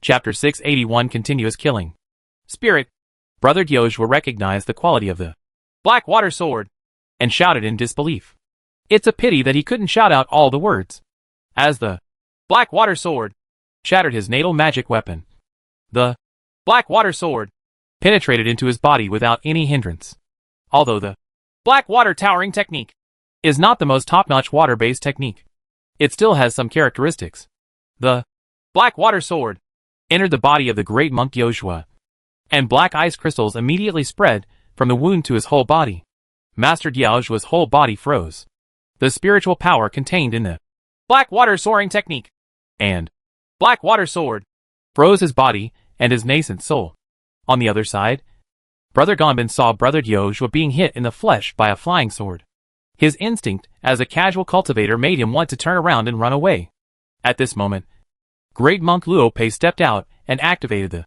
Chapter 681 Continuous Killing. Spirit. Brother Yosua recognized the quality of the Black Water Sword and shouted in disbelief. It's a pity that he couldn't shout out all the words. As the Black Water Sword shattered his natal magic weapon, the Black Water Sword penetrated into his body without any hindrance. Although the Black Water Towering technique is not the most top-notch water-based technique, it still has some characteristics. The Black Water Sword entered the body of the great monk Yosua, and black ice crystals immediately spread from the wound to his whole body. Master Yoshua's whole body froze. The spiritual power contained in the Black Water Soaring technique and Black Water Sword froze his body and his nascent soul. On the other side, Brother Ganbin saw Brother Yosua being hit in the flesh by a flying sword. His instinct as a casual cultivator made him want to turn around and run away. At this moment, Great Monk Luo Pei stepped out and activated the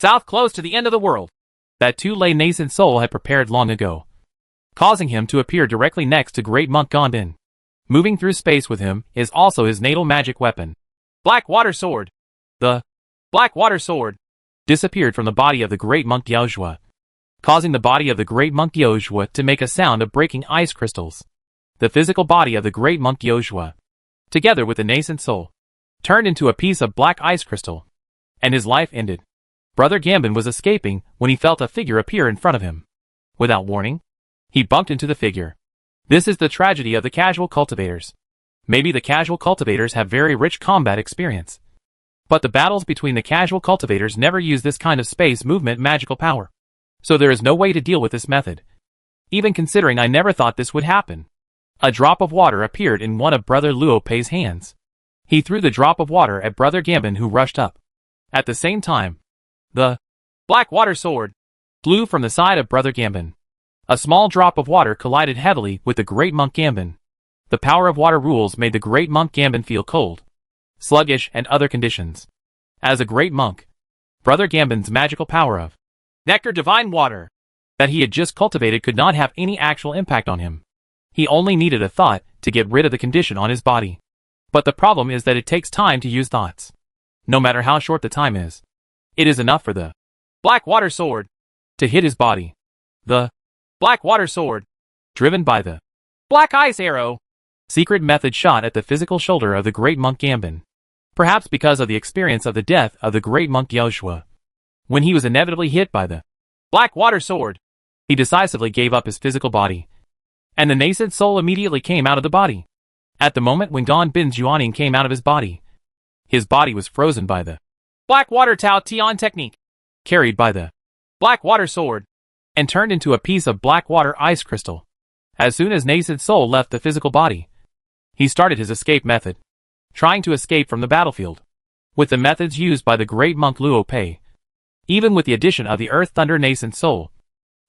South close to the end of the world that Tu Lei nascent soul had prepared long ago, causing him to appear directly next to Great Monk Ganbin. Moving through space with him is also his natal magic weapon, Black Water Sword. The Black Water Sword disappeared from the body of the Great Monk Yosua, causing the body of the Great Monk Yosua to make a sound of breaking ice crystals. The physical body of the Great Monk Yosua, together with the nascent soul, turned into a piece of black ice crystal, and his life ended. Brother Ganbin was escaping when he felt a figure appear in front of him. Without warning, he bumped into the figure. This is the tragedy of the casual cultivators. Maybe the casual cultivators have very rich combat experience, but the battles between the casual cultivators never use this kind of space movement magical power. So there is no way to deal with this method. Even considering I never thought this would happen. A drop of water appeared in one of Brother Luo Pei's hands. He threw the drop of water at Brother Ganbin, who rushed up. At the same time, the Black Water Sword flew from the side of Brother Ganbin. A small drop of water collided heavily with the Great Monk Ganbin. The power of water rules made the Great Monk Ganbin feel cold, sluggish, and other conditions. As a Great Monk, Brother Ganbin's magical power of Nectar Divine Water that he had just cultivated could not have any actual impact on him. He only needed a thought to get rid of the condition on his body. But the problem is that it takes time to use thoughts. No matter how short the time is, it is enough for the Black Water Sword to hit his body. The Black Water Sword, driven by the Black Ice Arrow, secret method shot at the physical shoulder of the Great Monk Ganbin. Perhaps because of the experience of the death of the Great Monk Yosua. When he was inevitably hit by the Black Water Sword, he decisively gave up his physical body, and the nascent soul immediately came out of the body. At the moment when Ganbin's Yuaning came out of his body was frozen by the Black Water Tao Tian technique, carried by the Black Water Sword, and turned into a piece of black water ice crystal. As soon as nascent soul left the physical body, he started his escape method, trying to escape from the battlefield, with the methods used by the Great Monk Luo Pei. Even with the addition of the Earth Thunder nascent soul,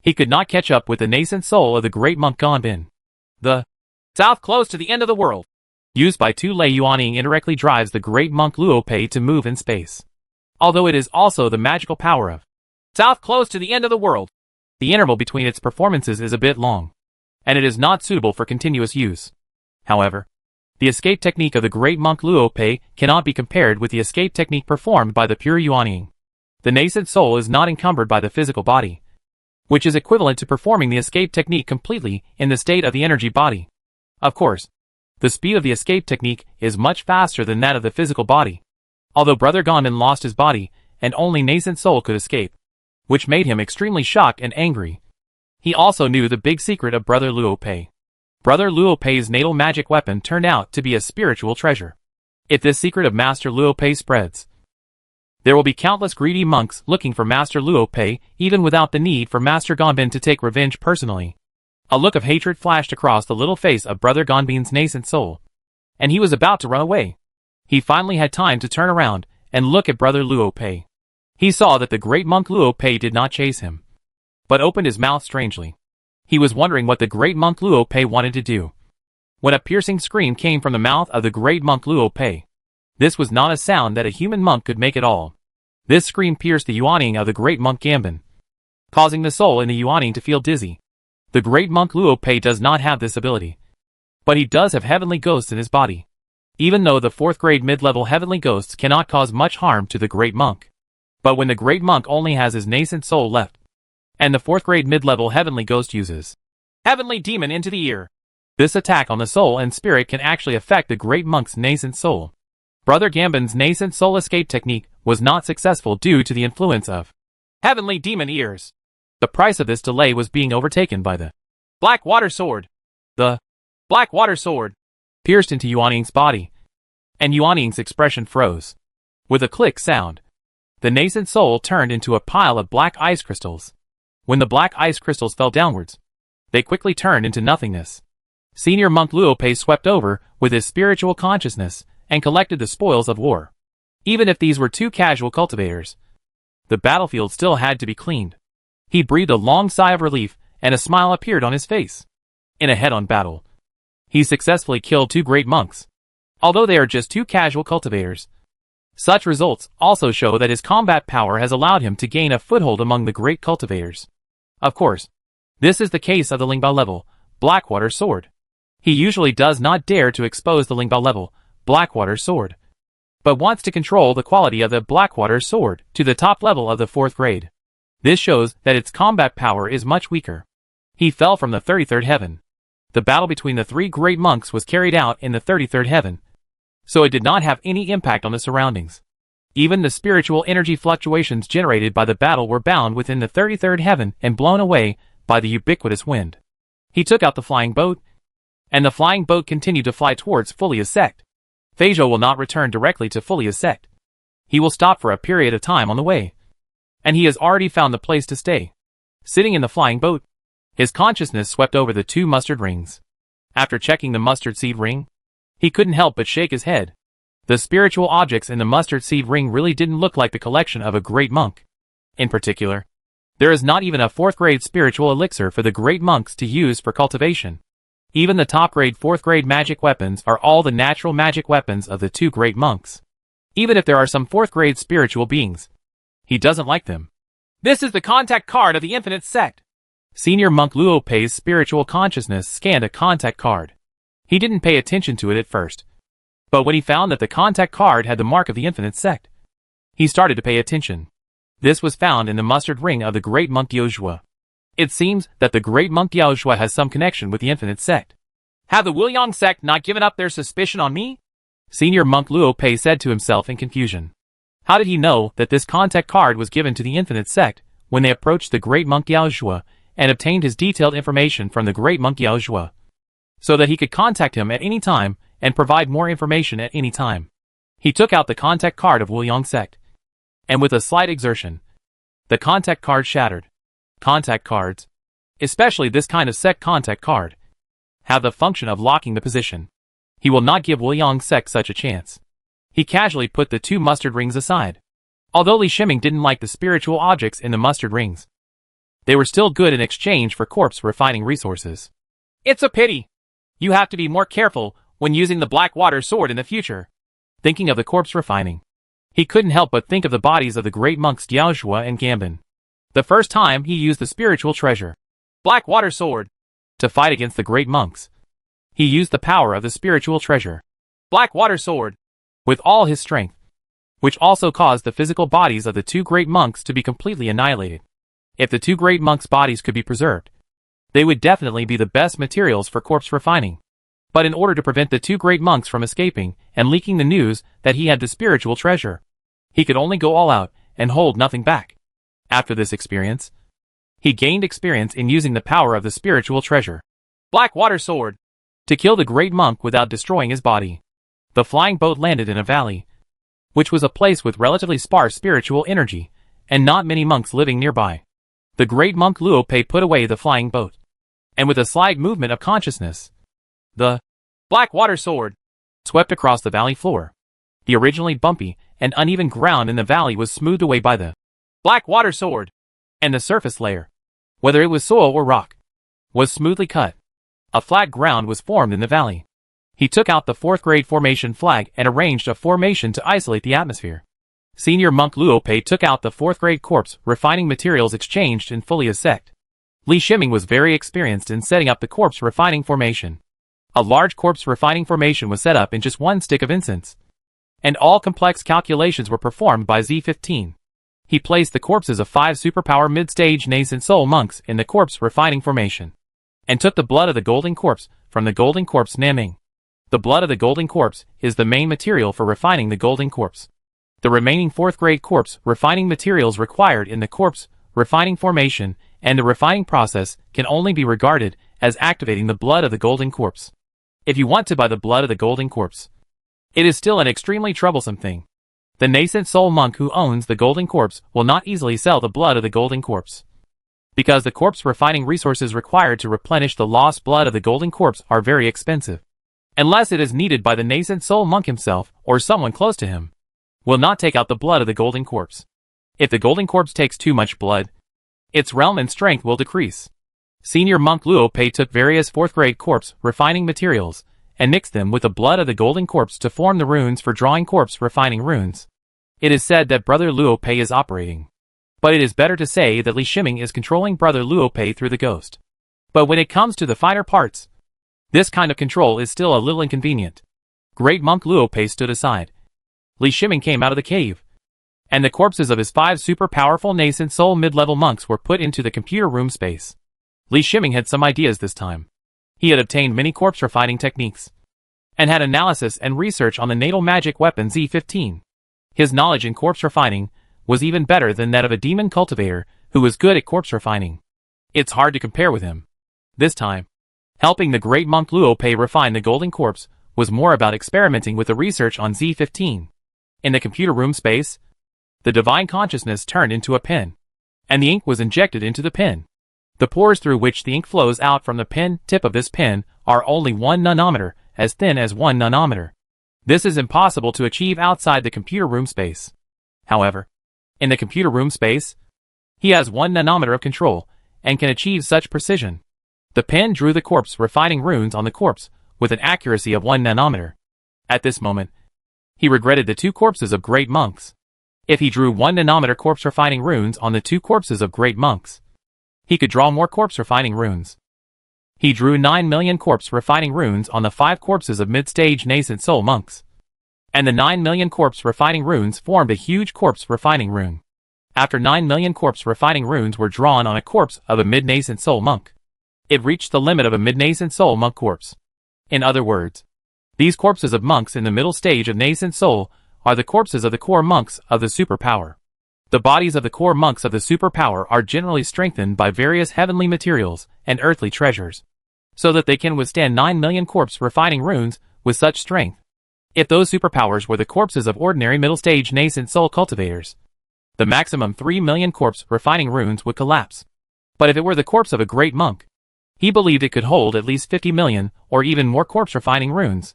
he could not catch up with the nascent soul of the Great Monk Ganbin. The South close to the end of the world, used by Tu Lei Yuaning, indirectly drives the Great Monk Luo Pei to move in space. Although it is also the magical power of South close to the end of the world, the interval between its performances is a bit long, and it is not suitable for continuous use. However, the escape technique of the Great Monk Luo Pei cannot be compared with the escape technique performed by the pure Yuaning. The nascent soul is not encumbered by the physical body, which is equivalent to performing the escape technique completely in the state of the energy body. Of course, the speed of the escape technique is much faster than that of the physical body. Although Brother Ganbin lost his body, and only nascent soul could escape, which made him extremely shocked and angry. He also knew the big secret of Brother Luo Pei. Brother Luo Pei's natal magic weapon turned out to be a spiritual treasure. If this secret of Master Luo Pei spreads, there will be countless greedy monks looking for Master Luo Pei, even without the need for Master Ganbin to take revenge personally. A look of hatred flashed across the little face of Brother Ganbin's nascent soul, and he was about to run away. He finally had time to turn around and look at Brother Luo Pei. He saw that the Great Monk Luo Pei did not chase him, but opened his mouth strangely. He was wondering what the Great Monk Luo Pei wanted to do, when a piercing scream came from the mouth of the Great Monk Luo Pei. This was not a sound that a human monk could make at all. This scream pierced the Yuaning of the Great Monk Ganbin, causing the soul in the Yuaning to feel dizzy. The Great Monk Luo Pei does not have this ability, but he does have heavenly ghosts in his body. Even though the 4th grade mid-level heavenly ghosts cannot cause much harm to the Great Monk, But when the great monk only has his nascent soul left, and the 4th grade mid-level heavenly ghost uses heavenly demon into the ear, this attack on the soul and spirit can actually affect the great monk's nascent soul. Brother Gambin's nascent soul escape technique was not successful due to the influence of heavenly demon ears. The price of this delay was being overtaken by the black water sword. The black water sword pierced into Yuaning's body, and Yuaning's expression froze. With a click sound, the nascent soul turned into a pile of black ice crystals. When the black ice crystals fell downwards, they quickly turned into nothingness. Senior monk Luopei swept over with his spiritual consciousness and collected the spoils of war. Even if these were 2 casual cultivators, the battlefield still had to be cleaned. He breathed a long sigh of relief, and a smile appeared on his face. In a head-on battle, he successfully killed 2 great monks. Although they are just 2 casual cultivators, such results also show that his combat power has allowed him to gain a foothold among the great cultivators. Of course, this is the case of the Lingbao level Blackwater sword. He usually does not dare to expose the Lingbao level Blackwater sword, but wants to control the quality of the Blackwater sword to the top level of the 4th grade. This shows that its combat power is much weaker. He fell from the 33rd heaven. The battle between the 3 great monks was carried out in the 33rd heaven, so it did not have any impact on the surroundings. Even the spiritual energy fluctuations generated by the battle were bound within the 33rd heaven and blown away by the ubiquitous wind. He took out the flying boat, and the flying boat continued to fly towards Furia's sect. Feizhou will not return directly to Furia's sect. He will stop for a period of time on the way, and he has already found the place to stay. Sitting in the flying boat, his consciousness swept over the 2 mustard rings. After checking the mustard seed ring, he couldn't help but shake his head. The spiritual objects in the mustard seed ring really didn't look like the collection of a great monk. In particular, there is not even a 4th grade spiritual elixir for the great monks to use for cultivation. Even the top grade 4th grade magic weapons are all the natural magic weapons of the 2 great monks. Even if there are some 4th grade spiritual beings, he doesn't like them. This is the contact card of the infinite sect. Senior monk Luopei's spiritual consciousness scanned a contact card. He didn't pay attention to it at first, but when he found that the contact card had the mark of the infinite sect, he started to pay attention. This was found in the mustard ring of the great monk Yosua. It seems that the great monk Yosua has some connection with the infinite sect. Have the Wuliang sect not given up their suspicion on me? Senior monk Luopei said to himself in confusion. How did he know that this contact card was given to the infinite sect when they approached the great monk Yosua and obtained his detailed information from the great monk Yosua, so that he could contact him at any time and provide more information at any time? He took out the contact card of Wuliang sect, and with a slight exertion, the contact card shattered. Contact cards, especially this kind of sect contact card, have the function of locking the position. He will not give Wuliang sect such a chance. He casually put the 2 mustard rings aside. Although Li Shiming didn't like the spiritual objects in the mustard rings, they were still good in exchange for corpse refining resources. It's a pity. You have to be more careful when using the black water sword in the future. Thinking of the corpse refining, he couldn't help but think of the bodies of the great monks Jiaozhua and Gambin. The first time he used the spiritual treasure, black water sword, to fight against the great monks, he used the power of the spiritual treasure, black water sword, with all his strength, which also caused the physical bodies of the 2 great monks to be completely annihilated. If the 2 great monks' bodies could be preserved, they would definitely be the best materials for corpse refining. But in order to prevent the 2 great monks from escaping and leaking the news that he had the spiritual treasure, he could only go all out and hold nothing back. After this experience, he gained experience in using the power of the spiritual treasure, black water sword, to kill the great monk without destroying his body. The flying boat landed in a valley, which was a place with relatively sparse spiritual energy, and not many monks living nearby. The great monk Luopei put away the flying boat, and with a slight movement of consciousness, the black water sword swept across the valley floor. The originally bumpy and uneven ground in the valley was smoothed away by the black water sword, and the surface layer, whether it was soil or rock, was smoothly cut. A flat ground was formed in the valley. He took out the 4th grade formation flag and arranged a formation to isolate the atmosphere. Senior monk Luopei took out the 4th grade corpse refining materials exchanged in Furia's sect. Li Shiming was very experienced in setting up the corpse refining formation. A large corpse refining formation was set up in just 1 stick of incense, and all complex calculations were performed by Z15. He placed the corpses of 5 superpower mid-stage nascent soul monks in the corpse refining formation, and took the blood of the golden corpse from the golden corpse naming. The blood of the golden corpse is the main material for refining the golden corpse. The remaining 4th grade corpse refining materials required in the corpse refining formation and the refining process can only be regarded as activating the blood of the golden corpse. If you want to buy the blood of the golden corpse, it is still an extremely troublesome thing. The nascent soul monk who owns the golden corpse will not easily sell the blood of the golden corpse, because the corpse refining resources required to replenish the lost blood of the golden corpse are very expensive, unless it is needed by the nascent soul monk himself or someone close to him. Will not take out the blood of the golden corpse. If the golden corpse takes too much blood, its realm and strength will decrease. Senior monk Luo Pei took various 4th grade corpse refining materials and mixed them with the blood of the golden corpse to form the runes for drawing corpse refining runes. It is said that Brother Luo Pei is operating, but it is better to say that Li Shiming is controlling Brother Luo Pei through the ghost. But when it comes to the finer parts, this kind of control is still a little inconvenient. Great monk Luo Pei stood aside. Li Shiming came out of the cave, and the corpses of his 5 super powerful nascent soul mid-level monks were put into the computer room space. Li Shiming had some ideas this time. He had obtained many corpse refining techniques, and had analysis and research on the natal magic weapon Z15. His knowledge in corpse refining was even better than that of a demon cultivator who was good at corpse refining. It's hard to compare with him. This time, helping the great monk Luo Pei refine the golden corpse was more about experimenting with the research on Z15. In the computer room space, the divine consciousness turned into a pen, and the ink was injected into the pen. The pores through which the ink flows out from the pen tip of this pen are only 1 nanometer, as thin as 1 nanometer. This is impossible to achieve outside the computer room space. However, in the computer room space, he has 1 nanometer of control, and can achieve such precision. The pen drew the corpse refining runes on the corpse with an accuracy of 1 nanometer. At this moment, he regretted the 2 corpses of great monks. If he drew 1 nanometer corpse refining runes on the 2 corpses of great monks, he could draw more corpse refining runes. He drew 9 million corpse refining runes on the 5 corpses of mid-stage nascent soul monks, and the 9 million corpse refining runes formed a huge corpse refining rune. After 9 million corpse refining runes were drawn on a corpse of a mid-nascent soul monk, it reached the limit of a mid-nascent soul monk corpse. In other words, these corpses of monks in the middle stage of nascent soul are the corpses of the core monks of the superpower. The bodies of the core monks of the superpower are generally strengthened by various heavenly materials and earthly treasures, so that they can withstand 9 million corpse refining runes with such strength. If those superpowers were the corpses of ordinary middle stage nascent soul cultivators, the maximum 3 million corpse refining runes would collapse. But if it were the corpse of a great monk, he believed it could hold at least 50 million or even more corpse refining runes.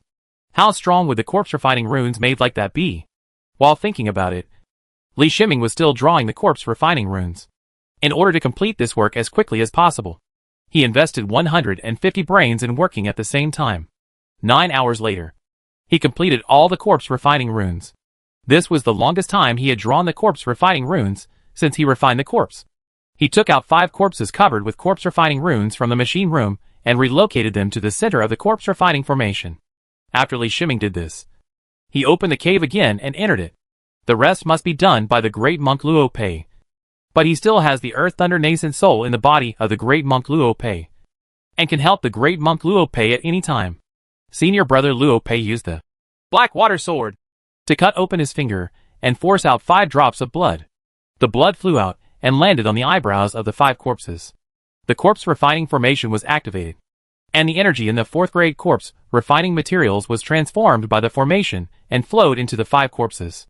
How strong would the corpse refining runes made like that be? While thinking about it, Li Shiming was still drawing the corpse refining runes. In order to complete this work as quickly as possible, he invested 150 brains in working at the same time. 9 hours later, he completed all the corpse refining runes. This was the longest time he had drawn the corpse refining runes since he refined the corpse. He took out 5 corpses covered with corpse refining runes from the machine room and relocated them to the center of the corpse refining formation. After Li Shiming did this, he opened the cave again and entered it. The rest must be done by the great monk Luo Pei. But he still has the earth thunder nascent soul in the body of the great monk Luo Pei, and can help the great monk Luo Pei at any time. Senior brother Luo Pei used the black water sword to cut open his finger and force out 5 drops of blood. The blood flew out and landed on the eyebrows of the 5 corpses. The corpse refining formation was activated, and the energy in the 4th grade corpse refining materials was transformed by the formation and flowed into the 5 corpses.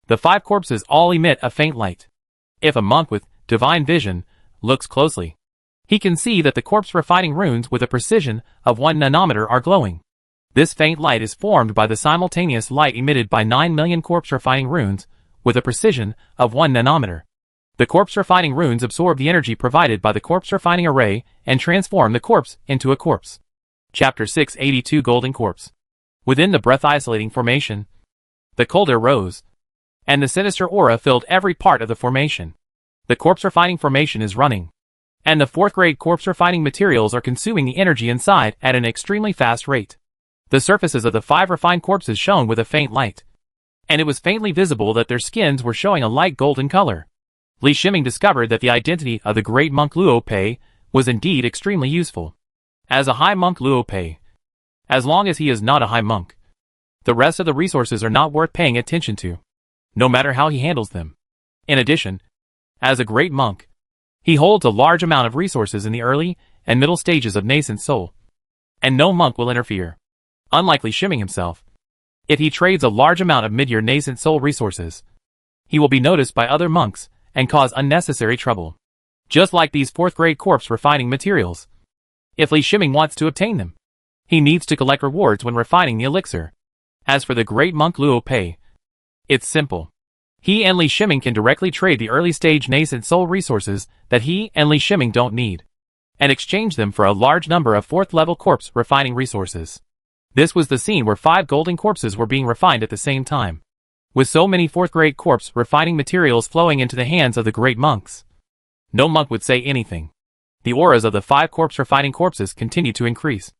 The 5 corpses all emit a faint light. If a monk with divine vision looks closely, he can see that the corpse refining runes with a precision of 1 nanometer are glowing. This faint light is formed by the simultaneous light emitted by 9 million corpse refining runes with a precision of 1 nanometer. The corpse refining runes absorb the energy provided by the corpse refining array and transform the corpse into a corpse. Chapter 682 Golden Corpse. Within the breath isolating formation, the cold air rose, and the sinister aura filled every part of the formation. The corpse refining formation is running, and the 4th grade corpse refining materials are consuming the energy inside at an extremely fast rate. The surfaces of the 5 refined corpses shone with a faint light, and it was faintly visible that their skins were showing a light golden color. Li Shiming discovered that the identity of the great monk Luo Pei was indeed extremely useful. As a high monk Luo Pei, as long as he is not a high monk, the rest of the resources are not worth paying attention to, no matter how he handles them. In addition, as a great monk, he holds a large amount of resources in the early and middle stages of nascent soul, and no monk will interfere. Unlike Li Shiming himself, if he trades a large amount of mid-year nascent soul resources, he will be noticed by other monks and cause unnecessary trouble. Just like these 4th grade corpse refining materials. If Li Shiming wants to obtain them, he needs to collect rewards when refining the elixir. As for the great monk Luo Pei, it's simple. He and Li Shiming can directly trade the early stage nascent soul resources that he and Li Shiming don't need, and exchange them for a large number of 4th level corpse refining resources. This was the scene where 5 golden corpses were being refined at the same time. With so many 4th grade corpse refining materials flowing into the hands of the great monks, no monk would say anything. The auras of the 5 corpse refining corpses continued to increase,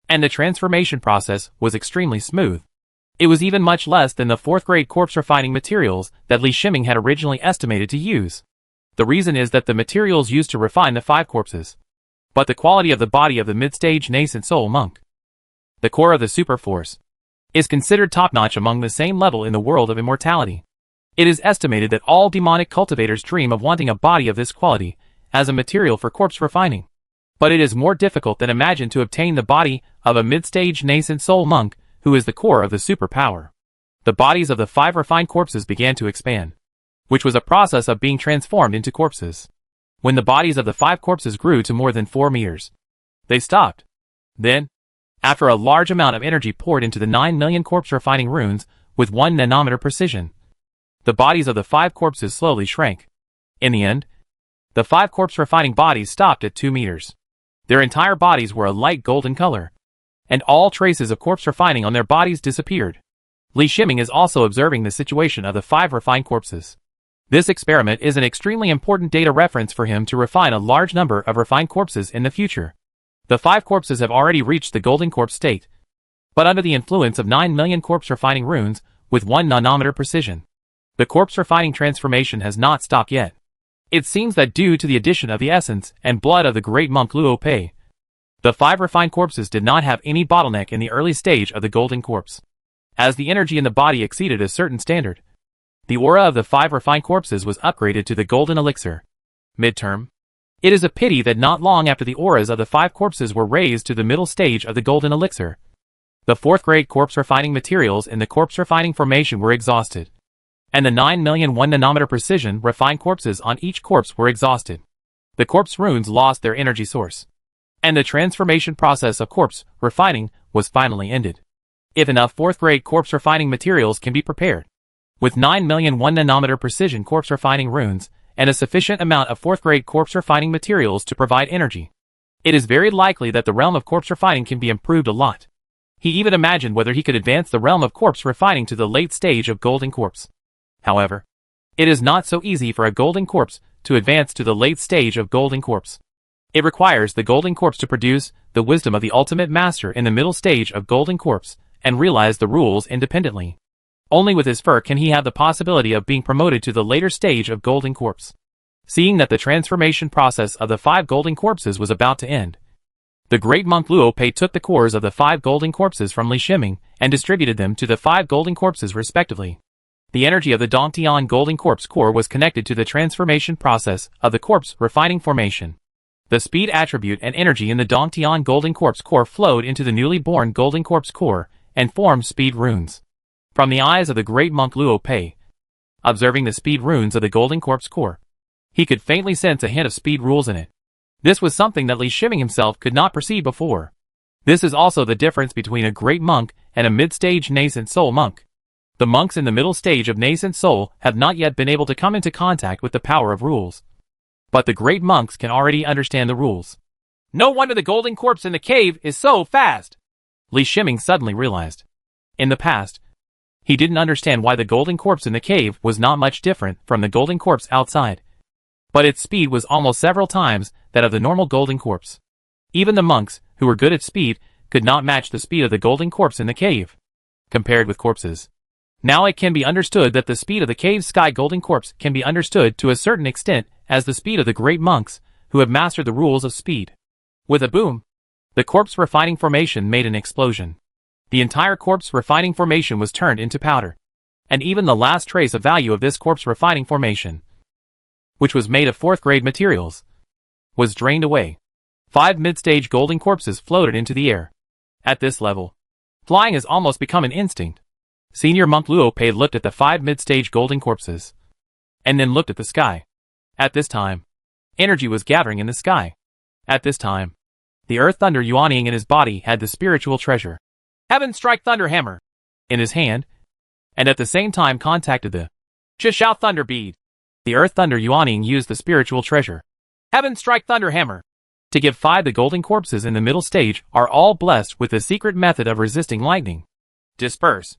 and the transformation process was extremely smooth. It was even much less than the 4th grade corpse refining materials that Li Shiming had originally estimated to use. The reason is that the materials used to refine the 5 corpses, but the quality of the body of the mid-stage nascent soul monk, the core of the super force, is considered top-notch among the same level in the world of immortality. It is estimated that all demonic cultivators dream of wanting a body of this quality as a material for corpse refining. But it is more difficult than imagined to obtain the body of a mid-stage nascent soul monk who is the core of the superpower. The bodies of the 5 refined corpses began to expand, which was a process of being transformed into corpses. When the bodies of the 5 corpses grew to more than 4 meters, they stopped. Then, after a large amount of energy poured into the 9 million corpse refining runes with 1 nanometer precision, the bodies of the 5 corpses slowly shrank. In the end, the 5 corpse refining bodies stopped at 2 meters. Their entire bodies were a light golden color, and all traces of corpse refining on their bodies disappeared. Li Shiming is also observing the situation of the 5 refined corpses. This experiment is an extremely important data reference for him to refine a large number of refined corpses in the future. The 5 corpses have already reached the golden corpse state, but under the influence of 9 million corpse refining runes with 1 nanometer precision, the corpse refining transformation has not stopped yet. It seems that due to the addition of the essence and blood of the great monk Luo Pei, the 5 refined corpses did not have any bottleneck in the early stage of the golden corpse. As the energy in the body exceeded a certain standard, the aura of the 5 refined corpses was upgraded to the golden elixir. Midterm. It is a pity that not long after the auras of the 5 corpses were raised to the middle stage of the golden elixir, the 4th grade corpse refining materials in the corpse refining formation were exhausted, and the 9 million 1 nanometer precision refined corpses on each corpse were exhausted. The corpse runes lost their energy source, and the transformation process of corpse refining was finally ended. If enough 4th grade corpse refining materials can be prepared, with 9 million 1 nanometer precision corpse refining runes, and a sufficient amount of 4th grade corpse refining materials to provide energy, it is very likely that the realm of corpse refining can be improved a lot. He even imagined whether he could advance the realm of corpse refining to the late stage of golden corpse. However, it is not so easy for a golden corpse to advance to the late stage of golden corpse. It requires the golden corpse to produce the wisdom of the ultimate master in the middle stage of golden corpse and realize the rules independently. Only with his fur can he have the possibility of being promoted to the later stage of golden corpse. Seeing that the transformation process of the 5 golden corpses was about to end, the great monk Luo Pei took the cores of the 5 golden corpses from Li Shiming and distributed them to the 5 golden corpses respectively. The energy of the Dongtian golden corpse core was connected to the transformation process of the corpse refining formation. The speed attribute and energy in the Dongtian golden corpse core flowed into the newly born golden corpse core and formed speed runes. From the eyes of the great monk Luo Pei, observing the speed runes of the golden corpse core, he could faintly sense a hint of speed rules in it. This was something that Li Shiming himself could not perceive before. This is also the difference between a great monk and a mid-stage nascent soul monk. The monks in the middle stage of nascent soul have not yet been able to come into contact with the power of rules. But the great monks can already understand the rules. No wonder the golden corpse in the cave is so fast! Li Shiming suddenly realized. In the past, he didn't understand why the golden corpse in the cave was not much different from the golden corpse outside. But its speed was almost several times that of the normal golden corpse. Even the monks, who were good at speed, could not match the speed of the golden corpse in the cave. Compared with corpses, Now it can be understood that the speed of the cave sky golden corpse can be understood to a certain extent as the speed of the great monks who have mastered the rules of speed. With a boom, the corpse refining formation made an explosion. The entire corpse refining formation was turned into powder. And even the last trace of value of this corpse refining formation, which was made of 4th grade materials, was drained away. 5 mid-stage golden corpses floated into the air. At this level, flying has almost become an instinct. Senior Monk Luo Pei looked at the 5 mid-stage golden corpses, and then looked at the sky. At this time, energy was gathering in the sky. At this time, the earth thunder yuaning in his body had the spiritual treasure, Heaven Strike Thunder Hammer, in his hand, and at the same time contacted the Chishao Thunder Bead. The earth thunder yuaning used the spiritual treasure, Heaven Strike Thunder Hammer, to give 5 the golden corpses in the middle stage are all blessed with the secret method of resisting lightning. Disperse.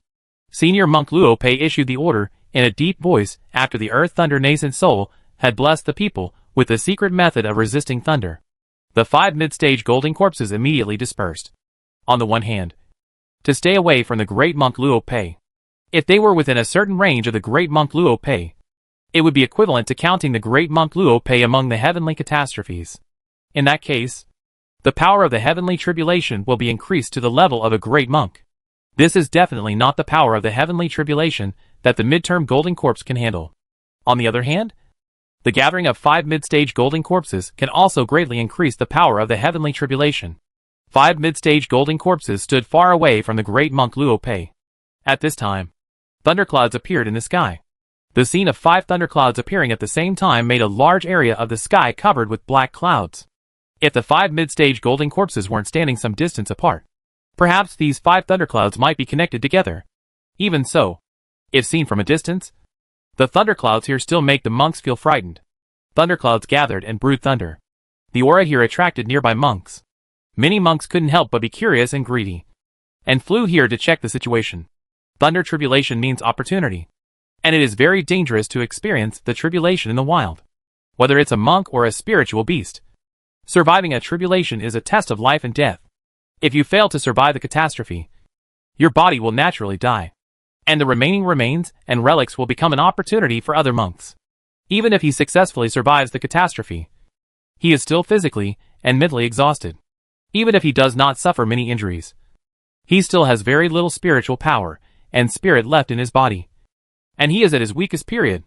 Senior Monk Luo Pei issued the order in a deep voice after the earth thunder nascent soul had blessed the people with the secret method of resisting thunder. The 5 mid-stage golden corpses immediately dispersed. On the one hand, to stay away from the great Monk Luo Pei. If they were within a certain range of the great Monk Luo Pei, it would be equivalent to counting the great Monk Luo Pei among the heavenly catastrophes. In that case, the power of the heavenly tribulation will be increased to the level of a great monk. This is definitely not the power of the heavenly tribulation that the midterm golden corpse can handle. On the other hand, the gathering of 5 mid-stage golden corpses can also greatly increase the power of the heavenly tribulation. 5 mid-stage golden corpses stood far away from the great Monk Luo Pei. At this time, thunderclouds appeared in the sky. The scene of 5 thunderclouds appearing at the same time made a large area of the sky covered with black clouds. If the 5 mid-stage golden corpses weren't standing some distance apart, perhaps these 5 thunderclouds might be connected together. Even so, if seen from a distance, the thunderclouds here still make the monks feel frightened. Thunderclouds gathered and brewed thunder. The aura here attracted nearby monks. Many monks couldn't help but be curious and greedy, and flew here to check the situation. Thunder tribulation means opportunity, and it is very dangerous to experience the tribulation in the wild. Whether it's a monk or a spiritual beast, surviving a tribulation is a test of life and death. If you fail to survive the catastrophe, your body will naturally die, and the remaining remains and relics will become an opportunity for other monks. Even if he successfully survives the catastrophe, he is still physically and mentally exhausted. Even if he does not suffer many injuries, he still has very little spiritual power and spirit left in his body, and he is at his weakest period.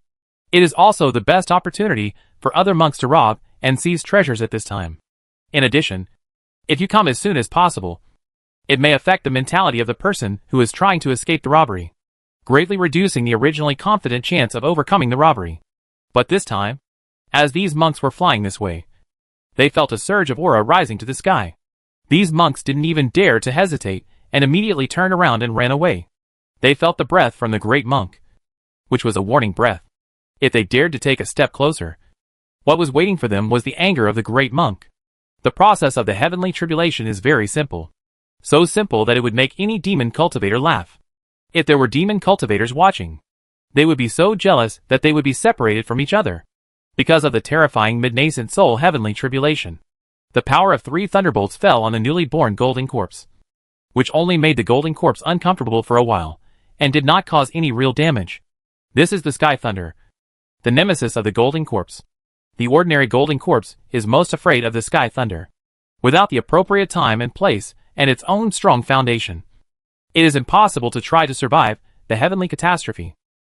It is also the best opportunity for other monks to rob and seize treasures at this time. In addition, if you come as soon as possible, it may affect the mentality of the person who is trying to escape the robbery, greatly reducing the originally confident chance of overcoming the robbery. But this time, as these monks were flying this way, they felt a surge of aura rising to the sky. These monks didn't even dare to hesitate and immediately turned around and ran away. They felt the breath from the great monk, which was a warning breath. If they dared to take a step closer, what was waiting for them was the anger of the great monk. The process of the heavenly tribulation is very simple. So simple that it would make any demon cultivator laugh. If there were demon cultivators watching, they would be so jealous that they would be separated from each other. Because of the terrifying mid-nascent soul heavenly tribulation, the power of 3 thunderbolts fell on the newly born golden corpse, which only made the golden corpse uncomfortable for a while, and did not cause any real damage. This is the sky thunder, the nemesis of the golden corpse. The ordinary golden corpse is most afraid of the sky thunder. Without the appropriate time and place and its own strong foundation, it is impossible to try to survive the heavenly catastrophe.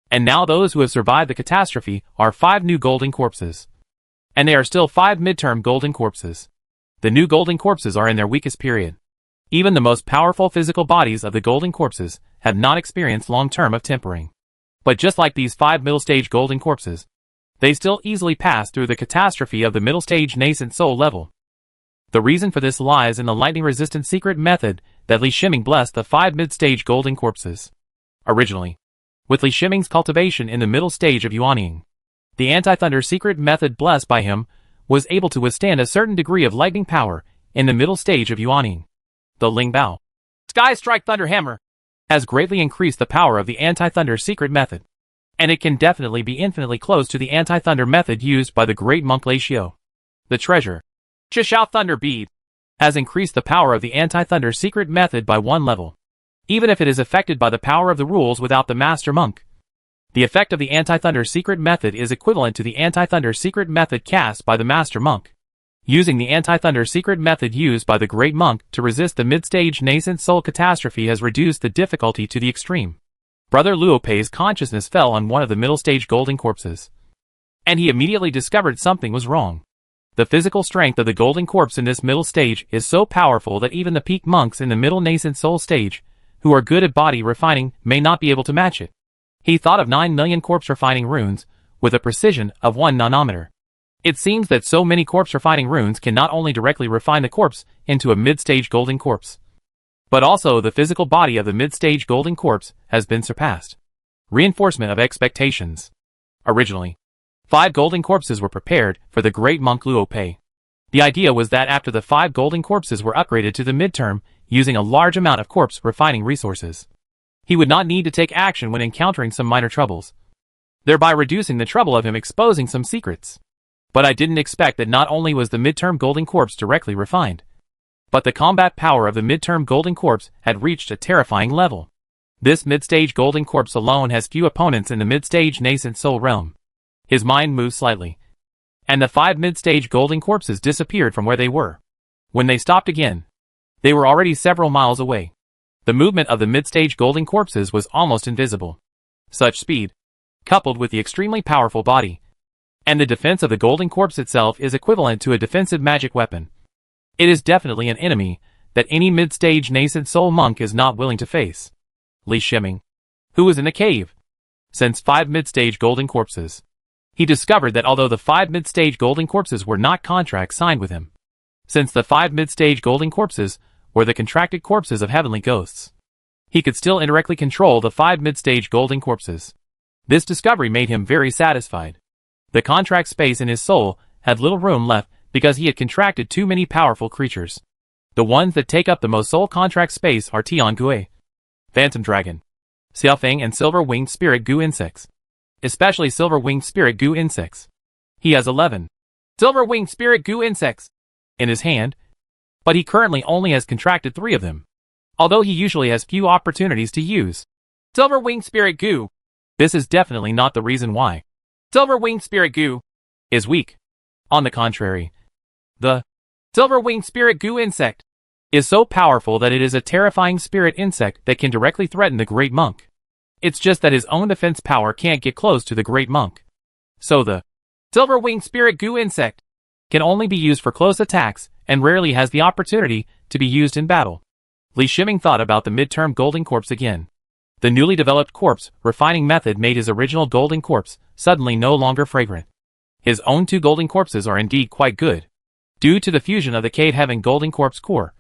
And now those who have survived the catastrophe are 5 new golden corpses. And they are still 5 midterm golden corpses. The new golden corpses are in their weakest period. Even the most powerful physical bodies of the golden corpses have not experienced long term of tempering. But just like these 5 middle stage golden corpses, they still easily pass through the catastrophe of the middle stage nascent soul level. The reason for this lies in the lightning resistant secret method that Li Shiming blessed the 5 mid-stage golden corpses. Originally, with Li Shiming's cultivation in the middle stage of Yuanying, the anti-thunder secret method blessed by him was able to withstand a certain degree of lightning power in the middle stage of Yuanying. The Ling Bao Sky Strike Thunder Hammer has greatly increased the power of the anti-thunder secret method, and it can definitely be infinitely close to the anti-thunder method used by the great monk Lai Xiu. The treasure, Chishao Thunder Bead, has increased the power of the anti-thunder secret method by 1 level. even if it is affected by the power of the rules without the master monk. The effect of the anti-thunder secret method is equivalent to the anti-thunder secret method cast by the master monk. Using the anti-thunder secret method used by the great monk to resist the mid-stage nascent soul catastrophe has reduced the difficulty to the extreme. Brother Luopei's consciousness fell on one of the middle-stage golden corpses, and he immediately discovered something was wrong. The physical strength of the golden corpse in this middle stage is so powerful that even the peak monks in the middle nascent soul stage, who are good at body refining, may not be able to match it. He thought of 9 million corpse refining runes, with a precision of 1 nanometer. It seems that so many corpse refining runes can not only directly refine the corpse into a mid-stage golden corpse, but also the physical body of the mid-stage golden corpse has been surpassed. Reinforcement of expectations. Originally, 5 golden corpses were prepared for the great monk Luopei. The idea was that after the 5 golden corpses were upgraded to the midterm, using a large amount of corpse refining resources, he would not need to take action when encountering some minor troubles, thereby reducing the trouble of him exposing some secrets. But I didn't expect that not only was the midterm golden corpse directly refined, but the combat power of the midterm golden corpse had reached a terrifying level. This mid-stage golden corpse alone has few opponents in the mid-stage nascent soul realm. His mind moved slightly, and the 5 mid-stage golden corpses disappeared from where they were. When they stopped again, they were already several miles away. The movement of the mid-stage golden corpses was almost invisible. Such speed, coupled with the extremely powerful body, and the defense of the golden corpse itself is equivalent to a defensive magic weapon. It is definitely an enemy that any mid-stage nascent soul monk is not willing to face. Li Shiming, who was in the cave, sensed 5 mid-stage golden corpses. He discovered that although the 5 mid-stage golden corpses were not contracts signed with him, since the 5 mid-stage golden corpses were the contracted corpses of heavenly ghosts, he could still indirectly control the 5 mid-stage golden corpses. This discovery made him very satisfied. The contract space in his soul had little room left because he had contracted too many powerful creatures. The ones that take up the most soul contract space are Tian Gui, Phantom Dragon, Xiaofeng, and Silver-Winged Spirit Goo insects. Especially Silver-Winged Spirit Goo insects. He has 11 Silver-Winged Spirit Goo insects in his hand, but he currently only has contracted 3 of them, although he usually has few opportunities to use Silver-Winged Spirit Goo. This is definitely not the reason why Silver-Winged Spirit Goo is weak. On the contrary, the Silver-Winged Spirit Goo insect is so powerful that it is a terrifying spirit insect that can directly threaten the great monk. It's just that his own defense power can't get close to the great monk. So the Silver-Winged Spirit Goo insect can only be used for close attacks and rarely has the opportunity to be used in battle. Li Shiming thought about the midterm golden corpse again. The newly developed corpse refining method made his original golden corpse suddenly no longer fragrant. His own 2 golden corpses are indeed quite good, due to the fusion of the cave heaven golden corpse core.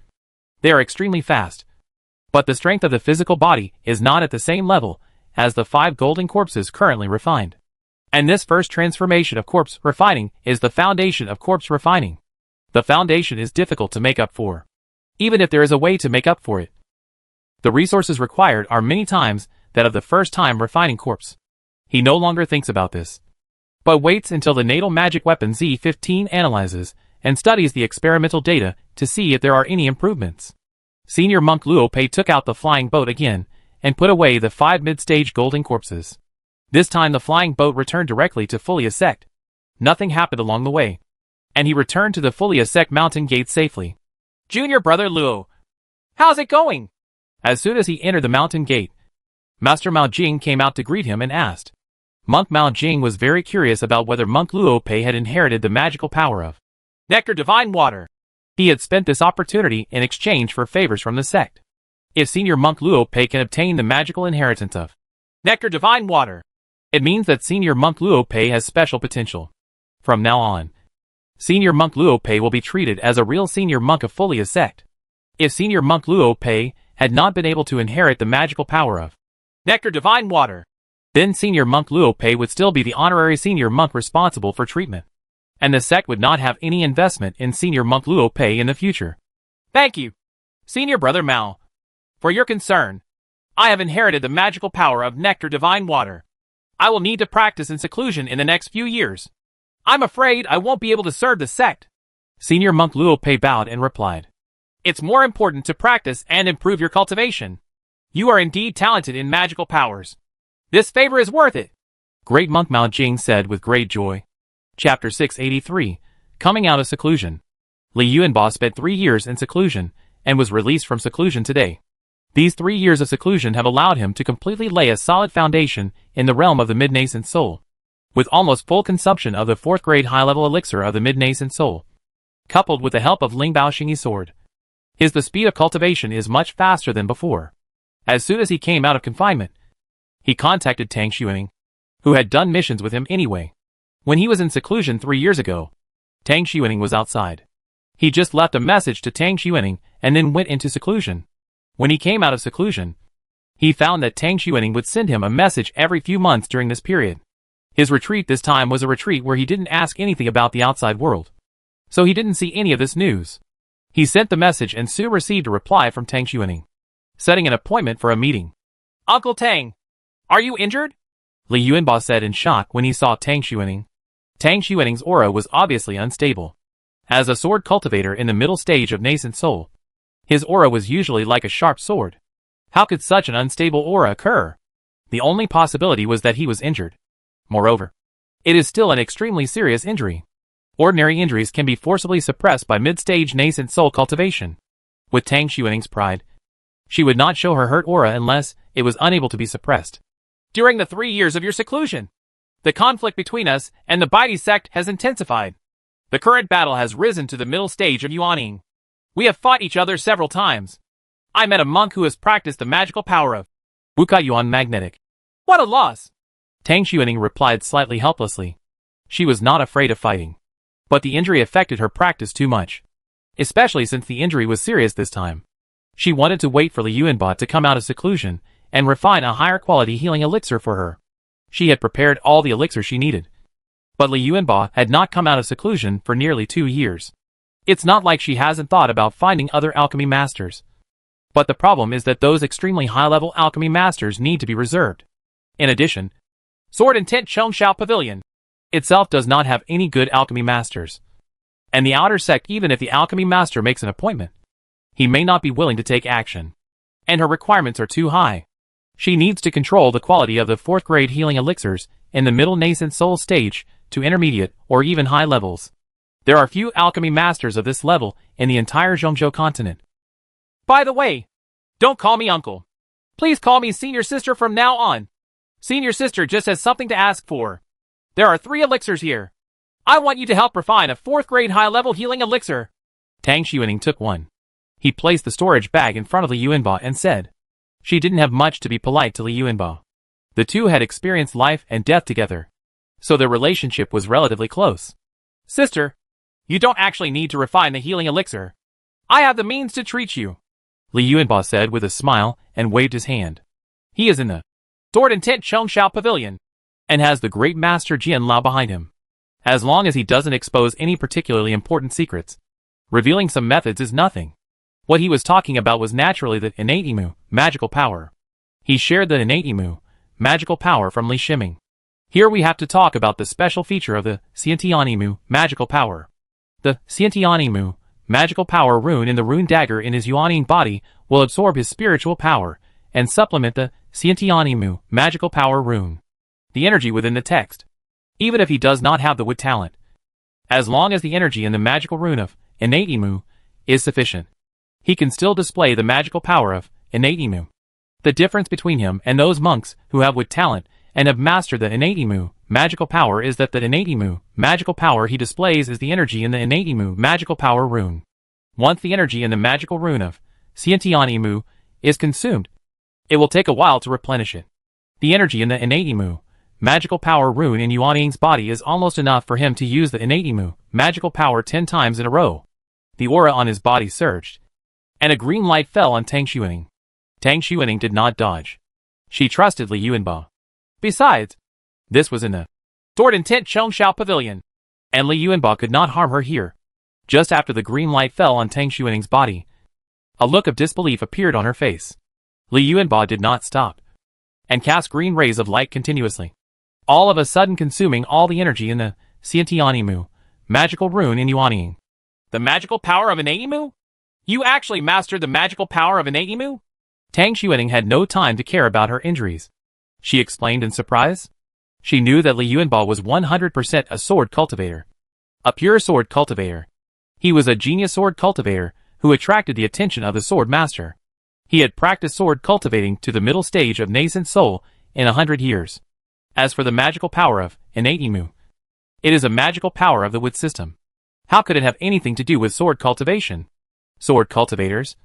They are extremely fast, but the strength of the physical body is not at the same level as the 5 golden corpses currently refined. And this first transformation of corpse refining is the foundation of corpse refining. The foundation is difficult to make up for, even if there is a way to make up for it. The resources required are many times that of the first time refining corpse. He no longer thinks about this, but waits until the natal magic weapon Z15 analyzes and studies the experimental data to see if there are any improvements. Senior Monk Luopei took out the flying boat again and put away the 5 mid-stage golden corpses. This time the flying boat returned directly to Furia sect. Nothing happened along the way, and he returned to the Furia sect mountain gate safely. Junior Brother Luo, how's it going? As soon as he entered the mountain gate, Master Mao Jing came out to greet him and asked. Monk Mao Jing was very curious about whether Monk Luopei had inherited the magical power of Nectar Divine Water. He had spent this opportunity in exchange for favors from the sect. If Senior Monk Luopei can obtain the magical inheritance of Nectar Divine Water, it means that Senior Monk Luopei has special potential. From now on, Senior Monk Luopei will be treated as a real Senior Monk of Furia sect. If Senior Monk Luopei had not been able to inherit the magical power of Nectar Divine Water, then Senior Monk Luopei would still be the honorary Senior Monk responsible for treatment, and the sect would not have any investment in Senior Monk Luopei in the future. Thank you, Senior Brother Mao, for your concern. I have inherited the magical power of Nectar Divine Water. I will need to practice in seclusion in the next few years. I'm afraid I won't be able to serve the sect. Senior Monk Luopei bowed and replied. It's more important to practice and improve your cultivation. You are indeed talented in magical powers. This favor is worth it, Great Monk Mao Jing said with great joy. Chapter 683, Coming Out of Seclusion. Li Yuanba spent 3 years in seclusion, and was released from seclusion today. These 3 years of seclusion have allowed him to completely lay a solid foundation in the realm of the mid-nascent soul, with almost full consumption of the 4th grade high-level elixir of the mid-nascent soul, coupled with the help of Ling Bao Xingyi sword. The speed of cultivation is much faster than before. As soon as he came out of confinement, he contacted Tang Shuning, who had done missions with him anyway. When he was in seclusion 3 years ago, Tang Shuning was outside. He just left a message to Tang Shuning and then went into seclusion. When he came out of seclusion, he found that Tang Shuning would send him a message every few months during this period. His retreat this time was a retreat where he didn't ask anything about the outside world, so he didn't see any of this news. He sent the message and soon received a reply from Tang Shuning, setting an appointment for a meeting. Uncle Tang, are you injured? Li Yuanba said in shock when he saw Tang Shuning. Tang Shuning's aura was obviously unstable. As a sword cultivator in the middle stage of nascent soul, his aura was usually like a sharp sword. How could such an unstable aura occur? The only possibility was that he was injured. Moreover, it is still an extremely serious injury. Ordinary injuries can be forcibly suppressed by mid-stage nascent soul cultivation. With Tang Shuning's pride, she would not show her hurt aura unless it was unable to be suppressed. During the 3 years of your seclusion, the conflict between us and the Baidi sect has intensified. The current battle has risen to the middle stage of Yuaning. We have fought each other several times. I met a monk who has practiced the magical power of Wukai Yuan magnetic. What a loss! Tang Shuning replied slightly helplessly. She was not afraid of fighting, but the injury affected her practice too much, especially since the injury was serious this time. She wanted to wait for Li Yuanba to come out of seclusion and refine a higher quality healing elixir for her. She had prepared all the elixirs she needed, but Li Yuanba had not come out of seclusion for nearly 2 years. It's not like she hasn't thought about finding other alchemy masters, but the problem is that those extremely high-level alchemy masters need to be reserved. In addition, Sword and Tent Chengxiao Pavilion itself does not have any good alchemy masters, and the outer sect, even if the alchemy master makes an appointment, he may not be willing to take action, and her requirements are too high. She needs to control the quality of the 4th grade healing elixirs in the middle nascent soul stage to intermediate or even high levels. There are few alchemy masters of this level in the entire Zhongzhou continent. By the way, don't call me uncle. Please call me senior sister from now on. Senior sister just has something to ask for. There are 3 elixirs here. I want you to help refine a 4th grade high level healing elixir. Tang Shuning took one. He placed the storage bag in front of Li Yuanba and said. She didn't have much to be polite to Li Yuanba. The two had experienced life and death together, so their relationship was relatively close. Sister, you don't actually need to refine the healing elixir. I have the means to treat you, Li Yuanba said with a smile and waved his hand. He is in the Sword and Tent Chengxiao Pavilion, and has the great master Jin Lao behind him. As long as he doesn't expose any particularly important secrets, revealing some methods is nothing. What he was talking about was naturally the innate magical power. He shared the innate magical power from Li Shiming. Here we have to talk about the special feature of the Xiantianimu magical power. The Xiantianimu magical power rune in the rune dagger in his Yuaning body will absorb his spiritual power and supplement the Xiantianimu magical power rune, the energy within the text. Even if he does not have the wood talent, as long as the energy in the magical rune of innate is sufficient, he can still display the magical power of innate. The difference between him and those monks who have wood talent and have mastered the innate magical power is that the innate magical power he displays is the energy in the innate magical power rune. Once the energy in the magical rune of Xiantianimu is consumed, it will take a while to replenish it. The energy in the innate magical power rune in Yuaning's body is almost enough for him to use the innate magical power 10 times in a row. The aura on his body surged, and a green light fell on Tang Shuning. Tang Shuning did not dodge. She trusted Li Yuanba. Besides, this was in the Sword and Tent Chengxiao Pavilion, and Li Yuanba could not harm her here. Just after the green light fell on Tang Shuning's body, a look of disbelief appeared on her face. Li Yuanba did not stop, and cast green rays of light continuously, all of a sudden consuming all the energy in the Xiantianimu magical rune in Yuaning. The magical power of innate? You actually mastered the magical power of innate? Tang Shuning had no time to care about her injuries. She explained in surprise. She knew that Li Yuanbao was 100% a sword cultivator. A pure sword cultivator. He was a genius sword cultivator who attracted the attention of the sword master. He had practiced sword cultivating to the middle stage of nascent soul in 100 years. As for the magical power of Innate, it is a magical power of the wood system. How could it have anything to do with sword cultivation? Sword cultivators?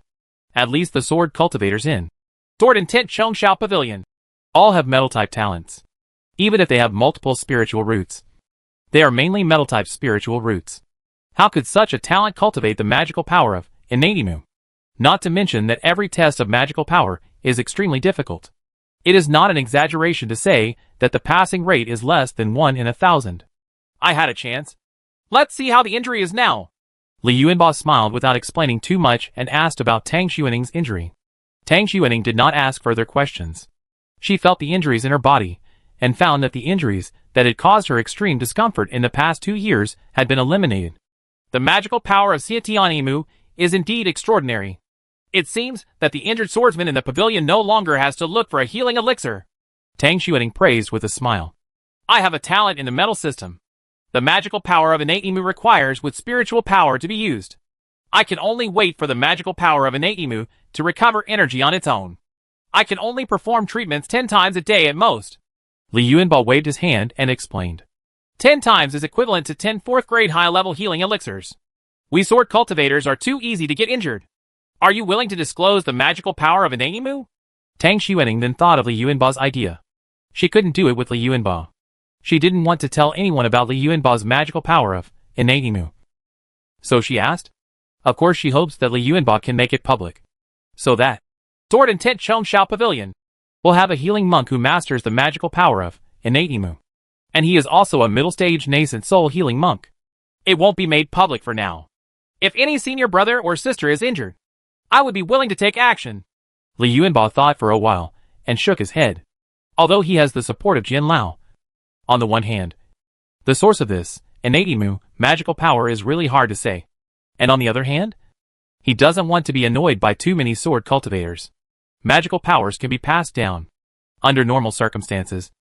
At least the sword cultivators in Sword and Tent Chongshao Pavilion all have metal-type talents. Even if they have multiple spiritual roots. They are mainly metal-type spiritual roots. How could such a talent cultivate the magical power of Innate? Not to mention that every test of magical power is extremely difficult. It is not an exaggeration to say that the passing rate is less than 1 in 1,000. I had a chance. Let's see how the injury is now. Li Yuanbao smiled without explaining too much and asked about Tang Shuning's injury. Tang Shuning did not ask further questions. She felt the injuries in her body, and found that the injuries that had caused her extreme discomfort in the past 2 years had been eliminated. The magical power of Xietianimu is indeed extraordinary. It seems that the injured swordsman in the pavilion no longer has to look for a healing elixir. Tang Shuning praised with a smile. I have a talent in the metal system. The magical power of Innate requires with spiritual power to be used. I can only wait for the magical power of Innate to recover energy on its own. I can only perform treatments 10 times a day at most. Li Yuanbao waved his hand and explained. 10 times is equivalent to 10 4th-grade high-level healing elixirs. We sword cultivators are too easy to get injured. Are you willing to disclose the magical power of Innate? Tang Shuning then thought of Li Yuanbao's idea. She couldn't do it with Li Yuanbao. She didn't want to tell anyone about Li Yuanbao's magical power of Innate. So she asked. Of course she hopes that Li Yuanbao can make it public. So that Sword and Tent Chongshao Pavilion will have a healing monk who masters the magical power of Innate. And he is also a middle-stage nascent soul healing monk. It won't be made public for now. If any senior brother or sister is injured, I would be willing to take action. Li Yuanbao thought for a while and shook his head. Although he has the support of Jin Lao, on the one hand, the source of this Innate magical power is really hard to say. And on the other hand, he doesn't want to be annoyed by too many sword cultivators. Magical powers can be passed down. Under normal circumstances,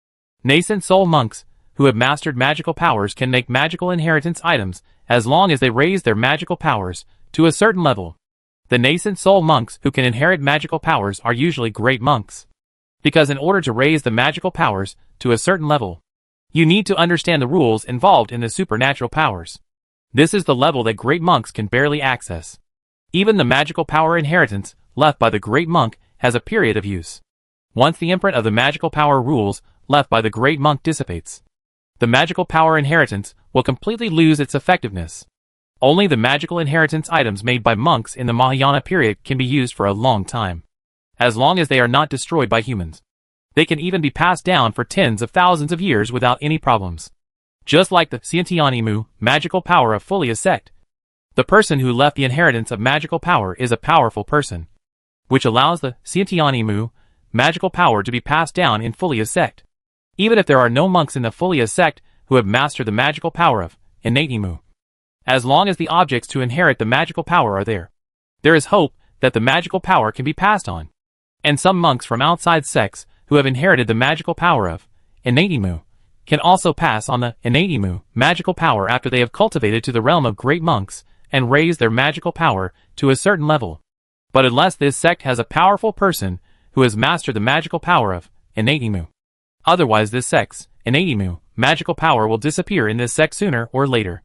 nascent soul monks who have mastered magical powers can make magical inheritance items as long as they raise their magical powers to a certain level. The nascent soul monks who can inherit magical powers are usually great monks. Because in order to raise the magical powers to a certain level, you need to understand the rules involved in the supernatural powers. This is the level that great monks can barely access. Even the magical power inheritance left by the great monk has a period of use. Once the imprint of the magical power rules left by the great monk dissipates, the magical power inheritance will completely lose its effectiveness. Only the magical inheritance items made by monks in the Mahayana period can be used for a long time. As long as they are not destroyed by humans. They can even be passed down for tens of thousands of years without any problems. Just like the Xietianimu magical power of Furia sect. The person who left the inheritance of magical power is a powerful person, which allows the Xietianimu magical power to be passed down in Furia sect. Even if there are no monks in the Furia sect who have mastered the magical power of Innate. As long as the objects to inherit the magical power are there, there is hope that the magical power can be passed on. And some monks from outside sects who have inherited the magical power of Innate can also pass on the Innate magical power after they have cultivated to the realm of great monks and raised their magical power to a certain level. But unless this sect has a powerful person who has mastered the magical power of Innate, otherwise this sect's Innate magical power will disappear in this sect sooner or later.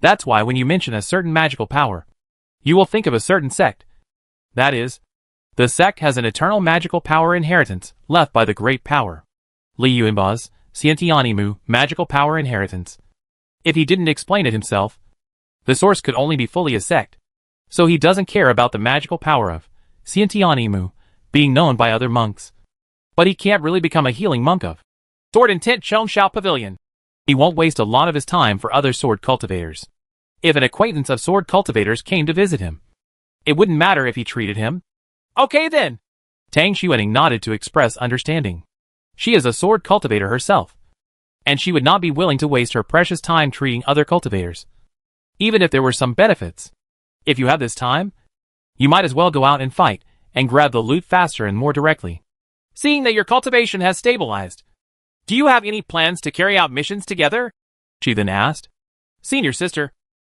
That's why when you mention a certain magical power, you will think of a certain sect. That is, the sect has an eternal magical power inheritance left by the great power. Li Yuanbao's Xietianimu magical power inheritance. If he didn't explain it himself, the source could only be fully a sect. So he doesn't care about the magical power of Xietianimu being known by other monks. But he can't really become a healing monk of Sword and Tent Chongshao Pavilion. He won't waste a lot of his time for other sword cultivators. If an acquaintance of sword cultivators came to visit him, it wouldn't matter if he treated him. Okay then. Tang Shuning nodded to express understanding. She is a sword cultivator herself, and she would not be willing to waste her precious time treating other cultivators, even if there were some benefits. If you have this time, you might as well go out and fight, and grab the loot faster and more directly. Seeing that your cultivation has stabilized, do you have any plans to carry out missions together? She then asked. Senior sister,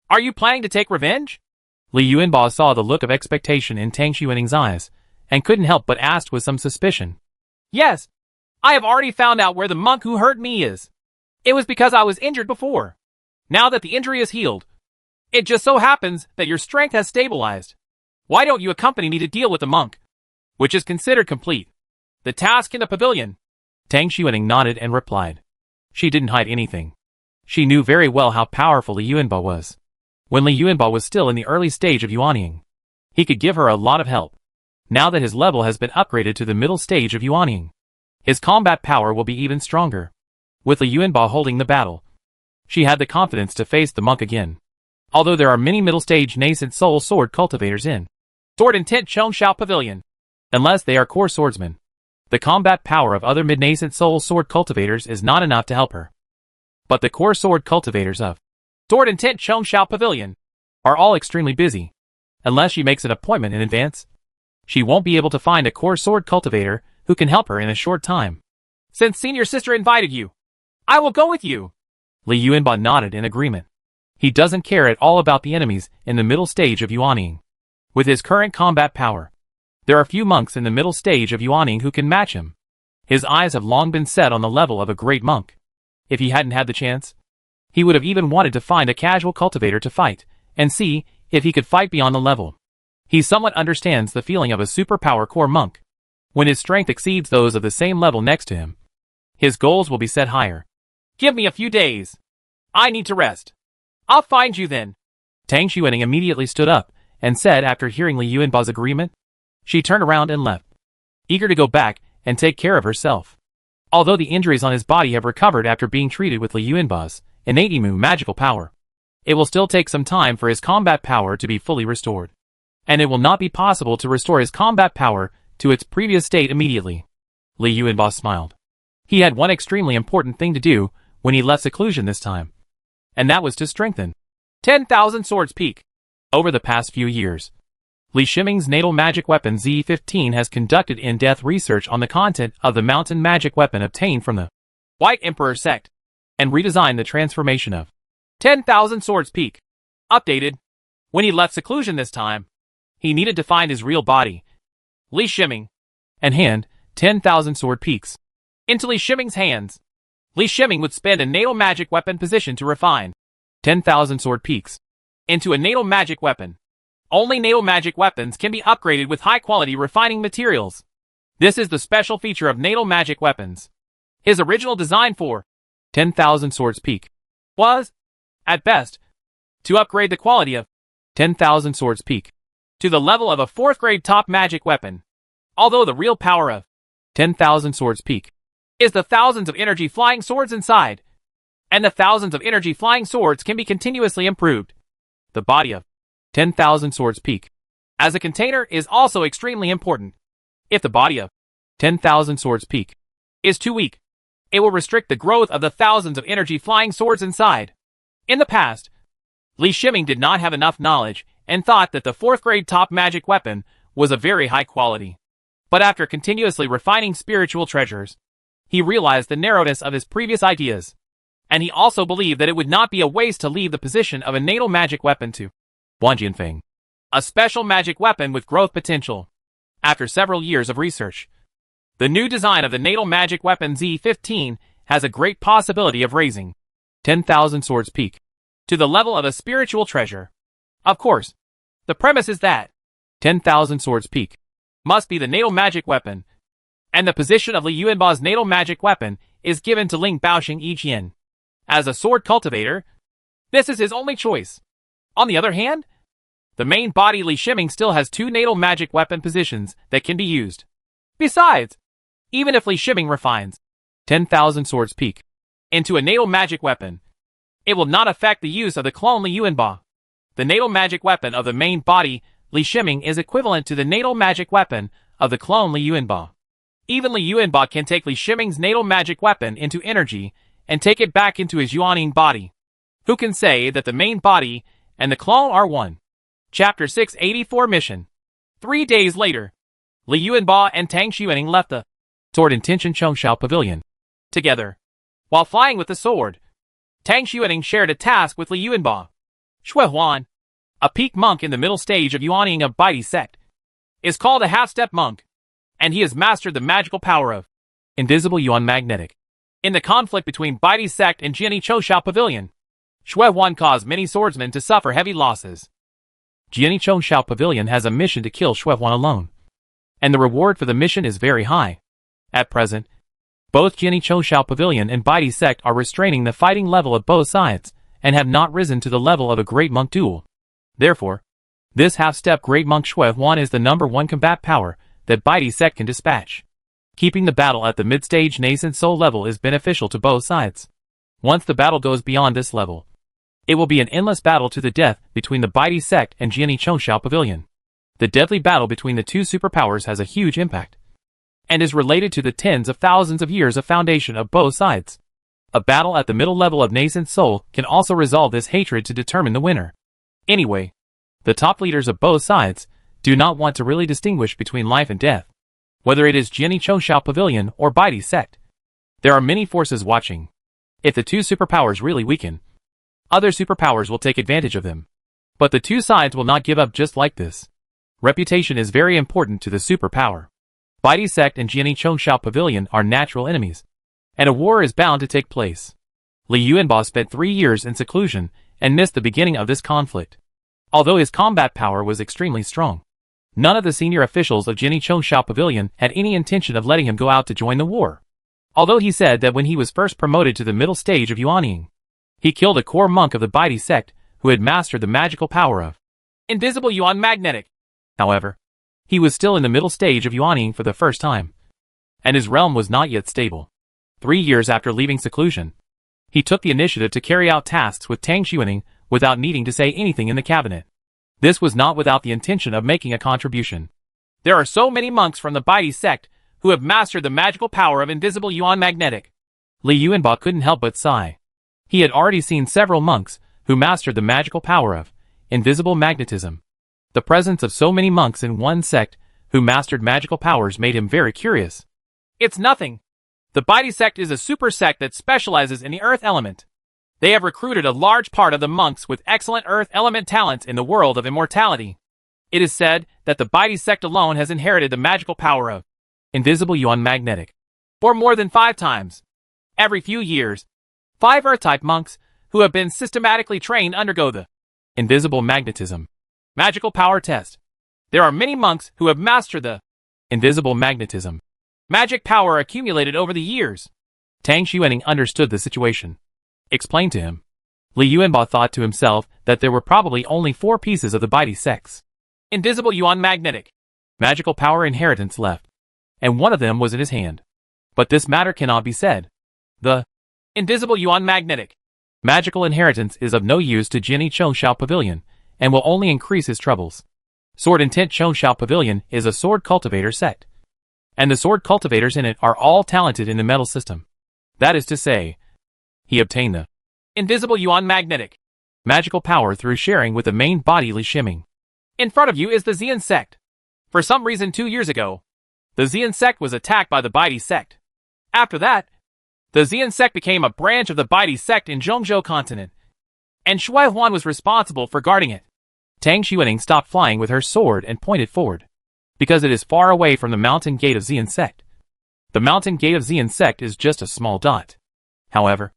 are you planning to take revenge? Li Yuanba saw the look of expectation in Tang Shuning's eyes, and couldn't help but asked with some suspicion. Yes, I have already found out where the monk who hurt me is. It was because I was injured before. Now that the injury is healed, it just so happens that your strength has stabilized. Why don't you accompany me to deal with the monk, which is considered complete? The task in the pavilion. Tang Shuning nodded and replied. She didn't hide anything. She knew very well how powerful Li Yuanba was. When Li Yuanba was still in the early stage of yuanying, he could give her a lot of help. Now that his level has been upgraded to the middle stage of yuanying, his combat power will be even stronger. With Li Yuanba holding the battle, she had the confidence to face the monk again. Although there are many middle-stage nascent soul sword cultivators in Sword Intent Chongshao Pavilion, unless they are core swordsmen, the combat power of other mid-nascent soul sword cultivators is not enough to help her. But the core sword cultivators of Sword Intent Chongshao Pavilion are all extremely busy. Unless she makes an appointment in advance, she won't be able to find a core sword cultivator who can help her in a short time. Since senior sister invited you, I will go with you. Li Yuanba nodded in agreement. He doesn't care at all about the enemies in the middle stage of yuanying. With his current combat power, there are few monks in the middle stage of yuanying who can match him. His eyes have long been set on the level of a great monk. If he hadn't had the chance, he would have even wanted to find a casual cultivator to fight, and see if he could fight beyond the level. He somewhat understands the feeling of a superpower core monk. When his strength exceeds those of the same level next to him, his goals will be set higher. Give me a few days. I need to rest. I'll find you then. Tang Shuning immediately stood up, and said after hearing Li Yuanba's agreement. She turned around and left, eager to go back and take care of herself. Although the injuries on his body have recovered after being treated with Li Yuanba's innate magical power, it will still take some time for his combat power to be fully restored. And it will not be possible to restore his combat power to its previous state immediately. Li Yuanba smiled. He had one extremely important thing to do when he left seclusion this time, and that was to strengthen 10,000 Swords Peak. Over the past few years, Li Shiming's natal magic weapon Z15 has conducted in-depth research on the content of the mountain magic weapon obtained from the White Emperor sect, and redesigned the transformation of 10,000 Swords Peak. Updated. When he left seclusion this time, he needed to find his real body, Li Shiming, and hand 10,000 sword peaks into Li Shiming's hands. Li Shiming would spend a natal magic weapon position to refine 10,000 sword peaks into a natal magic weapon. Only natal magic weapons can be upgraded with high-quality refining materials. This is the special feature of natal magic weapons. His original design for 10,000 Swords Peak was, at best, to upgrade the quality of 10,000 Swords Peak to the level of a 4th grade top magic weapon. Although the real power of 10,000 Swords Peak is the thousands of energy flying swords inside, and the thousands of energy flying swords can be continuously improved. The body of 10,000 Swords Peak as a container is also extremely important. If the body of 10,000 Swords Peak is too weak, it will restrict the growth of the thousands of energy flying swords inside. In the past, Li Shiming did not have enough knowledge and thought that the 4th grade top magic weapon was a very high quality. But after continuously refining spiritual treasures, he realized the narrowness of his previous ideas. And he also believed that it would not be a waste to leave the position of a natal magic weapon to Wanjianfeng, a special magic weapon with growth potential. After several years of research, the new design of the natal magic weapon Z15 has a great possibility of raising 10,000 Swords Peak to the level of a spiritual treasure. Of course, the premise is that 10,000 Swords Peak must be the natal magic weapon, and the position of Li Yuanba's natal magic weapon is given to Ling Baoxing Yiqian. As a sword cultivator, this is his only choice. On the other hand, the main body Li Shiming still has 2 natal magic weapon positions that can be used. Besides, even if Li Shiming refines 10,000 Swords Peak into a natal magic weapon, it will not affect the use of the clone Li Yuanba. The natal magic weapon of the main body Li Shiming is equivalent to the natal magic weapon of the clone Li Yuanba. Even Li Yuanba can take Li Shiming's natal magic weapon into energy and take it back into his yuaning body. Who can say that the main body and the clone are one? Chapter 684 Mission. 3 days later, Li Yuanba and Tang Shuning left the Sword Intention Chongsha Pavilion together. While flying with the sword, Tang Shuning shared a task with Li Yuanba. Schwan, a peak monk in the middle stage of Yuanying of Baidi sect, is called a half-step monk, and he has mastered the magical power of Invisible Yuan Magnetic. In the conflict between Baidi sect and Jiani Chongsha Pavilion, Schwan caused many swordsmen to suffer heavy losses. Jiani Chongsha Pavilion has a mission to kill Schwan alone, and the reward for the mission is very high. At present, both Jiani Chongsha Pavilion and Baidi sect are restraining the fighting level of both sides, and have not risen to the level of a great monk duel. Therefore, this half-step great monk Schwan is the #1 combat power that Baidi sect can dispatch. Keeping the battle at the mid-stage nascent soul level is beneficial to both sides. Once the battle goes beyond this level, it will be an endless battle to the death between the Baidi sect and Jiani Chongsha Pavilion. The deadly battle between the two superpowers has a huge impact, and is related to the tens of thousands of years of foundation of both sides. A battle at the middle level of nascent soul can also resolve this hatred to determine the winner. Anyway, the top leaders of both sides do not want to really distinguish between life and death, whether it is Jiani Chongsha Pavilion or Baidi sect. There are many forces watching. If the two superpowers really weaken, other superpowers will take advantage of them. But the two sides will not give up just like this. Reputation is very important to the superpower. Baidi sect and Jiani Chongsha Pavilion are natural enemies, and a war is bound to take place. Li Yuanba spent 3 years in seclusion and missed the beginning of this conflict. Although his combat power was extremely strong, none of the senior officials of Jiani Chongsha Pavilion had any intention of letting him go out to join the war. Although he said that when he was first promoted to the middle stage of Yuanying, he killed a core monk of the Baidi sect who had mastered the magical power of Invisible Yuan Magnetic. However, he was still in the middle stage of Yuanying for the first time, and his realm was not yet stable. 3 years after leaving seclusion, he took the initiative to carry out tasks with Tang Shuning without needing to say anything in the cabinet. This was not without the intention of making a contribution. There are so many monks from the Baidi sect who have mastered the magical power of Invisible Yuan Magnetic. Li Yuanba couldn't help but sigh. He had already seen several monks who mastered the magical power of invisible magnetism. The presence of so many monks in one sect who mastered magical powers made him very curious. It's nothing. The Baidi sect is a super sect that specializes in the earth element. They have recruited a large part of the monks with excellent earth element talents in the world of immortality. It is said that the Baidi sect alone has inherited the magical power of Invisible Yuan Magnetic, or more than 5 times. Every few years, 5 earth-type monks who have been systematically trained undergo the Invisible Magnetism Magical Power Test. There are many monks who have mastered the Invisible Magnetism magic power accumulated over the years. Tang Shuning understood the situation. Explained to him. Li Yuanba thought to himself that there were probably only 4 pieces of the Baidi sect's Invisible Yuan Magnetic magical power inheritance left, and one of them was in his hand. But this matter cannot be said. The Invisible Yuan Magnetic magical inheritance is of no use to Jiani Chongsha Pavilion, and will only increase his troubles. Sword Intent Chongsha Pavilion is a sword cultivator sect, and the sword cultivators in it are all talented in the metal system. That is to say, he obtained the Invisible Yuan Magnetic magical power through sharing with the main body Li Shiming. In front of you is the Xian sect. For some reason 2 years ago, the Xian sect was attacked by the Baidi sect. After that, the Xian sect became a branch of the Baidi sect in Zhongzhou continent, and Schwan was responsible for guarding it. Tang Shuning stopped flying with her sword and pointed forward, because it is far away from the mountain gate of Xian sect. The mountain gate of Xian sect is just a small dot. However,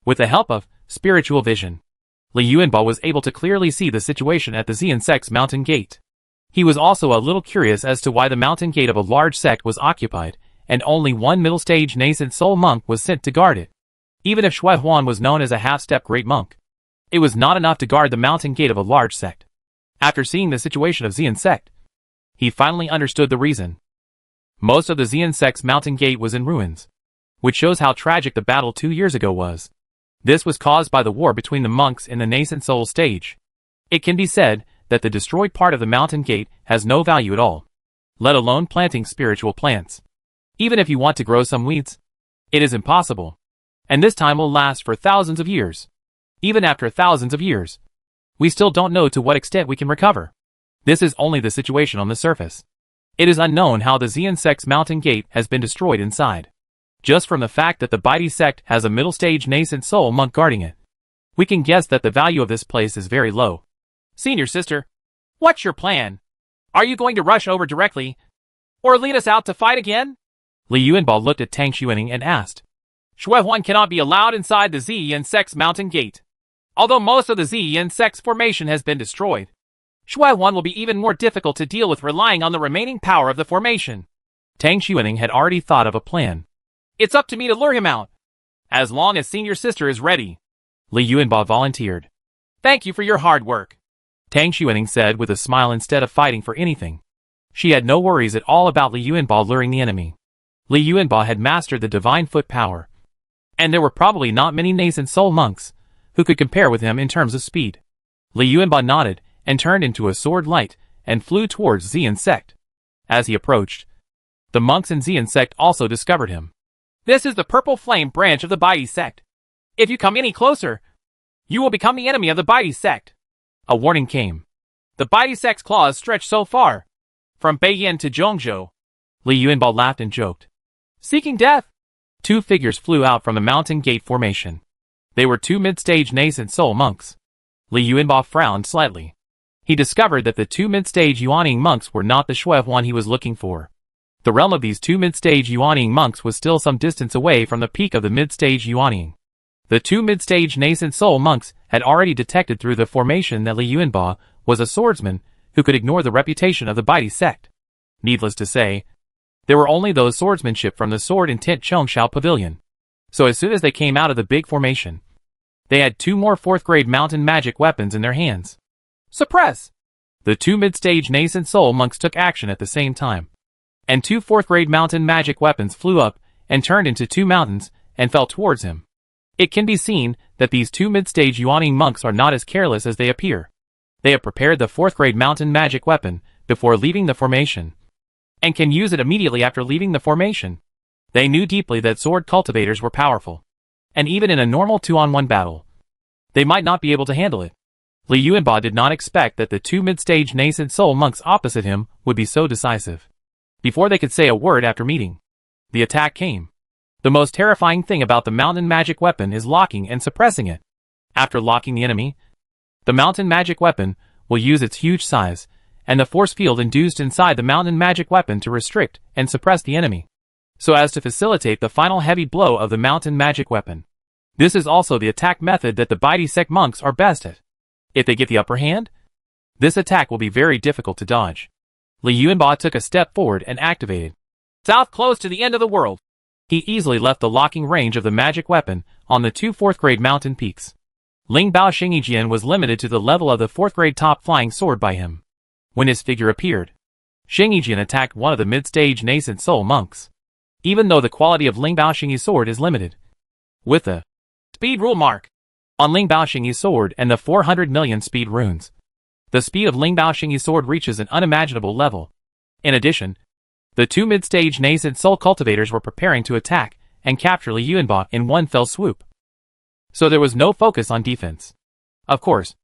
with the help of spiritual vision, Li Yuanba was able to clearly see the situation at the Xian sect's mountain gate. He was also a little curious as to why the mountain gate of a large sect was occupied, and only one middle-stage nascent soul monk was sent to guard it. Even if Schwan was known as a half-step great monk, it was not enough to guard the mountain gate of a large sect. After seeing the situation of Xian sect, he finally understood the reason. Most of the Xian sect's mountain gate was in ruins, which shows how tragic the battle 2 years ago was. This was caused by the war between the monks in the nascent soul stage. It can be said that the destroyed part of the mountain gate has no value at all, let alone planting spiritual plants. Even if you want to grow some weeds, it is impossible, and this time will last for thousands of years. Even after thousands of years, we still don't know to what extent we can recover. This is only the situation on the surface. It is unknown how the Xian sect's mountain gate has been destroyed inside. Just from the fact that the Baidi sect has a middle-stage nascent soul monk guarding it, we can guess that the value of this place is very low. Senior sister, what's your plan? Are you going to rush over directly, or lead us out to fight again? Li Yuanbao looked at Tang Shuning and asked. Schwan cannot be allowed inside the Xian sect's mountain gate. Although most of the Xian sect's formation has been destroyed, Schwan will be even more difficult to deal with relying on the remaining power of the formation. Tang Shuning had already thought of a plan. It's up to me to lure him out, as long as senior sister is ready. Li Yuanbao volunteered. Thank you for your hard work, Tang Shuning said with a smile instead of fighting for anything. She had no worries at all about Li Yuanbao luring the enemy. Li Yuanbao had mastered the divine foot power, and there were probably not many nascent soul monks who could compare with him in terms of speed. Li Yuanbao nodded and turned into a sword light and flew towards Xian sect. As he approached, the monks in Xian sect also discovered him. This is the purple flame branch of the Baidi sect. If you come any closer, you will become the enemy of the Baidi sect. A warning came. The Baidi sect's claws stretch so far, from Beiyin to Zhongzhou. Li Yuanbao laughed and joked. Seeking death? Two figures flew out from the mountain gate formation. They were two mid-stage nascent soul monks. Li Yuanbao frowned slightly. He discovered that the two mid-stage Yuaning monks were not the Schwan he was looking for. The realm of these two mid-stage Yuaning monks was still some distance away from the peak of the mid-stage Yuaning. The two mid-stage nascent soul monks had already detected through the formation that Li Yuanbao was a swordsman who could ignore the reputation of the Baidi sect. Needless to say, there were only those swordsmanship from the sword intent Chongsha pavilion. So as soon as they came out of the big formation, they had two more 4th grade mountain magic weapons in their hands. Suppress! The two mid-stage nascent soul monks took action at the same time, and two 4th grade mountain magic weapons flew up and turned into two mountains and fell towards him. It can be seen that these two mid-stage Yuaning monks are not as careless as they appear. They have prepared the 4th grade mountain magic weapon before leaving the formation, and can use it immediately after leaving the formation. They knew deeply that sword cultivators were powerful, and even in a normal 2-on-1 battle, they might not be able to handle it. Li Yuanbao did not expect that the two mid-stage nascent soul monks opposite him would be so decisive. Before they could say a word after meeting, the attack came. The most terrifying thing about the mountain magic weapon is locking and suppressing it. After locking the enemy, the mountain magic weapon will use its huge size and the force field induced inside the mountain magic weapon to restrict and suppress the enemy, so as to facilitate the final heavy blow of the mountain magic weapon. This is also the attack method that the Baidi sect monks are best at. If they get the upper hand, this attack will be very difficult to dodge. Li Yuanbao took a step forward and activated. South close to the end of the world. He easily left the locking range of the magic weapon on the two 4th grade mountain peaks. Ling Bao Xingyijian was limited to the level of the 4th grade top flying sword by him. When his figure appeared, Xingyijian attacked one of the mid-stage nascent soul monks, even though the quality of Ling Bao Xingyi's sword is limited. With the speed rule mark on Ling Bao Xingyi's sword and the 400 million speed runes, the speed of Ling Bao Xingyi's sword reaches an unimaginable level. In addition, the two mid-stage nascent soul cultivators were preparing to attack and capture Li Yuanbao in one fell swoop. So there was no focus on defense. Of course,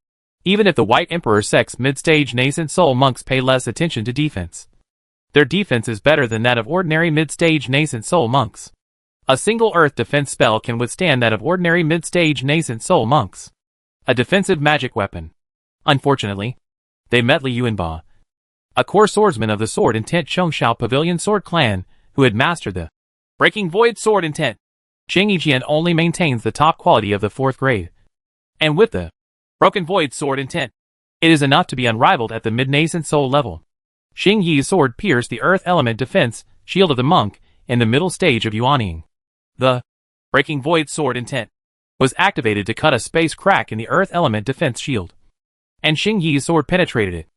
even if the White Emperor sect's mid-stage nascent soul monks pay less attention to defense, their defense is better than that of ordinary mid-stage nascent soul monks. A single earth defense spell can withstand that of ordinary mid-stage nascent soul monks. A defensive magic weapon. Unfortunately, they met Li Yuanbao, a core swordsman of the sword intent Chongsha pavilion sword clan, who had mastered the breaking void sword intent. Xingyijian only maintains the top quality of the 4th grade, and with the broken void sword intent, it is enough to be unrivaled at the mid-nascent soul level. Xing Yi's sword pierced the earth element defense shield of the monk in the middle stage of Yuaning. The breaking void sword intent was activated to cut a space crack in the earth element defense shield, and Xing Yi's sword penetrated it.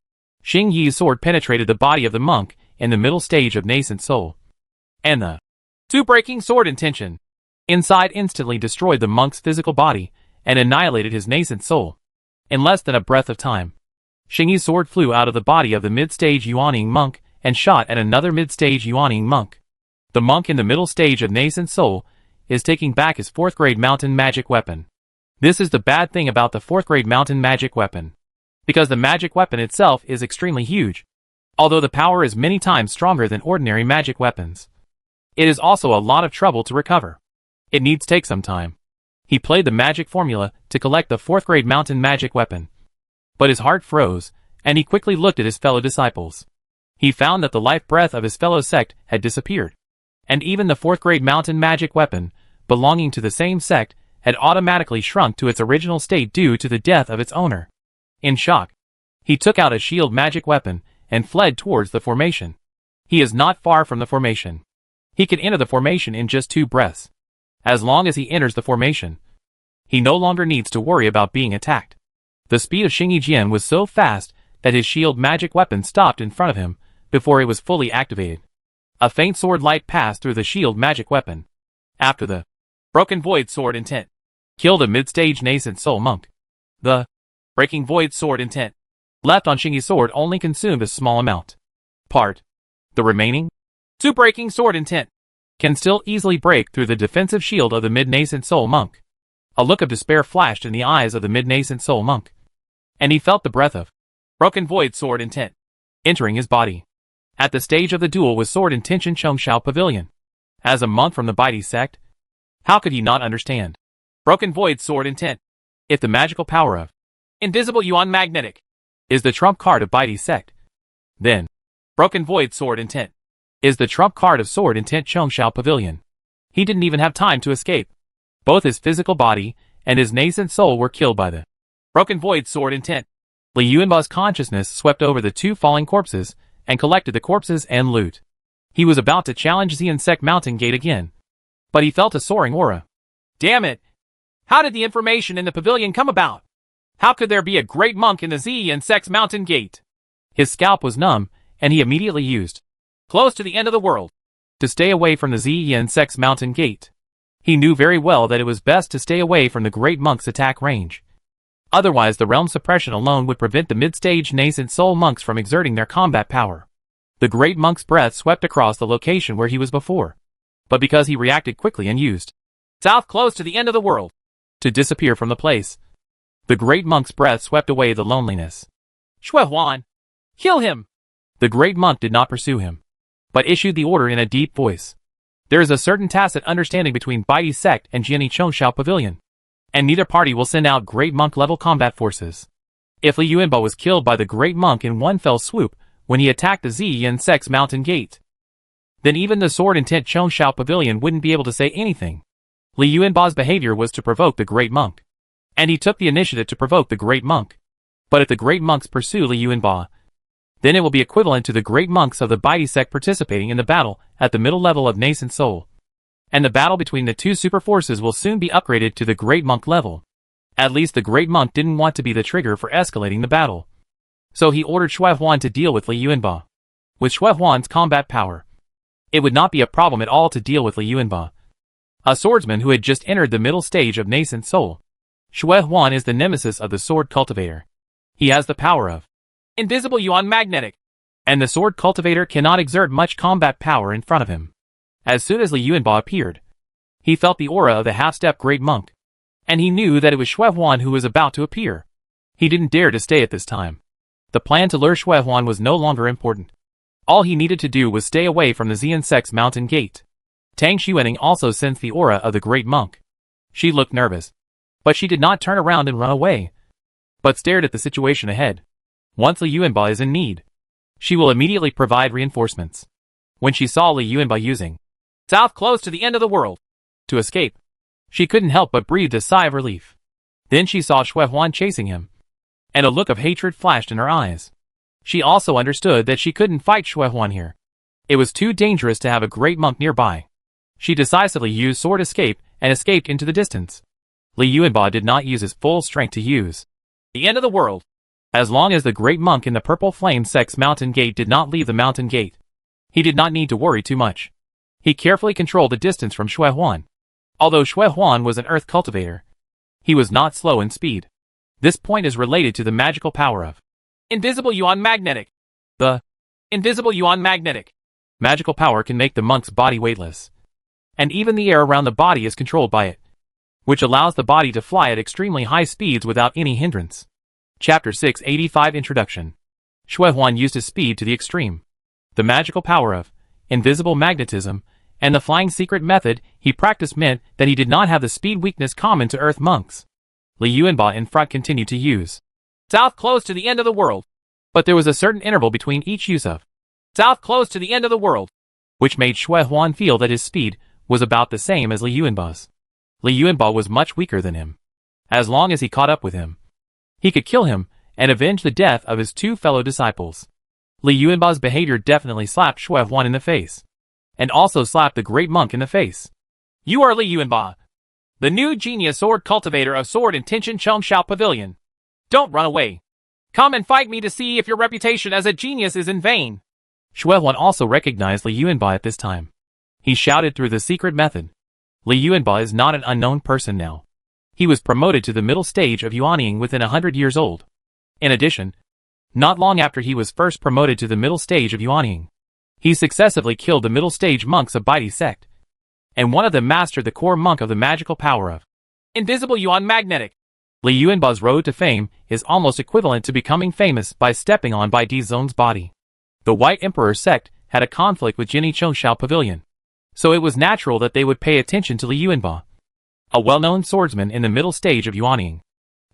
Xing Yi's sword penetrated the body of the monk in the middle stage of nascent soul, and the two breaking sword intention inside instantly destroyed the monk's physical body and annihilated his nascent soul. In less than a breath of time, Xing Yi's sword flew out of the body of the mid-stage Yuaning monk and shot at another mid-stage Yuaning monk. The monk in the middle stage of nascent soul is taking back his 4th grade mountain magic weapon. This is the bad thing about the 4th grade mountain magic weapon, because the magic weapon itself is extremely huge. although the power is many times stronger than ordinary magic weapons. It is also a lot of trouble to recover. It needs take some time. He played the magic formula to collect the 4th grade mountain magic weapon. But his heart froze, and he quickly looked at his fellow disciples. He found that the life breath of his fellow sect had disappeared. And even the 4th grade mountain magic weapon, belonging to the same sect, had automatically shrunk to its original state due to the death of its owner. In shock, he took out a shield magic weapon and fled towards the formation. He is not far from the formation. He can enter the formation in just 2 breaths. As long as he enters the formation, he no longer needs to worry about being attacked. The speed of Xingyi Jian was so fast that his shield magic weapon stopped in front of him before it was fully activated. A faint sword light passed through the shield magic weapon. After the Broken Void Sword Intent killed a mid-stage nascent soul monk. The Breaking Void Sword Intent left on Xingyi's sword only consumed a small amount. The remaining 2 Breaking Sword Intent can still easily break through the defensive shield of the mid-nascent soul monk. A look of despair flashed in the eyes of the mid-nascent soul monk, and he felt the breath of Broken Void Sword Intent entering his body. At the stage of the duel with Sword Intention Chongshao Pavilion. As a monk from the Baidi sect, how could he not understand Broken Void Sword Intent? If the magical power of Invisible Yuan Magnetic is the trump card of Baidi sect, then Broken Void Sword Intent is the trump card of Sword Intent Chongshao Pavilion. He didn't even have time to escape. Both his physical body and his nascent soul were killed by the Broken Void Sword Intent. Li Yuanba's consciousness swept over the 2 falling corpses and collected the corpses and loot. He was about to challenge Xian Sect Mountain Gate again, but he felt a soaring aura. Damn it! How did the information in the pavilion come about? How could there be a great monk in the Xian Sect's Mountain Gate? His scalp was numb, and he immediately used close to the end of the world to stay away from the Xian Sect's Mountain Gate. He knew very well that it was best to stay away from the great monk's attack range. Otherwise the realm suppression alone would prevent the mid-stage nascent soul monks from exerting their combat power. The great monk's breath swept across the location where he was before. But because he reacted quickly and used south close to the end of the world to disappear from the place, the great monk's breath swept away the loneliness. Schwan, kill him! The great monk did not pursue him, but issued the order in a deep voice. There is a certain tacit understanding between Baidi sect and Jiani Chongshao Pavilion, and neither party will send out great monk-level combat forces. If Li Yuanba was killed by the great monk in one fell swoop when he attacked the Xian Sect's Mountain Gate, then even the Sword Intent Chongshao Pavilion wouldn't be able to say anything. Li Yuanba's behavior was to provoke the great monk, and he took the initiative to provoke the great monk. But if the great monks pursue Li Yuanba, then it will be equivalent to the great monks of the Baidi sect participating in the battle at the middle level of nascent soul. And the battle between the 2 super forces will soon be upgraded to the great monk level. At least the great monk didn't want to be the trigger for escalating the battle. So he ordered Schwan to deal with Li Yuanba. With Schwan's combat power, it would not be a problem at all to deal with Li Yuanba, a swordsman who had just entered the middle stage of nascent soul. Schwan is the nemesis of the sword cultivator. He has the power of Invisible Yuan Magnetic, and the sword cultivator cannot exert much combat power in front of him. As soon as Li Yuanba appeared, he felt the aura of the half-step great monk, and he knew that it was Schwan who was about to appear. He didn't dare to stay at this time. The plan to lure Schwan was no longer important. All he needed to do was stay away from the Xian Sect's Mountain Gate. Tang Shuning also sensed the aura of the great monk. She looked nervous, but she did not turn around and run away, but stared at the situation ahead. Once Li Yuanba is in need, she will immediately provide reinforcements. When she saw Li Yuanba using south close to the end of the world to escape, she couldn't help but breathe a sigh of relief. Then she saw Schwan chasing him, and a look of hatred flashed in her eyes. She also understood that she couldn't fight Schwan here. It was too dangerous to have a great monk nearby. She decisively used sword escape and escaped into the distance. Li Yuanba did not use his full strength to use the end of the world. As long as the great monk in the Purple Flame Sect's Mountain Gate did not leave the Mountain Gate, he did not need to worry too much. He carefully controlled the distance from Schwan. Although Schwan was an earth cultivator, he was not slow in speed. This point is related to the magical power of Invisible Yuan Magnetic. The Invisible Yuan Magnetic magical power can make the monk's body weightless, and even the air around the body is controlled by it, which allows the body to fly at extremely high speeds without any hindrance. Chapter 685 Introduction. Schwan used his speed to the extreme. The magical power of invisible magnetism and the flying secret method he practiced meant that he did not have the speed weakness common to Earth monks. Li Yuanba in front continued to use south close to the end of the world. But there was a certain interval between each use of south close to the end of the world, which made Schwan feel that his speed was about the same as Li Yuanba's. Li Yuanba was much weaker than him. As long as he caught up with him, he could kill him and avenge the death of his two fellow disciples. Li Yuanba's behavior definitely slapped Schwan in the face, and also slapped the great monk in the face. You are Li Yuanba, the new genius sword cultivator of Sword Intention Chengshao Pavilion. Don't run away. Come and fight me to see if your reputation as a genius is in vain. Schwan also recognized Li Yuanba at this time. He shouted through the secret method. Li Yuanba is not an unknown person now. He was promoted to the middle stage of Yuanying within 100 years old. In addition, not long after he was first promoted to the middle stage of Yuanying, he successively killed the middle stage monks of Betrayal sect, and one of them mastered the core monk of the magical power of invisible yuan magnetic. Li Yuanba's road to fame is almost equivalent to becoming famous by stepping on Bai Dizong's body. The White Emperor sect had a conflict with Jin Chengshao Pavilion, so it was natural that they would pay attention to Li Yuanba, a well-known swordsman in the middle stage of Yuanying.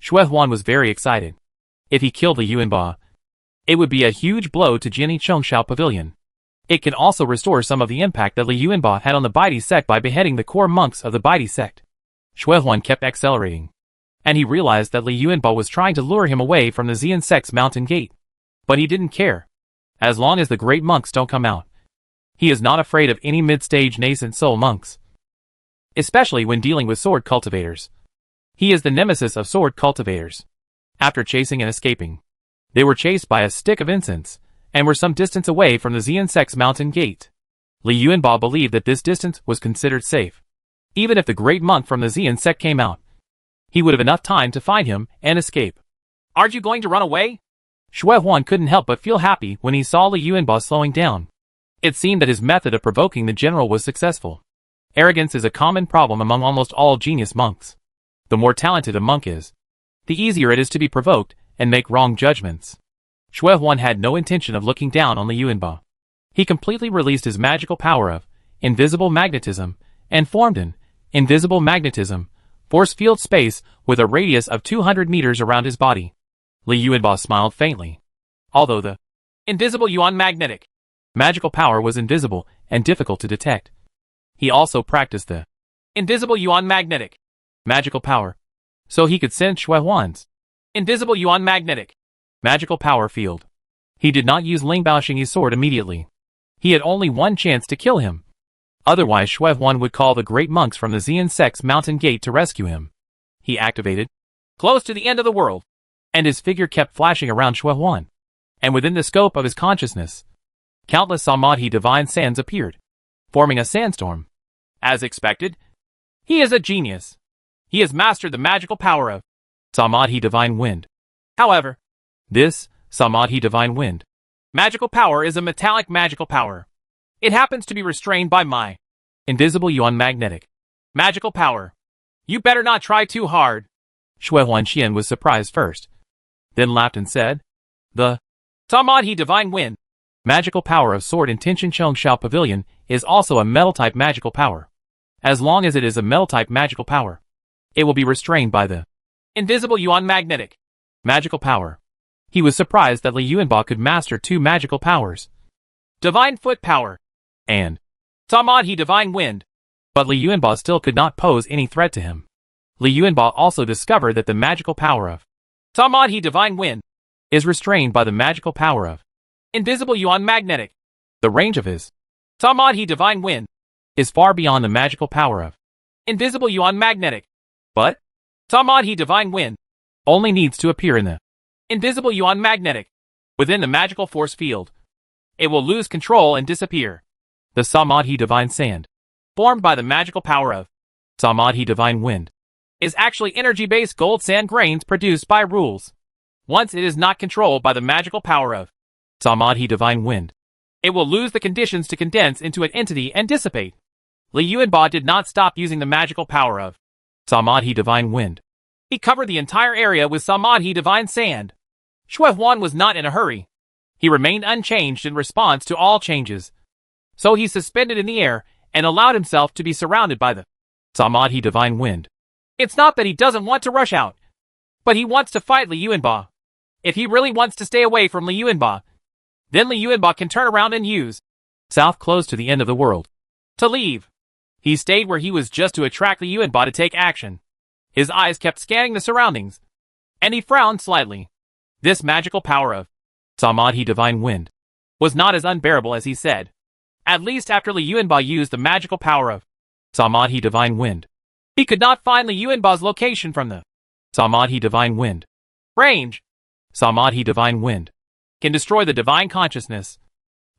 Schwan was very excited. If he killed Li Yuanba, it would be a huge blow to Jin Chengshao Pavilion. It can also restore some of the impact that Li Yuanba had on the Betrayal sect by beheading the core monks of the Betrayal sect. Schwan kept accelerating, and he realized that Li Yuanba was trying to lure him away from the Xian sect's mountain gate. But he didn't care. As long as the great monks don't come out, he is not afraid of any mid-stage nascent soul monks, especially when dealing with sword cultivators. He is the nemesis of sword cultivators. After chasing and escaping, they were chased by a stick of incense, and were some distance away from the Xian sect's mountain gate. Li Yuanba believed that this distance was considered safe. Even if the great monk from the Xian sect came out, he would have enough time to find him and escape. Aren't you going to run away? Schwan couldn't help but feel happy when he saw Li Yuanba slowing down. It seemed that his method of provoking the general was successful. Arrogance is a common problem among almost all genius monks. The more talented a monk is, the easier it is to be provoked and make wrong judgments. Schwan had no intention of looking down on Li Yuanba. He completely released his magical power of invisible magnetism and formed an invisible magnetism force field space with a radius of 200 meters around his body. Li Yuanba smiled faintly. Although the invisible yuan magnetic magical power was invisible and difficult to detect, he also practiced the invisible yuan magnetic magical power, so he could sense Schwan's invisible yuan magnetic magical power field. He did not use Ling Baoxingyi's sword immediately. He had only one chance to kill him. Otherwise Schwan would call the great monks from the Xian sect's mountain gate to rescue him. He activated close to the end of the world, and his figure kept flashing around Schwan. And within the scope of his consciousness, countless Samadhi divine sands appeared, forming a sandstorm. As expected, he is a genius. He has mastered the magical power of Samadhi divine wind. However, this Samadhi divine wind magical power is a metallic magical power. It happens to be restrained by my invisible yuan magnetic magical power. You better not try too hard. Schwan Xian was surprised first, then laughed and said, the Samadhi divine wind magical power of Sword Intention Chengshao Pavilion is also a metal-type magical power. As long as it is a metal-type magical power, it will be restrained by the invisible yuan magnetic magical power. He was surprised that Li Yuanba could master two magical powers, divine foot power and Samadhi divine wind. But Li Yuanba still could not pose any threat to him. Li Yuanba also discovered that the magical power of Samadhi divine wind is restrained by the magical power of invisible yuan magnetic. The range of his Samadhi divine wind is far beyond the magical power of invisible yuan magnetic. But Samadhi divine wind only needs to appear in the invisible yuan magnetic within the magical force field. It will lose control and disappear. The Samadhi divine sand, formed by the magical power of Samadhi divine wind, is actually energy-based gold sand grains produced by rules. Once it is not controlled by the magical power of Samadhi divine wind, it will lose the conditions to condense into an entity and dissipate. Li Yuanba did not stop using the magical power of Samadhi divine wind. He covered the entire area with Samadhi divine sand. Schwan was not in a hurry. He remained unchanged in response to all changes. So he suspended in the air and allowed himself to be surrounded by the Samadhi divine wind. It's not that he doesn't want to rush out, but he wants to fight Li Yuanba. If he really wants to stay away from Li Yuanba, then Li Yuanba can turn around and use south close to the end of the world to leave. He stayed where he was just to attract Li Yuanba to take action. His eyes kept scanning the surroundings, and he frowned slightly. This magical power of Samadhi divine wind was not as unbearable as he said. At least after Li Yuanba used the magical power of Samadhi divine wind, he could not find Li Yuanba's location from the Samadhi divine wind range. Samadhi divine wind can destroy the divine consciousness,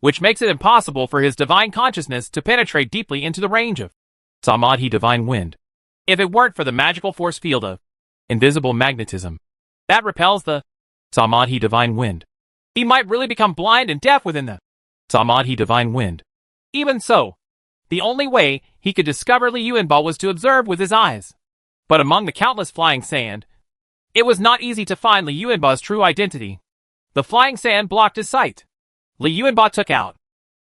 which makes it impossible for his divine consciousness to penetrate deeply into the range of Samadhi divine wind. If it weren't for the magical force field of invisible magnetism that repels the Samadhi divine wind, he might really become blind and deaf within the Samadhi divine wind. Even so, the only way he could discover Li Yuanba was to observe with his eyes. But among the countless flying sand, it was not easy to find Li Yuanba's true identity. The flying sand blocked his sight. Li Yuanba took out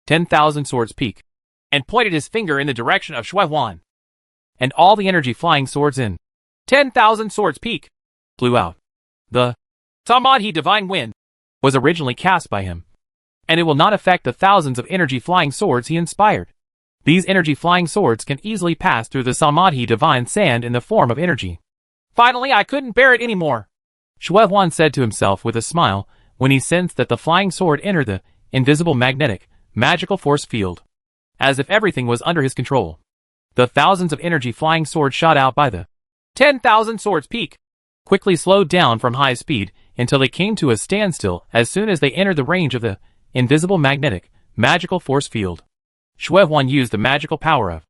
10,000 swords peak and pointed his finger in the direction of Schwan. And all the energy flying swords in 10,000 swords peak flew out. The Samadhi divine wind was originally cast by him, and it will not affect the thousands of energy flying swords he inspired. These energy flying swords can easily pass through the Samadhi divine sand in the form of energy. Finally, I couldn't bear it anymore, Schwan said to himself with a smile when he sensed that the flying sword entered the invisible magnetic, magical force field, as if everything was under his control. The thousands of energy flying swords shot out by the 10,000 swords peak quickly slowed down from high speed until they came to a standstill as soon as they entered the range of the invisible magnetic, magical force field. Schwan used the magical power of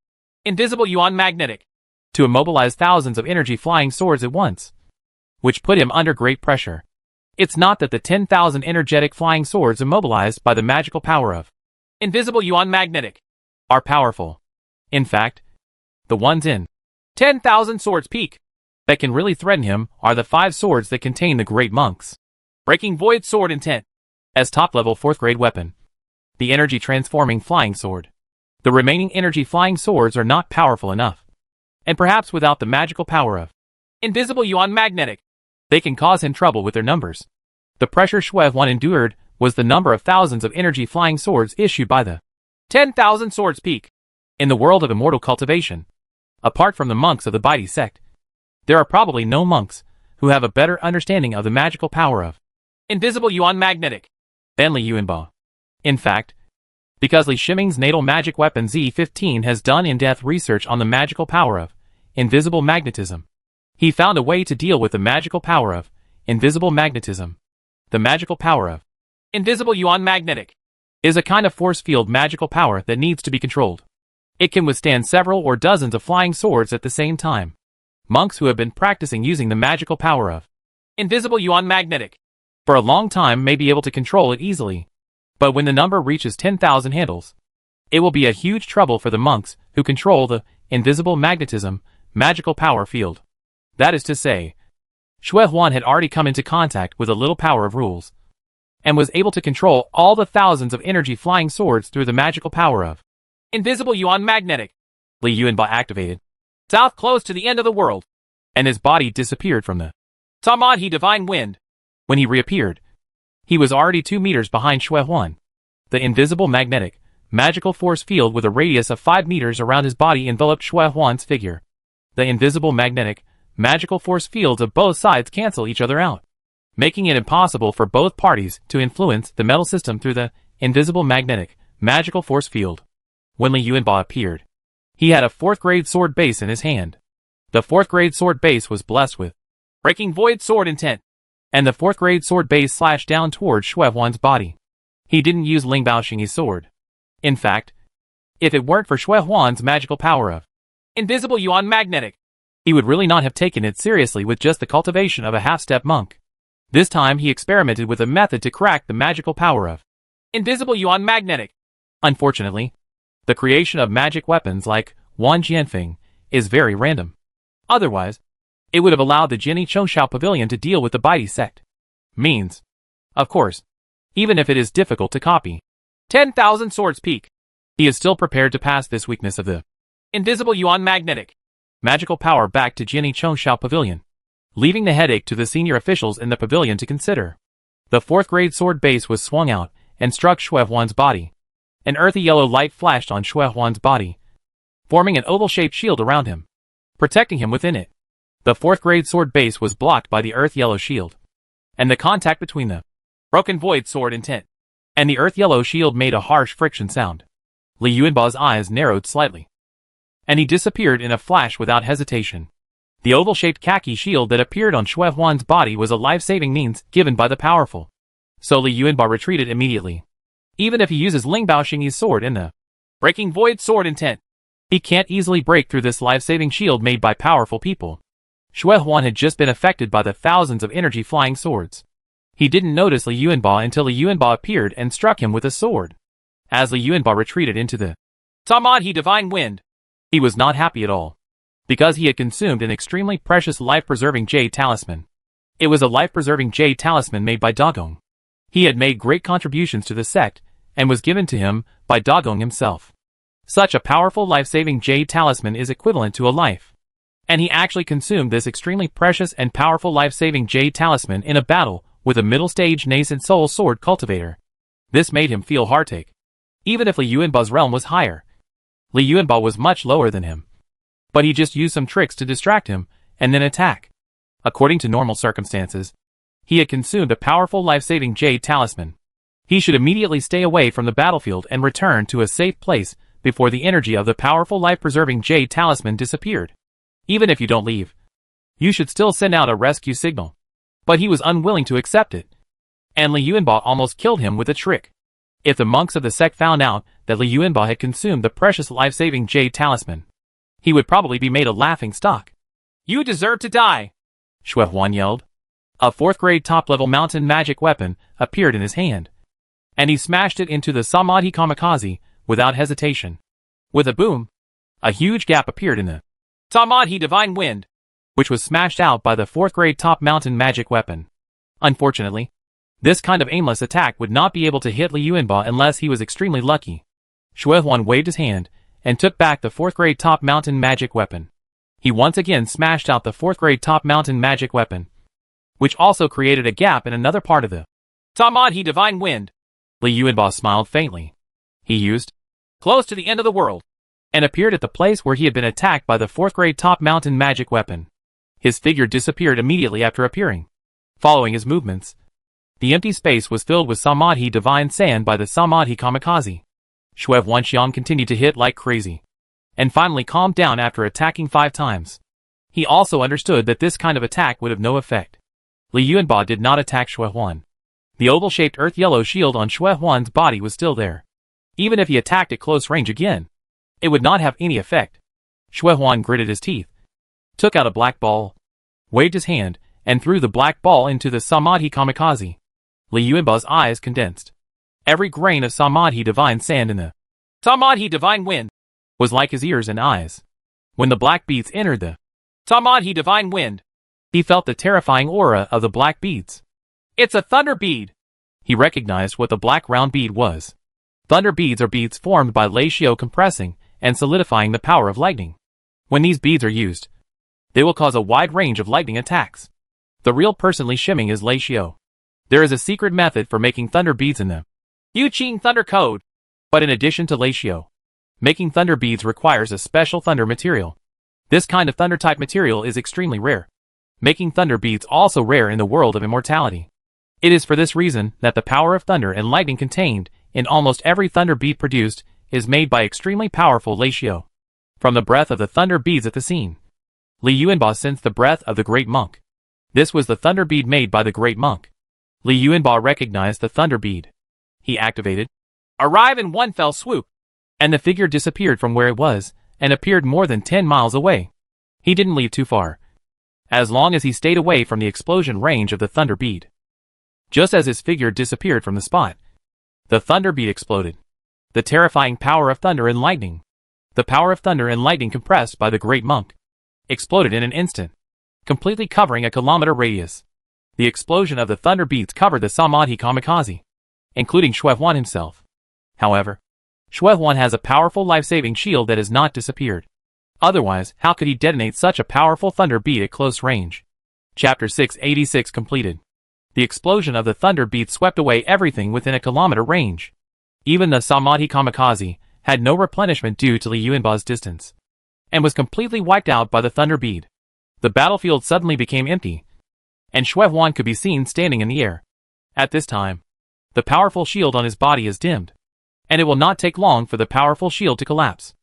invisible yuan magnetic to immobilize thousands of energy flying swords at once, which put him under great pressure. It's not that the 10,000 energetic flying swords immobilized by the magical power of invisible yuan magnetic are powerful. In fact, the ones in 10,000 swords peak that can really threaten him are the 5 swords that contain the great monks. Breaking Void Sword Intent as top-level 4th grade weapon. The energy transforming flying sword. The remaining energy flying swords are not powerful enough. And perhaps without the magical power of invisible yuan magnetic, they can cause him trouble with their numbers. The pressure Schwan endured was the number of thousands of energy flying swords issued by the 10,000 swords peak. In the world of immortal cultivation, apart from the monks of the Baidi sect, there are probably no monks who have a better understanding of the magical power of invisible yuan magnetic than Li Yuanba. In fact, because Li Shiming's natal magic weapon Z15 has done in-depth research on the magical power of invisible magnetism, he found a way to deal with the magical power of invisible magnetism. The magical power of invisible yuan magnetic is a kind of force field magical power that needs to be controlled. It can withstand several or dozens of flying swords at the same time. Monks who have been practicing using the magical power of invisible yuan magnetic for a long time may be able to control it easily. But when the number reaches 10,000 handles, it will be a huge trouble for the monks who control the invisible magnetism magical power field. That is to say, Schwan had already come into contact with a little power of rules, and was able to control all the thousands of energy flying swords through the magical power of invisible yuan magnetic. Li Yuanba activated south close to the end of the world, and his body disappeared from the Samadhi divine wind. When he reappeared, he was already 2 meters behind Schwan. The invisible magnetic, magical force field with a radius of 5 meters around his body enveloped Schwan's figure. The invisible magnetic, magical force fields of both sides cancel each other out, making it impossible for both parties to influence the metal system through the invisible magnetic, magical force field. When Li Yuanba appeared, he had a 4th grade sword base in his hand. The 4th grade sword base was blessed with Breaking Void Sword Intent, and the 4th grade sword base slashed down towards Schwan's body. He didn't use Ling Baoxing's sword. In fact, if it weren't for Schwan's magical power of invisible yuan magnetic, he would really not have taken it seriously with just the cultivation of a half-step monk. This time he experimented with a method to crack the magical power of invisible yuan magnetic. Unfortunately, the creation of magic weapons like Wan Jianfeng is very random. Otherwise, it would have allowed the Jinni Chongshao pavilion to deal with the Baidi sect. Means, of course, even if it is difficult to copy. 10,000 swords peak. He is still prepared to pass this weakness of the invisible yuan magnetic magical power back to Jiani Chongshao Pavilion, leaving the headache to the senior officials in the pavilion to consider. The 4th grade sword base was swung out and struck Shui Huan's body. An earthy yellow light flashed on Shui Huan's body, forming an oval-shaped shield around him, protecting him within it. The 4th grade sword base was blocked by the earth yellow shield, and the contact between the broken void sword intent and the earth yellow shield made a harsh friction sound. Li Yuanba's eyes narrowed slightly, and he disappeared in a flash without hesitation. The oval-shaped khaki shield that appeared on Shui Huan's body was a life-saving means given by the powerful, so Li Yuanba retreated immediately. Even if he uses Ling Bao Xingyi's sword in the breaking void sword intent, he can't easily break through this life-saving shield made by powerful people. Shui Huan had just been affected by the thousands of energy flying swords. He didn't notice Li Yuanba until Li Yuanba appeared and struck him with a sword. As Li Yuanba retreated into the Samadhi Divine Wind, he was not happy at all, because he had consumed an extremely precious life-preserving jade talisman. It was a life-preserving jade talisman made by Dagong. He had made great contributions to the sect, and was given to him by Dagong himself. Such a powerful life-saving jade talisman is equivalent to a life. And he actually consumed this extremely precious and powerful life-saving jade talisman in a battle with a middle-stage nascent soul sword cultivator. This made him feel heartache. Even if Li Yuanba's realm was higher, Li Yuanba was much lower than him. But he just used some tricks to distract him, and then attack. According to normal circumstances, he had consumed a powerful life-saving jade talisman. He should immediately stay away from the battlefield and return to a safe place before the energy of the powerful life-preserving jade talisman disappeared. Even if you don't leave, you should still send out a rescue signal. But he was unwilling to accept it, and Li Yuanba almost killed him with a trick. If the monks of the sect found out that Li Yuanba had consumed the precious life-saving jade talisman, he would probably be made a laughing stock. "You deserve to die!" Shui Huan yelled. A 4th grade top-level mountain magic weapon appeared in his hand, and he smashed it into the Samadhi Kamikaze without hesitation. With a boom, a huge gap appeared in the Samadhi Divine Wind, which was smashed out by the 4th grade top mountain magic weapon. Unfortunately, this kind of aimless attack would not be able to hit Li Yuanba unless he was extremely lucky. Shui Huan waved his hand and took back the 4th grade top mountain magic weapon. He once again smashed out the 4th grade top mountain magic weapon, which also created a gap in another part of the Samadhi Divine Wind. Li Yuanba smiled faintly. He used close to the end of the world, and appeared at the place where he had been attacked by the 4th grade top mountain magic weapon. His figure disappeared immediately after appearing. Following his movements, the empty space was filled with Samadhi Divine Sand by the Samadhi Kamikaze. Shui Huanxiang continued to hit like crazy, and finally calmed down after attacking 5 times. He also understood that this kind of attack would have no effect. Li Yuanba did not attack Shui Huan. The oval-shaped earth yellow shield on Shui Huan's body was still there. Even if he attacked at close range again, it would not have any effect. Shui Huan gritted his teeth, took out a black ball, waved his hand, and threw the black ball into the Samadhi Kamikaze. Li Yuanba's eyes condensed. Every grain of Samadhi Divine Sand in the Samadhi Divine Wind was like his ears and eyes. When the black beads entered the Samadhi Divine Wind, he felt the terrifying aura of the black beads. "It's a thunder bead!" He recognized what the black round bead was. Thunder beads are beads formed by Leishio compressing and solidifying the power of lightning. When these beads are used, they will cause a wide range of lightning attacks. The real person Li Shiming is Leishio. There is a secret method for making thunder beads in the Yuqing Thunder Code. But in addition to Leishio, making thunder beads requires a special thunder material. This kind of thunder-type material is extremely rare, making thunder beads also rare in the world of immortality. It is for this reason that the power of thunder and lightning contained in almost every thunder bead produced is made by extremely powerful Leishio. From the breath of the thunder beads at the scene, Li Yuanba sensed the breath of the great monk. This was the thunder bead made by the great monk. Li Yuanba recognized the thunder bead. He activated Arrive in one fell swoop, and the figure disappeared from where it was and appeared more than 10 miles away. He didn't leave too far, as long as he stayed away from the explosion range of the thunder bead. Just as his figure disappeared from the spot, the thunder bead exploded. The terrifying power of thunder and lightning, the power of thunder and lightning compressed by the great monk, exploded in an instant, completely covering a kilometer radius. The explosion of the thunder beads covered the Samadhi Kamikaze. including Schwan himself. However, Schwan has a powerful life-saving shield that has not disappeared. Otherwise, how could he detonate such a powerful thunder beat at close range? Chapter 686 completed. The explosion of the thunder beat swept away everything within a kilometer range. Even the Samadhi Kamikaze had no replenishment due to Li Yuanba's distance, and was completely wiped out by the thunder bead. The battlefield suddenly became empty, and Schwan could be seen standing in the air. At this time, the powerful shield on his body is dimmed, and it will not take long for the powerful shield to collapse.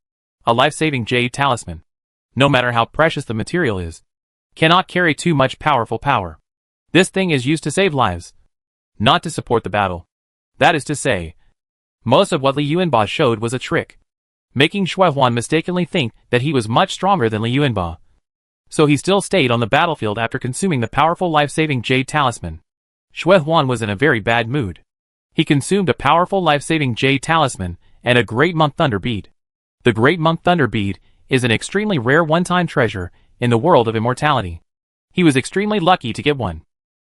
A life-saving jade talisman, no matter how precious the material is, cannot carry too much powerful power. This thing is used to save lives, not to support the battle. That is to say, most of what Li Yuanba showed was a trick, making Schwan mistakenly think that he was much stronger than Li Yuanba. So he still stayed on the battlefield after consuming the powerful life-saving jade talisman. Schwan was in a very bad mood. He consumed a powerful life-saving jade talisman and a Great Monk Thunder Bead. The Great Monk Thunder Bead is an extremely rare one-time treasure in the world of immortality. He was extremely lucky to get one.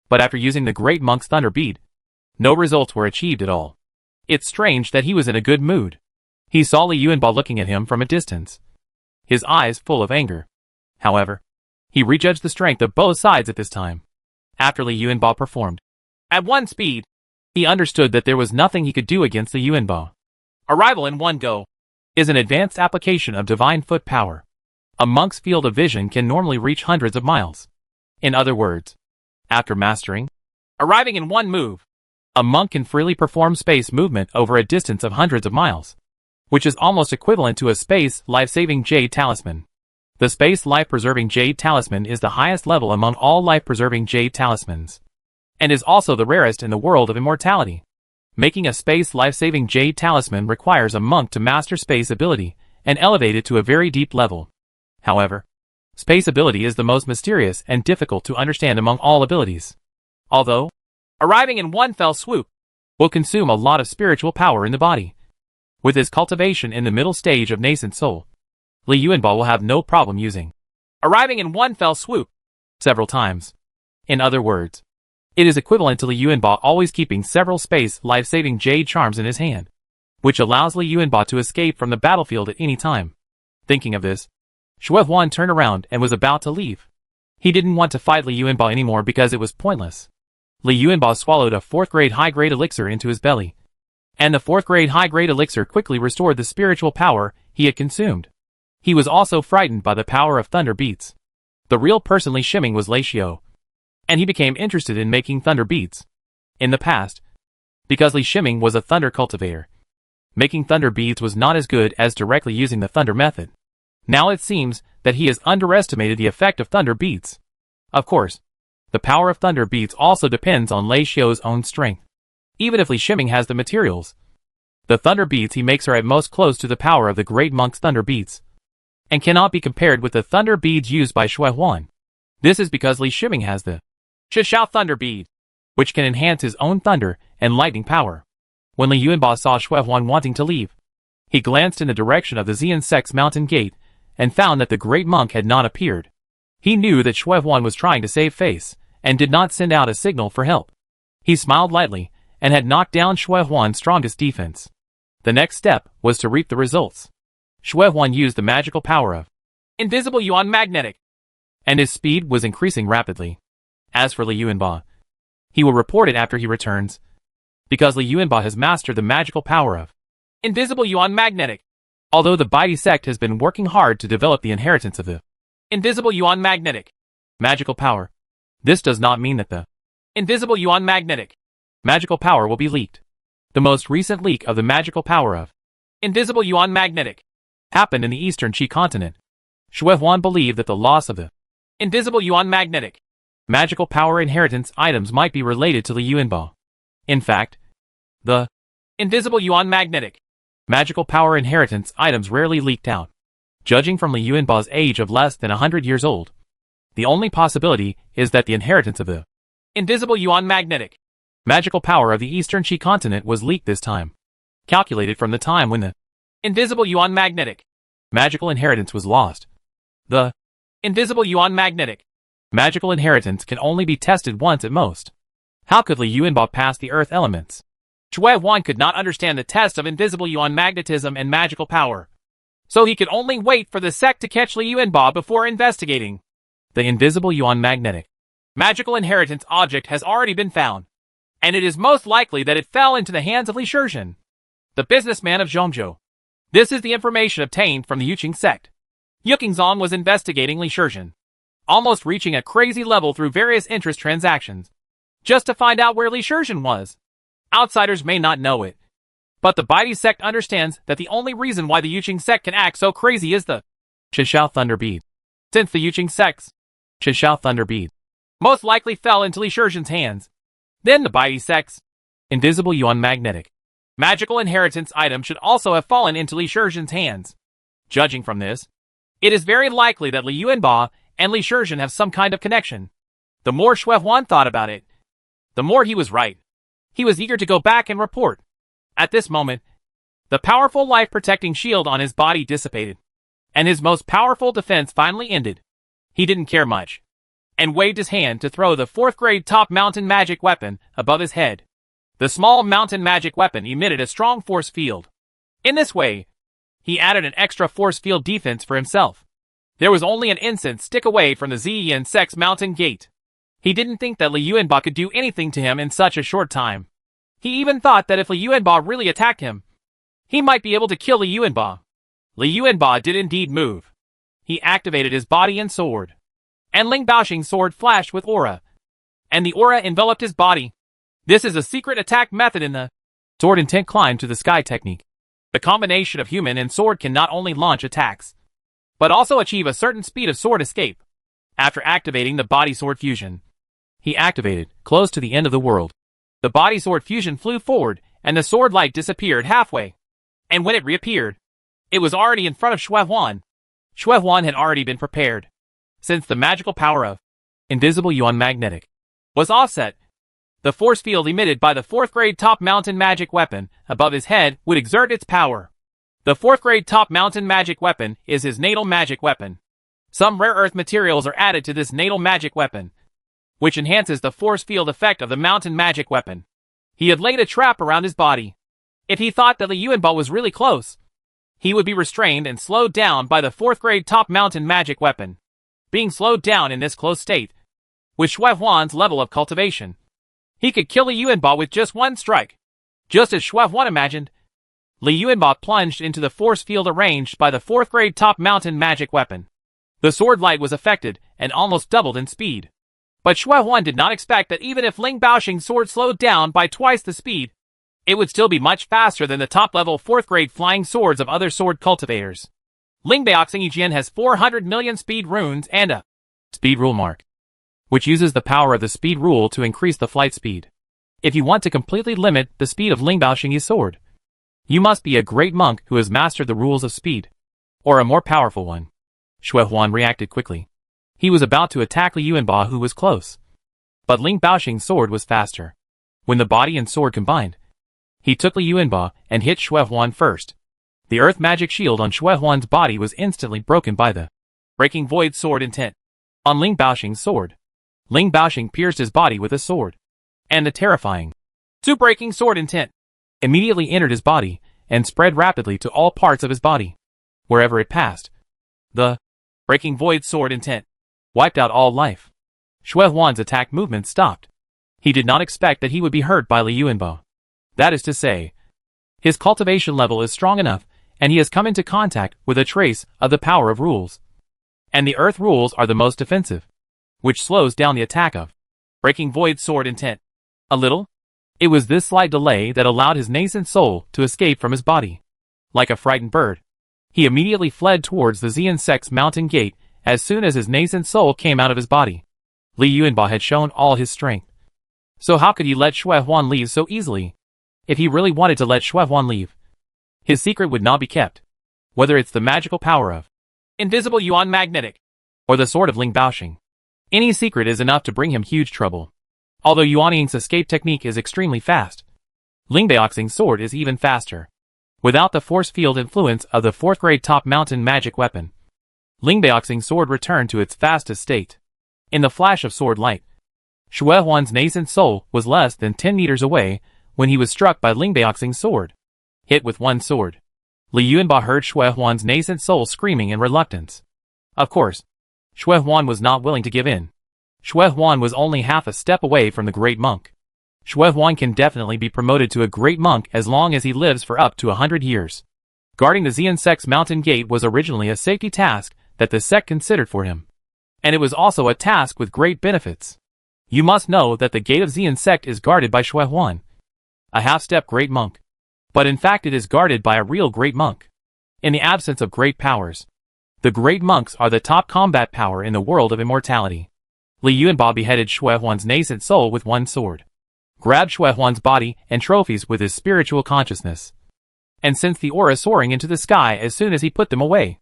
But after using the Great Monk's Thunder Bead, no results were achieved at all. It's strange that he was in a good mood. He saw Li Yuanba looking at him from a distance, his eyes full of anger. However, he rejudged the strength of both sides at this time. After Li Yuanba performed at one speed, he understood that there was nothing he could do against Li Yuanba. Arrival in one go is an advanced application of divine foot power. A monk's field of vision can normally reach hundreds of miles. In other words, after mastering arriving in one move, a monk can freely perform space movement over a distance of hundreds of miles, which is almost equivalent to a space life-saving jade talisman. The space life-preserving jade talisman is the highest level among all life-preserving jade talismans, and is also the rarest in the world of immortality. Making a space life-saving jade talisman requires a monk to master space ability and elevate it to a very deep level. However, space ability is the most mysterious and difficult to understand among all abilities. Although, arriving in one fell swoop will consume a lot of spiritual power in the body. With his cultivation in the middle stage of nascent soul, Li Yuanba will have no problem using arriving in one fell swoop several times. In other words, it is equivalent to Li Yuanba always keeping several space life-saving jade charms in his hand, which allows Li Yuanba to escape from the battlefield at any time. Thinking of this, Schwan turned around and was about to leave. He didn't want to fight Li Yuanba anymore because it was pointless. Li Yuanba swallowed a 4th grade high-grade elixir into his belly, and the 4th grade high-grade elixir quickly restored the spiritual power he had consumed. He was also frightened by the power of thunder beats. The real person Li Shiming was Laishio, and he became interested in making thunder beats. In the past, because Li Shiming was a thunder cultivator, making thunder beads was not as good as directly using the thunder method. Now it seems that he has underestimated the effect of thunder beads. Of course, the power of thunder beads also depends on Laishio's own strength. Even if Li Shiming has the materials, the thunder beads he makes are at most close to the power of the Great Monk's thunder beads, and cannot be compared with the thunder beads used by Schwan. This is because Li Shiming has the Shishao thunder bead, which can enhance his own thunder and lightning power. When Li Yuanba saw Schwan wanting to leave, he glanced in the direction of the Xian sect's mountain gate and found that the great monk had not appeared. He knew that Schwan was trying to save face and did not send out a signal for help. He smiled lightly and had knocked down Schwan's strongest defense. The next step was to reap the results. Schwan used the magical power of invisible yuan magnetic, and his speed was increasing rapidly. As for Li Yuanba, he will report it after he returns, because Li Yuanba has mastered the magical power of invisible yuan magnetic. Although the Baidi sect has been working hard to develop the inheritance of the invisible yuan magnetic magical power, this does not mean that the invisible yuan magnetic magical power will be leaked. The most recent leak of the magical power of invisible yuan magnetic happened in the eastern Qi continent. Schwan believed that the loss of the invisible yuan magnetic magical power inheritance items might be related to Li Yuanba. In fact, the invisible yuan magnetic magical power inheritance items rarely leaked out. Judging from Li Yuanba's age of less than 100 years old, the only possibility is that the inheritance of the invisible yuan magnetic magical power of the eastern Qi continent was leaked this time. Calculated from the time when the invisible yuan magnetic magical inheritance was lost. The invisible yuan magnetic magical inheritance can only be tested once at most. How could Li Yuanba pass the earth elements? Schwan could not understand the test of invisible yuan magnetism and magical power, so he could only wait for the sect to catch Li Yuanba before investigating. The invisible yuan magnetic magical inheritance object has already been found, and it is most likely that it fell into the hands of elixirs, the businessman of Zhongzhou. This is the information obtained from the Yuqing sect. Yukingzong was investigating elixirs, almost reaching a crazy level through various interest transactions, just to find out where elixirs was. Outsiders may not know it, but the Baidi sect understands that the only reason why the Yuqing sect can act so crazy is the Chishao Thunder Bead. Since the Yuqing sect's Chishao Thunder Bead most likely fell into elixirs' hands, then the Baidi sect's invisible yuan magnetic magical inheritance item should also have fallen into elixirs' hands. Judging from this, it is very likely that Li Yuanba and elixirs have some kind of connection. The more Schwan thought about it, the more he was right. He was eager to go back and report. At this moment, the powerful life-protecting shield on his body dissipated, and his most powerful defense finally ended. He didn't care much, and waved his hand to throw the 4th-grade top mountain magic weapon above his head. The small mountain magic weapon emitted a strong force field. In this way, he added an extra force field defense for himself. There was only an incense stick away from the Ziyin sect's mountain gate. He didn't think that Li Yuanba could do anything to him in such a short time. He even thought that if Li Yuanba really attacked him, he might be able to kill Li Yuanba. Li Yuanba did indeed move. He activated his body and sword, and Ling Baoxing's sword flashed with aura, and the aura enveloped his body. This is a secret attack method in the sword intent climb to the sky technique. The combination of human and sword can not only launch attacks, but also achieve a certain speed of sword escape. After activating the body sword fusion, he activated, close to the end of the world. The body sword fusion flew forward, and the sword light disappeared halfway. And when it reappeared, it was already in front of Schwan. Schwan had already been prepared. Since the magical power of invisible yuan magnetic was offset, the force field emitted by the 4th-grade top mountain magic weapon above his head would exert its power. The 4th-grade top mountain magic weapon is his natal magic weapon. Some rare earth materials are added to this natal magic weapon, which enhances the force field effect of the mountain magic weapon. He had laid a trap around his body. If he thought that Li Yuanba was really close, he would be restrained and slowed down by the 4th-grade top mountain magic weapon. Being slowed down in this close state, with Schwan's level of cultivation, he could kill Li Yuanba with just one strike. Just as Schwan imagined, Li Yuanba plunged into the force field arranged by the 4th-grade top mountain magic weapon. The sword light was affected and almost doubled in speed. But Schwan did not expect that even if Ling Baoxing's sword slowed down by twice the speed, it would still be much faster than the top-level 4th-grade flying swords of other sword cultivators. Ling Baoxing Yijin has 400 million speed runes and a speed rule mark, which uses the power of the speed rule to increase the flight speed. If you want to completely limit the speed of Ling Baoxing's sword, you must be a great monk who has mastered the rules of speed, or a more powerful one. Schwan reacted quickly. He was about to attack Li Yuanba, who was close, but Ling Baoxing's sword was faster. When the body and sword combined, he took Li Yuanba and hit Schwan first. The earth magic shield on Schwan's body was instantly broken by the breaking void sword intent on Ling Baoxing's sword. Ling Baoxing pierced his body with a sword, and the terrifying breaking sword intent immediately entered his body and spread rapidly to all parts of his body. Wherever it passed, the breaking void sword intent wiped out all life. Schwan's attack movement stopped. He did not expect that he would be hurt by Li Yuanba. That is to say, his cultivation level is strong enough, and he has come into contact with a trace of the power of rules. And the earth rules are the most defensive, which slows down the attack of breaking void sword intent a little. It was this slight delay that allowed his nascent soul to escape from his body. Like a frightened bird, he immediately fled towards the Ziyin sect's mountain gate as soon as his nascent soul came out of his body. Li Yuanba had shown all his strength, so how could he let Schwan leave so easily? If he really wanted to let Schwan leave, his secret would not be kept. Whether it's the magical power of invisible yuan magnetic, or the sword of Ling Baoxing, any secret is enough to bring him huge trouble. Although Yuan Ying's escape technique is extremely fast, Ling Baoxing's sword is even faster. Without the force field influence of the 4th-grade top mountain magic weapon, Ling Baoxing's sword returned to its fastest state. In the flash of sword light, Schwan's nascent soul was less than 10 meters away when he was struck by Ling Baoxing's sword. Hit with one sword. Li Yuanba heard Schwan's nascent soul screaming in reluctance. Of course, Schwan was not willing to give in. Schwan was only half a step away from the great monk. Schwan can definitely be promoted to a great monk as long as he lives for up to 100 years. Guarding the Xian sect's mountain gate was originally a safety task that the sect considered for him. And it was also a task with great benefits. You must know that the gate of Xian sect is guarded by Schwan, a half-step great monk. But in fact it is guarded by a real great monk. In the absence of great powers, the great monks are the top combat power in the world of immortality. Li Yuanba beheaded Schwan's nascent soul with one sword, grabbed Schwan's body and trophies with his spiritual consciousness, and sensed the aura soaring into the sky as soon as he put them away.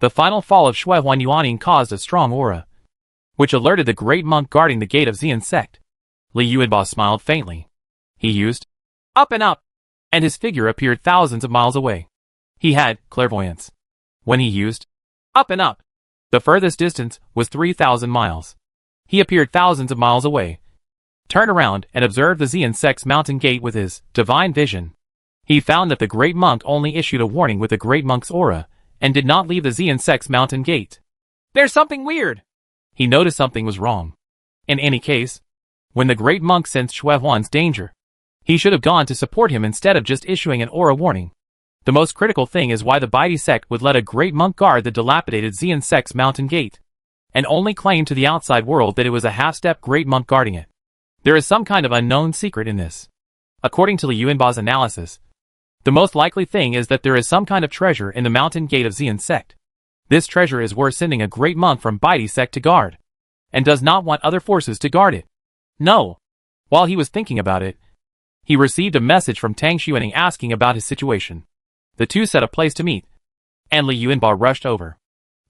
The final fall of Schwan Yuaning caused a strong aura, which alerted the great monk guarding the gate of Xian sect. Li Yuanba smiled faintly. He used up and up, and his figure appeared thousands of miles away. He had clairvoyance. When he used up and up, the furthest distance was 3,000 miles. He appeared thousands of miles away, turned around and observed the Xian sect's mountain gate with his divine vision. He found that the great monk only issued a warning with the great monk's aura, and did not leave the Xian sect's mountain gate. There's something weird! He noticed something was wrong. In any case, when the great monk sensed Schwan's danger, he should have gone to support him instead of just issuing an aura warning. The most critical thing is why the Baidi sect would let a great monk guard the dilapidated Xian sect's mountain gate, and only claim to the outside world that it was a half-step great monk guarding it. There is some kind of unknown secret in this. According to Li Yuanba's analysis, the most likely thing is that there is some kind of treasure in the mountain gate of Xian sect. This treasure is worth sending a great monk from Baidi sect to guard, and does not want other forces to guard it. No. While he was thinking about it, he received a message from Tang Shuning asking about his situation. The two set a place to meet, and Li Yuanba rushed over.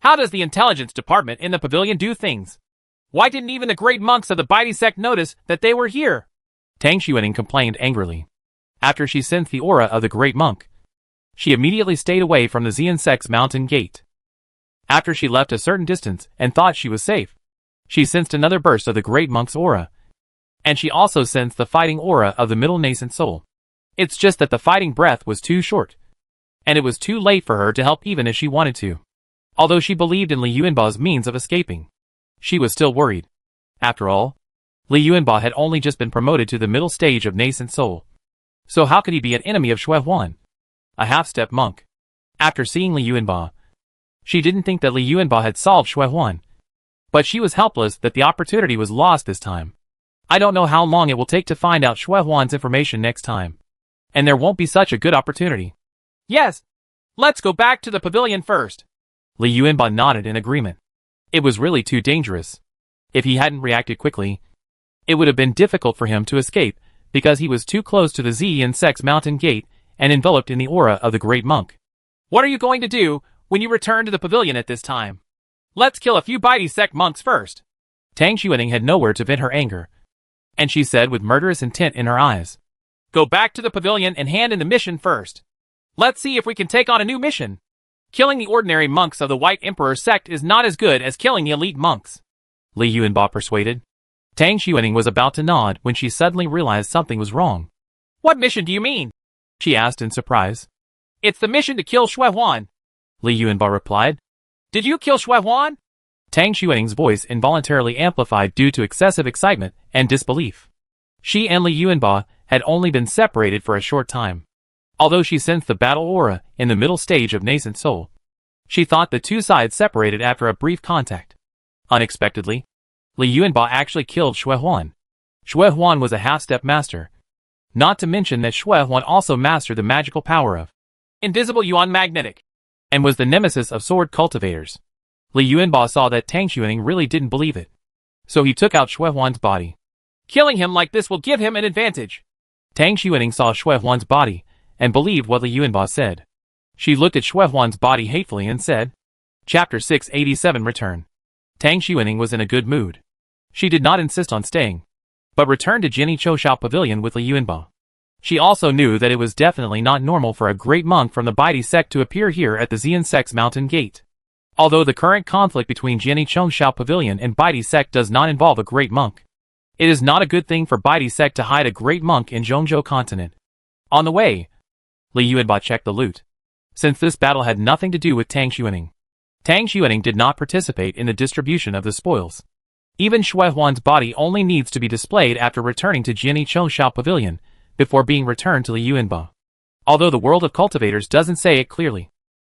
How does the intelligence department in the pavilion do things? Why didn't even the great monks of the Baidi sect notice that they were here? Tang Shuning complained angrily. After she sensed the aura of the great monk, she immediately stayed away from the Xian sect's mountain gate. After she left a certain distance and thought she was safe, she sensed another burst of the great monk's aura, and she also sensed the fighting aura of the middle nascent soul. It's just that the fighting breath was too short, and it was too late for her to help even if she wanted to. Although she believed in Li Yuanba's means of escaping, she was still worried. After all, Li Yuanba had only just been promoted to the middle stage of nascent soul. So how could he be an enemy of Schwan, a half-step monk? After seeing Li Yuanba, she didn't think that Li Yuanba had solved Schwan, but she was helpless that the opportunity was lost this time. I don't know how long it will take to find out Schwan's information next time, and there won't be such a good opportunity. Yes, let's go back to the pavilion first. Li Yuanba nodded in agreement. It was really too dangerous. If he hadn't reacted quickly, it would have been difficult for him to escape, because he was too close to the Xian sect's mountain gate and enveloped in the aura of the great monk. What are you going to do when you return to the pavilion at this time? Let's kill a few Baidi sect monks first. Tang Shuning had nowhere to vent her anger, and she said with murderous intent in her eyes, Go back to the pavilion and hand in the mission first. Let's see if we can take on a new mission. Killing the ordinary monks of the White Emperor sect is not as good as killing the elite monks, Li Yuanba persuaded. Tang Shuning was about to nod when she suddenly realized something was wrong. What mission do you mean? She asked in surprise. It's the mission to kill Schwan, Li Yuanba replied. Did you kill Schwan? Tang Shuning's voice involuntarily amplified due to excessive excitement and disbelief. She and Li Yuanba had only been separated for a short time. Although she sensed the battle aura in the middle stage of nascent soul, she thought the two sides separated after a brief contact. Unexpectedly, Li Yuanba actually killed Schwan. Schwan was a half-step master. Not to mention that Schwan also mastered the magical power of invisible yuan magnetic, and was the nemesis of sword cultivators. Li Yuanba saw that Tang Shuning really didn't believe it, so he took out Schwan's body. Killing him like this will give him an advantage. Tang Shuning saw Schwan's body and believed what Li Yuanba said. She looked at Schwan's body hatefully and said, Chapter 687 Return. Tang Shuning was in a good mood. She did not insist on staying, but returned to Jinni Chouxiao Pavilion with Li Yuanba. She also knew that it was definitely not normal for a great monk from the Baidi sect to appear here at the Xian sect's mountain gate. Although the current conflict between Jinni Chouxiao Pavilion and Baidi sect does not involve a great monk, It is not a good thing for Baidu sect to hide a great monk in Zhongzhou continent. On the way, Li Yuanba checked the loot. Since this battle had nothing to do with Tang Shuning, Tang Shuning did not participate in the distribution of the spoils. Even Shuhuan's body only needs to be displayed after returning to Jiani Chengshao Pavilion, before being returned to Li Yuanba. Although the world of cultivators doesn't say it clearly.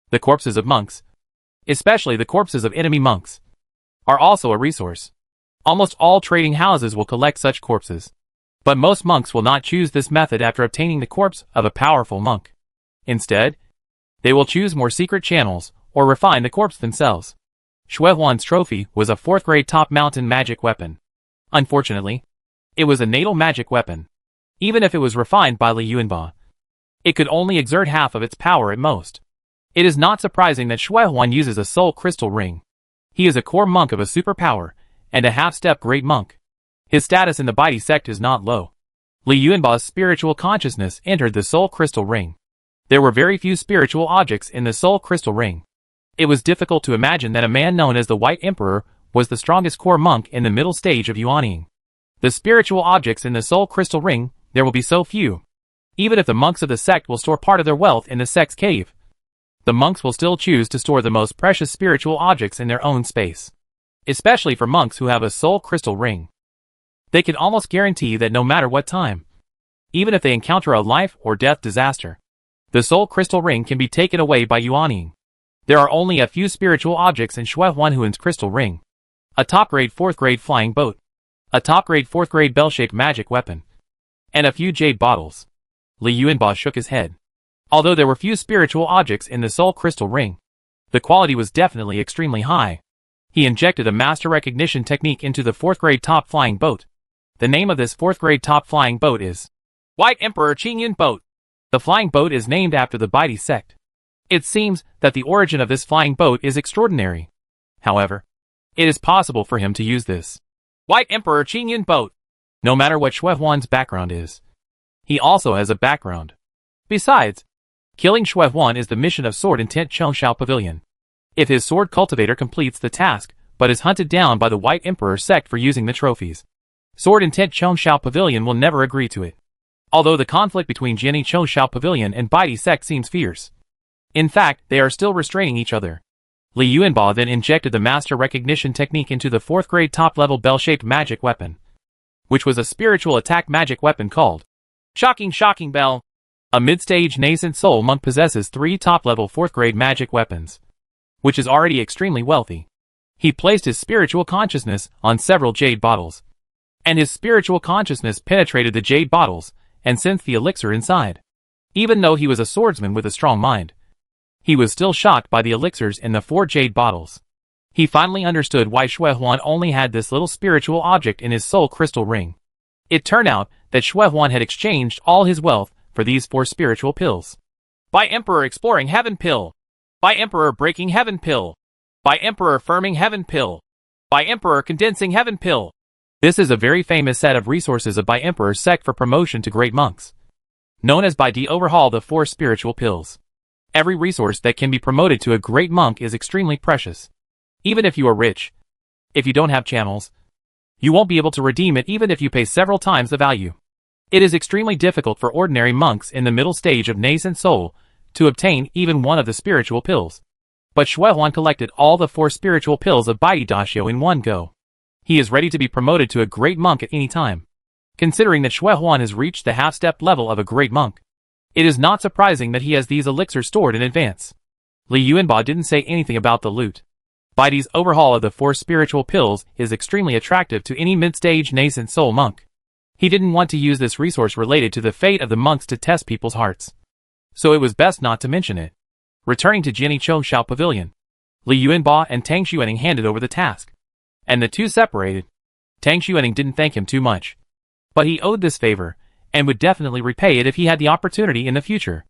The corpses of monks, especially the corpses of enemy monks, are also a resource. Almost all trading houses will collect such corpses. But most monks will not choose this method after obtaining the corpse of a powerful monk. Instead, they will choose more secret channels, or refine the corpse themselves. Shuhuan's trophy was a 4th grade top mountain magic weapon. Unfortunately, it was a natal magic weapon. Even if it was refined by Li Yuanba, it could only exert half of its power at most. It is not surprising that Shuhuan uses a soul crystal ring. He is a core monk of a superpower, and a half-step great monk. His status in the Baidu sect is not low. Li Yuanba's spiritual consciousness entered the soul crystal ring. There were very few spiritual objects in the soul crystal ring. It was difficult to imagine that a man known as the White Emperor was the strongest core monk in the middle stage of Yuanying. The spiritual objects in the soul crystal ring, there will be so few. Even if the monks of the sect will store part of their wealth in the sect's cave, the monks will still choose to store the most precious spiritual objects in their own space. Especially for monks who have a soul crystal ring. They can almost guarantee that no matter what time, even if they encounter a life or death disaster, the soul crystal ring can be taken away by Yuanying. There are only a few spiritual objects in Shuhuan's crystal ring. A top-grade 4th grade flying boat, a top-grade 4th grade bell-shaped magic weapon, and a few jade bottles. Li Yuanba shook his head. Although there were few spiritual objects in the soul crystal ring, the quality was definitely extremely high. He injected a master recognition technique into the 4th grade top flying boat. The name of this 4th grade top flying boat is White Emperor Qingyun Boat. The flying boat is named after the Baidu sect. It seems that the origin of this flying boat is extraordinary. However, it is possible for him to use this White Emperor Qingyun Boat, no matter what Shuhuan's background is. He also has a background. Besides, killing Shuhuan is the mission of Sword Intent Chengshao Pavilion. If his sword cultivator completes the task, but is hunted down by the White Emperor sect for using the trophies, Sword Intent Chengshao Pavilion will never agree to it. Although the conflict between Jiani Chengshao Pavilion and Baidu sect seems fierce. In fact, they are still restraining each other. Li Yuanba then injected the master recognition technique into the 4th grade top-level bell-shaped magic weapon, which was a spiritual attack magic weapon called Shocking Bell. A mid-stage nascent soul monk possesses 3 top-level 4th grade magic weapons, which is already extremely wealthy. He placed his spiritual consciousness on several jade bottles, and his spiritual consciousness penetrated the jade bottles and sensed the elixir inside. Even though he was a swordsman with a strong mind, he was still shocked by the elixirs in the 4 jade bottles. He finally understood why Shuhuan only had this little spiritual object in his soul crystal ring. It turned out that Shuhuan had exchanged all his wealth for these 4 spiritual pills. By Emperor Exploring Heaven Pill. By Emperor Breaking Heaven Pill. By Emperor Firming Heaven Pill. By Emperor Condensing Heaven Pill. This is a very famous set of resources of By Emperor sect for promotion to great monks, known as By D. Overhaul the 4 spiritual pills. Every resource that can be promoted to a great monk is extremely precious. Even if you are rich, if you don't have channels, you won't be able to redeem it even if you pay several times the value. It is extremely difficult for ordinary monks in the middle stage of nascent soul to obtain even one of the spiritual pills. But Shuhuan collected all the 4 spiritual pills of Baidu Dashio in one go. He is ready to be promoted to a great monk at any time. Considering that Shuhuan has reached the half-step level of a great monk, it is not surprising that he has these elixirs stored in advance. Li Yuanba didn't say anything about the loot. Baidu's overhaul of the 4 spiritual pills is extremely attractive to any mid-stage nascent soul monk. He didn't want to use this resource related to the fate of the monks to test people's hearts, so it was best not to mention it. Returning to Jiani Chengshao Pavilion, Li Yuanba and Tang Shuning handed over the task, and the two separated. Tang Shuning didn't thank him too much, but he owed this favor, and would definitely repay it if he had the opportunity in the future.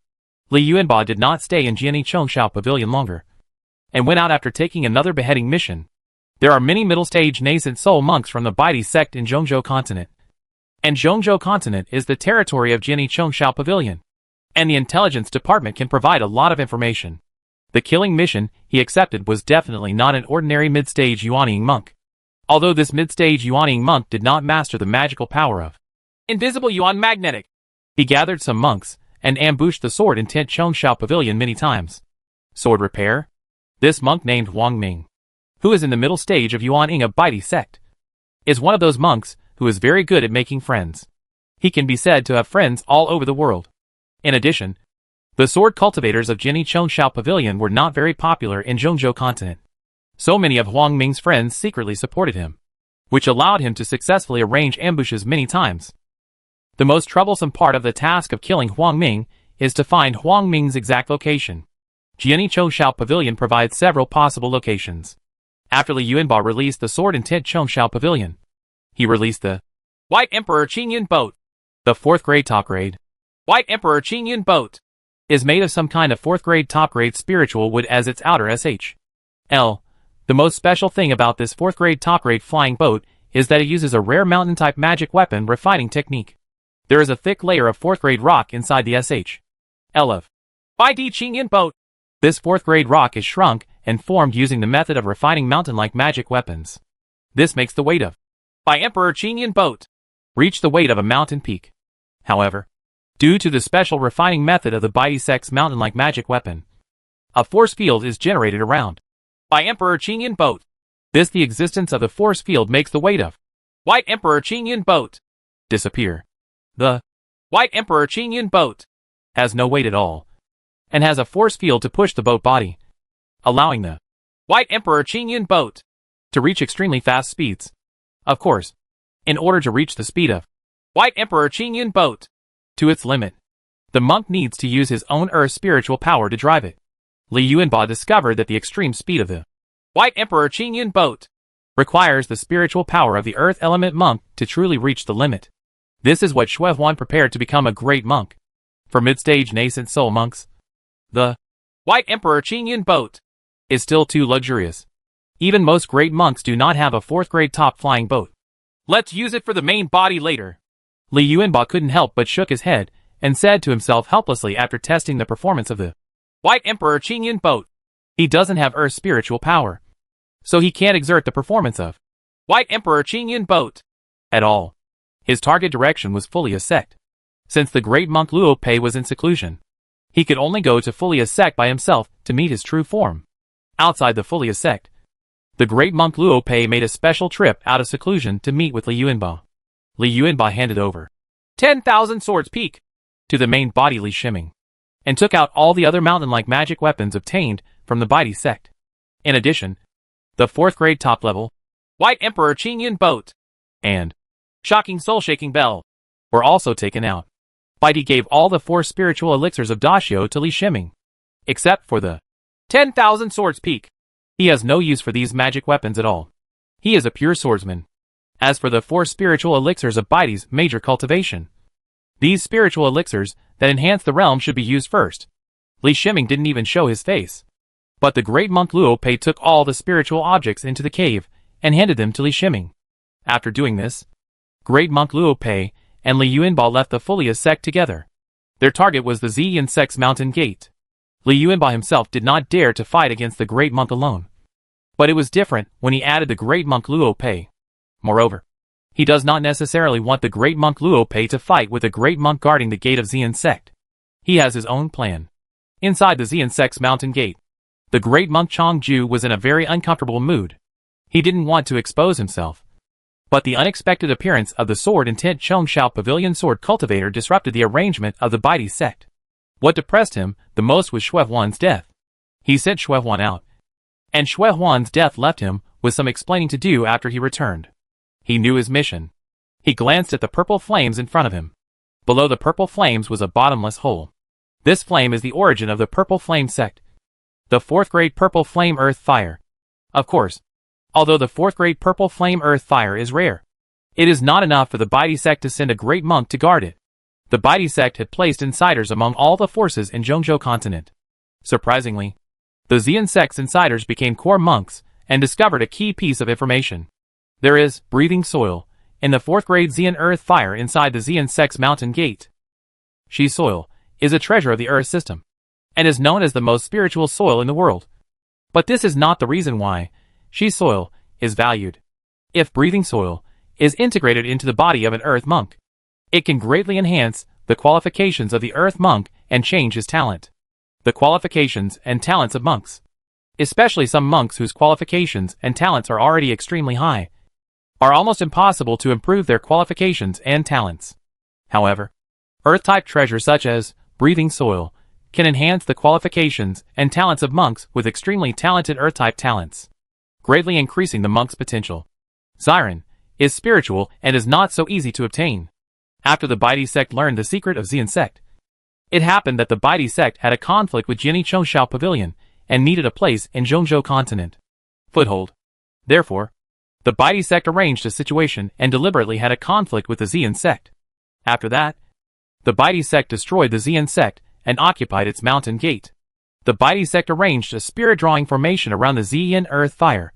Li Yuanba did not stay in Jiani Chengshao Pavilion longer, and went out after taking another beheading mission. There are many middle-stage nascent soul monks from the Baidu sect in Zhongzhou continent, and Zhongzhou continent is the territory of Jiani Chengshao Pavilion, and the intelligence department can provide a lot of information. The killing mission he accepted was definitely not an ordinary mid-stage Yuanying monk. Although this mid-stage Yuaning monk did not master the magical power of invisible Yuan magnetic, he gathered some monks and ambushed the sword intent Chongshao pavilion many times. Sword repair? This monk named Wang Ming, who is in the middle stage of Yuaning of Baidi sect, is one of those monks who is very good at making friends. He can be said to have friends all over the world. In addition, the sword cultivators of Jinni Chongshao pavilion were not very popular in Zhongzhou continent. So many of Wang Ming's friends secretly supported him, which allowed him to successfully arrange ambushes many times. The most troublesome part of the task of killing Wang Ming is to find Wang Ming's exact location. Jinni Chongshao pavilion provides several possible locations. After Li Yuanba released the sword intent Chongshao pavilion, he released the White Emperor Qingyun boat. The 4th grade top grade White Emperor Qingyun boat is made of some kind of 4th grade top grade spiritual wood as its outer SHL. The most special thing about this 4th grade top grade flying boat is that it uses a rare mountain type magic weapon refining technique. There is a thick layer of 4th grade rock inside the SHL of Baidi Qingyun boat. This 4th grade rock is shrunk and formed using the method of refining mountain-like magic weapons. This makes the weight of by Emperor Qingyun boat reach the weight of a mountain peak. However, due to the special refining method of the Baidi sect's mountain-like magic weapon, a force field is generated around by Emperor Qingyun boat. The existence of the force field makes the weight of White Emperor Qingyun boat disappear. The White Emperor Qingyun boat has no weight at all, and has a force field to push the boat body, allowing the White Emperor Qingyun boat to reach extremely fast speeds. Of course, in order to reach the speed of White Emperor Qingyun boat to its limit, the monk needs to use his own earth spiritual power to drive it. Li Yuanba discovered that the extreme speed of the White Emperor Qingyun boat requires the spiritual power of the earth element monk to truly reach the limit. This is what Schwan prepared to become a great monk. For mid-stage nascent soul monks, the White Emperor Qingyun boat is still too luxurious. Even most great monks do not have a 4th grade top flying boat. Let's use it for the main body later. Li Yuanba couldn't help but shook his head and said to himself helplessly after testing the performance of the White Emperor Qingyun boat. He doesn't have earth spiritual power, so he can't exert the performance of White Emperor Qingyun boat at all. His target direction was Furia sect. Since the great monk Luo Pei was in seclusion, he could only go to Furia sect by himself to meet his true form. Outside the Furia sect, the great monk Luo Pei made a special trip out of seclusion to meet with Li Yuanba. Li Yuanba handed over 10,000 swords peak to the main body Li Shiming, and took out all the other mountain-like magic weapons obtained from the Baidi sect. In addition, the 4th grade top level White Emperor Qingyun boat and Shocking Soul-Shaking Bell were also taken out. Baidi gave all the 4 spiritual elixirs of Dashio to Li Shiming, except for the 10,000 swords peak. He has no use for these magic weapons at all. He is a pure swordsman. As for the 4 spiritual elixirs of Baidi's major cultivation, these spiritual elixirs that enhance the realm should be used first. Li Shiming didn't even show his face. But the great monk Luo Pei took all the spiritual objects into the cave and handed them to Li Shiming. After doing this, great monk Luo Pei and Li Yuanba left the Furia sect together. Their target was the Xian sect's mountain gate. Li Yuanba himself did not dare to fight against the great monk alone. But it was different when he added the great monk Luo Pei. Moreover, he does not necessarily want the great monk Luo Pei to fight with the great monk guarding the gate of Xian sect. He has his own plan. Inside the Xian sect's mountain gate, the great monk Chongju was in a very uncomfortable mood. He didn't want to expose himself. But the unexpected appearance of the sword intent Chongshao pavilion sword cultivator disrupted the arrangement of the Baidi sect. What depressed him the most was Schwan's death. He sent Schwan out, and Schwan's death left him with some explaining to do after he returned. He knew his mission. He glanced at the purple flames in front of him. Below the purple flames was a bottomless hole. This flame is the origin of the purple flame sect, the 4th grade purple flame earth fire. Of course, although the 4th grade purple flame earth fire is rare, it is not enough for the Baidi sect to send a great monk to guard it. The Baidi sect had placed insiders among all the forces in Zhongzhou continent. Surprisingly, the Xian sect's insiders became core monks and discovered a key piece of information. There is breathing soil in the 4th grade Xian earth fire inside the Xian sect's mountain gate. Shi soil is a treasure of the earth system, and is known as the most spiritual soil in the world. But this is not the reason why Shi soil is valued. If breathing soil is integrated into the body of an earth monk, it can greatly enhance the qualifications of the earth monk and change his talent. The qualifications and talents of monks, especially some monks whose qualifications and talents are already extremely high, are almost impossible to improve their qualifications and talents. However, earth-type treasures such as breathing soil can enhance the qualifications and talents of monks with extremely talented earth-type talents, greatly increasing the monk's potential. Xiren is spiritual and is not so easy to obtain. After the Baidi sect learned the secret of Xian sect, it happened that the Baidi sect had a conflict with Jini Chouxiao Pavilion and needed a place in Zhongzhou continent. Foothold. Therefore, the Baidi sect arranged a situation and deliberately had a conflict with the Xian sect. After that, the Baidi sect destroyed the Xian sect and occupied its mountain gate. The Baidi sect arranged a spirit-drawing formation around the Xian earth fire,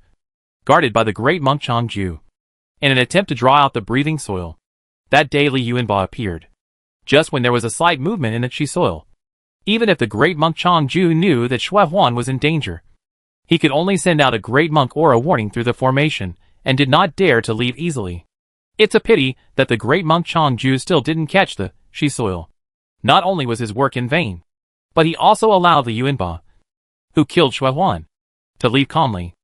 guarded by the great monk Changju, in an attempt to draw out the breathing soil. That day Li Yuanba appeared, just when there was a slight movement in the Qi soil. Even if the great monk Changju knew that Schwan was in danger, he could only send out a great monk aura warning through the formation, and did not dare to leave easily. It's a pity that the great monk Changju still didn't catch the Qi soil. Not only was his work in vain, but he also allowed Li Yuanba, who killed Schwan, to leave calmly.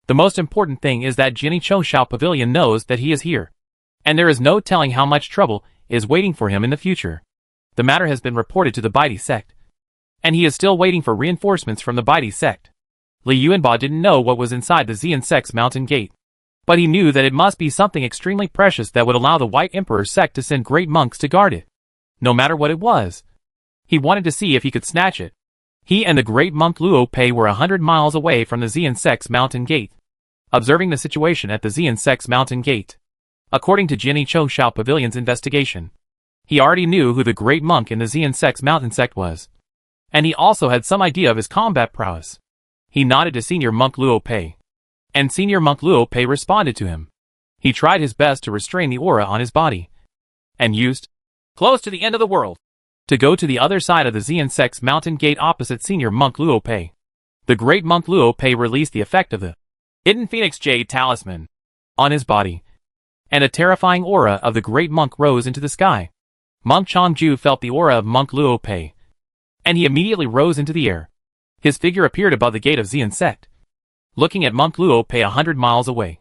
The most important thing is that Jini Chouxiao Pavilion knows that he is here, and there is no telling how much trouble is waiting for him in the future. The matter has been reported to the Baidi sect, and he is still waiting for reinforcements from the Baidi sect. Li Yuanba didn't know what was inside the Xian sect's mountain gate, but he knew that it must be something extremely precious that would allow the White Emperor sect to send great monks to guard it. No matter what it was, he wanted to see if he could snatch it. He and the great monk Luo Pei were 100 miles away from the Xian sect's mountain gate, observing the situation at the Xian sect's mountain gate. According to Jini Chouxiao Pavilion's investigation, he already knew who the great monk in the Xian sect's mountain sect was, and he also had some idea of his combat prowess. He nodded to Senior Monk Luo Pei, and Senior Monk Luo Pei responded to him. He tried his best to restrain the aura on his body, and used close to the end of the world to go to the other side of the Xian sect's mountain gate opposite Senior Monk Luo Pei. The great monk Luo Pei released the effect of the hidden Phoenix Jade Talisman on his body, and a terrifying aura of the great monk rose into the sky. Monk Changju felt the aura of Monk Luo Pei, and he immediately rose into the air. His figure appeared above the gate of Xian sect, looking at Monk Luo Pei 100 miles away.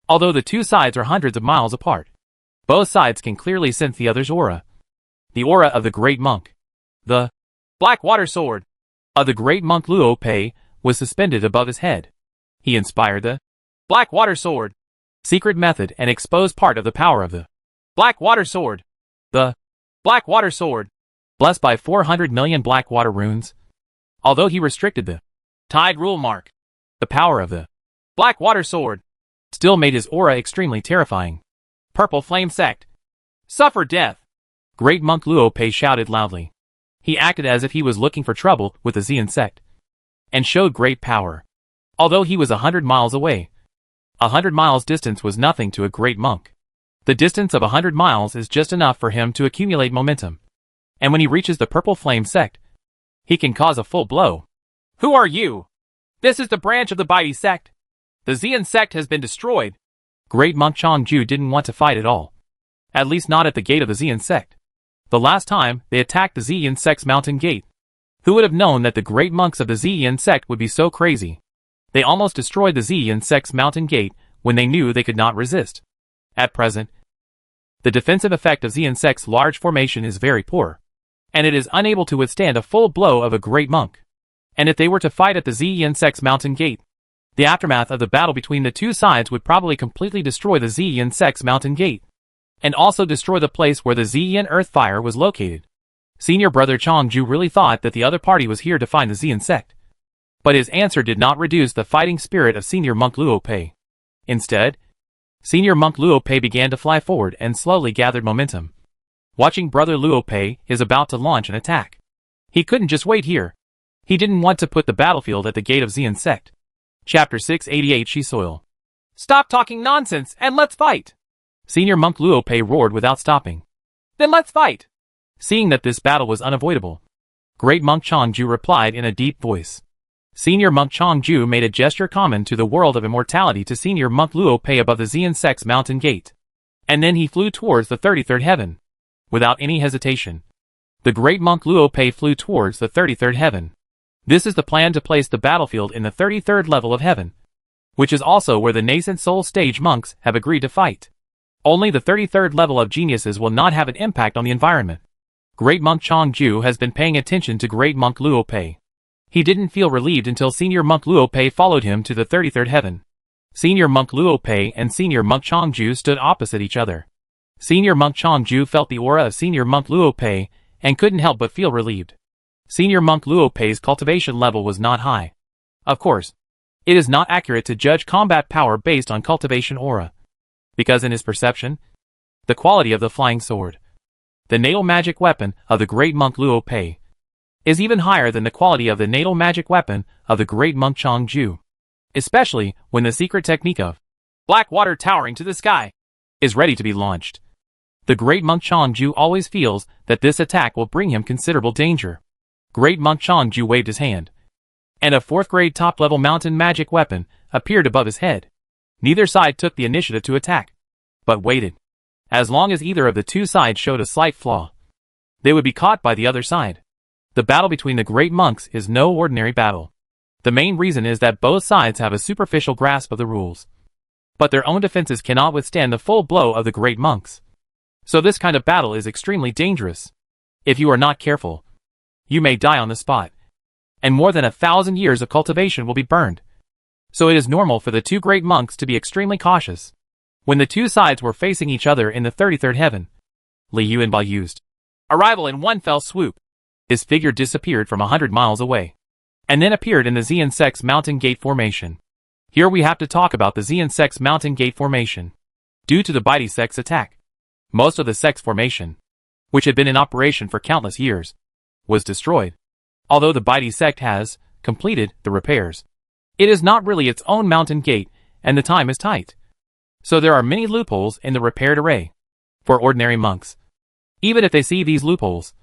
Although the two sides are hundreds of miles apart, both sides can clearly sense the other's aura. The aura of the great monk, the black water sword of the great monk Luo Pei, was suspended above his head. He inspired the black water sword secret method and exposed part of the power of the black water sword. The black water sword, blessed by 400 million black water runes. Although he restricted the tide rule mark, the power of the black water sword still made his aura extremely terrifying. Purple Flame Sect, suffer death! Great monk Luo Pei shouted loudly. He acted as if he was looking for trouble with the Xian sect, and showed great power. Although he was 100 miles away, 100 miles distance was nothing to a great monk. The distance of 100 miles is just enough for him to accumulate momentum, and when he reaches the Purple Flame Sect, he can cause a full blow. Who are you? This is the branch of the Baidi sect. The Xian sect has been destroyed. Great monk Changju didn't want to fight at all. At least not at the gate of the Xian sect. The last time they attacked the Xian sect's mountain gate, who would have known that the great monks of the Xian sect would be so crazy? They almost destroyed the Xian sect's mountain gate when they knew they could not resist. At present, the defensive effect of Xian sect's large formation is very poor, and it is unable to withstand a full blow of a great monk. And if they were to fight at the Xian sect's mountain gate, the aftermath of the battle between the two sides would probably completely destroy the Xian sect's mountain gate, and also destroy the place where the Xian earth fire was located. Senior brother Changju really thought that the other party was here to find the Xian sect, but his answer did not reduce the fighting spirit of Senior Monk Luo Pei. Instead, Senior Monk Luo Pei began to fly forward and slowly gathered momentum. Watching brother Luo Pei is about to launch an attack. He couldn't just wait here. He didn't want to put the battlefield at the gate of Xian sect. Chapter 688 Shi Soil. Stop talking nonsense and let's fight! Senior Monk Luo Pei roared without stopping. Then let's fight! Seeing that this battle was unavoidable, Great Monk Changju replied in a deep voice. Senior Monk Chongju made a gesture common to the world of immortality to Senior Monk Luo Pei above the Xian sect's mountain gate. And then he flew towards the 33rd heaven. Without any hesitation, the great monk Luo Pei flew towards the 33rd heaven. This is the plan to place the battlefield in the 33rd level of heaven, which is also where the nascent soul stage monks have agreed to fight. Only the 33rd level of geniuses will not have an impact on the environment. Great Monk Chongju has been paying attention to Great Monk Luo Pei. He didn't feel relieved until Senior Monk Luo Pei followed him to the 33rd heaven. Senior Monk Luo Pei and Senior Monk Chongju stood opposite each other. Senior Monk Chongju felt the aura of Senior Monk Luo Pei and couldn't help but feel relieved. Senior Monk Luo Pei's cultivation level was not high. Of course, it is not accurate to judge combat power based on cultivation aura, because in his perception, the quality of the flying sword, the natal magic weapon of the Great Monk Luo Pei, is even higher than the quality of the natal magic weapon of the Great Monk Chongju, especially when the secret technique of black water towering to the sky is ready to be launched. The Great Monk Chongju always feels that this attack will bring him considerable danger. Great Monk Chongju waved his hand, and a 4th grade top-level mountain magic weapon appeared above his head. Neither side took the initiative to attack, but waited. As long as either of the two sides showed a slight flaw, they would be caught by the other side. The battle between the great monks is no ordinary battle. The main reason is that both sides have a superficial grasp of the rules, but their own defenses cannot withstand the full blow of the great monks. So this kind of battle is extremely dangerous. If you are not careful, you may die on the spot, and more than 1,000 years of cultivation will be burned. So it is normal for the two great monks to be extremely cautious. When the two sides were facing each other in the 33rd heaven, Li Yuanba used arrival in one fell swoop. His figure disappeared from 100 miles away, and then appeared in the Xian sect's mountain gate formation. Here we have to talk about the Xian sect's mountain gate formation. Due to the Baidi sect's attack, most of the sect's formation, which had been in operation for countless years, was destroyed. Although the Baidi sect has completed the repairs, it is not really its own mountain gate, and the time is tight. So there are many loopholes in the repaired array. For ordinary monks, even if they see these loopholes,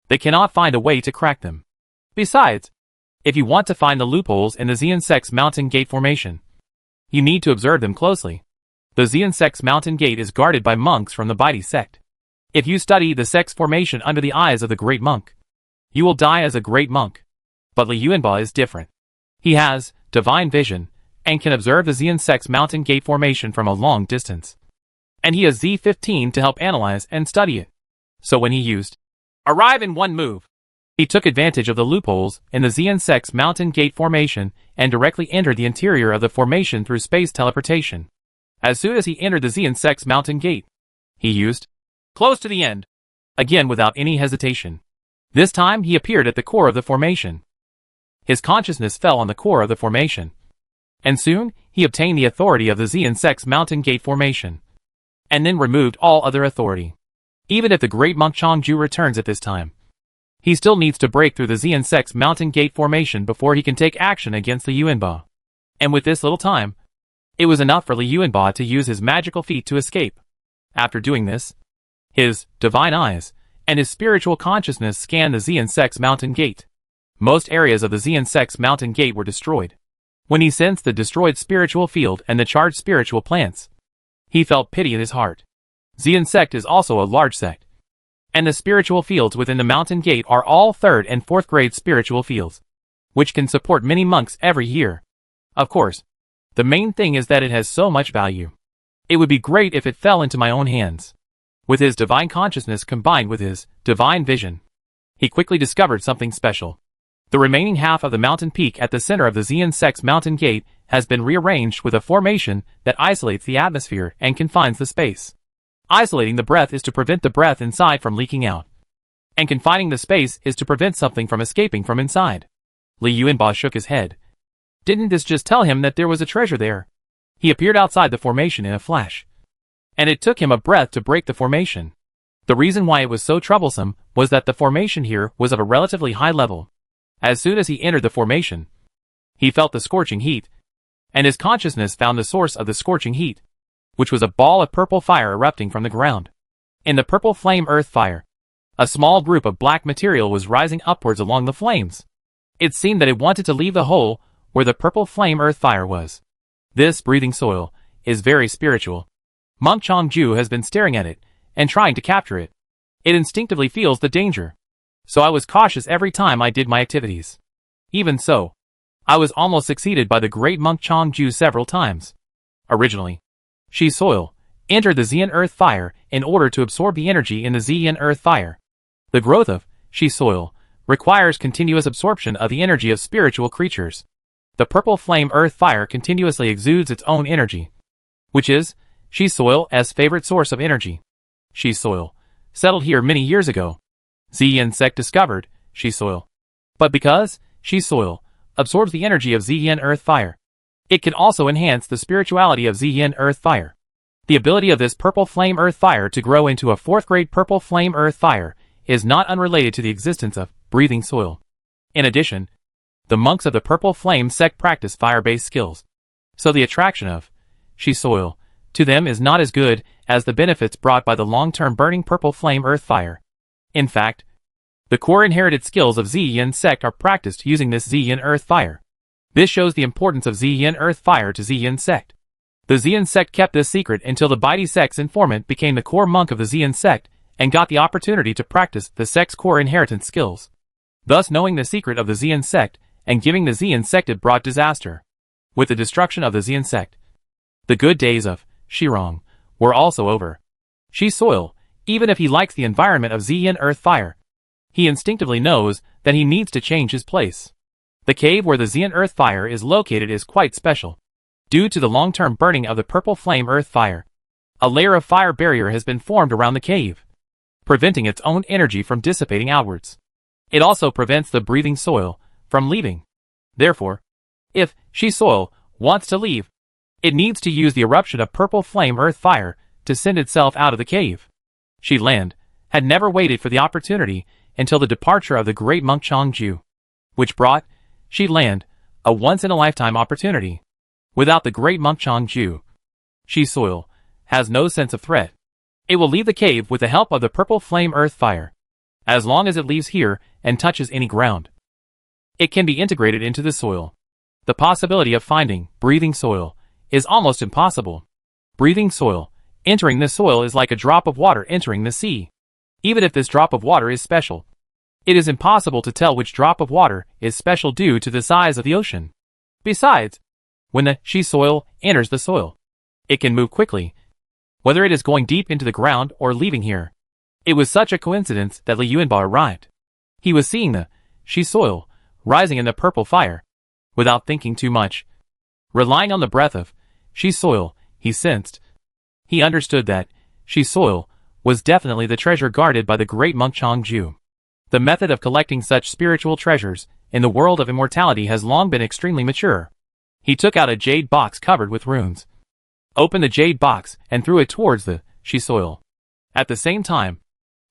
they cannot find a way to crack them. Besides, if you want to find the loopholes in the Xian sect's mountain gate formation, you need to observe them closely. The Xian sect's mountain gate is guarded by monks from the Baidi sect. If you study the sect's formation under the eyes of the great monk, you will die as a great monk. But Li Yuanba is different. He has divine vision and can observe the Xian sect's mountain gate formation from a long distance. And he has Z15 to help analyze and study it. So when he used arrive in one move, he took advantage of the loopholes in the Xian sect's mountain gate formation and directly entered the interior of the formation through space teleportation. As soon as he entered the Xian sect's mountain gate, he used close to the end, again without any hesitation. This time he appeared at the core of the formation. His consciousness fell on the core of the formation, and soon he obtained the authority of the Xian sect's mountain gate formation, and then removed all other authority. Even if the great monk Chongju returns at this time, he still needs to break through the Xian sect's mountain gate formation before he can take action against Li Yuanba. And with this little time, it was enough for Li Yuanba to use his magical feat to escape. After doing this, his divine eyes and his spiritual consciousness scanned the Xian sect's mountain gate. Most areas of the Xian sect's mountain gate were destroyed. When he sensed the destroyed spiritual field and the charged spiritual plants, he felt pity in his heart. Xian sect is also a large sect, and the spiritual fields within the mountain gate are all 3rd and 4th grade spiritual fields, which can support many monks every year. Of course, the main thing is that it has so much value. It would be great if it fell into my own hands. With his divine consciousness combined with his divine vision, he quickly discovered something special. The remaining half of the mountain peak at the center of the Xian sect's mountain gate has been rearranged with a formation that isolates the atmosphere and confines the space. Isolating the breath is to prevent the breath inside from leaking out, and confining the space is to prevent something from escaping from inside. Li Yuanba shook his head. Didn't this just tell him that there was a treasure there? He appeared outside the formation in a flash, and it took him a breath to break the formation. The reason why it was so troublesome was that the formation here was of a relatively high level. As soon as he entered the formation, he felt the scorching heat, and his consciousness found the source of the scorching heat, which was a ball of purple fire erupting from the ground. In the purple flame earth fire, a small group of black material was rising upwards along the flames. It seemed that it wanted to leave the hole where the purple flame earth fire was. This breathing soil is very spiritual. Monk Chongju has been staring at it and trying to capture it. It instinctively feels the danger. So I was cautious every time I did my activities. Even so, I was almost succeeded by the great monk Chongju several times. Originally, Shi soil entered the Xian earth fire in order to absorb the energy in the Xian earth fire. The growth of Shi soil requires continuous absorption of the energy of spiritual creatures. The purple flame earth fire continuously exudes its own energy, which is Shi soil as favorite source of energy. Shi soil settled here many years ago. Xian sect discovered Shi soil. But because Shi soil absorbs the energy of Xian earth fire, it can also enhance the spirituality of Xian earth fire. The ability of this purple flame earth fire to grow into a 4th grade purple flame earth fire is not unrelated to the existence of breathing soil. In addition, the monks of the purple flame sect practice fire-based skills. So the attraction of Shi soil to them is not as good as the benefits brought by the long-term burning purple flame earth fire. In fact, the core inherited skills of Xian sect are practiced using this Xian earth fire. This shows the importance of Xian earth fire to Xian sect. The Xian sect kept this secret until the Baidi sect's informant became the core monk of the Xian sect and got the opportunity to practice the sect's core inheritance skills. Thus knowing the secret of the Xian sect and giving the Xian sect it brought disaster. With the destruction of the Xian sect, the good days of Shirong were also over. Shi soil, even if he likes the environment of Xian earth fire, he instinctively knows that he needs to change his place. The cave where the Xian earth fire is located is quite special. Due to the long-term burning of the purple flame earth fire, a layer of fire barrier has been formed around the cave, preventing its own energy from dissipating outwards. It also prevents the breathing soil from leaving. Therefore, if Shi soil wants to leave, it needs to use the eruption of purple flame earth fire to send itself out of the cave. Shi land had never waited for the opportunity until the departure of the great monk Chongju, which brought Shi land a once-in-a-lifetime opportunity. Without the great monk Chongju, Shi soil has no sense of threat. It will leave the cave with the help of the purple flame earth fire. As long as it leaves here and touches any ground, it can be integrated into the soil. The possibility of finding breathing soil is almost impossible. Breathing soil entering the soil is like a drop of water entering the sea. Even if this drop of water is special, it is impossible to tell which drop of water is special due to the size of the ocean. Besides, when the Shi soil enters the soil, it can move quickly, whether it is going deep into the ground or leaving here. It was such a coincidence that Li Yuanba arrived. He was seeing the Shi soil rising in the purple fire. Without thinking too much, relying on the breath of Shi soil, he sensed. He understood that Shi soil was definitely the treasure guarded by the great monk Chongju. The method of collecting such spiritual treasures in the world of immortality has long been extremely mature. He took out a jade box covered with runes, opened the jade box and threw it towards the Shi soil. At the same time,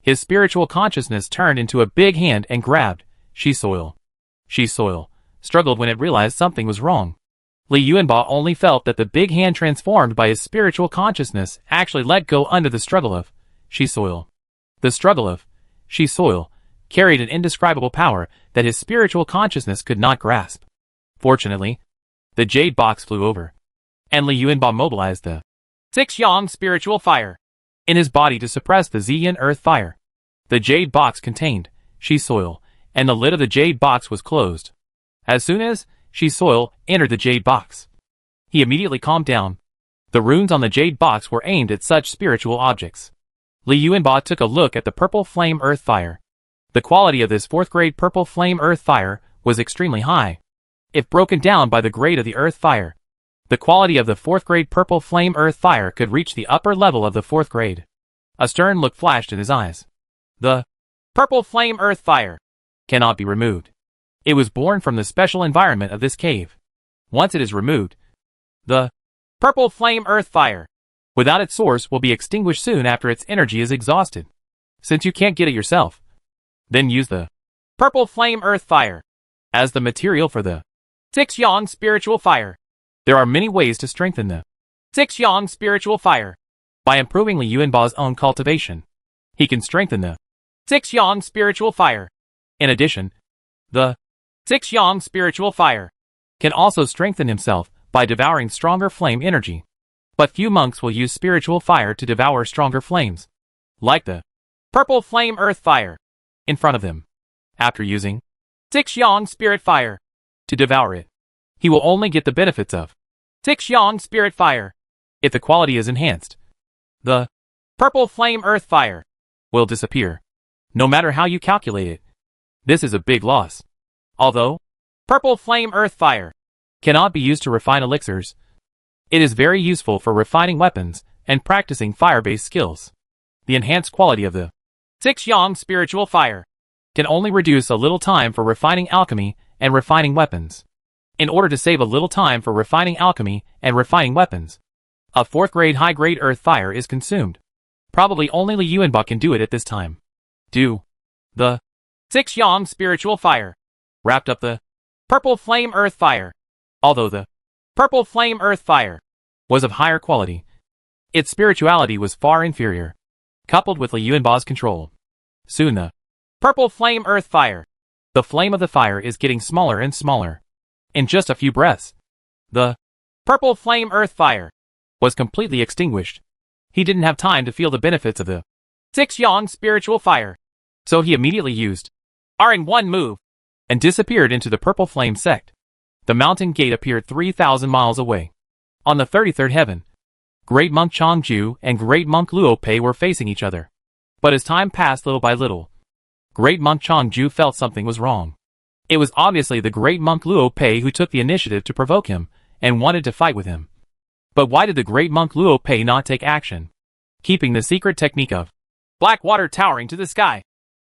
his spiritual consciousness turned into a big hand and grabbed Shi soil. Shi soil struggled when it realized something was wrong. Li Yuanba only felt that the big hand transformed by his spiritual consciousness actually let go under the struggle of Shi soil. The struggle of Shi soil carried an indescribable power that his spiritual consciousness could not grasp. Fortunately, the jade box flew over, and Li Yuanba mobilized the 6 yang spiritual fire in his body to suppress the Xian earth fire. The jade box contained Shi soil, and the lid of the jade box was closed. As soon as Shi soil entered the jade box, he immediately calmed down. The runes on the jade box were aimed at such spiritual objects. Li Yuanba took a look at the purple flame earth fire. The quality of this 4th grade purple flame earth fire was extremely high. If broken down by the grade of the earth fire, the quality of the 4th grade purple flame earth fire could reach the upper level of the 4th grade. A stern look flashed in his eyes. The purple flame earth fire cannot be removed. It was born from the special environment of this cave. Once it is removed, the purple flame earth fire, without its source, will be extinguished soon after its energy is exhausted. Since you can't get it yourself, then use the purple flame earth fire as the material for the 6 yang spiritual fire. There are many ways to strengthen the 6 yang spiritual fire. By improving Li Yuanba's own cultivation, he can strengthen the 6 yang spiritual fire. In addition, the Yang spiritual fire can also strengthen himself by devouring stronger flame energy. But few monks will use spiritual fire to devour stronger flames, like the purple flame earth fire in front of them. After using Yang spirit fire to devour it, he will only get the benefits of Yang spirit fire if the quality is enhanced. The purple flame earth fire will disappear, no matter how you calculate it. This is a big loss. Although purple flame earth fire cannot be used to refine elixirs, it is very useful for refining weapons and practicing fire-based skills. The enhanced quality of the Yang spiritual fire can only reduce a little time for refining alchemy and refining weapons. In order to save a little time for refining alchemy and refining weapons, a 4th grade high-grade earth fire is consumed. Probably only Li Yuanba can do it at this time. Do the Yang spiritual fire wrapped up the purple flame earth fire. Although the purple flame earth fire was of higher quality, its spirituality was far inferior, coupled with Li Yuanba's control. Soon the purple flame earth fire, the flame of the fire is getting smaller and smaller. In just a few breaths, the purple flame earth fire was completely extinguished. He didn't have time to feel the benefits of the Yang spiritual fire, so he immediately used R in one move and disappeared into the purple flame sect. The mountain gate appeared 3,000 miles away. On the 33rd heaven, Great Monk Changju and Great Monk Luo Pei were facing each other. But as time passed little by little, Great Monk Changju felt something was wrong. It was obviously the Great Monk Luo Pei who took the initiative to provoke him and wanted to fight with him. But why did the Great Monk Luo Pei not take action? Keeping the secret technique of black water towering to the sky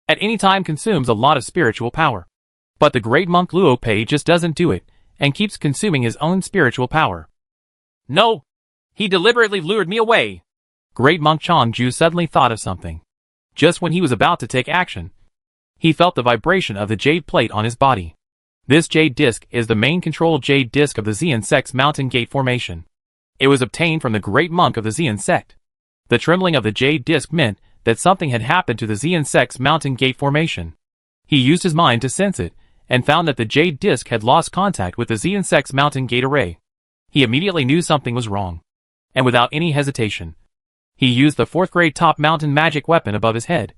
at any time consumes a lot of spiritual power. But the Great Monk Luo Pei just doesn't do it and keeps consuming his own spiritual power. No! He deliberately lured me away! Great Monk Changju suddenly thought of something. Just when he was about to take action, he felt the vibration of the jade plate on his body. This jade disc is the main control jade disc of the Xian sect's mountain gate formation. It was obtained from the great monk of the Xian sect. The trembling of the jade disc meant that something had happened to the Xian sect's mountain gate formation. He used his mind to sense it, and found that the jade disc had lost contact with the Xian sect's mountain gate array. He immediately knew something was wrong. And without any hesitation, he used the 4th grade top mountain magic weapon above his head.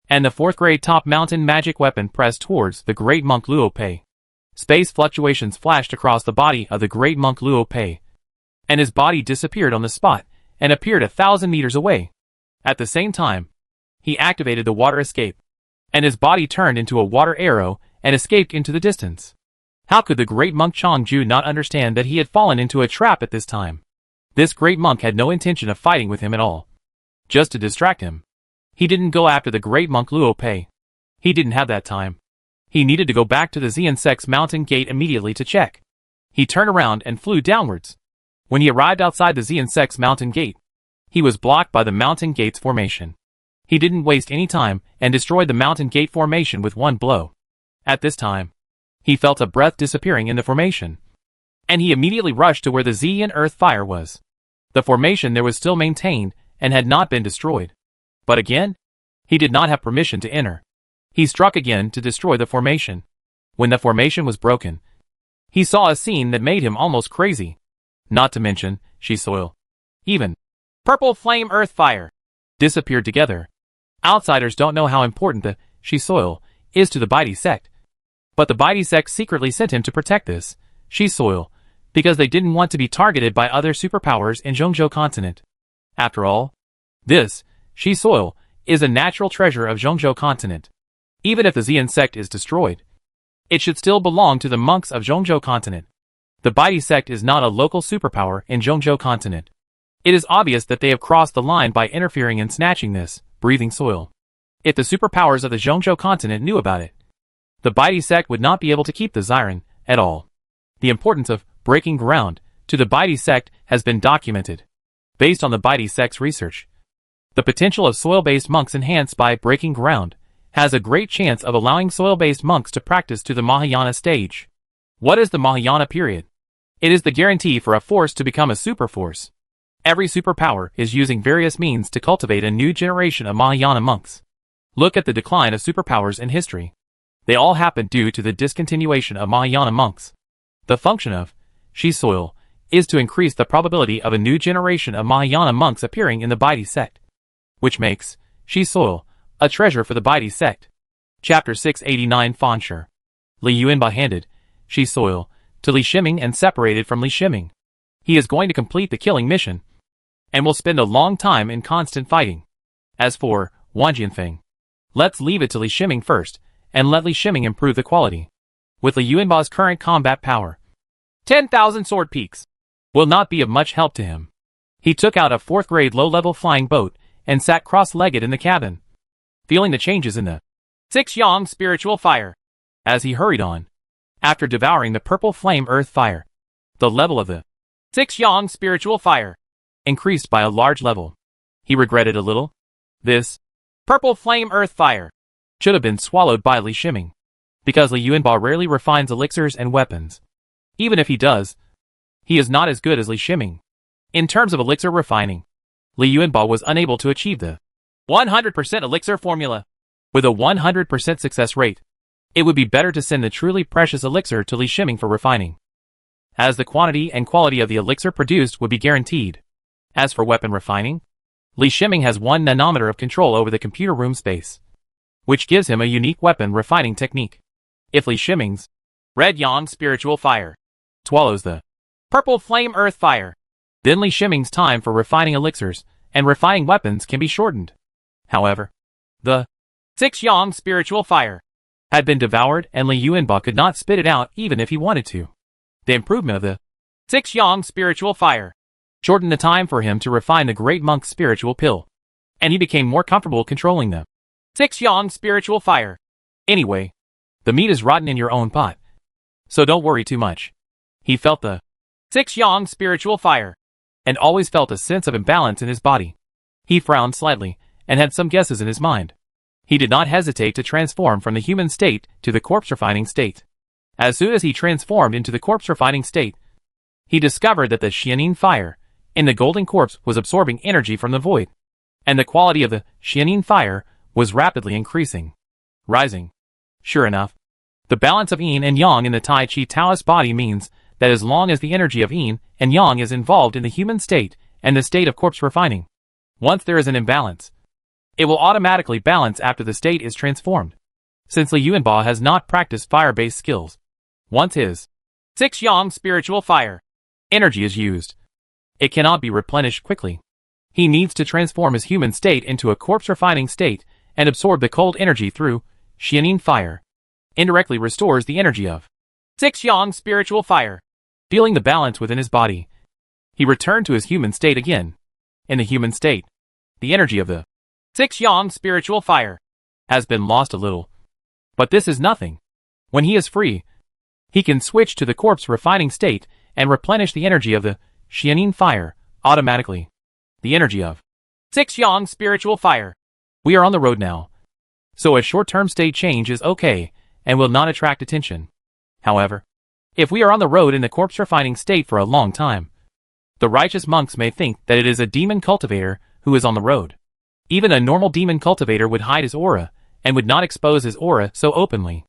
And the 4th grade top mountain magic weapon pressed towards the great monk Luo Pei. Space fluctuations flashed across the body of the great monk Luo Pei, and his body disappeared on the spot and appeared 1,000 meters away. At the same time, he activated the water escape, and his body turned into a water arrow and escaped into the distance. How could the great monk Changju not understand that he had fallen into a trap at this time? This great monk had no intention of fighting with him at all. Just to distract him. He didn't go after the great monk Luo Pei. He didn't have that time. He needed to go back to the Xian sect's mountain gate immediately to check. He turned around and flew downwards. When he arrived outside the Xian sect's mountain gate, he was blocked by the mountain gate's formation. He didn't waste any time and destroyed the mountain gate formation with one blow. At this time, he felt a breath disappearing in the formation, and he immediately rushed to where the Xian earth fire was. The formation there was still maintained and had not been destroyed. But again, he did not have permission to enter. He struck again to destroy the formation. When the formation was broken, he saw a scene that made him almost crazy. Not to mention, she soil. Even purple flame earth fire disappeared together. Outsiders don't know how important the she soil is to the Baidi sect. But the Baidi sect secretly sent him to protect this she soil because they didn't want to be targeted by other superpowers in Zhongzhou continent. After all, this she soil is a natural treasure of Zhongzhou continent. Even if the Xian sect is destroyed, it should still belong to the monks of Zhongzhou continent. The Baidi sect is not a local superpower in Zhongzhou continent. It is obvious that they have crossed the line by interfering and snatching this breathing soil. If the superpowers of the Zhongzhou continent knew about it, the Baidi sect would not be able to keep the Xiren at all. The importance of breaking ground to the Baidi sect has been documented. Based on the Baidi sect's research, the potential of soil-based monks enhanced by breaking ground has a great chance of allowing soil-based monks to practice to the Mahayana stage. What is the Mahayana period? It is the guarantee for a force to become a super force. Every superpower is using various means to cultivate a new generation of Mahayana monks. Look at the decline of superpowers in history. They all happened due to the discontinuation of Mahayana monks. The function of Shi soil is to increase the probability of a new generation of Mahayana monks appearing in the Baidi sect, which makes Shi soil a treasure for the Baidi sect. Chapter 689 Fanshi. Li Yuanba handed Shi soil to Li Shiming and separated from Li Shiming. He is going to complete the killing mission, and will spend a long time in constant fighting. As for Wang Jianfeng, let's leave it to Li Shiming first, and let Li Shiming improve the quality. With Li Yuanba's current combat power, 10,000 sword peaks will not be of much help to him. He took out a 4th grade low-level flying boat and sat cross-legged in the cabin, feeling the changes in the 6 yang spiritual fire. As he hurried on, after devouring the purple flame earth fire, the level of the 6 yang spiritual fire increased by a large level. He regretted a little. This purple flame earth fire should have been swallowed by Li Shiming, because Li Yuanba rarely refines elixirs and weapons. Even if he does, he is not as good as Li Shiming. In terms of elixir refining, Li Yuanba was unable to achieve the 100% elixir formula. With a 100% success rate, it would be better to send the truly precious elixir to Li Shiming for refining, as the quantity and quality of the elixir produced would be guaranteed. As for weapon refining, Li Shiming has 1 nanometer of control over the computer room space, which gives him a unique weapon refining technique. If Li Shiming's red yang spiritual fire swallows the purple flame earth fire, then Li Shiming's time for refining elixirs and refining weapons can be shortened. However, the 6 yang spiritual fire had been devoured and Li Yuanba could not spit it out even if he wanted to. The improvement of the 6 yang spiritual fire shortened the time for him to refine the great monk's spiritual pill, and he became more comfortable controlling the 6 yang spiritual fire. Anyway, the meat is rotten in your own pot, so don't worry too much. He felt the 6 yang spiritual fire, and always felt a sense of imbalance in his body. He frowned slightly, and had some guesses in his mind. He did not hesitate to transform from the human state to the corpse refining state. As soon as he transformed into the corpse refining state, he discovered that the Xianin fire in the golden corpse was absorbing energy from the void, and the quality of the Xianin fire was rapidly increasing, rising. Sure enough, the balance of yin and yang in the Tai Chi Taoist body means that as long as the energy of yin and yang is involved in the human state and the state of corpse refining, once there is an imbalance, it will automatically balance after the state is transformed. Since Li Yuanba has not practiced fire-based skills, once his 6 yang spiritual fire energy is used, it cannot be replenished quickly. He needs to transform his human state into a corpse refining state and absorb the cold energy through Xianin fire. Indirectly restores the energy of 6 yang spiritual fire. Feeling the balance within his body, he returned to his human state again. In the human state, the energy of the 6 yang spiritual fire has been lost a little. But this is nothing. When he is free, he can switch to the corpse refining state and replenish the energy of the Xianin fire automatically. The energy of 6 yang spiritual fire. We are on the road now, so a short-term state change is okay and will not attract attention. However, if we are on the road in the corpse refining state for a long time, the righteous monks may think that it is a demon cultivator who is on the road. Even a normal demon cultivator would hide his aura, and would not expose his aura so openly.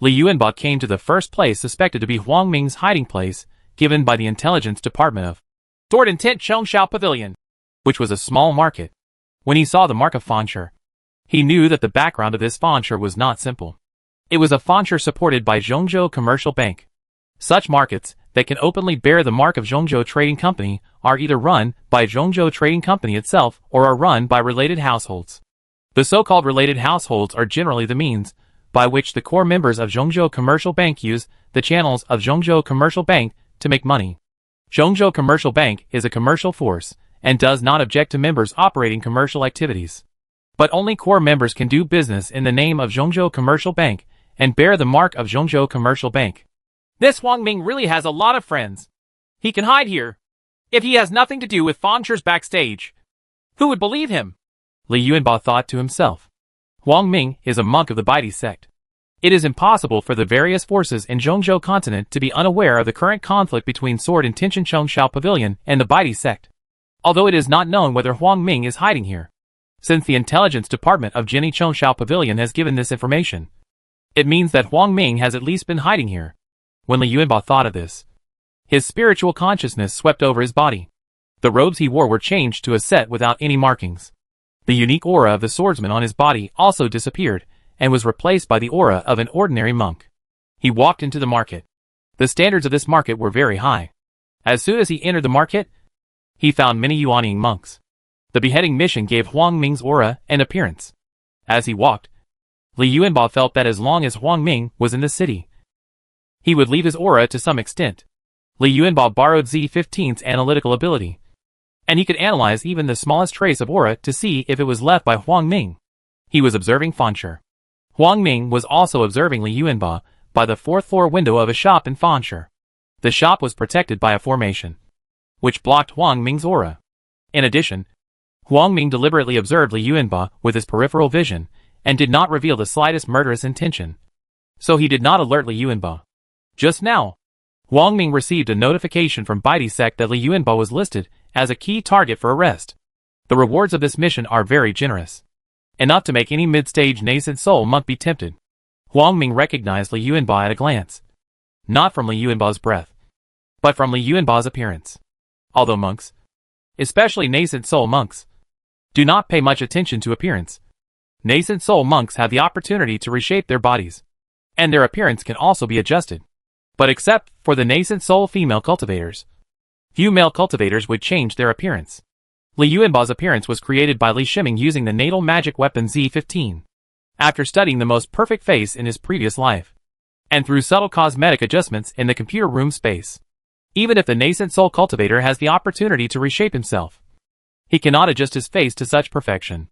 Li Yuanba came to the first place suspected to be Wang Ming's hiding place, given by the intelligence department of Sword and Tent Chengshao Pavilion, which was a small market. When he saw the mark of Fanshi, he knew that the background of this Fanshi was not simple. It was a Fanshi supported by Zhongzhou Commercial Bank. Such markets that can openly bear the mark of Zhongzhou Trading Company are either run by Zhongzhou Trading Company itself or are run by related households. The so-called related households are generally the means by which the core members of Zhongzhou Commercial Bank use the channels of Zhongzhou Commercial Bank to make money. Zhongzhou Commercial Bank is a commercial force and does not object to members operating commercial activities. But only core members can do business in the name of Zhongzhou Commercial Bank and bear the mark of Zhongzhou Commercial Bank. This Wang Ming really has a lot of friends. He can hide here. If he has nothing to do with Fanshi's backstage, who would believe him? Li Yuanba thought to himself. Wang Ming is a monk of the Baidi sect. It is impossible for the various forces in Zhongzhou continent to be unaware of the current conflict between Sword and Tiantian Chengshao Pavilion and the Baidi sect, although it is not known whether Wang Ming is hiding here, since the intelligence department of Jinni Chengshao Pavilion has given this information. It means that Wang Ming has at least been hiding here. When Li Yuanbao thought of this, his spiritual consciousness swept over his body. The robes he wore were changed to a set without any markings. The unique aura of the swordsman on his body also disappeared, and was replaced by the aura of an ordinary monk. He walked into the market. The standards of this market were very high. As soon as he entered the market, he found many Yuanying monks. The beheading mission gave Wang Ming's aura and appearance. As he walked, Li Yuanbao felt that as long as Wang Ming was in the city, he would leave his aura to some extent. Li Yuanbao borrowed Z15's analytical ability, and he could analyze even the smallest trace of aura to see if it was left by Wang Ming. He was observing Fanshi. Wang Ming was also observing Li Yuanbao by the fourth-floor window of a shop in Fanshi. The shop was protected by a formation, which blocked Wang Ming's aura. In addition, Wang Ming deliberately observed Li Yuanbao with his peripheral vision, and did not reveal the slightest murderous intention. So he did not alert Li Yuanbao. Just now, Wang Ming received a notification from Betrayal sect that Li Yuanbao was listed as a key target for arrest. The rewards of this mission are very generous, enough to make any mid-stage nascent soul monk be tempted. Wang Ming recognized Li Yuanbao at a glance. Not from Li Yuanbao's breath, but from Li Yuanbao's appearance. Although monks, especially nascent soul monks, do not pay much attention to appearance, nascent soul monks have the opportunity to reshape their bodies, and their appearance can also be adjusted. But except for the nascent soul female cultivators, few male cultivators would change their appearance. Li Yuanbao's appearance was created by Li Shiming using the natal magic weapon Z15. After studying the most perfect face in his previous life, and through subtle cosmetic adjustments in the computer room space, even if the nascent soul cultivator has the opportunity to reshape himself, he cannot adjust his face to such perfection.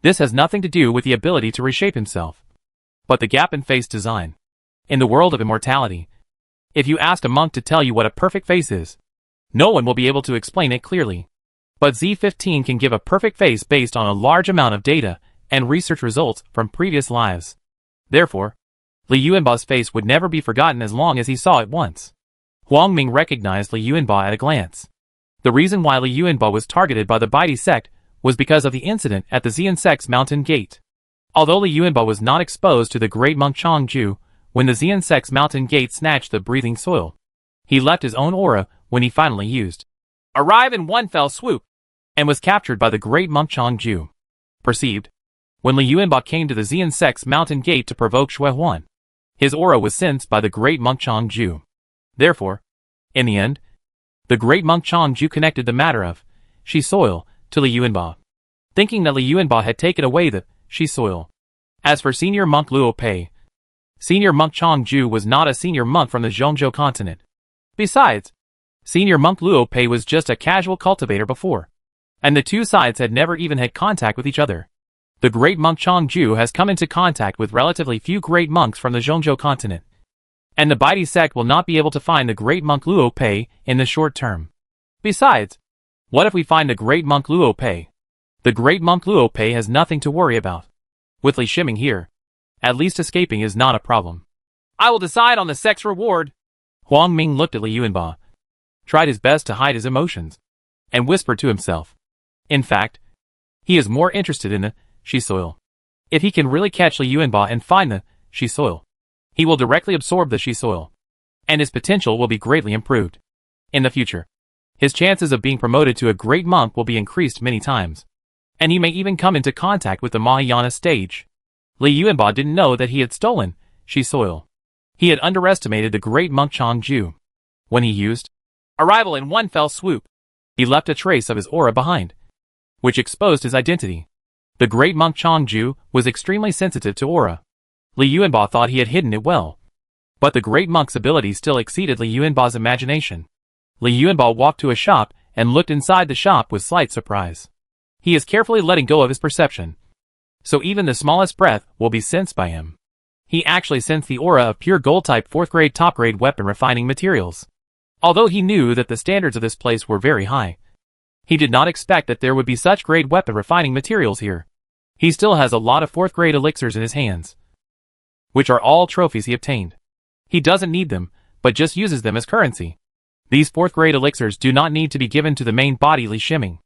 This has nothing to do with the ability to reshape himself, but the gap in face design. In the world of immortality, if you asked a monk to tell you what a perfect face is, no one will be able to explain it clearly. But Z15 can give a perfect face based on a large amount of data and research results from previous lives. Therefore, Li Yuanbao's face would never be forgotten as long as he saw it once. Wang Ming recognized Li Yuanbao at a glance. The reason why Li Yuanbao was targeted by the Betrayal sect was because of the incident at the Xian sect's mountain gate. Although Li Yuanbao was not exposed to the great monk Changju when the Xian sect's mountain gate snatched the breathing soil, he left his own aura when he finally used arrive in one fell swoop, and was captured by the great monk Changju. Perceived, when Li Yuanbao came to the Xian sect's mountain gate to provoke Schwan, his aura was sensed by the great monk Changju. Therefore, in the end, the great monk Changju connected the matter of she soil to Li Yuanbao, thinking that Li Yuanbao had taken away the she soil. As for senior monk Luo Pei, senior monk Changju was not a senior monk from the Zhongzhou continent. Besides, senior monk Luo Pei was just a casual cultivator before, and the two sides had never even had contact with each other. The great monk Changju has come into contact with relatively few great monks from the Zhongzhou continent, and the Betrayal sect will not be able to find the great monk Luo Pei in the short term. Besides, what if we find the great monk Luo Pei? The great monk Luo Pei has nothing to worry about. With Li Shiming here, at least escaping is not a problem. I will decide on the sect's reward. Wang Ming looked at Li Yuanbao, tried his best to hide his emotions, and whispered to himself. In fact, he is more interested in the she soil. If he can really catch Li Yuanbao and find the she soil, he will directly absorb the she soil, and his potential will be greatly improved. In the future, his chances of being promoted to a great monk will be increased many times, and he may even come into contact with the Mahayana stage. Li Yuanbao didn't know that he had stolen she soil. He had underestimated the great monk Changju. When he used arrival in one fell swoop, he left a trace of his aura behind, which exposed his identity. The great monk Changju was extremely sensitive to aura. Li Yuanbao thought he had hidden it well, but the great monk's ability still exceeded Li Yuanbao's imagination. Li Yuanbao walked to a shop and looked inside the shop with slight surprise. He is carefully letting go of his perception, so even the smallest breath will be sensed by him. He actually sensed the aura of pure gold-type 4th-grade top-grade weapon refining materials. Although he knew that the standards of this place were very high, he did not expect that there would be such grade weapon refining materials here. He still has a lot of 4th-grade elixirs in his hands, which are all trophies he obtained. He doesn't need them, but just uses them as currency. These 4th-grade elixirs do not need to be given to the main body Li Shiming.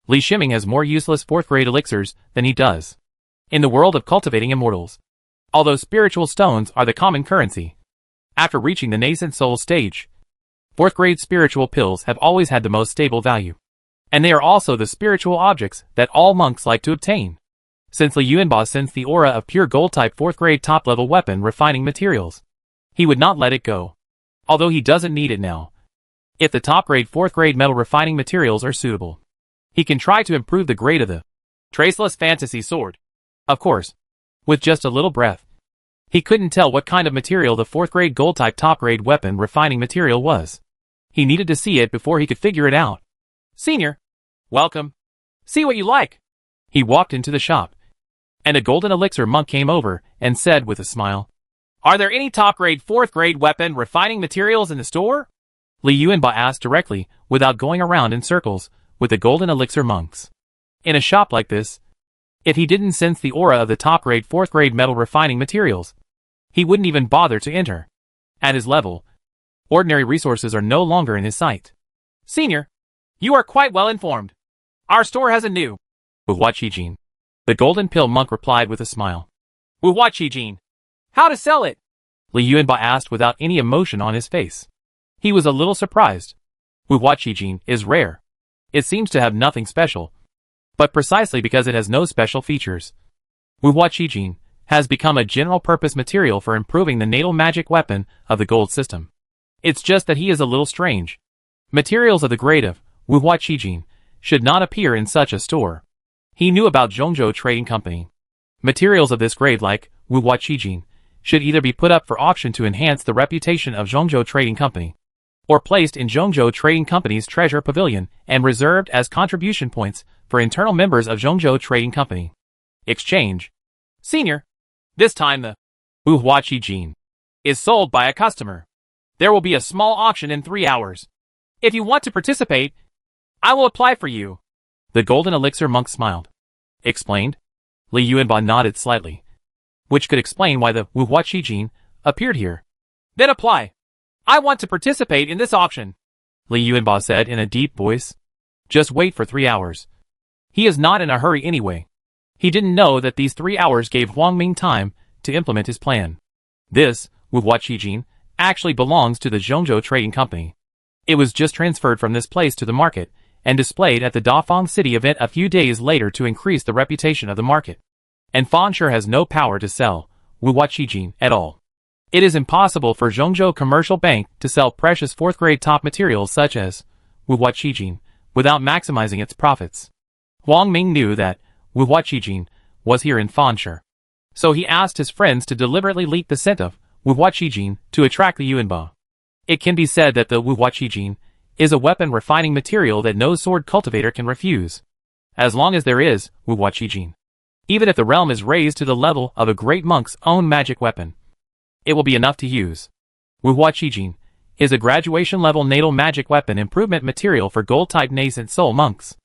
Li Shiming has more useless 4th-grade elixirs than he does. In the world of cultivating immortals, although spiritual stones are the common currency. After reaching the nascent soul stage, 4th grade spiritual pills have always had the most stable value. And they are also the spiritual objects that all monks like to obtain. Since Li Yuanba sensed the aura of pure gold type 4th grade top level weapon refining materials, he would not let it go. Although he doesn't need it now. If the top grade 4th grade metal refining materials are suitable, he can try to improve the grade of the traceless fantasy sword. Of course, with just a little breath. He couldn't tell what kind of material the 4th grade gold type top grade weapon refining material was. He needed to see it before he could figure it out. Senior, welcome. See what you like. He walked into the shop, and a golden elixir monk came over and said with a smile, "Are there any top grade 4th grade weapon refining materials in the store?" Li Yuanba asked directly, without going around in circles, with the golden elixir monks. In a shop like this, if he didn't sense the aura of the top grade 4th grade metal refining materials, he wouldn't even bother to enter. At his level, ordinary resources are no longer in his sight. Senior, you are quite well informed. Our store has a new Wuhuaqijin. The golden pill monk replied with a smile. Wuhuaqijin. How to sell it? Li Yuanba asked without any emotion on his face. He was a little surprised. Wuhuaqijin is rare. It seems to have nothing special. But precisely because it has no special features, Wuhuaqijin has become a general-purpose material for improving the natal magic weapon of the gold system. It's just that he is a little strange. Materials of the grade of Wuhuaqijin should not appear in such a store. He knew about Zhongzhou Trading Company. Materials of this grade like Wuhuaqijin should either be put up for auction to enhance the reputation of Zhongzhou Trading Company, or placed in Zhongzhou Trading Company's treasure pavilion and reserved as contribution points for internal members of Zhongzhou Trading Company. Exchange. Senior, this time the Wuhuaqijin is sold by a customer. There will be a small auction in 3 hours. If you want to participate, I will apply for you. The golden elixir monk smiled. Explained? Li Yuanba nodded slightly, which could explain why the Wuhuaqijin appeared here. Then apply. I want to participate in this auction, Li Yuanba said in a deep voice. Just wait for 3 hours. He is not in a hurry anyway. He didn't know that these 3 hours gave Wang Ming time to implement his plan. This Wuhuaqijin actually belongs to the Zhongzhou Trading Company. It was just transferred from this place to the market and displayed at the Dafeng City event a few days later to increase the reputation of the market. And Fanshe has no power to sell Wuhuaqijin at all. It is impossible for Zhongzhou Commercial Bank to sell precious 4th grade top materials such as Wuhuaqijin without maximizing its profits. Wang Ming knew that Wuhuaqijin was here in Fanshe. So he asked his friends to deliberately leak the scent of Wuhuaqijin to attract the Yuanba. It can be said that the Wuhuaqijin is a weapon refining material that no sword cultivator can refuse. As long as there is Wuhuaqijin, even if the realm is raised to the level of a great monk's own magic weapon, it will be enough to use. Wuhuaqijin is a graduation level natal magic weapon improvement material for gold-type nascent soul monks.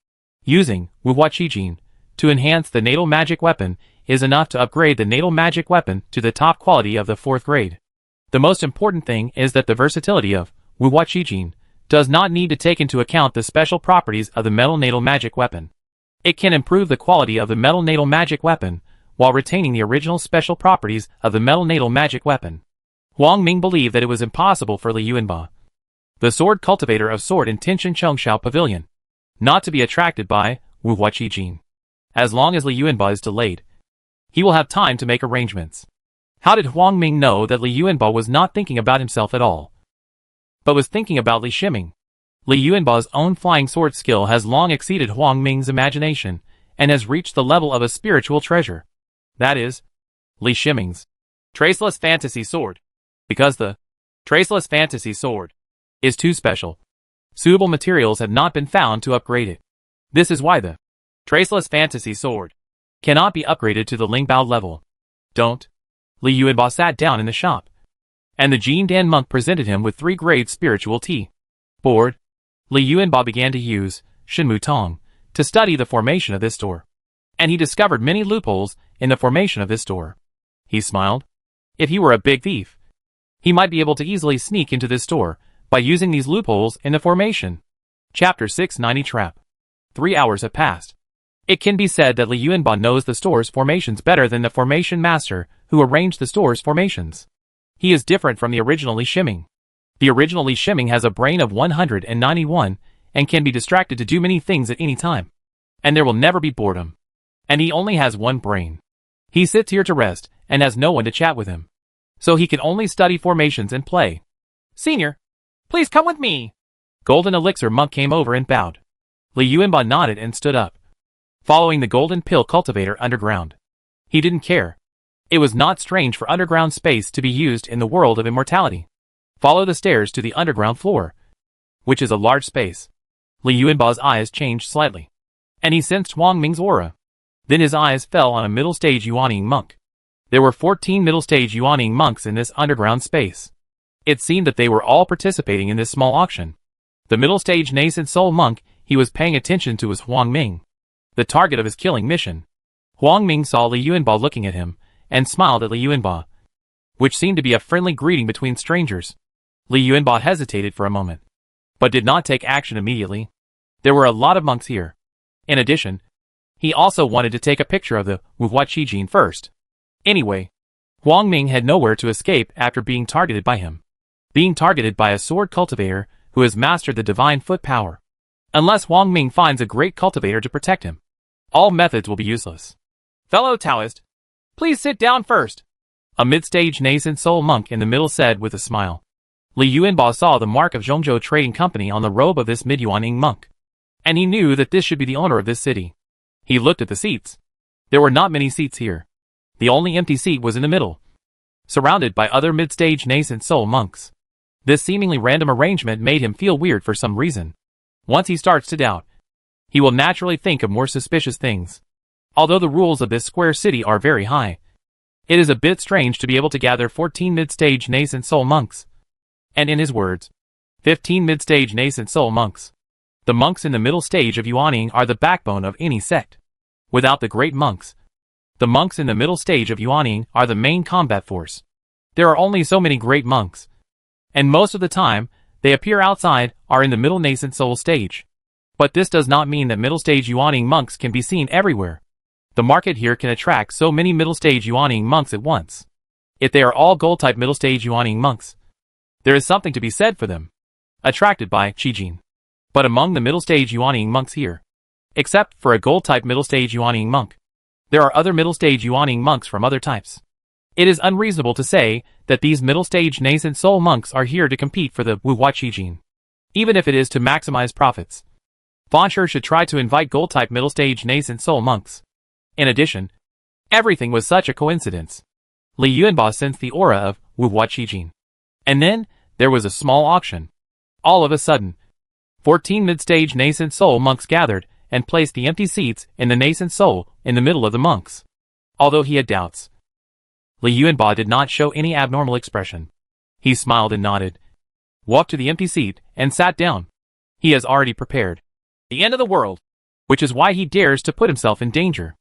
Using Wuhuaqijin to enhance the natal magic weapon is enough to upgrade the natal magic weapon to the top quality of the 4th grade. The most important thing is that the versatility of Wuhuaqijin does not need to take into account the special properties of the metal natal magic weapon. It can improve the quality of the metal natal magic weapon while retaining the original special properties of the metal natal magic weapon. Wang Ming believed that it was impossible for Li Yuanba, the sword cultivator of sword in Tianchen Chengxiao Pavilion, not to be attracted by Wuhuaqijin. As long as Li Yuanba is delayed, he will have time to make arrangements. How did Wang Ming know that Li Yuanba was not thinking about himself at all, but was thinking about Li Shiming? Li Yuanba's own flying sword skill has long exceeded Wang Ming's imagination and has reached the level of a spiritual treasure. That is, Li Shiming's traceless fantasy sword. Because the traceless fantasy sword is too special, suitable materials have not been found to upgrade it. This is why the traceless fantasy sword cannot be upgraded to the Lingbao level. Don't. Li Yuanba sat down in the shop, and the Jin Dan monk presented him with 3 grade spiritual tea. Bored, Li Yuanba began to use Shenmu Tong to study the formation of this door, and he discovered many loopholes in the formation of this door. He smiled. If he were a big thief, he might be able to easily sneak into this door by using these loopholes in the formation. Chapter 690 Trap. 3 hours have passed. It can be said that Li Yuanba knows the store's formations better than the formation master who arranged the store's formations. He is different from the original Li Shiming. The original Li Shiming has a brain of 191 and can be distracted to do many things at any time. And there will never be boredom. And he only has one brain. He sits here to rest and has no one to chat with him. So he can only study formations and play. Senior, please come with me. Golden Elixir Monk came over and bowed. Li Yuanba nodded and stood up, following the Golden Pill Cultivator underground. He didn't care. It was not strange for underground space to be used in the world of immortality. Follow the stairs to the underground floor, which is a large space. Li Yuanba's eyes changed slightly, and he sensed Wang Ming's aura. Then his eyes fell on a middle-stage Yuaning monk. There were 14 middle-stage Yuaning monks in this underground space. It seemed that they were all participating in this small auction. The middle-stage nascent soul monk he was paying attention to was Wang Ming, the target of his killing mission. Wang Ming saw Li Yuanba looking at him, and smiled at Li Yuanba, which seemed to be a friendly greeting between strangers. Li Yuanba hesitated for a moment, but did not take action immediately. There were a lot of monks here. In addition, he also wanted to take a picture of the Wuhua Qijin first. Anyway, Wang Ming had nowhere to escape after being targeted by him. Being targeted by a sword cultivator who has mastered the divine foot power. Unless Wang Ming finds a great cultivator to protect him, all methods will be useless. Fellow Taoist, please sit down first. A mid-stage nascent soul monk in the middle said with a smile. Li Yuanba saw the mark of Zhongzhou Trading Company on the robe of this mid-Yuaning monk, and he knew that this should be the owner of this city. He looked at the seats. There were not many seats here. The only empty seat was in the middle, surrounded by other mid-stage nascent soul monks. This seemingly random arrangement made him feel weird for some reason. Once he starts to doubt, he will naturally think of more suspicious things. Although the rules of this square city are very high, it is a bit strange to be able to gather 14 mid-stage nascent soul monks. And in his words, 15 mid-stage nascent soul monks. The monks in the middle stage of Yuaning are the backbone of any sect. Without the great monks, the monks in the middle stage of Yuaning are the main combat force. There are only so many great monks, and most of the time, they appear outside or in the middle nascent soul stage. But this does not mean that middle stage Yuaning monks can be seen everywhere. The market here can attract so many middle stage Yuaning monks at once. If they are all gold type middle stage Yuaning monks, there is something to be said for them, attracted by Qijin. But among the middle stage Yuaning monks here, except for a gold type middle stage Yuaning monk, there are other middle stage Yuaning monks from other types. It is unreasonable to say that these middle stage nascent soul monks are here to compete for the Wuhua Qijin, even if it is to maximize profits. Fansher should try to invite gold type middle stage nascent soul monks. In addition, everything was such a coincidence. Li Yuanba sensed the aura of Wuhua Qijin. And then, there was a small auction. All of a sudden, 14 mid-stage nascent soul monks gathered and placed the empty seats in the nascent soul in the middle of the monks. Although he had doubts, Li Yuanba did not show any abnormal expression. He smiled and nodded, walked to the empty seat, and sat down. He has already prepared the end of the world, which is why he dares to put himself in danger.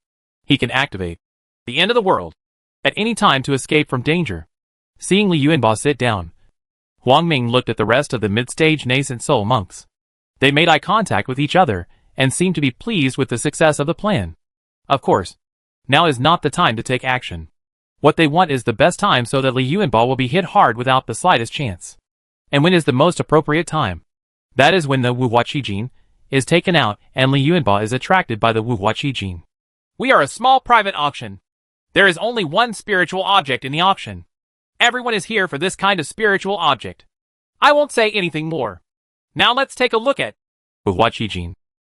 He can activate the end of the world at any time to escape from danger. Seeing Li Yuanba sit down, Wang Ming looked at the rest of the mid-stage nascent soul monks. They made eye contact with each other and seemed to be pleased with the success of the plan. Of course, now is not the time to take action. What they want is the best time so that Li Yuanba will be hit hard without the slightest chance. And when is the most appropriate time? That is when the Wuhua Qijin is taken out and Li Yuanba is attracted by the Wuhua Qijin. We are a small private auction. There is only one spiritual object in the auction. Everyone is here for this kind of spiritual object. I won't say anything more. Now let's take a look at Wuhua Qijin.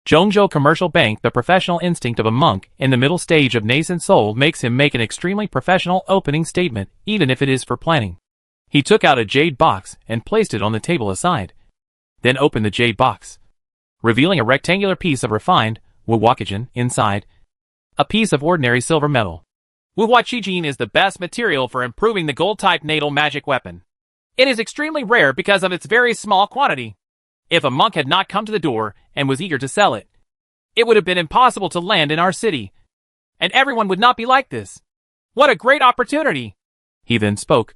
Zhongzhou Commercial Bank. The professional instinct of a monk in the middle stage of nascent soul makes him make an extremely professional opening statement, even if it is for planning. He took out a jade box and placed it on the table aside. Then opened the jade box, revealing a rectangular piece of refined Wuhua Qijin inside, a piece of ordinary silver metal. Wuhua Qijin is the best material for improving the gold-type natal magic weapon. It is extremely rare because of its very small quantity. If a monk had not come to the door and was eager to sell it, it would have been impossible to land in our city. And everyone would not be like this. What a great opportunity! He then spoke,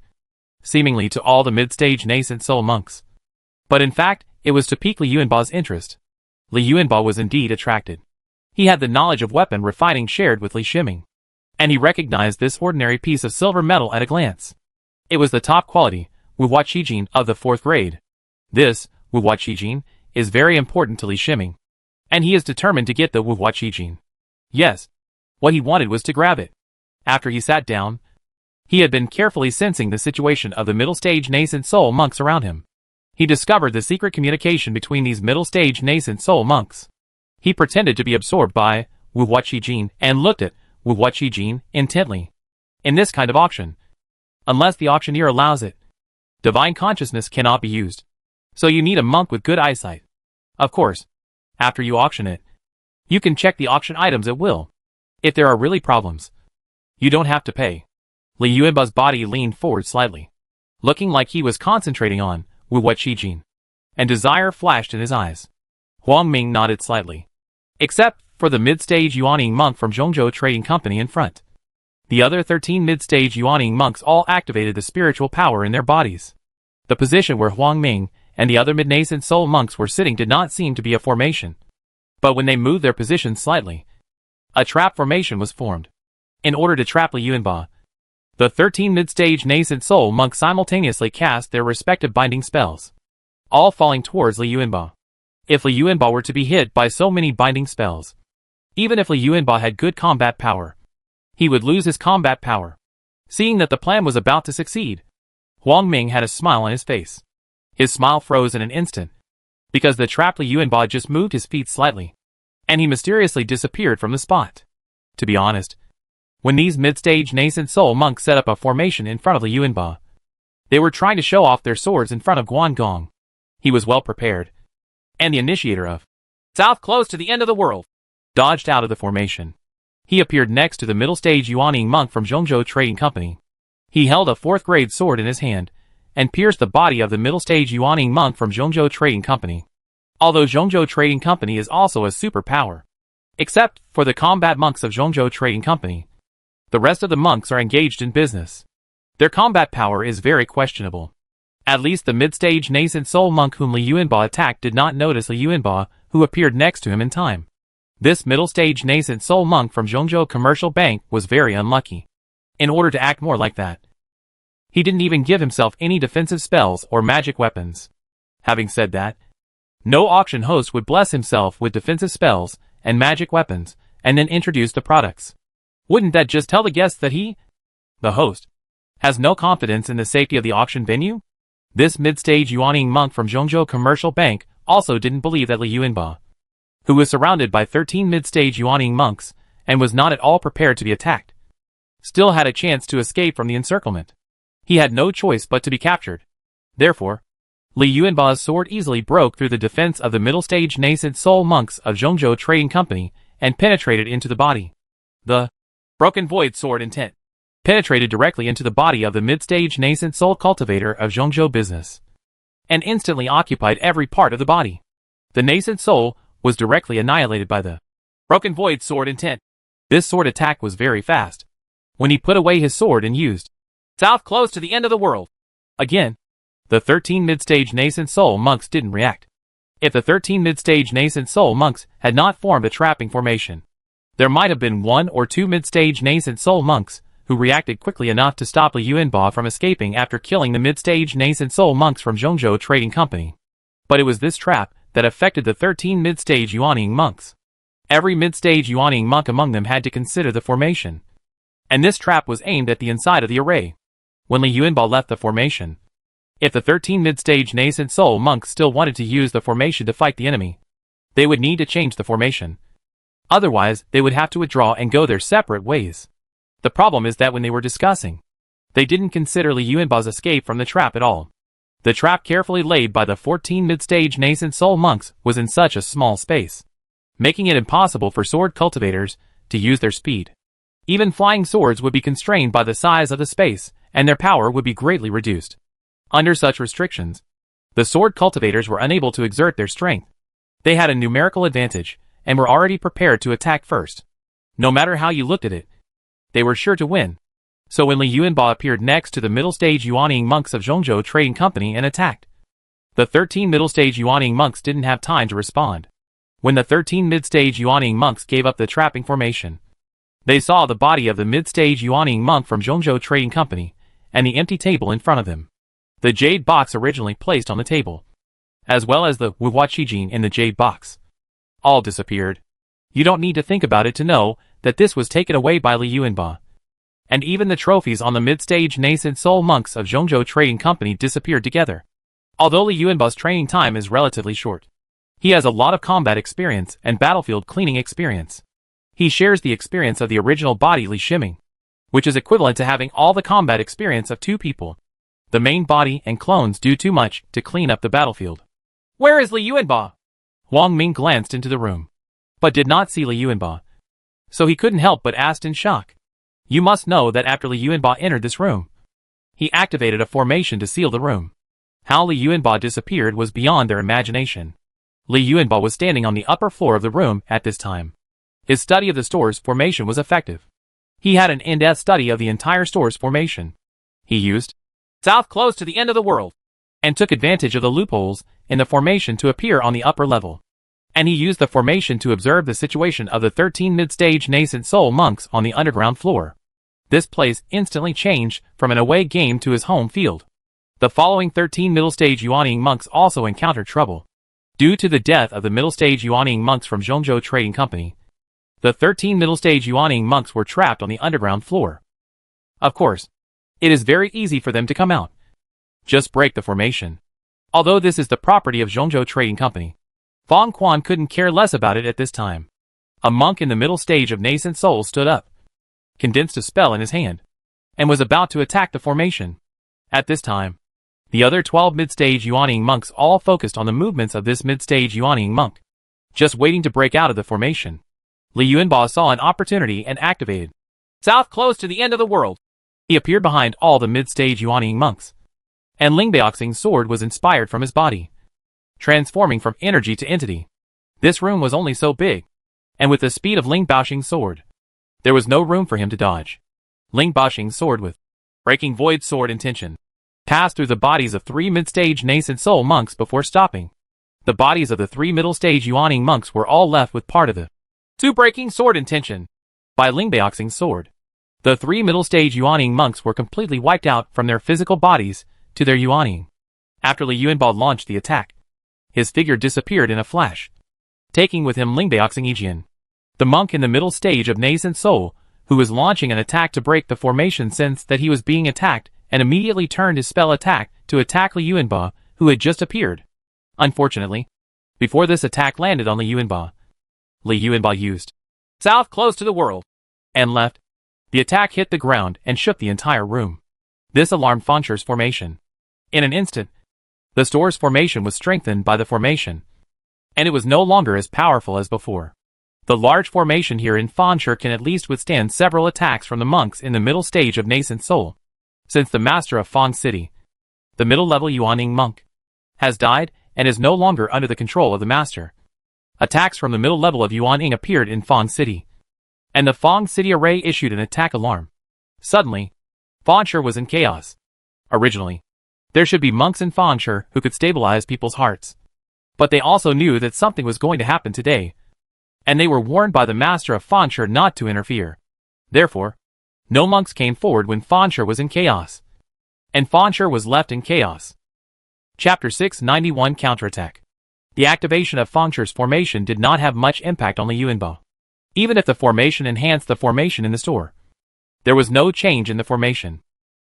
seemingly to all the mid-stage nascent soul monks. But in fact, it was to pique Li Yuanba's interest. Li Yuanba was indeed attracted. He had the knowledge of weapon refining shared with Li Shiming, and he recognized this ordinary piece of silver metal at a glance. It was the top quality, wuhua qijin of the 4th grade. This, wuhua qijin, is very important to Li Shiming, and he is determined to get the wuhua qijin. Yes, what he wanted was to grab it. After he sat down, he had been carefully sensing the situation of the middle-stage nascent soul monks around him. He discovered the secret communication between these middle-stage nascent soul monks. He pretended to be absorbed by wuhua qijin and looked at wuhua qijin intently. In this kind of auction, unless the auctioneer allows it, divine consciousness cannot be used. So you need a monk with good eyesight. Of course, after you auction it, you can check the auction items at will. If there are really problems, you don't have to pay. Li Yuanba's body leaned forward slightly, looking like he was concentrating on wuhua qijin, and desire flashed in his eyes. Wang Ming nodded slightly, except for the mid-stage Yuaning monk from Zhongzhou Trading Company in front. The other 13 mid-stage Yuaning monks all activated the spiritual power in their bodies. The position where Wang Ming and the other mid-nascent soul monks were sitting did not seem to be a formation. But when they moved their positions slightly, a trap formation was formed. In order to trap Li Yuanba, the 13 mid-stage nascent soul monks simultaneously cast their respective binding spells, all falling towards Li Yuanba. If Li Yuanba were to be hit by so many binding spells, even if Li Yuanba had good combat power, he would lose his combat power. Seeing that the plan was about to succeed, Wang Ming had a smile on his face. His smile froze in an instant, because the trapped Li Yuanba just moved his feet slightly, and he mysteriously disappeared from the spot. To be honest, when these mid-stage nascent soul monks set up a formation in front of Li Yuanba, they were trying to show off their swords in front of Guangong. He was well prepared, and the initiator of South close to the end of the world dodged out of the formation. He appeared next to the middle-stage Yuaning monk from Zhongzhou Trading Company. He held a 4th-grade sword in his hand, and pierced the body of the middle-stage Yuaning monk from Zhongzhou Trading Company. Although Zhongzhou Trading Company is also a superpower, except for the combat monks of Zhongzhou Trading Company, the rest of the monks are engaged in business. Their combat power is very questionable. At least the mid-stage nascent soul monk whom Li Yuanba attacked did not notice Li Yuanba, who appeared next to him in time. This middle-stage nascent soul monk from Zhongzhou Commercial Bank was very unlucky. In order to act more like that, he didn't even give himself any defensive spells or magic weapons. Having said that, no auction host would bless himself with defensive spells and magic weapons, and then introduce the products. Wouldn't that just tell the guests that he, the host, has no confidence in the safety of the auction venue? This mid-stage Yuaning monk from Zhongzhou Commercial Bank also didn't believe that Li Yuanba, who was surrounded by 13 mid-stage Yuaning monks and was not at all prepared to be attacked, still had a chance to escape from the encirclement. He had no choice but to be captured. Therefore, Li Yuanba's sword easily broke through the defense of the middle-stage nascent soul monks of Zhongzhou Trading Company and penetrated into the body. The broken void sword intent penetrated directly into the body of the mid-stage nascent soul cultivator of Zhongzhou business, and instantly occupied every part of the body. The nascent soul was directly annihilated by the broken void sword intent. This sword attack was very fast. When he put away his sword and used South close to the end of the world again, the 13 mid-stage nascent soul monks didn't react. If the 13 mid-stage nascent soul monks had not formed a trapping formation, there might have been 1 or 2 mid-stage nascent soul monks who reacted quickly enough to stop Li Yuanba from escaping after killing the mid-stage nascent soul monks from Zhongzhou Trading Company. But it was this trap that affected the 13 mid-stage Yuaning monks. Every mid-stage Yuaning monk among them had to consider the formation, and this trap was aimed at the inside of the array. When Li Yuanba left the formation, if the 13 mid-stage nascent soul monks still wanted to use the formation to fight the enemy, they would need to change the formation. Otherwise, they would have to withdraw and go their separate ways. The problem is that when they were discussing, they didn't consider Li Yuanba's escape from the trap at all. The trap carefully laid by the 14 mid-stage nascent soul monks was in such a small space, making it impossible for sword cultivators to use their speed. Even flying swords would be constrained by the size of the space, and their power would be greatly reduced. Under such restrictions, the sword cultivators were unable to exert their strength. They had a numerical advantage, and were already prepared to attack first. No matter how you looked at it, they were sure to win. So when Li Yuanba appeared next to the middle-stage Yuaning monks of Zhongzhou Trading Company and attacked, the 13 middle-stage Yuaning monks didn't have time to respond. When the 13 mid-stage Yuaning monks gave up the trapping formation, they saw the body of the mid-stage Yuaning monk from Zhongzhou Trading Company, and the empty table in front of him. The jade box originally placed on the table, as well as the Wuhua Qijing in the jade box, all disappeared. You don't need to think about it to know that this was taken away by Li Yuanba. And even the trophies on the mid-stage nascent soul monks of Zhongzhou Trading Company disappeared together. Although Li Yuanba's training time is relatively short, he has a lot of combat experience and battlefield cleaning experience. He shares the experience of the original body Li Shiming, which is equivalent to having all the combat experience of 2 people. The main body and clones do too much to clean up the battlefield. Where is Li Yuanba? Wang Ming glanced into the room, but did not see Li Yuanba, so he couldn't help but asked in shock. You must know that after Li Yuanba entered this room, he activated a formation to seal the room. How Li Yuanba disappeared was beyond their imagination. Li Yuanba was standing on the upper floor of the room at this time. His study of the store's formation was effective. He had an in-depth study of the entire store's formation. He used south close to the end of the world, and took advantage of the loopholes in the formation to appear on the upper level. And he used the formation to observe the situation of the 13 mid-stage nascent soul monks on the underground floor. This place instantly changed from an away game to his home field. The following 13 middle-stage Yuaning monks also encountered trouble. Due to the death of the middle-stage Yuaning monks from Zhongzhou Trading Company, the 13 middle-stage Yuaning monks were trapped on the underground floor. Of course, it is very easy for them to come out. Just break the formation. Although this is the property of Zhongzhou Trading Company, Fong Quan couldn't care less about it at this time. A monk in the middle stage of nascent soul stood up, condensed a spell in his hand, and was about to attack the formation. At this time, the other 12 mid-stage Yuaning monks all focused on the movements of this mid-stage Yuaning monk, just waiting to break out of the formation. Li Yuanba saw an opportunity and activated south close to the end of the world. He appeared behind all the mid-stage Yuaning monks, and Ling Baoxing's sword was inspired from his body, transforming from energy to entity. This room was only so big, and with the speed of Ling Baoxing's sword, there was no room for him to dodge. Ling Baoxing's sword with breaking void sword intention passed through the bodies of 3 mid-stage nascent soul monks before stopping. The bodies of the 3 middle-stage Yuaning monks were all left with part of the 2 breaking sword intention by Ling Baoxing's sword. The 3 middle-stage Yuaning monks were completely wiped out from their physical bodies to their Yuaning. After Li Yuanba launched the attack, his figure disappeared in a flash, taking with him Ling Baoxing Yijian. The monk in the middle stage of nascent soul, who was launching an attack to break the formation, sensed that he was being attacked and immediately turned his spell attack to attack Li Yuanba, who had just appeared. Unfortunately, before this attack landed on Li Yuanba used south close to the world and left. The attack hit the ground and shook the entire room. This alarmed Fancher's formation. In an instant, the store's formation was strengthened by the formation, and it was no longer as powerful as before. The large formation here in Fancher can at least withstand several attacks from the monks in the middle stage of nascent soul. Since the master of Fang City, the middle-level Yuaning monk, has died and is no longer under the control of the master, attacks from the middle level of Yuaning appeared in Fang City, and the Fang City array issued an attack alarm. Suddenly, Fancher was in chaos. Originally, there should be monks in Fancher who could stabilize people's hearts, but they also knew that something was going to happen today, and they were warned by the master of Fancher not to interfere. Therefore, no monks came forward when Fancher was in chaos, and Fancher was left in chaos. Chapter 691 Counterattack. The activation of Fancher's formation did not have much impact on Li Yuanba. Even if the formation enhanced the formation in the store, there was no change in the formation.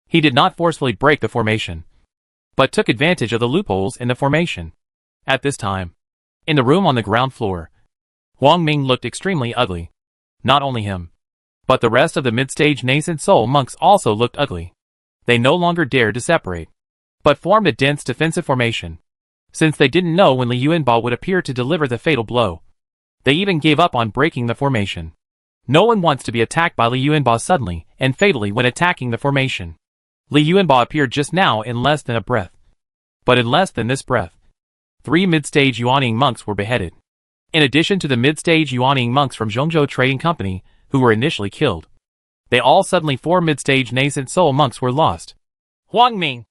He did not forcefully break the formation, but took advantage of the loopholes in the formation. At this time, in the room on the ground floor, Wang Ming looked extremely ugly. Not only him, but the rest of the mid-stage nascent soul monks also looked ugly. They no longer dared to separate, but formed a dense defensive formation. Since they didn't know when Li Yuanba would appear to deliver the fatal blow, they even gave up on breaking the formation. No one wants to be attacked by Li Yuanba suddenly and fatally when attacking the formation. Li Yuanba appeared just now in less than a breath. But in less than this breath, 3 mid-stage Yuaning monks were beheaded. In addition to the mid-stage Yuaning monks from Zhongzhou Trading Company, who were initially killed, they all suddenly 4 mid-stage nascent soul monks were lost. Wang Ming,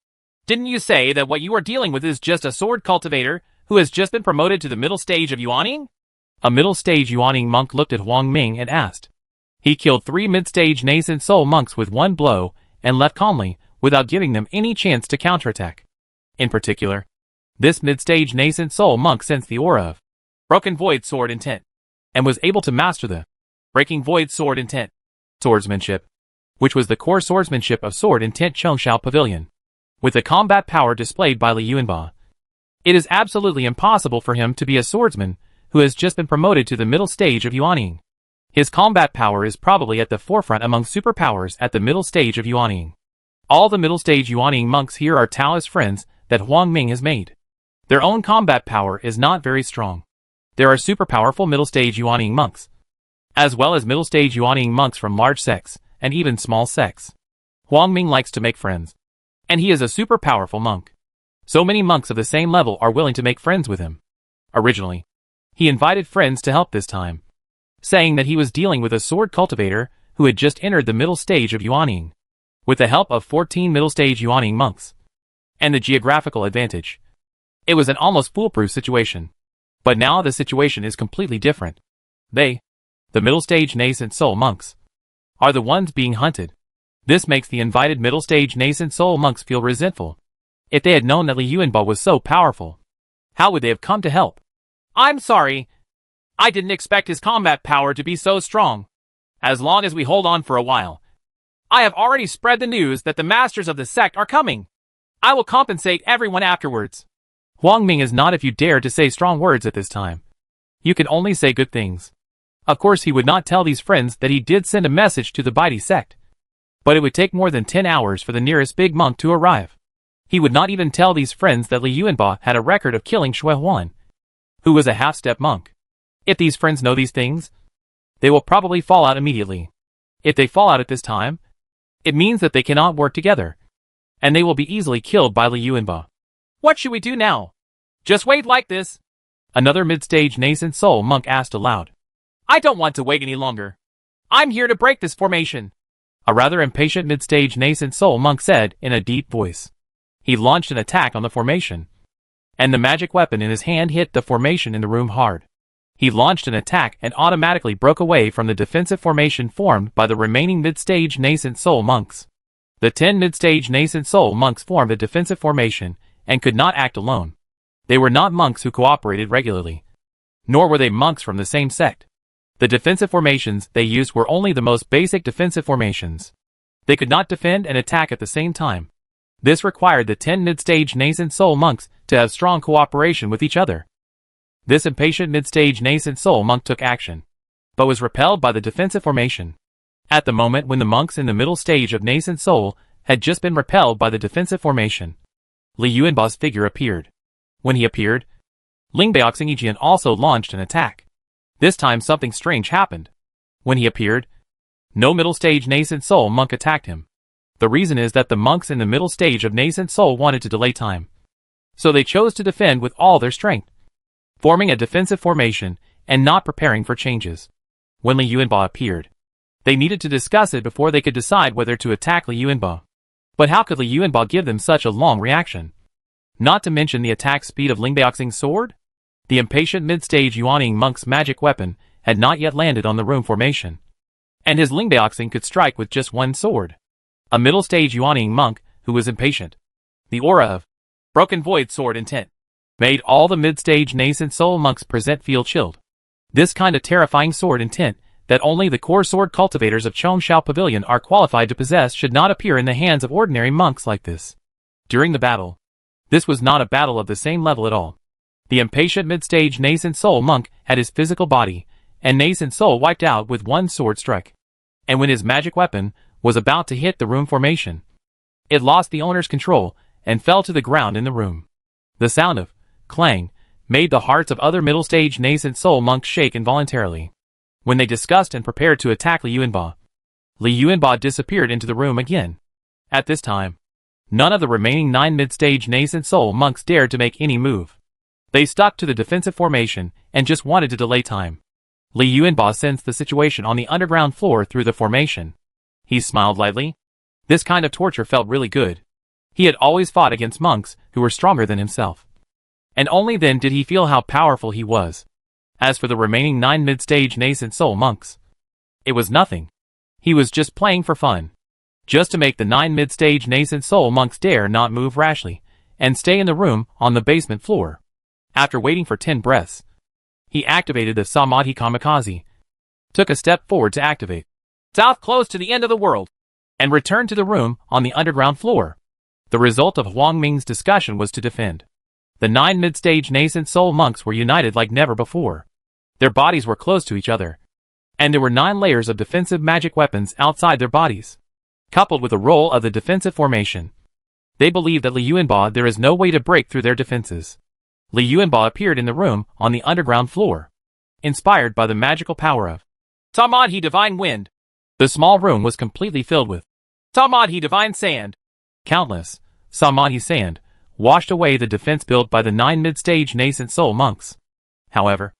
didn't you say that what you are dealing with is just a sword cultivator who has just been promoted to the middle stage of Yuaning? A middle-stage Yuaning monk looked at Wang Ming and asked. He killed 3 mid-stage nascent soul monks with one blow and left calmly, without giving them any chance to counterattack. In particular, this mid-stage nascent soul monk sensed the aura of Broken Void Sword Intent, and was able to master the Breaking Void Sword Intent swordsmanship, which was the core swordsmanship of Sword Intent Chongsha Pavilion. With the combat power displayed by Li Yuanba, it is absolutely impossible for him to be a swordsman who has just been promoted to the middle stage of Yuaning. His combat power is probably at the forefront among superpowers at the middle stage of Yuaning. All the middle stage Yuaning monks here are Taoist friends that Wang Ming has made. Their own combat power is not very strong. There are super powerful middle stage Yuaning monks, as well as middle stage Yuaning monks from large sects, and even small sects. Wang Ming likes to make friends, and he is a super powerful monk. So many monks of the same level are willing to make friends with him. Originally, he invited friends to help this time, saying that he was dealing with a sword cultivator who had just entered the middle stage of Yuaning. With the help of 14 middle stage Yuaning monks, and the geographical advantage, it was an almost foolproof situation. But now the situation is completely different. They, the middle stage nascent soul monks, are the ones being hunted. This makes the invited middle stage nascent soul monks feel resentful. If they had known that Li Yuanba was so powerful, how would they have come to help? I'm sorry. I didn't expect his combat power to be so strong. As long as we hold on for a while. I have already spread the news that the masters of the sect are coming. I will compensate everyone afterwards. Wang Ming is not if you dare to say strong words at this time. You can only say good things. Of course he would not tell these friends that he did send a message to the Baidi sect. But it would take more than 10 hours for the nearest big monk to arrive. He would not even tell these friends that Li Yuanba had a record of killing Schwan, who was a half-step monk. If these friends know these things, they will probably fall out immediately. If they fall out at this time, it means that they cannot work together, and they will be easily killed by Li Yuanba. What should we do now? Just wait like this? Another mid-stage nascent soul monk asked aloud. I don't want to wait any longer. I'm here to break this formation. A rather impatient mid-stage nascent soul monk said in a deep voice. He launched an attack on the formation, and the magic weapon in his hand hit the formation in the room hard. He launched an attack and automatically broke away from the defensive formation formed by the remaining mid-stage nascent soul monks. The 10 mid-stage nascent soul monks formed a defensive formation and could not act alone. They were not monks who cooperated regularly, nor were they monks from the same sect. The defensive formations they used were only the most basic defensive formations. They could not defend and attack at the same time. This required the 10 mid-stage nascent soul monks to have strong cooperation with each other. This impatient mid-stage nascent soul monk took action, but was repelled by the defensive formation. At the moment when the monks in the middle stage of nascent soul had just been repelled by the defensive formation, Li Yuanba's figure appeared. When he appeared, Lingbaoxing Yijian also launched an attack. This time something strange happened. When he appeared, no middle stage nascent soul monk attacked him. The reason is that the monks in the middle stage of nascent soul wanted to delay time, so they chose to defend with all their strength, forming a defensive formation and not preparing for changes. When Li Yuanba appeared, they needed to discuss it before they could decide whether to attack Li Yuanba. But how could Li Yuanba give them such a long reaction? Not to mention the attack speed of Lingbaoxing's sword? The impatient mid-stage Yuaning monk's magic weapon had not yet landed on the room formation, and his Lingbaoxing could strike with just one sword. A middle-stage Yuaning monk who was impatient. The aura of Broken Void Sword Intent made all the mid-stage nascent soul monks present feel chilled. This kind of terrifying sword intent that only the core sword cultivators of Chongsha Pavilion are qualified to possess should not appear in the hands of ordinary monks like this. During the battle, this was not a battle of the same level at all. The impatient mid-stage nascent soul monk had his physical body and nascent soul wiped out with one sword strike. And when his magic weapon was about to hit the room formation, it lost the owner's control and fell to the ground in the room. The sound of clang made the hearts of other middle-stage nascent soul monks shake involuntarily. When they discussed and prepared to attack Li Yuanba disappeared into the room again. At this time, none of the remaining 9 mid-stage nascent soul monks dared to make any move. They stuck to the defensive formation and just wanted to delay time. Li Yuanba sensed the situation on the underground floor through the formation. He smiled lightly. This kind of torture felt really good. He had always fought against monks who were stronger than himself, and only then did he feel how powerful he was. As for the remaining 9 mid-stage nascent soul monks, it was nothing. He was just playing for fun. Just to make the 9 mid-stage nascent soul monks dare not move rashly, and stay in the room on the basement floor. After waiting for 10 breaths, he activated the Samadhi Kamikaze, took a step forward to activate south close to the end of the world, and returned to the room on the underground floor. The result of Wang Ming's discussion was to defend. The 9 mid-stage nascent soul monks were united like never before. Their bodies were close to each other, and there were 9 layers of defensive magic weapons outside their bodies. Coupled with the role of the defensive formation, they believed that Li Yuanba there is no way to break through their defenses. Li Yuanba appeared in the room on the underground floor, inspired by the magical power of Samadhi Divine Wind. The small room was completely filled with Samadhi Divine Sand. Countless Samadhi sand washed away the defense built by the 9 mid-stage nascent soul monks. However,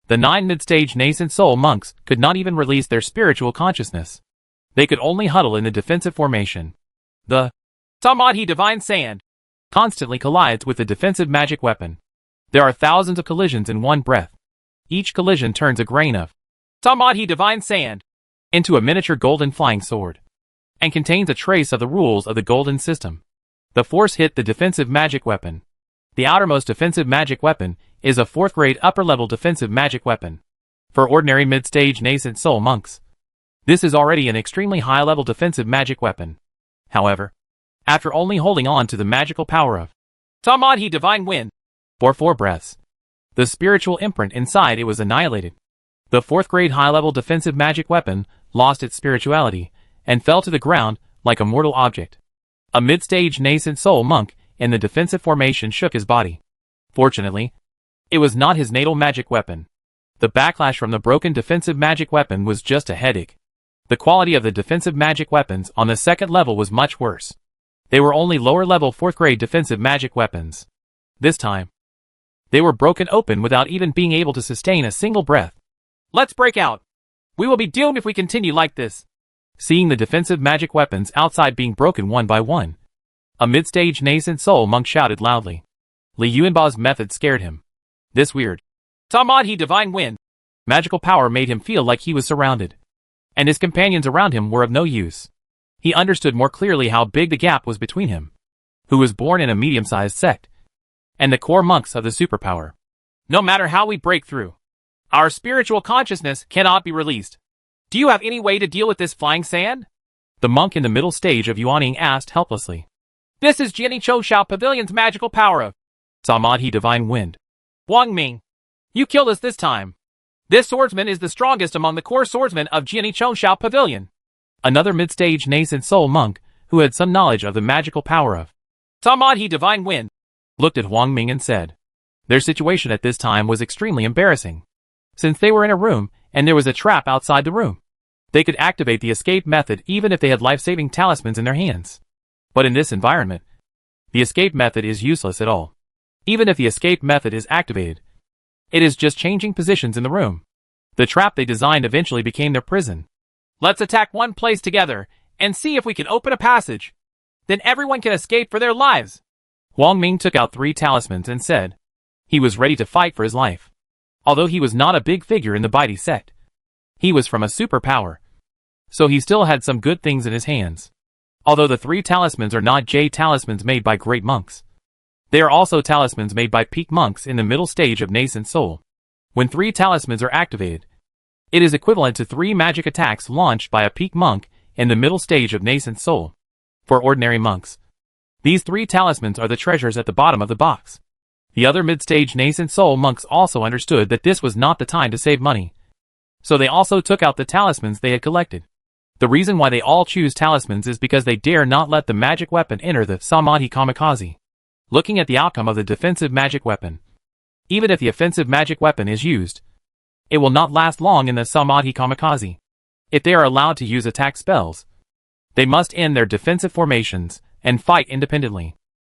the 9 mid-stage nascent soul monks could not even release their spiritual consciousness. They could only huddle in the defensive formation. The Samadhi Divine Sand constantly collides with the defensive magic weapon. There are thousands of collisions in one breath. Each collision turns a grain of Samadhi Divine Sand into a miniature golden flying sword, and contains a trace of the rules of the golden system. The force hit the defensive magic weapon. The outermost defensive magic weapon is a 4th grade upper level defensive magic weapon. For ordinary mid-stage nascent soul monks, this is already an extremely high level defensive magic weapon. However, after only holding on to the magical power of Samadhi Divine Wind for 4 breaths, the spiritual imprint inside it was annihilated. The 4th grade high level defensive magic weapon lost its spirituality and fell to the ground like a mortal object. A mid-stage nascent soul monk in the defensive formation shook his body. Fortunately, it was not his natal magic weapon. The backlash from the broken defensive magic weapon was just a headache. The quality of the defensive magic weapons on the 2nd level was much worse. They were only lower level 4th grade defensive magic weapons. This time, they were broken open without even being able to sustain a single breath. Let's break out. We will be doomed if we continue like this. Seeing the defensive magic weapons outside being broken one by one, a mid-stage nascent soul monk shouted loudly. Li Yuanba's method scared him. This weird Samadhi Divine Wind magical power made him feel like he was surrounded, and his companions around him were of no use. He understood more clearly how big the gap was between him, who was born in a medium-sized sect, and the core monks of the superpower. No matter how we break through, our spiritual consciousness cannot be released. Do you have any way to deal with this flying sand? The monk in the middle stage of Yuaning asked helplessly. This is Jianichou Pavilion's magical power of Samadhi Divine Wind. Wang Ming, you killed us this time. This swordsman is the strongest among the core swordsmen of Jianichou Pavilion. Another mid-stage nascent soul monk, who had some knowledge of the magical power of Samadhi Divine Wind, looked at Wang Ming and said. Their situation at this time was extremely embarrassing. Since they were in a room, and there was a trap outside the room, they could activate the escape method even if they had life-saving talismans in their hands. But in this environment, the escape method is useless at all. Even if the escape method is activated, it is just changing positions in the room. The trap they designed eventually became their prison. Let's attack one place together, and see if we can open a passage. Then everyone can escape for their lives. Wang Ming took out 3 talismans and said he was ready to fight for his life. Although he was not a big figure in the Baidi sect, he was from a superpower, so he still had some good things in his hands. Although the 3 talismans are not J talismans made by great monks, they are also talismans made by peak monks in the middle stage of nascent soul. When 3 talismans are activated, it is equivalent to 3 magic attacks launched by a peak monk in the middle stage of nascent soul. For ordinary monks, these 3 talismans are the treasures at the bottom of the box. The other mid-stage nascent soul monks also understood that this was not the time to save money, so they also took out the talismans they had collected. The reason why they all choose talismans is because they dare not let the magic weapon enter the Samadhi Kamikaze. Looking at the outcome of the defensive magic weapon, even if the offensive magic weapon is used, it will not last long in the Samadhi Kamikaze. If they are allowed to use attack spells, they must end their defensive formations and fight independently.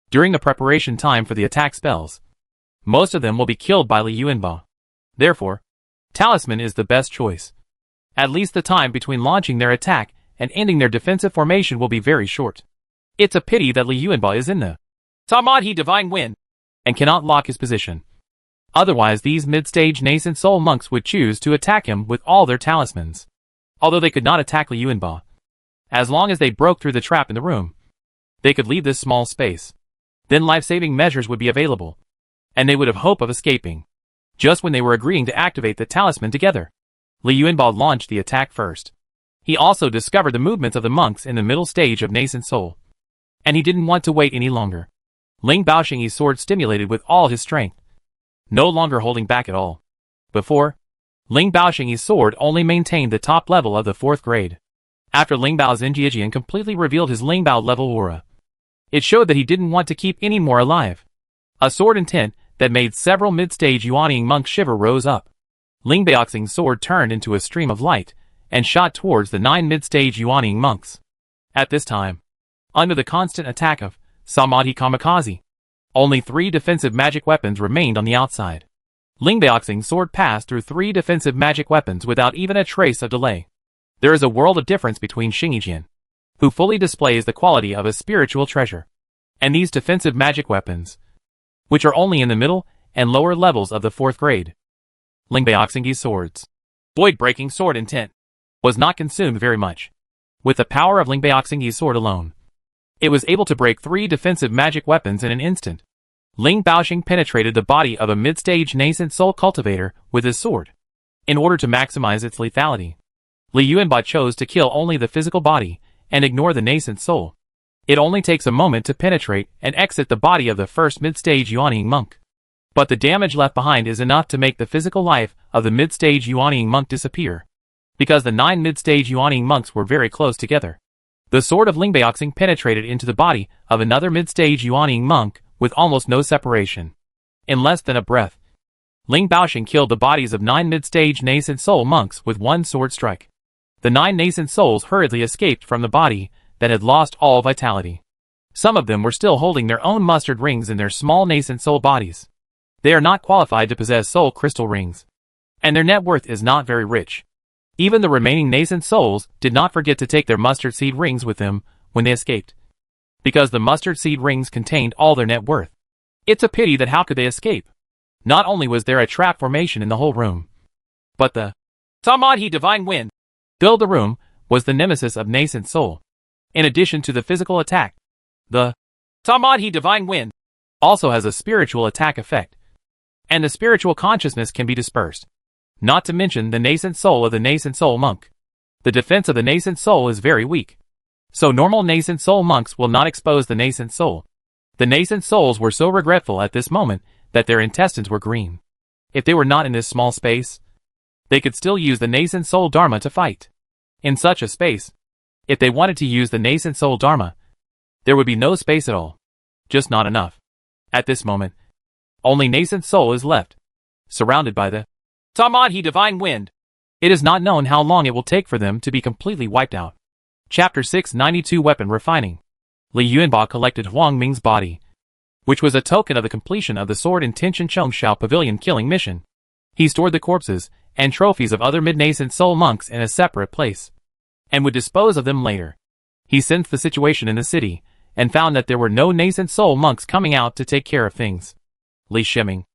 During the preparation time for the attack spells, most of them will be killed by Li Yuanba. Therefore, talisman is the best choice. At least the time between launching their attack and ending their defensive formation will be very short. It's a pity that Li Yuanba is in the Samadhi Divine Wind and cannot lock his position. Otherwise these mid-stage nascent soul monks would choose to attack him with all their talismans. Although they could not attack Li Yuanba. As long as they broke through the trap in the room, they could leave this small space. Then life-saving measures would be available, and they would have hope of escaping. Just when they were agreeing to activate the talisman together, Li Yuanba launched the attack first. He also discovered the movements of the monks in the middle stage of nascent soul, and he didn't want to wait any longer. Ling Baoxingyi's sword stimulated with all his strength, no longer holding back at all. Before, Ling Baoxingyi's sword only maintained the top level of the 4th grade. After Ling Bao's Injijian completely revealed his Ling Bao level aura, it showed that he didn't want to keep any more alive. A sword intent that made several mid-stage Yuanying monks shiver rose up. Ling Baoxing's sword turned into a stream of light and shot towards the 9 mid-stage Yuanying monks. At this time, under the constant attack of Samadhi Kamikaze, only 3 defensive magic weapons remained on the outside. Ling Baoxing's sword passed through 3 defensive magic weapons without even a trace of delay. There is a world of difference between Xingyijian, who fully displays the quality of a spiritual treasure, and these defensive magic weapons, which are only in the middle and lower levels of the 4th grade. Ling Baoxingyi's swords, void-breaking sword intent, was not consumed very much. With the power of Ling Baoxingyi's sword alone, it was able to break 3 defensive magic weapons in an instant. Ling Baoxing penetrated the body of a mid-stage nascent soul cultivator with his sword. In order to maximize its lethality, Li Yuanba chose to kill only the physical body and ignore the nascent soul. It only takes a moment to penetrate and exit the body of the first mid-stage Yuanying monk. But the damage left behind is enough to make the physical life of the mid-stage Yuanying monk disappear. Because the 9 mid-stage Yuanying monks were very close together, the sword of Ling Baoxing penetrated into the body of another mid-stage Yuanying monk with almost no separation. In less than a breath, Ling Baoxing killed the bodies of 9 mid-stage nascent soul monks with one sword strike. The 9 nascent souls hurriedly escaped from the body that had lost all vitality. Some of them were still holding their own mustard rings in their small nascent soul bodies. They are not qualified to possess soul crystal rings, and their net worth is not very rich. Even the remaining nascent souls did not forget to take their mustard seed rings with them when they escaped, because the mustard seed rings contained all their net worth. It's a pity that how could they escape? Not only was there a trap formation in the whole room, but the Samadhi divine wind filled the room was the nemesis of nascent soul. In addition to the physical attack, the Samadhi divine wind also has a spiritual attack effect, and the spiritual consciousness can be dispersed. Not to mention the nascent soul of the nascent soul monk. The defense of the nascent soul is very weak, so normal nascent soul monks will not expose the nascent soul. The nascent souls were so regretful at this moment that their intestines were green. If they were not in this small space, they could still use the nascent soul dharma to fight. In such a space, if they wanted to use the nascent soul dharma, there would be no space at all. Just not enough. At this moment, only nascent soul is left, surrounded by the Samadhi divine wind. It is not known how long it will take for them to be completely wiped out. Chapter 692 Weapon Refining. Li Yuanba collected Wang Ming's body, which was a token of the completion of the Sword Intention Chongshao Pavilion killing mission. He stored the corpses and trophies of other mid-nascent soul monks in a separate place, and would dispose of them later. He sensed the situation in the city, and found that there were no nascent soul monks coming out to take care of things. Li Shiming,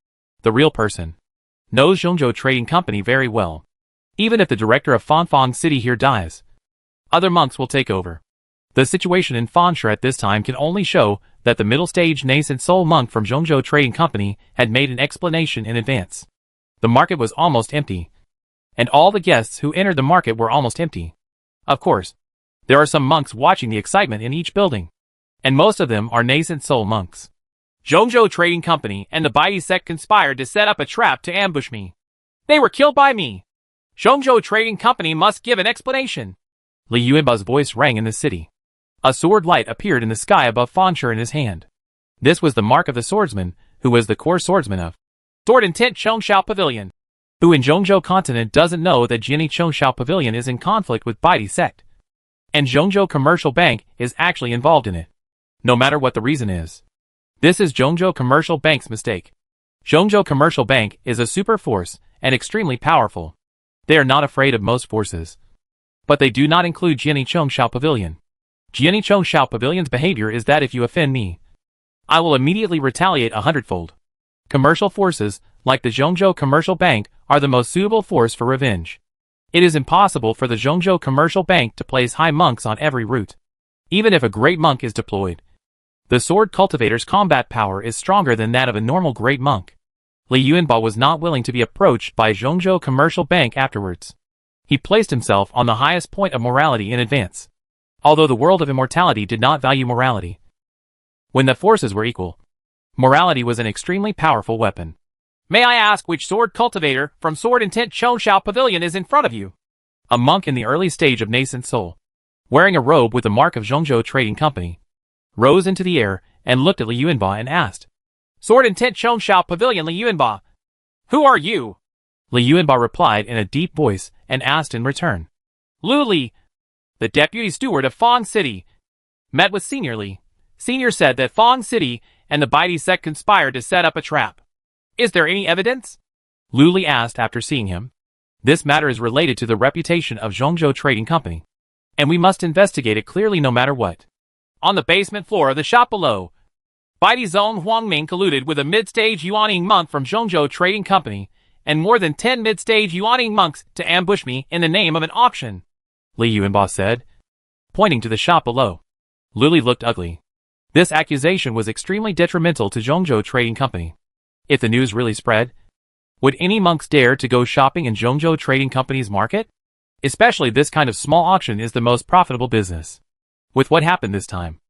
the real person, knows Zhongzhou Trading Company very well. Even if the director of Fanfang City here dies, other monks will take over. The situation in Fansha at this time can only show that the middle-stage nascent soul monk from Zhongzhou Trading Company had made an explanation in advance. The market was almost empty, and all the guests who entered the market were almost empty. Of course, there are some monks watching the excitement in each building, and most of them are nascent soul monks. Zhongzhou Trading Company and the Bai sect conspired to set up a trap to ambush me. They were killed by me. Zhongzhou Trading Company must give an explanation. Li Yuanba's voice rang in the city. A sword light appeared in the sky above Fansha in his hand. This was the mark of the swordsman, who was the core swordsman of Sword Intent Chongshao Pavilion. Who in Zhongzhou continent doesn't know that Jiani Chongshao Pavilion is in conflict with Bai sect, and Zhongzhou Commercial Bank is actually involved in it. No matter what the reason is, this is Zhongzhou Commercial Bank's mistake. Zhongzhou Commercial Bank is a super force and extremely powerful. They are not afraid of most forces, but they do not include Jiani Chongshao Pavilion. Jiani Chongshao Pavilion's behavior is that if you offend me, I will immediately retaliate 100-fold. Commercial forces like the Zhongzhou Commercial Bank, are the most suitable force for revenge. It is impossible for the Zhongzhou Commercial Bank to place high monks on every route. Even if a great monk is deployed, the sword cultivator's combat power is stronger than that of a normal great monk. Li Yuanba was not willing to be approached by Zhongzhou Commercial Bank afterwards. He placed himself on the highest point of morality in advance. Although the world of immortality did not value morality, when the forces were equal, morality was an extremely powerful weapon. May I ask which sword cultivator from Sword Intent Chongshao Pavilion is in front of you? A monk in the early stage of nascent soul, wearing a robe with the mark of Zhongzhou Trading Company, rose into the air and looked at Li Yuanba and asked, Sword Intent Chongshao Pavilion Li Yuanba, who are you? Li Yuanba replied in a deep voice and asked in return, Lu Li, the deputy steward of Fang City, met with Senior Li. Senior said that Fang City and the Baidi sect conspired to set up a trap. Is there any evidence? Lu Li asked after seeing him. This matter is related to the reputation of Zhongzhou Trading Company, and we must investigate it clearly no matter what. On the basement floor of the shop below, Baidi's own Wang Ming colluded with a mid-stage Yuaning monk from Zhongzhou Trading Company and more than 10 mid-stage Yuaning monks to ambush me in the name of an auction, Li Yuanba said, pointing to the shop below. Lu Li looked ugly. This accusation was extremely detrimental to Zhongzhou Trading Company. If the news really spread, would any monks dare to go shopping in Zhongzhou Trading Company's market? Especially this kind of small auction is the most profitable business. With what happened this time,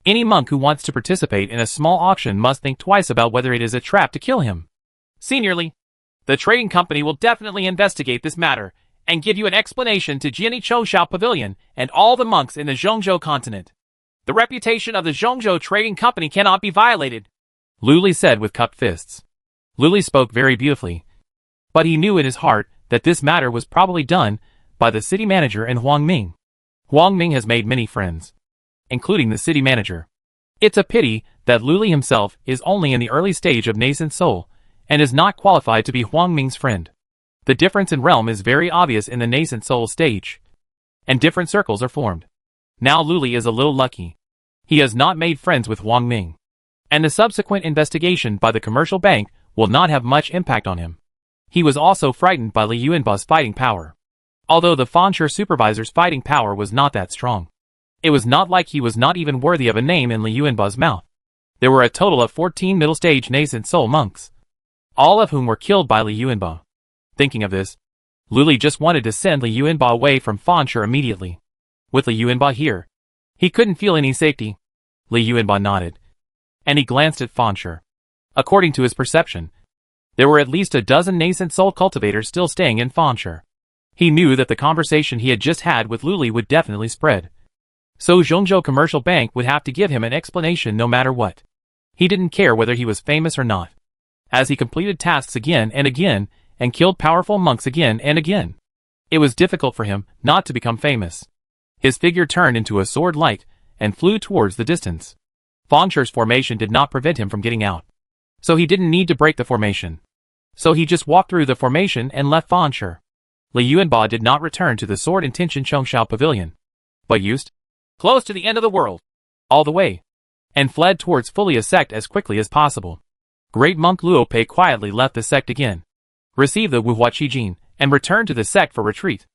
any monk who wants to participate in a small auction must think twice about whether it is a trap to kill him. Senior Li, the trading company will definitely investigate this matter and give you an explanation to Jiani Chouxiao Pavilion and all the monks in the Zhongzhou continent. The reputation of the Zhongzhou Trading Company cannot be violated, Lu Li said with cupped fists. Lu Li spoke very beautifully, but he knew in his heart that this matter was probably done by the city manager and Wang Ming. Wang Ming has made many friends, including the city manager. It's a pity that Lu Li himself is only in the early stage of nascent soul and is not qualified to be Wang Ming's friend. The difference in realm is very obvious in the nascent soul stage, and different circles are formed. Now Lu Li is a little lucky. He has not made friends with Wang Ming, and the subsequent investigation by the commercial bank will not have much impact on him. He was also frightened by Li Yuanba's fighting power. Although the Fansher supervisor's fighting power was not that strong, it was not like he was not even worthy of a name in Li Yuanba's mouth. There were a total of 14 middle-stage nascent soul monks, all of whom were killed by Li Yuanba. Thinking of this, Lu Li just wanted to send Li Yuanba away from Fansher immediately. With Li Yuanba here, he couldn't feel any safety. Li Yuanba nodded, and he glanced at Fansher. According to his perception, there were at least a dozen nascent soul cultivators still staying in Fansher. He knew that the conversation he had just had with Lu Li would definitely spread. So Zhongzhou Commercial Bank would have to give him an explanation no matter what. He didn't care whether he was famous or not, as he completed tasks again and again and killed powerful monks again and again. It was difficult for him not to become famous. His figure turned into a sword light and flew towards the distance. Fansher's formation did not prevent him from getting out, so he didn't need to break the formation. So he just walked through the formation and left Fansher. Li Yuanba did not return to the Sword Intention Chongshao Pavilion, but used close to the end of the world, all the way, and fled towards Furia sect as quickly as possible. Great Monk Luo Pei quietly left the sect again, received the Wuhua Qijin, and returned to the sect for retreat.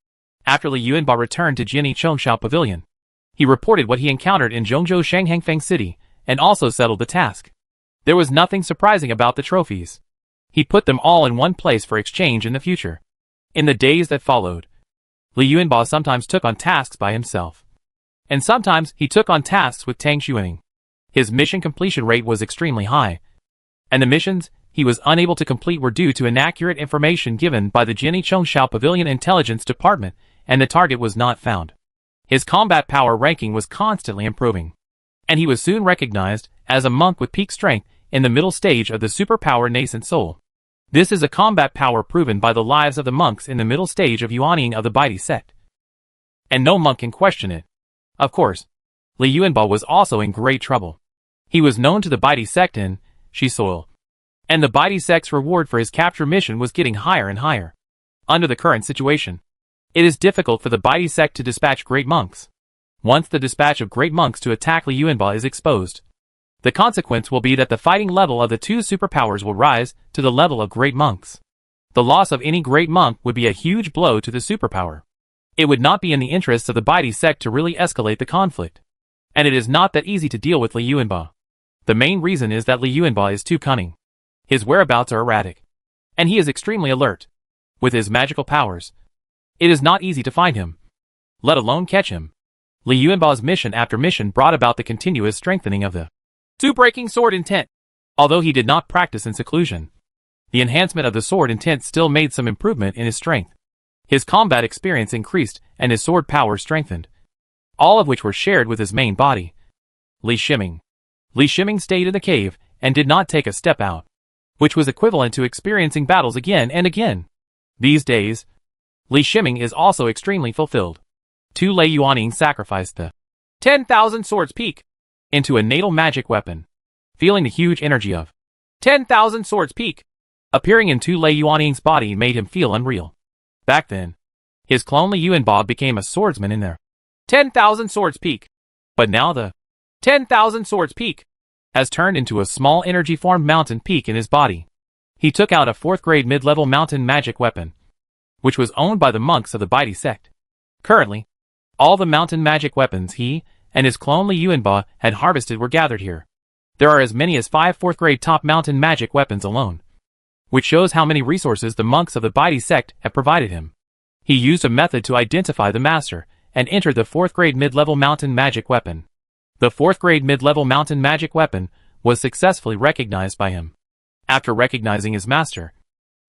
After Li Yuanba returned to Jiani Chongshao Pavilion, he reported what he encountered in Zhongzhou Shanghangfeng City, and also settled the task. There was nothing surprising about the trophies. He put them all in one place for exchange in the future. In the days that followed, Li Yuanba sometimes took on tasks by himself, and sometimes he took on tasks with Tang Shuning. His mission completion rate was extremely high, and the missions he was unable to complete were due to inaccurate information given by the Jiani Chongshao Pavilion Intelligence Department, and the target was not found. His combat power ranking was constantly improving, and he was soon recognized as a monk with peak strength in the middle stage of the superpower nascent soul. This is a combat power proven by the lives of the monks in the middle stage of Yuaning of the Baidi sect, and no monk can question it. Of course, Li Yuanba was also in great trouble. He was known to the Baidi sect in Shi soil, and the Baidi sect's reward for his capture mission was getting higher and higher. Under the current situation, it is difficult for the Baidi sect to dispatch great monks. Once the dispatch of great monks to attack Li Yuanba is exposed, The consequence will be that the fighting level of the two superpowers will rise to the level of great monks. The loss of any great monk would be a huge blow to the superpower. It would not be in the interests of the Baidi sect to really escalate the conflict. And it is not that easy to deal with Li Yuanba. The main reason is that Li Yuanba is too cunning. His whereabouts are erratic. And he is extremely alert. With his magical powers, it is not easy to find him, let alone catch him. Li Yuanba's mission after mission brought about the continuous strengthening of the two-breaking sword intent. Although he did not practice in seclusion, the enhancement of the sword intent still made some improvement in his strength. His combat experience increased and his sword power strengthened, all of which were shared with his main body. Li Shiming. Li Shiming stayed in the cave and did not take a step out, which was equivalent to experiencing battles again and again. These days, Li Shiming is also extremely fulfilled. Tu Lei Yuaning sacrificed the 10,000 Swords Peak into a natal magic weapon, feeling the huge energy of 10,000 Swords Peak appearing in Tu Lei Yuaning's body made him feel unreal. Back then, his clone Li Yuanba became a swordsman in their 10,000 Swords Peak. But now the 10,000 Swords Peak has turned into a small energy-formed mountain peak in his body. He took out a 4th grade mid-level mountain magic weapon, which was owned by the monks of the Baidi sect. Currently, all the mountain magic weapons he and his clone Li Yuanba had harvested were gathered here. There are as many as 5 4th grade top mountain magic weapons alone, which shows how many resources the monks of the Baidi sect have provided him. He used a method to identify the master and entered the 4th grade mid-level mountain magic weapon. The 4th grade mid-level mountain magic weapon was successfully recognized by him. After recognizing his master,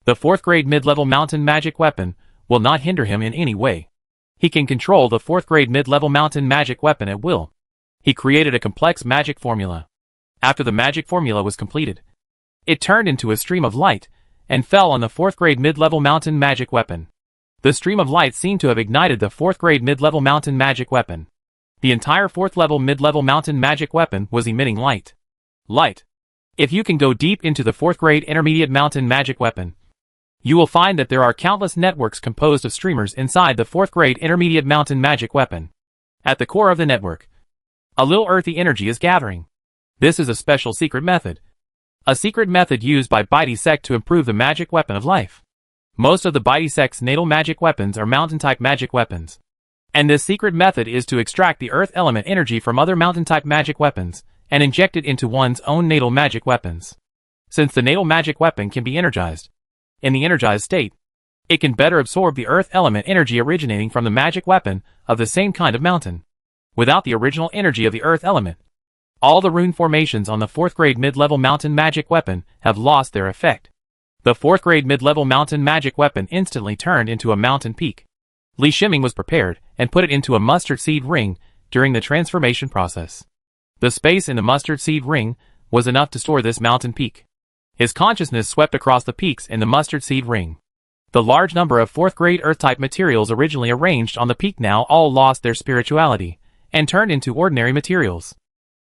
the 4th grade mid-level mountain magic weapon will not hinder him in any way. He can control the 4th grade mid-level mountain magic weapon at will. He created a complex magic formula. After the magic formula was completed, it turned into a stream of light and fell on the 4th grade mid-level mountain magic weapon. The stream of light seemed to have ignited the 4th grade mid-level mountain magic weapon. The entire 4th level mid-level mountain magic weapon was emitting light. Light. If you can go deep into the 4th grade intermediate mountain magic weapon, you will find that there are countless networks composed of streamers inside the 4th grade intermediate mountain magic weapon. At the core of the network, a little earthy energy is gathering. This is a special secret method. A secret method used by Baidi sect to improve the magic weapon of life. Most of the Baidi sect's natal magic weapons are mountain-type magic weapons. And this secret method is to extract the earth element energy from other mountain-type magic weapons and inject it into one's own natal magic weapons. Since the natal magic weapon can be energized, in the energized state, it can better absorb the earth element energy originating from the magic weapon of the same kind of mountain. Without the original energy of the earth element, all the rune formations on the 4th grade mid-level mountain magic weapon have lost their effect. The 4th grade mid-level mountain magic weapon instantly turned into a mountain peak. Li Shiming was prepared and put it into a mustard seed ring during the transformation process. The space in the mustard seed ring was enough to store this mountain peak. His consciousness swept across the peaks in the mustard seed ring. The large number of 4th grade earth-type materials originally arranged on the peak now all lost their spirituality and turned into ordinary materials.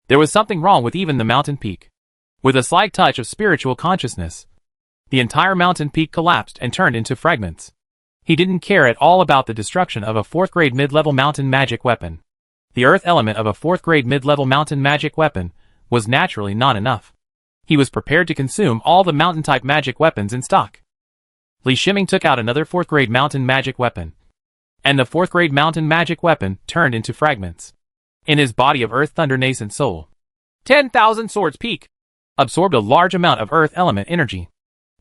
There was something wrong with even the mountain peak. With a slight touch of spiritual consciousness, the entire mountain peak collapsed and turned into fragments. He didn't care at all about the destruction of a 4th grade mid-level mountain magic weapon. The earth element of a 4th grade mid-level mountain magic weapon was naturally not enough. He was prepared to consume all the mountain-type magic weapons in stock. Li Shiming took out another 4th grade mountain magic weapon, and the 4th grade mountain magic weapon turned into fragments. In his body of earth thunder nascent soul, 10,000 Swords Peak absorbed a large amount of earth element energy.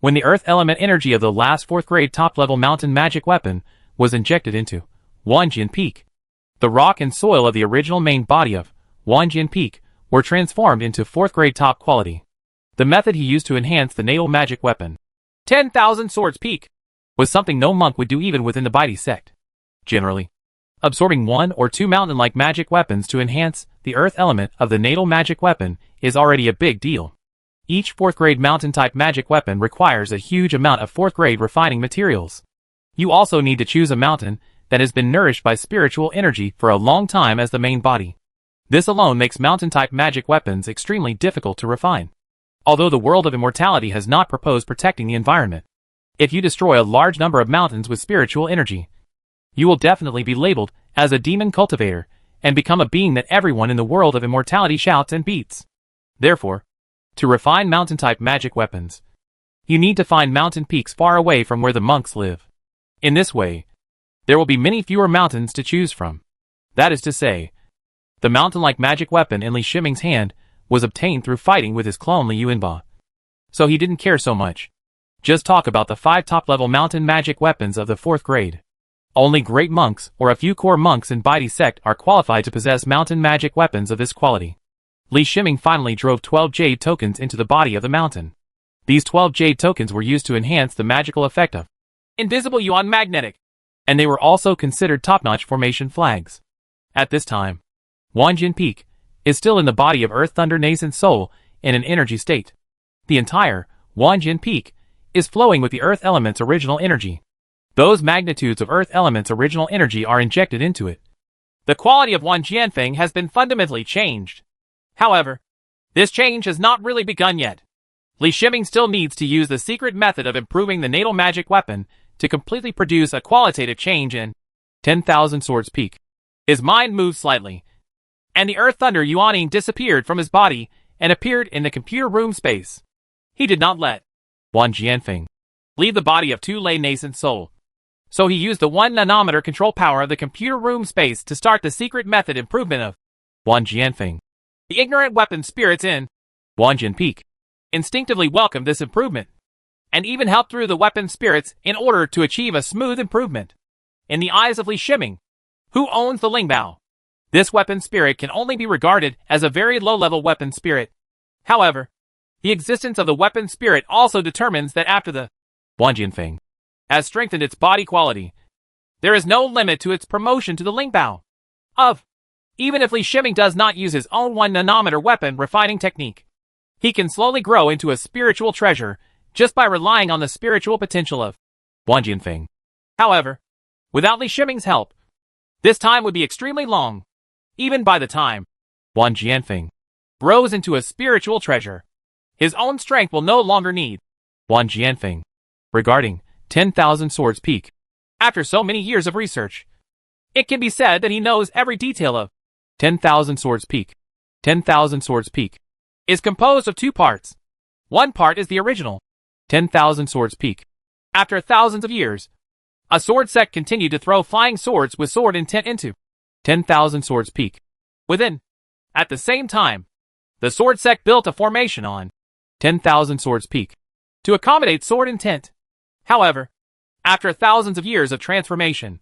When the earth element energy of the last 4th grade top-level mountain magic weapon was injected into Wanjian Peak, the rock and soil of the original main body of Wanjian Peak were transformed into 4th grade top quality. The method he used to enhance the natal magic weapon, 10,000 Swords Peak, was something no monk would do even within the Baidi sect. Generally, absorbing 1 or 2 mountain-like magic weapons to enhance the earth element of the natal magic weapon is already a big deal. Each 4th grade mountain-type magic weapon requires a huge amount of 4th grade refining materials. You also need to choose a mountain that has been nourished by spiritual energy for a long time as the main body. This alone makes mountain-type magic weapons extremely difficult to refine. Although the world of immortality has not proposed protecting the environment, if you destroy a large number of mountains with spiritual energy, you will definitely be labeled as a demon cultivator and become a being that everyone in the world of immortality shouts and beats. Therefore, to refine mountain-type magic weapons, you need to find mountain peaks far away from where the monks live. In this way, there will be many fewer mountains to choose from. That is to say, the mountain-like magic weapon in Li Shiming's hand was obtained through fighting with his clone Li Yuanba. So he didn't care so much. Just talk about the 5 top-level mountain magic weapons of the 4th grade. Only great monks or a few core monks in Baidi sect are qualified to possess mountain magic weapons of this quality. Li Shiming finally drove 12 jade tokens into the body of the mountain. These 12 jade tokens were used to enhance the magical effect of invisible yuan magnetic, and they were also considered top-notch formation flags. At this time, Wanjin Peak is still in the body of Earth Thunder Nascent Soul in an energy state. The entire Wanjin Peak is flowing with the Earth Element's original energy. Those magnitudes of Earth Element's original energy are injected into it. The quality of Wan Jianfeng has been fundamentally changed. However, this change has not really begun yet. Li Shiming still needs to use the secret method of improving the natal magic weapon to completely produce a qualitative change in 10,000 Swords Peak. His mind moved slightly, and the Earth Thunder Yuaning disappeared from his body and appeared in the computer room space. He did not let Wan Jianfeng leave the body of Tu Lei Nascent Soul, so he used the 1 nanometer control power of the computer room space to start the secret method improvement of Wan Jianfeng. The ignorant weapon spirits in Wanjin Peak instinctively welcomed this improvement, and even helped through the weapon spirits in order to achieve a smooth improvement. In the eyes of Li Shiming, who owns the Lingbao, this weapon spirit can only be regarded as a very low-level weapon spirit. However, the existence of the weapon spirit also determines that after the Wanjianfeng has strengthened its body quality, there is no limit to its promotion to the Lingbao of. Even if Li Shiming does not use his own 1 nanometer weapon refining technique, he can slowly grow into a spiritual treasure just by relying on the spiritual potential of Wanjianfeng. However, without Li Shiming's help, this time would be extremely long. Even by the time Wan Jianfeng grows into a spiritual treasure, his own strength will no longer need Wan Jianfeng. Regarding 10,000 Swords Peak, after so many years of research, it can be said that he knows every detail of 10,000 Swords Peak. 10,000 Swords Peak is composed of 2 parts. One part is the original 10,000 Swords Peak. After thousands of years, a sword sect continued to throw flying swords with sword intent into 10,000 Swords Peak. Within, at the same time, the sword sect built a formation on 10,000 Swords Peak to accommodate sword intent. However, after thousands of years of transformation,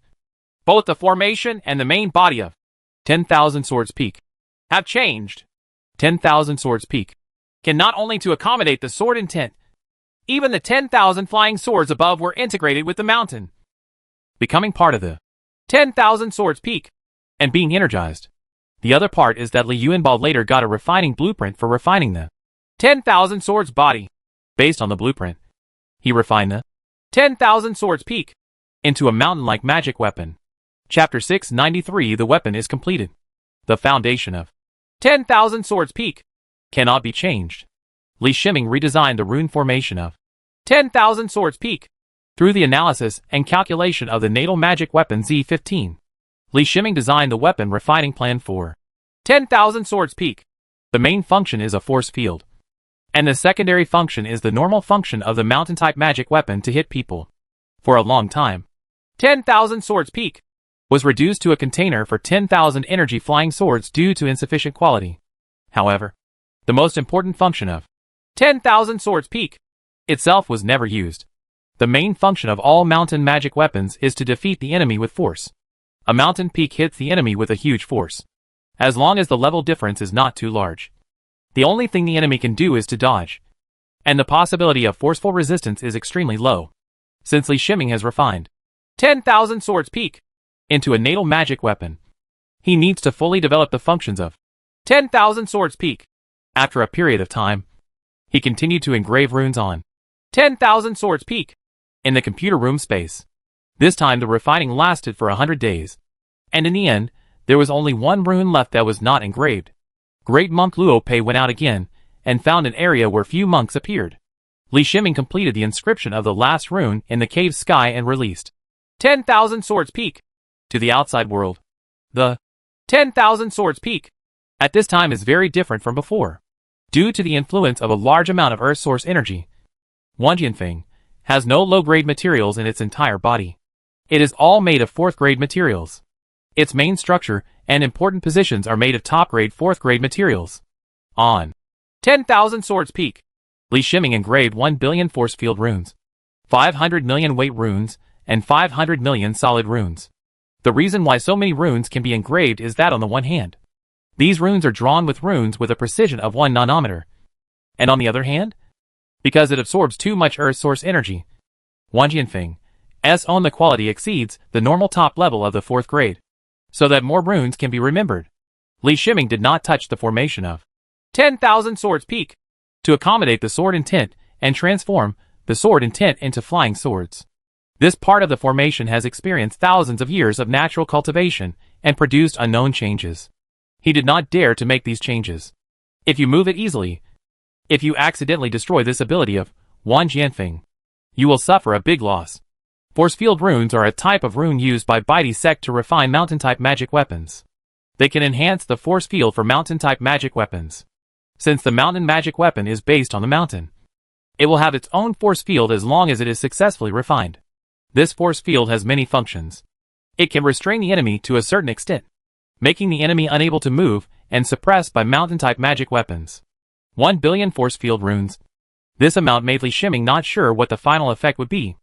both the formation and the main body of 10,000 Swords Peak have changed. 10,000 Swords Peak can not only to accommodate the sword intent, even the 10,000 flying swords above were integrated with the mountain, becoming part of the 10,000 Swords Peak and being energized. The other part is that Li Yuanba later got a refining blueprint for refining the 10,000 Swords body. Based on the blueprint, he refined the 10,000 Swords Peak into a mountain-like magic weapon. Chapter 693. The weapon is completed. The foundation of 10,000 Swords Peak cannot be changed. Li Shiming redesigned the rune formation of 10,000 Swords Peak through the analysis and calculation of the natal magic weapon Z15. Li Shiming designed the weapon refining plan for 10,000 Swords Peak. The main function is a force field, and the secondary function is the normal function of the mountain-type magic weapon to hit people. For a long time, 10,000 Swords Peak was reduced to a container for 10,000 energy flying swords due to insufficient quality. However, the most important function of 10,000 Swords Peak itself was never used. The main function of all mountain magic weapons is to defeat the enemy with force. A mountain peak hits the enemy with a huge force, as long as the level difference is not too large. The only thing the enemy can do is to dodge, and the possibility of forceful resistance is extremely low. Since Li Shiming has refined 10,000 Swords Peak into a natal magic weapon, he needs to fully develop the functions of 10,000 Swords Peak. After a period of time, he continued to engrave runes on 10,000 Swords Peak in the computer room space. This time the refining lasted for 100 days, and in the end, there was only one rune left that was not engraved. Great Monk Luo Pei went out again and found an area where few monks appeared. Li Shiming completed the inscription of the last rune in the cave sky and released 10,000 Swords Peak to the outside world. The 10,000 Swords Peak at this time is very different from before. Due to the influence of a large amount of Earth source energy, Wang Jianfeng has no low-grade materials in its entire body. It is all made of 4th-grade materials. Its main structure and important positions are made of top-grade 4th-grade materials. On 10,000 Swords Peak, Li Shiming engraved 1 billion force field runes, 500 million weight runes, and 500 million solid runes. The reason why so many runes can be engraved is that on the one hand, these runes are drawn with runes with a precision of 1 nanometer. And on the other hand, because it absorbs too much Earth source energy, Wang Jianfeng's own the quality exceeds the normal top level of the 4th grade, so that more runes can be remembered. Li Shiming did not touch the formation of 10,000 Swords Peak to accommodate the sword intent and transform the sword intent into flying swords. This part of the formation has experienced thousands of years of natural cultivation and produced unknown changes. He did not dare to make these changes. If you move it easily, if you accidentally destroy this ability of Wang Jianfeng, you will suffer a big loss. Force field runes are a type of rune used by Betrayal sect to refine mountain-type magic weapons. They can enhance the force field for mountain-type magic weapons. Since the mountain magic weapon is based on the mountain, it will have its own force field as long as it is successfully refined. This force field has many functions. It can restrain the enemy to a certain extent, making the enemy unable to move and suppressed by mountain-type magic weapons. 1 billion force field runes. This amount made Li Shiming not sure what the final effect would be.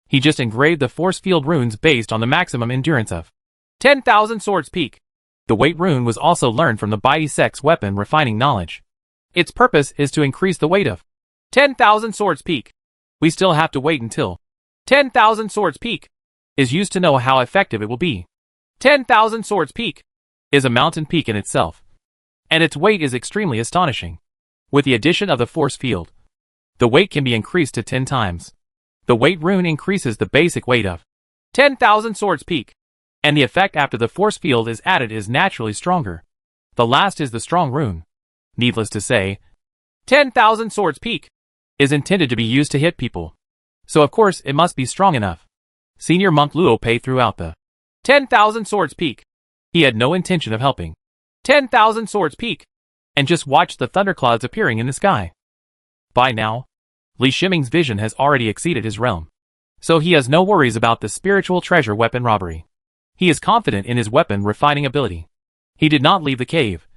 He just engraved the force field runes based on the maximum endurance of 10,000 Swords Peak. The weight rune was also learned from the Betrayal sect's weapon refining knowledge. Its purpose is to increase the weight of 10,000 Swords Peak. We still have to wait until 10,000 Swords Peak is used to know how effective it will be. 10,000 Swords Peak is a mountain peak in itself, and its weight is extremely astonishing. With the addition of the force field, the weight can be increased to 10 times. The weight rune increases the basic weight of 10,000 Swords Peak, and the effect after the force field is added is naturally stronger. The last is the strong rune. Needless to say, 10,000 Swords Peak is intended to be used to hit people, so of course it must be strong enough. Senior Monk Luo Pei threw out the 10,000 Swords Peak. He had no intention of helping 10,000 Swords Peak, and just watched the thunderclouds appearing in the sky. By now, Li Shiming's vision has already exceeded his realm, so he has no worries about the spiritual treasure weapon robbery. He is confident in his weapon refining ability. He did not leave the cave,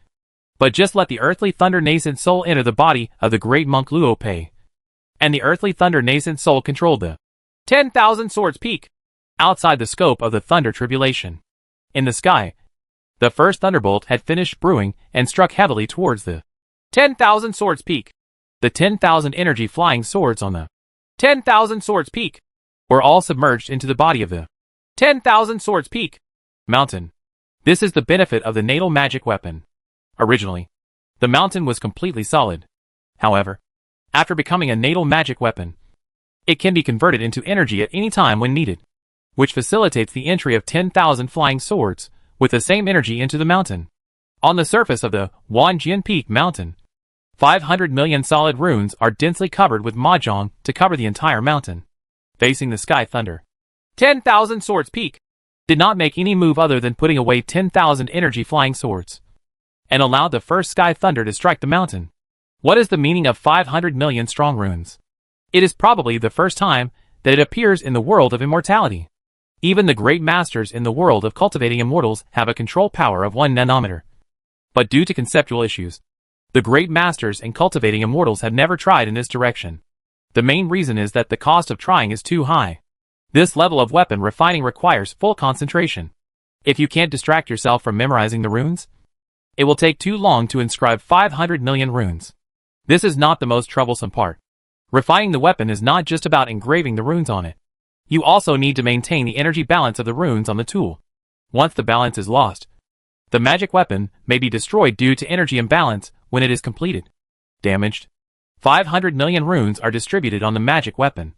but just let the earthly thunder nascent soul enter the body of the great monk Luo Pei, and the earthly thunder nascent soul controlled the 10,000 Swords Peak, outside the scope of the thunder tribulation. In the sky, the first thunderbolt had finished brewing and struck heavily towards the 10,000 Swords Peak. The 10,000 energy flying swords on the 10,000 Swords Peak were all submerged into the body of the 10,000 Swords Peak mountain. This is the benefit of the natal magic weapon. Originally, the mountain was completely solid. However, after becoming a natal magic weapon, it can be converted into energy at any time when needed, which facilitates the entry of 10,000 flying swords with the same energy into the mountain. On the surface of the Wanjian Peak mountain, 500 million solid runes are densely covered with mahjong to cover the entire mountain. Facing the sky thunder, 10,000 Swords Peak did not make any move other than putting away 10,000 energy flying swords, and allowed the first sky thunder to strike the mountain. What is the meaning of 500 million strong runes? It is probably the first time that it appears in the world of immortality. Even the great masters in the world of cultivating immortals have a control power of 1 nanometer. But due to conceptual issues, the great masters in cultivating immortals have never tried in this direction. The main reason is that the cost of trying is too high. This level of weapon refining requires full concentration. If you can't distract yourself from memorizing the runes, it will take too long to inscribe 500 million runes. This is not the most troublesome part. Refining the weapon is not just about engraving the runes on it. You also need to maintain the energy balance of the runes on the tool. Once the balance is lost, the magic weapon may be destroyed due to energy imbalance when it is completed. Damaged. 500 million runes are distributed on the magic weapon,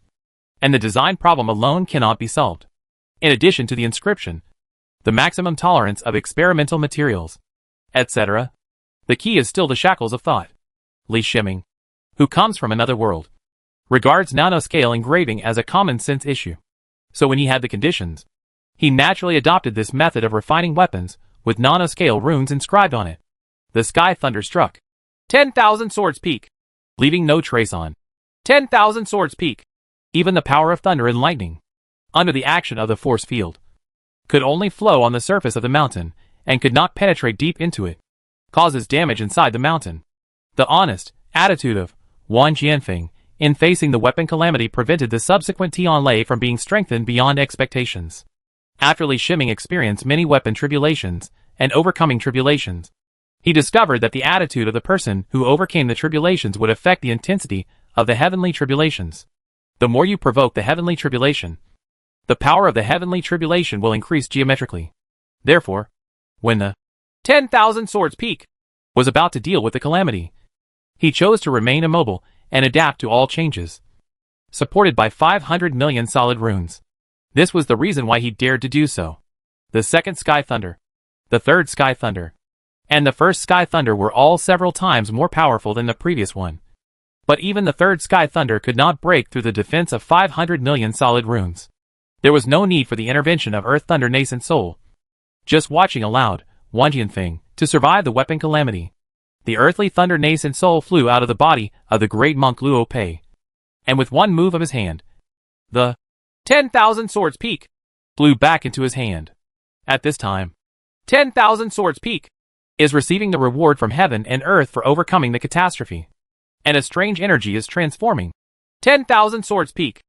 and the design problem alone cannot be solved. In addition to the inscription, the maximum tolerance of experimental materials, etc., the key is still the shackles of thought. Li Shiming, who comes from another world, regards nanoscale engraving as a common-sense issue. So when he had the conditions, he naturally adopted this method of refining weapons with nanoscale runes inscribed on it. The sky thunder struck. 10,000 Swords Peak, leaving no trace on 10,000 Swords Peak. Even the power of thunder and lightning, under the action of the force field, could only flow on the surface of the mountain and could not penetrate deep into it, causes damage inside the mountain. The honest attitude of Wang Jianfeng in facing the weapon calamity prevented the subsequent Tianlei from being strengthened beyond expectations. After Li Shiming experienced many weapon tribulations and overcoming tribulations, he discovered that the attitude of the person who overcame the tribulations would affect the intensity of the heavenly tribulations. The more you provoke the heavenly tribulation, the power of the heavenly tribulation will increase geometrically. Therefore, when the 10,000 Swords Peak was about to deal with the calamity, he chose to remain immobile and adapt to all changes, supported by 500 million solid runes. This was the reason why he dared to do so. The second Sky Thunder, the third Sky Thunder, and the first Sky Thunder were all several times more powerful than the previous one. But even the third Sky Thunder could not break through the defense of 500 million solid runes. There was no need for the intervention of Earth Thunder Nascent Soul. Just watching allowed Wang Jianfeng to survive the weapon calamity. The earthly Thunder Nascent Soul flew out of the body of the great monk Luo Pei, and with one move of his hand, the 10,000 Swords Peak flew back into his hand. At this time, 10,000 Swords Peak is receiving the reward from heaven and earth for overcoming the catastrophe, and a strange energy is transforming 10,000 Swords Peak.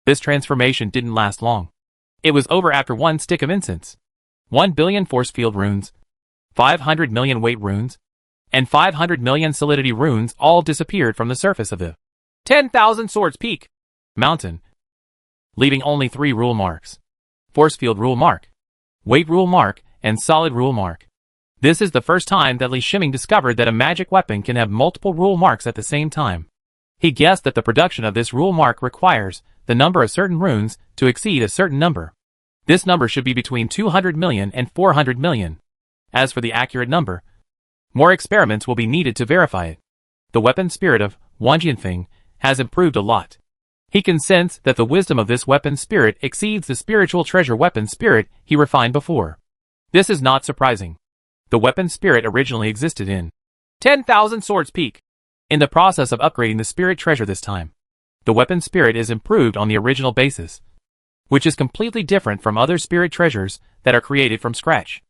This transformation didn't last long. It was over after one stick of incense. 1 billion force field runes, 500 million weight runes, and 500 million solidity runes all disappeared from the surface of the 10,000 Swords Peak mountain, leaving only 3 rule marks: force field rule mark, weight rule mark, and solid rule mark. This is the first time that Li Shiming discovered that a magic weapon can have multiple rule marks at the same time. He guessed that the production of this rule mark requires the number of certain runes to exceed a certain number. This number should be between 200 million and 400 million. As for the accurate number, more experiments will be needed to verify it. The weapon spirit of Wang Jianfeng has improved a lot. He can sense that the wisdom of this weapon spirit exceeds the spiritual treasure weapon spirit he refined before. This is not surprising. The weapon spirit originally existed in 10,000 Swords Peak. In the process of upgrading the spirit treasure this time, the weapon spirit is improved on the original basis, which is completely different from other spirit treasures that are created from scratch.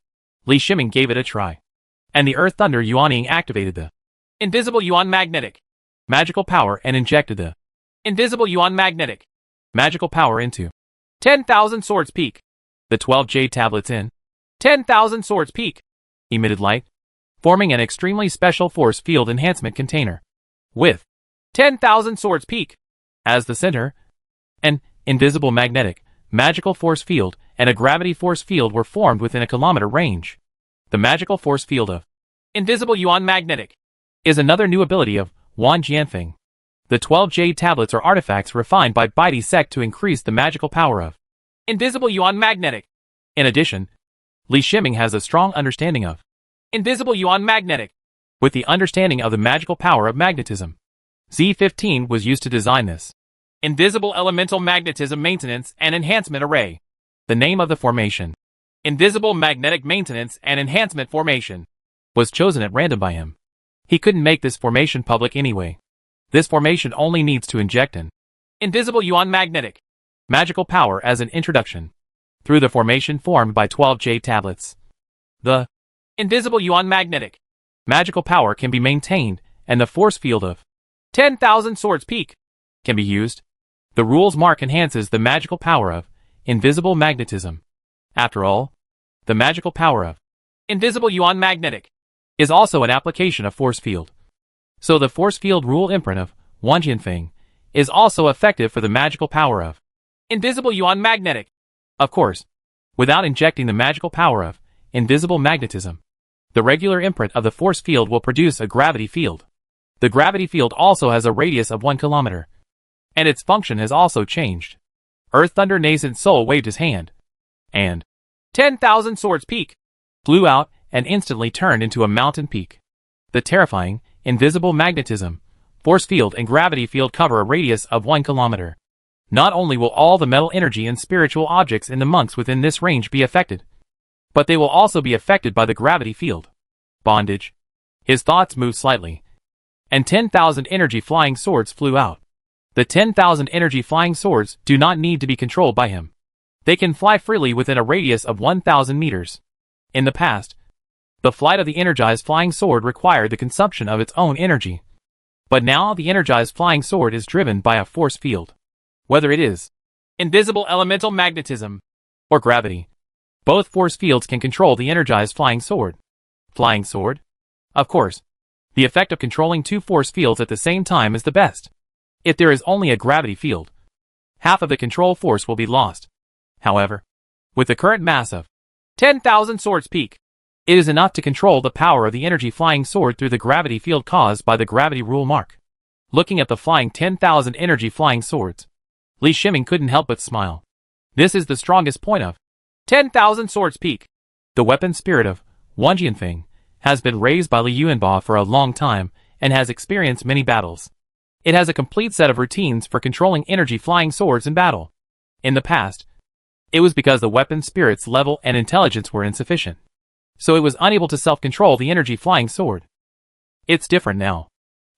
Li Shiming gave it a try, and the Earth Thunder Yuaning activated the Invisible Yuan Magnetic magical power and injected the Invisible Yuan Magnetic magical power into 10,000 Swords Peak. The 12 jade tablets in 10,000 Swords Peak emitted light, forming an extremely special force field enhancement container, with 10,000 Swords Peak as the center. An invisible magnetic magical force field and a gravity force field were formed within a kilometer range. The magical force field of Invisible Yuan Magnetic is another new ability of Wang Jianfeng. The 12 jade tablets are artifacts refined by Baidi sect to increase the magical power of Invisible Yuan Magnetic. In addition, Li Shiming has a strong understanding of Invisible Yuan Magnetic, with the understanding of the magical power of magnetism. Z15 was used to design this Invisible Elemental Magnetism Maintenance and Enhancement Array. The name of the formation, Invisible Magnetic Maintenance and Enhancement Formation, was chosen at random by him. He couldn't make this formation public anyway. This formation only needs to inject an Invisible Yuan Magnetic magical power as an introduction through the formation formed by 12 jade tablets. The Invisible Yuan Magnetic magical power can be maintained, and the force field of 10,000 Swords Peak can be used. The rules mark enhances the magical power of invisible magnetism. After all, the magical power of Invisible Yuan Magnetic is also an application of force field. So the force field rule imprint of Wang Jianfeng is also effective for the magical power of Invisible Yuan Magnetic. Of course, without injecting the magical power of invisible magnetism, the regular imprint of the force field will produce a gravity field. The gravity field also has a radius of 1 kilometer, and its function has also changed. Earth Thunder Nascent Soul waved his hand, and 10,000 Swords Peak flew out and instantly turned into a mountain peak. The terrifying, invisible magnetism, force field and gravity field cover a radius of 1 kilometer. Not only will all the metal energy and spiritual objects in the monks within this range be affected, but they will also be affected by the gravity field. Bondage. His thoughts moved slightly, and 10,000 energy flying swords flew out. The 10,000 energy flying swords do not need to be controlled by him. They can fly freely within a radius of 1,000 meters. In the past, the flight of the energized flying sword required the consumption of its own energy. But now the energized flying sword is driven by a force field. Whether it is invisible elemental magnetism or gravity, both force fields can control the energized flying sword. Flying sword? Of course. The effect of controlling two force fields at the same time is the best. If there is only a gravity field, half of the control force will be lost. However, with the current mass of 10,000 swords peak, it is enough to control the power of the energy flying sword through the gravity field caused by the gravity rule mark. Looking at the flying 10,000 energy flying swords, Li Shiming couldn't help but smile. This is the strongest point of 10,000 swords peak. The weapon spirit of Wang Jianfeng has been raised by Li Yuanba for a long time and has experienced many battles. It has a complete set of routines for controlling energy flying swords in battle. In the past, it was because the weapon spirit's level and intelligence were insufficient, so it was unable to self-control the energy flying sword. It's different now.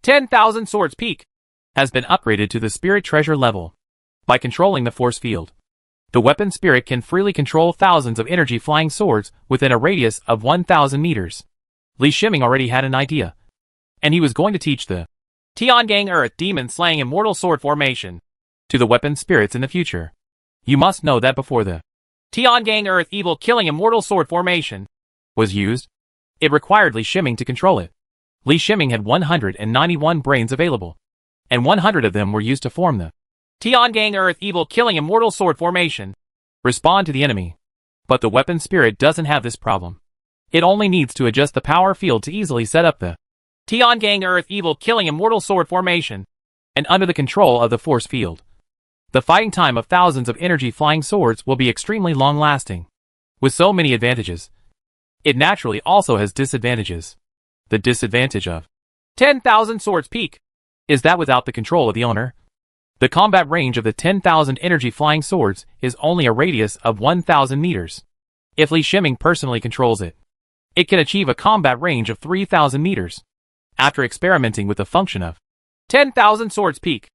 10,000 swords peak has been upgraded to the spirit treasure level. By controlling the force field, the weapon spirit can freely control thousands of energy flying swords within a radius of 1,000 meters. Li Shiming already had an idea, and he was going to teach the Tiangang Earth Demon Slaying Immortal Sword Formation to the weapon spirits in the future. You must know that before the Tiangang Earth Evil Killing Immortal Sword Formation was used, it required Li Shiming to control it. Li Shiming had 191 brains available, and 100 of them were used to form the Tiangang Earth Evil Killing Immortal Sword Formation. Respond to the enemy. But the weapon spirit doesn't have this problem. It only needs to adjust the power field to easily set up the Tiangang Earth Evil Killing Immortal Sword Formation, and under the control of the force field. The fighting time of thousands of energy flying swords will be extremely long-lasting. With so many advantages, it naturally also has disadvantages. The disadvantage of 10,000 swords peak is that without the control of the owner, the combat range of the 10,000 energy flying swords is only a radius of 1,000 meters. If Li Shiming personally controls it, it can achieve a combat range of 3,000 meters. After experimenting with the function of 10,000 swords peak,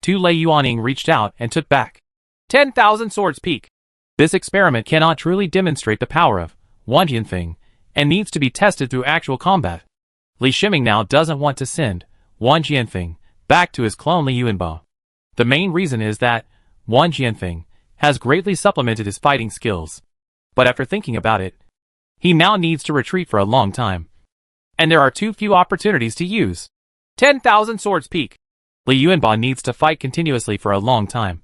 Lei Yuaning reached out and took back 10,000 swords peak. This experiment cannot truly demonstrate the power of Wang Jianfeng and needs to be tested through actual combat. Li Shiming now doesn't want to send Wang Jianfeng back to his clone Li Yuanba. The main reason is that Wang Jianfeng has greatly supplemented his fighting skills. But after thinking about it, he now needs to retreat for a long time. And there are too few opportunities to use 10,000 swords peak. Li Yuanba needs to fight continuously for a long time.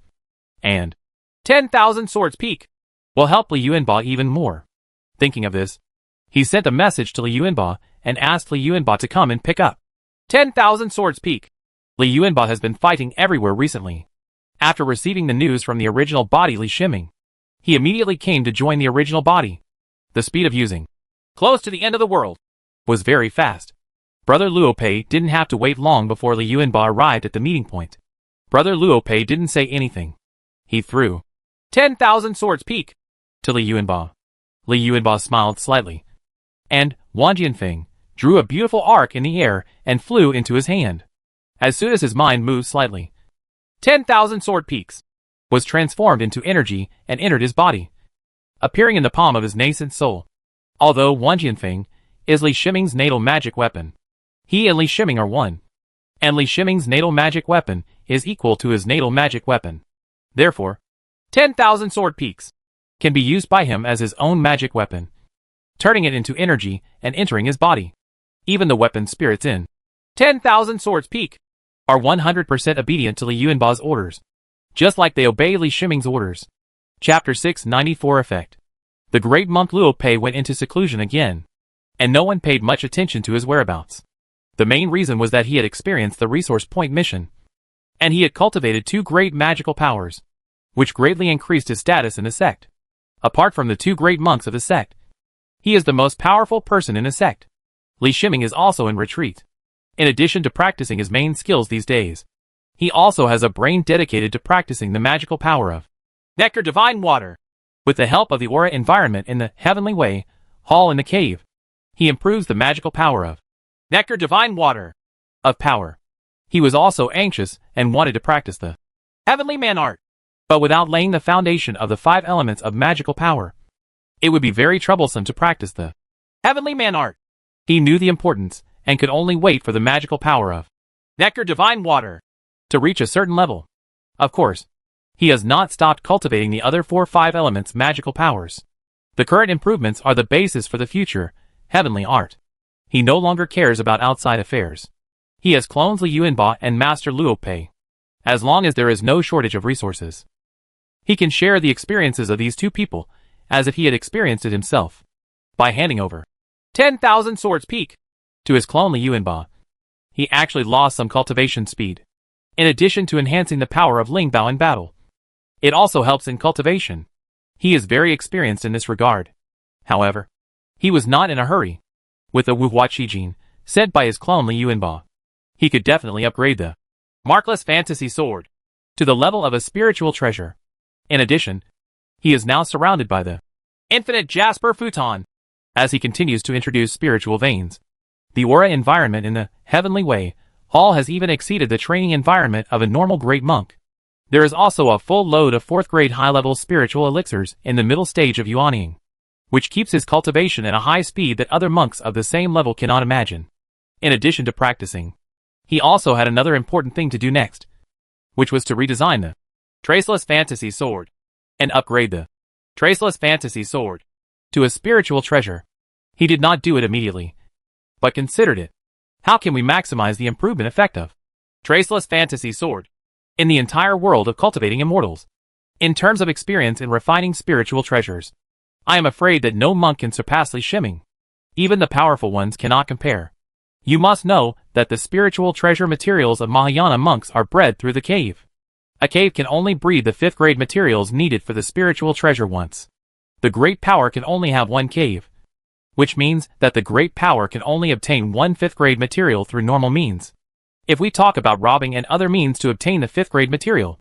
And 10,000 swords peak will help Li Yuanba even more. Thinking of this, he sent a message to Li Yuanba and asked Li Yuanba to come and pick up 10,000 swords peak. Li Yuanba has been fighting everywhere recently. After receiving the news from the original body Li Shiming, he immediately came to join the original body. The speed of using close to the end of the world was very fast. Brother Luopei didn't have to wait long before Li Yuanba arrived at the meeting point. Brother Luopei didn't say anything. He threw 10,000 swords peak to Li Yuanba. Li Yuanba smiled slightly, and Wang Jianfeng drew a beautiful arc in the air and flew into his hand. As soon as his mind moved slightly, 10,000 sword peaks was transformed into energy and entered his body, appearing in the palm of his nascent soul. Although Wang Jianfeng is Li Shiming's natal magic weapon, he and Li Shiming are one, and Li Shiming's natal magic weapon is equal to his natal magic weapon. Therefore, 10,000 sword peaks can be used by him as his own magic weapon, turning it into energy and entering his body. Even the weapon spirits in 10,000 swords peak are 100% obedient to Li Yuanba's orders, just like they obey Li Shiming's orders. Chapter 694 Effect. The great monk Luopei went into seclusion again, and no one paid much attention to his whereabouts. The main reason was that he had experienced the resource point mission, and he had cultivated 2 great magical powers, which greatly increased his status in the sect. Apart from the 2 great monks of the sect, he is the most powerful person in the sect. Li Shiming is also in retreat. In addition to practicing his main skills these days, he also has a brain dedicated to practicing the magical power of Nectar Divine Water. With the help of the aura environment in the Heavenly Way Hall in the cave, he improves the magical power of Nectar Divine Water. of power. He was also anxious and wanted to practice the heavenly man art, but without laying the foundation of the 5 elements of magical power. It would be very troublesome to practice the heavenly man art. He knew the importance, and could only wait for the magical power of nectar divine water to reach a certain level. Of course, he has not stopped cultivating the other 5 elements magical powers. The current improvements are the basis for the future heavenly art. He no longer cares about outside affairs. He has clones Li Yuanba and Master Luo Pei. As long as there is no shortage of resources, he can share the experiences of these 2 people as if he had experienced it himself. By handing over 10,000 swords peak to his clone Li Yuanba, he actually lost some cultivation speed, in addition to enhancing the power of Ling Bao in battle. It also helps in cultivation. He is very experienced in this regard. However, he was not in a hurry. With the Wu Hua Qi Jin, sent by his clone Li Yuanba, he could definitely upgrade the Markless Fantasy Sword to the level of a spiritual treasure. In addition, he is now surrounded by the Infinite Jasper Futon. As he continues to introduce spiritual veins, the aura environment in the heavenly way hall has even exceeded the training environment of a normal great monk. There is also a full load of 4th grade high-level spiritual elixirs in the middle stage of yuanying, which keeps his cultivation at a high speed that other monks of the same level cannot imagine. In addition to practicing, he also had another important thing to do next, which was to redesign the Traceless Fantasy Sword and upgrade the Traceless Fantasy Sword to a spiritual treasure. He did not do it immediately, but considered it. How can we maximize the improvement effect of Traceless Fantasy Sword in the entire world of cultivating immortals? In terms of experience in refining spiritual treasures, I am afraid that no monk can surpass Li Shiming. Even the powerful ones cannot compare. You must know that the spiritual treasure materials of Mahayana monks are bred through the cave. A cave can only breed the 5th grade materials needed for the spiritual treasure once. The great power can only have 1 cave, which means that the great power can only obtain 1 5th grade material through normal means. If we talk about robbing and other means to obtain the 5th grade material,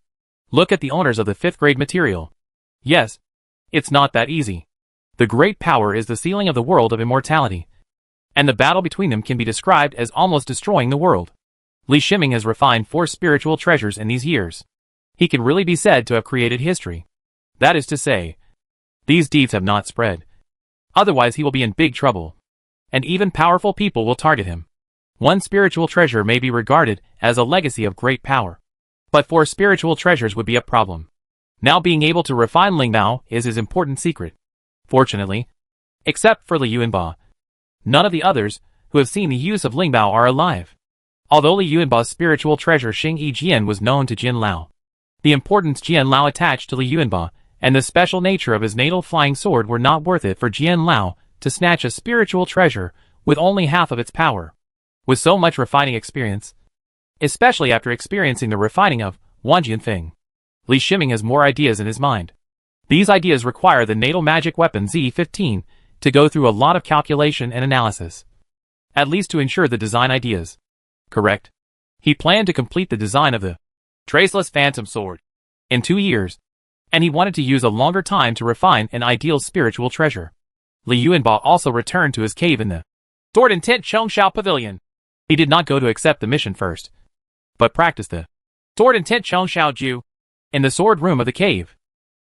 look at the owners of the 5th grade material. Yes, it's not that easy. The great power is the ceiling of the world of immortality, and the battle between them can be described as almost destroying the world. Li Shiming has refined 4 spiritual treasures in these years. He can really be said to have created history. That is to say, these deeds have not spread. Otherwise he will be in big trouble, and even powerful people will target him. 1 spiritual treasure may be regarded as a legacy of great power, but 4 spiritual treasures would be a problem. Now being able to refine Ling Bao is his important secret. Fortunately, except for Li Yuanba, none of the others who have seen the use of Ling Bao are alive. Although Li Yuanba's spiritual treasure Xing Yi Jian was known to Jin Lao, the importance Jin Lao attached to Li Yuanba and the special nature of his natal flying sword were not worth it for Jin Lao to snatch a spiritual treasure with only half of its power. With so much refining experience, especially after experiencing the refining of Wanjian Feng, Li Shiming has more ideas in his mind. These ideas require the natal magic weapon Z15 to go through a lot of calculation and analysis, at least to ensure the design ideas correct. He planned to complete the design of the Traceless Phantom Sword in 2 years, and he wanted to use a longer time to refine an ideal spiritual treasure. Li Yuanba also returned to his cave in the Sword Intent Chongshao Pavilion. He did not go to accept the mission first, but practiced the Sword Intent Chongshao Ju in the sword room of the cave.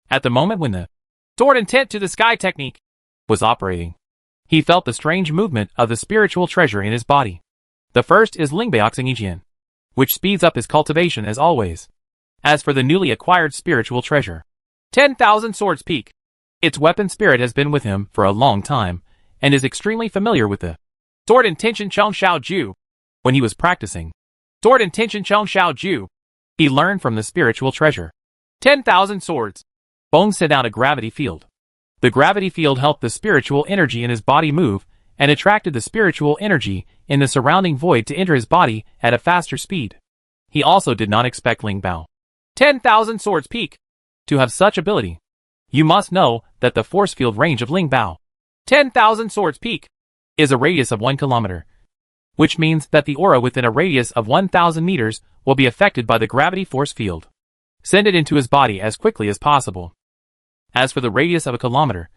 At the moment when the Sword Intent to the Sky technique was operating, he felt the strange movement of the spiritual treasure in his body. The first is Lingbeoxing Yijian, which speeds up his cultivation as always. As for the newly acquired spiritual treasure, 10,000 Swords Peak, its weapon spirit has been with him for a long time, and is extremely familiar with the Sword Intention Chongshao Ju. When he was practicing Sword Intention Chongshao Ju, he learned from the spiritual treasure 10,000 swords. Bong sent out a gravity field. The gravity field helped the spiritual energy in his body move, and attracted the spiritual energy in the surrounding void to enter his body at a faster speed. He also did not expect Ling Bao 10,000 Swords Peak to have such ability. You must know that the force field range of Ling Bao 10,000 Swords Peak is a radius of 1 kilometer, which means that the aura within a radius of 1,000 meters will be affected by the gravity force field. Send it into his body as quickly as possible. As for the radius of a kilometer,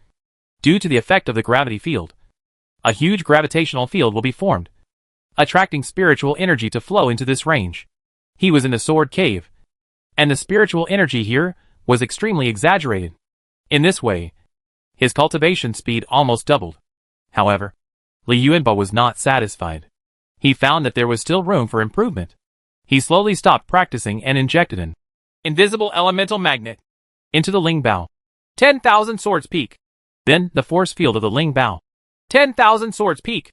due to the effect of the gravity field, a huge gravitational field will be formed. attracting spiritual energy to flow into this range. He was in the sword cave, and the spiritual energy here was extremely exaggerated. In this way, his cultivation speed almost doubled. However, Li Yuanba was not satisfied. He found that there was still room for improvement. He slowly stopped practicing and injected an invisible elemental magnet into the Ling Bao. 10,000 swords peak. Then, the force field of the Ling Bao, 10,000 swords peak,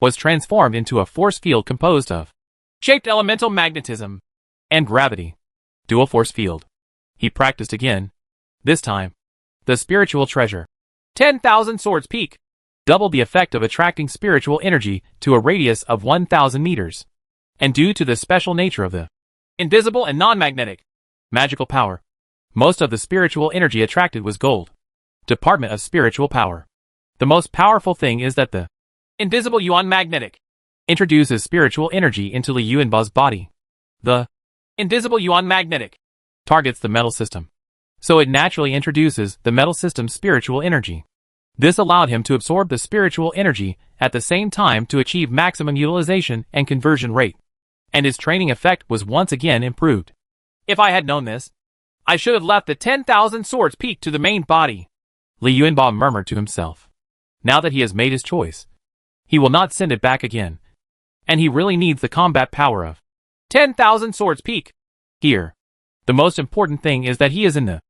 was transformed into a force field composed of shaped elemental magnetism and gravity. Dual force field. He practiced again. This time, the spiritual treasure, 10,000 swords peak, doubled the effect of attracting spiritual energy to a radius of 1,000 meters. And due to the special nature of the invisible and non-magnetic magical power, most of the spiritual energy attracted was gold. Department of Spiritual Power. The most powerful thing is that the invisible yuan magnetic introduces spiritual energy into Li Yuanba's body. The invisible yuan magnetic targets the metal system, so it naturally introduces the metal system's spiritual energy. This allowed him to absorb the spiritual energy at the same time to achieve maximum utilization and conversion rate. And his training effect was once again improved. If I had known this, I should have left the 10,000 swords peak to the main body, Li Yuanba murmured to himself. Now that he has made his choice, he will not send it back again. And he really needs the combat power of 10,000 swords peak. Here, the most important thing is that he is in the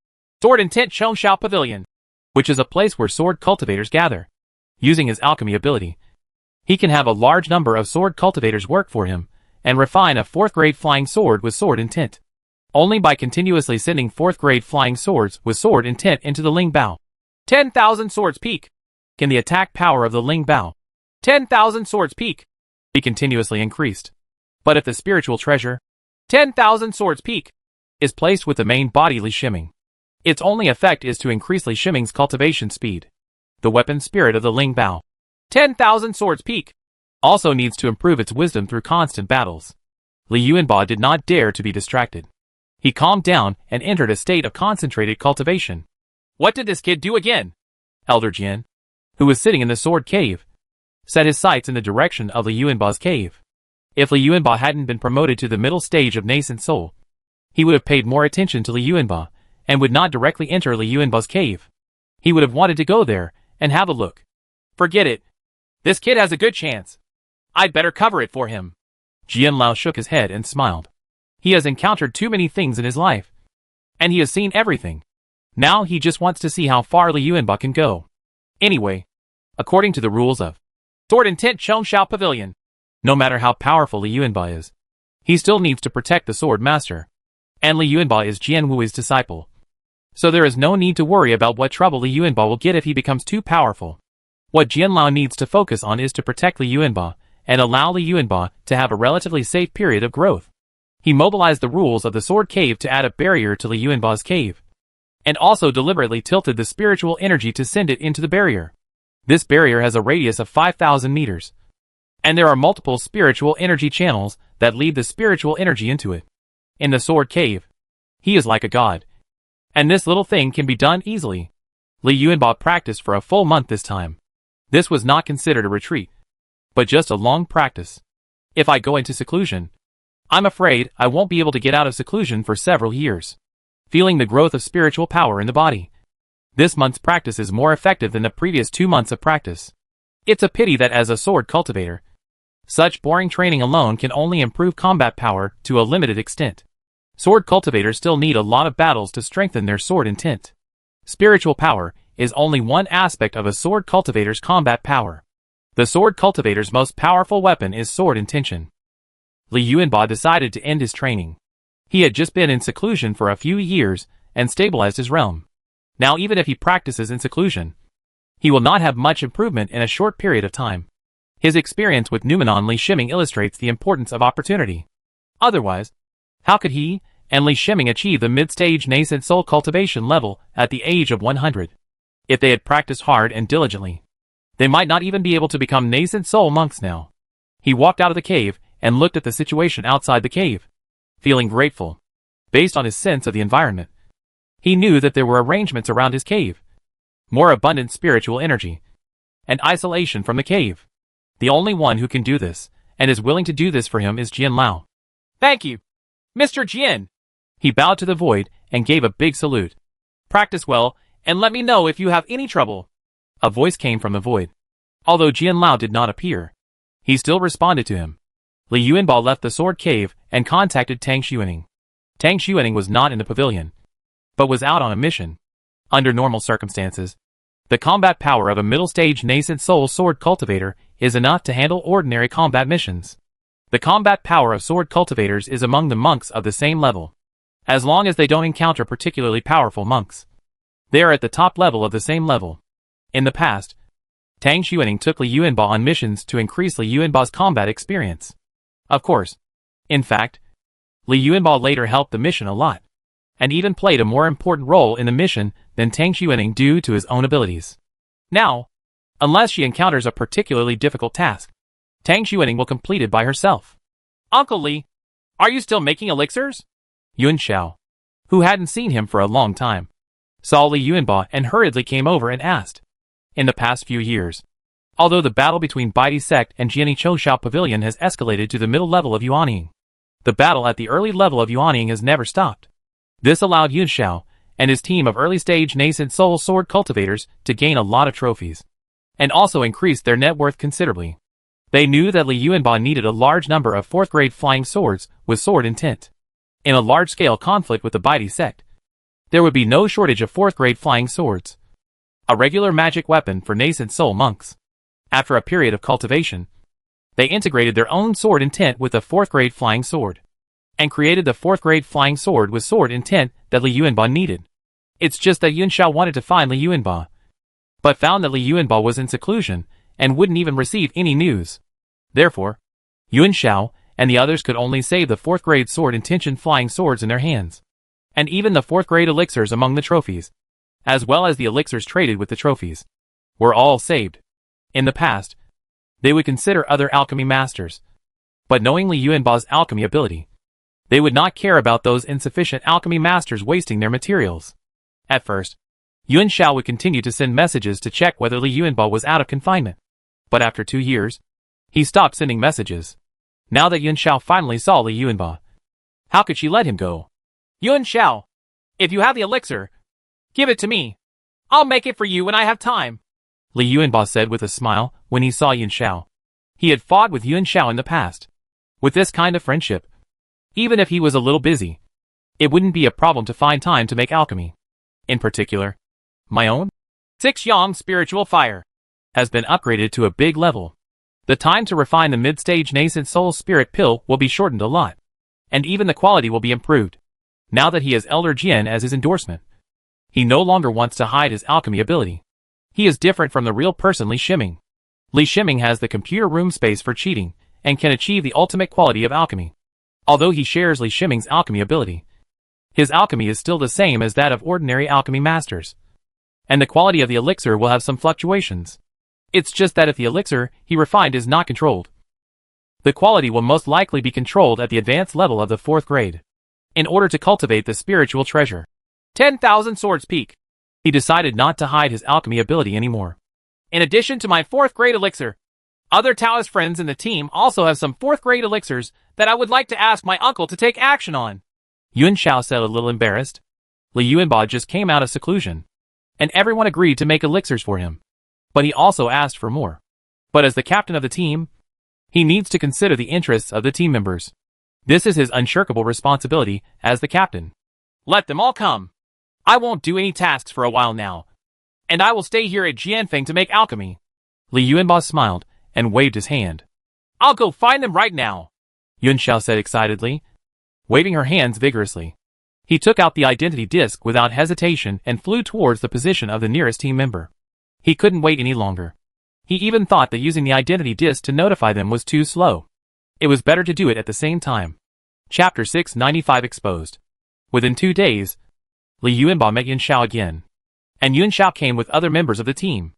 Sword Intent Chengshao Pavilion, which is a place where sword cultivators gather. Using his alchemy ability, he can have a large number of sword cultivators work for him and refine a 4th grade flying sword with sword intent. Only by continuously sending 4th grade flying swords with sword intent into the Ling Bao, 10,000 swords peak, can the attack power of the Ling Bao, 10,000 swords peak, be continuously increased. But if the spiritual treasure, 10,000 swords peak, is placed with the main body Li Shiming, its only effect is to increase Li Shiming's cultivation speed. The weapon spirit of the Ling Bao, 10,000 swords peak, also needs to improve its wisdom through constant battles. Li Yuanba did not dare to be distracted. He calmed down and entered a state of concentrated cultivation. What did this kid do again? Elder Jin, who was sitting in the sword cave, set his sights in the direction of Li Yuanba's cave. If Li Yuanba hadn't been promoted to the middle stage of nascent soul, he would have paid more attention to Li Yuanba and would not directly enter Li Yuanba's cave. He would have wanted to go there and have a look. Forget it. This kid has a good chance. I'd better cover it for him. Jin Lao shook his head and smiled. He has encountered too many things in his life, and he has seen everything. Now he just wants to see how far Li Yuanba can go. Anyway, according to the rules of Sword Intent Chengshao Pavilion, no matter how powerful Li Yuanba is, he still needs to protect the sword master. And Li Yuanba is Jian Wui's disciple. So there is no need to worry about what trouble Li Yuanba will get if he becomes too powerful. What Jin Lao needs to focus on is to protect Li Yuanba and allow Li Yuanba to have a relatively safe period of growth. He mobilized the rules of the sword cave to add a barrier to Li Yuanba's cave, and also deliberately tilted the spiritual energy to send it into the barrier. This barrier has a radius of 5,000 meters, and there are multiple spiritual energy channels that lead the spiritual energy into it. In the sword cave, he is like a god, and this little thing can be done easily. Li Yuanba practiced for a full month this time. This was not considered a retreat, but just a long practice. If I go into seclusion, I'm afraid I won't be able to get out of seclusion for several years. Feeling the growth of spiritual power in the body, this month's practice is more effective than the previous 2 months of practice. It's a pity that as a sword cultivator, such boring training alone can only improve combat power to a limited extent. Sword cultivators still need a lot of battles to strengthen their sword intent. Spiritual power is only one aspect of a sword cultivator's combat power. The sword cultivator's most powerful weapon is sword intention. Li Yuanba decided to end his training. He had just been in seclusion for a few years and stabilized his realm. Now even if he practices in seclusion, he will not have much improvement in a short period of time. His experience with Numenon Li Shiming illustrates the importance of opportunity. Otherwise, how could he and Li Shiming achieve the mid-stage nascent soul cultivation level at the age of 100? If they had practiced hard and diligently, they might not even be able to become nascent soul monks now. He walked out of the cave and looked at the situation outside the cave, feeling grateful. Based on his sense of the environment, he knew that there were arrangements around his cave, more abundant spiritual energy, and isolation from the cave. The only one who can do this, and is willing to do this for him is Jin Lao. Thank you, Mr. Jin. He bowed to the void and gave a big salute. Practice well, and let me know if you have any trouble. A voice came from the void. Although Jin Lao did not appear, he still responded to him. Li Yuanbao left the sword cave and contacted Tang Shuning. Tang Shuning was not in the pavilion, but was out on a mission. Under normal circumstances, the combat power of a middle-stage nascent soul sword cultivator is enough to handle ordinary combat missions. The combat power of sword cultivators is among the monks of the same level. As long as they don't encounter particularly powerful monks, they are at the top level of the same level. In the past, Tang Shuning took Li Yuanbao on missions to increase Li Yuanbao's combat experience. Of course. In fact, Li Yuanbao later helped the mission a lot, and even played a more important role in the mission than Tang Shuning due to his own abilities. Now, unless she encounters a particularly difficult task, Tang Shuning will complete it by herself. Uncle Li, are you still making elixirs? Yun Xiao, who hadn't seen him for a long time, saw Li Yuanbao and hurriedly came over and asked. In the past few years, although the battle between Baidi sect and Jiani Chouxiao Pavilion has escalated to the middle level of Yuanying, the battle at the early level of Yuanying has never stopped. This allowed Yun Xiao and his team of early-stage nascent soul sword cultivators to gain a lot of trophies, and also increased their net worth considerably. They knew that Li Yuanbao needed a large number of 4th-grade flying swords with sword intent. In a large-scale conflict with the Baidi sect, there would be no shortage of 4th-grade flying swords, a regular magic weapon for nascent soul monks. After a period of cultivation, they integrated their own sword intent with a 4th-grade flying sword, and created the 4th-grade flying sword with sword intent that Li Yuanbao needed. It's just that Yun Xiao wanted to find Li Yuanbao, but found that Li Yuanbao was in seclusion and wouldn't even receive any news. Therefore, Yun Xiao and the others could only save the 4th-grade sword intention flying swords in their hands, and even the 4th-grade elixirs among the trophies, as well as the elixirs traded with the trophies, were all saved. In the past, they would consider other alchemy masters, but knowing Li Yuanbao's alchemy ability, they would not care about those insufficient alchemy masters wasting their materials. At first, Yun Xiao would continue to send messages to check whether Li Yuanbao was out of confinement, but after 2 years, he stopped sending messages. Now that Yun Xiao finally saw Li Yuanbao, how could she let him go? Yun Xiao, if you have the elixir, give it to me. I'll make it for you when I have time, Li Yuanbao said with a smile when he saw Yun Xiao. He had fought with Yun Xiao in the past. With this kind of friendship, even if he was a little busy, it wouldn't be a problem to find time to make alchemy. In particular, my own 6 Yang spiritual fire has been upgraded to a big level. The time to refine the mid-stage nascent soul spirit pill will be shortened a lot, and even the quality will be improved. Now that he has Elder Jian as his endorsement, he no longer wants to hide his alchemy ability. He is different from the real person Li Shiming. Li Shiming has the computer room space for cheating, and can achieve the ultimate quality of alchemy. Although he shares Li Shiming's alchemy ability, his alchemy is still the same as that of ordinary alchemy masters, and the quality of the elixir will have some fluctuations. It's just that if the elixir he refined is not controlled, the quality will most likely be controlled at the advanced level of the 4th grade. In order to cultivate the spiritual treasure, 10,000 swords peak, he decided not to hide his alchemy ability anymore. In addition to my 4th grade elixir, other Taoist friends in the team also have some 4th grade elixirs that I would like to ask my uncle to take action on. Yun Xiao said a little embarrassed. Li Yuanbao just came out of seclusion, and everyone agreed to make elixirs for him. But he also asked for more. But as the captain of the team, he needs to consider the interests of the team members. This is his unshirkable responsibility as the captain. Let them all come. I won't do any tasks for a while now, and I will stay here at Jianfeng to make alchemy. Li Yuanbao smiled and waved his hand. I'll go find them right now, Yun Xiao said excitedly, waving her hands vigorously. He took out the identity disc without hesitation and flew towards the position of the nearest team member. He couldn't wait any longer. He even thought that using the identity disc to notify them was too slow. It was better to do it at the same time. Chapter 695 Exposed. Within 2 days, Li Yuanbao met Yun Xiao again, and Yun Xiao came with other members of the team.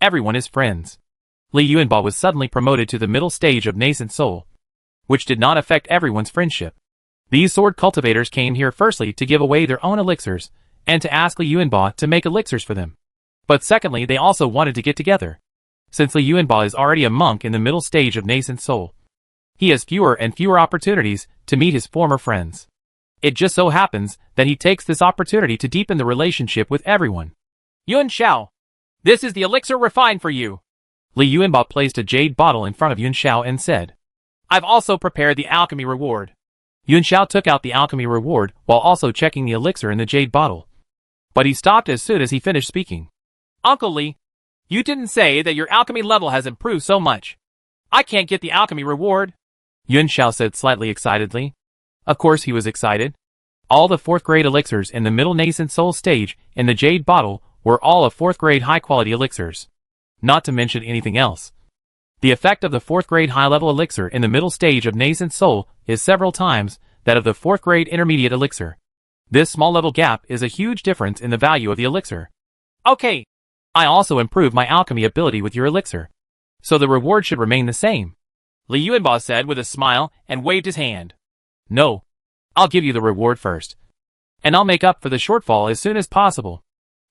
Everyone is friends. Li Yuanbao was suddenly promoted to the middle stage of nascent soul, which did not affect everyone's friendship. These sword cultivators came here firstly to give away their own elixirs, and to ask Li Yuanbao to make elixirs for them. But secondly, they also wanted to get together. Since Li Yuanbao is already a monk in the middle stage of nascent soul, he has fewer and fewer opportunities to meet his former friends. It just so happens that he takes this opportunity to deepen the relationship with everyone. Yun Xiao, this is the elixir refined for you. Li Yuanba placed a jade bottle in front of Yun Xiao and said, I've also prepared the alchemy reward. Yun Xiao took out the alchemy reward while also checking the elixir in the jade bottle. But he stopped as soon as he finished speaking. Uncle Li, you didn't say that your alchemy level has improved so much. I can't get the alchemy reward. Yun Xiao said slightly excitedly. Of course he was excited. All the 4th grade elixirs in the middle nascent soul stage in the jade bottle were all of 4th grade high quality elixirs. Not to mention anything else. The effect of the 4th grade high level elixir in the middle stage of nascent soul is several times that of the 4th grade intermediate elixir. This small level gap is a huge difference in the value of the elixir. Okay. I also improved my alchemy ability with your elixir. So the reward should remain the same. Li Yuanba said with a smile and waved his hand. No. I'll give you the reward first. And I'll make up for the shortfall as soon as possible.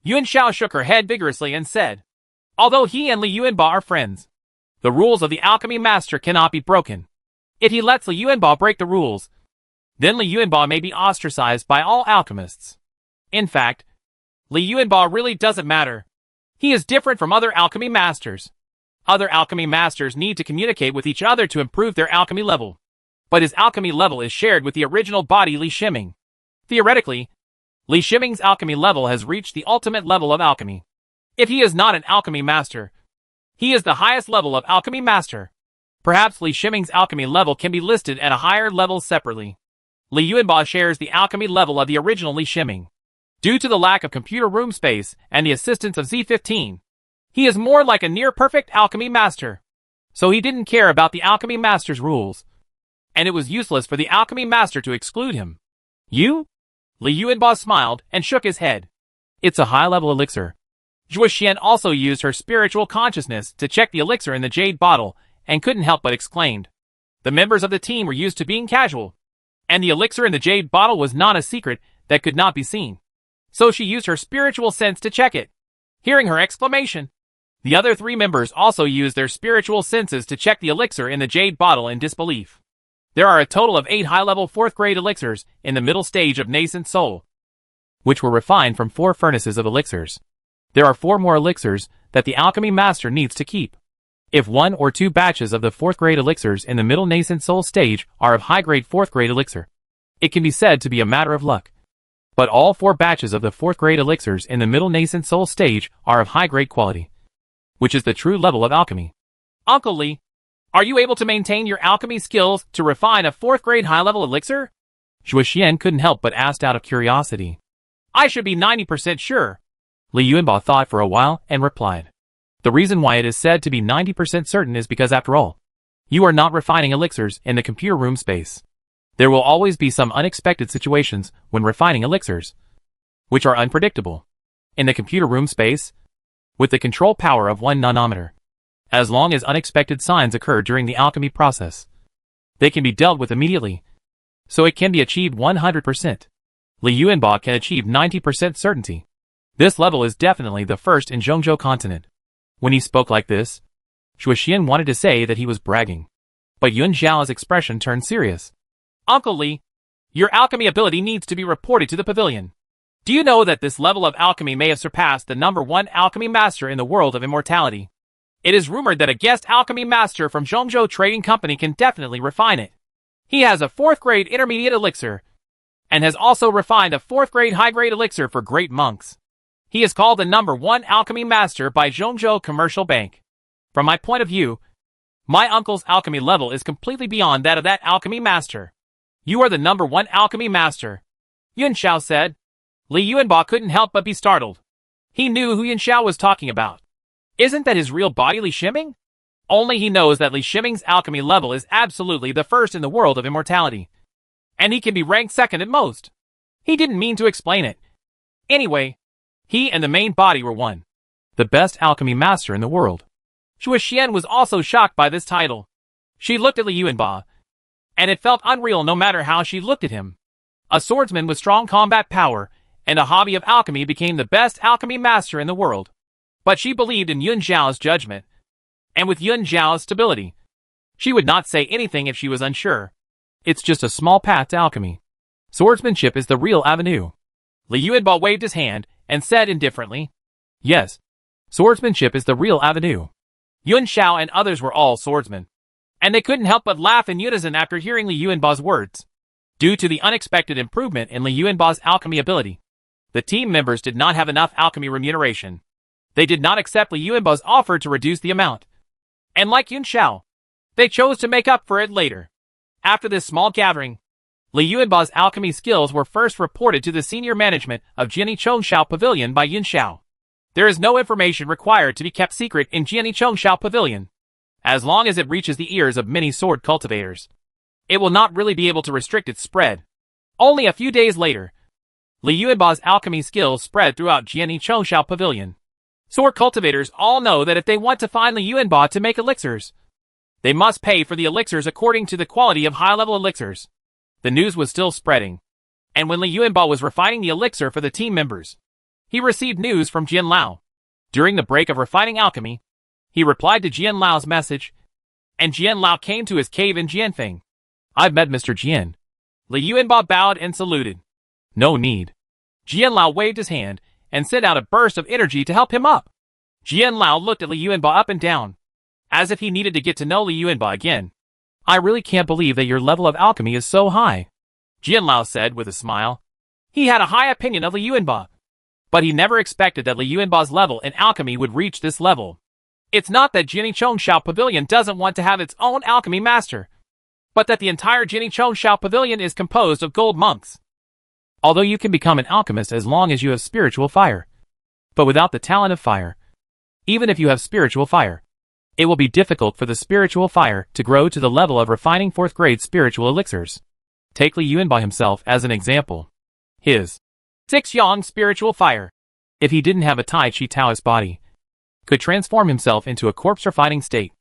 Yun Xiao shook her head vigorously and said, although he and Li Yuanba are friends, the rules of the alchemy master cannot be broken. If he lets Li Yuanba break the rules, then Li Yuanba may be ostracized by all alchemists. In fact, Li Yuanba really doesn't matter. He is different from other alchemy masters. Other alchemy masters need to communicate with each other to improve their alchemy level. But his alchemy level is shared with the original body Li Shiming. Theoretically, Li Shiming's alchemy level has reached the ultimate level of alchemy. If he is not an alchemy master, he is the highest level of alchemy master. Perhaps Li Shiming's alchemy level can be listed at a higher level separately. Li Yuanba shares the alchemy level of the original Li Shiming. Due to the lack of computer room space and the assistance of Z15, he is more like a near-perfect alchemy master. So he didn't care about the alchemy master's rules. And it was useless for the alchemy master to exclude him. You? Li Yuanba smiled and shook his head. It's a high-level elixir. Zhuo Xian also used her spiritual consciousness to check the elixir in the jade bottle and couldn't help but exclaimed. The members of the team were used to being casual. And the elixir in the jade bottle was not a secret that could not be seen. So she used her spiritual sense to check it. Hearing her exclamation, the other 3 members also used their spiritual senses to check the elixir in the jade bottle in disbelief. There are a total of 8 high-level 4th grade elixirs in the middle stage of nascent soul, which were refined from 4 furnaces of elixirs. There are 4 more elixirs that the alchemy master needs to keep. If 1 or 2 batches of the 4th grade elixirs in the middle nascent soul stage are of high-grade 4th grade elixir, it can be said to be a matter of luck. But all 4 batches of the 4th grade elixirs in the middle nascent soul stage are of high-grade quality, which is the true level of alchemy. Uncle Li, are you able to maintain your alchemy skills to refine a 4th grade high-level elixir? Zhuo Xian couldn't help but asked out of curiosity. I should be 90% sure. Li Yuanba thought for a while and replied. The reason why it is said to be 90% certain is because after all, you are not refining elixirs in the computer room space. There will always be some unexpected situations when refining elixirs, which are unpredictable. In the computer room space, with the control power of 1 nanometer, as long as unexpected signs occur during the alchemy process, they can be dealt with immediately, so it can be achieved 100%. Li Yuanba can achieve 90% certainty. This level is definitely the first in Zhongzhou continent. When he spoke like this, Zhuo Xian wanted to say that he was bragging, but Yun Xiao's expression turned serious. Uncle Li, your alchemy ability needs to be reported to the pavilion. Do you know that this level of alchemy may have surpassed the #1 alchemy master in the world of immortality? It is rumored that a guest alchemy master from Zhongzhou Trading Company can definitely refine it. He has a 4th grade intermediate elixir, and has also refined a 4th grade high grade elixir for great monks. He is called the #1 alchemy master by Zhongzhou Commercial Bank. From my point of view, my uncle's alchemy level is completely beyond that of that alchemy master. You are the #1 alchemy master, Yun Xiao said. Li Yuanba couldn't help but be startled. He knew who Yun Xiao was talking about. Isn't that his real body Li Shiming? Only he knows that Li Shiming's alchemy level is absolutely the first in the world of immortality, and he can be ranked 2nd at most. He didn't mean to explain it. Anyway, he and the main body were one, the best alchemy master in the world. Zhuo Xian was also shocked by this title. She looked at Li Yuanba, and it felt unreal no matter how she looked at him. A swordsman with strong combat power and a hobby of alchemy became the best alchemy master in the world. But she believed in Yun Xiao's judgment, and with Yun Xiao's stability, She would not say anything if she was unsure. It's just a small path to alchemy. Swordsmanship is the real avenue. Li Yuanba waved his hand and said indifferently, yes, swordsmanship is the real avenue. Yun Xiao and others were all swordsmen, and they couldn't help but laugh in unison after hearing Li Yuanba's words. Due to the unexpected improvement in Li Yuanba's alchemy ability, the team members did not have enough alchemy remuneration. They did not accept Li Yuanba's offer to reduce the amount. And like Yun Xiao, they chose to make up for it later. After this small gathering, Li Yuanba's alchemy skills were first reported to the senior management of Jianichongxiao Pavilion by Yun Xiao. There is no information required to be kept secret in Jianichongxiao Pavilion. As long as it reaches the ears of many sword cultivators, it will not really be able to restrict its spread. Only a few days later, Li Yuanba's alchemy skills spread throughout Jianichongxiao Pavilion. Sword cultivators all know that if they want to find Li Yuanba to make elixirs, they must pay for the elixirs according to the quality of high-level elixirs. The news was still spreading, and when Li Yuanba was refining the elixir for the team members, he received news from Jin Lao. During the break of refining alchemy, he replied to Jin Lao's message, and Jin Lao came to his cave in Jianfeng. I've met Mr. Jin. Li Yuanba bowed and saluted. No need. Jin Lao waved his hand and sent out a burst of energy to help him up. Jin Lao looked at Li Yuanba up and down, as if he needed to get to know Li Yuanba again. I really can't believe that your level of alchemy is so high, Jin Lao said with a smile. He had a high opinion of Li Yuanba, but he never expected that Li Yuanba's level in alchemy would reach this level. It's not that Jianichongxiao Pavilion doesn't want to have its own alchemy master, but that the entire Jianichongxiao Pavilion is composed of gold monks. Although you can become an alchemist as long as you have spiritual fire, but without the talent of fire, even if you have spiritual fire, it will be difficult for the spiritual fire to grow to the level of refining 4th grade spiritual elixirs. Take Li Yuanba himself as an example. His 6 yang spiritual fire, if he didn't have a Tai Chi Taoist body, could transform himself into a corpse refining state.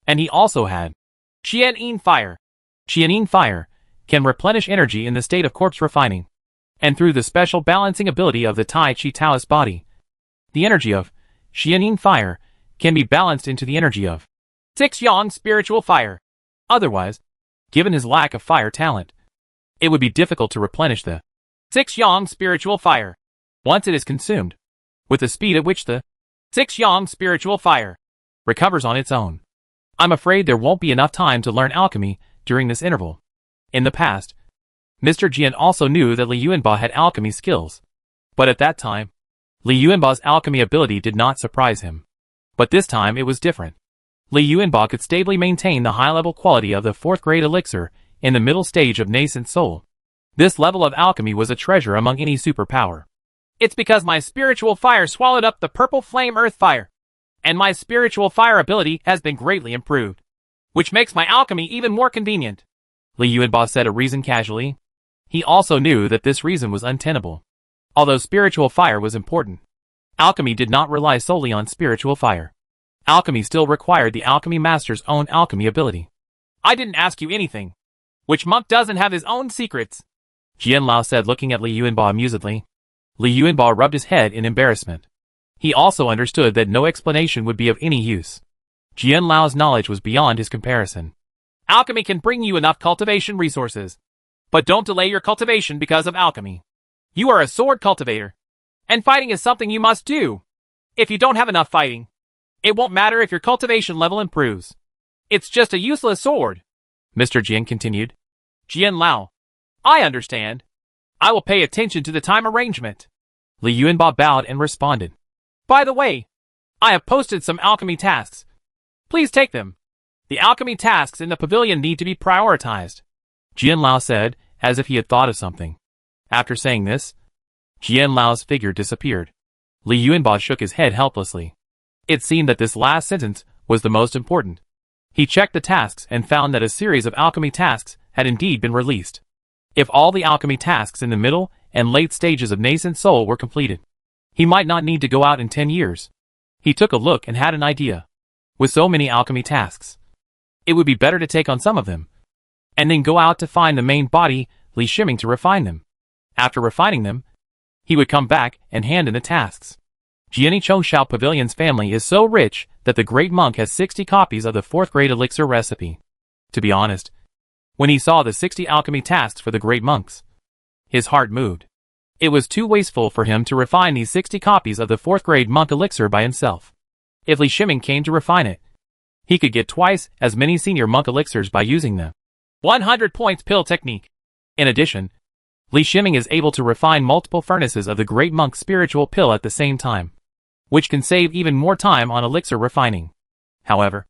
And he also had Qian fire. Qian fire can replenish energy in the state of corpse refining, and through the special balancing ability of the Tai Chi Taoist body, the energy of Qian fire can be balanced into the energy of 6 yang spiritual fire. Otherwise, given his lack of fire talent, it would be difficult to replenish the 6 yang spiritual fire once it is consumed, with the speed at which the 6 yang spiritual fire recovers on its own. I'm afraid there won't be enough time to learn alchemy during this interval. In the past, Mr. Jian also knew that Li Yuanba had alchemy skills, but at that time, Li Yuanba's alchemy ability did not surprise him. But this time it was different. Li Yuanba could stably maintain the high-level quality of the 4th grade elixir in the middle stage of nascent soul. This level of alchemy was a treasure among any superpower. It's because my spiritual fire swallowed up the purple flame earth fire, and my spiritual fire ability has been greatly improved, which makes my alchemy even more convenient, Li Yuanba said a reason casually. He also knew that this reason was untenable. Although spiritual fire was important, alchemy did not rely solely on spiritual fire. Alchemy still required the alchemy master's own alchemy ability. I didn't ask you anything. Which monk doesn't have his own secrets? Jin Lao said, looking at Li Yuanba amusedly. Li Yuanba rubbed his head in embarrassment. He also understood that no explanation would be of any use. Jin Lao's knowledge was beyond his comparison. Alchemy can bring you enough cultivation resources, but don't delay your cultivation because of alchemy. You are a sword cultivator, and fighting is something you must do. If you don't have enough fighting, it won't matter if your cultivation level improves. It's just a useless sword, Mr. Jin continued. Jin Lao, I understand. I will pay attention to the time arrangement. Li Yuanba bowed and responded. By the way, I have posted some alchemy tasks. Please take them. The alchemy tasks in the pavilion need to be prioritized, Jin Lao said, as if he had thought of something. After saying this, Jin Lao's figure disappeared. Li Yuanba shook his head helplessly. It seemed that this last sentence was the most important. He checked the tasks and found that a series of alchemy tasks had indeed been released. If all the alchemy tasks in the middle and late stages of nascent soul were completed, he might not need to go out in 10 years. He took a look and had an idea. With so many alchemy tasks, it would be better to take on some of them, and then go out to find the main body, Li Shiming, to refine them. After refining them, he would come back and hand in the tasks. Jianichongxiao Pavilion's family is so rich that the great monk has 60 copies of the 4th grade elixir recipe. To be honest, when he saw the 60 alchemy tasks for the great monks, his heart moved. It was too wasteful for him to refine these 60 copies of the 4th grade monk elixir by himself. If Li Shiming came to refine it, he could get twice as many senior monk elixirs by using the 100 points pill technique. In addition, Li Shiming is able to refine multiple furnaces of the great monk's spiritual pill at the same time, which can save even more time on elixir refining. However,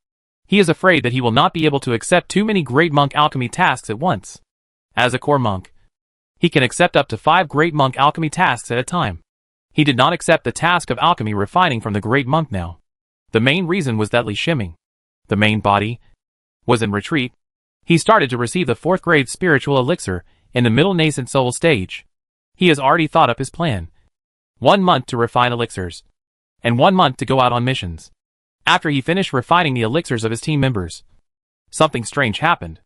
he is afraid that he will not be able to accept too many great monk alchemy tasks at once. As a core monk, he can accept up to 5 great monk alchemy tasks at a time. He did not accept the task of alchemy refining from the great monk now. The main reason was that Li Shiming, the main body, was in retreat. He started to receive the 4th grade spiritual elixir in the middle nascent soul stage. He has already thought up his plan. 1 month to refine elixirs, and 1 month to go out on missions. After he finished refining the elixirs of his team members, something strange happened.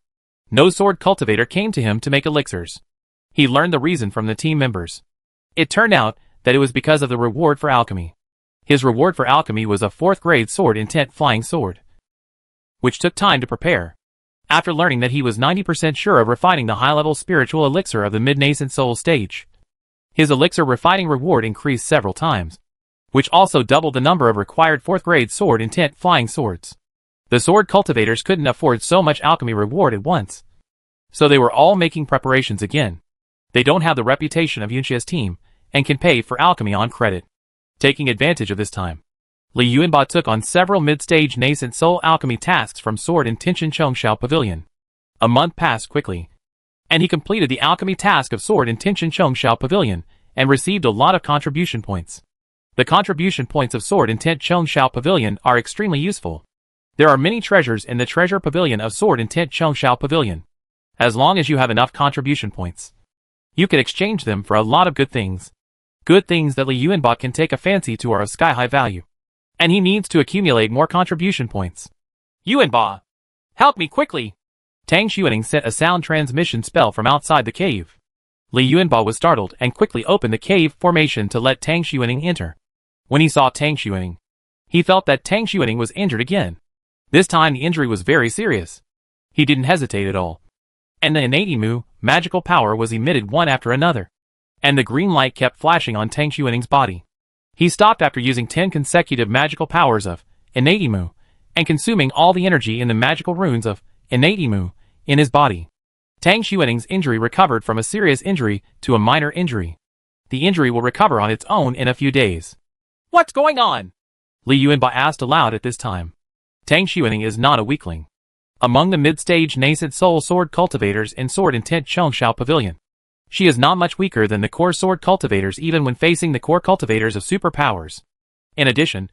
No sword cultivator came to him to make elixirs. He learned the reason from the team members. It turned out that it was because of the reward for alchemy. His reward for alchemy was a 4th grade sword intent flying sword, which took time to prepare. After learning that he was 90% sure of refining the high-level spiritual elixir of the mid-nascent soul stage, his elixir refining reward increased several times, which also doubled the number of required 4th grade sword intent flying swords. The sword cultivators couldn't afford so much alchemy reward at once, so they were all making preparations again. They don't have the reputation of Yunxia's team, and can pay for alchemy on credit. Taking advantage of this time, Li Yuanba took on several mid-stage nascent soul alchemy tasks from Sword and Tianchen Chongshao Pavilion. A month passed quickly, and he completed the alchemy task of Sword and Tianchen Chongshao Pavilion, and received a lot of contribution points. The contribution points of Sword and Tianchen Chongshao Pavilion are extremely useful. There are many treasures in the treasure pavilion of Sword and Tianchen Chongshao Pavilion. As long as you have enough contribution points, you can exchange them for a lot of good things. Good things that Li Yuanba can take a fancy to are of sky-high value. And he needs to accumulate more contribution points. Yuanba, help me quickly! Tang Shuning sent a sound transmission spell from outside the cave. Li Yuanba was startled and quickly opened the cave formation to let Tang Shuning enter. When he saw Tang Shuning, he felt that Tang Shuning was injured again. This time the injury was very serious. He didn't hesitate at all. And the innate magical power was emitted one after another, and the green light kept flashing on Tang Shuning's body. He stopped after using 10 consecutive magical powers of innate and consuming all the energy in the magical runes of innate in his body. Tang Shuning's injury recovered from a serious injury to a minor injury. The injury will recover on its own in a few days. What's going on? Li Yuanba asked aloud at this time. Tang Shuning is not a weakling. Among the mid-stage nascent soul sword cultivators in Sword and Tianchen Chongshao Pavilion, she is not much weaker than the core sword cultivators even when facing the core cultivators of superpowers. In addition,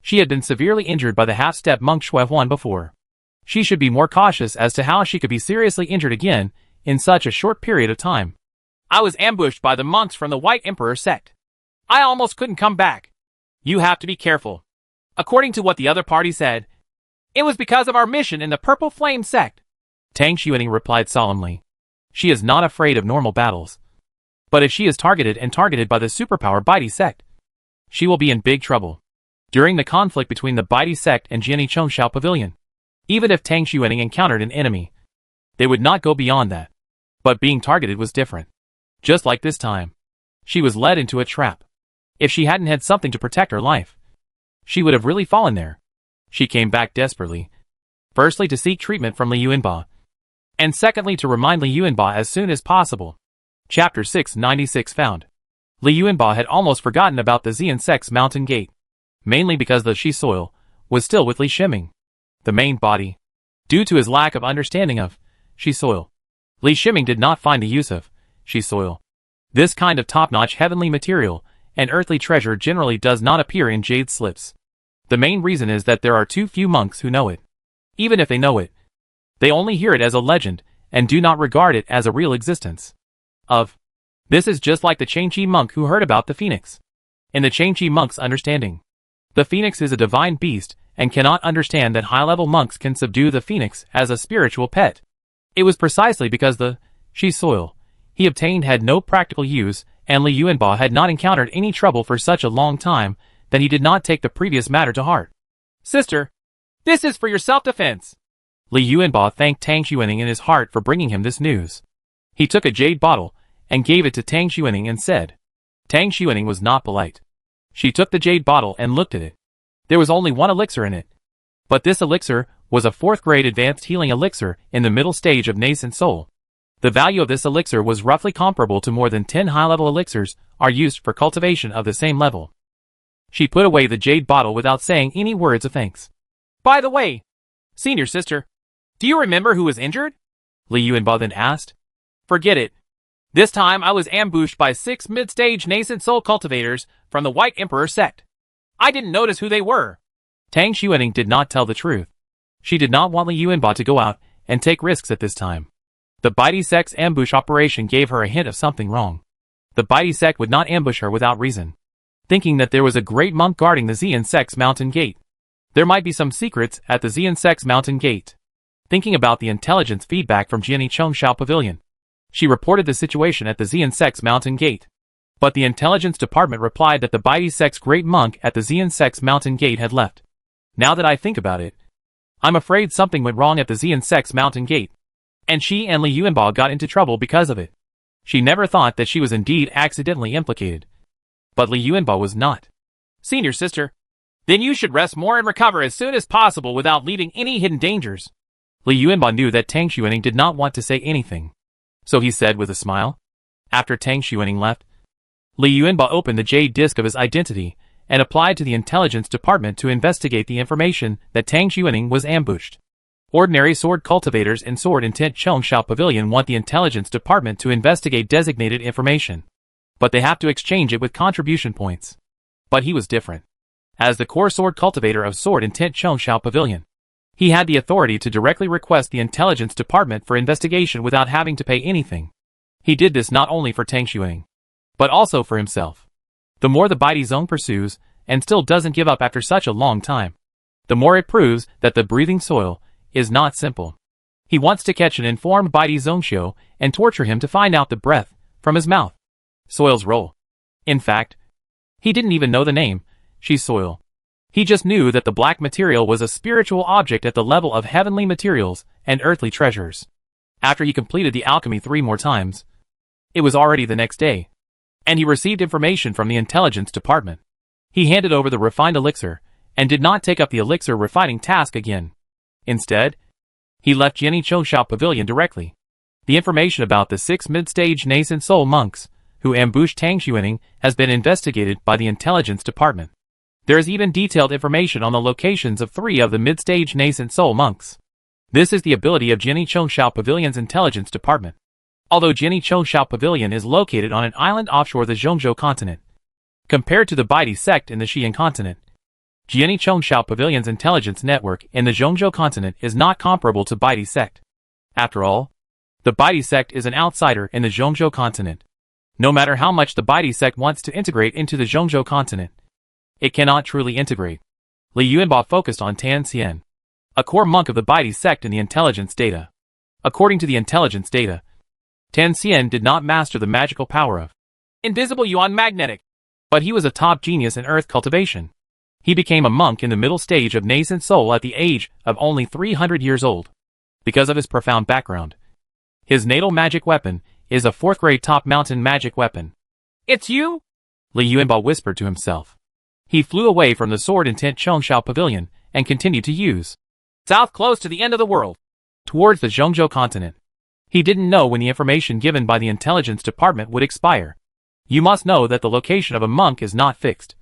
she had been severely injured by the half-step monk Schwan before. She should be more cautious as to how she could be seriously injured again in such a short period of time. I was ambushed by the monks from the White Emperor sect. I almost couldn't come back. You have to be careful. According to what the other party said, it was because of our mission in the Purple Flame sect. Tang Shuning replied solemnly. She is not afraid of normal battles. But if she is targeted by the superpower Baidi sect, she will be in big trouble. During the conflict between the Baidi sect and Jiani Chongshao Pavilion, even if Tang Shuning encountered an enemy, they would not go beyond that. But being targeted was different. Just like this time, she was led into a trap. If she hadn't had something to protect her life, she would have really fallen there. She came back desperately, firstly to seek treatment from Li Yuanba, and secondly to remind Li Yuanba as soon as possible. Chapter 696 found. Li Yuanba had almost forgotten about the Xian sect's mountain gate, mainly because the Shi soil was still with Li Shiming, the main body. Due to his lack of understanding of Shi soil, Li Shiming did not find the use of Shi soil. This kind of top-notch heavenly material and earthly treasure generally does not appear in jade slips. The main reason is that there are too few monks who know it. Even if they know it, they only hear it as a legend and do not regard it as a real existence. This is just like the Changqi monk who heard about the phoenix. In the Changqi monk's understanding, the phoenix is a divine beast and cannot understand that high-level monks can subdue the phoenix as a spiritual pet. It was precisely because the Shi soil he obtained had no practical use, and Li Yuanba had not encountered any trouble for such a long time that he did not take the previous matter to heart. Sister, this is for your self-defense. Li Yuanba thanked Tang Shuning in his heart for bringing him this news. He took a jade bottle and gave it to Tang Shuning and said. Tang Shuning was not polite. She took the jade bottle and looked at it. There was only one elixir in it. But this elixir was a 4th grade advanced healing elixir in the middle stage of nascent soul. The value of this elixir was roughly comparable to more than 10 high-level elixirs are used for cultivation of the same level. She put away the jade bottle without saying any words of thanks. By the way, senior sister, do you remember who was injured? Li Yuanba then asked. Forget it. This time I was ambushed by 6 mid-stage nascent soul cultivators from the White Emperor sect. I didn't notice who they were. Tang Shuning did not tell the truth. She did not want Li Yuanba to go out and take risks at this time. The Baidi sect's ambush operation gave her a hint of something wrong. The Baidi sect would not ambush her without reason. Thinking that there was a great monk guarding the Xian sect's mountain gate. There might be some secrets at the Xian sect's mountain gate. Thinking about the intelligence feedback from Jiani Chongshao Pavilion. She reported the situation at the Xian sect's mountain gate. But the intelligence department replied that the Baidi sect's great monk at the Xian sect's mountain gate had left. Now that I think about it, I'm afraid something went wrong at the Xian sect's mountain gate. And she and Li Yuanba got into trouble because of it. She never thought that she was indeed accidentally implicated. But Li Yuanba was not. Senior sister, then you should rest more and recover as soon as possible without leaving any hidden dangers. Li Yuanba knew that Tang Shuning did not want to say anything. So he said with a smile. After Tang Shuning left, Li Yuanba opened the jade disc of his identity and applied to the intelligence department to investigate the information that Tang Shuning was ambushed. Ordinary sword cultivators in Sword Intent Chongshao Pavilion want the intelligence department to investigate designated information. But they have to exchange it with contribution points. But he was different. As the core sword cultivator of Sword Intent Chongshao Pavilion, he had the authority to directly request the intelligence department for investigation without having to pay anything. He did this not only for Tang Shuning, but also for himself. The more the Baidi Zone pursues, and still doesn't give up after such a long time, the more it proves that the breathing soil is not simple. He wants to catch an informed Baidi Zongxiu and torture him to find out the breath from his mouth. Soil's role. In fact, he didn't even know the name, She's Soil. He just knew that the black material was a spiritual object at the level of heavenly materials and earthly treasures. After he completed the alchemy 3 more times, it was already the next day, and he received information from the intelligence department. He handed over the refined elixir, and did not take up the elixir refining task again. Instead, he left Jiani Chongshao Pavilion directly. The information about the 6 mid-stage nascent soul monks who ambushed Tang Shuning has been investigated by the intelligence department. There is even detailed information on the locations of 3 of the mid-stage nascent soul monks. This is the ability of Jiani Chongshao Pavilion's intelligence department. Although Jiani Chongshao Pavilion is located on an island offshore the Zhongzhou continent, compared to the Baidi sect in the Xian continent, Jiani Chongshao Pavilion's intelligence network in the Zhongzhou continent is not comparable to Baidi sect. After all, the Baidi sect is an outsider in the Zhongzhou continent. No matter how much the Baidi sect wants to integrate into the Zhongzhou continent, it cannot truly integrate. Li Yuanba focused on Tan Xian, a core monk of the Baidi sect in the intelligence data. According to the intelligence data, Tan Xian did not master the magical power of invisible yuan magnetic, but he was a top genius in earth cultivation. He became a monk in the middle stage of nascent soul at the age of only 300 years old. Because of his profound background, his natal magic weapon is a 4th grade top mountain magic weapon. It's you? Li Yuanba whispered to himself. He flew away from the Sword Intent Chongshao Pavilion and continued to use south close to the end of the world, towards the Zhongzhou continent. He didn't know when the information given by the intelligence department would expire. You must know that the location of a monk is not fixed,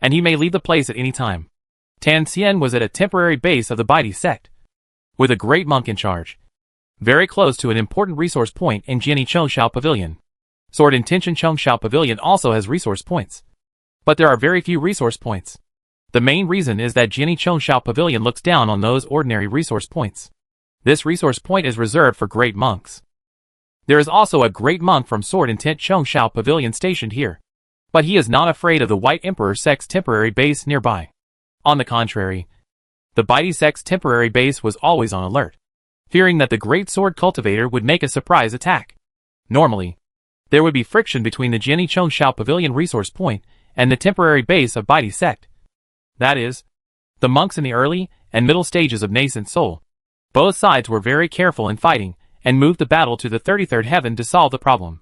and he may leave the place at any time. Tan Xian was at a temporary base of the Baidi sect, with a great monk in charge, very close to an important resource point in Jiani Chongshao Pavilion. Sword Intention Chongshao Pavilion also has resource points, but there are very few resource points. The main reason is that Jiani Chongshao Pavilion looks down on those ordinary resource points. This resource point is reserved for great monks. There is also a great monk from Sword Intent Chongshao Pavilion stationed here, but he is not afraid of the White Emperor sect's temporary base nearby. On the contrary, the Baidi sect's temporary base was always on alert, fearing that the great sword cultivator would make a surprise attack. Normally, there would be friction between the Jiani Chongshao Pavilion resource point and the temporary base of Baidi sect. That is, the monks in the early and middle stages of nascent soul Both sides were very careful in fighting, and moved the battle to the 33rd heaven to solve the problem.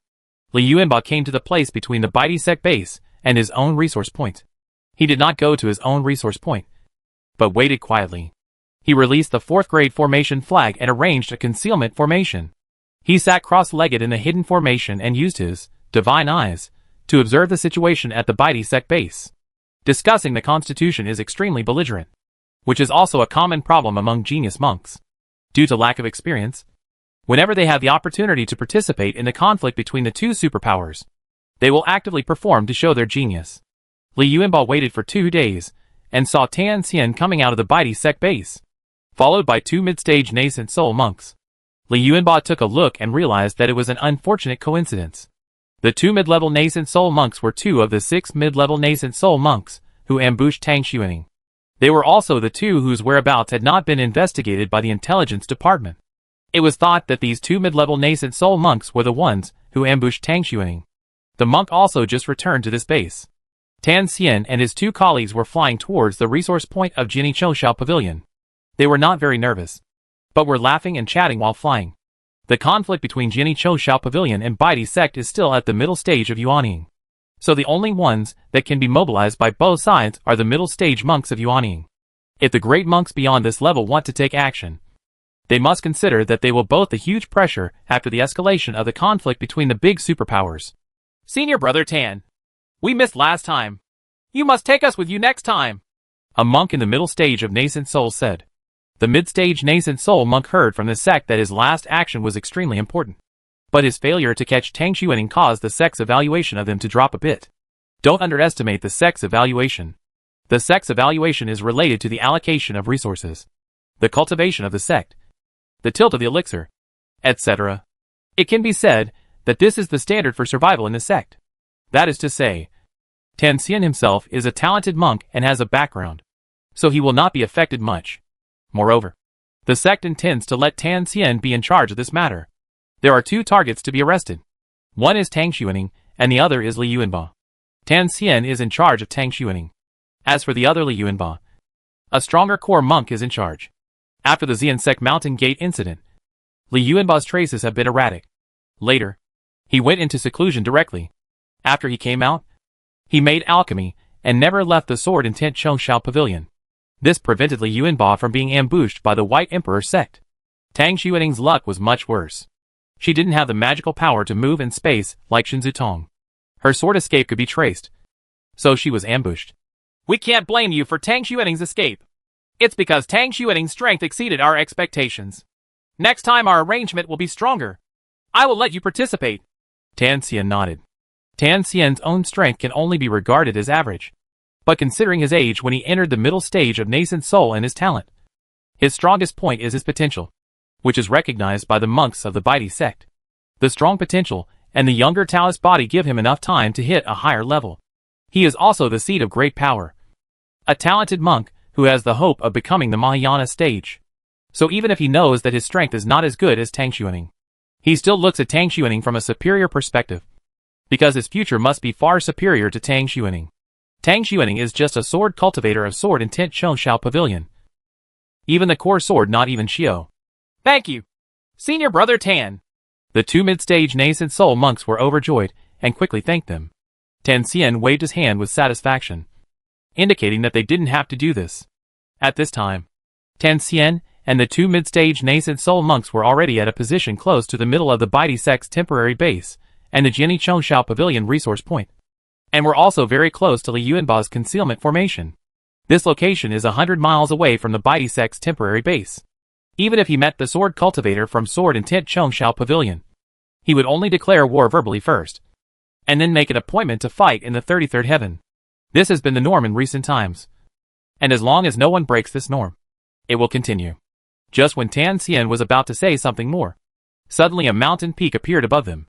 Li Yuanba came to the place between the Baidi sect base and his own resource point. He did not go to his own resource point, but waited quietly. He released the 4th grade formation flag and arranged a concealment formation. He sat cross-legged in the hidden formation and used his divine eyes to observe the situation at the Baidi sect base. Discussing the constitution is extremely belligerent, which is also a common problem among genius monks. Due to lack of experience, whenever they have the opportunity to participate in the conflict between the two superpowers, they will actively perform to show their genius. Li Yuanba waited for 2 days, and saw Tang Shuning coming out of the Baidi sect base, followed by 2 mid-stage nascent soul monks. Li Yuanba took a look and realized that it was an unfortunate coincidence. The 2 mid-level nascent soul monks were 2 of the 6 mid-level nascent soul monks who ambushed Tang Shuning. They were also the 2 whose whereabouts had not been investigated by the intelligence department. It was thought that these 2 mid-level nascent soul monks were the ones who ambushed Tang Shuning. The monk also just returned to this base. Tang Shuning and his 2 colleagues were flying towards the resource point of Jinchou Pavilion. They were not very nervous, but were laughing and chatting while flying. The conflict between Jinchou Pavilion and Baidi sect is still at the middle stage of Yuanying. So the only ones that can be mobilized by both sides are the middle stage monks of Yuanying. If the great monks beyond this level want to take action, they must consider that they will both the huge pressure after the escalation of the conflict between the big superpowers. Senior brother Tan, we missed last time. You must take us with you next time, a monk in the middle stage of nascent soul said. The mid-stage nascent soul monk heard from the sect that his last action was extremely important, but his failure to catch Tang Shuning caused the sect's evaluation of them to drop a bit. Don't underestimate the sect's evaluation. The sect's evaluation is related to the allocation of resources, the cultivation of the sect, the tilt of the elixir, etc. It can be said that this is the standard for survival in the sect. That is to say, Tang Shuning himself is a talented monk and has a background, so he will not be affected much. Moreover, the sect intends to let Tang Shuning be in charge of this matter. There are 2 targets to be arrested. One is Tang Shuning, and the other is Li Yuanba. Tang Shuning is in charge of Tang Shuning. As for the other Li Yuanba, a stronger core monk is in charge. After the Xian sect mountain gate incident, Li Yuanba's traces have been erratic. Later, he went into seclusion directly. After he came out, he made alchemy, and never left the sword intent Chengshao Pavilion. This prevented Li Yuanba from being ambushed by the White Emperor sect. Tang Shuning's luck was much worse. She didn't have the magical power to move in space like Shinzu Tong. Her sword escape could be traced, so she was ambushed. We can't blame you for Tang Shuning's escape. It's because Tang Shuning's strength exceeded our expectations. Next time our arrangement will be stronger. I will let you participate. Tang Shuning nodded. Tang Shuning's own strength can only be regarded as average, but considering his age when he entered the middle stage of nascent soul and his talent, his strongest point is his potential, which is recognized by the monks of the Baidi sect. The strong potential and the younger Taoist body give him enough time to hit a higher level. He is also the seed of great power, a talented monk who has the hope of becoming the Mahayana stage. So even if he knows that his strength is not as good as Tang Shuning, he still looks at Tang Shuning from a superior perspective, because his future must be far superior to Tang Shuning. Tang Shuning is just a sword cultivator of sword intent Chengshao Pavilion. Even the core sword not even Shio. Thank you, Senior Brother Tan. The 2 mid-stage nascent soul monks were overjoyed and quickly thanked them. Tang Shuning waved his hand with satisfaction, indicating that they didn't have to do this. At this time, Tang Shuning and the 2 mid-stage nascent soul monks were already at a position close to the middle of the Baidi sect's temporary base and the Jiani Chengshao Pavilion resource point, and were also very close to Li Yuanba's concealment formation. This location is 100 miles away from the Baidi sect's temporary base. Even if he met the sword cultivator from sword intent Chengshao Pavilion, he would only declare war verbally first, and then make an appointment to fight in the 33rd heaven. This has been the norm in recent times, and as long as no one breaks this norm, it will continue. Just when Tang Shuning was about to say something more, suddenly a mountain peak appeared above them.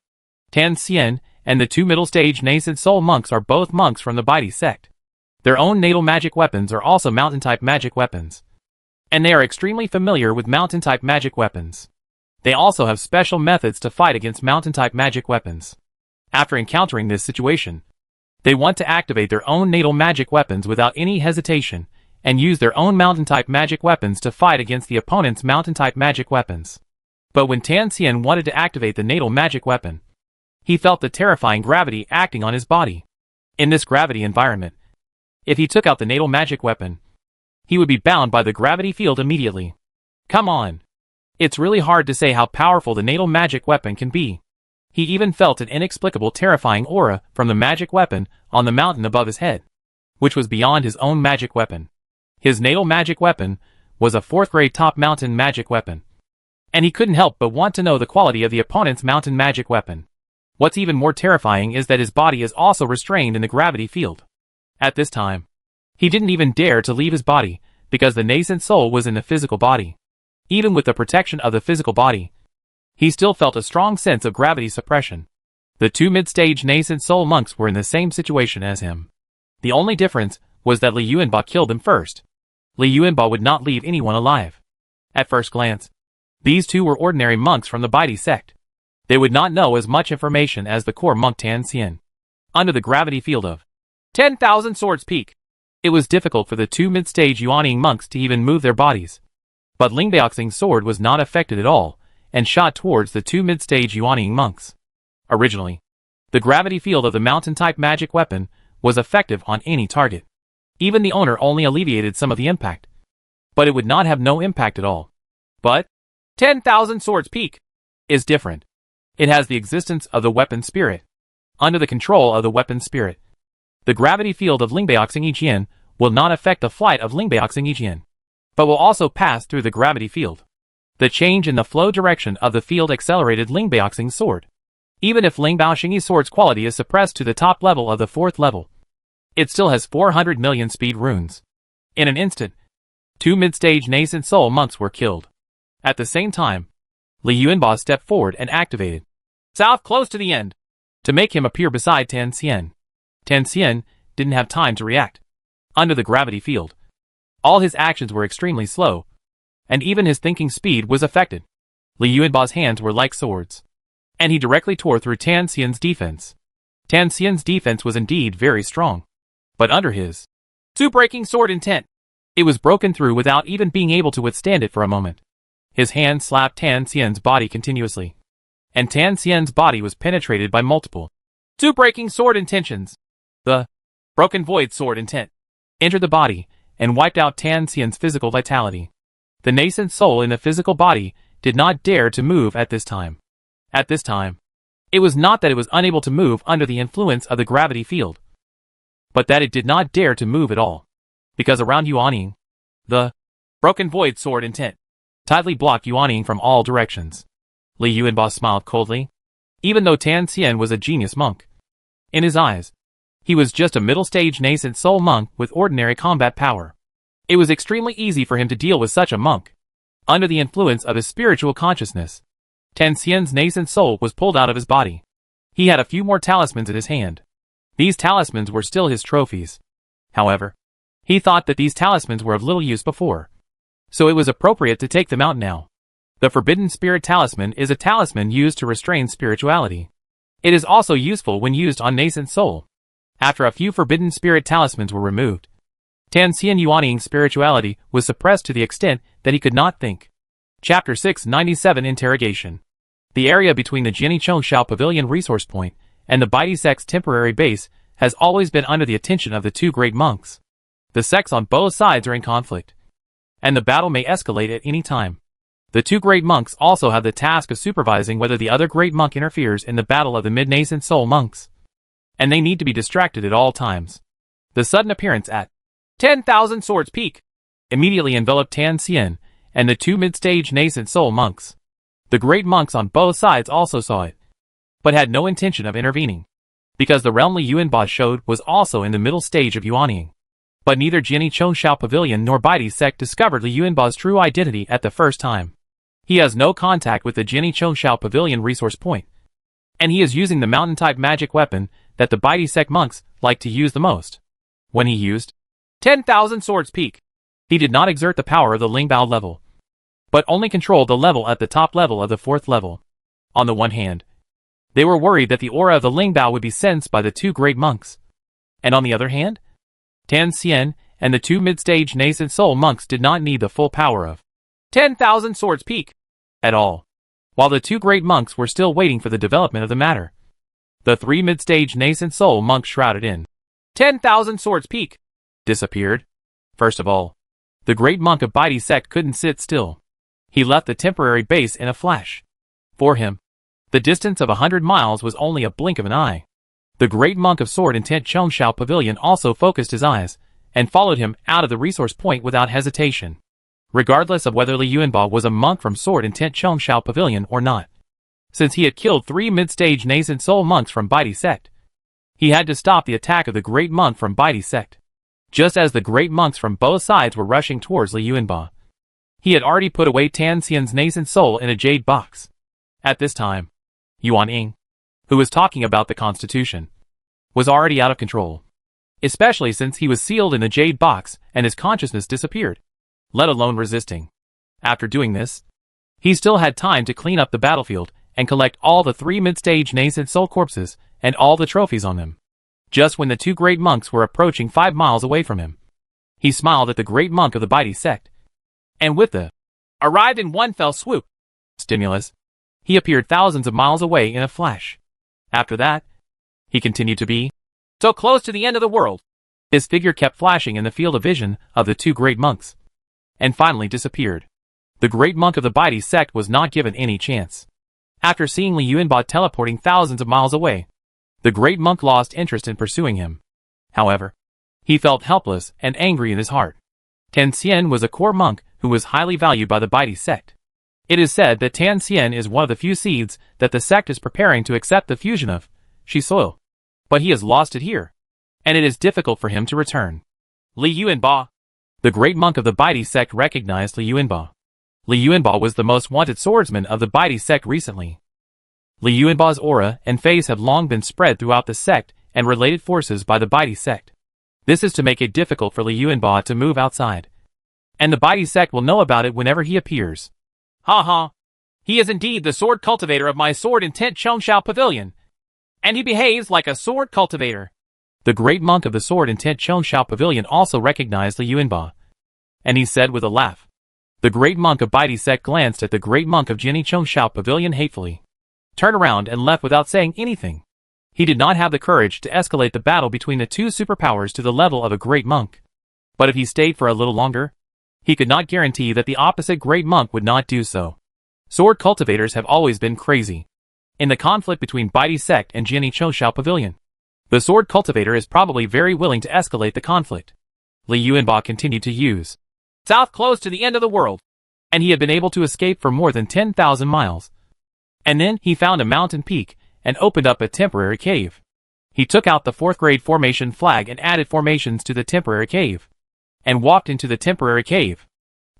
Tang Shuning and the 2 middle-stage nascent soul monks are both monks from the Baidi sect. Their own natal magic weapons are also mountain-type magic weapons, and they are extremely familiar with mountain-type magic weapons. They also have special methods to fight against mountain-type magic weapons. After encountering this situation, they want to activate their own natal magic weapons without any hesitation and use their own mountain-type magic weapons to fight against the opponent's mountain-type magic weapons. But when Tang Shuning wanted to activate the natal magic weapon, he felt the terrifying gravity acting on his body. In this gravity environment, if he took out the natal magic weapon, he would be bound by the gravity field immediately. Come on. It's really hard to say how powerful the natal magic weapon can be. He even felt an inexplicable terrifying aura from the magic weapon on the mountain above his head, which was beyond his own magic weapon. His natal magic weapon was a 4th grade top mountain magic weapon, and he couldn't help but want to know the quality of the opponent's mountain magic weapon. What's even more terrifying is that his body is also restrained in the gravity field. At this time, he didn't even dare to leave his body, because the nascent soul was in the physical body. Even with the protection of the physical body, he still felt a strong sense of gravity suppression. The 2 mid-stage nascent soul monks were in the same situation as him. The only difference was that Li Yuanba killed them first. Li Yuanba would not leave anyone alive. At first glance, these two were ordinary monks from the Baidi sect. They would not know as much information as the core monk Tang Shuning. Under the gravity field of 10,000 Swords Peak, it was difficult for the 2 mid-stage Yuanying monks to even move their bodies. But Lingbyaoxing's sword was not affected at all, and shot towards the 2 mid-stage Yuanying monks. Originally, the gravity field of the mountain-type magic weapon was effective on any target. Even the owner only alleviated some of the impact, but it would not have no impact at all. But 10,000 Swords Peak is different. It has the existence of the weapon spirit. Under the control of the weapon spirit, the gravity field of Lingbyaoxing Yijian will not affect the flight of Lingbyaoxing Yijian, but will also pass through the gravity field. The change in the flow direction of the field accelerated Lingbyaoxing's sword. Even if Lingbyaoxing's sword's quality is suppressed to the top level of the 4th level, it still has 400 million speed runes. In an instant, 2 mid-stage nascent soul monks were killed. At the same time, Li Yuanba stepped forward and activated South close to the end to make him appear beside Tang Shuning. Tang Shuning didn't have time to react. Under the gravity field, all his actions were extremely slow, and even his thinking speed was affected. Li Yuanba's hands were like swords, and he directly tore through Tang Shuning's defense. Tang Shuning's defense was indeed very strong, but under his two-breaking sword intent, it was broken through without even being able to withstand it for a moment. His hand slapped Tang Shuning's body continuously, and Tang Shuning's body was penetrated by multiple two-breaking sword intentions. The broken void sword intent entered the body and wiped out Tang Shuning's physical vitality. The nascent soul in the physical body did not dare to move at this time. At this time, it was not that it was unable to move under the influence of the gravity field, but that it did not dare to move at all, because around Yuanying, the broken void sword intent tightly blocked Yuanying from all directions. Li Yuanba smiled coldly. Even though Tang Shuning was a genius monk, in his eyes, he was just a middle-stage nascent soul monk with ordinary combat power. It was extremely easy for him to deal with such a monk. Under the influence of his spiritual consciousness, Tang Shuning's nascent soul was pulled out of his body. He had a few more talismans in his hand. These talismans were still his trophies. However, he thought that these talismans were of little use before, so it was appropriate to take them out now. The Forbidden Spirit Talisman is a talisman used to restrain spirituality. It is also useful when used on nascent soul. After a few Forbidden Spirit Talismans were removed, Tang Shuning Yuanying's spirituality was suppressed to the extent that he could not think. Chapter 697 Interrogation. The area between the Jianichengshao Pavilion resource point and the Baidi sect's temporary base has always been under the attention of the 2 great monks. The sects on both sides are in conflict, and the battle may escalate at any time. The 2 great monks also have the task of supervising whether the other great monk interferes in the battle of the mid-nascent soul monks, and they need to be distracted at all times. The sudden appearance at 10,000 Swords Peak immediately enveloped Tang Shuning and the 2 mid-stage nascent soul monks. The great monks on both sides also saw it, but had no intention of intervening, because the realm Li Yuanba showed was also in the middle stage of Yuanying. But neither Jianichengshao Pavilion nor Baidi sect discovered Li Yuanba's true identity at the first time. He has no contact with the Jianichengshao Pavilion resource point, and he is using the mountain-type magic weapon that the Baidi sect monks like to use the most. When he used 10,000 Swords Peak, he did not exert the power of the Lingbao level, but only controlled the level at the top level of the 4th level. On the one hand, they were worried that the aura of the Lingbao would be sensed by the 2 great monks, and on the other hand, Tang Shuning and the two mid-stage nascent soul monks did not need the full power of 10,000 swords peak at all. While the two great monks were still waiting for the development of the matter, the three mid-stage nascent soul monks shrouded in 10,000 swords peak disappeared. First of all, the great monk of Baidi sect couldn't sit still. He left the temporary base in a flash. For him, the distance of 100 miles was only a blink of an eye. The great monk of sword intent Chongshao Pavilion also focused his eyes, and followed him out of the resource point without hesitation, regardless of whether Li Yuanba was a monk from sword intent Chongshao Pavilion or not. Since he had killed three mid-stage nascent soul monks from Baidi sect, he had to stop the attack of the great monk from Baidi sect. Just as the great monks from both sides were rushing towards Li Yuanba, he had already put away Tan Xian's nascent soul in a jade box. At this time, Yuan Ying, who was talking about the Constitution, was already out of control, especially since he was sealed in the jade box and his consciousness disappeared, let alone resisting. After doing this, he still had time to clean up the battlefield and collect all the three mid-stage nascent soul corpses and all the trophies on them. Just when the two great monks were approaching 5 miles away from him, he smiled at the great monk of the Baidi sect, and with the arrived in one fell swoop stimulus, he appeared thousands of miles away in a flash. After that, he continued to be so close to the end of the world. His figure kept flashing in the field of vision of the two great monks, and finally disappeared. The great monk of the Baidi sect was not given any chance. After seeing Li Yuanba teleporting thousands of miles away, the great monk lost interest in pursuing him. However, he felt helpless and angry in his heart. Tan Xian was a core monk who was highly valued by the Baidi sect. It is said that Tan Xian is one of the few seeds that the sect is preparing to accept the fusion of Shi soil. But he has lost it here, and it is difficult for him to return. Li Yuanba. The great monk of the Baidi sect recognized Li Yuanba. Li Yuanba was the most wanted swordsman of the Baidi sect recently. Li Yuanba's aura and face have long been spread throughout the sect and related forces by the Baidi sect. This is to make it difficult for Li Yuanba to move outside, and the Baidi sect will know about it whenever he appears. Ha ha! He is indeed the sword cultivator of my sword intent Chongshao Pavilion, and he behaves like a sword cultivator. The great monk of the sword intent Chongshao Pavilion also recognized Li Yuanba, and he said with a laugh. The great monk of Baidi sect glanced at the great monk of Jinni Chongshao Pavilion hatefully, turned around and left without saying anything. He did not have the courage to escalate the battle between the two superpowers to the level of a great monk. But if he stayed for a little longer, he could not guarantee that the opposite great monk would not do so. Sword cultivators have always been crazy. In the conflict between Baidi sect and Jinni Chongshao Pavilion, the sword cultivator is probably very willing to escalate the conflict. Li Yuanba continued to use south close to the end of the world, and he had been able to escape for more than 10,000 miles. And then he found a mountain peak and opened up a temporary cave. He took out the 4th grade formation flag and added formations to the temporary cave, and walked into the temporary cave.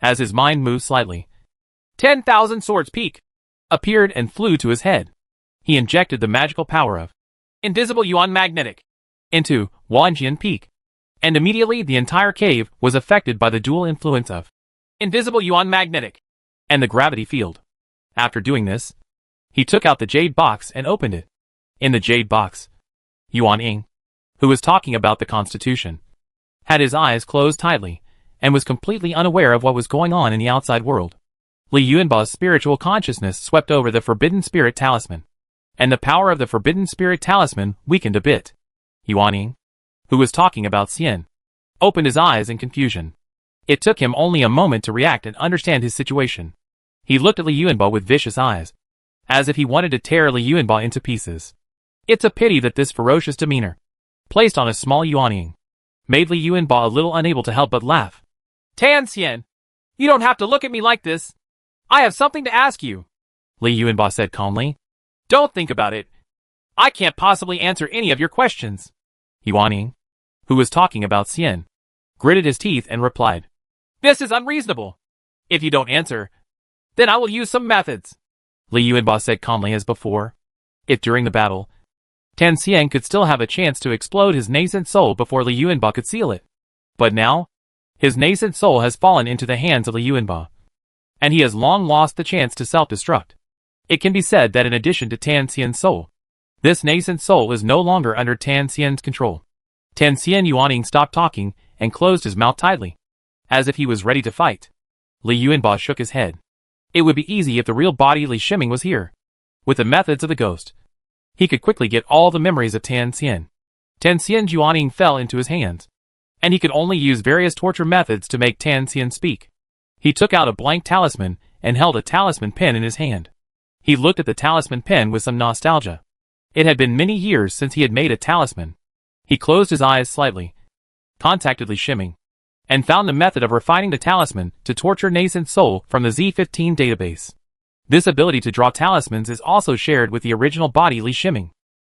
As his mind moved slightly, 10,000 swords peak appeared and flew to his head. He injected the magical power of Invisible Yuan Magnetic into Wanjian Peak, and immediately the entire cave was affected by the dual influence of Invisible Yuan Magnetic and the gravity field. After doing this, he took out the jade box and opened it. In the jade box, Yuan Ying, who was talking about the Constitution, had his eyes closed tightly, and was completely unaware of what was going on in the outside world. Li Yuanba's spiritual consciousness swept over the Forbidden Spirit Talisman, and the power of the Forbidden Spirit Talisman weakened a bit. Yuan Ying, who was talking about Xian, opened his eyes in confusion. It took him only a moment to react and understand his situation. He looked at Li Yuanba with vicious eyes, as if he wanted to tear Li Yuanba into pieces. It's a pity that this ferocious demeanor, placed on a small Yuan Ying, made Li Yuanba a little unable to help but laugh. Tan Xian, you don't have to look at me like this. I have something to ask you, Li Yuanba said calmly. Don't think about it. I can't possibly answer any of your questions. Yuan Ying, who was talking about Xian, gritted his teeth and replied, This is unreasonable. If you don't answer, then I will use some methods. Li Yuanba said calmly as before. If during the battle, Tan Xian could still have a chance to explode his nascent soul before Li Yuanba could seal it. But now, his nascent soul has fallen into the hands of Li Yuanba, and he has long lost the chance to self-destruct. It can be said that in addition to Tan Xian's soul, this nascent soul is no longer under Tan Xian's control. Tan Xian Yuan Ying stopped talking and closed his mouth tightly, as if he was ready to fight. Li Yuanba shook his head. It would be easy if the real body Li Shiming was here. With the methods of the ghost, he could quickly get all the memories of Tan Xian. Tan Xian's Yuaning fell into his hands, and he could only use various torture methods to make Tan Xian speak. He took out a blank talisman and held a talisman pen in his hand. He looked at the talisman pen with some nostalgia. It had been many years since he had made a talisman. He closed his eyes slightly, contacted Li Shiming, and found the method of refining the talisman to torture nascent soul from the Z15 database. This ability to draw talismans is also shared with the original body Li Shiming.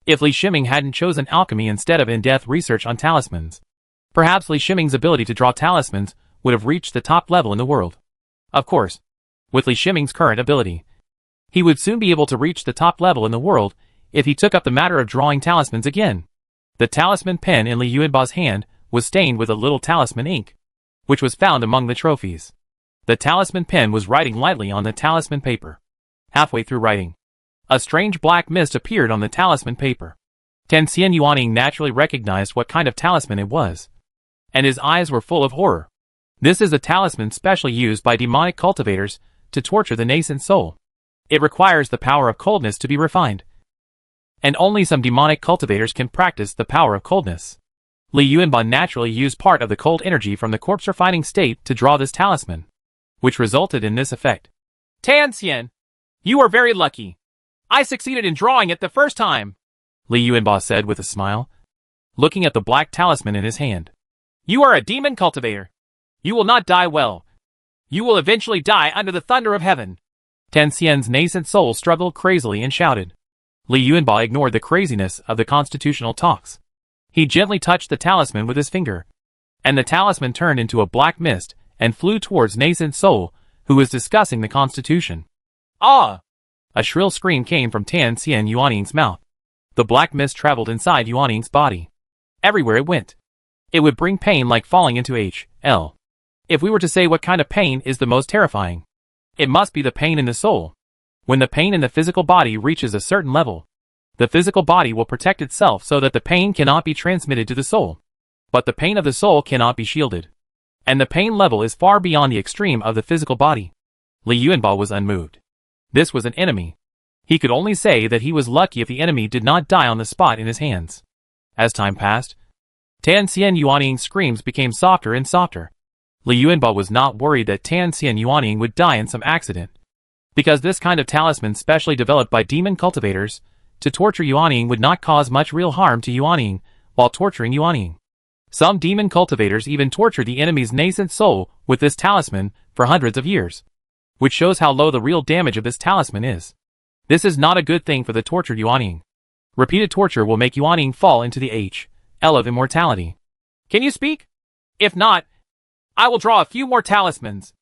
If Li Shiming hadn't chosen alchemy instead of in-depth research on talismans, perhaps Li Shiming's ability to draw talismans would have reached the top level in the world. Of course, with Li Shiming's current ability, he would soon be able to reach the top level in the world if he took up the matter of drawing talismans again. The talisman pen in Li Yuanba's hand was stained with a little talisman ink, which was found among the trophies. The talisman pen was writing lightly on the talisman paper. Halfway through writing, a strange black mist appeared on the talisman paper. Tan Xian Yuaning naturally recognized what kind of talisman it was, and his eyes were full of horror. This is a talisman specially used by demonic cultivators to torture the nascent soul. It requires the power of coldness to be refined, and only some demonic cultivators can practice the power of coldness. Li Yuanba naturally used part of the cold energy from the corpse refining state to draw this talisman, which resulted in this effect. Tan Xian, you are very lucky. I succeeded in drawing it the first time, Li Yuanba said with a smile, looking at the black talisman in his hand. You are a demon cultivator. You will not die well. You will eventually die under the thunder of heaven. Tan Xian's nascent soul struggled crazily and shouted. Li Yuanba ignored the craziness of the constitutional talks. He gently touched the talisman with his finger, and the talisman turned into a black mist and flew towards nascent soul, who was discussing the constitution. Ah! A shrill scream came from Tan Xian Yuaning's mouth. The black mist traveled inside Yuaning's body. Everywhere it went, it would bring pain like falling into hell. If we were to say what kind of pain is the most terrifying, it must be the pain in the soul. When the pain in the physical body reaches a certain level, the physical body will protect itself so that the pain cannot be transmitted to the soul. But the pain of the soul cannot be shielded, and the pain level is far beyond the extreme of the physical body. Li Yuanba was unmoved. This was an enemy. He could only say that he was lucky if the enemy did not die on the spot in his hands. As time passed, Tan Xian Yuaning's screams became softer and softer. Li Yuanba was not worried that Tan Xian Yuaning would die in some accident, because this kind of talisman specially developed by demon cultivators to torture Yuaning would not cause much real harm to Yuaning while torturing Yuaning. Some demon cultivators even tortured the enemy's nascent soul with this talisman for hundreds of years, which shows how low the real damage of this talisman is. This is not a good thing for the tortured Yuaning. Repeated torture will make Yuaning fall into the hell of immortality. Can you speak? If not, I will draw a few more talismans,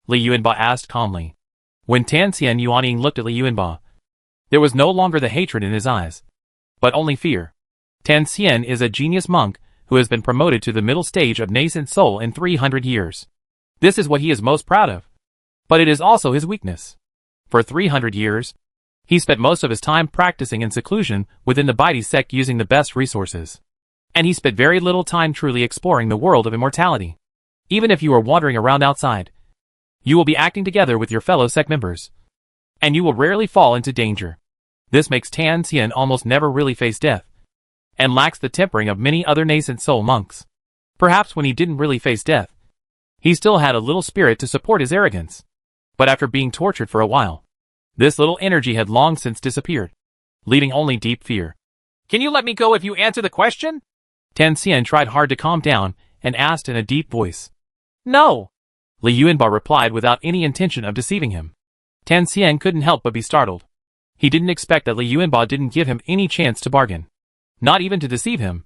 Li Yuanba asked calmly. When Tan Xian Yuaning looked at Li Yuanba, there was no longer the hatred in his eyes, but only fear. Tan Xian is a genius monk who has been promoted to the middle stage of nascent soul in 300 years. This is what he is most proud of. But it is also his weakness. For 300 years, he spent most of his time practicing in seclusion within the Betrayal sect using the best resources. And he spent very little time truly exploring the world of immortality. Even if you are wandering around outside, you will be acting together with your fellow sect members, and you will rarely fall into danger. This makes Tan Xian almost never really face death, and lacks the tempering of many other nascent soul monks. Perhaps when he didn't really face death, he still had a little spirit to support his arrogance. But after being tortured for a while, this little energy had long since disappeared, leaving only deep fear. Can you let me go if you answer the question? Tan Xian tried hard to calm down and asked in a deep voice. No, Li Yuanba replied without any intention of deceiving him. Tan Xian couldn't help but be startled. He didn't expect that Li Yuanba didn't give him any chance to bargain, not even to deceive him,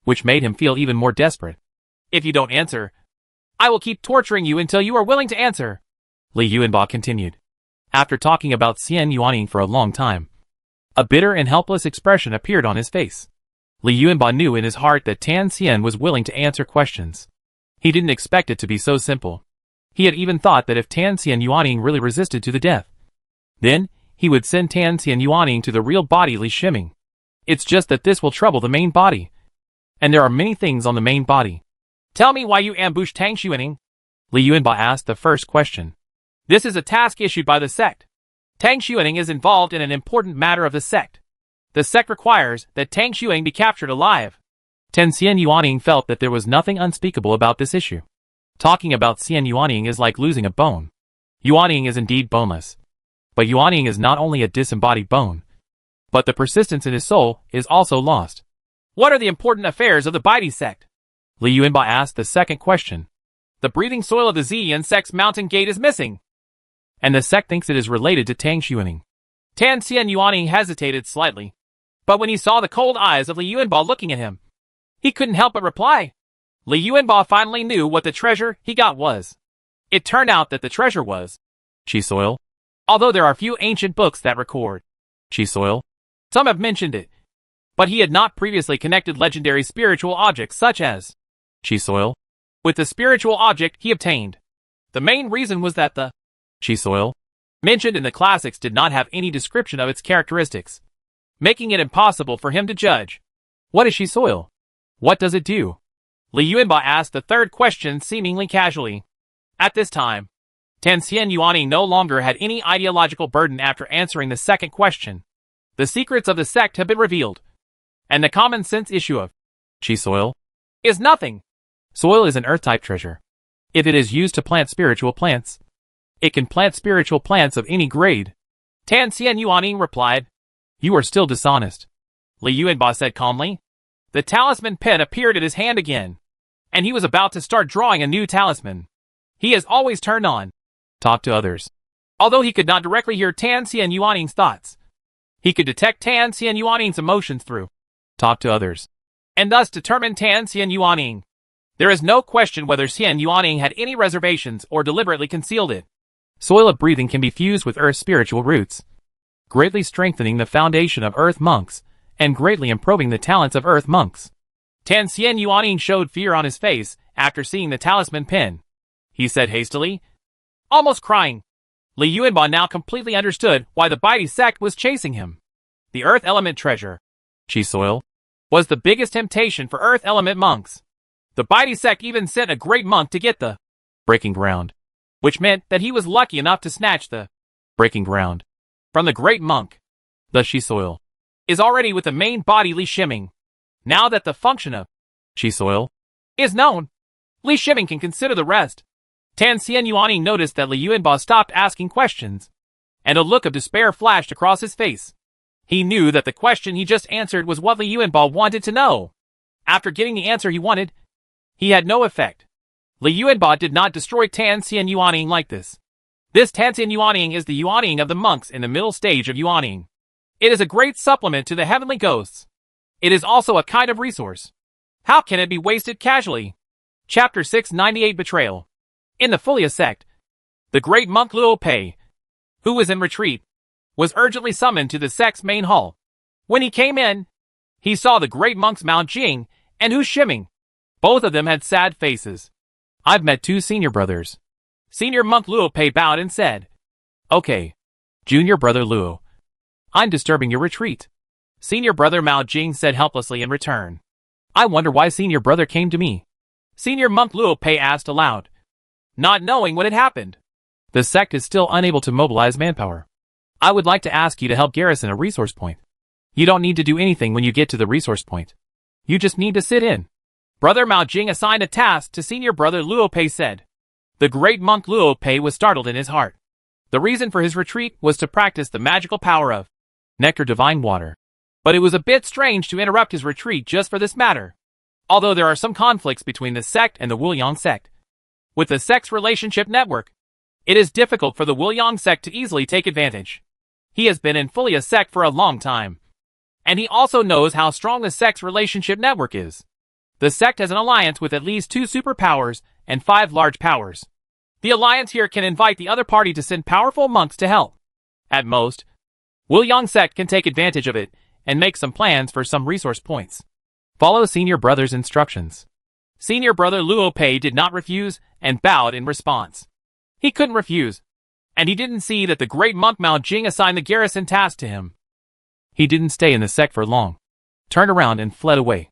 which made him feel even more desperate. If you don't answer, I will keep torturing you until you are willing to answer, Li Yuanba continued. After talking about Xian Yuaning for a long time, a bitter and helpless expression appeared on his face. Li Yuanba knew in his heart that Tan Xian was willing to answer questions. He didn't expect it to be so simple. He had even thought that if Tan Xian Yuaning really resisted to the death, then he would send Tan Xian Yuaning to the real body Li Shiming. It's just that this will trouble the main body, and there are many things on the main body. Tell me why you ambushed Tang Shuning? Li Yuanba asked the first question. This is a task issued by the sect. Tang Shuning is involved in an important matter of the sect. The sect requires that Tang Shuning be captured alive. Ten Xian Yuaning felt that there was nothing unspeakable about this issue. Talking about Xian Yuaning is like losing a bone. Yuaning is indeed boneless. But Yuaning is not only a disembodied bone, but the persistence in his soul is also lost. What are the important affairs of the Baidi sect? Li Yuanba asked the second question. The breathing soil of the Ziyan sect's mountain gate is missing, and the sect thinks it is related to Tang Shuning. Tan Xian Yuaning hesitated slightly, but when he saw the cold eyes of Li Yuanba looking at him, he couldn't help but reply. Li Yuanba finally knew what the treasure he got was. It turned out that the treasure was chi soil. Although there are few ancient books that record chi soil, some have mentioned it, but he had not previously connected legendary spiritual objects such as chi soil with the spiritual object he obtained. The main reason was that the chi soil mentioned in the classics did not have any description of its characteristics, making it impossible for him to judge. What is chi soil? What does it do? Li Yuanba asked the third question seemingly casually. At this time, Tan Xian Yuaning no longer had any ideological burden after answering the second question. The secrets of the sect have been revealed, and the common sense issue of chi soil is nothing. Soil is an earth-type treasure. If it is used to plant spiritual plants, it can plant spiritual plants of any grade. Tan Xian Yuaning replied. You are still dishonest. Li Yuanba said calmly. The talisman pen appeared at his hand again, and he was about to start drawing a new talisman. He has always turned on. Talk to others. Although he could not directly hear Tan Xian Yuaning's thoughts, he could detect Tan Xian Yuaning's emotions through talk to others, and thus determine Tan Xian Yuaning. There is no question whether Xian Yuaning had any reservations or deliberately concealed it. Soil of breathing can be fused with Earth's spiritual roots, greatly strengthening the foundation of Earth monks and greatly improving the talents of Earth monks. Tan Xian Yuaning showed fear on his face after seeing the talisman pin. He said hastily, almost crying. Li Yuanba now completely understood why the Baidi sect was chasing him. The Earth element treasure, chi soil, was the biggest temptation for Earth element monks. The Baidi sect even sent a great monk to get the breaking ground, which meant that he was lucky enough to snatch the breaking ground from the great monk. The chi soil is already with the main body Li Shiming. Now that the function of chi soil is known, Li Shiming can consider the rest. Tan Xian Yuaning noticed that Li Yuanba stopped asking questions, and a look of despair flashed across his face. He knew that the question he just answered was what Li Yuanba wanted to know. After getting the answer he wanted, he had no effect. Li Yuanba did not destroy Tan Xian Yuaning like this. This Tan Xian Yuaning is the Yuaning of the monks in the middle stage of Yuaning. It is a great supplement to the heavenly ghosts. It is also a kind of resource. How can it be wasted casually? Chapter 698 Betrayal. In the Furia sect, the great monk Luo Pei, who was in retreat, was urgently summoned to the sect's main hall. When he came in, he saw the great monks Mao Jing and Hu Shiming. Both of them had sad faces. I've met two senior brothers. Senior monk Luo Pei bowed and said, Okay, junior brother Luo, I'm disturbing your retreat. Senior brother Mao Jing said helplessly in return, I wonder why senior brother came to me. Senior monk Luo Pei asked aloud, not knowing what had happened. The sect is still unable to mobilize manpower. I would like to ask you to help garrison a resource point. You don't need to do anything when you get to the resource point. You just need to sit in. Brother Mao Jing assigned a task to senior brother Luo Pei said. The great monk Luo Pei was startled in his heart. The reason for his retreat was to practice the magical power of nectar divine water. But it was a bit strange to interrupt his retreat just for this matter. Although there are some conflicts between the sect and the Wuliang sect. With the sect's relationship network, it is difficult for the Wuliang sect to easily take advantage. He has been in Furia sect for a long time, and he also knows how strong the sect's relationship network is. The sect has an alliance with at least 2 superpowers and 5 large powers. The alliance here can invite the other party to send powerful monks to help. At most, Wuliang sect can take advantage of it and make some plans for some resource points. Follow senior brother's instructions. Senior brother Luo Pei did not refuse and bowed in response. He couldn't refuse, and he didn't see that the great monk Mao Jing assigned the garrison task to him. He didn't stay in the sect for long, turned around and fled away.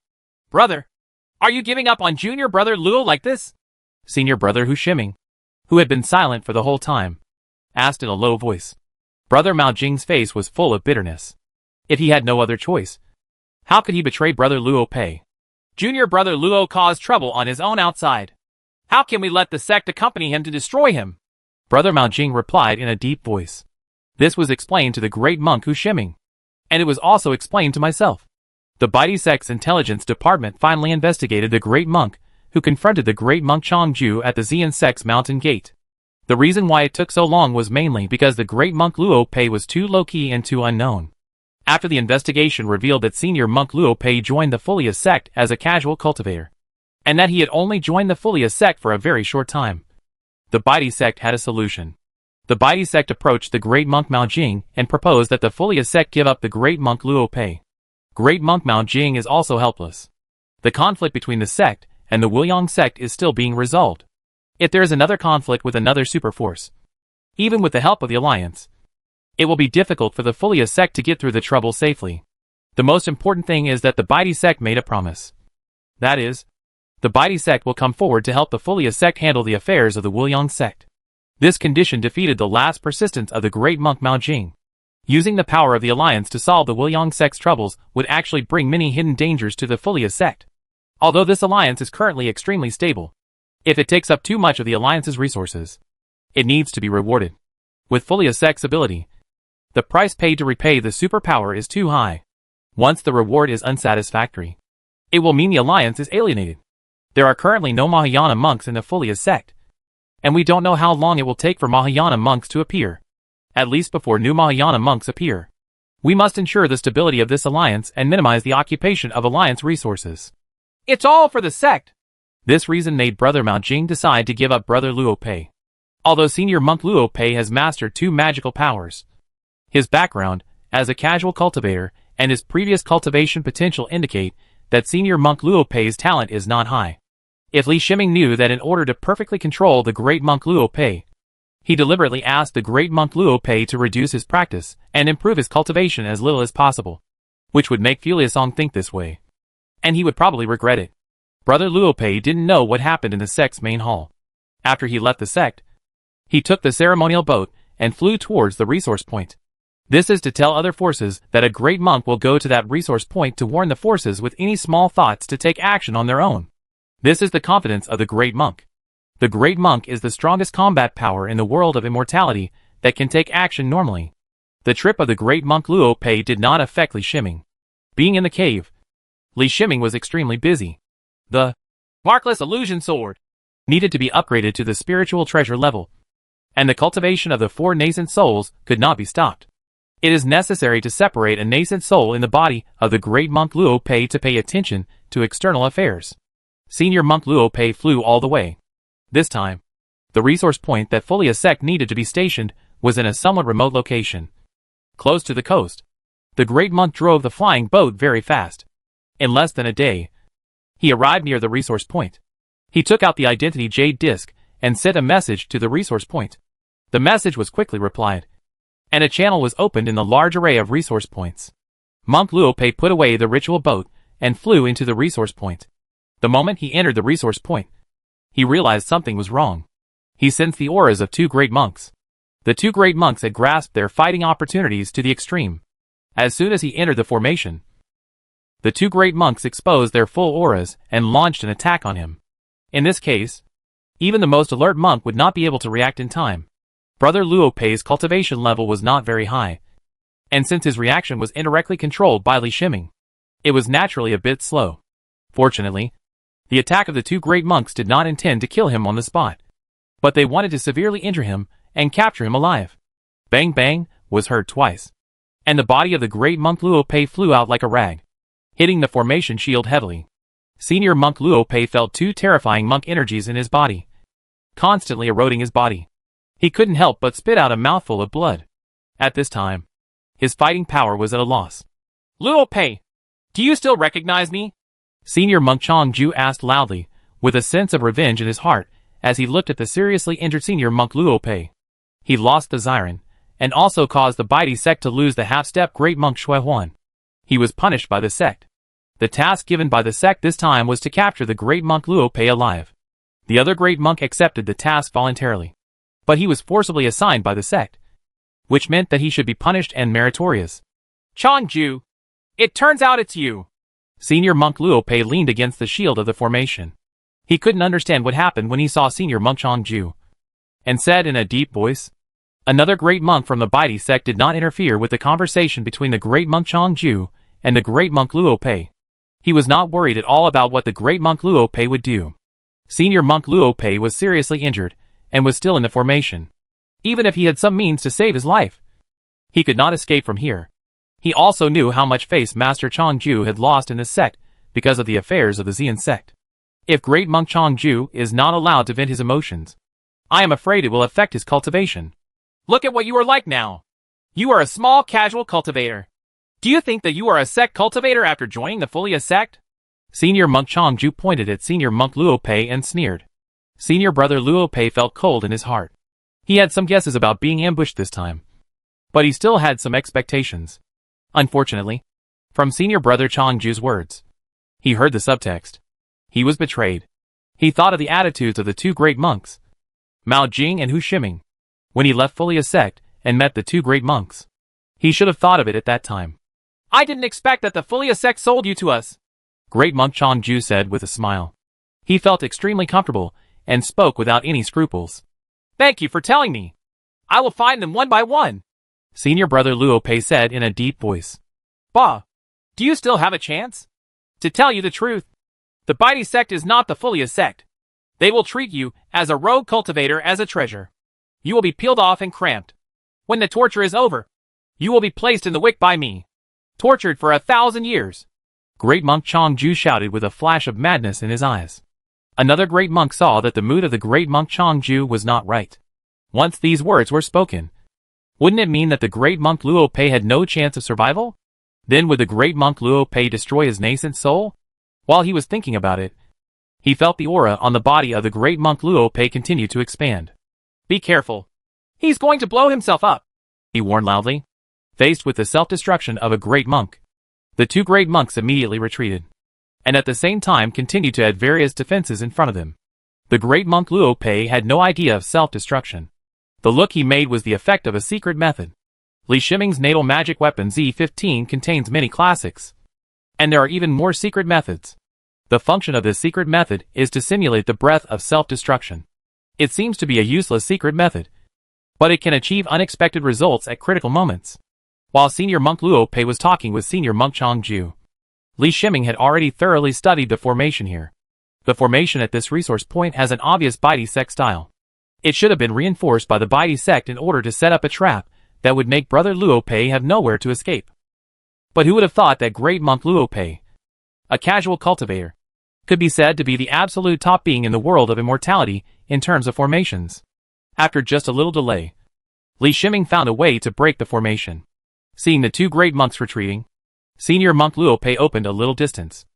Brother, Are you giving up on junior brother Luo like this? Senior brother Hu Shiming, who had been silent for the whole time, asked in a low voice. Brother Mao Jing's face was full of bitterness. If he had no other choice, how could he betray brother Luo Pei? Junior brother Luo caused trouble on his own outside. How can we let the sect accompany him to destroy him? Brother Mao Jing replied in a deep voice. This was explained to the great monk Hu Shiming, and it was also explained to myself. The Baidi sect's intelligence department finally investigated the great monk, who confronted the great monk Chongju at the Xian sect's mountain gate. The reason why it took so long was mainly because the great monk Luo Pei was too low-key and too unknown. After the investigation revealed that senior monk Luo Pei joined the Furia sect as a casual cultivator, and that he had only joined the Furia sect for a very short time, the Baidi sect had a solution. The Baidi sect approached the great monk Mao Jing and proposed that the Furia sect give up the great monk Luo Pei. Great monk Mao Jing is also helpless. The conflict between the sect and the Wuliang sect is still being resolved. If there is another conflict with another superforce, even with the help of the alliance, it will be difficult for the Furia sect to get through the trouble safely. The most important thing is that the Baidi sect made a promise. That is, the Baidi sect will come forward to help the Furia sect handle the affairs of the Wuliang sect. This condition defeated the last persistence of the great monk Mao Jing. Using the power of the alliance to solve the Wuliang sect's troubles would actually bring many hidden dangers to the Furia sect. Although this alliance is currently extremely stable, if it takes up too much of the alliance's resources, it needs to be rewarded. With Furia sect's ability, the price paid to repay the superpower is too high. Once the reward is unsatisfactory, it will mean the alliance is alienated. There are currently no Mahayana monks in the Furia sect, and we don't know how long it will take for Mahayana monks to appear. At least before new Mahayana monks appear, we must ensure the stability of this alliance and minimize the occupation of alliance resources. It's all for the sect. This reason made brother Mao Jing decide to give up brother Luo Pei. Although senior monk Luo Pei has mastered 2 magical powers, his background as a casual cultivator and his previous cultivation potential indicate that senior monk Luo Pei's talent is not high. If Li Shiming knew that in order to perfectly control the great monk Luo Pei, he deliberately asked the great monk Luo Pei to reduce his practice and improve his cultivation as little as possible, which would make Fulia Song think this way. And he would probably regret it. Brother Luo Pei didn't know what happened in the sect's main hall. After he left the sect, he took the ceremonial boat and flew towards the resource point. This is to tell other forces that a great monk will go to that resource point to warn the forces with any small thoughts to take action on their own. This is the confidence of the great monk. The great monk is the strongest combat power in the world of immortality that can take action normally. The trip of the great monk Luo Pei did not affect Li Shiming. Being in the cave, Li Shiming was extremely busy. The markless illusion sword needed to be upgraded to the spiritual treasure level, and the cultivation of the 4 nascent souls could not be stopped. It is necessary to separate a nascent soul in the body of the great monk Luo Pei to pay attention to external affairs. Senior monk Luo Pei flew all the way. This time, the resource point that Furia sect needed to be stationed was in a somewhat remote location, close to the coast. The great monk drove the flying boat very fast. In less than a day, he arrived near the resource point. He took out the identity jade disc and sent a message to the resource point. The message was quickly replied, and a channel was opened in the large array of resource points. Monk Luo Pei put away the ritual boat and flew into the resource point. The moment he entered the resource point, he realized something was wrong. He sensed the auras of 2 great monks. The 2 great monks had grasped their fighting opportunities to the extreme. As soon as he entered the formation, the 2 great monks exposed their full auras and launched an attack on him. In this case, even the most alert monk would not be able to react in time. Brother Luo Pei's cultivation level was not very high, and since his reaction was indirectly controlled by Li Shiming, it was naturally a bit slow. Fortunately, the attack of the 2 great monks did not intend to kill him on the spot, but they wanted to severely injure him and capture him alive. Bang bang was heard twice, and the body of the great monk Luo Pei flew out like a rag, hitting the formation shield heavily. Senior monk Luo Pei felt 2 terrifying monk energies in his body, constantly eroding his body. He couldn't help but spit out a mouthful of blood. At this time, his fighting power was at a loss. Luo Pei, do you still recognize me? Senior monk Chongju asked loudly, with a sense of revenge in his heart, as he looked at the seriously injured senior monk Luo Pei. He lost the Xiren, and also caused the Baidi sect to lose the half-step great monk Schwan. He was punished by the sect. The task given by the sect this time was to capture the great monk Luo Pei alive. The other great monk accepted the task voluntarily. But he was forcibly assigned by the sect, which meant that he should be punished and meritorious. Changju, it turns out it's you. Senior monk Luo Pei leaned against the shield of the formation. He couldn't understand what happened when he saw senior monk Changju, and said in a deep voice. Another great monk from the Baidi sect did not interfere with the conversation between the great monk Changju and the great monk Luo Pei. He was not worried at all about what the great monk Luo Pei would do. Senior monk Luo Pei was seriously injured, and was still in the formation. Even if he had some means to save his life, he could not escape from here. He also knew how much face Master Changju had lost in this sect because of the affairs of the Xian sect. If great monk Changju is not allowed to vent his emotions, I am afraid it will affect his cultivation. Look at what you are like now. You are a small casual cultivator. Do you think that you are a sect cultivator after joining the Furia sect? Senior monk Changju pointed at senior monk Luo Pei and sneered. Senior brother Luo Pei felt cold in his heart. He had some guesses about being ambushed this time, but he still had some expectations. Unfortunately, from senior brother Changju's words, he heard the subtext. He was betrayed. He thought of the attitudes of the two great monks, Mao Jing and Hu Shiming, when he left Furia sect and met the two great monks. He should have thought of it at that time. I didn't expect that the Furia sect sold you to us, great monk Changju said with a smile. He felt extremely comfortable and spoke without any scruples. Thank you for telling me. I will find them one by one, senior brother Luo Pei said in a deep voice. Bah, do you still have a chance? To tell you the truth, the Baidi sect is not the Furia sect. They will treat you as a rogue cultivator as a treasure. You will be peeled off and cramped. When the torture is over, you will be placed in the wick by me, tortured for 1,000 years. Great monk Changju shouted with a flash of madness in his eyes. Another great monk saw that the mood of the great monk Changju was not right. Once these words were spoken, wouldn't it mean that the great monk Luo Pei had no chance of survival? Then would the great monk Luo Pei destroy his nascent soul? While he was thinking about it, he felt the aura on the body of the great monk Luo Pei continue to expand. Be careful. He's going to blow himself up, he warned loudly. Faced with the self-destruction of a great monk, the two great monks immediately retreated, and at the same time continued to add various defenses in front of them. The great monk Luo Pei had no idea of self-destruction. The look he made was the effect of a secret method. Li Shiming's natal magic weapon Z15 contains many classics, and there are even more secret methods. The function of this secret method is to simulate the breath of self-destruction. It seems to be a useless secret method, but it can achieve unexpected results at critical moments. While senior monk Luo Pei was talking with senior monk Changju, Li Shiming had already thoroughly studied the formation here. The formation at this resource point has an obvious Baidi sect style. It should have been reinforced by the Baidi sect in order to set up a trap that would make brother Luo Pei have nowhere to escape. But who would have thought that great monk Luo Pei, a casual cultivator, could be said to be the absolute top being in the world of immortality in terms of formations? After just a little delay, Li Shiming found a way to break the formation. Seeing the two great monks retreating, senior monk Luo Pei opened a little distance.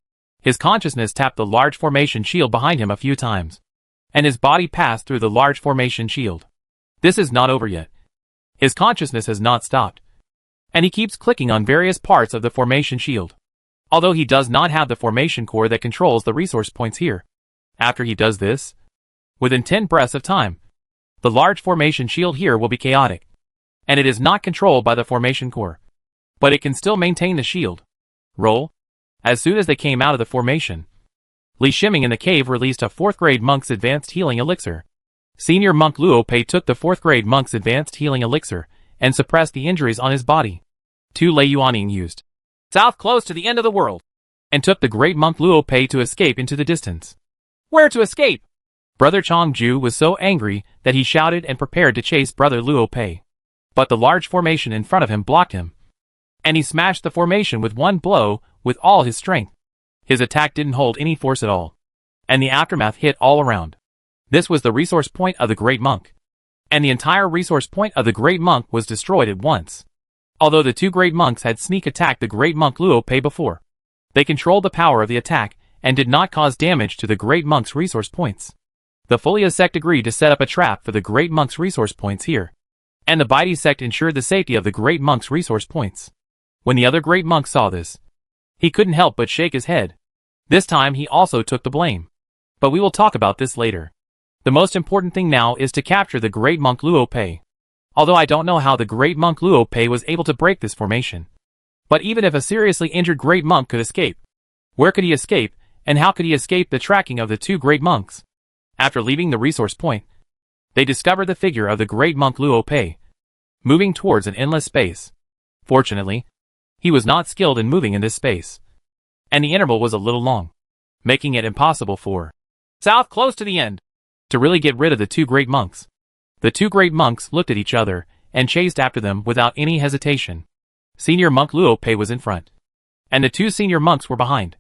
His consciousness tapped the large formation shield behind him a few times, and his body passed through the large formation shield. This is not over yet. His consciousness has not stopped, and he keeps clicking on various parts of the formation shield. Although he does not have the formation core that controls the resource points here. After he does this, within 10 breaths of time, the large formation shield here will be chaotic, and it is not controlled by the formation core, but it can still maintain the shield. Roll. As soon as they came out of the formation, Li Shiming in the cave released a 4th grade monk's advanced healing elixir. Senior monk Luo Pei took the 4th grade monk's advanced healing elixir and suppressed the injuries on his body. 2 Lei Yuaning used south close to the end of the world, and took the great monk Luo Pei to escape into the distance. Where to escape? Brother Changju was so angry that he shouted and prepared to chase brother Luo Pei. But the large formation in front of him blocked him, and he smashed the formation with one blow with all his strength. His attack didn't hold any force at all, and the aftermath hit all around. This was the resource point of the great monk, and the entire resource point of the great monk was destroyed at once. Although the two great monks had sneak attacked the great monk Luo Pei before, they controlled the power of the attack and did not cause damage to the great monk's resource points. The Furia sect agreed to set up a trap for the great monk's resource points here, and the Baidi sect ensured the safety of the great monk's resource points. When the other great monks saw this, He couldn't help but shake his head. This time he also took the blame. But we will talk about this later. The most important thing now is to capture the great monk Luo Pei. Although I don't know how the great monk Luo Pei was able to break this formation. But even if a seriously injured great monk could escape, where could he escape, and how could he escape the tracking of the two great monks? After leaving the resource point, they discovered the figure of the great monk Luo Pei, moving towards an endless space. Fortunately, he was not skilled in moving in this space, and the interval was a little long, making it impossible for South close to the end to really get rid of the two great monks. The two great monks looked at each other and chased after them without any hesitation. Senior monk Luo Pei was in front, and the two senior monks were behind.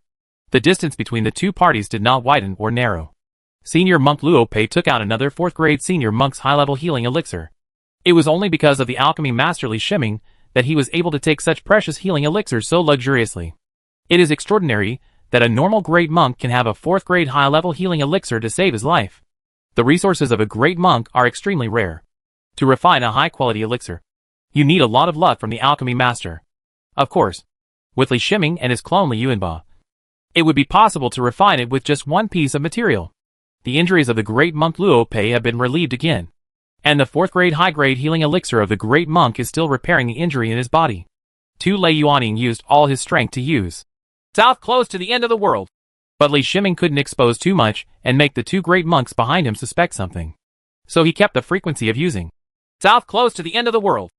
The distance between the two parties did not widen or narrow. Senior monk Luo Pei took out another 4th grade senior monk's high-level healing elixir. It was only because of the alchemy master Li Shiming that he was able to take such precious healing elixirs so luxuriously. It is extraordinary that a normal great monk can have a 4th grade high-level healing elixir to save his life. The resources of a great monk are extremely rare. To refine a high-quality elixir, you need a lot of luck from the alchemy master. Of course, with Li Shiming and his clone Li Yuanba, it would be possible to refine it with just one piece of material. The injuries of the great monk Luo Pei have been relieved again, and the 4th grade high-grade healing elixir of the great monk is still repairing the injury in his body. Tu Lei Yuaning used all his strength to use South close to the end of the world. But Li Shiming couldn't expose too much and make the two great monks behind him suspect something. So he kept the frequency of using South close to the end of the world.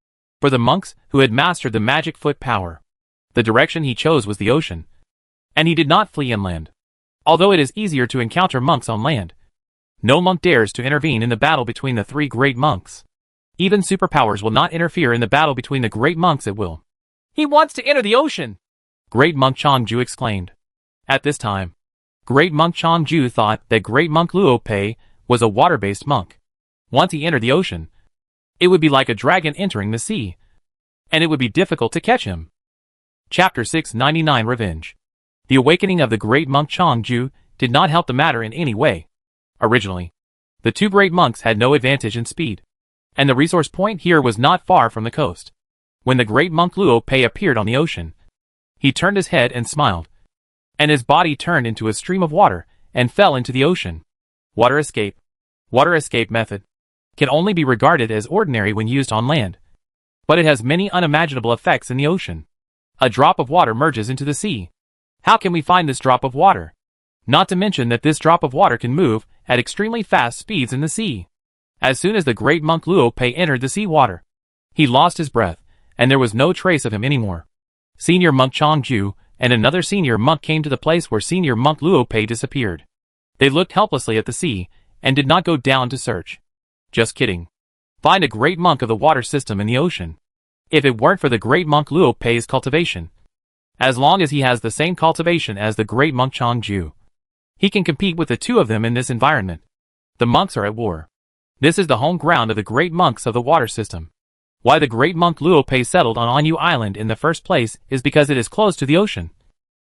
For the monks who had mastered the magic foot power, the direction he chose was the ocean. And he did not flee inland. Although it is easier to encounter monks on land, no monk dares to intervene in the battle between the three great monks. Even superpowers will not interfere in the battle between the great monks at will. He wants to enter the ocean! Great monk Changju exclaimed. At this time, great monk Changju thought that great monk Luo Pei was a water-based monk. Once he entered the ocean, it would be like a dragon entering the sea, and it would be difficult to catch him. Chapter 699 Revenge. The awakening of the great monk Changju did not help the matter in any way. Originally, the two great monks had no advantage in speed, and the resource point here was not far from the coast. When the great monk Luo Pei appeared on the ocean, he turned his head and smiled, and his body turned into a stream of water and fell into the ocean. Water escape method can only be regarded as ordinary when used on land, but it has many unimaginable effects in the ocean. A drop of water merges into the sea. How can we find this drop of water? Not to mention that this drop of water can move at extremely fast speeds in the sea. As soon as the great monk Luo Pei entered the sea water, he lost his breath, and there was no trace of him anymore. Senior monk Changju and another senior monk came to the place where senior monk Luo Pei disappeared. They looked helplessly at the sea, and did not go down to search. Just kidding. Find a great monk of the water system in the ocean. If it weren't for the great monk Luo Pei's cultivation, as long as he has the same cultivation as the great monk Changju, he can compete with the two of them in this environment. The monks are at war. This is the home ground of the great monks of the water system. Why the great monk Luo Pei settled on Anyu Island in the first place is because it is close to the ocean,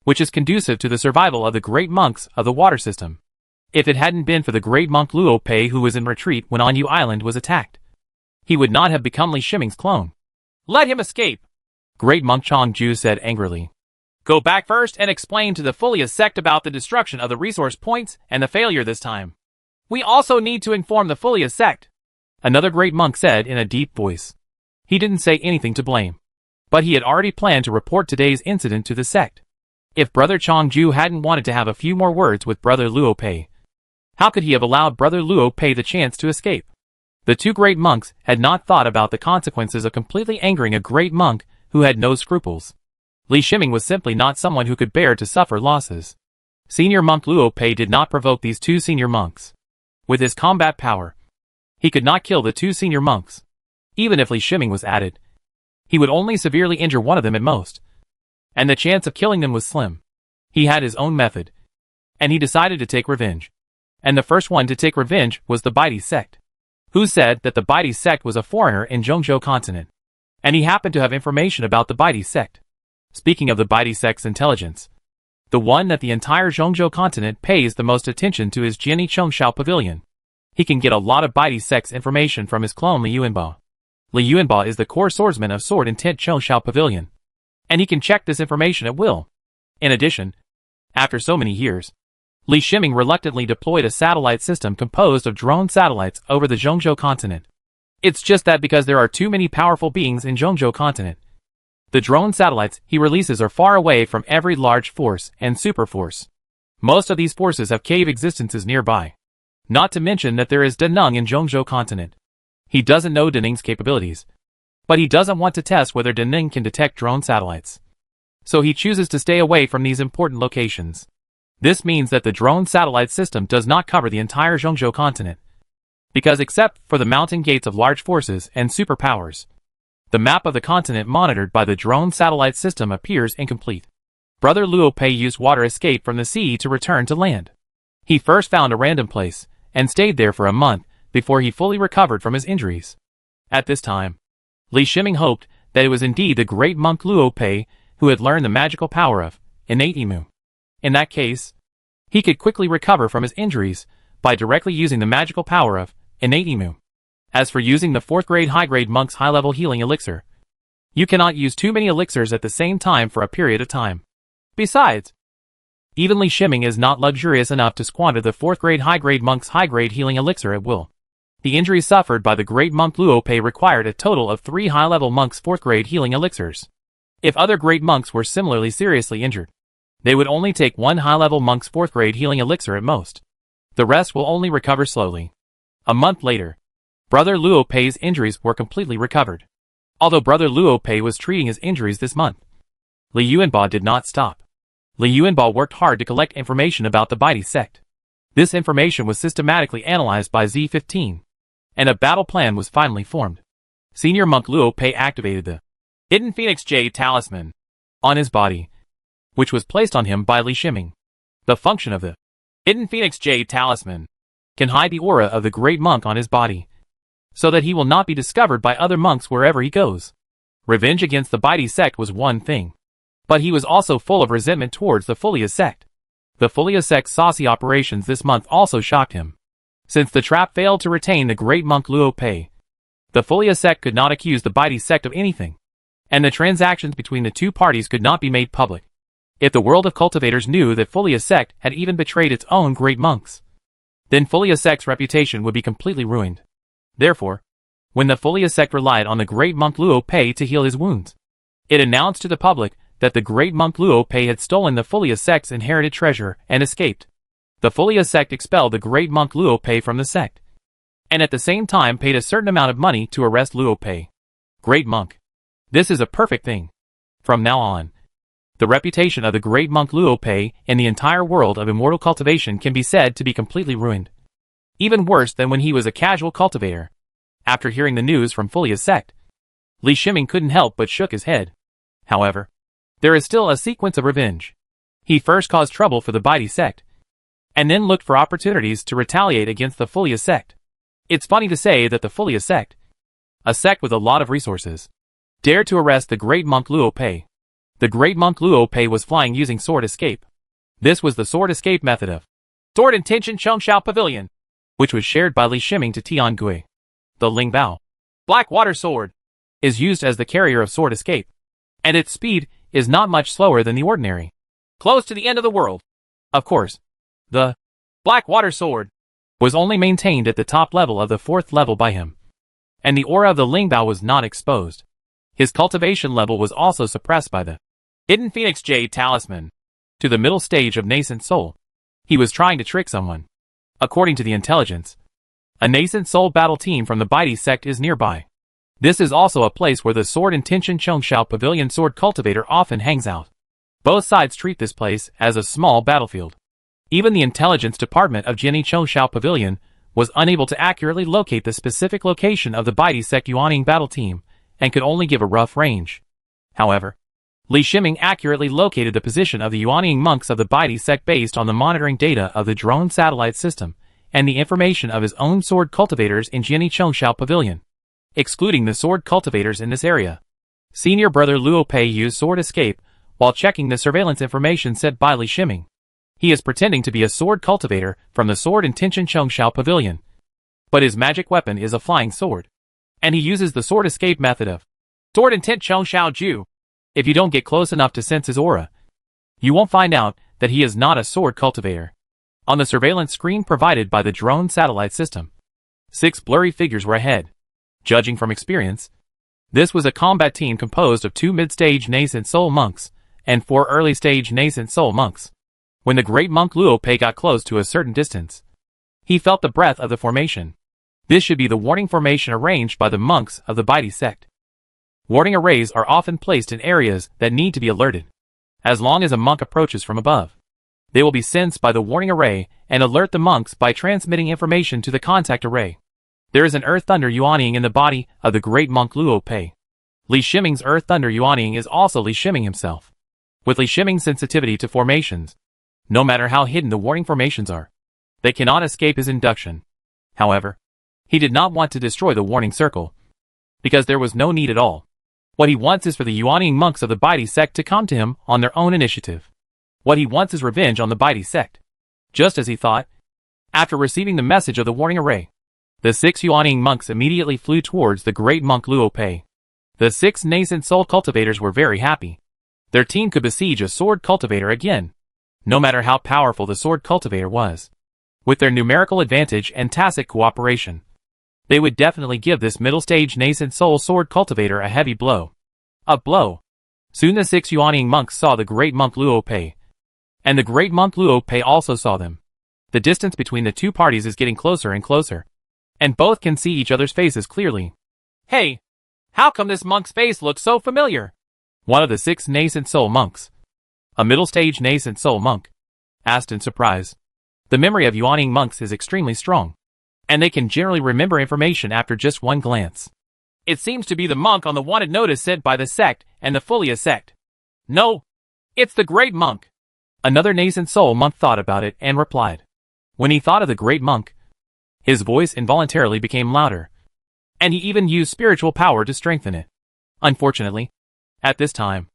which is conducive to the survival of the great monks of the water system. If it hadn't been for the great monk Luo Pei who was in retreat when Anyu Island was attacked, he would not have become Li Shiming's clone. Let him escape! Great monk Changju said angrily. Go back first and explain to the Furia sect about the destruction of the resource points and the failure this time. We also need to inform the Furia sect, another great monk said in a deep voice. He didn't say anything to blame, but he had already planned to report today's incident to the sect. If Brother Changju hadn't wanted to have a few more words with Brother Luo Pei, how could he have allowed Brother Luo Pei the chance to escape? The two great monks had not thought about the consequences of completely angering a great monk who had no scruples. Li Shiming was simply not someone who could bear to suffer losses. Senior monk Luo Pei did not provoke these two senior monks. With his combat power, he could not kill the two senior monks. Even if Li Shiming was added, he would only severely injure one of them at most, and the chance of killing them was slim. He had his own method, and he decided to take revenge. And the first one to take revenge was the Baidi sect, who said that the Baidi sect was a foreigner in Zhongzhou continent, and he happened to have information about the Baidi sect. Speaking of the Baidi sect's intelligence, the one that the entire Zhongzhou continent pays the most attention to is Jiani Chengshao Pavilion. He can get a lot of Baidi sect's information from his clone Li Yuanba. Li Yuanba is the core swordsman of Sword Intent Chengshao Pavilion, and he can check this information at will. In addition, after so many years, Li Shiming reluctantly deployed a satellite system composed of drone satellites over the Zhongzhou continent. It's just that because there are too many powerful beings in Zhongzhou continent, the drone satellites he releases are far away from every large force and superforce. Most of these forces have cave existences nearby. Not to mention that there is Daneng in Zhongzhou continent. He doesn't know Daneng's capabilities, but he doesn't want to test whether Daneng can detect drone satellites. So he chooses to stay away from these important locations. This means that the drone satellite system does not cover the entire Zhongzhou continent, because except for the mountain gates of large forces and superpowers, the map of the continent monitored by the drone satellite system appears incomplete. Brother Luo Pei used water escape from the sea to return to land. He first found a random place, and stayed there for a month, before he fully recovered from his injuries. At this time, Li Shiming hoped that it was indeed the great monk Luo Pei who had learned the magical power of innate imu. In that case, he could quickly recover from his injuries by directly using the magical power of innate imu. As for using the 4th grade high-grade monk's high-level healing elixir, you cannot use too many elixirs at the same time for a period of time. Besides, even Li Shiming is not luxurious enough to squander the 4th grade high-grade monk's high-grade healing elixir at will. The injuries suffered by the great monk Luo Pei required a total of 3 high-level monk's 4th grade healing elixirs. If other great monks were similarly seriously injured, they would only take 1 high-level monk's 4th grade healing elixir at most. The rest will only recover slowly. A month later, Brother Luo Pei's injuries were completely recovered. Although Brother Luo Pei was treating his injuries this month, Li Yuanbao did not stop. Li Yuanbao worked hard to collect information about the Baidi sect. This information was systematically analyzed by Z-15, and a battle plan was finally formed. Senior monk Luo Pei activated the Hidden Phoenix Jade Talisman on his body, which was placed on him by Li Shiming. The function of the Hidden Phoenix Jade Talisman can hide the aura of the great monk on his body, so that he will not be discovered by other monks wherever he goes. Revenge against the Baidi sect was one thing, but he was also full of resentment towards the Furia sect. The Furia sect's saucy operations this month also shocked him. Since the trap failed to retain the great monk Luo Pei, the Furia sect could not accuse the Baidi sect of anything, and the transactions between the two parties could not be made public. If the world of cultivators knew that Furia sect had even betrayed its own great monks, then Furia sect's reputation would be completely ruined. Therefore, when the Furia sect relied on the great monk Luo Pei to heal his wounds, it announced to the public that the great monk Luo Pei had stolen the Furia sect's inherited treasure and escaped. The Furia sect expelled the great monk Luo Pei from the sect, and at the same time paid a certain amount of money to arrest Luo Pei. Great monk. This is a perfect thing. From now on, the reputation of the great monk Luo Pei in the entire world of immortal cultivation can be said to be completely ruined. Even worse than when he was a casual cultivator. After hearing the news from Furia sect, Li Shiming couldn't help but shook his head. However, there is still a sequence of revenge. He first caused trouble for the Baidi sect, and then looked for opportunities to retaliate against the Furia sect. It's funny to say that the Furia sect, a sect with a lot of resources, dared to arrest the great monk Luo Pei. The great monk Luo Pei was flying using sword escape. This was the sword escape method of Sword Intention Chengshao Pavilion, which was shared by Li Shiming to Tian Gui. The Ling Bao Black Water Sword is used as the carrier of sword escape, and its speed is not much slower than the ordinary. Close to the end of the world. Of course, the Black Water Sword was only maintained at the top level of the 4th level by him, and the aura of the Ling Bao was not exposed. His cultivation level was also suppressed by the Hidden Phoenix Jade Talisman. To the middle stage of nascent soul, he was trying to trick someone. According to the intelligence, a nascent soul battle team from the Baidi sect is nearby. This is also a place where the Sword Intention Chengshao Pavilion sword cultivator often hangs out. Both sides treat this place as a small battlefield. Even the intelligence department of Jinni Chengshao Pavilion was unable to accurately locate the specific location of the Baidi sect Yuaning battle team, and could only give a rough range. However, Li Shiming accurately located the position of the Yuaning monks of the Baidi sect based on the monitoring data of the drone satellite system, and the information of his own sword cultivators in Jinni Chengshao Pavilion. Excluding the sword cultivators in this area, Senior Brother Luo Pei used sword escape while checking the surveillance information sent by Li Shiming. He is pretending to be a sword cultivator from the Sword Intention Chengshao Pavilion, but his magic weapon is a flying sword, and he uses the sword escape method of Sword Intent Chengshao Ju. If you don't get close enough to sense his aura, You won't find out that he is not a sword cultivator. On the surveillance screen provided by the drone satellite system, 6 blurry figures were ahead. Judging from experience, this was a combat team composed of 2 mid-stage nascent soul monks and 4 early-stage nascent soul monks. When the great monk Luo Pei got close to a certain distance, he felt the breath of the formation. This should be the warning formation arranged by the monks of the Betrayal sect. Warning arrays are often placed in areas that need to be alerted. As long as a monk approaches from above, they will be sensed by the warning array and alert the monks by transmitting information to the contact array. There is an earth thunder yuaning in the body of the great monk Luo Pei. Li Shiming's earth thunder yuaning is also Li Shiming himself. With Li Shiming's sensitivity to formations, no matter how hidden the warning formations are, they cannot escape his induction. However, he did not want to destroy the warning circle, because there was no need at all. What he wants is for the yuaning monks of the Betrayal sect to come to him on their own initiative. What he wants is revenge on the Betrayal sect. Just as he thought, after receiving the message of the warning array, the 6 yuaning monks immediately flew towards the great monk Luo Pei. The 6 nascent soul cultivators were very happy. Their team could besiege a sword cultivator again, no matter how powerful the sword cultivator was. With their numerical advantage and tacit cooperation, they would definitely give this middle-stage nascent soul sword cultivator a heavy blow. A blow. Soon the 6 yuaning monks saw the great monk Luo Pei, and the great monk Luo Pei also saw them. The distance between the two parties is getting closer and closer, and both can see each other's faces clearly. Hey, how come this monk's face looks so familiar? One of the 6 nascent soul monks, a middle-stage nascent soul monk, asked in surprise. The memory of yuaning monks is extremely strong, and they can generally remember information after just one glance. It seems to be the monk on the wanted notice sent by the sect and the Furia sect. No, it's the great monk. Another nascent soul monk thought about it and replied. When he thought of the great monk, his voice involuntarily became louder, and he even used spiritual power to strengthen it. Unfortunately, at this time,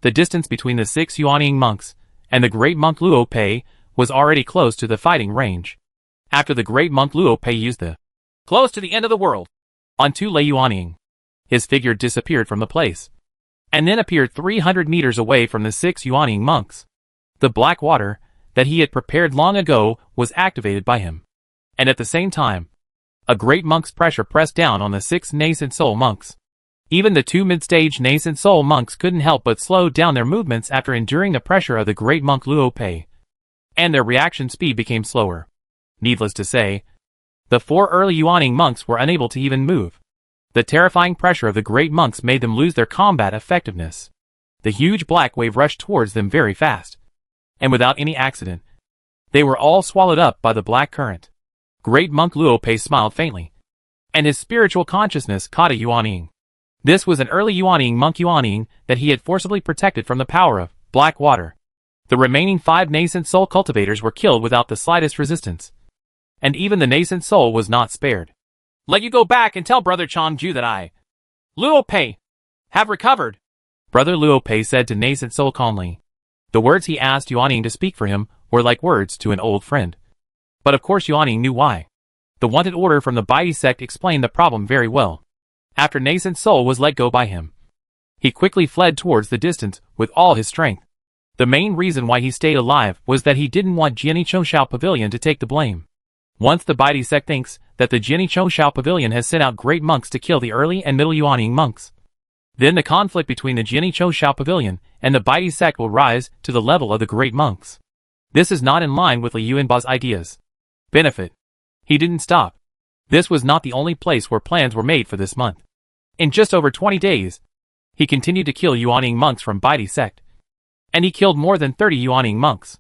the distance between the 6 yuaning monks and the great monk Luo Pei was already close to the fighting range. After the great monk Luo Pei used the close to the end of the world on 2 Lei yuaning, his figure disappeared from the place, and then appeared 300 meters away from the 6 yuaning monks. The black water that he had prepared long ago was activated by him, and at the same time, a great monk's pressure pressed down on the 6 nascent soul monks. Even the 2 mid-stage nascent soul monks couldn't help but slow down their movements after enduring the pressure of the great monk Luo Pei, and their reaction speed became slower. Needless to say, the 4 early yuaning monks were unable to even move. The terrifying pressure of the great monks made them lose their combat effectiveness. The huge black wave rushed towards them very fast, and without any accident, they were all swallowed up by the black current. Great monk Luo Pei smiled faintly, and his spiritual consciousness caught a yuaning. This was an early yuaning monk yuaning that he had forcibly protected from the power of black water. The remaining 5 nascent soul cultivators were killed without the slightest resistance, and even the nascent soul was not spared. Let you go back and tell Brother Changju that I, Luo Pei, have recovered, Brother Luo Pei said to nascent soul calmly. The words he asked yuaning to speak for him were like words to an old friend. But of course yuaning knew why. The wanted order from the Betrayal sect explained the problem very well. After nascent soul was let go by him, he quickly fled towards the distance with all his strength. The main reason why he stayed alive was that he didn't want Jianichoushao Pavilion to take the blame. Once the Betrayal sect thinks that the Jianichoushao Pavilion has sent out great monks to kill the early and middle yuaning monks, then the conflict between the Jianichoushao Pavilion and the Betrayal sect will rise to the level of the great monks. This is not in line with Li Yuanba's ideas. Benefit. He didn't stop. This was not the only place where plans were made for this month. In just over 20 days, he continued to kill yuaning monks from Betrayal sect, and he killed more than 30 yuaning monks.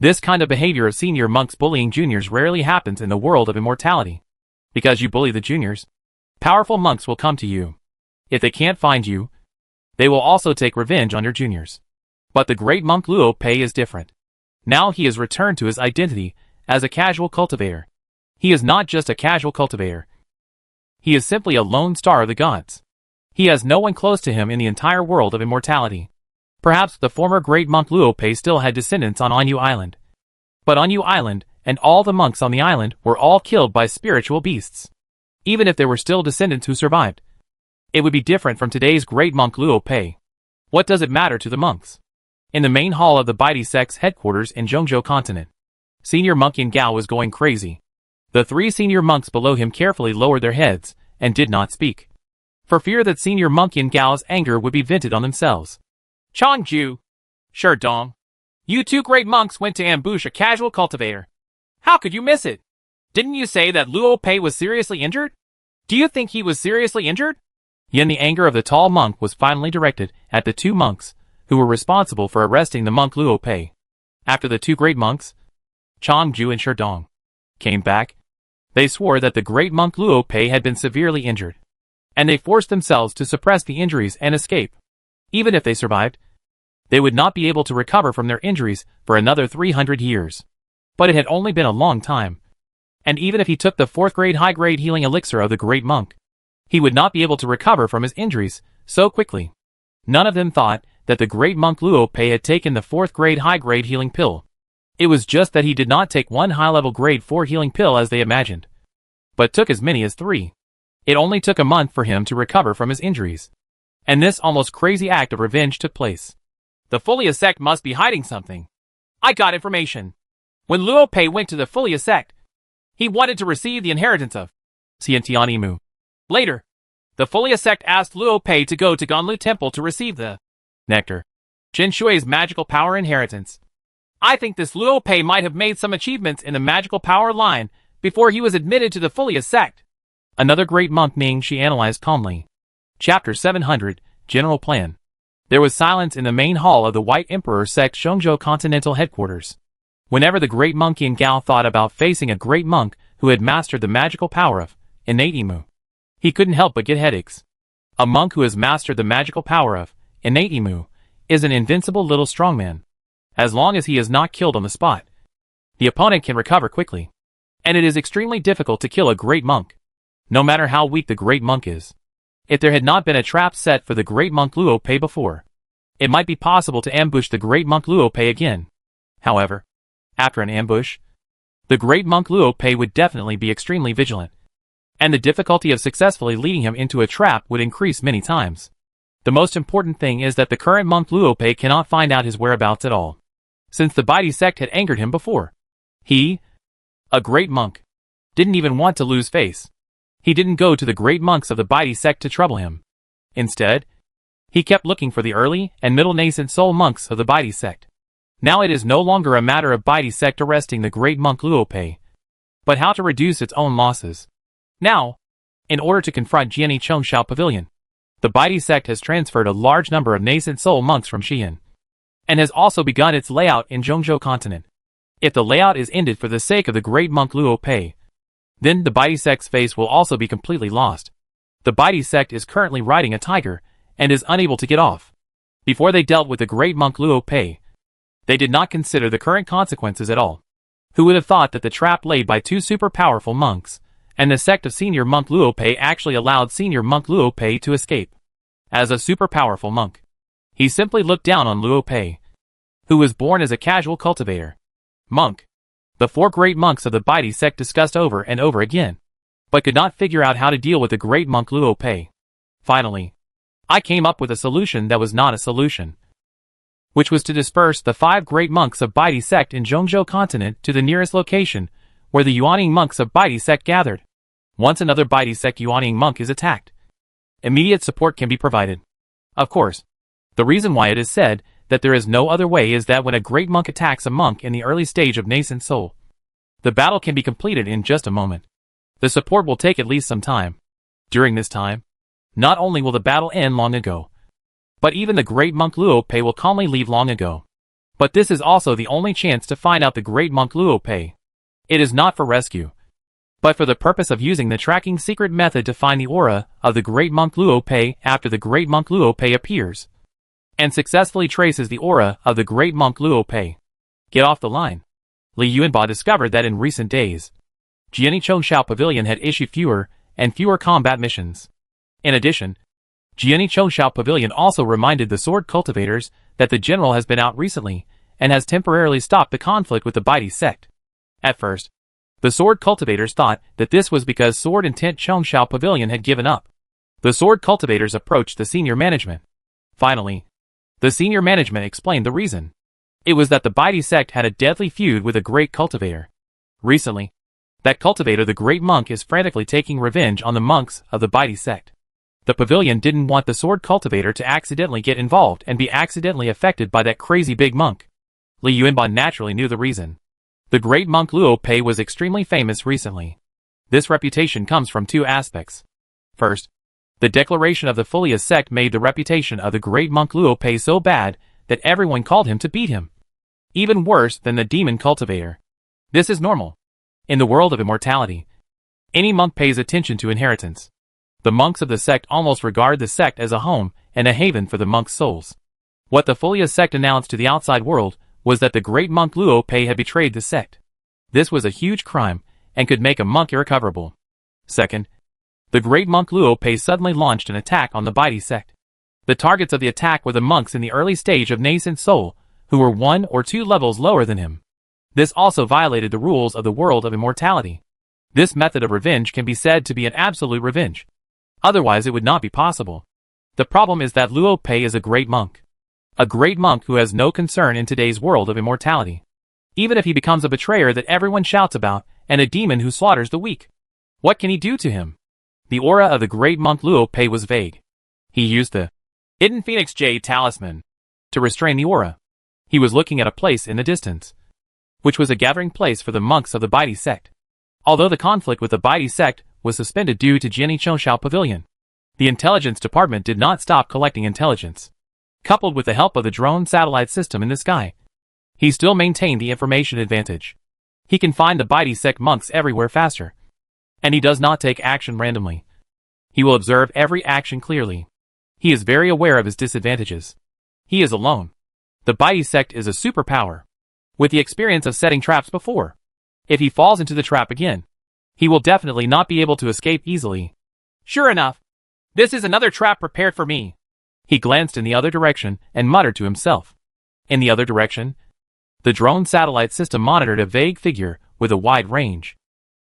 This kind of behavior of senior monks bullying juniors rarely happens in the world of immortality. Because you bully the juniors, powerful monks will come to you. If they can't find you, they will also take revenge on your juniors. But the great monk Luo Pei is different. Now he has returned to his identity as a casual cultivator. He is not just a casual cultivator. He is simply a lone star of the gods. He has no one close to him in the entire world of immortality. Perhaps the former great monk Luo Pei still had descendants on Anyu Island. But Anyu Island and all the monks on the island were all killed by spiritual beasts. Even if there were still descendants who survived, it would be different from today's great monk Luo Pei. What does it matter to the monks? In the main hall of the Baidi sect's headquarters in Zhongzhou continent, Senior Monk Yin Gao was going crazy. The 3 senior monks below him carefully lowered their heads and did not speak, for fear that Senior Monk Yin Gao's anger would be vented on themselves. Changju, Sherdong, you 2 great monks went to ambush a casual cultivator. How could you miss it? Didn't you say that Luo Pei was seriously injured? Do you think he was seriously injured? Yin, the anger of the tall monk was finally directed at the 2 monks who were responsible for arresting the monk Luo Pei. After the 2 great monks, Changju and Sherdong, came back, they swore that the great monk Luo Pei had been severely injured, and they forced themselves to suppress the injuries and escape. Even if they survived, they would not be able to recover from their injuries for another 300 years. But it had only been a long time, and even if he took the 4th grade high-grade healing elixir of the great monk, he would not be able to recover from his injuries so quickly. None of them thought that the great monk Luo Pei had taken the 4th grade high-grade healing pill. It was just that he did not take one high-level grade 4 healing pill as they imagined, but took as many as 3. It only took a month for him to recover from his injuries, and this almost crazy act of revenge took place. The Furia sect must be hiding something. I got information. When Luo Pei went to the Furia sect, he wanted to receive the inheritance of Xiantianimu. Later, the Furia sect asked Luo Pei to go to Ganlu Temple to receive the nectar, Jin Shui's magical power inheritance. I think this Luo Pei might have made some achievements in the magical power line before he was admitted to the Furia sect. Another great monk Ming, she analyzed calmly. Chapter 700, General Plan. There was silence in the main hall of the White Emperor sect Zhongzhou Continental headquarters. Whenever the great monk Yin Gao thought about facing a great monk who had mastered the magical power of innate Imu, he couldn't help but get headaches. A monk who has mastered the magical power of innate Imu is an invincible little strongman. As long as he is not killed on the spot, the opponent can recover quickly. And it is extremely difficult to kill a great monk, no matter how weak the great monk is. If there had not been a trap set for the great monk Luo Pei before, it might be possible to ambush the great monk Luo Pei again. However, after an ambush, the great monk Luo Pei would definitely be extremely vigilant, and the difficulty of successfully leading him into a trap would increase many times. The most important thing is that the current monk Luo Pei cannot find out his whereabouts at all, since the Baidi sect had angered him before. He, a great monk, didn't even want to lose face. He didn't go to the great monks of the Baidi sect to trouble him. Instead, he kept looking for the early and middle nascent soul monks of the Baidi sect. Now it is no longer a matter of Baidi sect arresting the great monk Luo Pei, but how to reduce its own losses. Now, in order to confront Jiani Chongshao Pavilion, the Baidi sect has transferred a large number of nascent soul monks from Xi'an, and has also begun its layout in Zhongzhou continent. If the layout is ended for the sake of the great monk Luo Pei, then the Baidi sect's face will also be completely lost. The Baidi sect is currently riding a tiger, and is unable to get off. Before they dealt with the great monk Luo Pei, they did not consider the current consequences at all. Who would have thought that the trap laid by 2 super powerful monks, and the sect of Senior Monk Luo Pei actually allowed Senior Monk Luo Pei to escape? As a super powerful monk, he simply looked down on Luo Pei, who was born as a casual cultivator. Monk. The 4 great monks of the Baidi sect discussed over and over again, but could not figure out how to deal with the great monk Luo Pei. Finally, I came up with a solution that was not a solution, which was to disperse the 5 great monks of Baidi sect in Zhongzhou continent to the nearest location where the Yuaning monks of Baidi sect gathered. Once another Baidi sect Yuaning monk is attacked, immediate support can be provided. Of course, the reason why it is said that there is no other way is that when a great monk attacks a monk in the early stage of nascent soul, the battle can be completed in just a moment. The support will take at least some time. During this time, not only will the battle end long ago, but even the great monk Luo Pei will calmly leave long ago. But this is also the only chance to find out the great monk Luo Pei. It is not for rescue, but for the purpose of using the tracking secret method to find the aura of the great monk Luo Pei after the great monk Luo Pei appears, and successfully traces the aura of the great monk Luo Pei. Get off the line. Li Yuanba discovered that in recent days, Jiani Chongshao Pavilion had issued fewer and fewer combat missions. In addition, Jiani Chongshao Pavilion also reminded the sword cultivators that the general has been out recently and has temporarily stopped the conflict with the Baidi sect. At first, the sword cultivators thought that this was because Sword Intent Chongshao Pavilion had given up. The sword cultivators approached the senior management. Finally, The senior management explained the reason. It was that the Baidi sect had a deadly feud with a great cultivator. Recently, that cultivator, the great monk, is frantically taking revenge on the monks of the Baidi sect. The pavilion didn't want the sword cultivator to accidentally get involved and be accidentally affected by that crazy big monk. Li Yuanban naturally knew the reason. The great monk Luo Pei was extremely famous recently. This reputation comes from two aspects. First, the declaration of the Furia sect made the reputation of the great monk Luo Pei so bad that everyone called him to beat him. Even worse than the demon cultivator. This is normal. In the world of immortality, any monk pays attention to inheritance. The monks of the sect almost regard the sect as a home and a haven for the monks' souls. What the Furia sect announced to the outside world was that the great monk Luo Pei had betrayed the sect. This was a huge crime and could make a monk irrecoverable. Second, the great monk Luo Pei suddenly launched an attack on the Baidi sect. The targets of the attack were the monks in the early stage of nascent soul, who were 1 or 2 levels lower than him. This also violated the rules of the world of immortality. This method of revenge can be said to be an absolute revenge. Otherwise it would not be possible. The problem is that Luo Pei is a great monk. A great monk who has no concern in today's world of immortality. Even if he becomes a betrayer that everyone shouts about, and a demon who slaughters the weak. What can he do to him? The aura of the great monk Luo Pei was vague. He used the hidden Phoenix Jade talisman to restrain the aura. He was looking at a place in the distance, which was a gathering place for the monks of the Baidi sect. Although the conflict with the Baidi sect was suspended due to Jiani Chongshao Pavilion, the intelligence department did not stop collecting intelligence. Coupled with the help of the drone satellite system in the sky, he still maintained the information advantage. He can find the Baidi sect monks everywhere faster. And he does not take action randomly. He will observe every action clearly. He is very aware of his disadvantages. He is alone. The Baidi sect is a superpower, with the experience of setting traps before. If he falls into the trap again, he will definitely not be able to escape easily. Sure enough, this is another trap prepared for me. He glanced in the other direction and muttered to himself. In the other direction, the drone satellite system monitored a vague figure with a wide range.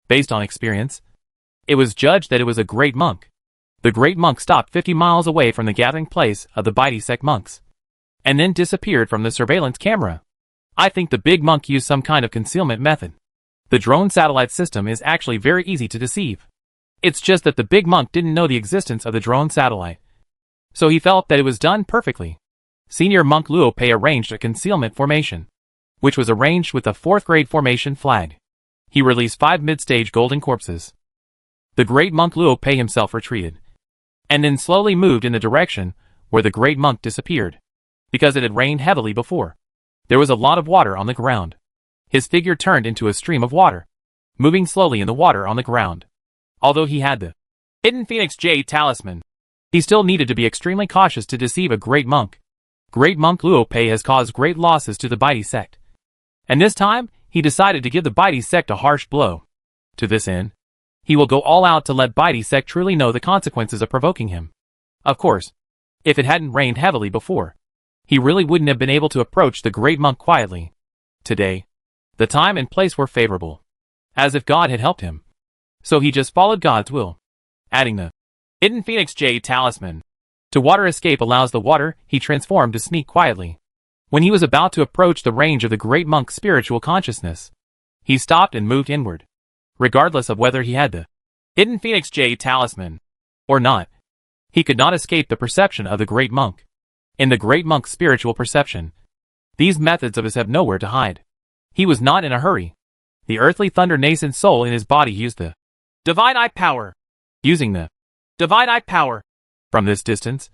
Based on experience, it was judged that it was a great monk. The great monk stopped 50 miles away from the gathering place of the Baidi sect monks, and then disappeared from the surveillance camera. I think the big monk used some kind of concealment method. The drone satellite system is actually very easy to deceive. It's just that the big monk didn't know the existence of the drone satellite. So he felt that it was done perfectly. Senior monk Luo Pei arranged a concealment formation, which was arranged with a 4th grade formation flag. He released 5 mid-stage golden corpses. The great monk Luo Pei himself retreated, and then slowly moved in the direction where the great monk disappeared. Because it had rained heavily before, there was a lot of water on the ground. His figure turned into a stream of water, moving slowly in the water on the ground. Although he had the hidden Phoenix Jade talisman, he still needed to be extremely cautious to deceive a great monk. Great monk Luo Pei has caused great losses to the Baidi sect. And this time, he decided to give the Baidi sect a harsh blow. To this end, he will go all out to let Baidi sect truly know the consequences of provoking him. Of course, if it hadn't rained heavily before, he really wouldn't have been able to approach the great monk quietly. Today, the time and place were favorable, as if God had helped him. So he just followed God's will, adding the hidden Phoenix Jade talisman. To water escape allows the water he transformed to sneak quietly. When he was about to approach the range of the great monk's spiritual consciousness, he stopped and moved inward. Regardless of whether he had the hidden Phoenix Jade talisman or not, he could not escape the perception of the great monk. In the great monk's spiritual perception, these methods of his have nowhere to hide. He was not in a hurry. The earthly thunder nascent soul in his body used the divine eye power. Using the divine eye power from this distance,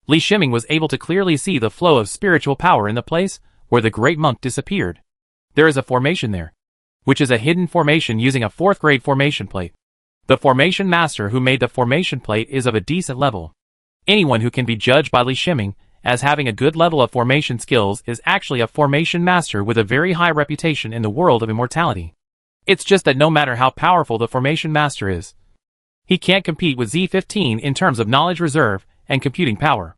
Li Shiming was able to clearly see the flow of spiritual power in the place where the great monk disappeared. There is a formation there, which is a hidden formation using a 4th grade formation plate. The formation master who made the formation plate is of a decent level. Anyone who can be judged by Li Shiming as having a good level of formation skills is actually a formation master with a very high reputation in the world of immortality. It's just that no matter how powerful the formation master is, he can't compete with Z15 in terms of knowledge reserve and computing power.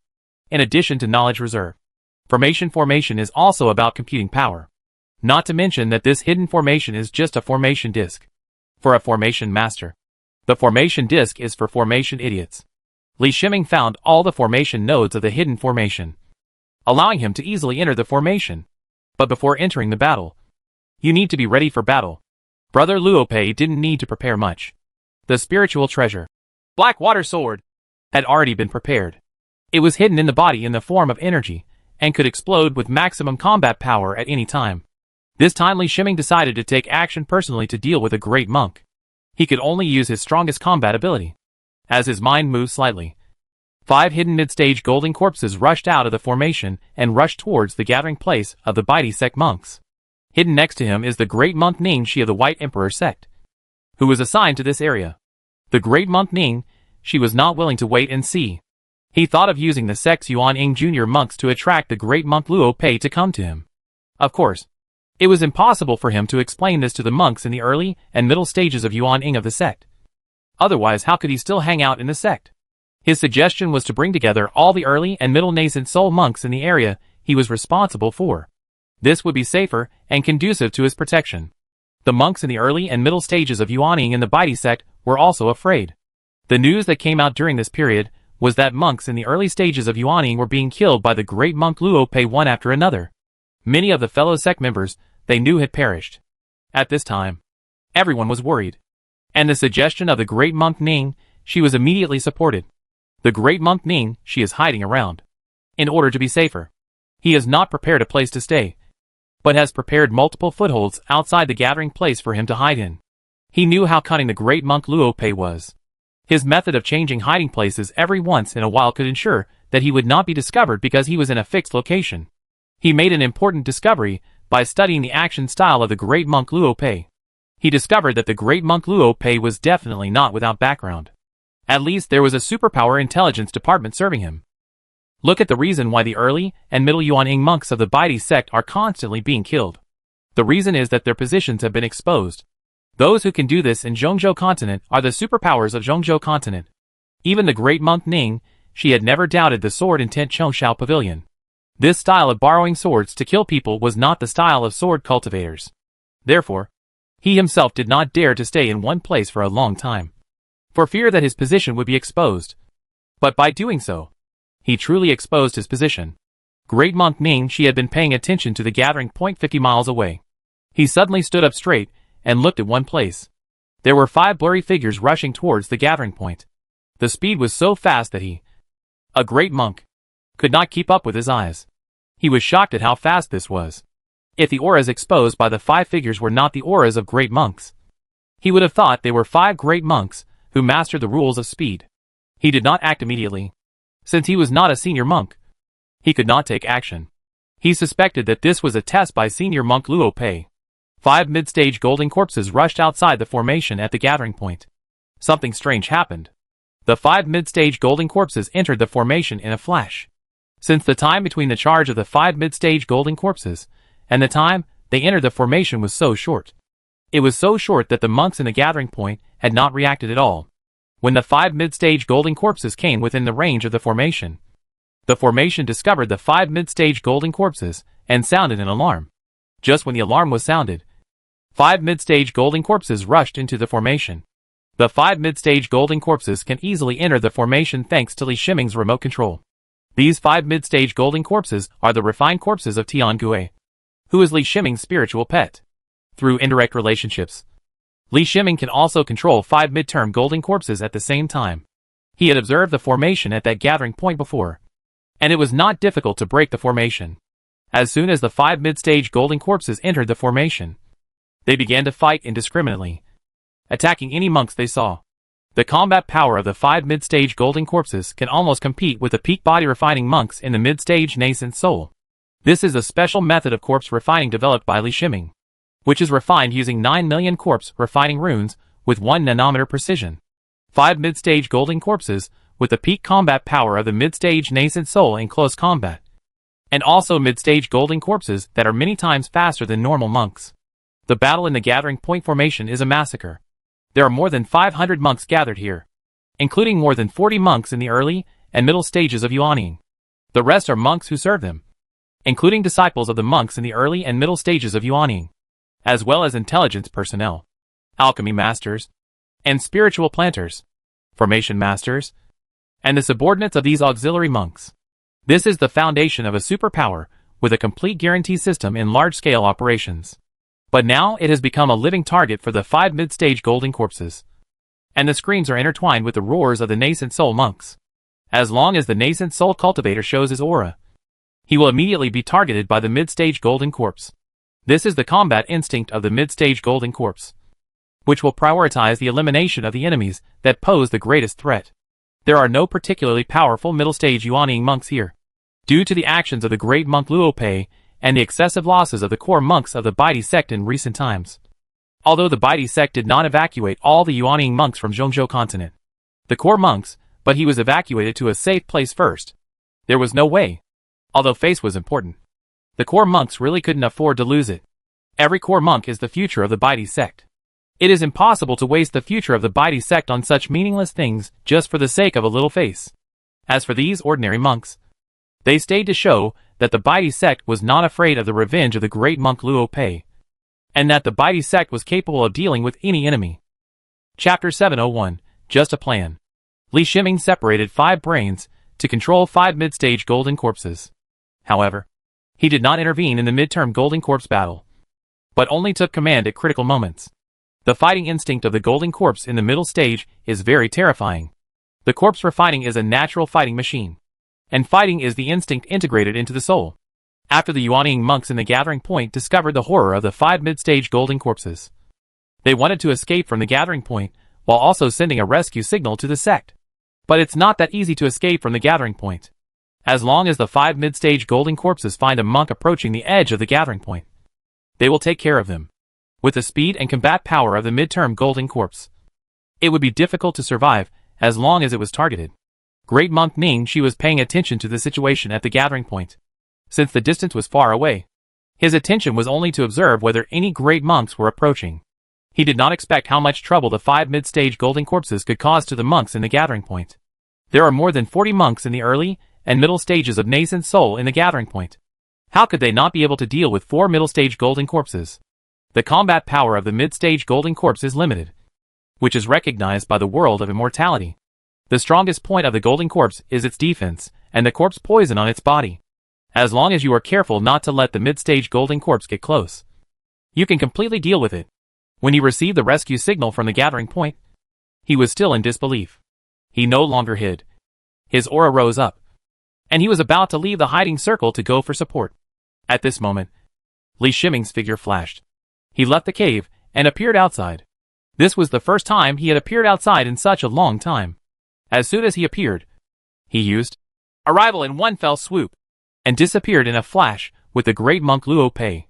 In addition to knowledge reserve, formation is also about computing power. Not to mention that this hidden formation is just a formation disk. For a formation master, the formation disk is for formation idiots. Li Shiming found all the formation nodes of the hidden formation. allowing him to easily enter the formation. But before entering the battle, you need to be ready for battle. Brother Luopei didn't need to prepare much. The spiritual treasure, Black Water Sword, had already been prepared. It was hidden in the body in the form of energy, and could explode with maximum combat power at any time. This time Li Shiming decided to take action personally to deal with a great monk. He could only use his strongest combat ability. As his mind moved slightly, 5 hidden mid-stage golden corpses rushed out of the formation and rushed towards the gathering place of the Baidi sect monks. Hidden next to him is the great monk Ning Shi of the White Emperor sect, who was assigned to this area. The great monk Ning Shi was not willing to wait and see. He thought of using the sect's Yuan Ying junior monks to attract the great monk Luo Pei to come to him. Of course, it was impossible for him to explain this to the monks in the early and middle stages of Yuan Ying of the sect. Otherwise, how could he still hang out in the sect? His suggestion was to bring together all the early and middle nascent soul monks in the area he was responsible for. This would be safer and conducive to his protection. The monks in the early and middle stages of Yuan Ying in the Baidi sect were also afraid. The news that came out during this period was that monks in the early stages of Yuan Ying were being killed by the great monk Luo Pei one after another. Many of the fellow sect members they knew had perished. At this time, everyone was worried. And the suggestion of the great monk Ning Shi was immediately supported. The great monk Ning Shi is hiding around. In order to be safer, he has not prepared a place to stay, but has prepared multiple footholds outside the gathering place for him to hide in. He knew how cunning the great monk Luo Pei was. His method of changing hiding places every once in a while could ensure that he would not be discovered because he was in a fixed location. He made an important discovery by studying the action style of the great monk Luo Pei. He discovered that the great monk Luo Pei was definitely not without background. At least there was a superpower intelligence department serving him. Look at the reason why the early and middle Yuan Ying monks of the Baidi sect are constantly being killed. The reason is that their positions have been exposed. Those who can do this in Zhongzhou continent are the superpowers of Zhongzhou continent. Even the great monk Ning Shi had never doubted the sword intent Chongshan pavilion. This style of borrowing swords to kill people was not the style of sword cultivators. Therefore, he himself did not dare to stay in one place for a long time, for fear that his position would be exposed. But by doing so, he truly exposed his position. Great monk Ning Shi had been paying attention to the gathering point 50 miles away. He suddenly stood up straight and looked at one place. There were 5 blurry figures rushing towards the gathering point. The speed was so fast that he, a great monk, could not keep up with his eyes. He was shocked at how fast this was. If the auras exposed by the 5 figures were not the auras of great monks, he would have thought they were 5 great monks who mastered the rules of speed. He did not act immediately. Since he was not a senior monk, he could not take action. He suspected that this was a test by senior monk Luo Pei. 5 mid-stage golden corpses rushed outside the formation at the gathering point. Something strange happened. The 5 mid-stage golden corpses entered the formation in a flash. Since the time between the charge of the 5 mid-stage golden corpses and the time they entered the formation was so short. It was so short that the monks in the gathering point had not reacted at all. When the 5 mid-stage golden corpses came within the range of the formation discovered the 5 mid-stage golden corpses and sounded an alarm. Just when the alarm was sounded, 5 mid-stage golden corpses rushed into the formation. The 5 mid-stage golden corpses can easily enter the formation thanks to Li Shiming's remote control. These 5 mid-stage golden corpses are the refined corpses of Tian Gui, who is Li Shiming's spiritual pet. Through indirect relationships, Li Shiming can also control 5 mid-term golden corpses at the same time. He had observed the formation at that gathering point before, and it was not difficult to break the formation. As soon as the 5 mid-stage golden corpses entered the formation, they began to fight indiscriminately, attacking any monks they saw. The combat power of the 5 mid-stage golden corpses can almost compete with the peak body refining monks in the mid-stage nascent soul. This is a special method of corpse refining developed by Li Shiming, which is refined using 9 million corpse refining runes with 1 nanometer precision. 5 mid-stage golden corpses with the peak combat power of the mid-stage nascent soul in close combat, and also mid-stage golden corpses that are many times faster than normal monks. The battle in the gathering point formation is a massacre. There are more than 500 monks gathered here, including more than 40 monks in the early and middle stages of Yuan Ying. The rest are monks who serve them, including disciples of the monks in the early and middle stages of Yuan Ying, as well as intelligence personnel, alchemy masters, and spiritual planters, formation masters, and the subordinates of these auxiliary monks. This is the foundation of a superpower, with a complete guarantee system in large-scale operations. But now it has become a living target for the 5 mid-stage golden corpses. And the screams are intertwined with the roars of the nascent soul monks. As long as the nascent soul cultivator shows his aura, he will immediately be targeted by the mid-stage golden corpse. This is the combat instinct of the mid-stage golden corpse, which will prioritize the elimination of the enemies that pose the greatest threat. There are no particularly powerful middle-stage Yuan monks here, due to the actions of the great monk Luo Pei and the excessive losses of the core monks of the Baidi sect in recent times. Although the Baidi sect did not evacuate all the Yuan monks from Zhongzhou continent, the core monks, but he was evacuated to a safe place first. There was no way. Although face was important, the core monks really couldn't afford to lose it. Every core monk is the future of the Baidi sect. It is impossible to waste the future of the Baidi sect on such meaningless things just for the sake of a little face. As for these ordinary monks, they stayed to show that the Baidi sect was not afraid of the revenge of the great monk Luo Pei, and that the Baidi sect was capable of dealing with any enemy. Chapter 701, Just a Plan. Li Shiming separated 5 brains to control 5 mid-stage golden corpses. However, he did not intervene in the midterm golden corpse battle, but only took command at critical moments. The fighting instinct of the golden corpse in the middle stage is very terrifying. The corpse for fighting is a natural fighting machine, and fighting is the instinct integrated into the soul. After the Yuan monks in the gathering point discovered the horror of the 5 mid-stage golden corpses, they wanted to escape from the gathering point while also sending a rescue signal to the sect. But it's not that easy to escape from the gathering point. As long as the 5 mid-stage golden corpses find a monk approaching the edge of the gathering point, they will take care of them. With the speed and combat power of the midterm golden corpse, it would be difficult to survive as long as it was targeted. Great Monk Ning Shi was paying attention to the situation at the gathering point. Since the distance was far away, his attention was only to observe whether any great monks were approaching. He did not expect how much trouble the 5 mid-stage golden corpses could cause to the monks in the gathering point. There are more than 40 monks in the early and middle stages of nascent soul in the gathering point. How could they not be able to deal with 4 middle-stage golden corpses? The combat power of the mid-stage golden corpse is limited, which is recognized by the world of immortality. The strongest point of the golden corpse is its defense, and the corpse poison on its body. As long as you are careful not to let the mid-stage golden corpse get close, you can completely deal with it. When he received the rescue signal from the gathering point, he was still in disbelief. He no longer hid. His aura rose up, and he was about to leave the hiding circle to go for support. At this moment, Li Shiming's figure flashed. He left the cave and appeared outside. This was the first time he had appeared outside in such a long time. As soon as he appeared, he used arrival in one fell swoop, and disappeared in a flash with the great monk Luo Pei,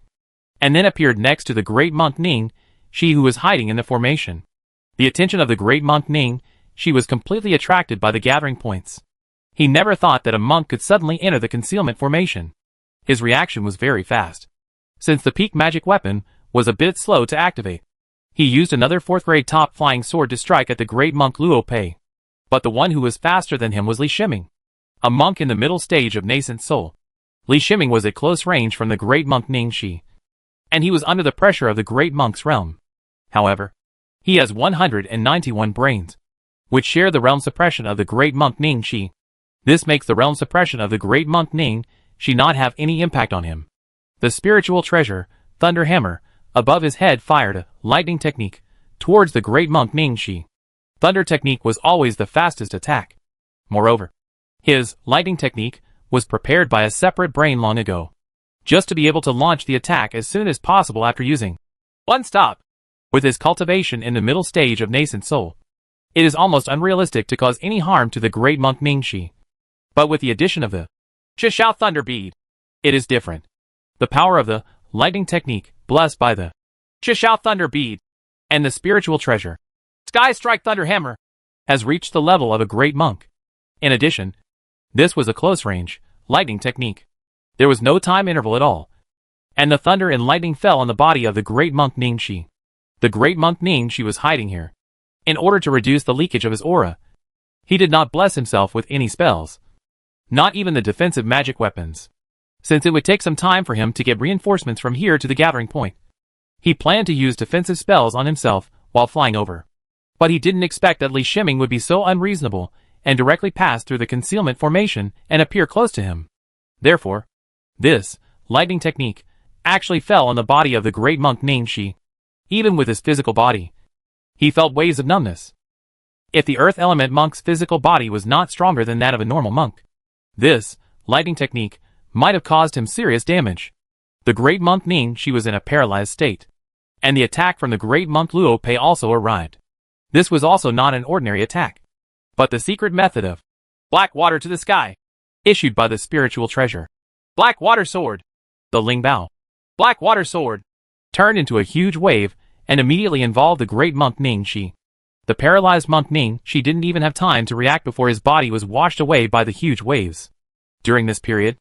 and then appeared next to the great monk Ning Shi, who was hiding in the formation. The attention of the great monk Ning Shi was completely attracted by the gathering points. He never thought that a monk could suddenly enter the concealment formation. His reaction was very fast. Since the peak magic weapon was a bit slow to activate, he used another 4th grade top flying sword to strike at the great monk Luo Pei. But the one who was faster than him was Li Shiming, a monk in the middle stage of nascent soul. Li Shiming was at close range from the great monk Ning Shi, and he was under the pressure of the great monk's realm. However, he has 191 brains, which share the realm suppression of the great monk Ning Shi. This makes the realm suppression of the great monk Ning Shi not have any impact on him. The spiritual treasure, Thunder Hammer, above his head fired a lightning technique towards the great monk Ning Shi. Thunder technique was always the fastest attack. Moreover, his lightning technique was prepared by a separate brain long ago, just to be able to launch the attack as soon as possible after using one stop. With his cultivation in the middle stage of nascent soul, it is almost unrealistic to cause any harm to the great monk Ning Shi. But with the addition of the Chishao Thunder Bead, it is different. The power of the lightning technique, blessed by the Chishao Thunder Bead, and the spiritual treasure, Sky Strike Thunder Hammer, has reached the level of a great monk. In addition, this was a close-range, lightning technique. There was no time interval at all, and the thunder and lightning fell on the body of the great monk Ning Shi. The great monk Ning Shi was hiding here. In order to reduce the leakage of his aura, he did not bless himself with any spells, not even the defensive magic weapons, since it would take some time for him to get reinforcements from here to the gathering point. He planned to use defensive spells on himself while flying over, but he didn't expect that Li Shiming would be so unreasonable and directly pass through the concealment formation and appear close to him. Therefore, this lightning technique actually fell on the body of the great monk named Shi. Even with his physical body, he felt waves of numbness. If the earth element monk's physical body was not stronger than that of a normal monk, this lightning technique might have caused him serious damage. The great monk Ning Shi was in a paralyzed state, and the attack from the great monk Luo Pei also arrived. This was also not an ordinary attack, but the secret method of black water to the sky, issued by the spiritual treasure. Black water sword. The Ling Bao black water sword turned into a huge wave and immediately involved the great monk Ning Shi. The paralyzed monk Ning Shi didn't even have time to react before his body was washed away by the huge waves. During this period,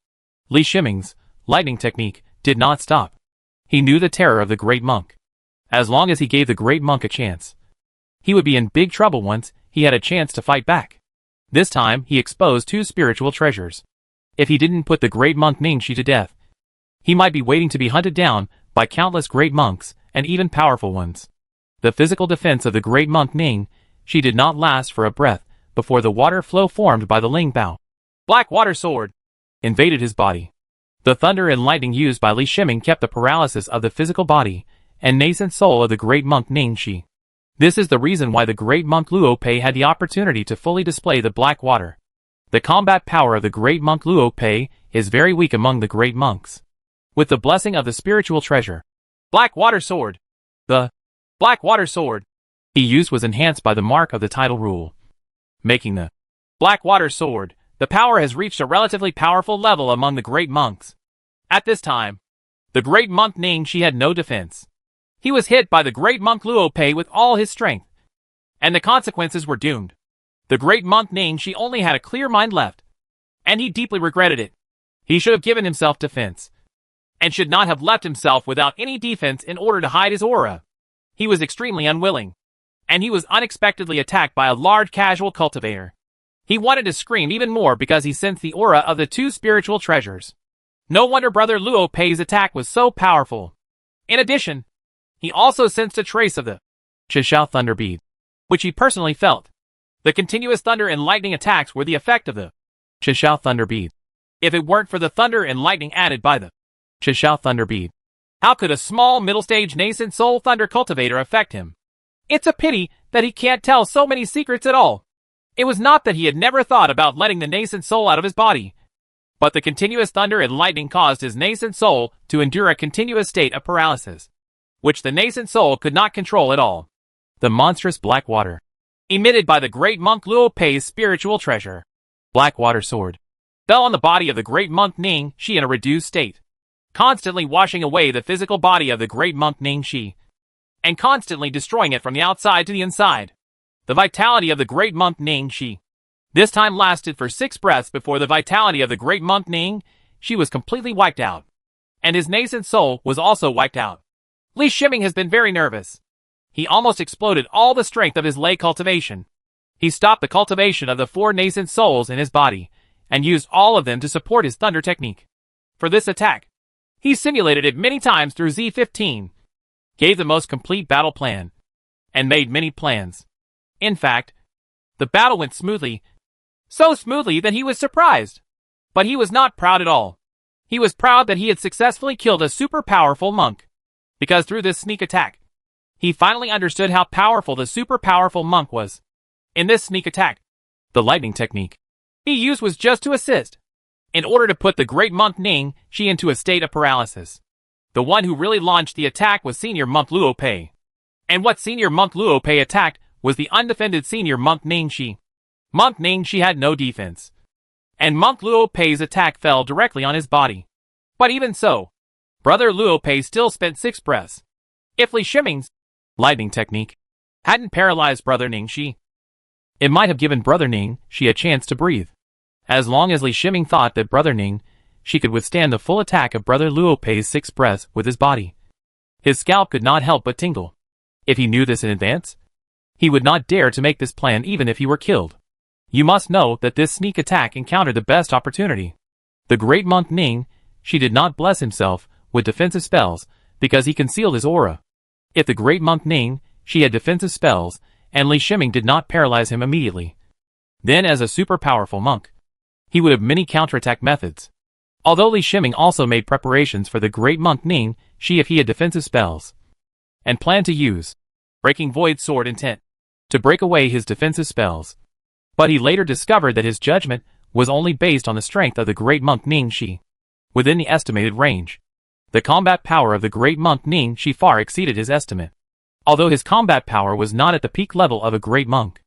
Li Shiming's lightning technique did not stop. He knew the terror of the great monk. As long as he gave the great monk a chance, he would be in big trouble once he had a chance to fight back. This time, he exposed two spiritual treasures. If he didn't put the great monk Ning Shi to death, he might be waiting to be hunted down by countless great monks and even powerful ones. The physical defense of the great monk Ning Shi did not last for a breath before the water flow formed by the Ling Bao black water sword invaded his body. The thunder and lightning used by Li Shiming kept the paralysis of the physical body and nascent soul of the great monk Ning Shi. This is the reason why the great monk Luo Pei had the opportunity to fully display the black water. The combat power of the great monk Luo Pei is very weak among the great monks. With the blessing of the spiritual treasure, black water sword, the black water sword he used was enhanced by the mark of the title rule, making the black water sword. The power has reached a relatively powerful level among the great monks. At this time, the great monk Ning Shi had no defense. He was hit by the great monk Luo Pei with all his strength, and the consequences were doomed. The great monk Ning Shi only had a clear mind left, and he deeply regretted it. He should have given himself defense, and should not have left himself without any defense in order to hide his aura. He was extremely unwilling, and he was unexpectedly attacked by a large casual cultivator. He wanted to scream even more because he sensed the aura of the two spiritual treasures. No wonder Brother Luo Pei's attack was so powerful. In addition, he also sensed a trace of the Chishao thunder bead, which he personally felt. The continuous thunder and lightning attacks were the effect of the Chishao thunder bead. If it weren't for the thunder and lightning added by the Chishao thunder bead, how could a small middle-stage nascent soul thunder cultivator affect him? It's a pity that he can't tell so many secrets at all. It was not that he had never thought about letting the nascent soul out of his body, but the continuous thunder and lightning caused his nascent soul to endure a continuous state of paralysis, which the nascent soul could not control at all. The monstrous black water, emitted by the great monk Luo Pei's spiritual treasure, black water sword, fell on the body of the great monk Ning Shi in a reduced state, constantly washing away the physical body of the great monk Ning Shi, and constantly destroying it from the outside to the inside. The vitality of the great monk Ning Shi this time lasted for 6 breaths before the vitality of the great monk Ning Shi was completely wiped out, and his nascent soul was also wiped out. Li Shiming has been very nervous. He almost exploded all the strength of his lay cultivation. He stopped the cultivation of the 4 nascent souls in his body, and used all of them to support his thunder technique. For this attack, he simulated it many times through Z15, gave the most complete battle plan, and made many plans. In fact, the battle went smoothly, so smoothly that he was surprised. But he was not proud at all. He was proud that he had successfully killed a super powerful monk, because through this sneak attack, he finally understood how powerful the super powerful monk was. In this sneak attack, the lightning technique he used was just to assist, in order to put the great monk Ning Shi into a state of paralysis. The one who really launched the attack was senior monk Luo Pei. And what senior monk Luo Pei attacked was the undefended senior monk Ning Shi. Monk Ning Shi had no defense, and monk Luo Pei's attack fell directly on his body. But even so, Brother Luo Pei still spent 6 breaths. If Li Shiming's lightning technique hadn't paralyzed Brother Ning Shi, it might have given Brother Ning Shi a chance to breathe. As long as Li Shiming thought that Brother Ning Shi could withstand the full attack of Brother Luo Pei's 6 breaths with his body, his scalp could not help but tingle. If he knew this in advance, he would not dare to make this plan even if he were killed. You must know that this sneak attack encountered the best opportunity. The great monk Ning Shi did not bless himself with defensive spells because he concealed his aura. If the great monk Ning Shi had defensive spells and Li Shiming did not paralyze him immediately, Then as a super powerful monk, he would have many counterattack methods. Although Li Shiming also made preparations for the great monk Ning Shi if he had defensive spells, and planned to use Breaking Void Sword intent to break away his defensive spells. But he later discovered that his judgment was only based on the strength of the great monk Ning Shi. Within the estimated range, the combat power of the great monk Ning Shi far exceeded his estimate. Although his combat power was not at the peak level of a great monk,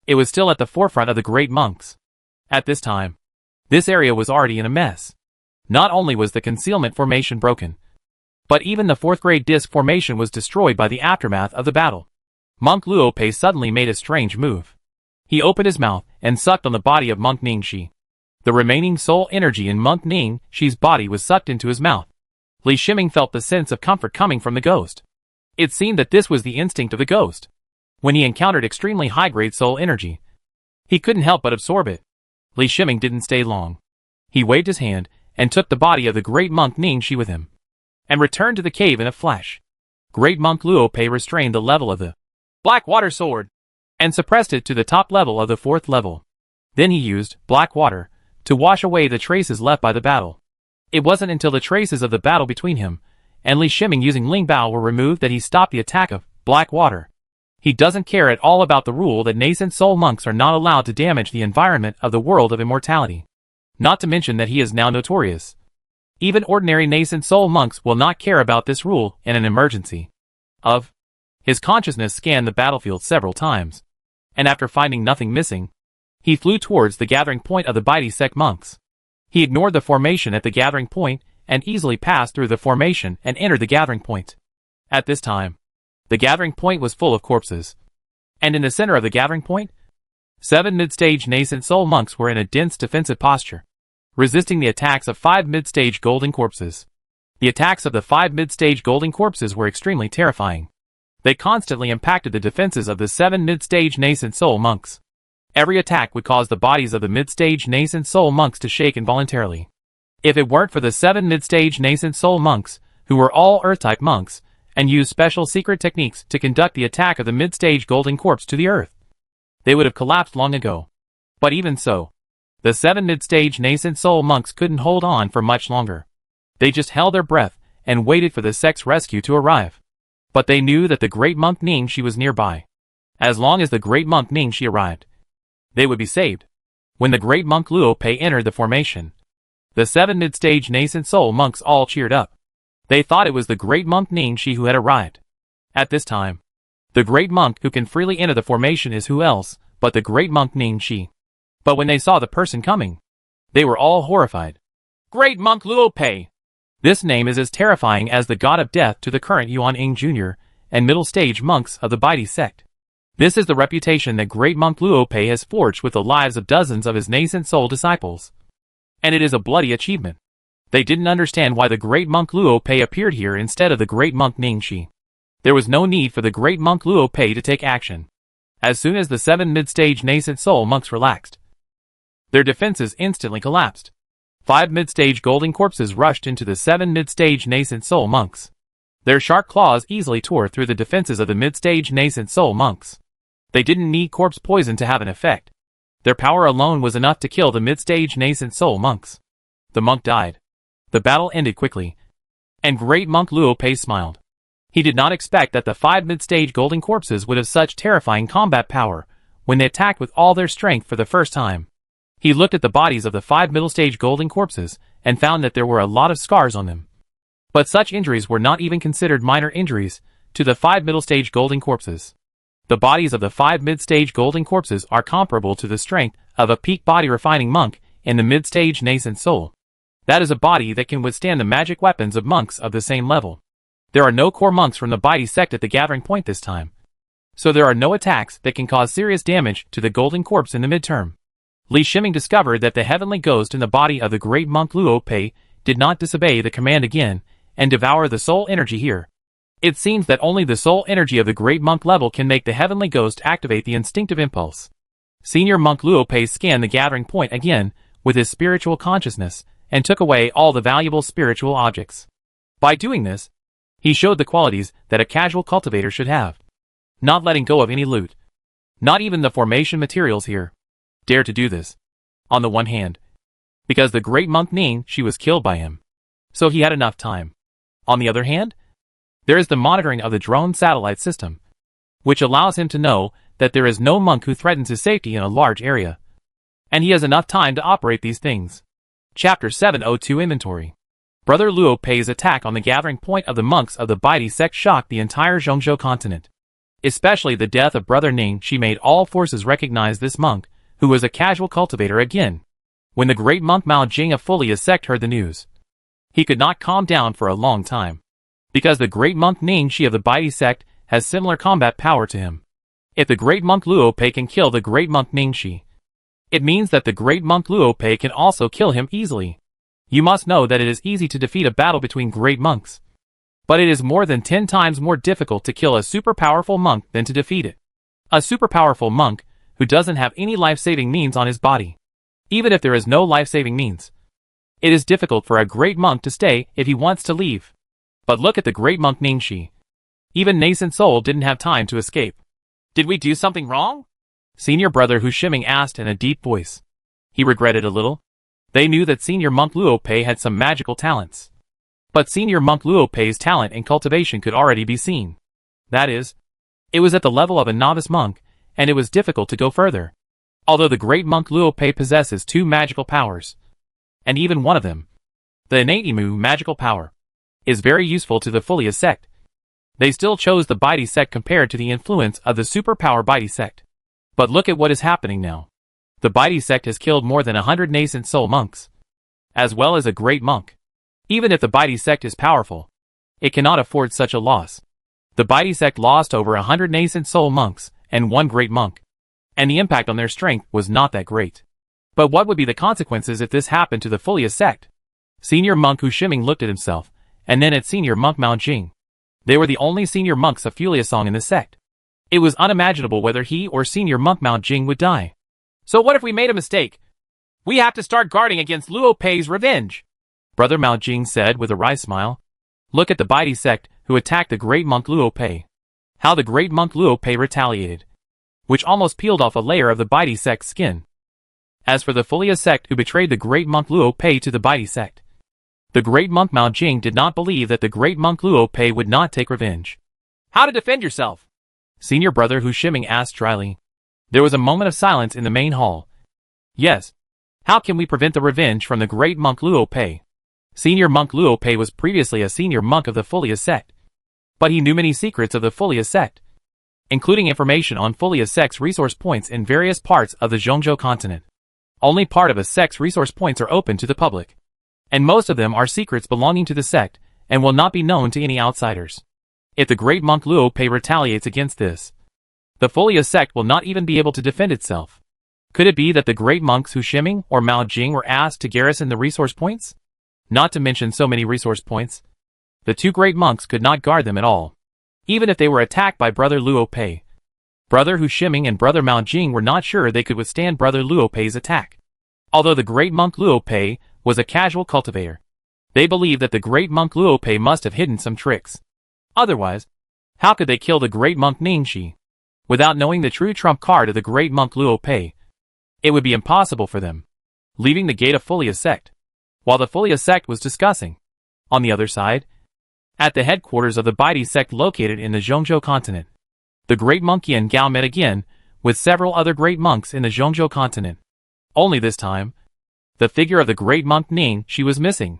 it was still at the forefront of the great monks. At this time, this area was already in a mess. Not only was the concealment formation broken, but even the 4th grade disc formation was destroyed by the aftermath of the battle. Monk Luo Pei suddenly made a strange move. He opened his mouth and sucked on the body of Monk Ning Shi. The remaining soul energy in Monk Ning Shi's body was sucked into his mouth. Li Shiming felt the sense of comfort coming from the ghost. It seemed that this was the instinct of the ghost. When he encountered extremely high-grade soul energy, he couldn't help but absorb it. Li Shiming didn't stay long. He waved his hand and took the body of the great monk Ning Shi with him, and returned to the cave in a flash. Great monk Luo Pei restrained the level of the black water sword, and suppressed it to the top level of the 4th level. Then he used black water to wash away the traces left by the battle. It wasn't until the traces of the battle between him and Li Shiming using Ling Bao were removed that he stopped the attack of black water. He doesn't care at all about the rule that nascent soul monks are not allowed to damage the environment of the world of immortality. Not to mention that he is now notorious. Even ordinary nascent soul monks will not care about this rule in an emergency. His consciousness scanned the battlefield several times, and after finding nothing missing, he flew towards the gathering point of the Baidi sect monks. He ignored the formation at the gathering point and easily passed through the formation and entered the gathering point. At this time, the gathering point was full of corpses, and in the center of the gathering point, 7 mid-stage nascent soul monks were in a dense defensive posture, resisting the attacks of 5 mid-stage golden corpses. The attacks of the 5 mid-stage golden corpses were extremely terrifying. They constantly impacted the defenses of the 7 mid-stage nascent soul monks. Every attack would cause the bodies of the mid-stage nascent soul monks to shake involuntarily. If it weren't for the 7 mid-stage nascent soul monks, who were all Earth-type monks, and used special secret techniques to conduct the attack of the mid-stage golden corpse to the Earth, they would have collapsed long ago. But even so, the 7 mid-stage nascent soul monks couldn't hold on for much longer. They just held their breath and waited for the sect's rescue to arrive. But they knew that the great monk Ning Shi was nearby. As long as the great monk Ning Shi arrived, they would be saved. When the great monk Luo Pei entered the formation, the 7 mid-stage nascent soul monks all cheered up. They thought it was the great monk Ning Shi who had arrived. At this time, the great monk who can freely enter the formation is who else but the great monk Ning Shi. But when they saw the person coming, they were all horrified. Great monk Luo Pei! This name is as terrifying as the god of death to the current Yuan Ing Jr. and middle stage monks of the Baidi sect. This is the reputation that great monk Luo Pei has forged with the lives of dozens of his nascent soul disciples. And it is a bloody achievement. They didn't understand why the great monk Luo Pei appeared here instead of the great monk Ning Shi. There was no need for the great monk Luo Pei to take action. As soon as the 7 mid-stage nascent soul monks relaxed, their defenses instantly collapsed. 5 mid-stage golden corpses rushed into the 7 mid-stage nascent soul monks. Their sharp claws easily tore through the defenses of the mid-stage nascent soul monks. They didn't need corpse poison to have an effect. Their power alone was enough to kill the mid-stage nascent soul monks. The monk died. The battle ended quickly, and great monk Luo Pei smiled. He did not expect that the 5 mid-stage golden corpses would have such terrifying combat power when they attacked with all their strength for the first time. He looked at the bodies of the 5 middle-stage golden corpses and found that there were a lot of scars on them. But such injuries were not even considered minor injuries to the 5 middle-stage golden corpses. The bodies of the 5 mid-stage golden corpses are comparable to the strength of a peak body refining monk in the mid-stage nascent soul. That is a body that can withstand the magic weapons of monks of the same level. There are no core monks from the Baidi sect at the gathering point this time, so there are no attacks that can cause serious damage to the golden corpse in the midterm. Li Shiming discovered that the heavenly ghost in the body of the great monk Luo Pei did not disobey the command again and devour the soul energy here. It seems that only the soul energy of the great monk level can make the heavenly ghost activate the instinctive impulse. Senior monk Luo Pei scanned the gathering point again with his spiritual consciousness and took away all the valuable spiritual objects. By doing this, he showed the qualities that a casual cultivator should have. Not letting go of any loot. Not even the formation materials here. dare to do this? On the one hand, because the great monk Ning Shi was killed by him, so he had enough time. On the other hand, there is the monitoring of the drone satellite system, which allows him to know that there is no monk who threatens his safety in a large area, and he has enough time to operate these things. Chapter 702 Inventory. Brother Luo Pei's attack on the gathering point of the monks of the Baidi sect shocked the entire Zhongzhou continent. Especially the death of Brother Ning Shi made all forces recognize this monk, who was a casual cultivator again. When the great monk Mao Jing of Furia sect heard the news, he could not calm down for a long time, because the great monk Ning Shi of the Baidi sect has similar combat power to him. If the great monk Luo Pei can kill the great monk Ning Shi, it means that the great monk Luo Pei can also kill him easily. You must know that it is easy to defeat a battle between great monks, but it is more than 10 times more difficult to kill a super powerful monk than to defeat it. A super powerful monk who doesn't have any life-saving means on his body. Even if there is no life-saving means, it is difficult for a great monk to stay if he wants to leave. But look at the great monk Ning Shi. Even nascent soul didn't have time to escape. Did we do something wrong? Senior brother Hu Shiming asked in a deep voice. He regretted a little. They knew that senior monk Luo Pei had some magical talents. But senior monk Luo Pei's talent in cultivation could already be seen. That is, it was at the level of a novice monk, and it was difficult to go further. Although the great monk Luo Pei possesses 2 magical powers, and even one of them, the innate Imu magical power, is very useful to the Furia sect. They still chose the Baidi sect compared to the influence of the superpower Baidi sect. But look at what is happening now. The Baidi sect has killed more than 100 nascent soul monks, as well as a great monk. Even if the Baidi sect is powerful, it cannot afford such a loss. The Baidi sect lost over 100 nascent soul monks and 1 great monk, and the impact on their strength was not that great. But what would be the consequences if this happened to the Furia sect? Senior monk Hu Shiming looked at himself, and then at senior monk Mao Jing. They were the only senior monks of Furia Song in the sect. It was unimaginable whether he or senior monk Mao Jing would die. So what if we made a mistake? We have to start guarding against Luo Pei's revenge, Brother Mao Jing said with a wry smile. Look at the Baidi sect who attacked the great monk Luo Pei. How the great monk Luo Pei retaliated, which almost peeled off a layer of the Baidi sect's skin. As for the Furia sect who betrayed the great monk Luo Pei to the Baidi sect, the great monk Mao Jing did not believe that the great monk Luo Pei would not take revenge. How to defend yourself? Senior brother Hu Shiming asked dryly. There was a moment of silence in the main hall. Yes. How can we prevent the revenge from the great monk Luo Pei? Senior monk Luo Pei was previously a senior monk of the Furia sect, but he knew many secrets of the Furia sect, including information on Furia sect's resource points in various parts of the Zhongzhou continent. Only part of a sect's resource points are open to the public, and most of them are secrets belonging to the sect and will not be known to any outsiders. If the great monk Luo Pei retaliates against this, the Furia sect will not even be able to defend itself. Could it be that the great monks Hu Shiming or Mao Jing were asked to garrison the resource points? Not to mention so many resource points. The 2 great monks could not guard them at all, even if they were attacked by Brother Luo Pei. Brother Hu Shiming and Brother Mao Jing were not sure they could withstand Brother Luo Pei's attack. Although the great monk Luo Pei was a casual cultivator, they believed that the great monk Luo Pei must have hidden some tricks. Otherwise, how could they kill the great monk Ning Shi? Without knowing the true trump card of the great monk Luo Pei, it would be impossible for them. Leaving the gate of Furia sect, while the Furia sect was discussing, on the other side, at the headquarters of the Baidi sect located in the Zhongzhou continent, the great monk Yin Gao met again with several other great monks in the Zhongzhou continent. Only this time, the figure of the great monk Ning Shi was missing.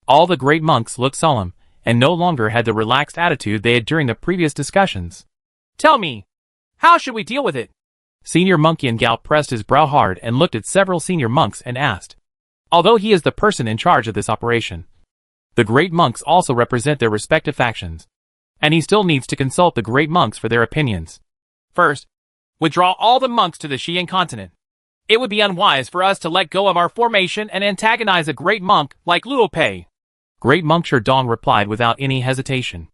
All the great monks looked solemn and no longer had the relaxed attitude they had during the previous discussions. Tell me, how should we deal with it? Senior monk Yin Gao pressed his brow hard and looked at several senior monks and asked. Although he is the person in charge of this operation, the great monks also represent their respective factions, and he still needs to consult the great monks for their opinions. First, withdraw all the monks to the Xian continent. It would be unwise for us to let go of our formation and antagonize a great monk like Luo Pei. Great monk Sherdong replied without any hesitation.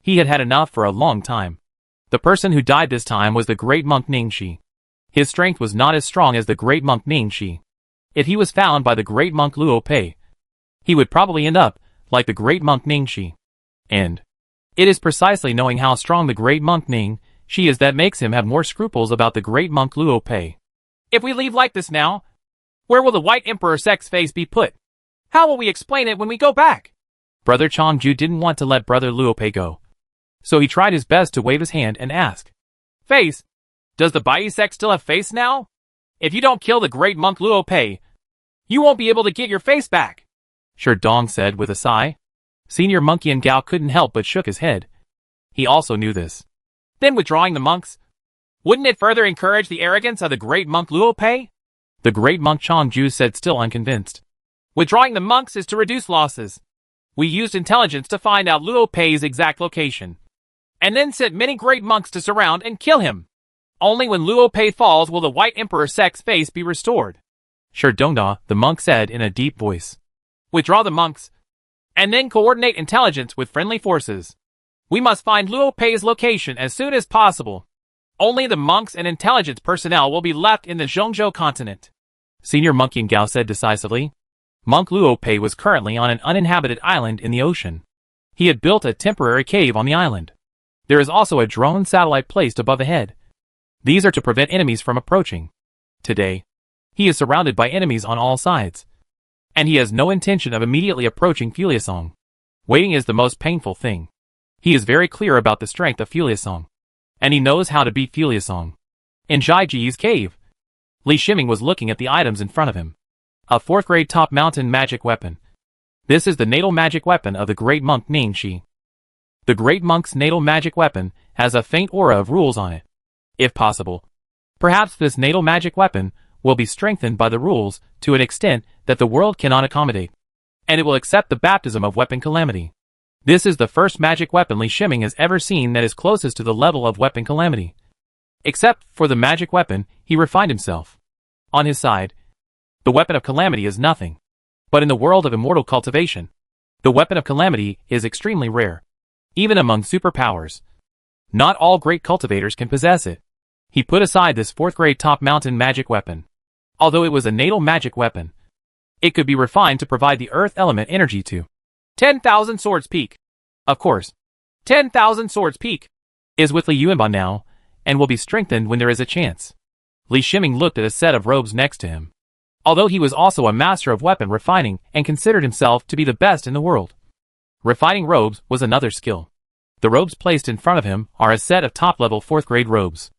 He had had enough for a long time. The person who died this time was the great monk Ning Shi. His strength was not as strong as the great monk Ning Shi. If he was found by the great monk Luo Pei, he would probably end up like the great monk Ning Shi. And it is precisely knowing how strong the great monk Ning Shi is that makes him have more scruples about the great monk Luo Pei. If we leave like this now, where will the White Emperor sect's face be put? How will we explain it when we go back? Brother Changju didn't want to let Brother Luopei go, so he tried his best to wave his hand and ask, Face, does the Bai sect still have face now? If you don't kill the great monk Luopei, you won't be able to get your face back. Shi Dong said with a sigh. Senior Monkey and Gao couldn't help but shook his head. He also knew this. Then withdrawing the monks, wouldn't it further encourage the arrogance of the great monk Luopei? The great monk Changju said, still unconvinced. Withdrawing the monks is to reduce losses. We used intelligence to find out Luopei's exact location, and then sent many great monks to surround and kill him. Only when Luopei falls will the White Emperor sect's face be restored. Shi Dongda, the monk said in a deep voice. Withdraw the monks, and then coordinate intelligence with friendly forces. We must find Luopei's location as soon as possible. Only the monks and intelligence personnel will be left in the Zhongzhou continent. Senior Monkey and Gao said decisively. Monk Luopei was currently on an uninhabited island in the ocean. He had built a temporary cave on the island. There is also a drone satellite placed above the head. These are to prevent enemies from approaching. Today, he is surrounded by enemies on all sides, and he has no intention of immediately approaching Fuliasong. Waiting is the most painful thing. He is very clear about the strength of Fuliasong, and he knows how to beat Fuliasong. In Zhaiji's cave, Li Shiming was looking at the items in front of him. A 4th grade top mountain magic weapon. This is the natal magic weapon of the great monk Ning Shi. The great monk's natal magic weapon has a faint aura of rules on it. If possible, perhaps this natal magic weapon will be strengthened by the rules to an extent that the world cannot accommodate, and it will accept the baptism of weapon calamity. This is the first magic weapon Li Shiming has ever seen that is closest to the level of weapon calamity. Except for the magic weapon, he refined himself. On his side, the weapon of calamity is nothing. But in the world of immortal cultivation, the weapon of calamity is extremely rare. Even among superpowers, not all great cultivators can possess it. He put aside this 4th grade top mountain magic weapon. Although it was a natal magic weapon, it could be refined to provide the earth element energy to 10,000 Swords Peak. Of course, 10,000 Swords Peak is with Li Yuanba now, and will be strengthened when there is a chance. Li Shiming looked at a set of robes next to him. Although he was also a master of weapon refining and considered himself to be the best in the world, refining robes was another skill. The robes placed in front of him are a set of top-level 4th grade robes.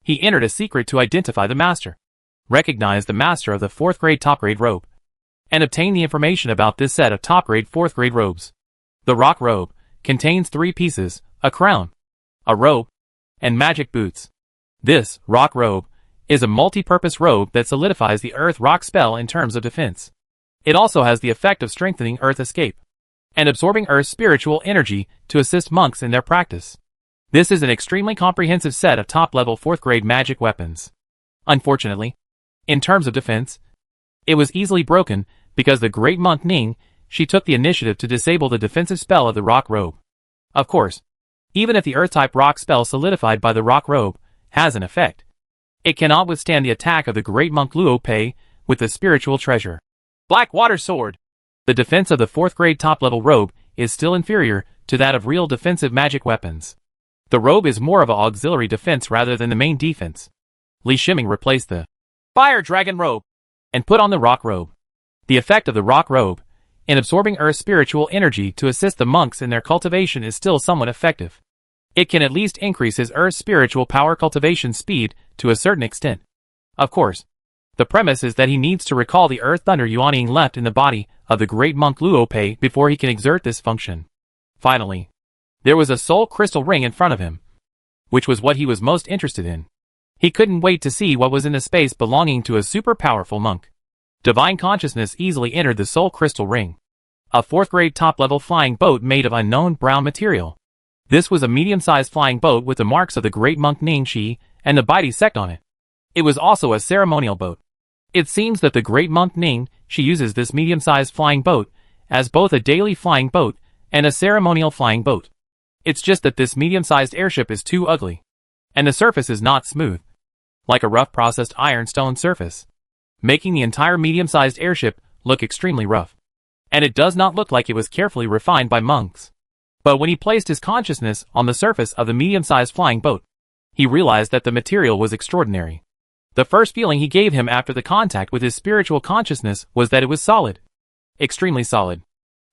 He entered a secret to identify the master, recognize the master of the 4th grade top-grade robe, and obtain the information about this set of top-grade 4th grade robes. The rock robe contains 3 pieces, a crown, a robe, and magic boots. This rock robe is a multi-purpose robe that solidifies the earth rock spell in terms of defense. It also has the effect of strengthening earth escape and absorbing earth's spiritual energy to assist monks in their practice. This is an extremely comprehensive set of top-level 4th grade magic weapons. Unfortunately, in terms of defense, it was easily broken because the great monk Ning, she took the initiative to disable the defensive spell of the rock robe. Of course, even if the earth-type rock spell solidified by the rock robe has an effect, it cannot withstand the attack of the great monk Luopei with the spiritual treasure. Black Water Sword. The defense of the 4th grade top-level robe is still inferior to that of real defensive magic weapons. The robe is more of an auxiliary defense rather than the main defense. Li Shiming replaced the Fire Dragon robe and put on the rock robe. The effect of the rock robe in absorbing earth's spiritual energy to assist the monks in their cultivation is still somewhat effective. It can at least increase his earth's spiritual power cultivation speed to a certain extent. Of course, the premise is that he needs to recall the earth thunder yuanying left in the body of the great monk Luopei before he can exert this function. Finally, there was a soul crystal ring in front of him, which was what he was most interested in. He couldn't wait to see what was in the space belonging to a super powerful monk. Divine consciousness easily entered the soul crystal ring. A 4th grade top-level flying boat made of unknown brown material. This was a medium-sized flying boat with the marks of the great monk Ning Shi and the Baidi sect on it. It was also a ceremonial boat. It seems that the great monk Ning Shi uses this medium-sized flying boat as both a daily flying boat and a ceremonial flying boat. It's just that this medium-sized airship is too ugly, and the surface is not smooth, like a rough processed ironstone surface, making the entire medium-sized airship look extremely rough. And it does not look like it was carefully refined by monks. But when he placed his consciousness on the surface of the medium-sized flying boat, he realized that the material was extraordinary. The first feeling he gave him after the contact with his spiritual consciousness was that it was solid. Extremely solid.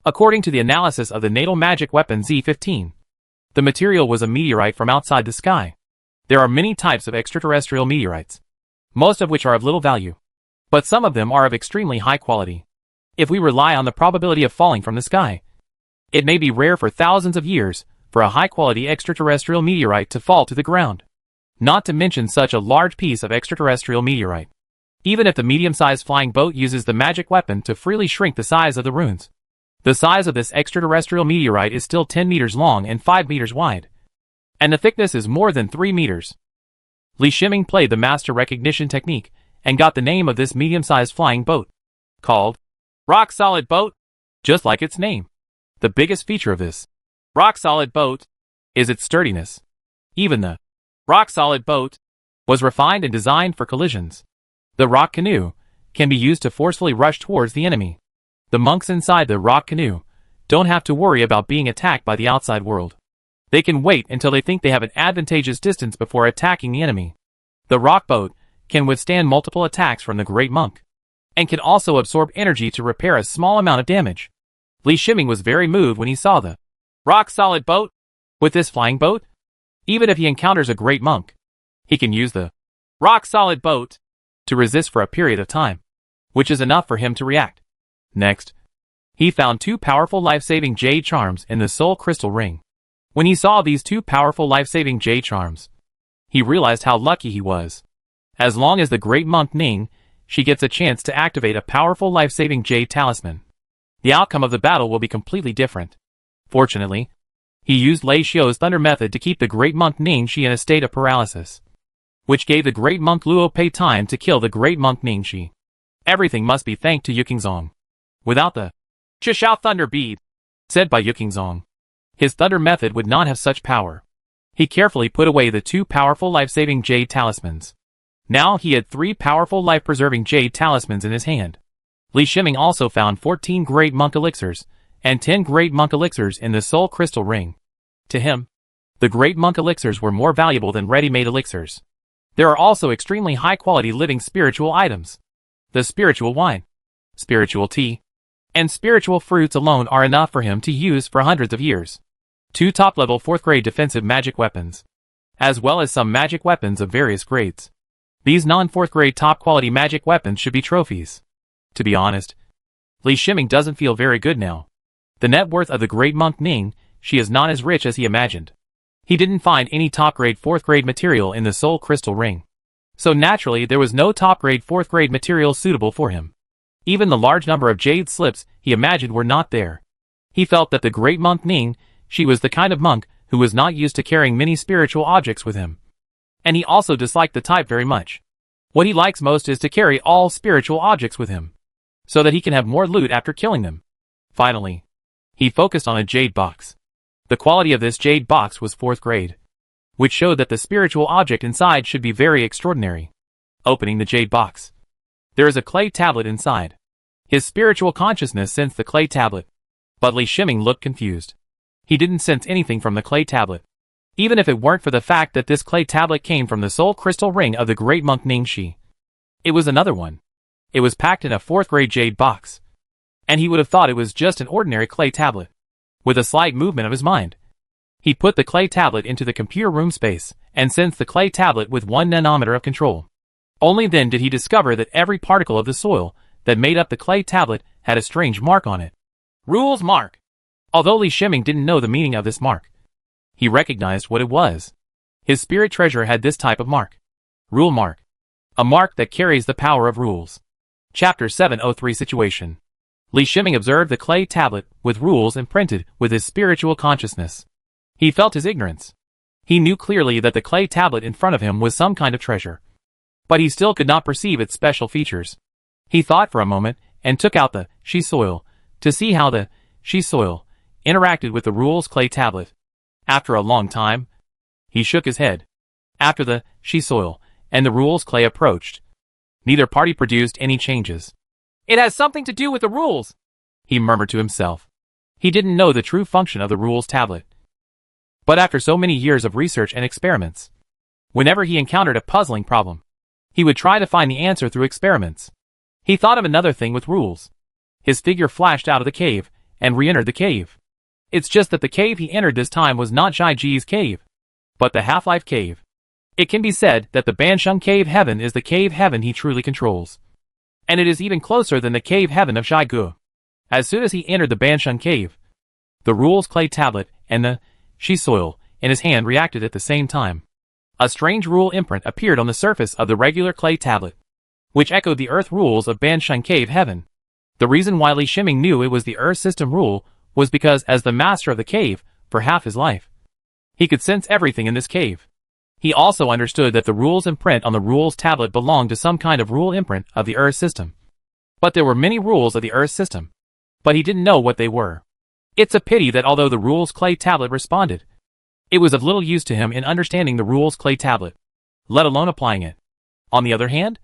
According to the analysis of the natal magic weapon Z-15, the material was a meteorite from outside the sky. There are many types of extraterrestrial meteorites, most of which are of little value, but some of them are of extremely high quality. If we rely on the probability of falling from the sky, it may be rare for thousands of years for a high-quality extraterrestrial meteorite to fall to the ground. Not to mention such a large piece of extraterrestrial meteorite. Even if the medium-sized flying boat uses the magic weapon to freely shrink the size of the runes, the size of this extraterrestrial meteorite is still 10 meters long and 5 meters wide, and the thickness is more than 3 meters. Li Shiming played the master recognition technique and got the name of this medium-sized flying boat, called rock-solid boat, just like its name. The biggest feature of this rock-solid boat is its sturdiness. Even the rock-solid boat was refined and designed for collisions. The rock canoe can be used to forcefully rush towards the enemy. The monks inside the rock canoe don't have to worry about being attacked by the outside world. They can wait until they think they have an advantageous distance before attacking the enemy. The rock boat can withstand multiple attacks from the Great Monk, and can also absorb energy to repair a small amount of damage. Li Shiming was very moved when he saw the rock-solid boat. With this flying boat, even if he encounters a Great Monk, he can use the rock-solid boat to resist for a period of time, which is enough for him to react. Next, he found 2 powerful life-saving jade charms in the soul crystal ring. When he saw these 2 powerful life-saving jade charms, he realized how lucky he was. As long as the Great Monk Ning, she gets a chance to activate a powerful life-saving jade talisman, the outcome of the battle will be completely different. Fortunately, he used Lei Xiu's thunder method to keep the Great Monk Ning Shi in a state of paralysis, which gave the Great Monk Luo Pei time to kill the Great Monk Ning Shi. Everything must be thanked to Yukingzong. Without the Chishao Thunder Bead, said by Yukingzong, his thunder method would not have such power. He carefully put away the 2 powerful life-saving jade talismans. Now he had 3 powerful life-preserving jade talismans in his hand. Li Shiming also found 14 Great Monk elixirs, and 10 Great Monk elixirs in the soul crystal ring. To him, the Great Monk elixirs were more valuable than ready-made elixirs. There are also extremely high-quality living spiritual items. The spiritual wine, spiritual tea, and spiritual fruits alone are enough for him to use for hundreds of years. 2 top-level 4th-grade defensive magic weapons, as well as some magic weapons of various grades. These non-4th-grade top-quality magic weapons should be trophies. To be honest, Li Shiming doesn't feel very good now. The net worth of the Great Monk Ning, she is not as rich as he imagined. He didn't find any top-grade 4th-grade material in the soul crystal ring. So naturally there was no top-grade 4th-grade material suitable for him. Even the large number of jade slips he imagined were not there. He felt that the Great Monk Ning, she was the kind of monk who was not used to carrying many spiritual objects with him. And he also disliked the type very much. What he likes most is to carry all spiritual objects with him, so that he can have more loot after killing them. Finally, he focused on a jade box. The quality of this jade box was 4th grade, which showed that the spiritual object inside should be very extraordinary. Opening the jade box, there is a clay tablet inside. His spiritual consciousness sensed the clay tablet, but Li Shiming looked confused. He didn't sense anything from the clay tablet, even if it weren't for the fact that this clay tablet came from the soul crystal ring of the Great Monk Ning Shi. It was another one. It was packed in a 4th grade jade box, and he would have thought it was just an ordinary clay tablet. With a slight movement of his mind, he put the clay tablet into the computer room space and sensed the clay tablet with 1 nanometer of control. Only then did he discover that every particle of the soil that made up the clay tablet had a strange mark on it. Rules mark. Although Li Shiming didn't know the meaning of this mark, he recognized what it was. His spirit treasure had this type of mark. Rule mark. A mark that carries the power of rules. Chapter 703 Situation. Li Shiming observed the clay tablet with rules imprinted with his spiritual consciousness. He felt his ignorance. He knew clearly that the clay tablet in front of him was some kind of treasure, but he still could not perceive its special features. He thought for a moment and took out the she soil to see how the she soil interacted with the rules clay tablet. After a long time, he shook his head. After the she soil and the rules clay approached, neither party produced any changes. It has something to do with the rules, he murmured to himself. He didn't know the true function of the rules tablet. But after so many years of research and experiments, whenever he encountered a puzzling problem, He would try to find the answer through experiments. He thought of another thing with rules. His figure flashed out of the cave, and re-entered the cave. It's just that the cave he entered this time was not Jai-Ji's cave, but the Half-Life cave. It can be said that the Bansheng Cave Heaven is the cave heaven he truly controls. And it is even closer than the cave heaven of Shai-Gu. As soon as he entered the Bansheng Cave, the rules clay tablet and the Shi soil in his hand reacted at the same time. A strange rule imprint appeared on the surface of the regular clay tablet, which echoed the earth rules of Bansheng Cave Heaven. The reason why Li Shiming knew it was the earth system rule was because as the master of the cave, for half his life, he could sense everything in this cave. He also understood that the rules imprint on the rules tablet belonged to some kind of rule imprint of the earth system. But there were many rules of the earth system, but he didn't know what they were. It's a pity that although the rules clay tablet responded, it was of little use to him in understanding the rules clay tablet, let alone applying it. On the other hand,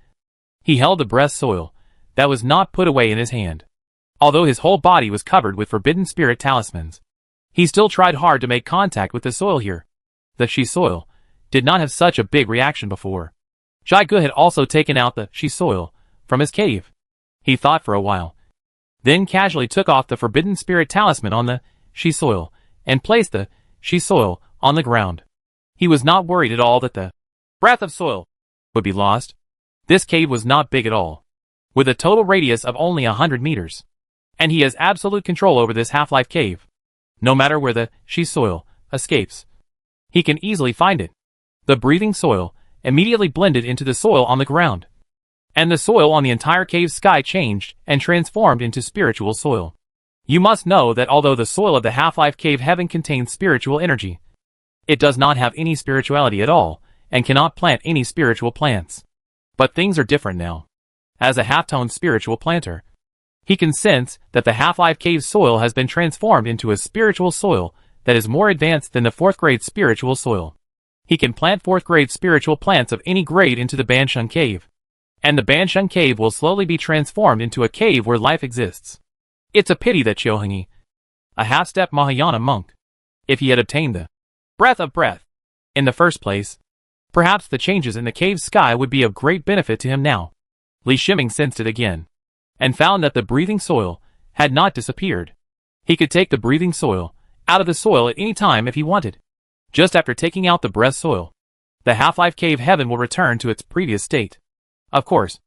he held the breath soil that was not put away in his hand. Although his whole body was covered with forbidden spirit talismans, he still tried hard to make contact with the soil here. The Shi soil did not have such a big reaction before. Shai-Gu had also taken out the Shi soil from his cave. He thought for a while, then casually took off the forbidden spirit talisman on the Shi soil and placed the Shi soil on the ground. He was not worried at all that the breath of soil would be lost. This cave was not big at all, with a total radius of only 100 meters. And he has absolute control over this Half-Life cave. No matter where the Shi soil escapes, he can easily find it. The breathing soil immediately blended into the soil on the ground, and the soil on the entire cave's sky changed and transformed into spiritual soil. You must know that although the soil of the Half-Life cave heaven contains spiritual energy, it does not have any spirituality at all, and cannot plant any spiritual plants. But things are different now. As a half-toned spiritual planter, he can sense that the Half-Life cave soil has been transformed into a spiritual soil that is more advanced than the 4th grade spiritual soil. He can plant 4th grade spiritual plants of any grade into the Bansheng cave, and the Bansheng cave will slowly be transformed into a cave where life exists. It's a pity that Chyohenge, a half-step Mahayana monk, if he had obtained the breath of breath in the first place, perhaps the changes in the cave's sky would be of great benefit to him now. Li Shiming sensed it again, and found that the breathing soil had not disappeared. He could take the breathing soil out of the soil at any time if he wanted. Just after taking out the breath soil, the Half-Life cave heaven will return to its previous state. Of course,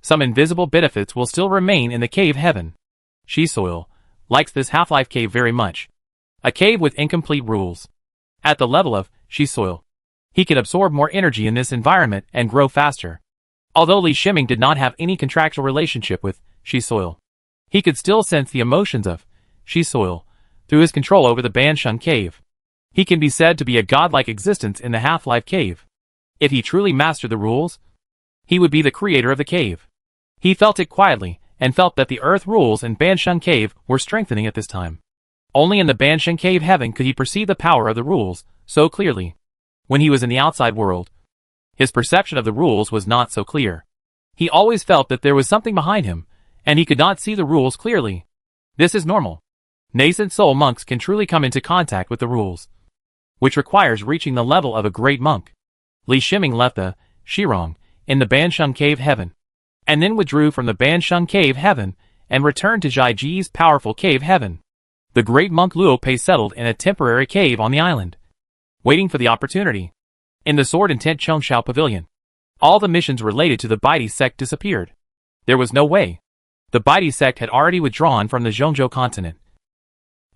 some invisible benefits will still remain in the cave heaven. Shi soil likes this Half-Life cave very much. A cave with incomplete rules. At the level of Shi soil, he could absorb more energy in this environment and grow faster. Although Li Shiming did not have any contractual relationship with Shi soil, he could still sense the emotions of Shi soil through his control over the Bansheng cave. He can be said to be a godlike existence in the Half-Life cave. If he truly mastered the rules, he would be the creator of the cave. He felt it quietly, and felt that the earth rules in Bansheng cave were strengthening at this time. Only in the Bansheng cave heaven could he perceive the power of the rules so clearly. When he was in the outside world, his perception of the rules was not so clear. He always felt that there was something behind him, and he could not see the rules clearly. This is normal. Nascent soul monks can truly come into contact with the rules, which requires reaching the level of a great monk. Li Shiming left the Shirong in the Bansheng cave heaven, and then withdrew from the Bansheng cave heaven and returned to Jai-Ji's powerful cave heaven. The great monk Luo Pei settled in a temporary cave on the island, waiting for the opportunity. In the Sword and Tent Chongshao Pavilion, all the missions related to the Baidi sect disappeared. There was no way. The Baidi sect had already withdrawn from the Zhongzhou continent,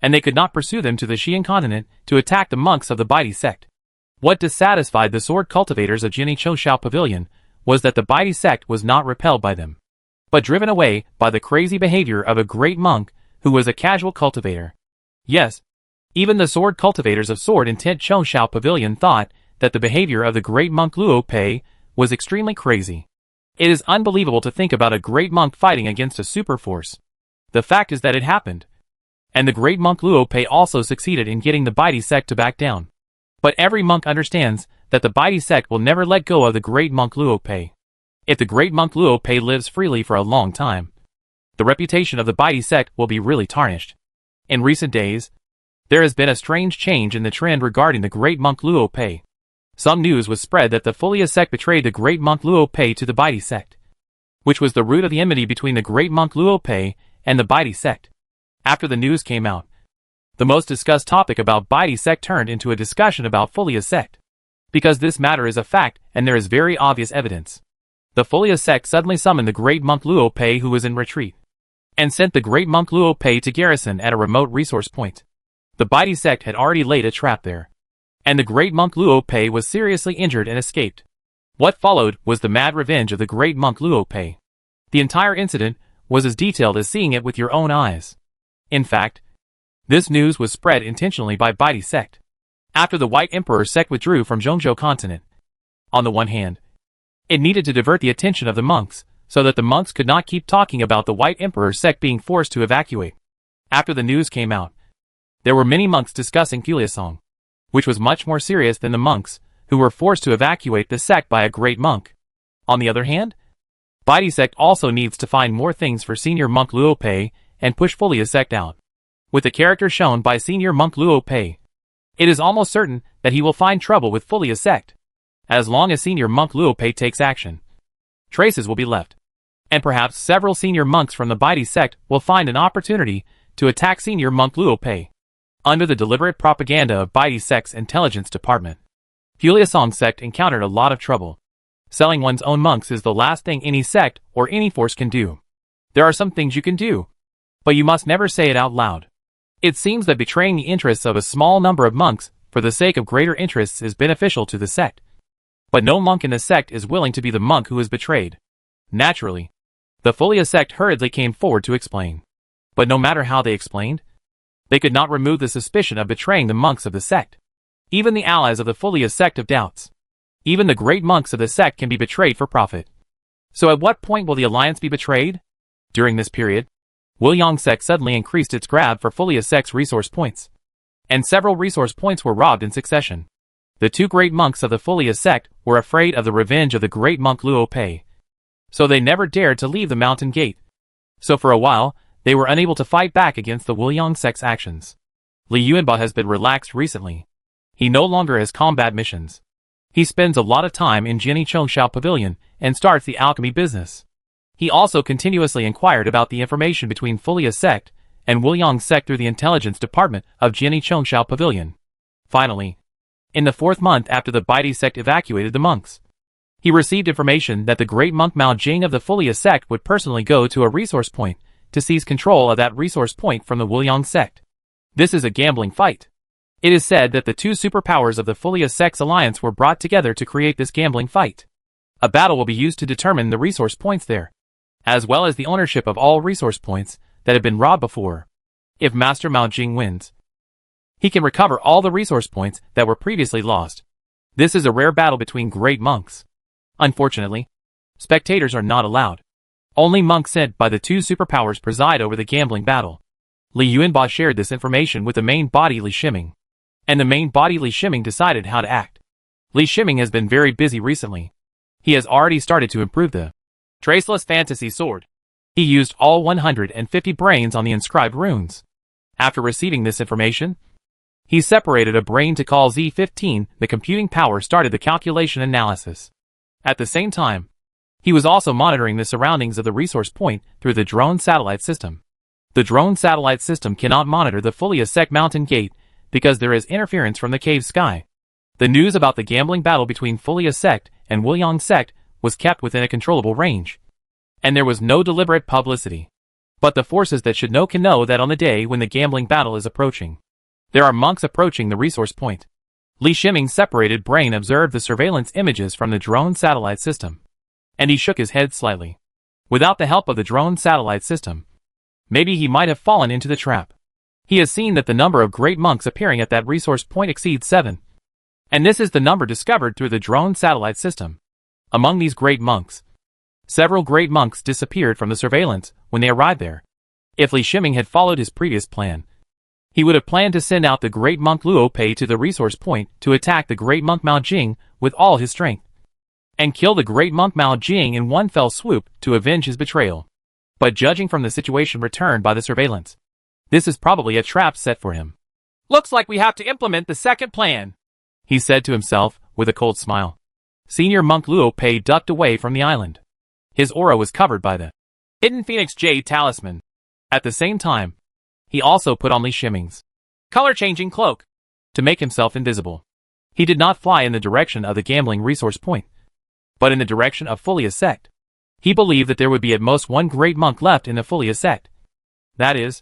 and they could not pursue them to the Xian continent to attack the monks of the Baidi sect. What dissatisfied the sword cultivators of Jini Chongshao Pavilion was that the Baidi sect was not repelled by them, but driven away by the crazy behavior of a great monk who was a casual cultivator. Yes, even the sword cultivators of Sword and Tent Chongshao Pavilion thought that the behavior of the great monk Luo Pei was extremely crazy. It is unbelievable to think about a great monk fighting against a super force. The fact is that it happened, and the great monk Luo Pei also succeeded in getting the Baidi sect to back down. But every monk understands that the Baidi sect will never let go of the great monk Luo Pei. If the great monk Luo Pei lives freely for a long time, the reputation of the Baidi sect will be really tarnished. In recent days, there has been a strange change in the trend regarding the great monk Luo Pei. Some news was spread that the Furia sect betrayed the great monk Luo Pei to the Baidi sect, which was the root of the enmity between the great monk Luo Pei and the Baidi sect. After the news came out, the most discussed topic about Baidi sect turned into a discussion about Furia sect. Because this matter is a fact and there is very obvious evidence. The Furia sect suddenly summoned the great monk Luo Pei, who was in retreat, and sent the great monk Luo Pei to garrison at a remote resource point. The Baidi sect had already laid a trap there, and the great monk Luo Pei was seriously injured and escaped. What followed was the mad revenge of the great monk Luo Pei. The entire incident was as detailed as seeing it with your own eyes. In fact, this news was spread intentionally by Baidi sect, after the White Emperor sect withdrew from Zhongzhou continent. On the one hand, it needed to divert the attention of the monks, so that the monks could not keep talking about the White Emperor sect being forced to evacuate. After the news came out, there were many monks discussing Fulia, which was much more serious than the monks who were forced to evacuate the sect by a great monk. On the other hand, Baidi sect also needs to find more things for senior monk Luo Pei and push Fulia sect out. With the character shown by senior monk Luo Pei, it is almost certain that he will find trouble with Fulia sect. As long as senior monk Luo Pei takes action, traces will be left, and perhaps several senior monks from the Baidi sect will find an opportunity to attack senior monk Luo Pei. Under the deliberate propaganda of Baidi sect's intelligence department, Fulia sect encountered a lot of trouble. Selling one's own monks is the last thing any sect or any force can do. There are some things you can do, but you must never say it out loud. It seems that betraying the interests of a small number of monks for the sake of greater interests is beneficial to the sect. But no monk in the sect is willing to be the monk who is betrayed. Naturally, the Fulia sect hurriedly came forward to explain. But no matter how they explained, they could not remove the suspicion of betraying the monks of the sect. Even the allies of the Fulia sect have doubts. Even the great monks of the sect can be betrayed for profit. So at what point will the alliance be betrayed? During this period, Wuliang sect suddenly increased its grab for Fulia sect's resource points, and several resource points were robbed in succession. The two great monks of the Fulia sect were afraid of the revenge of the great monk Luo Pei, so they never dared to leave the mountain gate. So for a while, they were unable to fight back against the Wuliang sect's actions. Li Yuanba has been relaxed recently. He no longer has combat missions. He spends a lot of time in Jiani pavilion and starts the alchemy business. He also continuously inquired about the information between Fulia sect and Wuliang sect through the intelligence department of Jiani pavilion. Finally, in the 4th month after the Baidi sect evacuated the monks, he received information that the great monk Mao Jing of the Fulia sect would personally go to a resource point to seize control of that resource point from the Wuliang sect. This is a gambling fight. It is said that the two superpowers of the Fulia sect's alliance were brought together to create this gambling fight. A battle will be used to determine the resource points there, as well as the ownership of all resource points that have been robbed before. If Master Mao Jing wins, he can recover all the resource points that were previously lost. This is a rare battle between great monks. Unfortunately, spectators are not allowed. Only monks sent by the two superpowers preside over the gambling battle. Li Yuanba shared this information with the main body Li Shiming, and the main body Li Shiming decided how to act. Li Shiming has been very busy recently. He has already started to improve the Traceless Fantasy Sword. He used all 150 brains on the inscribed runes. After receiving this information, he separated a brain to call Z15. The computing power started the calculation analysis. At the same time, he was also monitoring the surroundings of the resource point through the drone satellite system. The drone satellite system cannot monitor the Fulia sect mountain gate because there is interference from the cave sky. The news about the gambling battle between Fulia sect and Wuliang sect was kept within a controllable range, and there was no deliberate publicity. But the forces that should know can know that on the day when the gambling battle is approaching, there are monks approaching the resource point. Li Shiming's separated brain observed the surveillance images from the drone satellite system, and he shook his head slightly. Without the help of the drone satellite system, maybe he might have fallen into the trap. He has seen that the number of great monks appearing at that resource point exceeds 7. And this is the number discovered through the drone satellite system. Among these great monks, several great monks disappeared from the surveillance when they arrived there. If Li Shiming had followed his previous plan, he would have planned to send out the great monk Luo Pei to the resource point to attack the great monk Mao Jing with all his strength, and kill the great monk Mao Jing in one fell swoop to avenge his betrayal. But judging from the situation returned by the surveillance, this is probably a trap set for him. Looks like we have to implement the second plan, he said to himself with a cold smile. Senior monk Luo Pei ducked away from the island. His aura was covered by the hidden Phoenix Jade talisman. At the same time, he also put on Li Shiming's color-changing cloak to make himself invisible. He did not fly in the direction of the gambling resource point, but in the direction of Furia sect. He believed that there would be at most one great monk left in the Furia sect. That is,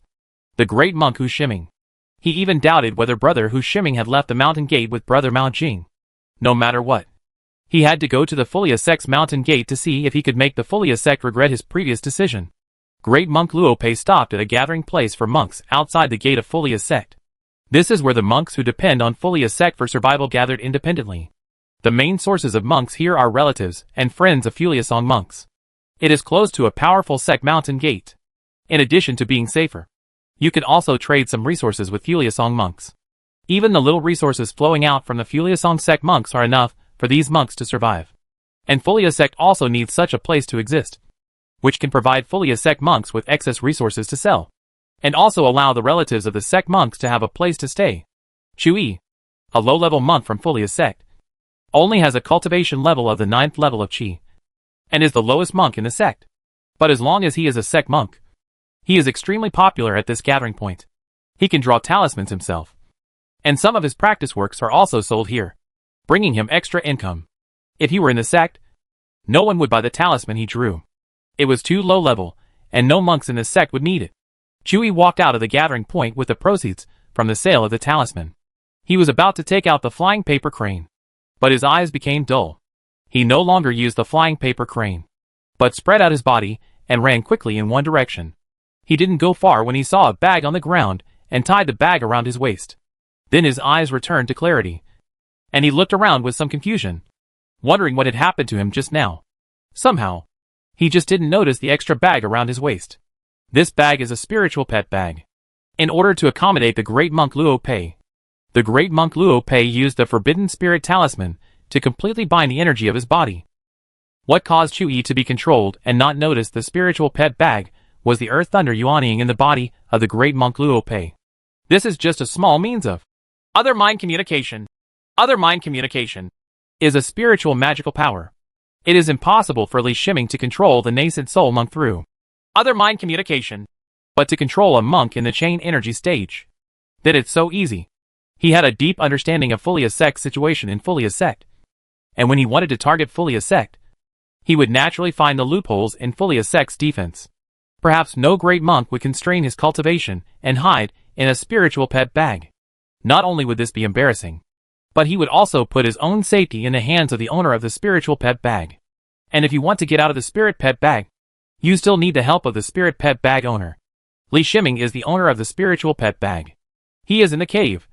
the great monk Hu Shiming. He even doubted whether brother Hu Shiming had left the mountain gate with brother Mao Jing. No matter what, he had to go to the Furia sect's mountain gate to see if he could make the Furia sect regret his previous decision. Great monk Luo Pei stopped at a gathering place for monks outside the gate of Furia sect. This is where the monks who depend on Furia sect for survival gathered independently. The main sources of monks here are relatives and friends of Fuliasong monks. It is close to a powerful sect mountain gate. In addition to being safer, you can also trade some resources with Fuliasong monks. Even the little resources flowing out from the Fuliasong sect monks are enough for these monks to survive. And Fulia sect also needs such a place to exist, which can provide Fulia sect monks with excess resources to sell, and also allow the relatives of the sect monks to have a place to stay. Chui, a low-level monk from Fulia sect, only has a cultivation level of the 9th level of Qi, and is the lowest monk in the sect. But as long as he is a sect monk, he is extremely popular at this gathering point. He can draw talismans himself, and some of his practice works are also sold here, bringing him extra income. If he were in the sect, no one would buy the talisman he drew. It was too low level, and no monks in the sect would need it. Chui walked out of the gathering point with the proceeds from the sale of the talisman. He was about to take out the flying paper crane, but his eyes became dull. He no longer used the flying paper crane, but spread out his body and ran quickly in one direction. He didn't go far when he saw a bag on the ground and tied the bag around his waist. Then his eyes returned to clarity, and he looked around with some confusion, wondering what had happened to him just now. Somehow, he just didn't notice the extra bag around his waist. This bag is a spiritual pet bag. In order to accommodate the great monk Luo Pei, the great monk Luo Pei used the forbidden spirit talisman to completely bind the energy of his body. What caused Chui to be controlled and not notice the spiritual pet bag was the earth thunder yuanying in the body of the great monk Luo Pei. This is just a small means of other mind communication. Other mind communication is a spiritual magical power. It is impossible for Li Shiming to control the nascent soul monk through other mind communication, but to control a monk in the chain energy stage. That it's so easy. He had a deep understanding of Fulia sect's situation in Fulia sect, and when he wanted to target Fulia sect, he would naturally find the loopholes in Fulia sect's defense. Perhaps no great monk would constrain his cultivation and hide in a spiritual pet bag. Not only would this be embarrassing, but he would also put his own safety in the hands of the owner of the spiritual pet bag. And if you want to get out of the spirit pet bag, you still need the help of the spirit pet bag owner. Li Shiming is the owner of the spiritual pet bag. He is in the cave,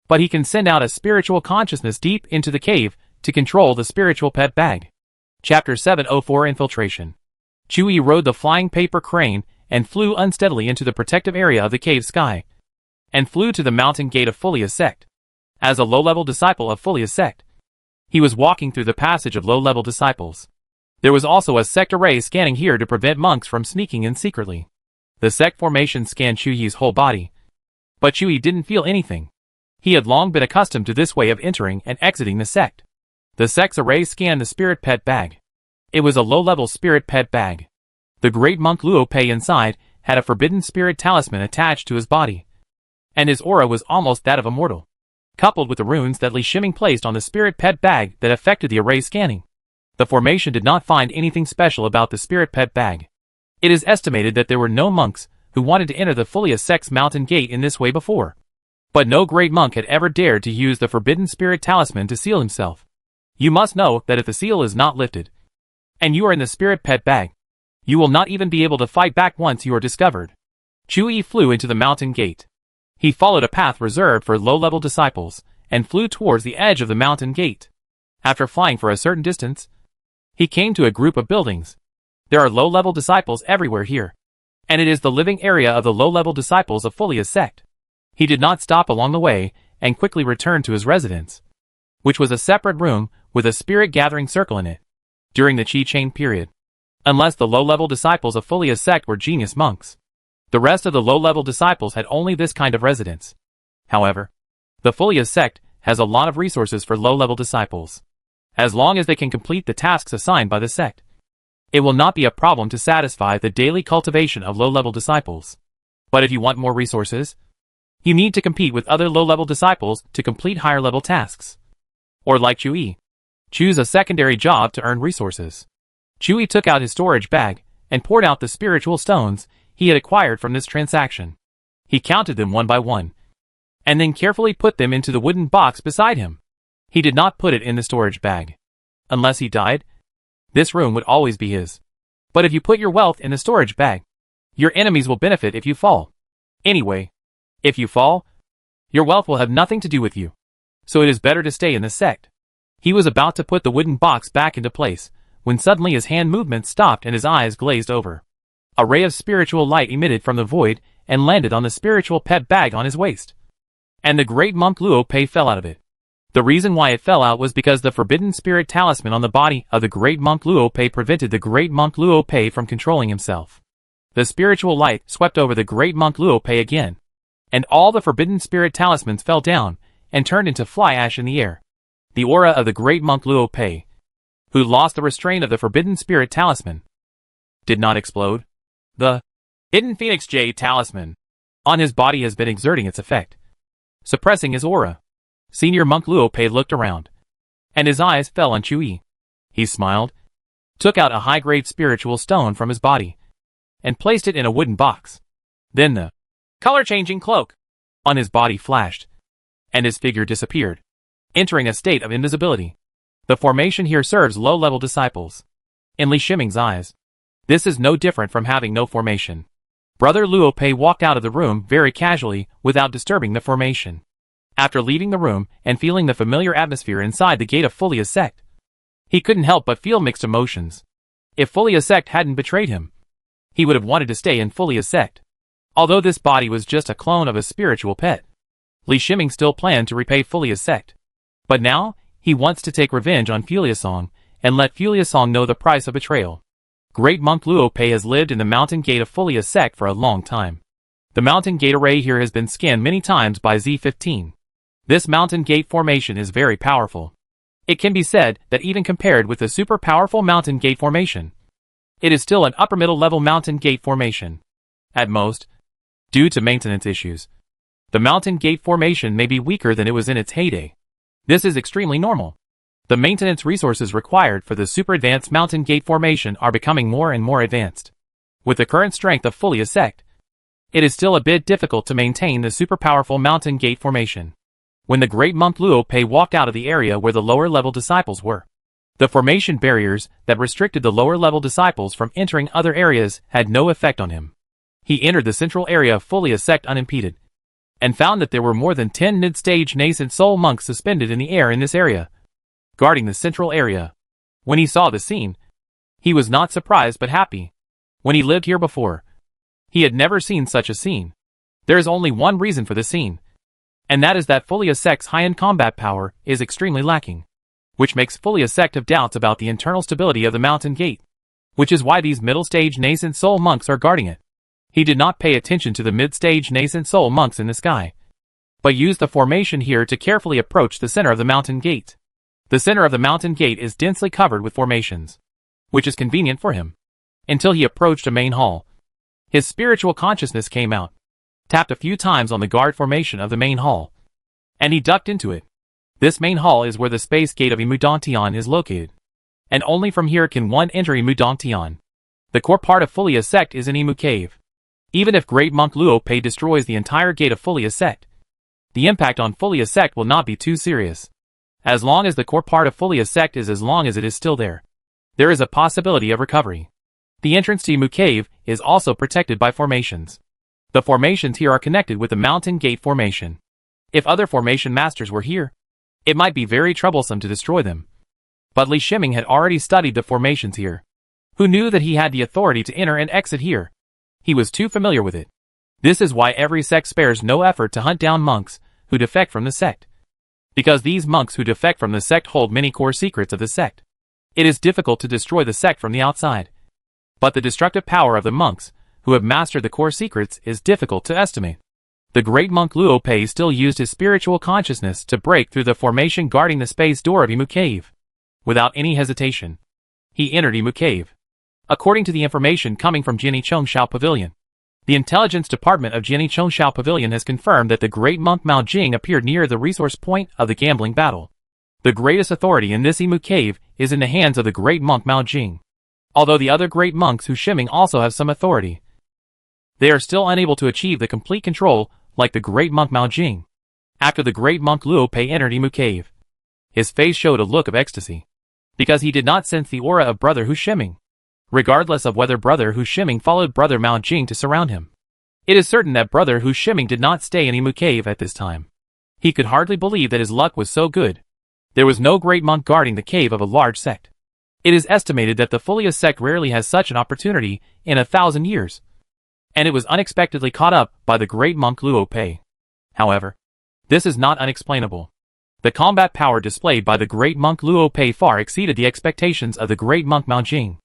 but he can send out a spiritual consciousness deep into the cave to control the spiritual pet bag. Chapter 704 Infiltration. Chui rode the flying paper crane and flew unsteadily into the protective area of the cave sky, and flew to the mountain gate of Fulia sect. As a low-level disciple of Fulia sect, he was walking through the passage of low-level disciples. There was also a sect array scanning here to prevent monks from sneaking in secretly. The sect formation scanned Chuyi's whole body, but Chuyi didn't feel anything. He had long been accustomed to this way of entering and exiting the sect. The sect's array scanned the spirit pet bag. It was a low-level spirit pet bag. The great monk Luo Pei inside had a forbidden spirit talisman attached to his body, and his aura was almost that of a mortal. Coupled with the runes that Li Shiming placed on the spirit pet bag that affected the array scanning, the formation did not find anything special about the spirit pet bag. It is estimated that there were no monks who wanted to enter the Fulia sect's mountain gate in this way before. But no great monk had ever dared to use the forbidden spirit talisman to seal himself. You must know that if the seal is not lifted, and you are in the spirit pet bag, you will not even be able to fight back once you are discovered. Chui flew into the mountain gate. He followed a path reserved for low-level disciples, and flew towards the edge of the mountain gate. After flying for a certain distance, he came to a group of buildings. There are low-level disciples everywhere here, and it is the living area of the low-level disciples of Fulia sect. He did not stop along the way, and quickly returned to his residence, which was a separate room with a spirit-gathering circle in it. During the Qi Chain period, unless the low-level disciples of Fulia sect were genius monks, the rest of the low-level disciples had only this kind of residence. However, the Fulia sect has a lot of resources for low-level disciples. As long as they can complete the tasks assigned by the sect, it will not be a problem to satisfy the daily cultivation of low-level disciples. But if you want more resources, you need to compete with other low-level disciples to complete higher-level tasks. Or like Chui, choose a secondary job to earn resources. Chui took out his storage bag and poured out the spiritual stones he had acquired from this transaction. He counted them one by one, and then carefully put them into the wooden box beside him. He did not put it in the storage bag. Unless he died, this room would always be his. But if you put your wealth in the storage bag, your enemies will benefit if you fall. Anyway, if you fall, your wealth will have nothing to do with you. So it is better to stay in the sect. He was about to put the wooden box back into place, when suddenly his hand movement stopped and his eyes glazed over. A ray of spiritual light emitted from the void and landed on the spiritual pet bag on his waist. And the great monk Luo Pei fell out of it. The reason why it fell out was because the forbidden spirit talisman on the body of the great monk Luo Pei prevented the great monk Luo Pei from controlling himself. The spiritual light swept over the great monk Luo Pei again, and all the forbidden spirit talismans fell down and turned into fly ash in the air. The aura of the great monk Luo Pei, who lost the restraint of the forbidden spirit talisman, did not explode. The hidden Phoenix Jade talisman on his body has been exerting its effect, suppressing his aura. Senior monk Luo Pei looked around, and his eyes fell on Chui. He smiled, took out a high-grade spiritual stone from his body, and placed it in a wooden box. Then the color-changing cloak on his body flashed, and his figure disappeared, entering a state of invisibility. The formation here serves low-level disciples. In Li Shiming's eyes, this is no different from having no formation. Brother Luo Pei walked out of the room very casually without disturbing the formation. After leaving the room and feeling the familiar atmosphere inside the gate of Furia sect, he couldn't help but feel mixed emotions. If Furia sect hadn't betrayed him, he would have wanted to stay in Furia sect. Although this body was just a clone of a spiritual pet, Li Shiming still planned to repay Furia sect. But now, he wants to take revenge on Furia Song and let Furia Song know the price of betrayal. Great monk Luo Pei has lived in the mountain gate of Furia sect for a long time. The mountain gate array here has been scanned many times by Z15. This mountain gate formation is very powerful. It can be said that even compared with the super powerful mountain gate formation, it is still an upper middle level mountain gate formation. At most, due to maintenance issues, the mountain gate formation may be weaker than it was in its heyday. This is extremely normal. The maintenance resources required for the super advanced mountain gate formation are becoming more and more advanced. With the current strength of Furia sect, it is still a bit difficult to maintain the super powerful mountain gate formation. When the great monk Luo Pei walked out of the area where the lower level disciples were, the formation barriers that restricted the lower level disciples from entering other areas had no effect on him. He entered the central area of Furia sect unimpeded, and found that there were more than 10 mid-stage nascent soul monks suspended in the air in this area, guarding the central area. When he saw the scene, he was not surprised but happy. When he lived here before, he had never seen such a scene. There is only one reason for the scene, and that is that Furia sect's high-end combat power is extremely lacking, which makes Furia sect have doubts about the internal stability of the mountain gate, which is why these middle-stage nascent soul monks are guarding it. He did not pay attention to the mid-stage nascent soul monks in the sky, but used the formation here to carefully approach the center of the mountain gate. The center of the mountain gate is densely covered with formations, which is convenient for him. Until he approached a main hall, his spiritual consciousness came out, tapped a few times on the guard formation of the main hall, and he ducked into it. This main hall is where the space gate of Immortality is located, and only from here can one enter Immortality. The core part of Furia sect is in Imu Cave. Even if Great Monk Luo Pei destroys the entire gate of Furia sect, the impact on Furia sect will not be too serious. As long as the core part of Furia sect is as long as it is still there, there is a possibility of recovery. The entrance to Imu Cave is also protected by formations. The formations here are connected with the mountain gate formation. If other formation masters were here, it might be very troublesome to destroy them. But Li Shiming had already studied the formations here. Who knew that he had the authority to enter and exit here? He was too familiar with it. This is why every sect spares no effort to hunt down monks who defect from the sect. Because these monks who defect from the sect hold many core secrets of the sect. It is difficult to destroy the sect from the outside. But the destructive power of the monks who have mastered the core secrets is difficult to estimate. The great monk Luo Pei still used his spiritual consciousness to break through the formation guarding the space door of Imu Cave. Without any hesitation, he entered Imu Cave. According to the information coming from Jianqiao Pavilion, the intelligence department of Jianqiao Pavilion has confirmed that the great monk Mao Jing appeared near the resource point of the gambling battle. The greatest authority in this Imu Cave is in the hands of the great monk Mao Jing. Although the other great monks Hu Shiming also have some authority, they are still unable to achieve the complete control like the great monk Mao Jing. After the great monk Luo Pei entered Imu Cave, his face showed a look of ecstasy, because he did not sense the aura of brother Hu Shiming, regardless of whether brother Hu Shiming followed brother Mao Jing to surround him. It is certain that brother Hu Shiming did not stay in Imu Cave at this time. He could hardly believe that his luck was so good. There was no great monk guarding the cave of a large sect. It is estimated that the Furia sect rarely has such an opportunity in 1,000 years. And it was unexpectedly caught up by the great monk Luo Pei. However, this is not unexplainable. The combat power displayed by the great monk Luo Pei far exceeded the expectations of the great monk Mao Jing,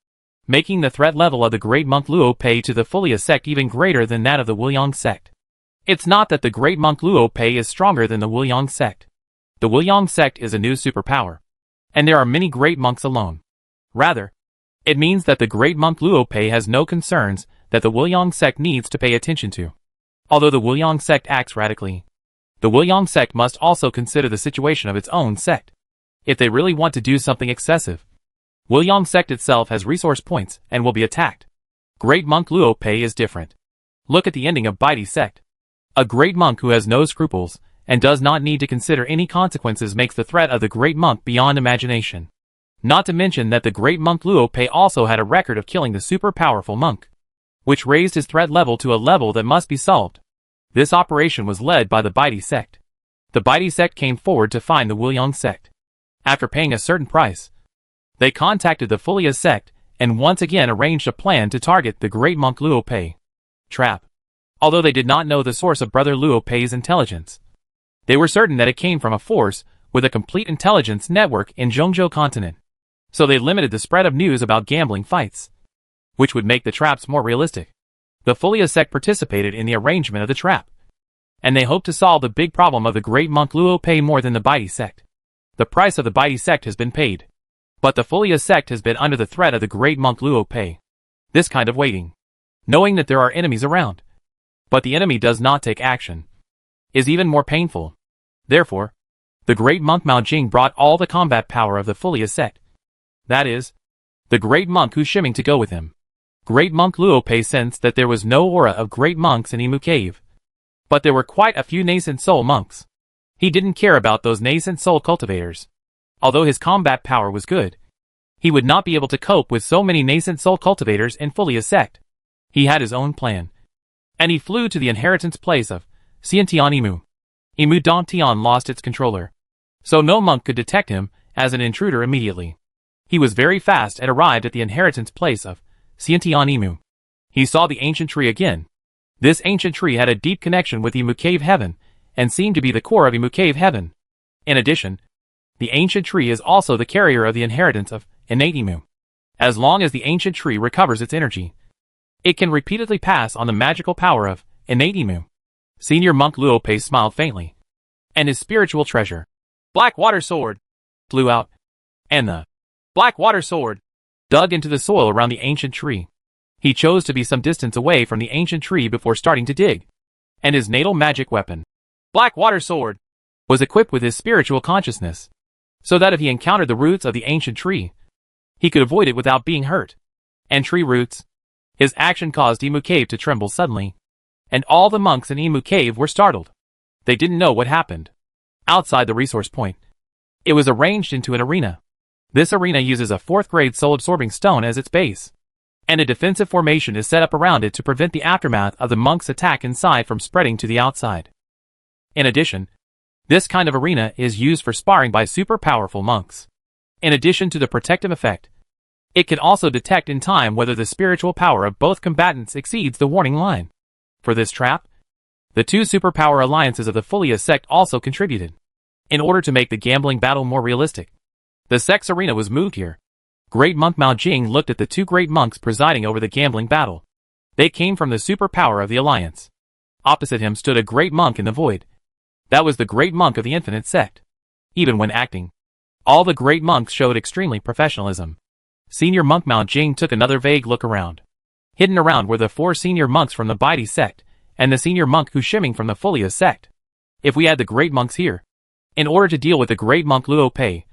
making the threat level of the great monk Luo Pei to the Furia sect even greater than that of the Wuliang sect. It's not that the great monk Luo Pei is stronger than the Wuliang sect. The Wuliang sect is a new superpower, and there are many great monks alone. Rather, it means that the great monk Luo Pei has no concerns that the Wuliang sect needs to pay attention to. Although the Wuliang sect acts radically, the Wuliang sect must also consider the situation of its own sect. If they really want to do something excessive, Wuliang sect itself has resource points and will be attacked. Great monk Luo Pei is different. Look at the ending of Baidi sect. A great monk who has no scruples and does not need to consider any consequences makes the threat of the great monk beyond imagination. Not to mention that the great monk Luo Pei also had a record of killing the super powerful monk, which raised his threat level to a level that must be solved. This operation was led by the Baidi sect. The Baidi sect came forward to find the Wuliang sect. After paying a certain price, they contacted the Furia sect and once again arranged a plan to target the great monk Luo Pei. Trap. Although they did not know the source of brother Luo Pei's intelligence, they were certain that it came from a force with a complete intelligence network in Zhongzhou continent. So they limited the spread of news about gambling fights, which would make the traps more realistic. The Furia sect participated in the arrangement of the trap, and they hoped to solve the big problem of the great monk Luo Pei more than the Baidi sect. The price of the Baidi sect has been paid, but the Furia sect has been under the threat of the great monk Luo Pei. This kind of waiting, knowing that there are enemies around, but the enemy does not take action, is even more painful. Therefore, the great monk Mao Jing brought all the combat power of the Furia sect. That is, the great monk Hu Shiming to go with him. Great monk Luo Pei sensed that there was no aura of great monks in Imu Cave, but there were quite a few nascent soul monks. He didn't care about those nascent soul cultivators. Although his combat power was good, he would not be able to cope with so many nascent soul cultivators in Furia sect. He had his own plan, and he flew to the inheritance place of Xiantian Imu. Imu Dantian lost its controller, so no monk could detect him as an intruder immediately. He was very fast and arrived at the inheritance place of Xiantian Imu. He saw the ancient tree again. This ancient tree had a deep connection with Imu Cave Heaven, and seemed to be the core of Imu Cave Heaven. In addition, the ancient tree is also the carrier of the inheritance of innate Imu. As long as the ancient tree recovers its energy, it can repeatedly pass on the magical power of innate Imu. Senior monk Luo Pei smiled faintly, and his spiritual treasure, Black Water Sword, flew out, and the Black Water Sword dug into the soil around the ancient tree. He chose to be some distance away from the ancient tree before starting to dig, and his natal magic weapon, Black Water Sword, was equipped with his spiritual consciousness, so that if he encountered the roots of the ancient tree, he could avoid it without being hurt. And tree roots. His action caused Imu Cave to tremble suddenly, and all the monks in Imu Cave were startled. They didn't know what happened. Outside the resource point, it was arranged into an arena. This arena uses a 4th grade soul-absorbing stone as its base, and a defensive formation is set up around it to prevent the aftermath of the monks' attack inside from spreading to the outside. In addition, this kind of arena is used for sparring by super powerful monks. In addition to the protective effect, it can also detect in time whether the spiritual power of both combatants exceeds the warning line. For this trap, the 2 superpower alliances of the Furia sect also contributed. In order to make the gambling battle more realistic, the sect's arena was moved here. Great monk Mao Jing looked at the 2 great monks presiding over the gambling battle. They came from the superpower of the alliance. Opposite him stood a great monk in the void. That was the great monk of the infinite sect. Even when acting, all the great monks showed extremely professionalism. Senior monk Mao Jing took another vague look around. Hidden around were the 4 senior monks from the Baidi sect, and the senior monk Hu Shiming from the Furia sect. If we add the great monks here, in order to deal with the great monk Luo Pei,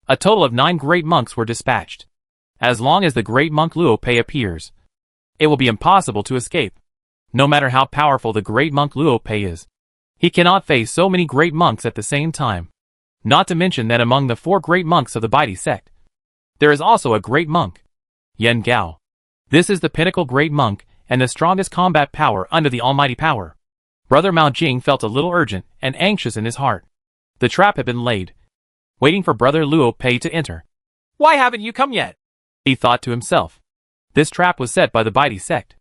a total of 9 great monks were dispatched. As long as the great monk Luo Pei appears, it will be impossible to escape. No matter how powerful the great monk Luo Pei is, he cannot face so many great monks at the same time. Not to mention that among the 4 great monks of the Baidi sect, there is also a great monk, Yan Gao. This is the pinnacle great monk and the strongest combat power under the almighty power. Brother Mao Jing felt a little urgent and anxious in his heart. The trap had been laid, waiting for Brother Luo Pei to enter. "Why haven't you come yet?" he thought to himself. This trap was set by the Baidi sect.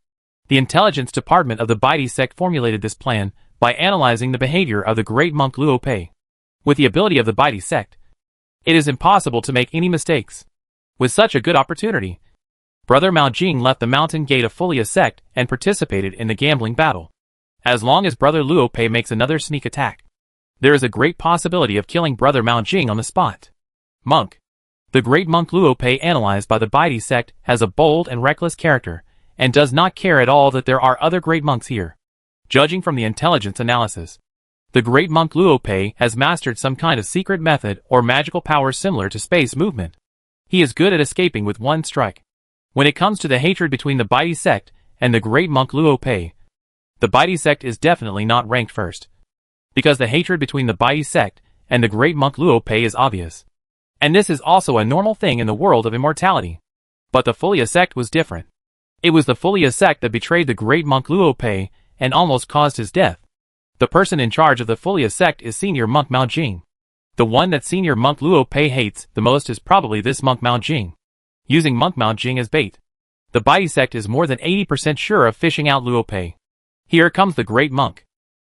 The intelligence department of the Baidi sect formulated this plan by analyzing the behavior of the great monk Luo Pei. With the ability of the Baidi sect, it is impossible to make any mistakes. With such a good opportunity, Brother Mao Jing left the mountain gate of Furia sect and participated in the gambling battle. As long as Brother Luo Pei makes another sneak attack, there is a great possibility of killing Brother Mao Jing on the spot. Monk. The great monk Luo Pei analyzed by the Baidi sect has a bold and reckless character, and does not care at all that there are other great monks here. Judging from the intelligence analysis, the great monk Luo Pei has mastered some kind of secret method or magical power similar to space movement. He is good at escaping with one strike. When it comes to the hatred between the Baidi sect and the great monk Luo Pei, the Baidi sect is definitely not ranked first, because the hatred between the Baidi sect and the great monk Luo Pei is obvious. And this is also a normal thing in the world of immortality. But the Furia sect was different. It was the Furia sect that betrayed the great monk Luo Pei and almost caused his death. The person in charge of the Furia sect is senior monk Mao Jing. The one that senior monk Luo Pei hates the most is probably this monk Mao Jing. Using monk Mao Jing as bait, the Baidi sect is more than 80% sure of fishing out Luo Pei. Here comes the great monk.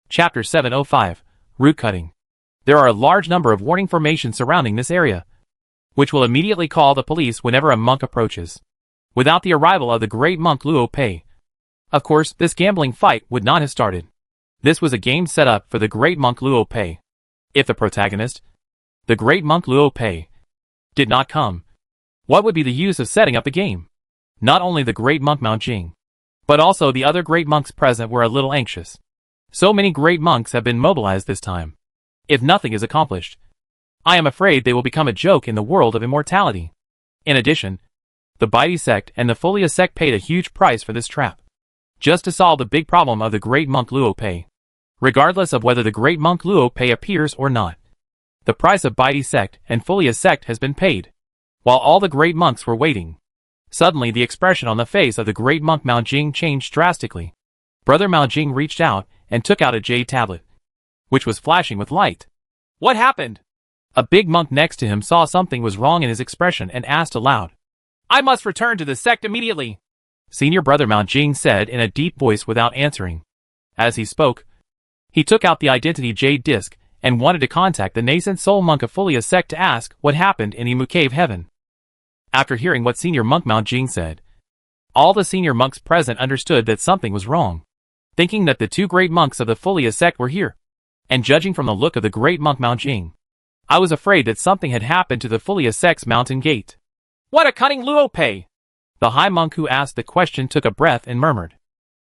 Chapter 705, Root Cutting. There are a large number of warning formations surrounding this area, which will immediately call the police whenever a monk approaches. Without the arrival of the great monk Luo Pei, of course, this gambling fight would not have started. This was a game set up for the great monk Luo Pei. If the protagonist, the great monk Luo Pei, did not come, what would be the use of setting up a game? Not only the great monk Mao Jing, but also the other great monks present were a little anxious. So many great monks have been mobilized this time. If nothing is accomplished, I am afraid they will become a joke in the world of immortality. In addition, the Baidi sect and the Furia sect paid a huge price for this trap, just to solve the big problem of the great monk Luo Pei. Regardless of whether the great monk Luo Pei appears or not, the price of Baidi sect and Furia sect has been paid. While all the great monks were waiting, suddenly the expression on the face of the great monk Mao Jing changed drastically. Brother Mao Jing reached out and took out a jade tablet, which was flashing with light. What happened? A big monk next to him saw something was wrong in his expression and asked aloud. I must return to the sect immediately, Senior Brother Mao Jing said in a deep voice without answering. As he spoke, he took out the identity jade disc and wanted to contact the nascent soul monk of Furia sect to ask what happened in Imu Cave Heaven. After hearing what Senior Monk Mao Jing said, all the senior monks present understood that something was wrong. Thinking that the 2 great monks of the Furia sect were here, and judging from the look of the great monk Mao Jing, I was afraid that something had happened to the Furia sect's mountain gate. What a cunning Luo Pei! The high monk who asked the question took a breath and murmured.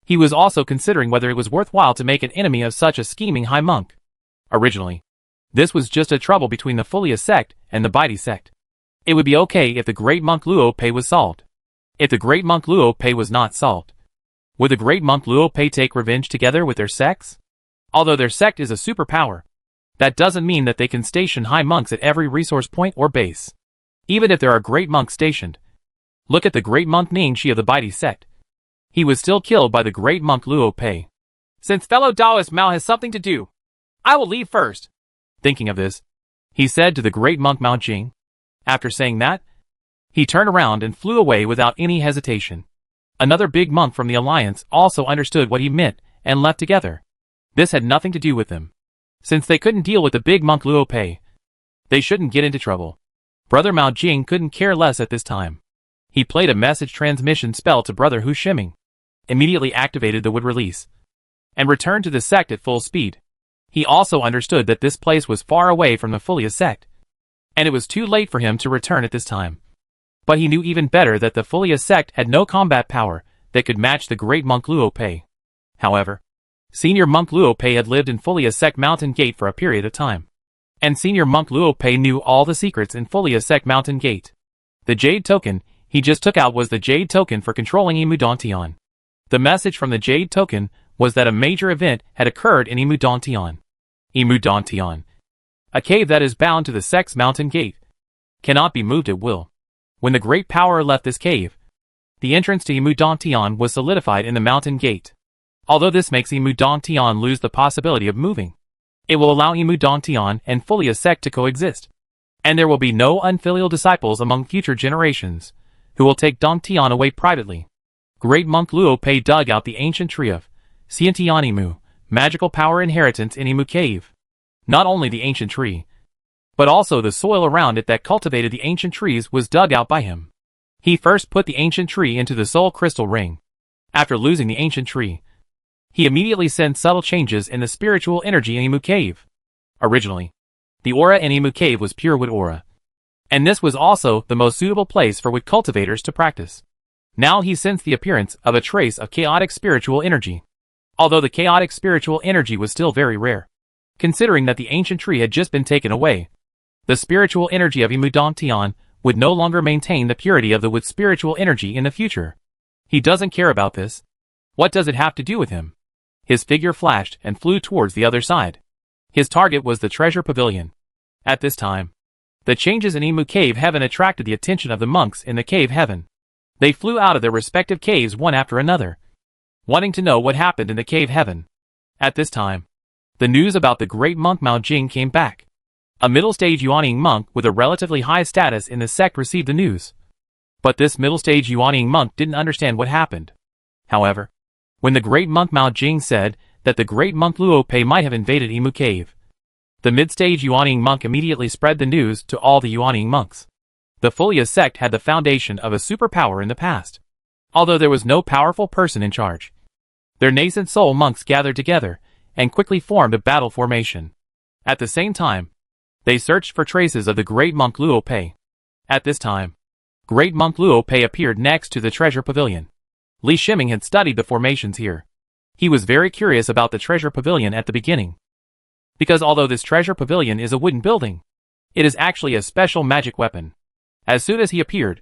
He was also considering whether it was worthwhile to make an enemy of such a scheming high monk. Originally, this was just a trouble between the Furia sect and the Baidi sect. It would be okay if the great monk Luo Pei was solved. If the great monk Luo Pei was not solved, would the great monk Luo Pei take revenge together with their sects? Although their sect is a superpower, that doesn't mean that they can station high monks at every resource point or base. Even if there are great monks stationed, look at the great monk Ning Shi of the Baidi sect. He was still killed by the great monk Luo Pei. Since fellow Taoist Mao has something to do, I will leave first. Thinking of this, he said to the great monk Mao Jing. After saying that, he turned around and flew away without any hesitation. Another big monk from the alliance also understood what he meant and left together. This had nothing to do with them. Since they couldn't deal with the big monk Luo Pei, they shouldn't get into trouble. Brother Mao Jing couldn't care less at this time. He played a message transmission spell to Brother Hu Shiming, immediately activated the wood release, and returned to the sect at full speed. He also understood that this place was far away from the Furia sect, and it was too late for him to return at this time. But he knew even better that the Furia sect had no combat power that could match the great monk Luo Pei. However, Senior Monk Luo Pei had lived in Furia sect Mountain Gate for a period of time, and Senior Monk Luo Pei knew all the secrets in Furia sect Mountain Gate. The Jade token he just took out was the Jade token for controlling Immortality. The message from the Jade token was that a major event had occurred in Immortality. Immortality, a cave that is bound to the sect's Mountain Gate, cannot be moved at will. When the Great Power left this cave, the entrance to Immortality was solidified in the Mountain Gate. Although this makes Immortality lose the possibility of moving, it will allow Immortality and Furia sect to coexist, and there will be no unfilial disciples among future generations who will take Dantian away privately. Great Monk Luo Pei dug out the ancient tree of Xiantianimu, magical power inheritance in Imu Cave. Not only the ancient tree, but also the soil around it that cultivated the ancient trees was dug out by him. He first put the ancient tree into the soul crystal ring. After losing the ancient tree, he immediately sent subtle changes in the spiritual energy in Imu Cave. Originally, the aura in Imu Cave was pure wood aura, and this was also the most suitable place for wood cultivators to practice. Now he sensed the appearance of a trace of chaotic spiritual energy. Although the chaotic spiritual energy was still very rare, considering that the ancient tree had just been taken away, the spiritual energy of Immortality would no longer maintain the purity of the wood spiritual energy in the future. He doesn't care about this. What does it have to do with him? His figure flashed and flew towards the other side. His target was the treasure pavilion. At this time, the changes in Imu Cave Heaven attracted the attention of the monks in the Cave Heaven. They flew out of their respective caves one after another, wanting to know what happened in the Cave Heaven. At this time, the news about the great monk Mao Jing came back. A middle-stage Yuaning monk with a relatively high status in the sect received the news. But this middle-stage Yuaning monk didn't understand what happened. However, when the great monk Mao Jing said that the great monk Luo Pei might have invaded Imu Cave, the mid-stage Yuaning monk immediately spread the news to all the Yuaning monks. The Furia sect had the foundation of a superpower in the past. Although there was no powerful person in charge, their nascent soul monks gathered together and quickly formed a battle formation. At the same time, they searched for traces of the great monk Luo Pei. At this time, great monk Luo Pei appeared next to the treasure pavilion. Li Shiming had studied the formations here. He was very curious about the treasure pavilion at the beginning, because although this treasure pavilion is a wooden building, it is actually a special magic weapon. As soon as he appeared,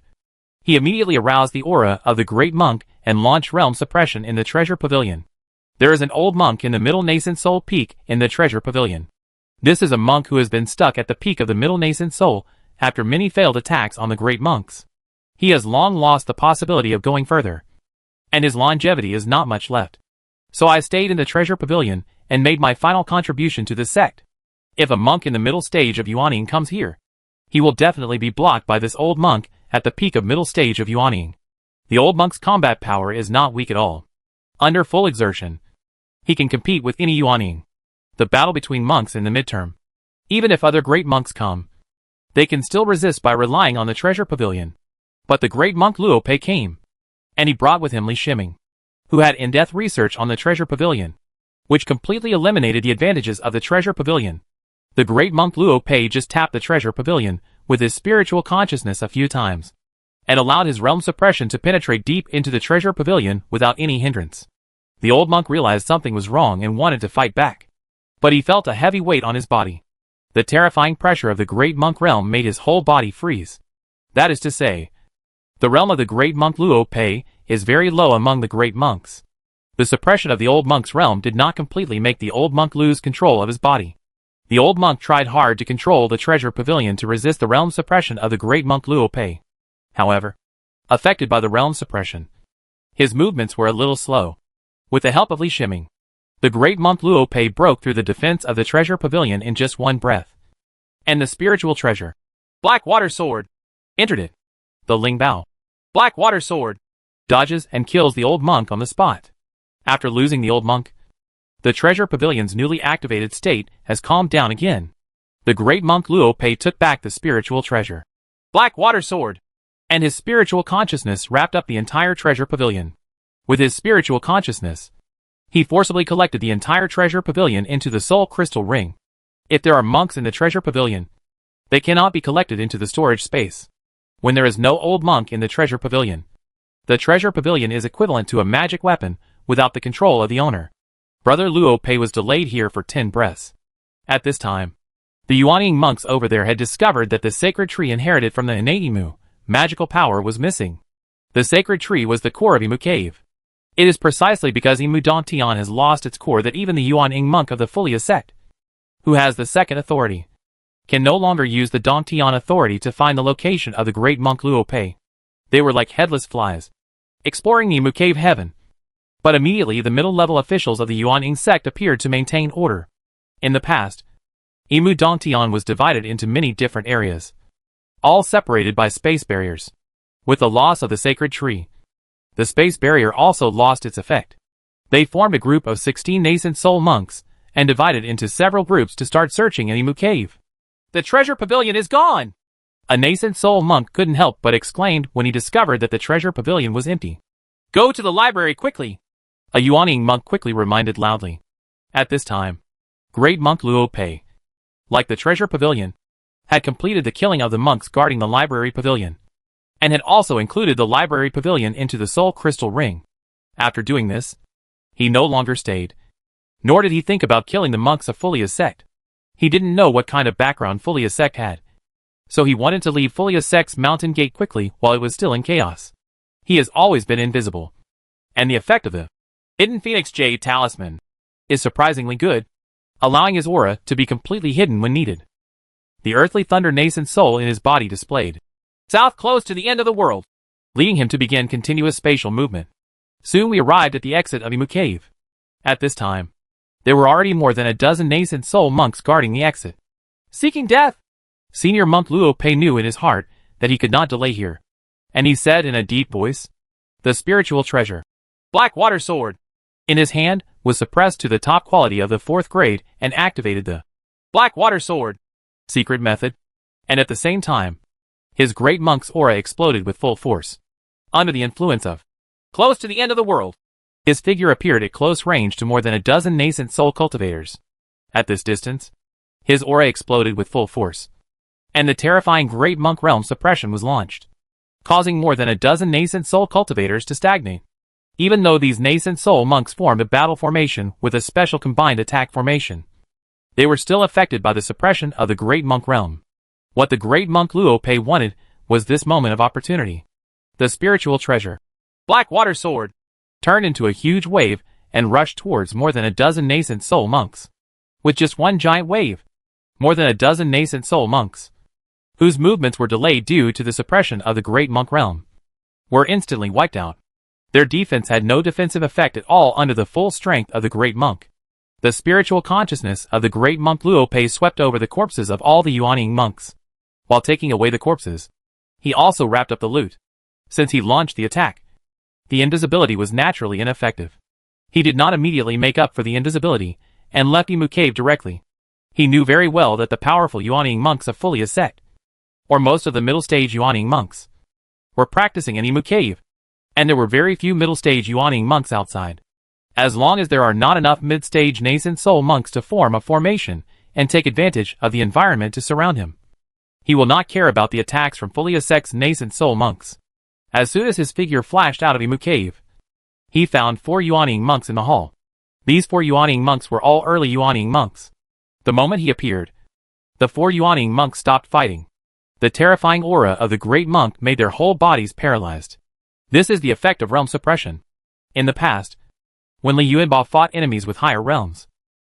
he immediately aroused the aura of the great monk and launched realm suppression in the treasure pavilion. There is an old monk in the middle nascent soul peak in the treasure pavilion. This is a monk who has been stuck at the peak of the middle nascent soul after many failed attacks on the great monks. He has long lost the possibility of going further, and his longevity is not much left. So I stayed in the treasure pavilion and made my final contribution to this sect. If a monk in the middle stage of Yuaning comes here, he will definitely be blocked by this old monk at the peak of middle stage of Yuaning. The old monk's combat power is not weak at all. Under full exertion, he can compete with any Yuaning. The battle between monks in the midterm. Even if other great monks come, they can still resist by relying on the treasure pavilion. But the great monk Luo Pei came, and he brought with him Li Shiming, who had in-depth research on the treasure pavilion, which completely eliminated the advantages of the treasure pavilion. The great monk Luo Pei just tapped the treasure pavilion with his spiritual consciousness a few times, and allowed his realm suppression to penetrate deep into the treasure pavilion without any hindrance. The old monk realized something was wrong and wanted to fight back, but he felt a heavy weight on his body. The terrifying pressure of the great monk realm made his whole body freeze. That is to say, the realm of the great monk Luo Pei is very low among the great monks. The suppression of the old monk's realm did not completely make the old monk lose control of his body. The old monk tried hard to control the treasure pavilion to resist the realm suppression of the great monk Luo Pei. However, affected by the realm suppression, his movements were a little slow. With the help of Li Shiming, the great monk Luo Pei broke through the defense of the treasure pavilion in just one breath. And the spiritual treasure, Black Water Sword, entered it. The Ling Bao, Black Water Sword, dodges and kills the old monk on the spot. After losing the old monk, the treasure pavilion's newly activated state has calmed down again. The great monk Luo Pei took back the spiritual treasure, Black Water Sword, and his spiritual consciousness wrapped up the entire treasure pavilion. With his spiritual consciousness, He forcibly collected the entire treasure pavilion into the soul crystal ring. If there are monks in the treasure pavilion, they cannot be collected into the storage space. When there is no old monk in the treasure pavilion, the treasure pavilion is equivalent to a magic weapon without the control of the owner. Brother Luo Pei was delayed here for 10 breaths. At this time, the Yuanying monks over there had discovered that the sacred tree inherited from the innate Imu magical power was missing. The sacred tree was the core of Imu Cave. It is precisely because Imu Dantian has lost its core that even the Yuanying monk of the Furia sect, who has the second authority, can no longer use the Dantian authority to find the location of the great monk Luo Pei. They were like headless flies, exploring the Imu Cave heaven. But immediately the middle-level officials of the Yuanying sect appeared to maintain order. In the past, Imu Dantian was divided into many different areas, all separated by space barriers. With the loss of the sacred tree, the space barrier also lost its effect. They formed a group of 16 nascent soul monks, and divided into several groups to start searching in Imu Cave. The treasure pavilion is gone! A nascent soul monk couldn't help but exclaimed when he discovered that the treasure pavilion was empty. Go to the library quickly! A Yuanying monk quickly reminded loudly. At this time, great monk Luo Pei, like the treasure pavilion, had completed the killing of the monks guarding the library pavilion, and had also included the library pavilion into the soul crystal ring. After doing this, he no longer stayed, nor did he think about killing the monks of Furia sect. He didn't know what kind of background Furia sect had, so he wanted to leave Furia sect's mountain gate quickly while it was still in chaos. He has always been invisible, and the effect of the Hidden Phoenix Jade Talisman is surprisingly good, allowing his aura to be completely hidden when needed. The earthly thunder nascent soul in his body displayed south close to the end of the world, leading him to begin continuous spatial movement. Soon we arrived at the exit of Imu Cave. At this time, there were already more than a dozen nascent soul monks guarding the exit. Seeking death! Senior monk Luo Pei knew in his heart that he could not delay here, and he said in a deep voice, "The spiritual treasure, Black Water Sword," in his hand, was suppressed to the top quality of the 4th grade and activated the Black Water Sword secret method, and at the same time, his great monk's aura exploded with full force. Under the influence of close to the end of the world, his figure appeared at close range to more than a dozen nascent soul cultivators. At this distance, his aura exploded with full force, and the terrifying great monk realm suppression was launched, causing more than a dozen nascent soul cultivators to stagnate. Even though these nascent soul monks formed a battle formation with a special combined attack formation, they were still affected by the suppression of the great monk realm. What the great monk Luo Pei wanted was this moment of opportunity. The spiritual treasure, Black Water Sword, turned into a huge wave and rushed towards more than a dozen nascent soul monks. With just one giant wave, more than a dozen nascent soul monks, whose movements were delayed due to the suppression of the great monk realm, were instantly wiped out. Their defense had no defensive effect at all under the full strength of the great monk. The spiritual consciousness of the great monk Luo Pei swept over the corpses of all the Yuanying monks. While taking away the corpses, he also wrapped up the loot. Since he launched the attack, the invisibility was naturally ineffective. He did not immediately make up for the invisibility, and left Imu Cave directly. He knew very well that the powerful Yuanying monks of Furia sect, or most of the middle-stage Yuanying monks, were practicing in Imu Cave, and there were very few middle-stage Yuanying monks outside. As long as there are not enough mid-stage nascent soul monks to form a formation and take advantage of the environment to surround him, he will not care about the attacks from Furia sect's nascent soul monks. As soon as his figure flashed out of Imu Cave, he found 4 Yuanying monks in the hall. These 4 Yuanying monks were all early Yuanying monks. The moment he appeared, the 4 Yuanying monks stopped fighting. The terrifying aura of the great monk made their whole bodies paralyzed. This is the effect of realm suppression. In the past, when Li Yuanbao fought enemies with higher realms,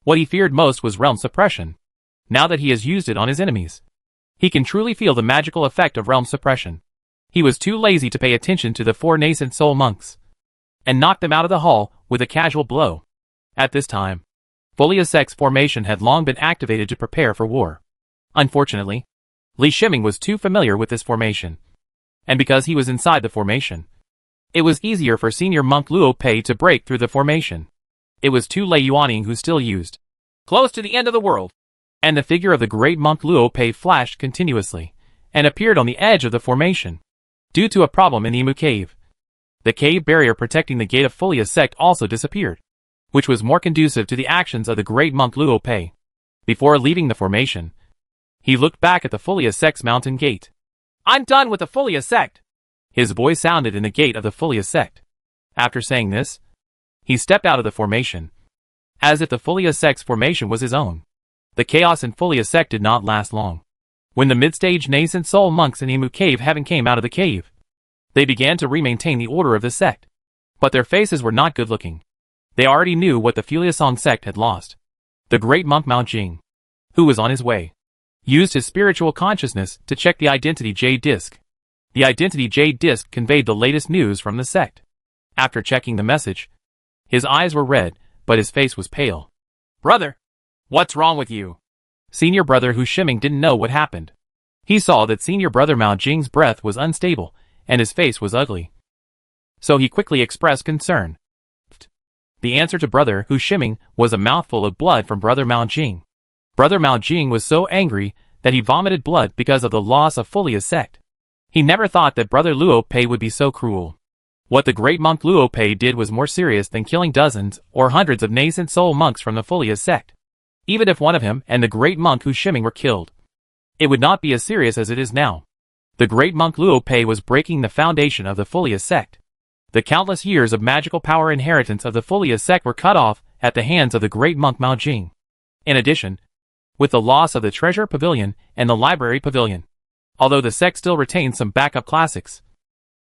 what he feared most was realm suppression. Now that he has used it on his enemies, he can truly feel the magical effect of realm suppression. He was too lazy to pay attention to the 4 nascent soul monks, and knocked them out of the hall with a casual blow. At this time, Furia sect's formation had long been activated to prepare for war. Unfortunately, Li Shiming was too familiar with this formation, and because he was inside the formation, it was easier for senior monk Luo Pei to break through the formation. It was Tu Lei Yuanying who still used close to the end of the world, and the figure of the great monk Luo Pei flashed continuously, and appeared on the edge of the formation. Due to a problem in the Imu Cave, the cave barrier protecting the gate of Furia sect also disappeared. which was more conducive to the actions of the great monk Luo Pei. Before leaving the formation, he looked back at the Furia sect's mountain gate. "I'm done with the Furia sect!" His voice sounded in the gate of the Furia sect. After saying this, he stepped out of the formation, as if the Furia sect's formation was his own. The chaos in Furia sect did not last long. When the mid-stage nascent soul monks in Imu Cave Heaven came out of the cave, they began to re-maintain the order of the sect. But their faces were not good-looking. They already knew what the Furia Song sect had lost. The great monk Mao Jing, who was on his way, used his spiritual consciousness to check the Identity Jade Disc. The Identity Jade Disc conveyed the latest news from the sect. After checking the message, his eyes were red, but his face was pale. "Brother, what's wrong with you?" Senior brother Hu Shiming didn't know what happened. He saw that senior brother Mao Jing's breath was unstable, and his face was ugly. So he quickly expressed concern. The answer to brother Hu Shiming was a mouthful of blood from brother Mao Jing. Brother Mao Jing was so angry that he vomited blood because of the loss of Furia's sect. He never thought that brother Luo Pei would be so cruel. What the great monk Luo Pei did was more serious than killing dozens or hundreds of nascent soul monks from the Furia sect. Even if one of him and the great monk Hu Shiming were killed, it would not be as serious as it is now. The great monk Luo Pei was breaking the foundation of the Furia sect. The countless years of magical power inheritance of the Furia sect were cut off at the hands of the great monk Mao Jing. In addition, with the loss of the treasure pavilion and the library pavilion, although the sect still retains some backup classics,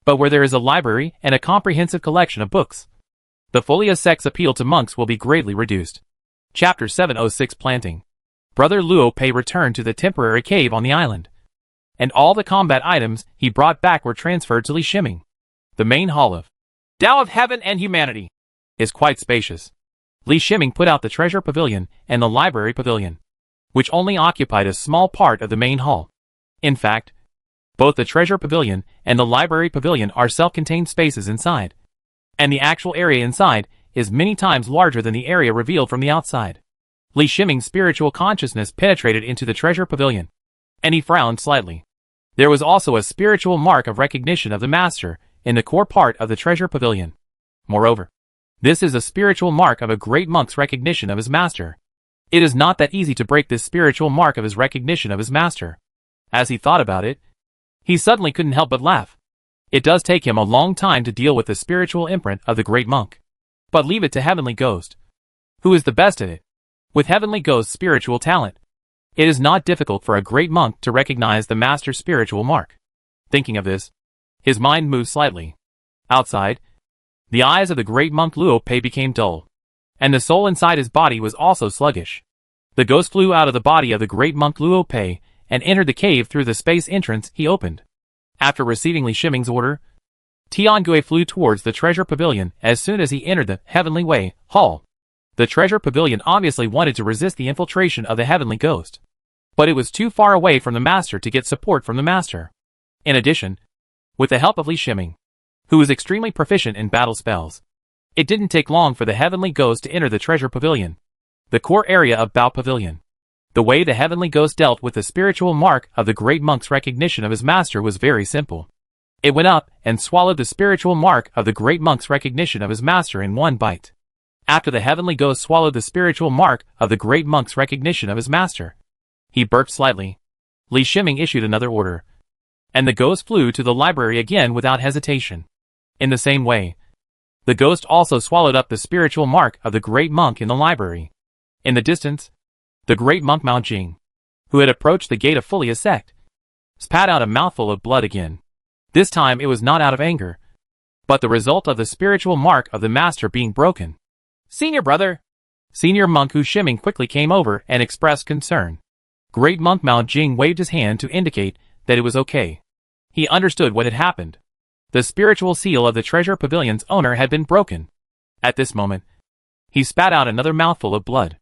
but where there is a library and a comprehensive collection of books, the Furia sect's appeal to monks will be greatly reduced. Chapter 706 Planting. Brother Luo Pei returned to the temporary cave on the island, and all the combat items he brought back were transferred to Li Shiming. The main hall of Tao of Heaven and Humanity is quite spacious. Li Shiming put out the treasure pavilion and the library pavilion, which only occupied a small part of the main hall. In fact, both the treasure pavilion and the library pavilion are self-contained spaces inside, and the actual area inside is many times larger than the area revealed from the outside. Li Shiming's spiritual consciousness penetrated into the treasure pavilion, and he frowned slightly. There was also a spiritual mark of recognition of the master in the core part of the treasure pavilion. Moreover, this is a spiritual mark of a great monk's recognition of his master. It is not that easy to break this spiritual mark of his recognition of his master. As he thought about it, he suddenly couldn't help but laugh. It does take him a long time to deal with the spiritual imprint of the great monk. But leave it to Heavenly Ghost, who is the best at it. With Heavenly Ghost's spiritual talent, it is not difficult for a great monk to recognize the master's spiritual mark. Thinking of this, his mind moved slightly. Outside, the eyes of the great monk Luo Pei became dull, and the soul inside his body was also sluggish. The ghost flew out of the body of the great monk Luo Pei and entered the cave through the space entrance he opened. After receiving Li Shiming's order, Tiangui flew towards the treasure pavilion as soon as he entered the Heavenly Way hall. The treasure pavilion obviously wanted to resist the infiltration of the Heavenly Ghost, but it was too far away from the master to get support from the master. In addition, with the help of Li Shiming, who was extremely proficient in battle spells, it didn't take long for the Heavenly Ghost to enter the treasure pavilion, the core area of Bao Pavilion. The way the Heavenly Ghost dealt with the spiritual mark of the great monk's recognition of his master was very simple. It went up and swallowed the spiritual mark of the great monk's recognition of his master in one bite. After the Heavenly Ghost swallowed the spiritual mark of the great monk's recognition of his master, he burped slightly. Li Shiming issued another order, and the ghost flew to the library again without hesitation. In the same way, the ghost also swallowed up the spiritual mark of the great monk in the library. In the distance, the great monk Mao Jing, who had approached the gate of Furia sect, spat out a mouthful of blood again. This time it was not out of anger, but the result of the spiritual mark of the master being broken. "Senior brother!" Senior monk Hu Shiming quickly came over and expressed concern. Great monk Mao Jing waved his hand to indicate that it was okay. He understood what had happened. The spiritual seal of the treasure pavilion's owner had been broken. At this moment, he spat out another mouthful of blood.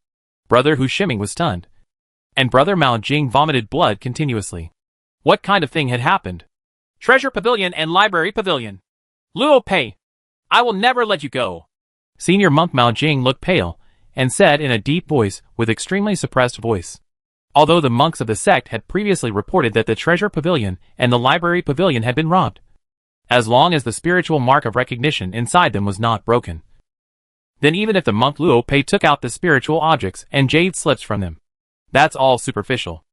Brother Hu Shiming was stunned, and brother Mao Jing vomited blood continuously. What kind of thing had happened? "Treasure pavilion and library pavilion. Luo Pei, I will never let you go." Senior monk Mao Jing looked pale and said in a deep voice with extremely suppressed voice. Although the monks of the sect had previously reported that the treasure pavilion and the library pavilion had been robbed, as long as the spiritual mark of recognition inside them was not broken, Then even if the monk Luo Pei took out the spiritual objects and jade slips from them, that's all superficial.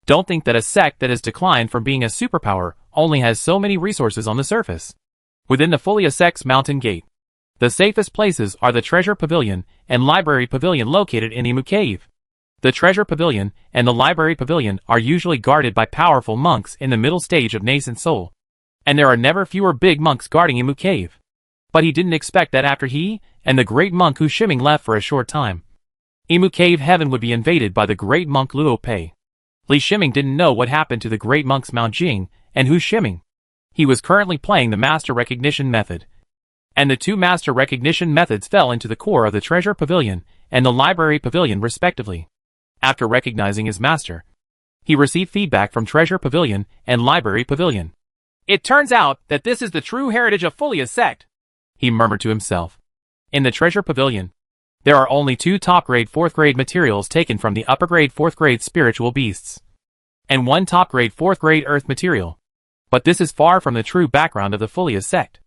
Don't think that a sect that has declined from being a superpower only has so many resources on the surface. Within the Furia sect's mountain gate, the safest places are the Treasure Pavilion and Library Pavilion located in Imu Cave. The Treasure Pavilion and the Library Pavilion are usually guarded by powerful monks in the middle stage of nascent soul, and there are never fewer big monks guarding Imu Cave. But he didn't expect that after he and the great monk Hu Shiming left for a short time, Imu Cave heaven would be invaded by the great monk Luo Pei. Li Shiming didn't know what happened to the great monks Mao Jing and Hu Shiming. He was currently playing the master recognition method, and the two master recognition methods fell into the core of the Treasure Pavilion and the Library Pavilion respectively. After recognizing his master, he received feedback from Treasure Pavilion and Library Pavilion. It turns out that this is the true heritage of Fulia's sect, he murmured to himself. In the Treasure Pavilion, there are only 2 top-grade 4th-grade materials taken from the upper-grade 4th-grade spiritual beasts, and 1 top-grade 4th-grade earth material. But this is far from the true background of the Fulia sect.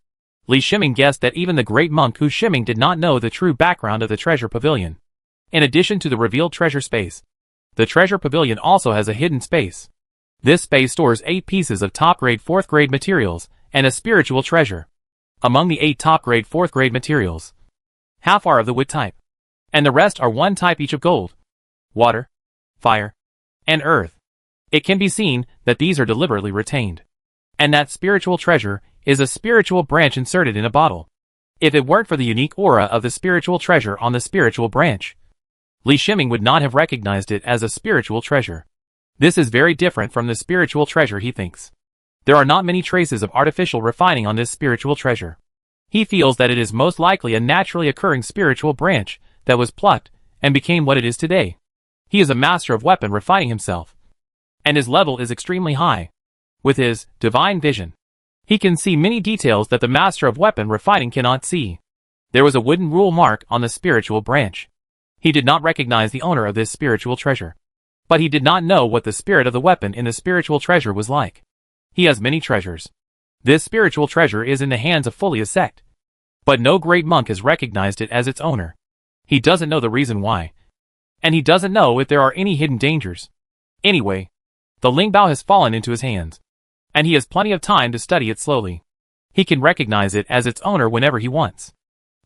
Li Shiming guessed that even the great monk Hu Shiming did not know the true background of the Treasure Pavilion. In addition to the revealed treasure space, the Treasure Pavilion also has a hidden space. This space stores 8 pieces of top-grade 4th-grade materials and a spiritual treasure. Among the 8 top-grade 4th-grade materials, half are of the wood type, and the rest are 1 type each of gold, water, fire, and earth. It can be seen that these are deliberately retained, and that spiritual treasure is a spiritual branch inserted in a bottle. If it weren't for the unique aura of the spiritual treasure on the spiritual branch, Li Shiming would not have recognized it as a spiritual treasure. This is very different from the spiritual treasure he thinks. There are not many traces of artificial refining on this spiritual treasure. He feels that it is most likely a naturally occurring spiritual branch that was plucked and became what it is today. He is a master of weapon refining himself, and his level is extremely high. With his divine vision, he can see many details that the master of weapon refining cannot see. There was a wooden rule mark on the spiritual branch. He did not recognize the owner of this spiritual treasure, but he did not know what the spirit of the weapon in the spiritual treasure was like. He has many treasures. This spiritual treasure is in the hands of Fulia's sect, but no great monk has recognized it as its owner. He doesn't know the reason why, and he doesn't know if there are any hidden dangers. Anyway, the Lingbao has fallen into his hands, and he has plenty of time to study it slowly. He can recognize it as its owner whenever he wants.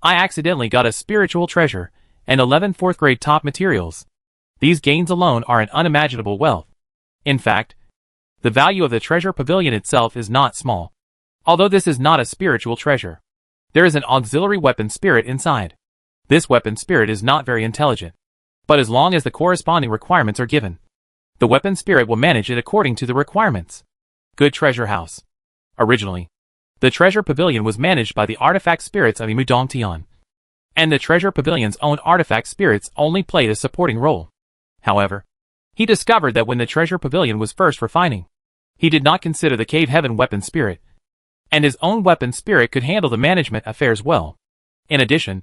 I accidentally got a spiritual treasure and 11 4th-grade top materials. These gains alone are an unimaginable wealth. In fact, the value of the Treasure Pavilion itself is not small. Although this is not a spiritual treasure, there is an auxiliary weapon spirit inside. This weapon spirit is not very intelligent, but as long as the corresponding requirements are given, the weapon spirit will manage it according to the requirements. Good Treasure House. Originally, the Treasure Pavilion was managed by the artifact spirits of Imudongtian, and the Treasure Pavilion's own artifact spirits only played a supporting role. However, he discovered that when the Treasure Pavilion was first refining, he did not consider the Cave Heaven weapon spirit, and his own weapon spirit could handle the management affairs well. In addition,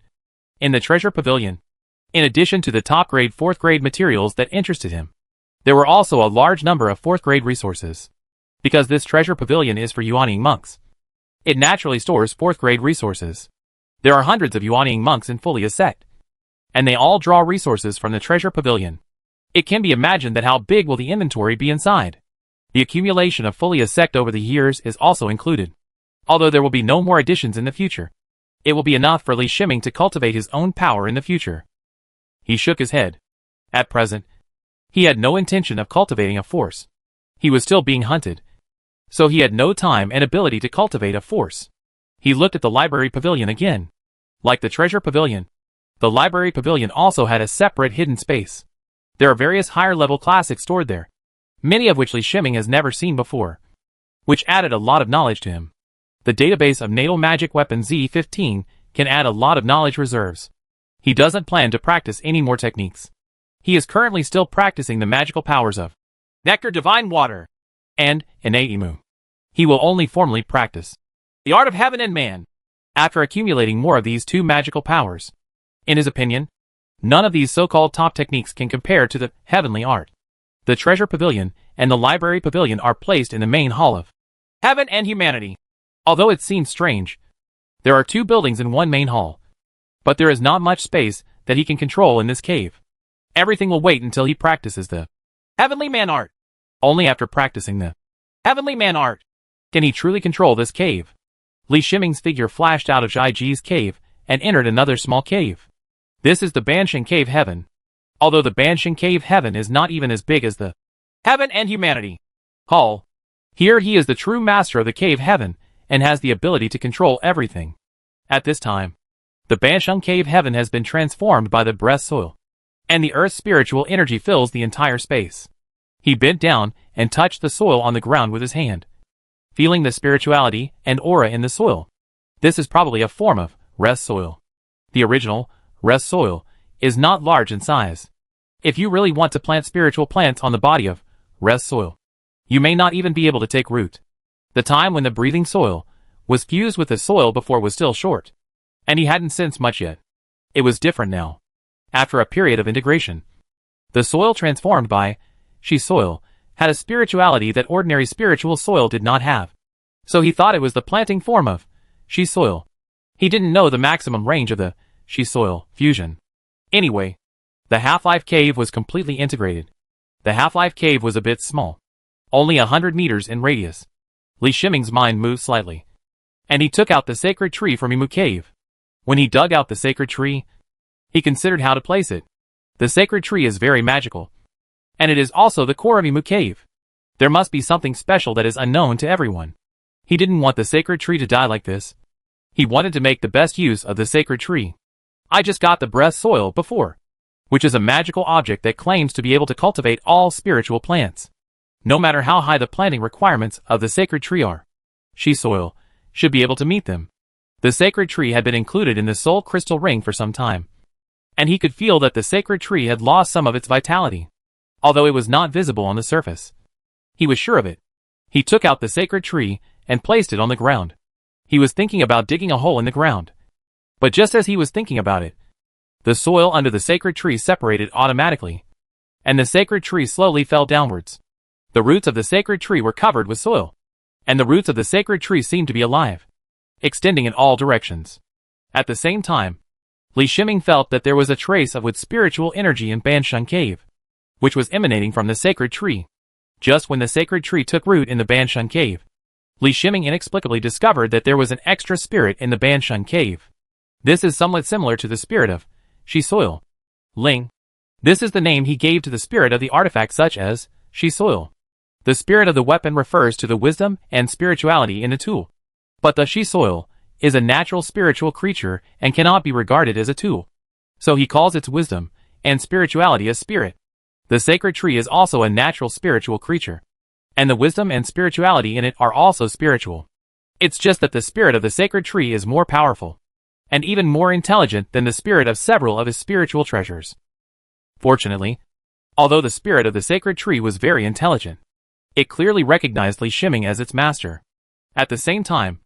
in the Treasure Pavilion, in addition to the top-grade 4th-grade materials that interested him, there were also a large number of 4th-grade resources. Because this Treasure Pavilion is for Yuanying monks, it naturally stores 4th-grade resources. There are hundreds of Yuanying monks in Fulia's sect, and they all draw resources from the Treasure Pavilion. It can be imagined that how big will the inventory be inside. The accumulation of Fulia's sect over the years is also included. Although there will be no more additions in the future, it will be enough for Li Shiming to cultivate his own power in the future. He shook his head. At present, he had no intention of cultivating a force. He was still being hunted, so he had no time and ability to cultivate a force. He looked at the Library Pavilion again. Like the Treasure Pavilion, the Library Pavilion also had a separate hidden space. There are various higher-level classics stored there, many of which Li Shiming has never seen before, which added a lot of knowledge to him. The database of natal magic weapon Z15 can add a lot of knowledge reserves. He doesn't plan to practice any more techniques. He is currently still practicing the magical powers of Nectar Divine Water and Inaimu. He will only formally practice the art of heaven and man after accumulating more of these 2 magical powers. In his opinion, none of these so-called top techniques can compare to the heavenly art. The Treasure Pavilion and the Library Pavilion are placed in the main hall of Heaven and Humanity. Although it seems strange, there are 2 buildings in one main hall. But there is not much space that he can control in this cave. Everything will wait until he practices the Heavenly Man art. Only after practicing the Heavenly Man art can he truly control this cave. Li Shiming's figure flashed out of Ji's cave and entered another small cave. This is the Banshan Cave Heaven. Although the Banshan Cave Heaven is not even as big as the Heaven and Humanity Hall, here he is the true master of the Cave Heaven and has the ability to control everything. At this time, the Banshan Cave Heaven has been transformed by the breath soil, and the earth's spiritual energy fills the entire space. He bent down and touched the soil on the ground with his hand, feeling the spirituality and aura in the soil. This is probably a form of rest soil. The original rest soil is not large in size. If you really want to plant spiritual plants on the body of rest soil, you may not even be able to take root. The time when the breathing soil was fused with the soil before was still short, and he hadn't sensed much yet. It was different now. After a period of integration, the soil transformed by she soil had a spirituality that ordinary spiritual soil did not have. So he thought it was the planting form of she soil. He didn't know the maximum range of the she soil fusion. Anyway, the Half-Life Cave was completely integrated. The Half-Life Cave was a bit small, only 100 meters in radius. Li Shiming's mind moved slightly, and he took out the sacred tree from Imu Cave. When he dug out the sacred tree, he considered how to place it. The sacred tree is very magical, and it is also the core of Imu Cave. There must be something special that is unknown to everyone. He didn't want the sacred tree to die like this. He wanted to make the best use of the sacred tree. I just got the breath soil before, which is a magical object that claims to be able to cultivate all spiritual plants. No matter how high the planting requirements of the sacred tree are, she soil should be able to meet them. The sacred tree had been included in the soul crystal ring for some time, and he could feel that the sacred tree had lost some of its vitality, although it was not visible on the surface. He was sure of it. He took out the sacred tree and placed it on the ground. He was thinking about digging a hole in the ground. But just as he was thinking about it, the soil under the sacred tree separated automatically, and the sacred tree slowly fell downwards. The roots of the sacred tree were covered with soil, and the roots of the sacred tree seemed to be alive, extending in all directions. At the same time, Li Shiming felt that there was a trace of its spiritual energy in Banshan Cave, which was emanating from the sacred tree. Just when the sacred tree took root in the Banshan Cave, Li Shiming inexplicably discovered that there was an extra spirit in the Banshan Cave. This is somewhat similar to the spirit of she soil. Ling. This is the name he gave to the spirit of the artifact such as she soil. The spirit of the weapon refers to the wisdom and spirituality in the tool. But the she soil is a natural spiritual creature and cannot be regarded as a tool. So he calls its wisdom and spirituality a spirit. The sacred tree is also a natural spiritual creature, and the wisdom and spirituality in it are also spiritual. It's just that the spirit of the sacred tree is more powerful, and even more intelligent than the spirit of several of his spiritual treasures. Fortunately, although the spirit of the sacred tree was very intelligent, it clearly recognized Li Shiming as its master. At the same time,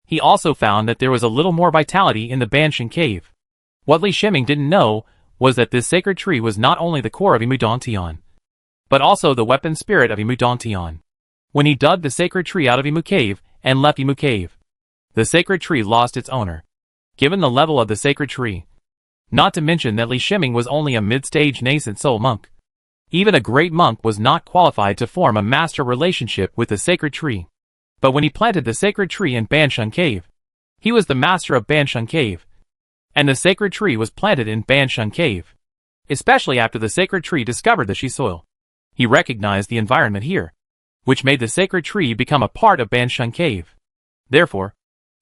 he also found that there was a little more vitality in the Banshan Cave. What Li Shiming didn't know was that this sacred tree was not only the core of Imu Dantian, but also the weapon spirit of Imu Dantian. When he dug the sacred tree out of Imu Cave and left Imu Cave, the sacred tree lost its owner. Given the level of the sacred tree, not to mention that Li Shiming was only a mid-stage nascent soul monk, even a great monk was not qualified to form a master relationship with the sacred tree. But when he planted the sacred tree in Banshan Cave, he was the master of Banshan Cave, and the sacred tree was planted in Banshan Cave. Especially after the sacred tree discovered the she soil, he recognized the environment here, which made the sacred tree become a part of Banshan Cave. Therefore,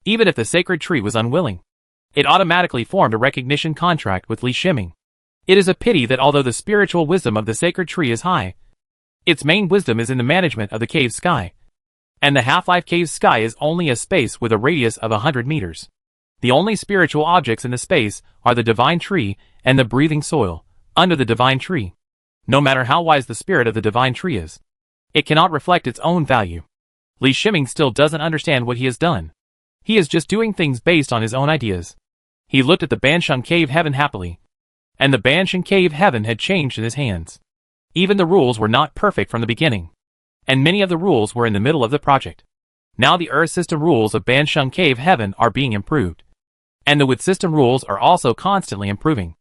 even if the sacred tree was unwilling, it automatically formed a recognition contract with Li Shiming. It is a pity that although the spiritual wisdom of the sacred tree is high, its main wisdom is in the management of the cave sky, and the Half-Life Cave sky is only a space with a radius of 100 meters. The only spiritual objects in the space are the divine tree and the breathing soil under the divine tree. No matter how wise the spirit of the divine tree is, it cannot reflect its own value. Li Shiming still doesn't understand what he has done. He is just doing things based on his own ideas. He looked at the Banshan Cave Heaven happily, and the Banshan Cave Heaven had changed in his hands. Even the rules were not perfect from the beginning, and many of the rules were in the middle of the project. Now the Earth system rules of Banshan Cave Heaven are being improved. And the Wood system rules are also constantly improving.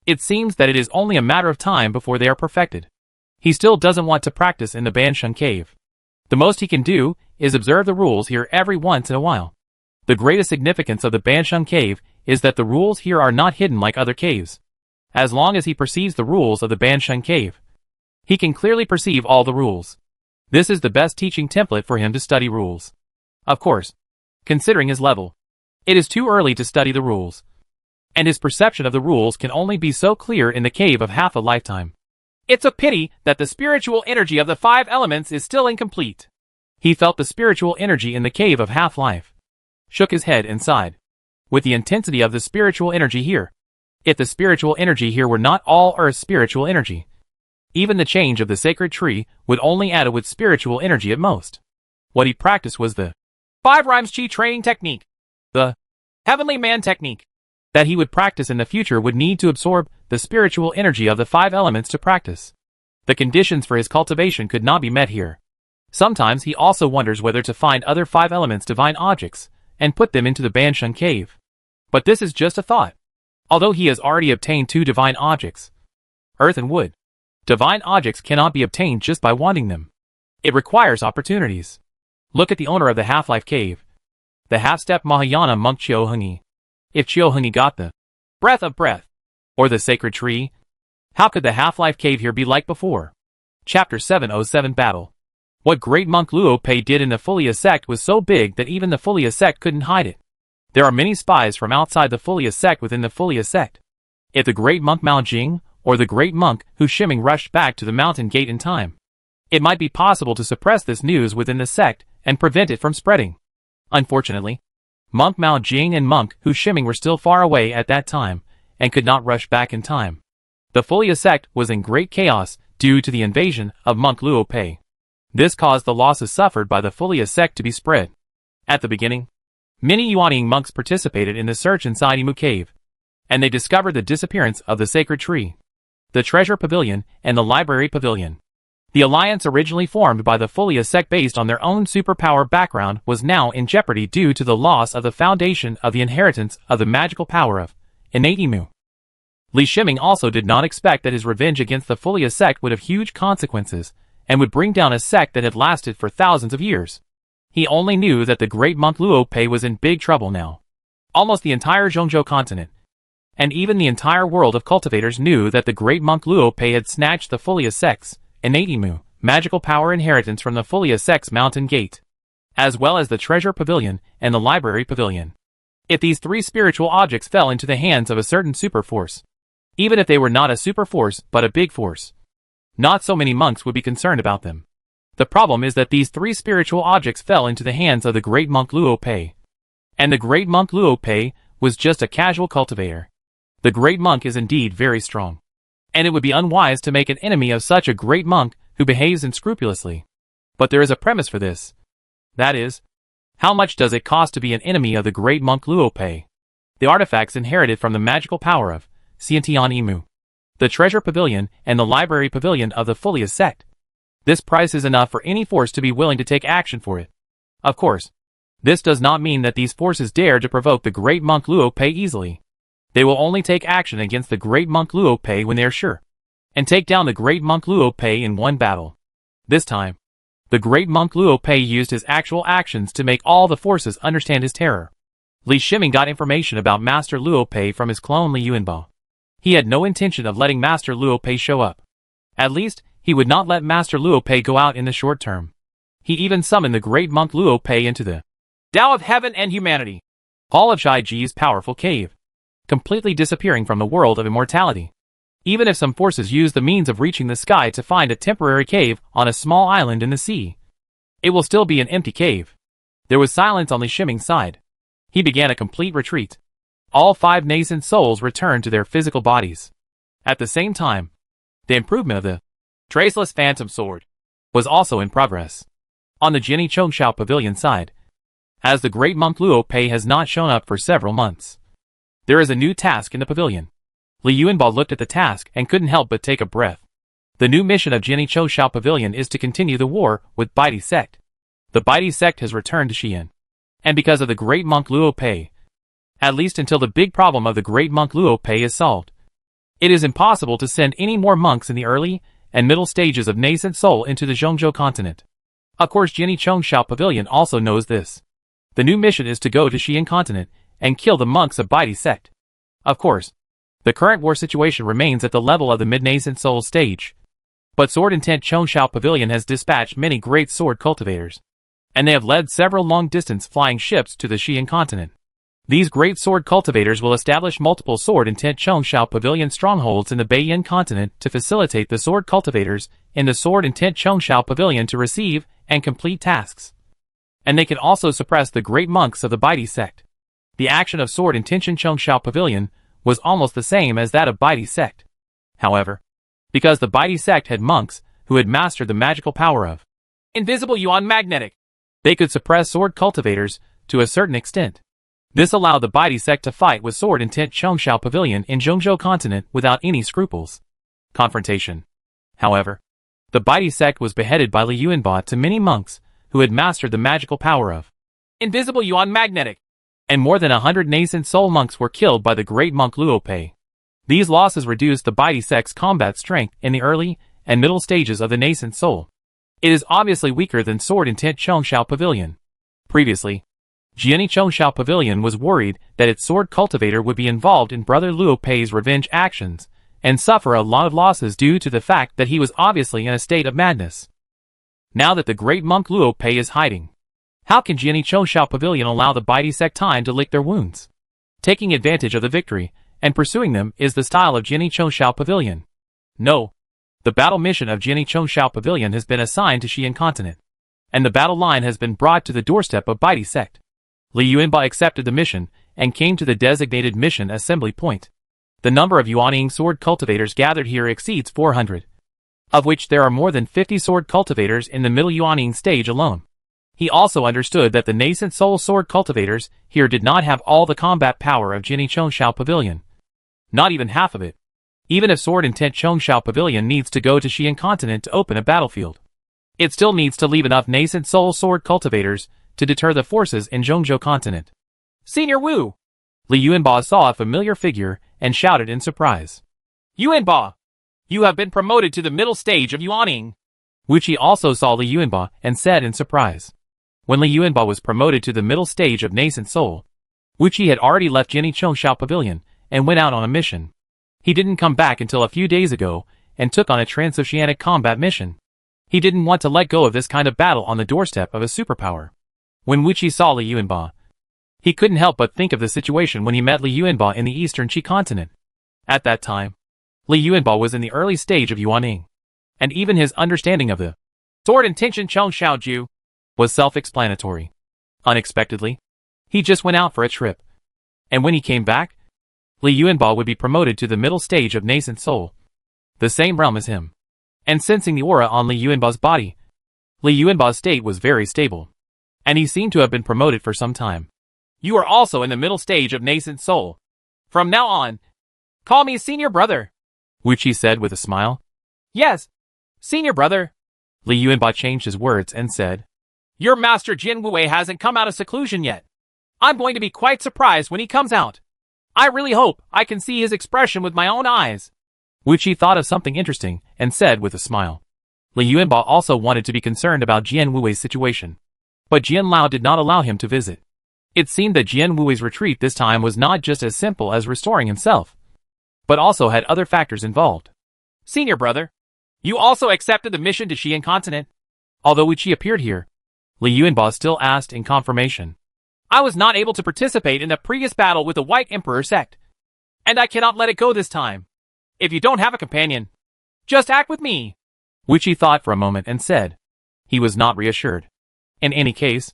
It seems that it is only a matter of time before they are perfected. He still doesn't want to practice in the Banshun cave. The most he can do is observe the rules here every once in a while. The greatest significance of the Banshun cave is that the rules here are not hidden like other caves. As long as he perceives the rules of the Banshun cave, he can clearly perceive all the rules. This is the best teaching template for him to study rules. Of course, considering his level, it is too early to study the rules. And his perception of the rules can only be so clear in the cave of half a lifetime. It's a pity that the spiritual energy of the 5 elements is still incomplete. He felt the spiritual energy in the cave of half-life, shook his head and sighed. With the intensity of the spiritual energy here, if the spiritual energy here were not all Earth's spiritual energy, even the change of the sacred tree would only add with spiritual energy at most. What he practiced was the 5 rhymes chi training technique, the heavenly man technique. That he would practice in the future would need to absorb the spiritual energy of the 5 elements to practice. The conditions for his cultivation could not be met here. Sometimes he also wonders whether to find other 5 elements divine objects and put them into the Banshun cave. But this is just a thought. Although he has already obtained 2 divine objects, earth and wood, divine objects cannot be obtained just by wanting them. It requires opportunities. Look at the owner of the Half-Life Cave, the half-step Mahayana monk Chiohungi. If Chiohungi got the breath of breath, or the sacred tree, how could the Half-Life Cave here be like before? Chapter 707 Battle. What great monk Luo Pei did in the Furia sect was so big that even the Furia sect couldn't hide it. There are many spies from outside the Furia sect within the Furia sect. If the great monk Mao Jing, or the great monk Hu Shiming rushed back to the mountain gate in time, it might be possible to suppress this news within the sect and prevent it from spreading. Unfortunately, Monk Mao Jing and Monk Hu Shiming were still far away at that time, and could not rush back in time. The Furia sect was in great chaos due to the invasion of Monk Luo Pei. This caused the losses suffered by the Furia sect to be spread. At the beginning, many Yuanying monks participated in the search inside Imu Cave, and they discovered the disappearance of the sacred tree, the treasure pavilion, and the library pavilion. The alliance originally formed by the Furia sect based on their own superpower background was now in jeopardy due to the loss of the foundation of the inheritance of the magical power of innate Imu. Li Shiming also did not expect that his revenge against the Furia sect would have huge consequences and would bring down a sect that had lasted for thousands of years. He only knew that the great monk Luo Pei was in big trouble now. Almost the entire Zhongzhou continent, and even the entire world of cultivators knew that the great monk Luo Pei had snatched the Furia sect's innate Imu, magical power inheritance from the Furia sect's mountain gate, as well as the treasure pavilion and the library pavilion. If these 3 spiritual objects fell into the hands of a certain super force, even if they were not a super force but a big force, not so many monks would be concerned about them. The problem is that these 3 spiritual objects fell into the hands of the great monk Luo Pei. And the great monk Luo Pei was just a casual cultivator. The great monk is indeed very strong, and it would be unwise to make an enemy of such a great monk who behaves unscrupulously. But there is a premise for this. That is, how much does it cost to be an enemy of the great monk Luo Pei? The artifacts inherited from the magical power of Xiantian Imu, the treasure pavilion, and the library pavilion of the Furia sect. This price is enough for any force to be willing to take action for it. Of course, this does not mean that these forces dare to provoke the great monk Luo Pei easily. They will only take action against the great monk Luo Pei when they are sure, and take down the great monk Luo Pei in one battle. This time, the great monk Luo Pei used his actual actions to make all the forces understand his terror. Li Shiming got information about Master Luo Pei from his clone Li Yuanbao. He had no intention of letting Master Luo Pei show up. At least, he would not let Master Luo Pei go out in the short term. He even summoned the great monk Luo Pei into the Tao of Heaven and Humanity, Hall of Shai Ji's powerful cave, completely disappearing from the world of immortality. Even if some forces use the means of reaching the sky to find a temporary cave on a small island in the sea, it will still be an empty cave. There was silence on Li Shiming's side. He began a complete retreat. All 5 nascent souls returned to their physical bodies. At the same time, the improvement of the Traceless Phantom Sword was also in progress. On the Jinni Chongshao Pavilion side, as the great monk Luo Pei has not shown up for several months, there is a new task in the pavilion. Li Yuanbao looked at the task and couldn't help but take a breath. The new mission of Jinni Chongshao Pavilion is to continue the war with Baidi sect. The Baidi sect has returned to Xi'an, and because of the great monk Luo Pei, at least until the big problem of the great monk Luo Pei is solved. It is impossible to send any more monks in the early and middle stages of nascent soul into the Zhongzhou continent. Of course, Jinni Chongshao Pavilion also knows this. The new mission is to go to Xian continent and kill the monks of Baidi sect. Of course, the current war situation remains at the level of the mid-nascent soul stage. But Sword Intent Chongshao Pavilion has dispatched many great sword cultivators, and they have led several long-distance flying ships to the Xian continent. These great sword cultivators will establish multiple Sword Intent Chongshao Pavilion strongholds in the Beiyan continent to facilitate the sword cultivators in the Sword Intent Chongshao Pavilion to receive and complete tasks. And they can also suppress the great monks of the Baidi sect. The action of Sword Intention Chongshao Pavilion was almost the same as that of Baidi sect. However, because the Baidi sect had monks who had mastered the magical power of invisible yuan magnetic, they could suppress sword cultivators to a certain extent. This allowed the Baidi sect to fight with Sword Intent Chongshao Pavilion in Zhongzhou continent without any scruples. Confrontation. However, the Baidi sect was beheaded by Li Yuanba to many monks who had mastered the magical power of invisible yuan magnetic, and more than 100 nascent soul monks were killed by the great monk Luo Pei. These losses reduced the Baidi sect's combat strength in the early and middle stages of the nascent soul. It is obviously weaker than Sword Intent Chongshao Pavilion. Previously, Jinni Chongshao Pavilion was worried that its sword cultivator would be involved in Brother Luo Pei's revenge actions and suffer a lot of losses due to the fact that he was obviously in a state of madness. Now that the great monk Luo Pei is hiding, how can Jinni Chongshao Pavilion allow the Baidi sect time to lick their wounds? Taking advantage of the victory and pursuing them is the style of Jinni Chongshao Pavilion. No. The battle mission of Jinni Chongshao Pavilion has been assigned to Xian continent, and the battle line has been brought to the doorstep of Baidi sect. Li Yuanba accepted the mission and came to the designated mission assembly point. The number of Yuanying sword cultivators gathered here exceeds 400, of which there are more than 50 sword cultivators in the middle Yuanying stage alone. He also understood that the nascent soul sword cultivators here did not have all the combat power of Jinni Chongshao Pavilion. Not even half of it. Even if Sword Intent Chongshao Pavilion needs to go to Xian continent to open a battlefield, it still needs to leave enough nascent soul sword cultivators to deter the forces in Zhongzhou continent. Senior Wu! Li Yuanba saw a familiar figure and shouted in surprise. Yuanba! You have been promoted to the middle stage of Yuanying! Wuqi also saw Li Yuanba and said in surprise. When Li Yuanba was promoted to the middle stage of nascent soul, Wuqi had already left Jinni Chongshao Pavilion and went out on a mission. He didn't come back until a few days ago and took on a transoceanic combat mission. He didn't want to let go of this kind of battle on the doorstep of a superpower. When Wuqi saw Li Yuanba, he couldn't help but think of the situation when he met Li Yuanba in the eastern Qi continent. At that time, Li Yuanba was in the early stage of Yuanying, and even his understanding of the Sword Intention Chongshao Ju was self-explanatory. Unexpectedly, he just went out for a trip. And when he came back, Li Yuanba would be promoted to the middle stage of nascent soul, the same realm as him. And sensing the aura on Li Yuanba's body, Li Yuanba's state was very stable, and he seemed to have been promoted for some time. You are also in the middle stage of nascent soul. From now on, call me senior brother, Wuqi said with a smile. Yes, senior brother. Li Yuanba changed his words and said, Your master Jin Wei hasn't come out of seclusion yet. I'm going to be quite surprised when he comes out. I really hope I can see his expression with my own eyes. Wuqi thought of something interesting and said with a smile. Li Yuanba also wanted to be concerned about Jin Wui's situation, but Jin Lao did not allow him to visit. It seemed that Jin Wui's retreat this time was not just as simple as restoring himself, but also had other factors involved. Senior brother, you also accepted the mission to Xian continent? Although Wuqi appeared here, Li Yuanba still asked in confirmation. I was not able to participate in the previous battle with the White Emperor sect, and I cannot let it go this time. If you don't have a companion, just act with me. Wuqi thought for a moment and said. He was not reassured. In any case,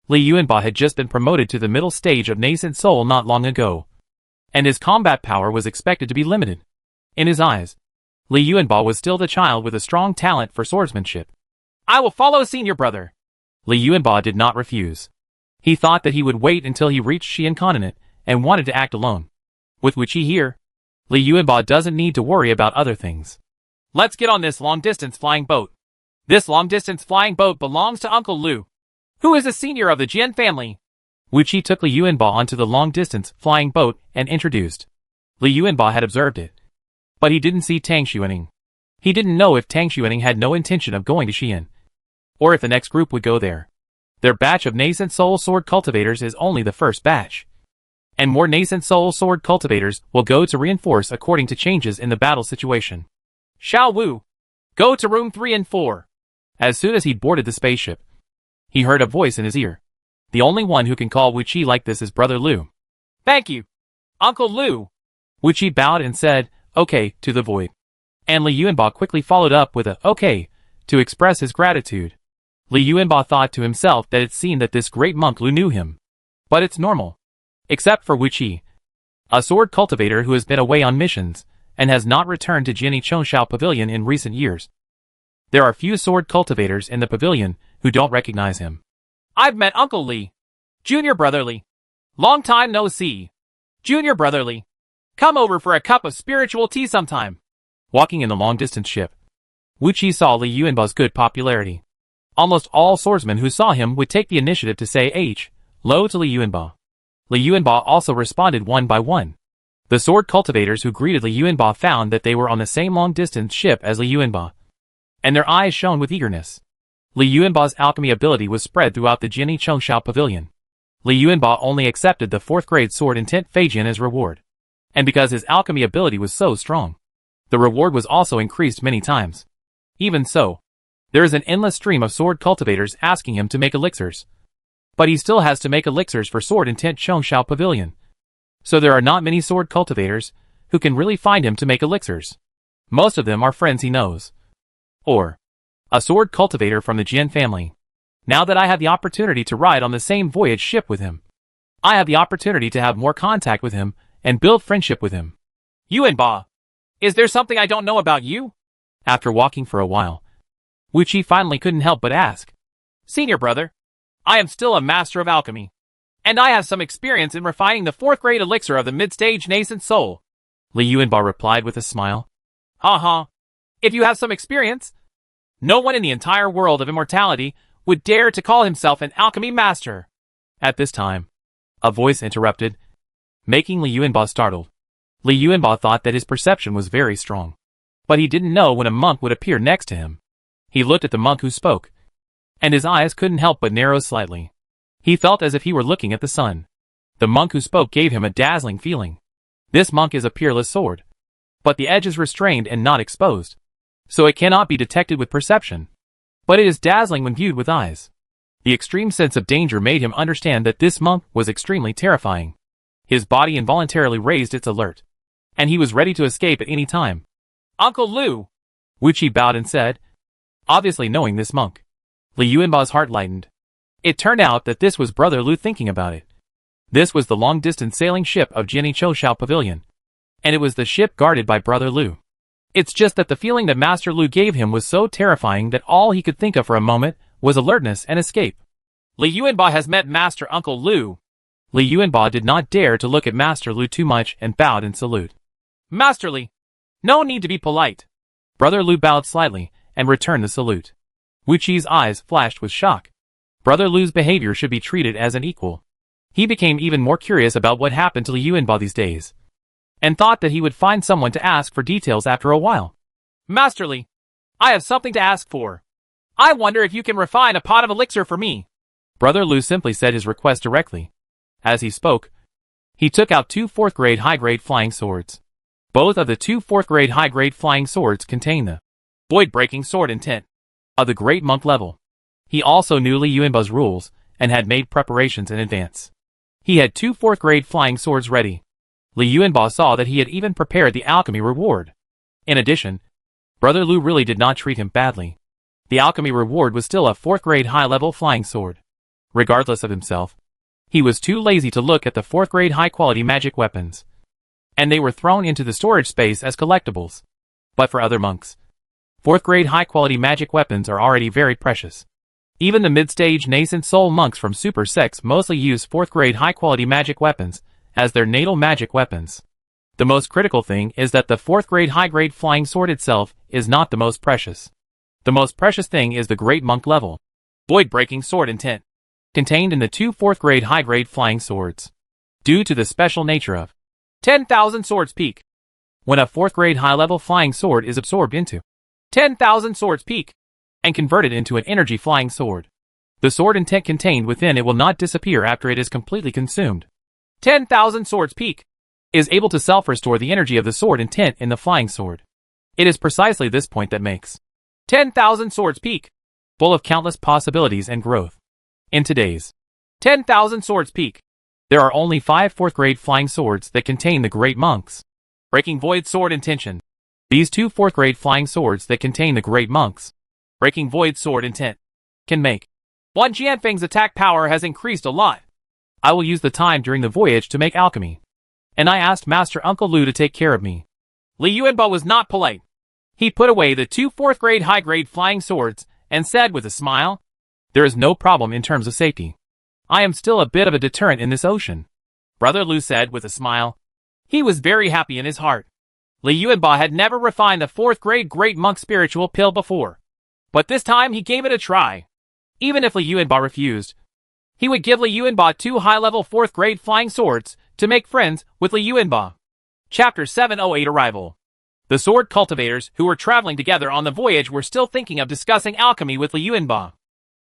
Li Yuanba had just been promoted to the middle stage of nascent soul not long ago, and his combat power was expected to be limited. In his eyes, Li Yuanba was still the child with a strong talent for swordsmanship. I will follow senior brother. Li Yuanba did not refuse. He thought that he would wait until he reached Xian continent and wanted to act alone. With Wuqi here, Li Yuanba doesn't need to worry about other things. Let's get on this long-distance flying boat. This long-distance flying boat belongs to Uncle Lu, who is a senior of the Jian family. Wu Qi took Li Yuanba onto the long-distance flying boat and introduced. Li Yuanba had observed it. But he didn't see Tang Shuning. He didn't know if Tang Shuning had no intention of going to Xi'an, or if the next group would go there. Their batch of nascent soul sword cultivators is only the first batch. And more nascent soul sword cultivators will go to reinforce according to changes in the battle situation. Xiao Wu, go to room 3 and 4. As soon as he'd boarded the spaceship, he heard a voice in his ear. The only one who can call Wu Qi like this is Brother Lu. Thank you, Uncle Lu. Wu Qi bowed and said, okay, to the void. And Li Yuanba quickly followed up with a, okay, to express his gratitude. Li Yuanba thought to himself that it's seen that this great monk Lu knew him. But it's normal. Except for Wu Qi, a sword cultivator who has been away on missions, and has not returned to Jinni Chongshao Pavilion in recent years. There are few sword cultivators in the pavilion who don't recognize him. I've met Uncle Li. Junior Brotherly. Long time no see. Junior Brotherly. Come over for a cup of spiritual tea sometime. Walking in the long-distance ship, Wu Qi saw Li Yuanba's good popularity. Almost all swordsmen who saw him would take the initiative to say hello to Li Yuanba. Li Yuanba also responded one by one. The sword cultivators who greeted Li Yuanba found that they were on the same long-distance ship as Li Yuanba, and their eyes shone with eagerness. Li Yuanba's alchemy ability was spread throughout the Jinni Chongshao Pavilion. Li Yuanba only accepted the 4th grade sword intent Feijian as reward. And because his alchemy ability was so strong, the reward was also increased many times. Even so, there is an endless stream of sword cultivators asking him to make elixirs. But he still has to make elixirs for sword intent Chongshao Pavilion. So there are not many sword cultivators who can really find him to make elixirs. Most of them are friends he knows. Or a sword cultivator from the Jin family. Now that I have the opportunity to ride on the same voyage ship with him, I have the opportunity to have more contact with him and build friendship with him. Yuanba, is there something I don't know about you? After walking for a while, Wu Qi finally couldn't help but ask. Senior brother, I am still a master of alchemy, and I have some experience in refining the 4th grade elixir of the mid-stage nascent soul. Li Yuanba replied with a smile. Ha. If you have some experience, no one in the entire world of immortality would dare to call himself an alchemy master. At this time, a voice interrupted, making Li Yuanba startled. Li Yuanba thought that his perception was very strong, but he didn't know when a monk would appear next to him. He looked at the monk who spoke, and his eyes couldn't help but narrow slightly. He felt as if he were looking at the sun. The monk who spoke gave him a dazzling feeling. This monk is a peerless sword, but the edge is restrained and not exposed, so it cannot be detected with perception. But it is dazzling when viewed with eyes. The extreme sense of danger made him understand that this monk was extremely terrifying. His body involuntarily raised its alert, and he was ready to escape at any time. Uncle Lu, Wu Qi bowed and said, obviously knowing this monk. Li Yuanba's heart lightened. It turned out that this was Brother Lu thinking about it. This was the long-distance sailing ship of Jinni Chongshao Pavilion, and it was the ship guarded by Brother Lu. It's just that the feeling that Master Lu gave him was so terrifying that all he could think of for a moment was alertness and escape. Li Yuanba has met Master Uncle Lu. Li Yuanba did not dare to look at Master Lu too much and bowed in salute. Master Li, no need to be polite. Brother Lu bowed slightly and returned the salute. Wu Qi's eyes flashed with shock. Brother Lu's behavior should be treated as an equal. He became even more curious about what happened to Li Yuanba these days, and thought that he would find someone to ask for details after a while. Master Li, I have something to ask for. I wonder if you can refine a pot of elixir for me. Brother Lu simply said his request directly. As he spoke, he took out 2 4th grade high-grade flying swords. Both of the 2 4th grade high-grade flying swords contain the void-breaking sword intent of the great monk level. He also knew Li Yuanba's rules and had made preparations in advance. He had 2 4th grade flying swords ready. Li Yuanba saw that he had even prepared the alchemy reward. In addition, Brother Lu really did not treat him badly. The alchemy reward was still a 4th grade high-level flying sword. Regardless of himself, he was too lazy to look at the 4th grade high-quality magic weapons, and they were thrown into the storage space as collectibles. But for other monks, 4th grade high-quality magic weapons are already very precious. Even the mid-stage nascent soul monks from super sects mostly use 4th grade high-quality magic weapons as their natal magic weapons. The most critical thing is that the 4th grade high-grade flying sword itself is not the most precious. The most precious thing is the great monk level void-breaking sword intent. contained in the two 4th grade high-grade flying swords. Due to the special nature of 10,000 Swords Peak, when a 4th grade high-level flying sword is absorbed into 10,000 Swords Peak and converted into an energy flying sword, the sword intent contained within it will not disappear after it is completely consumed. 10,000 Swords Peak is able to self-restore the energy of the sword intent in the flying sword. It is precisely this point that makes 10,000 Swords Peak full of countless possibilities and growth. In today's 10,000 Swords Peak, there are only 5 4th grade flying swords that contain the Great Monk's Breaking Void Sword Intention. These two 4th grade flying swords that contain the Great Monk's Breaking Void Sword Intent can make one Jianfeng's attack power has increased a lot. I will use the time during the voyage to make alchemy, and I asked Master Uncle Lu to take care of me. Li Yuanba was not polite. He put away the two 4th grade high-grade flying swords and said with a smile, "There is no problem in terms of safety. I am still a bit of a deterrent in this ocean." Brother Lu said with a smile. He was very happy in his heart. Li Yuanba had never refined the 4th grade Great Monk spiritual pill before, but this time he gave it a try. Even if Li Yuanba refused, he would give Li Yuanba 2 high-level 4th grade flying swords to make friends with Li Yuanba. Chapter 708 Arrival. The sword cultivators who were traveling together on the voyage were still thinking of discussing alchemy with Li Yuanba.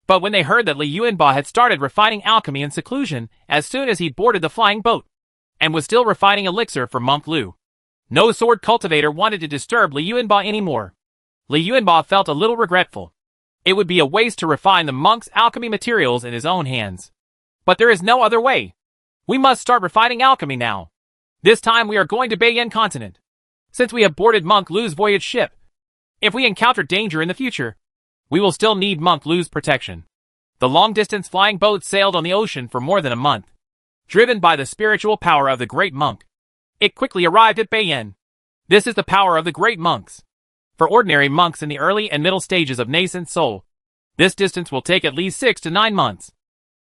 But when they heard that Li Yuanba had started refining alchemy in seclusion as soon as he'd boarded the flying boat, and was still refining elixir for Monk Lu, no sword cultivator wanted to disturb Li Yuanba anymore. Li Yuanba felt a little regretful. It would be a waste to refine the monk's alchemy materials in his own hands. But there is no other way. We must start refining alchemy now. This time we are going to Beiyan continent. Since we have boarded Monk Lu's voyage ship, if we encounter danger in the future, we will still need Monk Lu's protection. The long-distance flying boat sailed on the ocean for more than a month. Driven by the spiritual power of the Great Monk, it quickly arrived at Beiyan. This is the power of the Great Monks. For ordinary monks in the early and middle stages of nascent soul, this distance will take at least 6 to 9 months.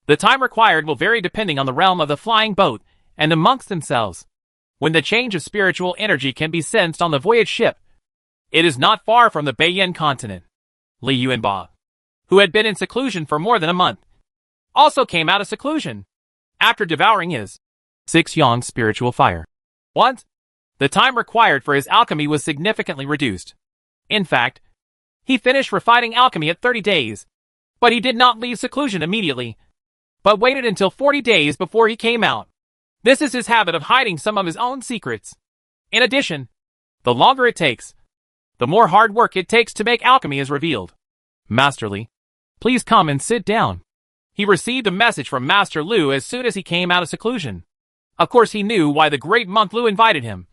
The time required will vary depending on the realm of the flying boat and the monks themselves. When the change of spiritual energy can be sensed on the voyage ship, it is not far from the Beiyan continent. Li Yuanba, who had been in seclusion for more than a month, also came out of seclusion after devouring his 6 yang spiritual fire. Once, the time required for his alchemy was significantly reduced. In fact, he finished refining alchemy at 30 days, but he did not leave seclusion immediately, but waited until 40 days before he came out. This is his habit of hiding some of his own secrets. In addition, the longer it takes, the more hard work it takes to make alchemy is revealed. Master Li, please come and sit down. He received a message from Master Lu as soon as he came out of seclusion. Of course he knew why the Great Monk Lu invited him,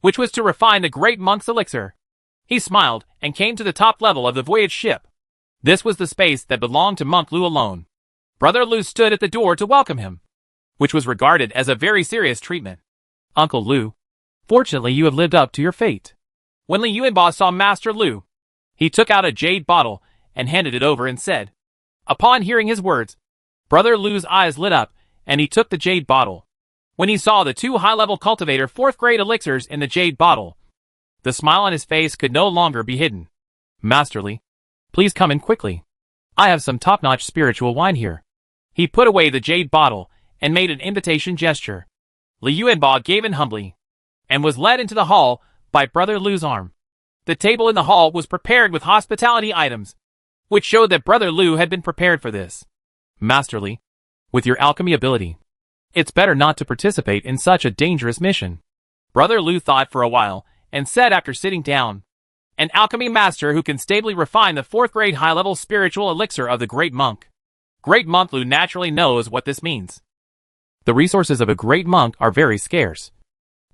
which was to refine the Great Monk's elixir. He smiled and came to the top level of the voyage ship. This was the space that belonged to Monk Lu alone. Brother Lu stood at the door to welcome him, which was regarded as a very serious treatment. Uncle Lu, fortunately you have lived up to your fate. When Li Yuanba saw Master Lu, he took out a jade bottle and handed it over and said. Upon hearing his words, Brother Lu's eyes lit up, and he took the jade bottle. When he saw the 2 high-level cultivator 4th grade elixirs in the jade bottle, the smile on his face could no longer be hidden. Master Li, please come in quickly. I have some top-notch spiritual wine here. He put away the jade bottle and made an invitation gesture. Li Yuanba gave in humbly, and was led into the hall by Brother Lu's arm. The table in the hall was prepared with hospitality items, which showed that Brother Lu had been prepared for this. Master Li, with your alchemy ability, it's better not to participate in such a dangerous mission. Brother Lu thought for a while, and said after sitting down, an alchemy master who can stably refine the 4th grade high-level spiritual elixir of the Great Monk. Great Monk Lu naturally knows what this means. The resources of a Great Monk are very scarce,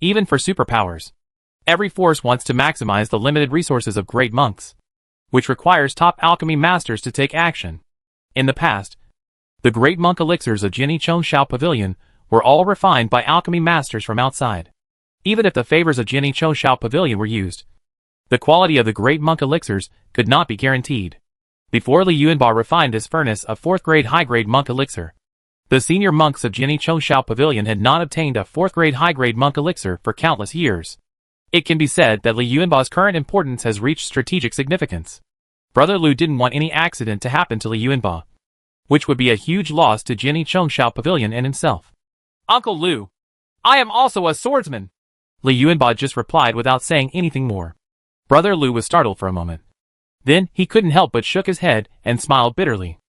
even for superpowers. Every force wants to maximize the limited resources of Great Monks, which requires top alchemy masters to take action. In the past, the Great Monk elixirs of Jin Lao Pavilion were all refined by alchemy masters from outside. Even if the favors of Jin Lao Pavilion were used, the quality of the Great Monk elixirs could not be guaranteed. Before Li Yuanba refined his furnace of 4th grade high-grade monk elixir, the senior monks of Jin Lao Pavilion had not obtained a 4th grade high-grade monk elixir for countless years. It can be said that Li Yuanba's current importance has reached strategic significance. Brother Lu didn't want any accident to happen to Li Yuanba. which would be a huge loss to Jin Lao Pavilion and himself. Uncle Lu, I am also a swordsman, Li Yuanba just replied without saying anything more. Brother Lu was startled for a moment. Then, he couldn't help but shook his head and smiled bitterly.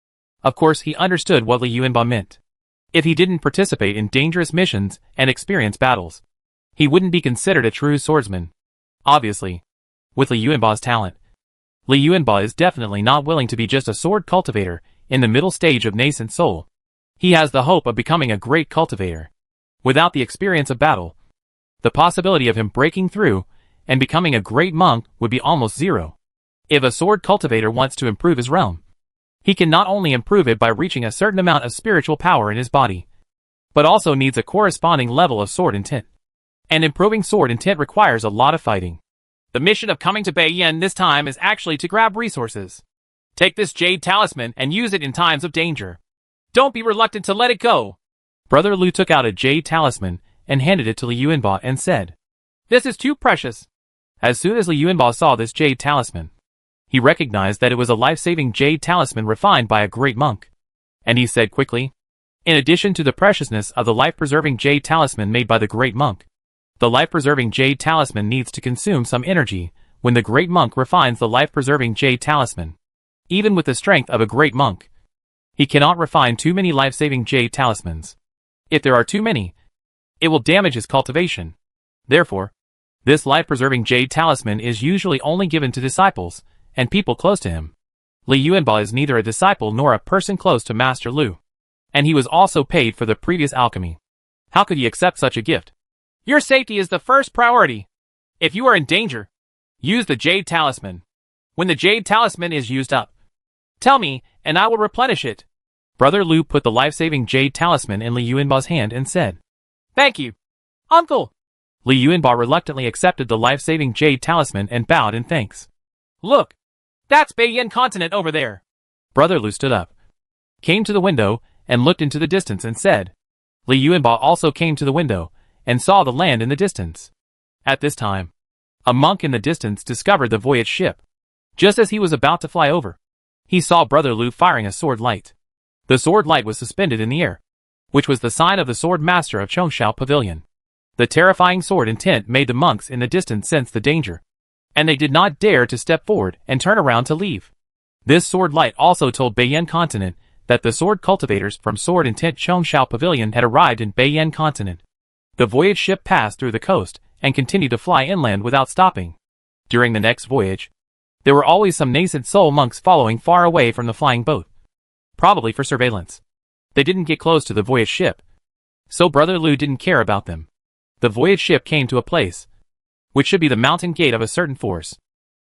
Of course, he understood what Li Yuanba meant. If he didn't participate in dangerous missions and experience battles, he wouldn't be considered a true swordsman. Obviously, with Li Yuanba's talent, Li Yuanba is definitely not willing to be just a sword cultivator in the middle stage of nascent soul. He has the hope of becoming a great cultivator. Without the experience of battle, the possibility of him breaking through and becoming a great monk would be almost zero. If a sword cultivator wants to improve his realm, he can not only improve it by reaching a certain amount of spiritual power in his body, but also needs a corresponding level of sword intent. And improving sword intent requires a lot of fighting. The mission of coming to Beiyan this time is actually to grab resources. Take this jade talisman and use it in times of danger. Don't be reluctant to let it go. Brother Lu took out a jade talisman and handed it to Li Yuanba and said, "This is too precious." As soon as Li Yuanba saw this jade talisman, he recognized that it was a life-saving jade talisman refined by a great monk. And he said quickly, "In addition to the preciousness of the life-preserving jade talisman made by the great monk, the life-preserving jade talisman needs to consume some energy when the great monk refines the life-preserving jade talisman. Even with the strength of a great monk, he cannot refine too many life-saving jade talismans. If there are too many, it will damage his cultivation. Therefore, this life-preserving jade talisman is usually only given to disciples and people close to him. Li Yuanba is neither a disciple nor a person close to Master Lu, and he was also paid for the previous alchemy. How could he accept such a gift? Your safety is the first priority. If you are in danger, use the jade talisman. When the jade talisman is used up, tell me, and I will replenish it." Brother Lu put the life-saving jade talisman in Li Yuanba's hand and said, "Thank you, Uncle." Li Yuanba reluctantly accepted the life-saving jade talisman and bowed in thanks. "Look, that's Beiyan continent over there." Brother Lu stood up, came to the window, and looked into the distance and said. Li Yuanba also came to the window and saw the land in the distance. At this time, a monk in the distance discovered the voyage ship. Just as he was about to fly over, he saw Brother Lu firing a sword light. The sword light was suspended in the air, which was the sign of the sword master of Lao Pavilion. The terrifying sword intent made the monks in the distance sense the danger, and they did not dare to step forward and turn around to leave. This sword light also told Beiyan continent that the sword cultivators from sword intent Lao Pavilion had arrived in Beiyan continent. The voyage ship passed through the coast and continued to fly inland without stopping. During the next voyage, there were always some nascent soul monks following far away from the flying boat, probably for surveillance. They didn't get close to the voyage ship, so Brother Lu didn't care about them. The voyage ship came to a place, which should be the mountain gate of a certain force.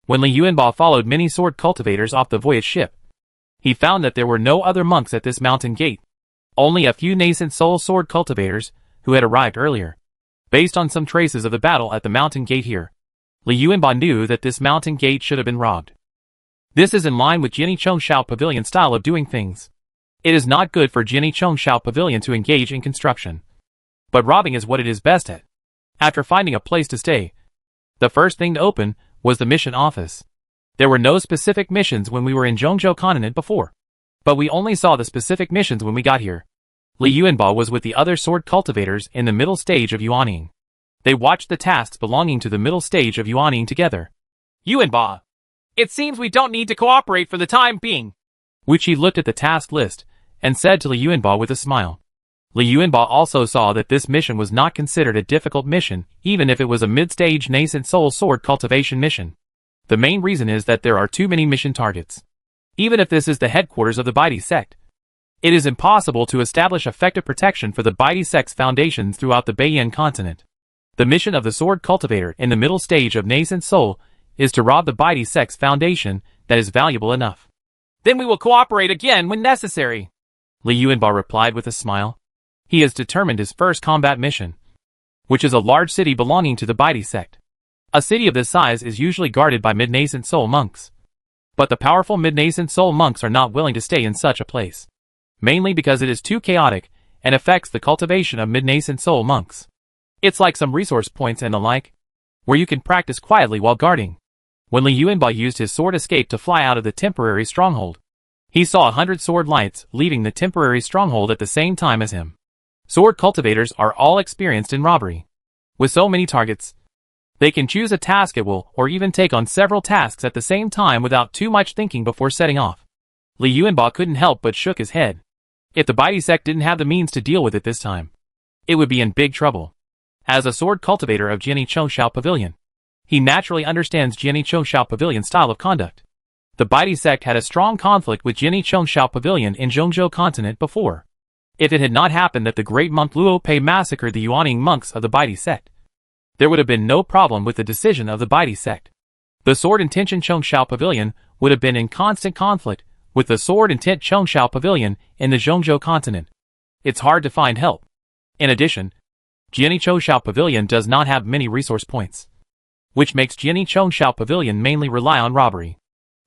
When Li Yuanba followed many sword cultivators off the voyage ship, he found that there were no other monks at this mountain gate, only a few nascent soul sword cultivators who had arrived earlier. Based on some traces of the battle at the mountain gate here, Li Yuanba knew that this mountain gate should have been robbed. This is in line with Jin Lao Pavilion style of doing things. It is not good for Jin Lao Pavilion to engage in construction, but robbing is what it is best at. After finding a place to stay, the first thing to open was the mission office. There were no specific missions when we were in Zhongzhou continent before, but we only saw the specific missions when we got here. Li Yuanba was with the other sword cultivators in the middle stage of Yuaning. They watched the tasks belonging to the middle stage of Yuaning together. "Yuanba, it seems we don't need to cooperate for the time being." Wuqi looked at the task list and said to Li Yuanba with a smile. Li Yuanba also saw that this mission was not considered a difficult mission, even if it was a mid-stage nascent soul sword cultivation mission. The main reason is that there are too many mission targets. Even if this is the headquarters of the Baidi sect, it is impossible to establish effective protection for the Baidi sect's foundations throughout the Beiyan continent. The mission of the sword cultivator in the middle stage of nascent soul is to rob the Baidi sect's foundation that is valuable enough. "Then we will cooperate again when necessary," Li Yuanba replied with a smile. He has determined his first combat mission, which is a large city belonging to the Baidi sect. A city of this size is usually guarded by mid-nascent soul monks. But the powerful mid-nascent soul monks are not willing to stay in such a place, mainly because it is too chaotic and affects the cultivation of mid-nascent soul monks. It's like some resource points and the like, where you can practice quietly while guarding. When Li Yuanba used his sword escape to fly out of the temporary stronghold, He saw 100 sword lights leaving the temporary stronghold at the same time as him. Sword cultivators are all experienced in robbery. With so many targets, they can choose a task at will or even take on several tasks at the same time without too much thinking before setting off. Li Yuanba couldn't help but shook his head. If the Baidi sect didn't have the means to deal with it this time, it would be in big trouble. As a sword cultivator of Jiani Chongshao Pavilion, he naturally understands Jiani Chongshao Pavilion's style of conduct. The Baidi sect had a strong conflict with Jiani Chongshao Pavilion in Zhongzhou continent before. If it had not happened that the great monk Luo Pei massacred the Yuaning monks of the Baidi sect, there would have been no problem with the decision of the Baidi sect. The Sword Intention Chongshao Pavilion would have been in constant conflict with the Sword Intent Chongshao Pavilion in the Zhongzhou continent. It's hard to find help. In addition, Jiani Chongshao Pavilion does not have many resource points, which makes Jiani Chongshao Pavilion mainly rely on robbery.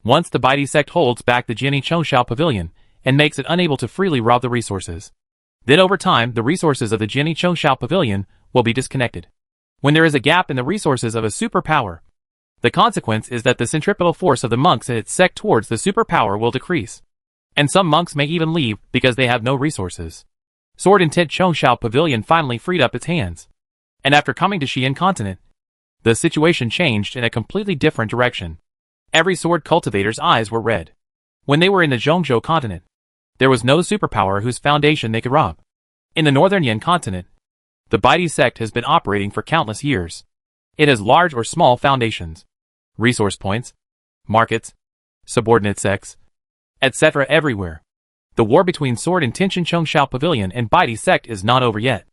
Once the Baidi sect holds back the Jiani Chongshao Pavilion and makes it unable to freely rob the resources, then over time the resources of the Jiani Chongshao Pavilion will be disconnected. When there is a gap in the resources of a superpower, the consequence is that the centripetal force of the monks and its sect towards the superpower will decrease. And some monks may even leave because they have no resources. Sword Intent Chongshao Pavilion finally freed up its hands. And after coming to Xi'an continent, the situation changed in a completely different direction. Every sword cultivator's eyes were red. When they were in the Zhongzhou continent, there was no superpower whose foundation they could rob. In the northern Yan continent, the Baidi sect has been operating for countless years. It has large or small foundations, resource points, markets, subordinate sects, etc. everywhere. The war between Sword Intention Chongshao Pavilion and Baidi sect is not over yet.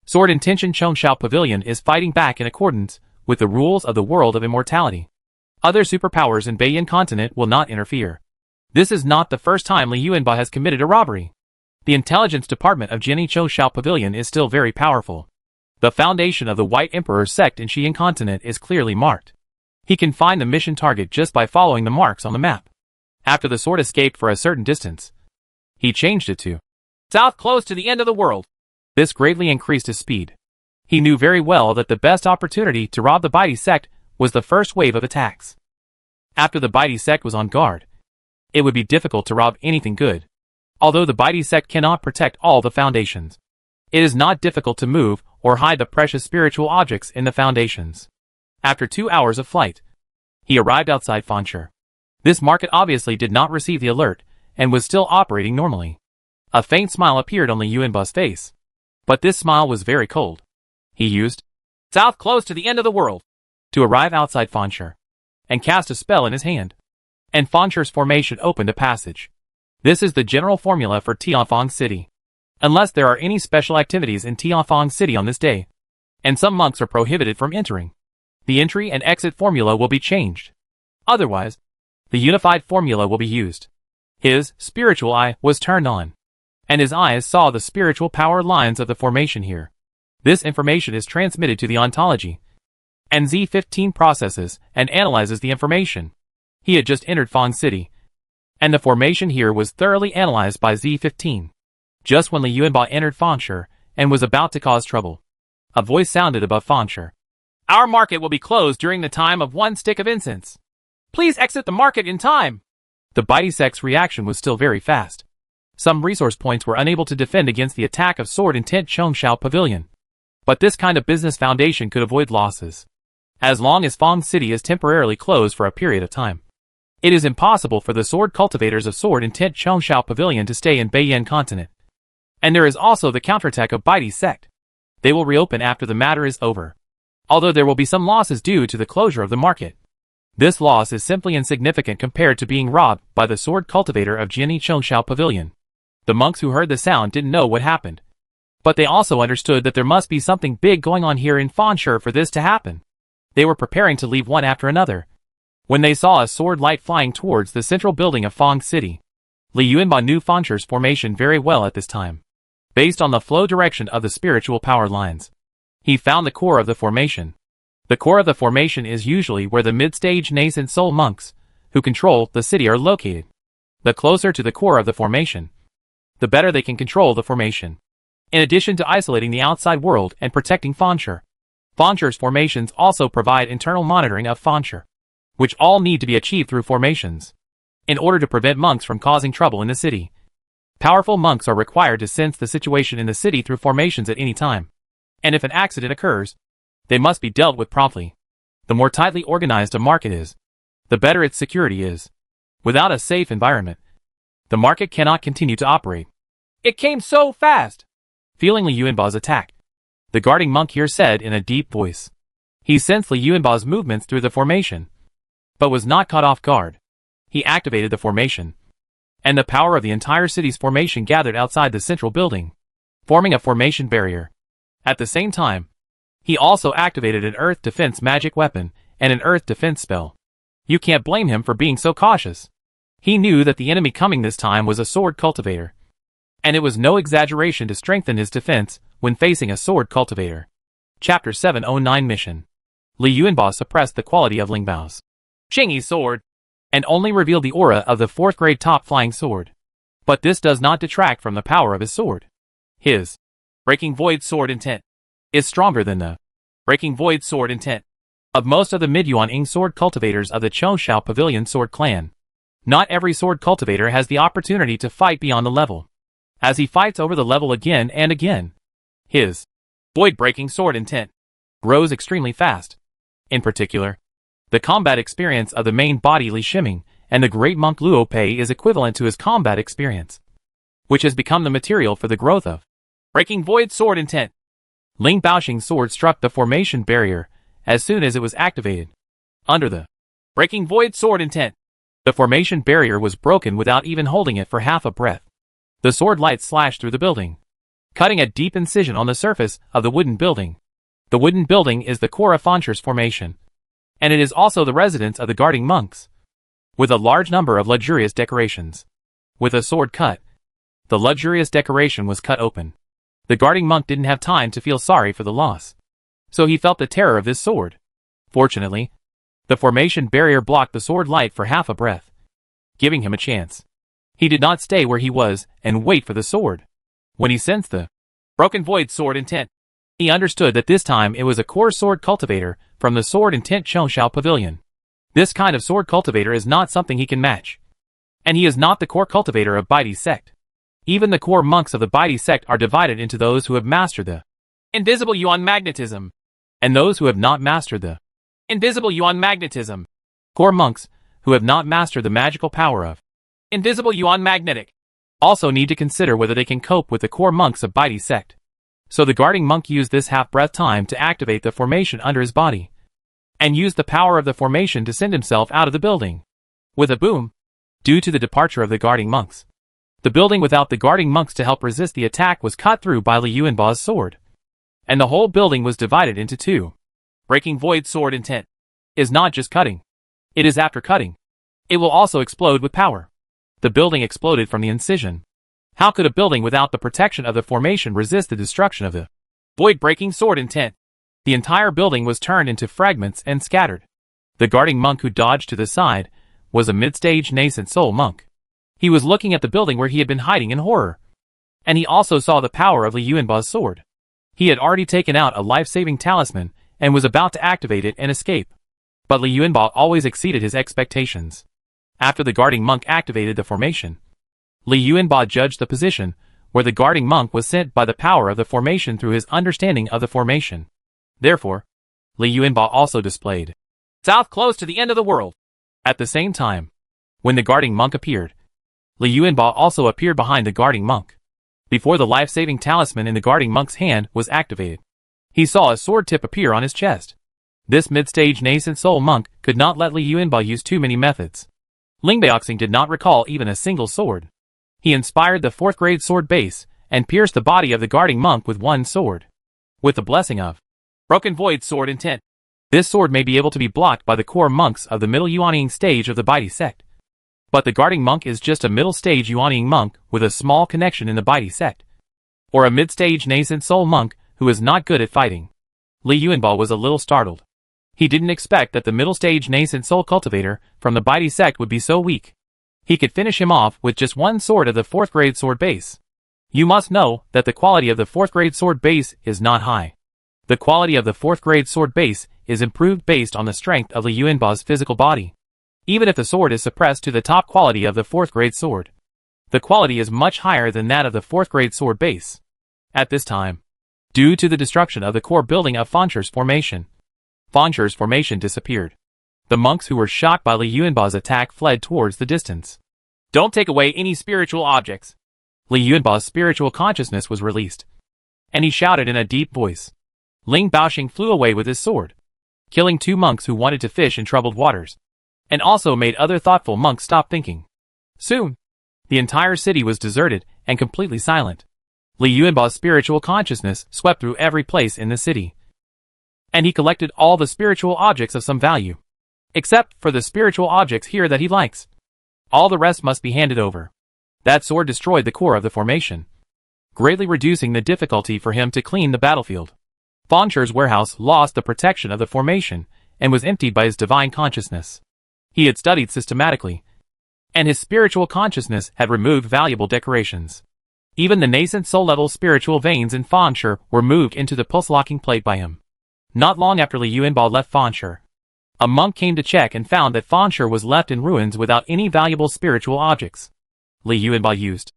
Sword Intention Chongshao Pavilion is fighting back in accordance with the rules of the world of immortality. Other superpowers in Beiyan continent will not interfere. This is not the first time Li Yuanba has committed a robbery. The intelligence department of Jiani Chongshao Pavilion is still very powerful. The foundation of the White Emperor sect in Xi'an continent is clearly marked. He can find the mission target just by following the marks on the map. After the sword escaped for a certain distance, he changed it to south close to the end of the world. This greatly increased his speed. He knew very well that the best opportunity to rob the Baidi sect was the first wave of attacks. After the Baidi sect was on guard, it would be difficult to rob anything good. Although the Baidi sect cannot protect all the foundations, it is not difficult to move or hide the precious spiritual objects in the foundations. After 2 hours of flight, he arrived outside Fanshe. This market obviously did not receive the alert and was still operating normally. A faint smile appeared on Li Yuanba's face, but this smile was very cold. He used south close to the end of the world to arrive outside Fanshe and cast a spell in his hand. And Fanshe's formation opened a passage. This is the general formula for Tianfang City. Unless there are any special activities in Tianfang City on this day, and some monks are prohibited from entering, the entry and exit formula will be changed. Otherwise, the unified formula will be used. His spiritual eye was turned on, and his eyes saw the spiritual power lines of the formation here. This information is transmitted to the ontology, and Z15 processes and analyzes the information. He had just entered Fang City, and the formation here was thoroughly analyzed by Z15. Just when Li Yuanba entered Fanshe and was about to cause trouble, a voice sounded above Fanshe. Our market will be closed during the time of 1 stick of incense. Please exit the market in time. The Baidi sect's reaction was still very fast. Some resource points were unable to defend against the attack of Sword Intent Chongshao Pavilion. But this kind of business foundation could avoid losses, as long as Fang City is temporarily closed for a period of time. It is impossible for the sword cultivators of Sword Intent Chongshao Pavilion to stay in Beiyan continent. And there is also the counterattack of Baidi sect. They will reopen after the matter is over, although there will be some losses due to the closure of the market. This loss is simply insignificant compared to being robbed by the sword cultivator of Jiani Chongshao Pavilion. The monks who heard the sound didn't know what happened, but they also understood that there must be something big going on here in Fanshe for this to happen. They were preparing to leave one after another, when they saw a sword light flying towards the central building of Fang City. Li Yuanba knew Fanshe's formation very well at this time, based on the flow direction of the spiritual power lines. He found the core of the formation. The core of the formation is usually where the mid-stage nascent soul monks, who control the city, are located. The closer to the core of the formation, the better they can control the formation. In addition to isolating the outside world and protecting Fanshe, Fanshe's formations also provide internal monitoring of Fanshe, which all need to be achieved through formations. in order to prevent monks from causing trouble in the city. Powerful monks are required to sense the situation in the city through formations at any time. And if an accident occurs, they must be dealt with promptly. The more tightly organized a market is, the better its security is. Without a safe environment, the market cannot continue to operate. It came so fast! Feeling Li Yuanba's attack, the guarding monk here said in a deep voice. He sensed Li Yuanba's movements through the formation, but was not caught off guard. He activated the formation, and the power of the entire city's formation gathered outside the central building, forming a formation barrier. At the same time, he also activated an earth defense magic weapon and an earth defense spell. You can't blame him for being so cautious. He knew that the enemy coming this time was a sword cultivator, and it was no exaggeration to strengthen his defense when facing a sword cultivator. Chapter 709 Mission. Li Yuanba suppressed the quality of Ling Bao's Qingyi sword, and only revealed the aura of the 4th grade top flying sword. But this does not detract from the power of his sword. His Breaking Void sword intent is stronger than the Breaking Void sword intent of most of the mid-Yuan sword cultivators of the Chongshao Pavilion sword clan. Not every sword cultivator has the opportunity to fight beyond the level. As he fights over the level again and again, his void-breaking sword intent grows extremely fast. In particular, the combat experience of the main body Li Shiming and the great monk Luo Pei is equivalent to his combat experience, which has become the material for the growth of Breaking Void sword intent. Ling Baoxing's sword struck the formation barrier as soon as it was activated. Under the Breaking Void sword intent, the formation barrier was broken without even holding it for half a breath. The sword light slashed through the building, cutting a deep incision on the surface of the wooden building. The wooden building is the core of Fancher's formation, and it is also the residence of the guarding monks, with a large number of luxurious decorations. With a sword cut, the luxurious decoration was cut open. The guarding monk didn't have time to feel sorry for the loss, so he felt the terror of this sword. Fortunately, the formation barrier blocked the sword light for half a breath, giving him a chance. He did not stay where he was and wait for the sword. When he sensed the Broken Void sword intent, he understood that this time it was a core sword cultivator from the sword intent Chongshao Pavilion. This kind of sword cultivator is not something he can match. And he is not the core cultivator of Baidi's sect. Even the core monks of the Baidi sect are divided into those who have mastered the Invisible Yuan Magnetism, and those who have not mastered the Invisible Yuan Magnetism. Core monks, who have not mastered the magical power of Invisible Yuan Magnetic, also need to consider whether they can cope with the core monks of Baidi's sect. So the guarding monk used this half-breath time to activate the formation under his body, and used the power of the formation to send himself out of the building. With a boom, due to the departure of the guarding monks, the building without the guarding monks to help resist the attack was cut through by Li Yuanba's sword, and the whole building was divided into two. Breaking Void sword intent is not just cutting. It is after cutting. It will also explode with power. The building exploded from the incision. How could a building without the protection of the formation resist the destruction of the void-breaking sword intent? The entire building was turned into fragments and scattered. The guarding monk who dodged to the side was a mid-stage nascent soul monk. He was looking at the building where he had been hiding in horror, and he also saw the power of Li Yuanba's sword. He had already taken out a life-saving talisman and was about to activate it and escape. But Li Yuanba always exceeded his expectations. After the guarding monk activated the formation, Li Yuanba judged the position where the guarding monk was sent by the power of the formation through his understanding of the formation. Therefore, Li Yuanba also displayed south close to the end of the world. At the same time, when the guarding monk appeared, Li Yuanba also appeared behind the guarding monk. Before the life-saving talisman in the guarding monk's hand was activated, he saw a sword tip appear on his chest. This mid-stage nascent soul monk could not let Li Yuanba use too many methods. Ling Baoxing did not recall even a single sword. He inspired the 4th grade sword base and pierced the body of the guarding monk with one sword. With the blessing of Broken Void sword intent, this sword may be able to be blocked by the core monks of the middle Yuanying stage of the Baidi sect. But the guarding monk is just a middle stage Yuanying monk with a small connection in the Baidi sect, or a mid-stage nascent soul monk who is not good at fighting. Li Yuanba was a little startled. He didn't expect that the middle stage nascent soul cultivator from the Baidi sect would be so weak. He could finish him off with just one sword of the 4th grade sword base. You must know that the quality of the 4th grade sword base is not high. The quality of the 4th grade sword base is improved based on the strength of Li Yuanba's physical body. even if the sword is suppressed to the top quality of the 4th grade sword. The quality is much higher than that of the 4th grade sword base. At this time, due to the destruction of the core building of Fansher's formation, Fansher's formation disappeared. The monks who were shocked by Li Yuanba's attack fled towards the distance. Don't take away any spiritual objects. Li Yuanba's spiritual consciousness was released, and he shouted in a deep voice. Ling Baoxing flew away with his sword, killing 2 monks who wanted to fish in troubled waters, and also made other thoughtful monks stop thinking. Soon, the entire city was deserted and completely silent. Li Yuanba's spiritual consciousness swept through every place in the city, and he collected all the spiritual objects of some value, except for the spiritual objects here that he likes. All the rest must be handed over. That sword destroyed the core of the formation, greatly reducing the difficulty for him to clean the battlefield. Fansher's warehouse lost the protection of the formation and was emptied by his divine consciousness. He had studied systematically, and his spiritual consciousness had removed valuable decorations. Even the nascent soul-level spiritual veins in Fansher were moved into the pulse-locking plate by him. Not long after Li Yuanba left Fansher, a monk came to check and found that Fansher was left in ruins without any valuable spiritual objects. Li Yuanba used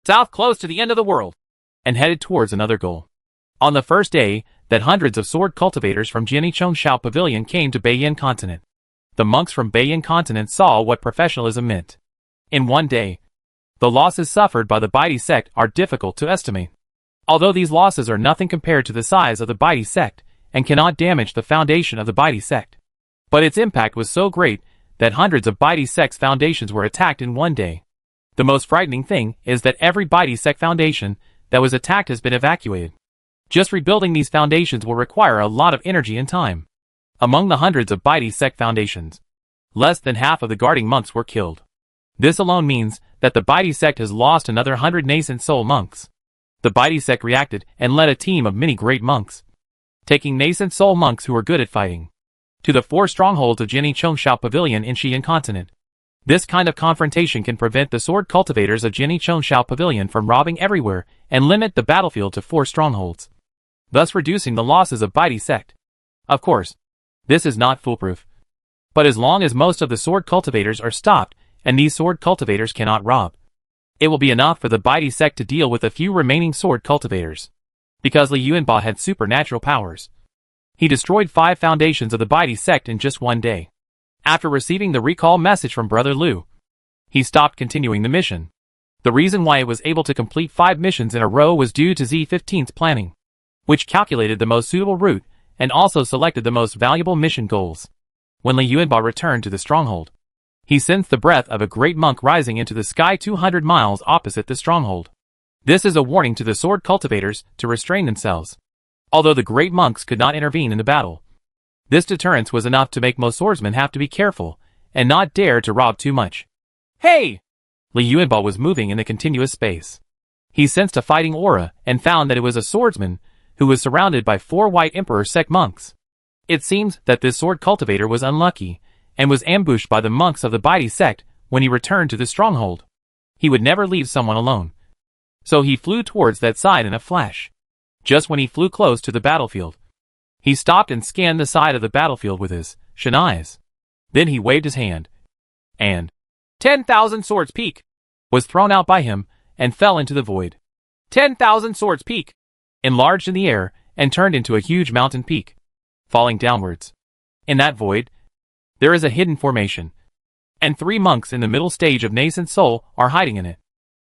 south close to the end of the world and headed towards another goal. On the first day, that hundreds of sword cultivators from Jianichengshao Pavilion came to Beiyin Continent. The monks from Beiyin Continent saw what professionalism meant. In one day, the losses suffered by the Baidi sect are difficult to estimate. Although these losses are nothing compared to the size of the Baidi sect, and cannot damage the foundation of the Baidi sect. But its impact was so great that hundreds of Baidi sect's foundations were attacked in one day. The most frightening thing is that every Baidi sect foundation that was attacked has been evacuated. Just rebuilding these foundations will require a lot of energy and time. Among the hundreds of Baidi sect foundations, less than half of the guarding monks were killed. This alone means that the Baidi sect has lost another 100 nascent soul monks. The Baidi sect reacted and led a team of many great monks, taking nascent soul monks who were good at fighting, to the 4 strongholds of Jianichengshao Pavilion in Xi'an Continent. This kind of confrontation can prevent the sword cultivators of Jianichengshao Pavilion from robbing everywhere and limit the battlefield to 4 strongholds, thus reducing the losses of Baidi sect. Of course, this is not foolproof. But as long as most of the sword cultivators are stopped and these sword cultivators cannot rob, it will be enough for the Baidi sect to deal with a few remaining sword cultivators. Because Li Yuanba had supernatural powers, he destroyed 5 foundations of the Baidi sect in just one day. After receiving the recall message from Brother Liu, he stopped continuing the mission. The reason why it was able to complete 5 missions in a row was due to Z15's planning, which calculated the most suitable route and also selected the most valuable mission goals. When Li Yuanba returned to the stronghold, he sensed the breath of a great monk rising into the sky 200 miles opposite the stronghold. This is a warning to the sword cultivators to restrain themselves. Although the great monks could not intervene in the battle, this deterrence was enough to make most swordsmen have to be careful and not dare to rob too much. Hey! Li Yuanba was moving in the continuous space. He sensed a fighting aura and found that it was a swordsman who was surrounded by 4 white Emperor sect monks. It seems that this sword cultivator was unlucky and was ambushed by the monks of the Baidi sect when he returned to the stronghold. He would never leave someone alone, so he flew towards that side in a flash. Just when he flew close to the battlefield, he stopped and scanned the side of the battlefield with his Shen eyes. Then he waved his hand, and 10,000 swords peak was thrown out by him and fell into the void. 10,000 swords peak enlarged in the air and turned into a huge mountain peak, falling downwards. In that void, there is a hidden formation, and 3 monks in the middle stage of nascent soul are hiding in it.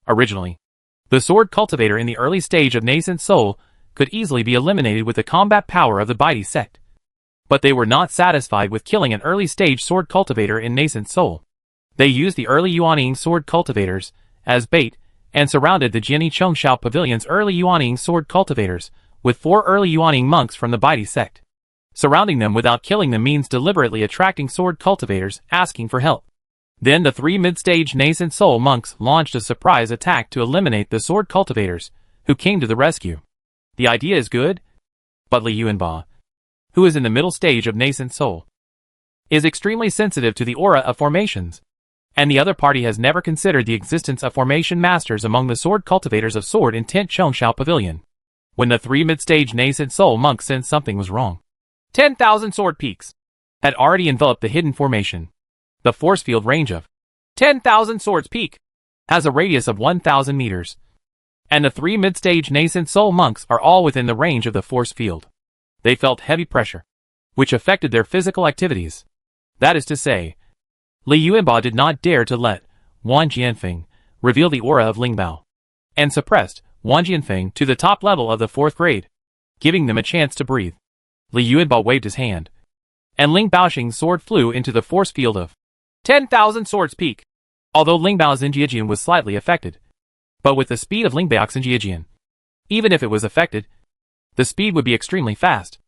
Originally, the sword cultivator in the early stage of nascent soul could easily be eliminated with the combat power of the Baidi sect. But they were not satisfied with killing an early stage sword cultivator in nascent soul. They used the early Yuaning sword cultivators as bait and surrounded the Jianichengshao Pavilion's early Yuaning sword cultivators with 4 early Yuaning monks from the Baidi sect. Surrounding them without killing them means deliberately attracting sword cultivators asking for help. Then the 3 mid-stage nascent soul monks launched a surprise attack to eliminate the sword cultivators, who came to the rescue. The idea is good, but Li Yuanba, who is in the middle stage of nascent soul, is extremely sensitive to the aura of formations, and the other party has never considered the existence of formation masters among the sword cultivators of sword in Jianichengshao Pavilion. When the 3 mid-stage nascent soul monks sensed something was wrong, 10,000 sword peaks had already enveloped the hidden formation. The force field range of 10,000 swords peak has a radius of 1,000 meters, and the 3 mid-stage nascent soul monks are all within the range of the force field. They felt heavy pressure, which affected their physical activities. That is to say, Li Yuanbao did not dare to let Wang Jianfeng reveal the aura of Lingbao, and suppressed Wang Jianfeng to the top level of the 4th grade, giving them a chance to breathe. Li Yuanbao waved his hand, and Ling Baoxing's sword flew into the force field of 10,000 swords peak. Although Ling Bao's Xinjiajian was slightly affected, but with the speed of Ling Bao's Xinjiajian, even if it was affected, the speed would be extremely fast.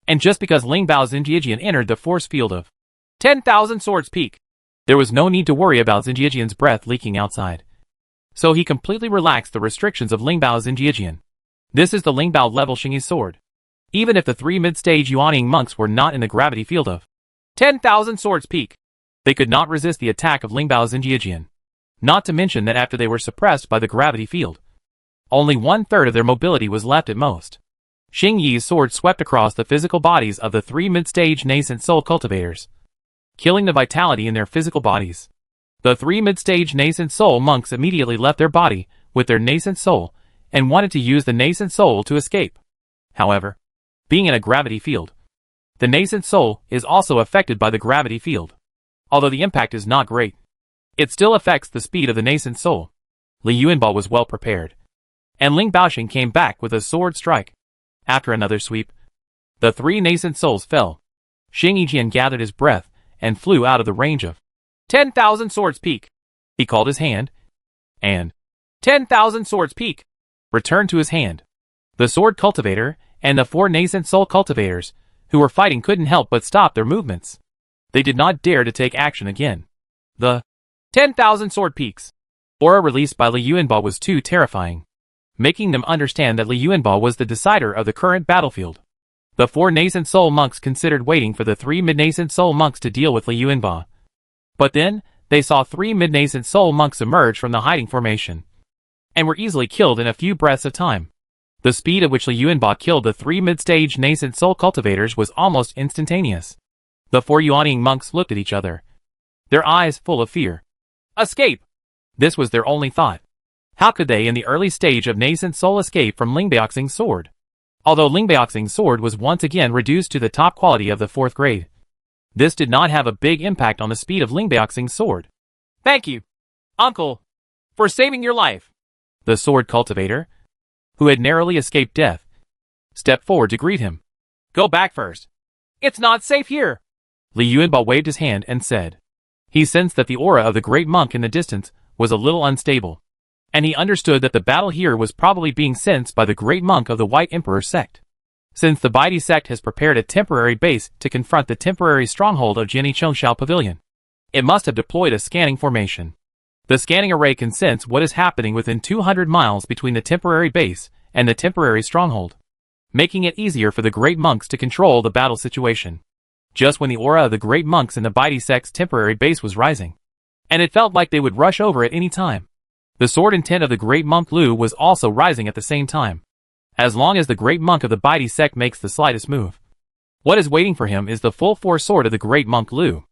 And just because Ling Bao's Xinjiajian entered the force field of 10,000 swords peak, there was no need to worry about Xinjiajian's breath leaking outside. So he completely relaxed the restrictions of Ling Bao's Xinjiajian. This is the Ling Bao level Xingyi's sword. Even if the 3 mid-stage Yuanying monks were not in the gravity field of 10,000 swords peak, they could not resist the attack of Ling Bao's Xinjiajian. Not to mention that after they were suppressed by the gravity field, only 1/3 of their mobility was left at most. Xing Yi's sword swept across the physical bodies of the 3 mid-stage nascent soul cultivators, killing the vitality in their physical bodies. The 3 mid-stage nascent soul monks immediately left their body with their nascent soul and wanted to use the nascent soul to escape. However, being in a gravity field, the nascent soul is also affected by the gravity field. Although the impact is not great, it still affects the speed of the nascent soul. Li Yuanbao was well prepared, and Ling Baoxing came back with a sword strike. After another sweep, the 3 nascent souls fell. Xing Yijian gathered his breath and flew out of the range of 10,000 swords peak. He called his hand, and 10,000 swords peak returned to his hand. The sword cultivator and the 4 nascent soul cultivators who were fighting couldn't help but stop their movements. They did not dare to take action again. The 10,000 sword peaks aura released by Li Yuanbao was too terrifying, making them understand that Li Yuanbao was the decider of the current battlefield. The 4 nascent soul monks considered waiting for the 3 mid-nascent soul monks to deal with Li Yuanbao. But then, they saw 3 mid-nascent soul monks emerge from the hiding formation, and were easily killed in a few breaths of time. The speed at which Li Yuanbao killed the 3 mid-stage nascent soul cultivators was almost instantaneous. The 4 Yuanying monks looked at each other, their eyes full of fear. Escape! This was their only thought. How could they in the early stage of nascent soul escape from Ling Baoxing's sword? Although Ling Baoxing's sword was once again reduced to the top quality of the 4th grade, this did not have a big impact on the speed of Ling Baoxing's sword. Thank you, uncle, for saving your life. The sword cultivator, who had narrowly escaped death, stepped forward to greet him. Go back first. It's not safe here. Li Yuanbao waved his hand and said. He sensed that the aura of the great monk in the distance was a little unstable, and he understood that the battle here was probably being sensed by the great monk of the White Emperor sect. Since the Baidi sect has prepared a temporary base to confront the temporary stronghold of Jiani Chengshao Pavilion, it must have deployed a scanning formation. The scanning array can sense what is happening within 200 miles between the temporary base and the temporary stronghold, making it easier for the great monks to control the battle situation. Just when the aura of the great monks in the Baidi sect's temporary base was rising, and it felt like they would rush over at any time, the sword intent of the great monk Lu was also rising at the same time. As long as the great monk of the Baidi sect makes the slightest move, what is waiting for him is the full force sword of the great monk Lu.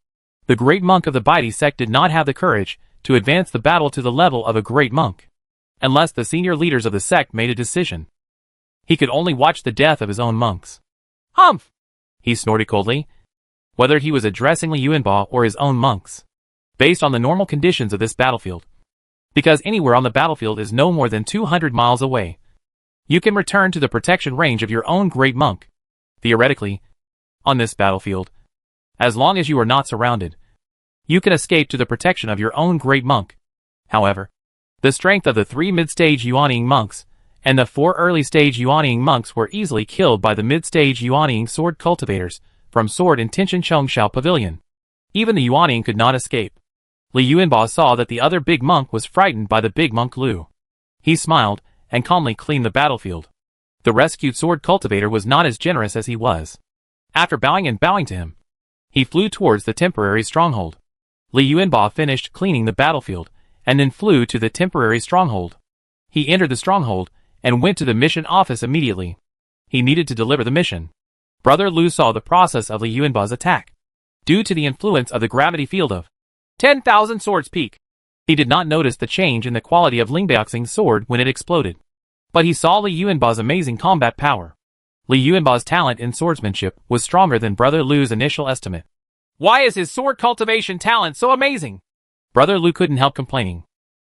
The great monk of the Baidi sect did not have the courage to advance the battle to the level of a great monk, unless the senior leaders of the sect made a decision. He could only watch the death of his own monks. Humph! He snorted coldly, whether he was addressing Li Yuanbao or his own monks, based on the normal conditions of this battlefield. Because anywhere on the battlefield is no more than 200 miles away, you can return to the protection range of your own great monk. Theoretically, on this battlefield, as long as you are not surrounded, you can escape to the protection of your own great monk. However, the strength of the 3 mid-stage Yuanying monks and the 4 early-stage Yuanying monks were easily killed by the mid-stage Yuanying sword cultivators from Sword Intention Chengshao Pavilion. Even the Yuanying could not escape. Li Yuanbao saw that the other big monk was frightened by the big monk Lu. He smiled and calmly cleaned the battlefield. The rescued sword cultivator was not as generous as he was. After bowing to him, he flew towards the temporary stronghold. Li Yuanbao finished cleaning the battlefield and then flew to the temporary stronghold. He entered the stronghold and went to the mission office immediately. He needed to deliver the mission. Brother Lu saw the process of Li Yuanbao's attack. Due to the influence of the gravity field of 10,000 swords peak. He did not notice the change in the quality of Ling Baoxing's sword when it exploded. But he saw Li Yuanba's amazing combat power. Li Yuanba's talent in swordsmanship was stronger than Brother Lu's initial estimate. Why is his sword cultivation talent so amazing? Brother Lu couldn't help complaining.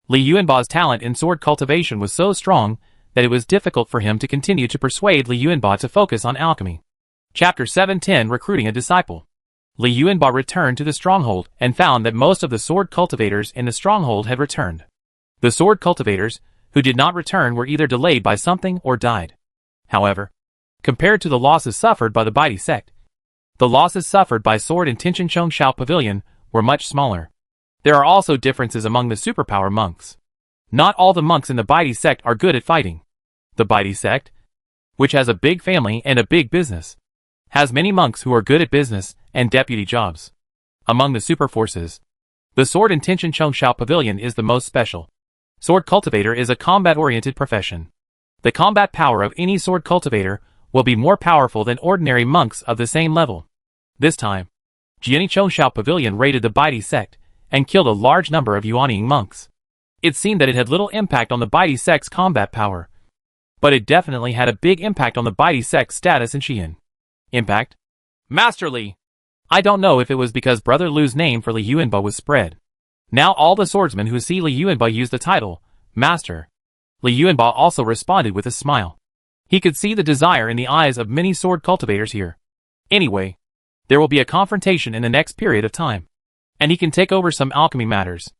Li Yuanba's talent in sword cultivation was so strong that it was difficult for him to continue to persuade Li Yuanba to focus on alchemy. Chapter 710 Recruiting a Disciple. Li Yuanba returned to the stronghold and found that most of the sword cultivators in the stronghold had returned. The sword cultivators who did not return were either delayed by something or died. However, compared to the losses suffered by the Baidi sect, the losses suffered by sword in Tianqiang Pavilion were much smaller. There are also differences among the superpower monks. Not all the monks in the Baidi sect are good at fighting. The Baidi sect, which has a big family and a big business, has many monks who are good at business and deputy jobs. Among the super forces, the sword in Tianqiang Pavilion is the most special. Sword cultivator is a combat-oriented profession. The combat power of any sword cultivator will be more powerful than ordinary monks of the same level. This time, Jianichongxiao Pavilion raided the Baidi sect and killed a large number of Yuanying monks. It seemed that it had little impact on the Baidi sect's combat power, but it definitely had a big impact on the Baidi sect's status in Xi'an. Impact? Master Li. I don't know if it was because Brother Lu's name for Li Yuanba was spread. Now all the swordsmen who see Li Yuanba use the title, Master. Li Yuanba also responded with a smile. He could see the desire in the eyes of many sword cultivators here. Anyway, there will be a confrontation in the next period of time, and he can take over some alchemy matters.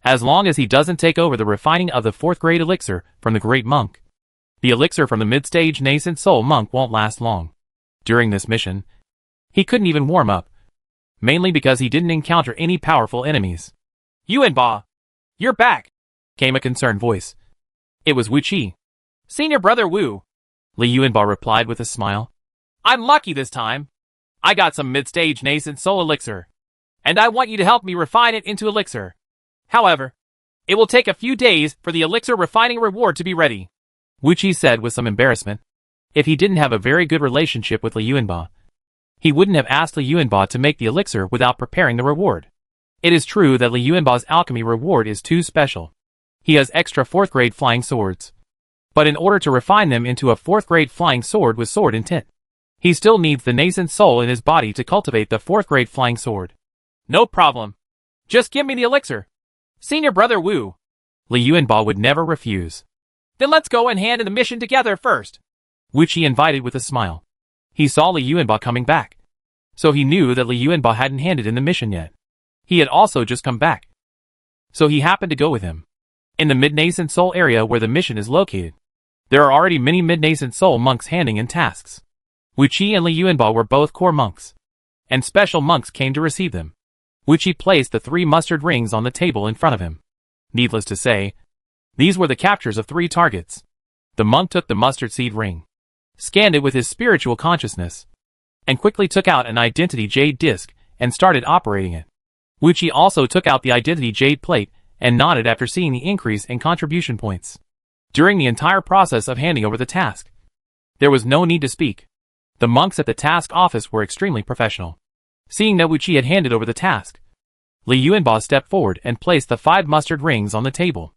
As long as he doesn't take over the refining of the 4th grade elixir from the great monk. The elixir from the mid-stage nascent soul monk won't last long. During this mission, he couldn't even warm up, mainly because he didn't encounter any powerful enemies. Yuanba, you're back, came a concerned voice. It was Wu Qi. Senior Brother Wu, Li Yuanba replied with a smile. I'm lucky this time. I got some mid-stage nascent soul elixir, and I want you to help me refine it into elixir. However, it will take a few days for the elixir refining reward to be ready, Wu Qi said with some embarrassment. If he didn't have a very good relationship with Li Yuanba, he wouldn't have asked Li Yuanba to make the elixir without preparing the reward. It is true that Li Yuanba's alchemy reward is too special. He has extra 4th grade flying swords. But in order to refine them into a 4th grade flying sword with sword intent, he still needs the nascent soul in his body to cultivate the 4th grade flying sword. No problem. Just give me the elixir. Senior Brother Wu. Li Yuanba would never refuse. Then let's go and hand in the mission together first, Wu Qi invited with a smile. He saw Li Yuanba coming back, so he knew that Li Yuanba hadn't handed in the mission yet. He had also just come back, so he happened to go with him. In the mid-nascent soul area where the mission is located, there are already many mid-nascent soul monks handing in tasks. Wu Qi and Li Yuanba were both core monks, and special monks came to receive them. Wu Qi placed the 3 mustard rings on the table in front of him. Needless to say, these were the captures of 3 targets. The monk took the mustard seed ring, scanned it with his spiritual consciousness, and quickly took out an identity jade disc and started operating it. Wu Qi also took out the identity jade plate and nodded after seeing the increase in contribution points. During the entire process of handing over the task, there was no need to speak. The monks at the task office were extremely professional. Seeing that Wu Qi had handed over the task, Li Yuanba stepped forward and placed the 5 mustard rings on the table.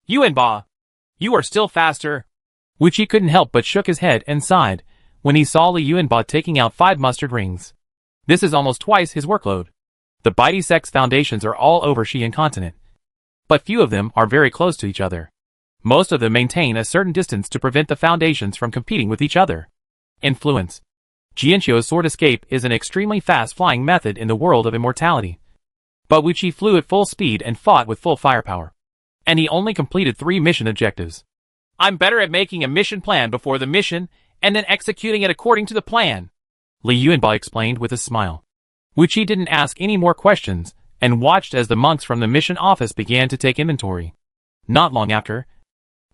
Yuanba, you are still faster. Wu Qi couldn't help but shook his head and sighed when he saw Li Yuanba taking out 5 mustard rings. This is almost twice his workload. The Baidi sect's foundations are all over Xi'an continent, but few of them are very close to each other. Most of them maintain a certain distance to prevent the foundations from competing with each other. Influence. Jianqiu's sword escape is an extremely fast flying method in the world of immortality. But Wu Qi flew at full speed and fought with full firepower. And he only completed 3 mission objectives. I'm better at making a mission plan before the mission and then executing it according to the plan, Li Yuanba explained with a smile. Wu Qi didn't ask any more questions and watched as the monks from the mission office began to take inventory. Not long after,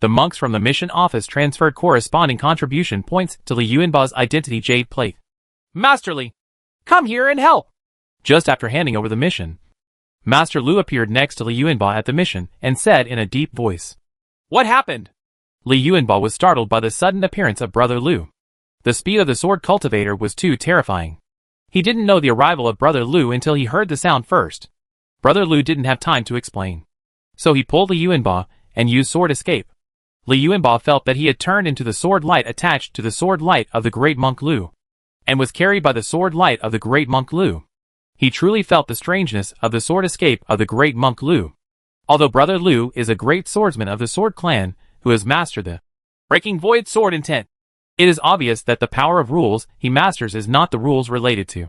the monks from the mission office transferred corresponding contribution points to Li Yuanba's identity jade plate. Master Li, come here and help! Just after handing over the mission, Master Lu appeared next to Li Yuanba at the mission and said in a deep voice, What happened? Li Yuanba was startled by the sudden appearance of Brother Lu. The speed of the sword cultivator was too terrifying. He didn't know the arrival of Brother Lu until he heard the sound first. Brother Lu didn't have time to explain. So he pulled Li Yuanba and used sword escape. Li Yuanba felt that he had turned into the sword light attached to the sword light of the great monk Lu, and was carried by the sword light of the great monk Lu. He truly felt the strangeness of the sword escape of the great monk Lu. Although Brother Lu is a great swordsman of the sword clan who has mastered the breaking void sword intent, it is obvious that the power of rules he masters is not the rules related to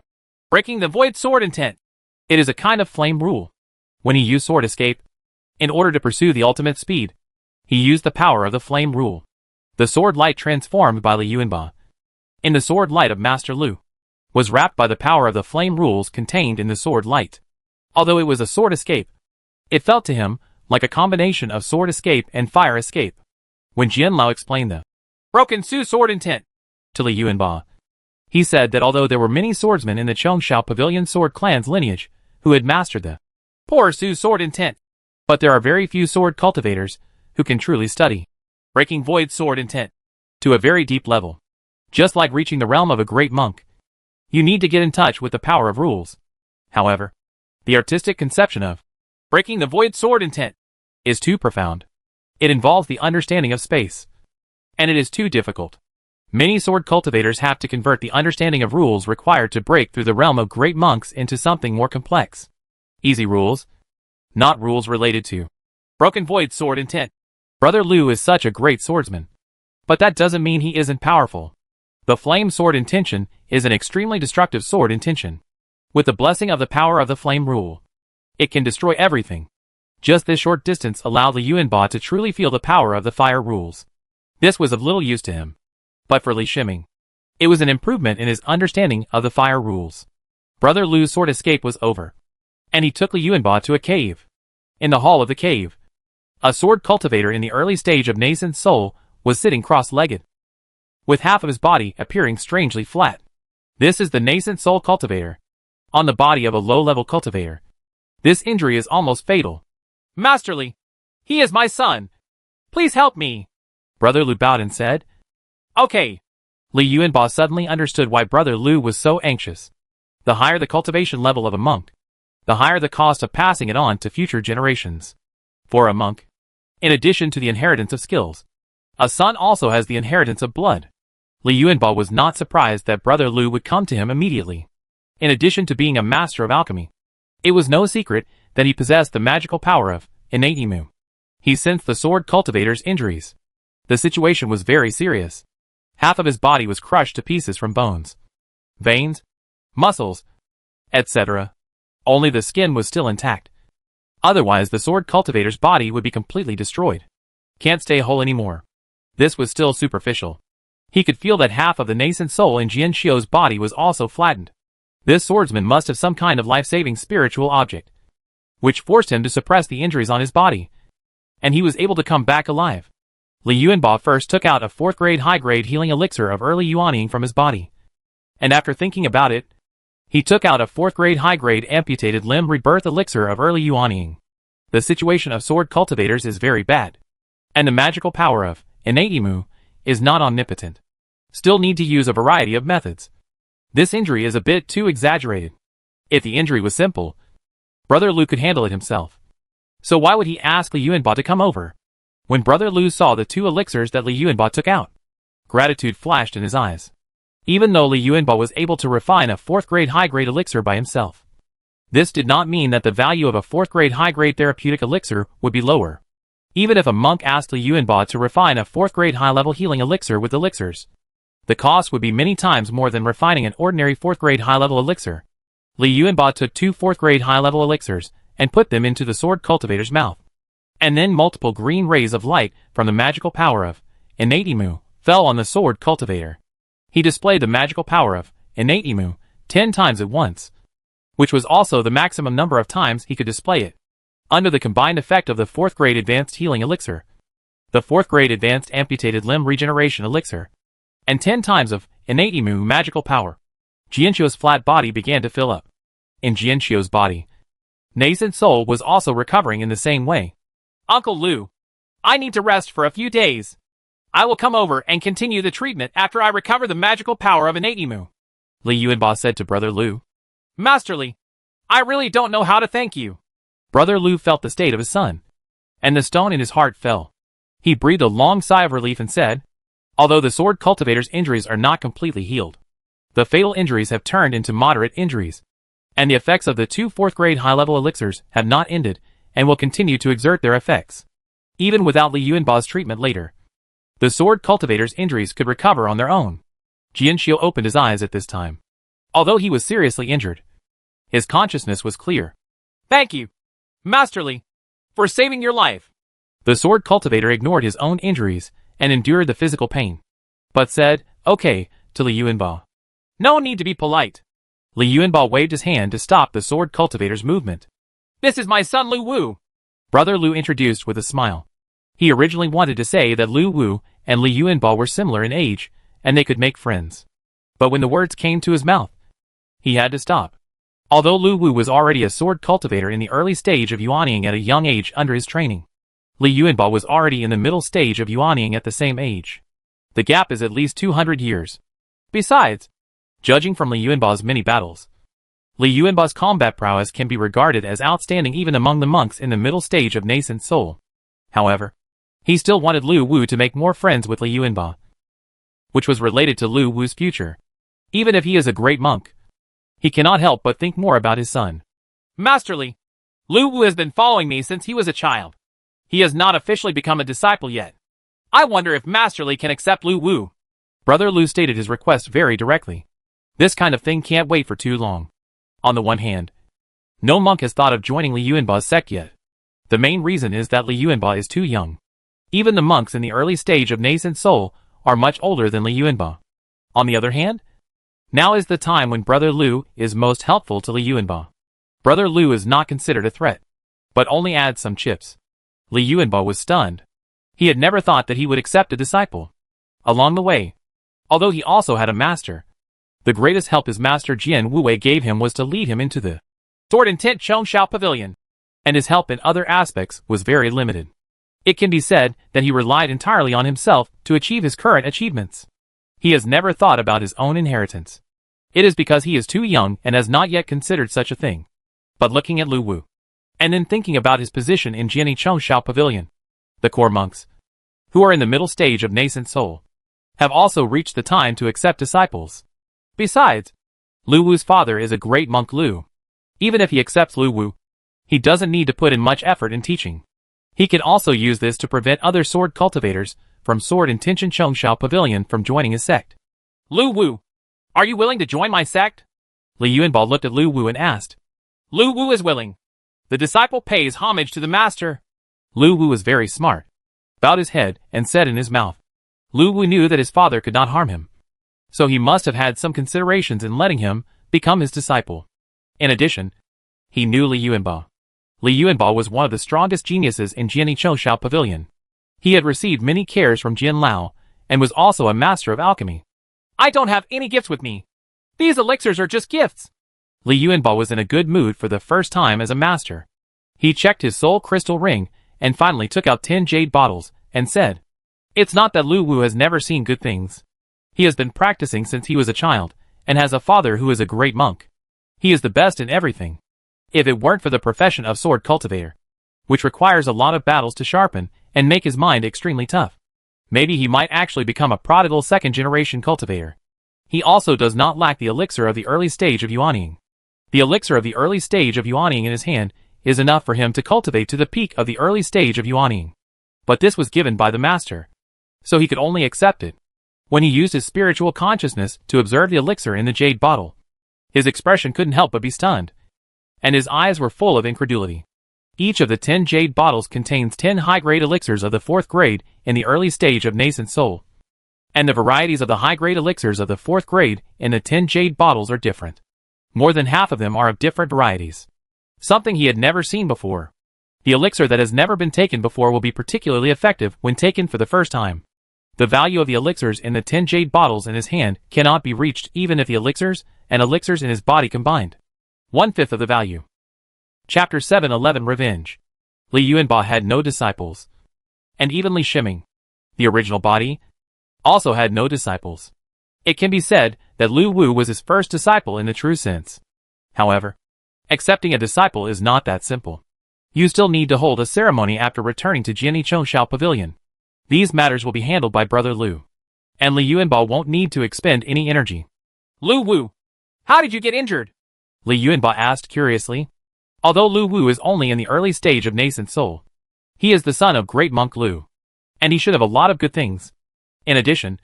breaking the void sword intent. It is a kind of flame rule. When he used sword escape, in order to pursue the ultimate speed, he used the power of the flame rule. The sword light transformed by Li Yuanba in the sword light of Master Lu was wrapped by the power of the flame rules contained in the sword light. Although it was a sword escape, it felt to him like a combination of sword escape and fire escape. When Jin Lao explained the broken Su sword intent to Li Yuanba, he said that although there were many swordsmen in the Chongshao Pavilion sword clan's lineage who had mastered the poor Su sword intent, but there are very few sword cultivators who can truly study breaking void sword intent to a very deep level. Just like reaching the realm of a great monk, you need to get in touch with the power of rules. However, the artistic conception of breaking the void sword intent is too profound. It involves the understanding of space, and it is too difficult. Many sword cultivators have to convert the understanding of rules required to break through the realm of great monks into something more complex. Easy rules, not rules related to broken void sword intent. Brother Lu is such a great swordsman, but that doesn't mean he isn't powerful. The flame sword intention is an extremely destructive sword intention. With the blessing of the power of the flame rule, it can destroy everything. Just this short distance allowed Li Yuanba to truly feel the power of the fire rules. This was of little use to him, but for Li Shiming, it was an improvement in his understanding of the fire rules. Brother Lu's sword escape was over, and he took Li Yuanba to a cave. In the hall of the cave, a sword cultivator in the early stage of nascent soul was sitting cross-legged, with half of his body appearing strangely flat. This is the nascent soul cultivator, on the body of a low-level cultivator. This injury is almost fatal. Masterly, he is my son. Please help me, Brother Lu bowed and said. Okay. Li Yuanba suddenly understood why Brother Lu was so anxious. The higher the cultivation level of a monk, the higher the cost of passing it on to future generations. For a monk, in addition to the inheritance of skills, a son also has the inheritance of blood. Li Yuanba was not surprised that Brother Lu would come to him immediately. In addition to being a master of alchemy, it was no secret that he possessed the magical power of Innate. He sensed the sword cultivator's injuries. The situation was very serious. Half of his body was crushed to pieces from bones, veins, muscles, etc. Only the skin was still intact. Otherwise, the sword cultivator's body would be completely destroyed. Can't stay whole anymore. This was still superficial. He could feel that half of the nascent soul in Jian Xiu's body was also flattened. This swordsman must have some kind of life-saving spiritual object, which forced him to suppress the injuries on his body, and he was able to come back alive. Li Yuanba first took out a 4th grade high-grade healing elixir of early yuaning from his body, and after thinking about it, he took out a 4th grade high-grade amputated limb rebirth elixir of early yuaning. The situation of sword cultivators is very bad, and the magical power of Innate is not omnipotent. Still need to use a variety of methods. This injury is a bit too exaggerated. If the injury was simple, Brother Lu could handle it himself. So why would he ask Li Yuanba to come over? When Brother Lu saw the 2 elixirs that Li Yuanba took out, gratitude flashed in his eyes. Even though Li Yuanba was able to refine a 4th grade high-grade elixir by himself, this did not mean that the value of a 4th grade high-grade therapeutic elixir would be lower. Even if a monk asked Li Yuanba to refine a 4th grade high-level healing elixir with elixirs, the cost would be many times more than refining an ordinary 4th grade high-level elixir. Li Yuanba took 2 4th grade high-level elixirs and put them into the sword cultivator's mouth. And then multiple green rays of light from the magical power of Innate fell on the sword cultivator. He displayed the magical power of Innate 10 times at once, which was also the maximum number of times he could display it, under the combined effect of the 4th grade advanced healing elixir, the 4th grade advanced amputated limb regeneration elixir, and 10 times of Innate magical power. Jianqiu's flat body began to fill up. In Jianqiu's body, nascent soul was also recovering in the same way. Uncle Lu, I need to rest for a few days. I will come over and continue the treatment after I recover the magical power of Innate. Li Yuanba said to Brother Lu. Masterly, I really don't know how to thank you. Brother Lu felt the state of his son, and the stone in his heart fell. He breathed a long sigh of relief and said, although the sword cultivator's injuries are not completely healed, the fatal injuries have turned into moderate injuries, and the effects of the 2 4th-grade high-level elixirs have not ended and will continue to exert their effects. Even without Li Yuanba's treatment later, the sword cultivator's injuries could recover on their own. Jian Xiu opened his eyes at this time. Although he was seriously injured, his consciousness was clear. Thank you, Master Li, for saving your life. The sword cultivator ignored his own injuries and endured the physical pain, but said, okay, to Li Yuanba. No need to be polite. Li Yuanba waved his hand to stop the sword cultivator's movement. This is my son Lu Wu. Brother Lu introduced with a smile. He originally wanted to say that Lu Wu and Li Yuanba were similar in age, and they could make friends. But when the words came to his mouth, he had to stop. Although Lu Wu was already a sword cultivator in the early stage of yuanying at a young age under his training, Li Yuanba was already in the middle stage of yuanying at the same age. The gap is at least 200 years. Besides, judging from Li Yuanba's many battles, Li Yuanba's combat prowess can be regarded as outstanding even among the monks in the middle stage of nascent soul. However, he still wanted Lu Wu to make more friends with Li Yuanba, which was related to Lu Wu's future. Even if he is a great monk, he cannot help but think more about his son. Master Li, Lu Wu has been following me since he was a child. He has not officially become a disciple yet. I wonder if Master Li can accept Lu Wu. Brother Lu stated his request very directly. This kind of thing can't wait for too long. On the one hand, no monk has thought of joining Li Yuanba's sect yet. The main reason is that Li Yuanba is too young. Even the monks in the early stage of nascent soul are much older than Li Yuanba. On the other hand, now is the time when Brother Lu is most helpful to Li Yuanba. Brother Lu is not considered a threat, but only adds some chips. Li Yuanba was stunned. He had never thought that he would accept a disciple. Along the way, although he also had a master, the greatest help his master Jian Wuwei gave him was to lead him into the Sword and Tent Chongshao Pavilion, and his help in other aspects was very limited. It can be said that he relied entirely on himself to achieve his current achievements. He has never thought about his own inheritance. It is because he is too young and has not yet considered such a thing. But looking at Lu Wu, and then thinking about his position in Jiani Chongshao Pavilion, the core monks, who are in the middle stage of nascent soul, have also reached the time to accept disciples. Besides, Lu Wu's father is a great monk Lu. Even if he accepts Lu Wu, he doesn't need to put in much effort in teaching. He can also use this to prevent other sword cultivators from Sword and Tianchen Chongshao Pavilion from joining his sect. Lu Wu, are you willing to join my sect? Li Yuanba looked at Lu Wu and asked. Lu Wu is willing. The disciple pays homage to the master. Lu Wu was very smart, bowed his head, and said in his mouth. Lu Wu knew that his father could not harm him, so he must have had some considerations in letting him become his disciple. In addition, he knew Li Yuanba. Li Yuanba was one of the strongest geniuses in Jiani Chongshao Pavilion. He had received many cares from Jin Lao, and was also a master of alchemy. I don't have any gifts with me. These elixirs are just gifts. Li Yuanba was in a good mood for the first time as a master. He checked his soul crystal ring, and finally took out 10 jade bottles, and said, It's not that Lu Wu has never seen good things. He has been practicing since he was a child, and has a father who is a great monk. He is the best in everything. If it weren't for the profession of sword cultivator, which requires a lot of battles to sharpen and make his mind extremely tough, maybe he might actually become a prodigal second-generation cultivator. He also does not lack the elixir of the early stage of yuanying. The elixir of the early stage of yuanying in his hand is enough for him to cultivate to the peak of the early stage of yuanying. But this was given by the master, so he could only accept it. When he used his spiritual consciousness to observe the elixir in the jade bottle, his expression couldn't help but be stunned, and his eyes were full of incredulity. Each of the 10 jade bottles contains 10 high-grade elixirs of the 4th grade in the early stage of nascent soul, and the varieties of the high-grade elixirs of the 4th grade in the 10 jade bottles are different. More than half of them are of different varieties, something he had never seen before. The elixir that has never been taken before will be particularly effective when taken for the first time. The value of the elixirs in the 10 jade bottles in his hand cannot be reached even if the elixirs and elixirs in his body combined. 1/5 of the value. Chapter 711 Revenge. Li Yuanba had no disciples, and even Li Shiming, the original body, also had no disciples. It can be said that Lu Wu was his first disciple in the true sense. However, accepting a disciple is not that simple. You still need to hold a ceremony after returning to Jianyi Pavilion. These matters will be handled by Brother Lu. And Li Yuanbao won't need to expend any energy. Lu Wu, how did you get injured? Li Yuanbao asked curiously. Although Lu Wu is only in the early stage of nascent soul, he is the son of great monk Lu. And he should have a lot of good things. In addition,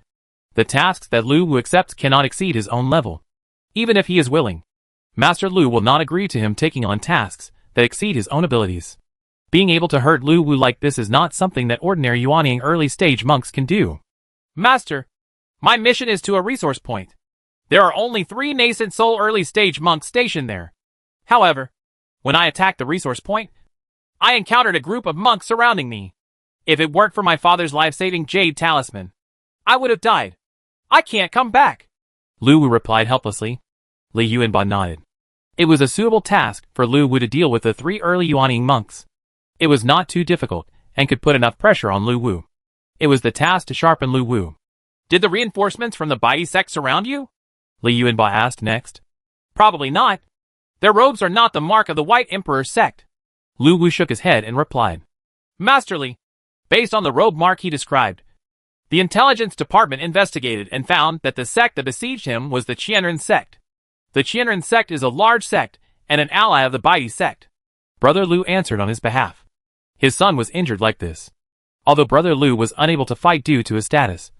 the tasks that Lu Wu accepts cannot exceed his own level. Even if he is willing, Master Lu will not agree to him taking on tasks that exceed his own abilities. Being able to hurt Lu Wu like this is not something that ordinary Yuanying early-stage monks can do. Master, my mission is to a resource point. There are only 3 nascent soul early-stage monks stationed there. However, when I attacked the resource point, I encountered a group of monks surrounding me. If it weren't for my father's life-saving jade talisman, I would have died. I can't come back. Lu Wu replied helplessly. Li Yuanbao nodded. It was a suitable task for Lu Wu to deal with the 3 early Yuanying monks. It was not too difficult, and could put enough pressure on Lu Wu. It was the task to sharpen Lu Wu. Did the reinforcements from the Bai sect surround you? Li Yuanbao asked next. Probably not. Their robes are not the mark of the White Emperor's sect. Lu Wu shook his head and replied. Masterly, based on the robe mark he described, the intelligence department investigated and found that the sect that besieged him was the Qianren sect. The Qianren sect is a large sect and an ally of the Bai sect. Brother Lu answered on his behalf. His son was injured like this. Although Brother Lu was unable to fight due to his status,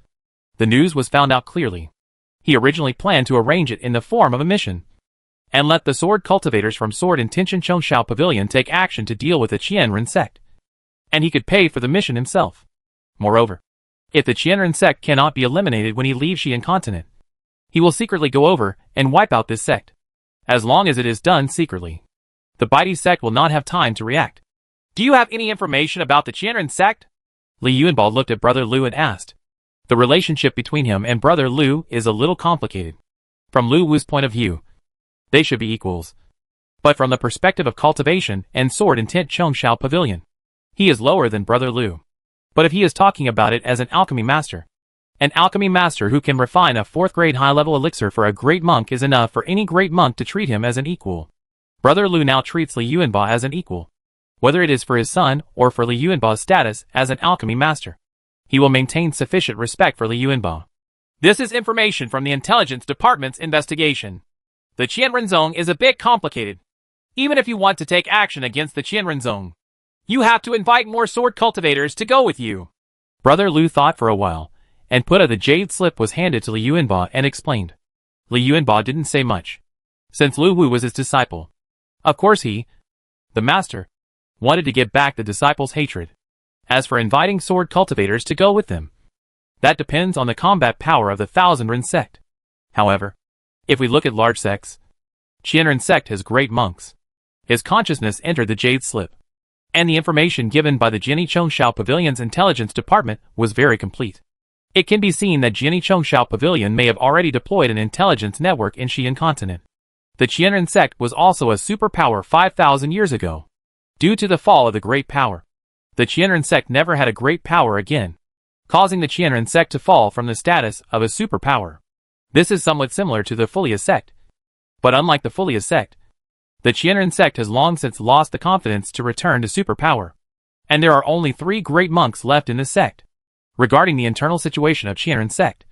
the news was found out clearly. He originally planned to arrange it in the form of a mission, and let the sword cultivators from Sword Intention Chongsha Pavilion take action to deal with the Qianren sect. And he could pay for the mission himself. Moreover, if the Qianren sect cannot be eliminated when he leaves Xi'an continent, he will secretly go over and wipe out this sect. As long as it is done secretly, the Baidi sect will not have time to react. Do you have any information about the Qianren sect? Li Yuanbao looked at Brother Lu and asked. The relationship between him and Brother Lu is a little complicated. From Lu Wu's point of view, they should be equals. But from the perspective of cultivation and sword intent Chongsha Pavilion, he is lower than Brother Lu. But if he is talking about it as an alchemy master who can refine a 4th grade high-level elixir for a great monk is enough for any great monk to treat him as an equal. Brother Lu now treats Li Yuanbao as an equal. Whether it is for his son or for Li Yuanbao's status as an alchemy master, he will maintain sufficient respect for Li Yuanbao. This is information from the intelligence department's investigation. The Qianren Zone is a bit complicated. Even if you want to take action against the Qianren Zone, you have to invite more sword cultivators to go with you. Brother Lu thought for a while, and put the jade slip was handed to Li Yuanbao and explained. Li Yuanbao didn't say much, since Lu Wu was his disciple. Of course he, the master, wanted to get back the disciples' hatred. As for inviting sword cultivators to go with them, that depends on the combat power of the Thousand Ren sect. However, if we look at large sects, Qianren sect has great monks. His consciousness entered the jade slip, and the information given by the Jianyi Chongsha Pavilion's intelligence department was very complete. It can be seen that Jianyi Chongsha Pavilion may have already deployed an intelligence network in Xi'an continent. The Qianren sect was also a superpower 5,000 years ago. Due to the fall of the great power, the Qianren sect never had a great power again, causing the Qianren sect to fall from the status of a superpower. This is somewhat similar to the Furia sect. But unlike the Furia sect, the Qianren sect has long since lost the confidence to return to superpower. And there are only 3 great monks left in this sect. Regarding the internal situation of Qianren sect,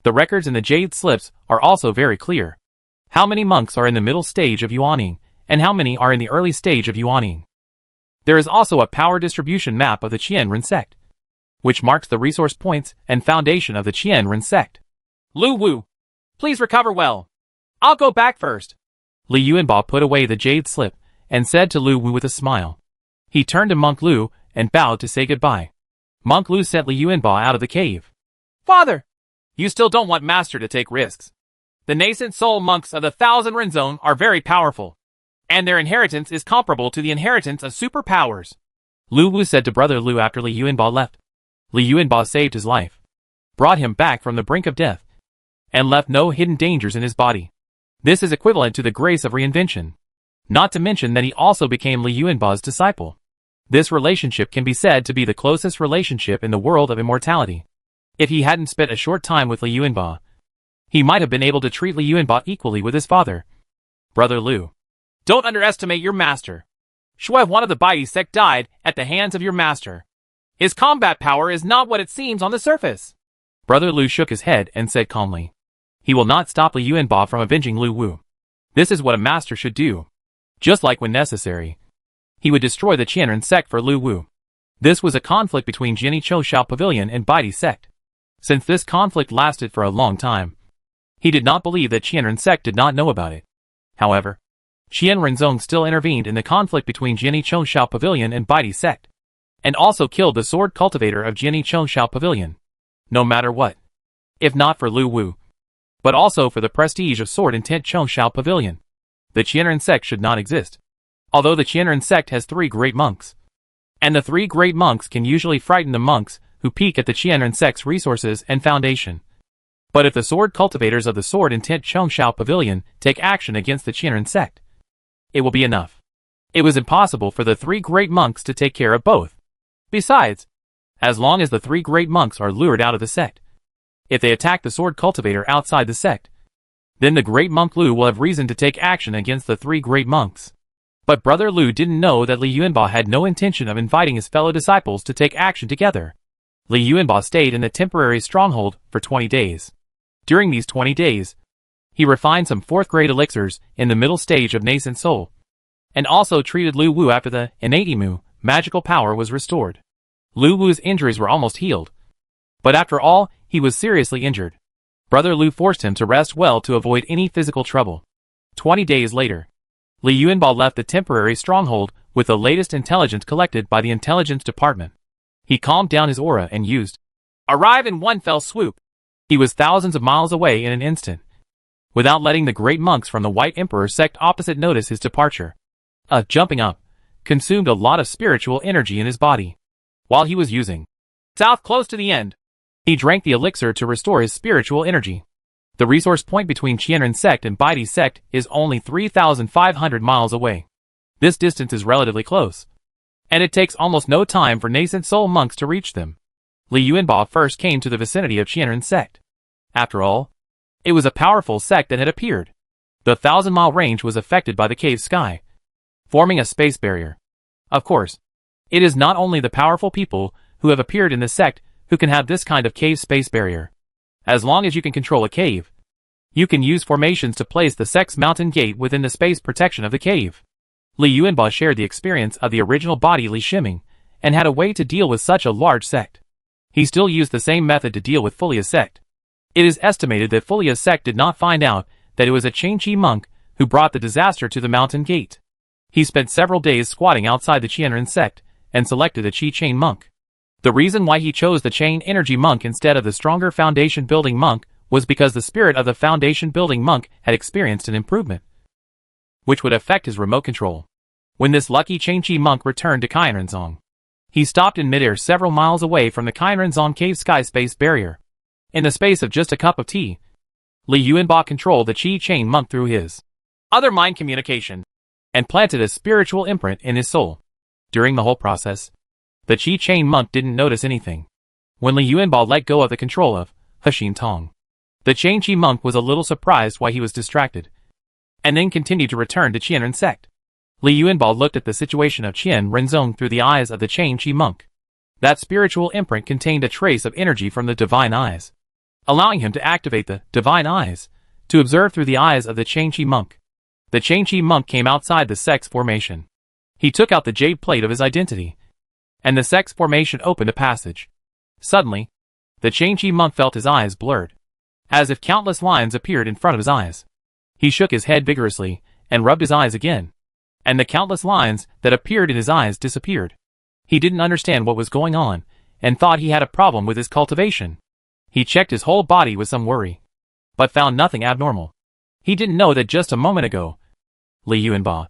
the records in the jade slips are also very clear. How many monks are in the middle stage of Yuanying, and how many are in the early stage of Yuanying. There is also a power distribution map of the Qianren sect, which marks the resource points and foundation of the Qianren sect. Lu Wu, please recover well. I'll go back first. Li Yuanbao put away the jade slip and said to Lu Wu with a smile. He turned to Monk Lu and bowed to say goodbye. Monk Lu sent Li Yuanbao out of the cave. Father, you still don't want Master to take risks. The nascent soul monks of the Thousand Ren Zone are very powerful, and their inheritance is comparable to the inheritance of superpowers. Lu Wu said to Brother Lu after Li Yuanbao left. Li Yuanbao saved his life, brought him back from the brink of death, and left no hidden dangers in his body. This is equivalent to the grace of reinvention. Not to mention that he also became Li Yuanbao's disciple. This relationship can be said to be the closest relationship in the world of immortality. If he hadn't spent a short time with Li Yuanbao, he might have been able to treat Li Yuanbao equally with his father. Brother Lu, don't underestimate your master. Schwan, one of the Bai sect, died at the hands of your master. His combat power is not what it seems on the surface. Brother Lu shook his head and said calmly. He will not stop Li Yuanba from avenging Lu Wu. This is what a master should do. Just like when necessary, he would destroy the Qianren sect for Lu Wu. This was a conflict between Jinni Chouxiao Pavilion and Bai sect. Since this conflict lasted for a long time, he did not believe that Qianren sect did not know about it. However, Qian Renzong still intervened in the conflict between Jinni Chouxiao Pavilion and Bai sect, and also killed the sword cultivator of Jinni Chouxiao Pavilion. No matter what. If not for Lu Wu, but also for the prestige of sword intent Chouxiao Pavilion, the Qianren sect should not exist. Although the Qianren sect has 3 great monks, and the 3 great monks can usually frighten the monks who peek at the Qianren sect's resources and foundation. But if the sword cultivators of the sword intent Chouxiao Pavilion take action against the Qianren sect, it will be enough. It was impossible for the 3 great monks to take care of both. Besides, as long as the 3 great monks are lured out of the sect, if they attack the sword cultivator outside the sect, then the great monk Lu will have reason to take action against the 3 great monks. But Brother Lu didn't know that Li Yuanba had no intention of inviting his fellow disciples to take action together. Li Yuanba stayed in the temporary stronghold for 20 days. During these 20 days, he refined some 4th grade elixirs in the middle stage of nascent soul, and also treated Lu Wu after the Inatimu magical power was restored. Lu Wu's injuries were almost healed, but after all, he was seriously injured. Brother Lu forced him to rest well to avoid any physical trouble. 20 days later, Li Yuanba left the temporary stronghold with the latest intelligence collected by the intelligence department. He calmed down his aura and used arrive in one fell swoop. He was thousands of miles away in an instant, without letting the great monks from the White Emperor sect opposite notice his departure. Jumping up, consumed a lot of spiritual energy in his body. While he was using south close to the end, he drank the elixir to restore his spiritual energy. The resource point between Qianren sect and Bai sect is only 3,500 miles away. This distance is relatively close, and it takes almost no time for nascent soul monks to reach them. Li Yuanba first came to the vicinity of Qianren sect. After all, it was a powerful sect that had appeared. The 1,000-mile range was affected by the cave sky, forming a space barrier. Of course, it is not only the powerful people who have appeared in the sect who can have this kind of cave space barrier. As long as you can control a cave, you can use formations to place the sect's mountain gate within the space protection of the cave. Li Yuanba shared the experience of the original body Li Shiming, and had a way to deal with such a large sect. He still used the same method to deal with Furia's sect. It is estimated that Furia's sect did not find out that it was a Changqi monk who brought the disaster to the mountain gate. He spent several days squatting outside the Qianren sect, and selected a Qi Chain monk. The reason why he chose the Chain Energy monk instead of the stronger foundation building monk was because the spirit of the foundation building monk had experienced an improvement, which would affect his remote control. When this lucky Changqi monk returned to Kairenzong, he stopped in midair several miles away from the Kairenzong cave sky space barrier. In the space of just a cup of tea, Li Yuanba controlled the Qi Chain monk through his other mind communication, and planted a spiritual imprint in his soul. During the whole process, the Qi Chain monk didn't notice anything. When Li Yuanba let go of the control of Hexin Tong, the Changqi monk was a little surprised why he was distracted, and then continued to return to Qianren sect. Li Yuanba looked at the situation of Qian Renzong through the eyes of the Changqi monk. That spiritual imprint contained a trace of energy from the divine eyes, allowing him to activate the divine eyes to observe through the eyes of the Changqi monk. The Changqi monk came outside the sect's formation. He took out the jade plate of his identity, and the sect's formation opened a passage. Suddenly, the Changqi monk felt his eyes blurred, as if countless lines appeared in front of his eyes. He shook his head vigorously, and rubbed his eyes again, and the countless lines that appeared in his eyes disappeared. He didn't understand what was going on, and thought he had a problem with his cultivation. He checked his whole body with some worry, but found nothing abnormal. He didn't know that just a moment ago, Li Yuanba,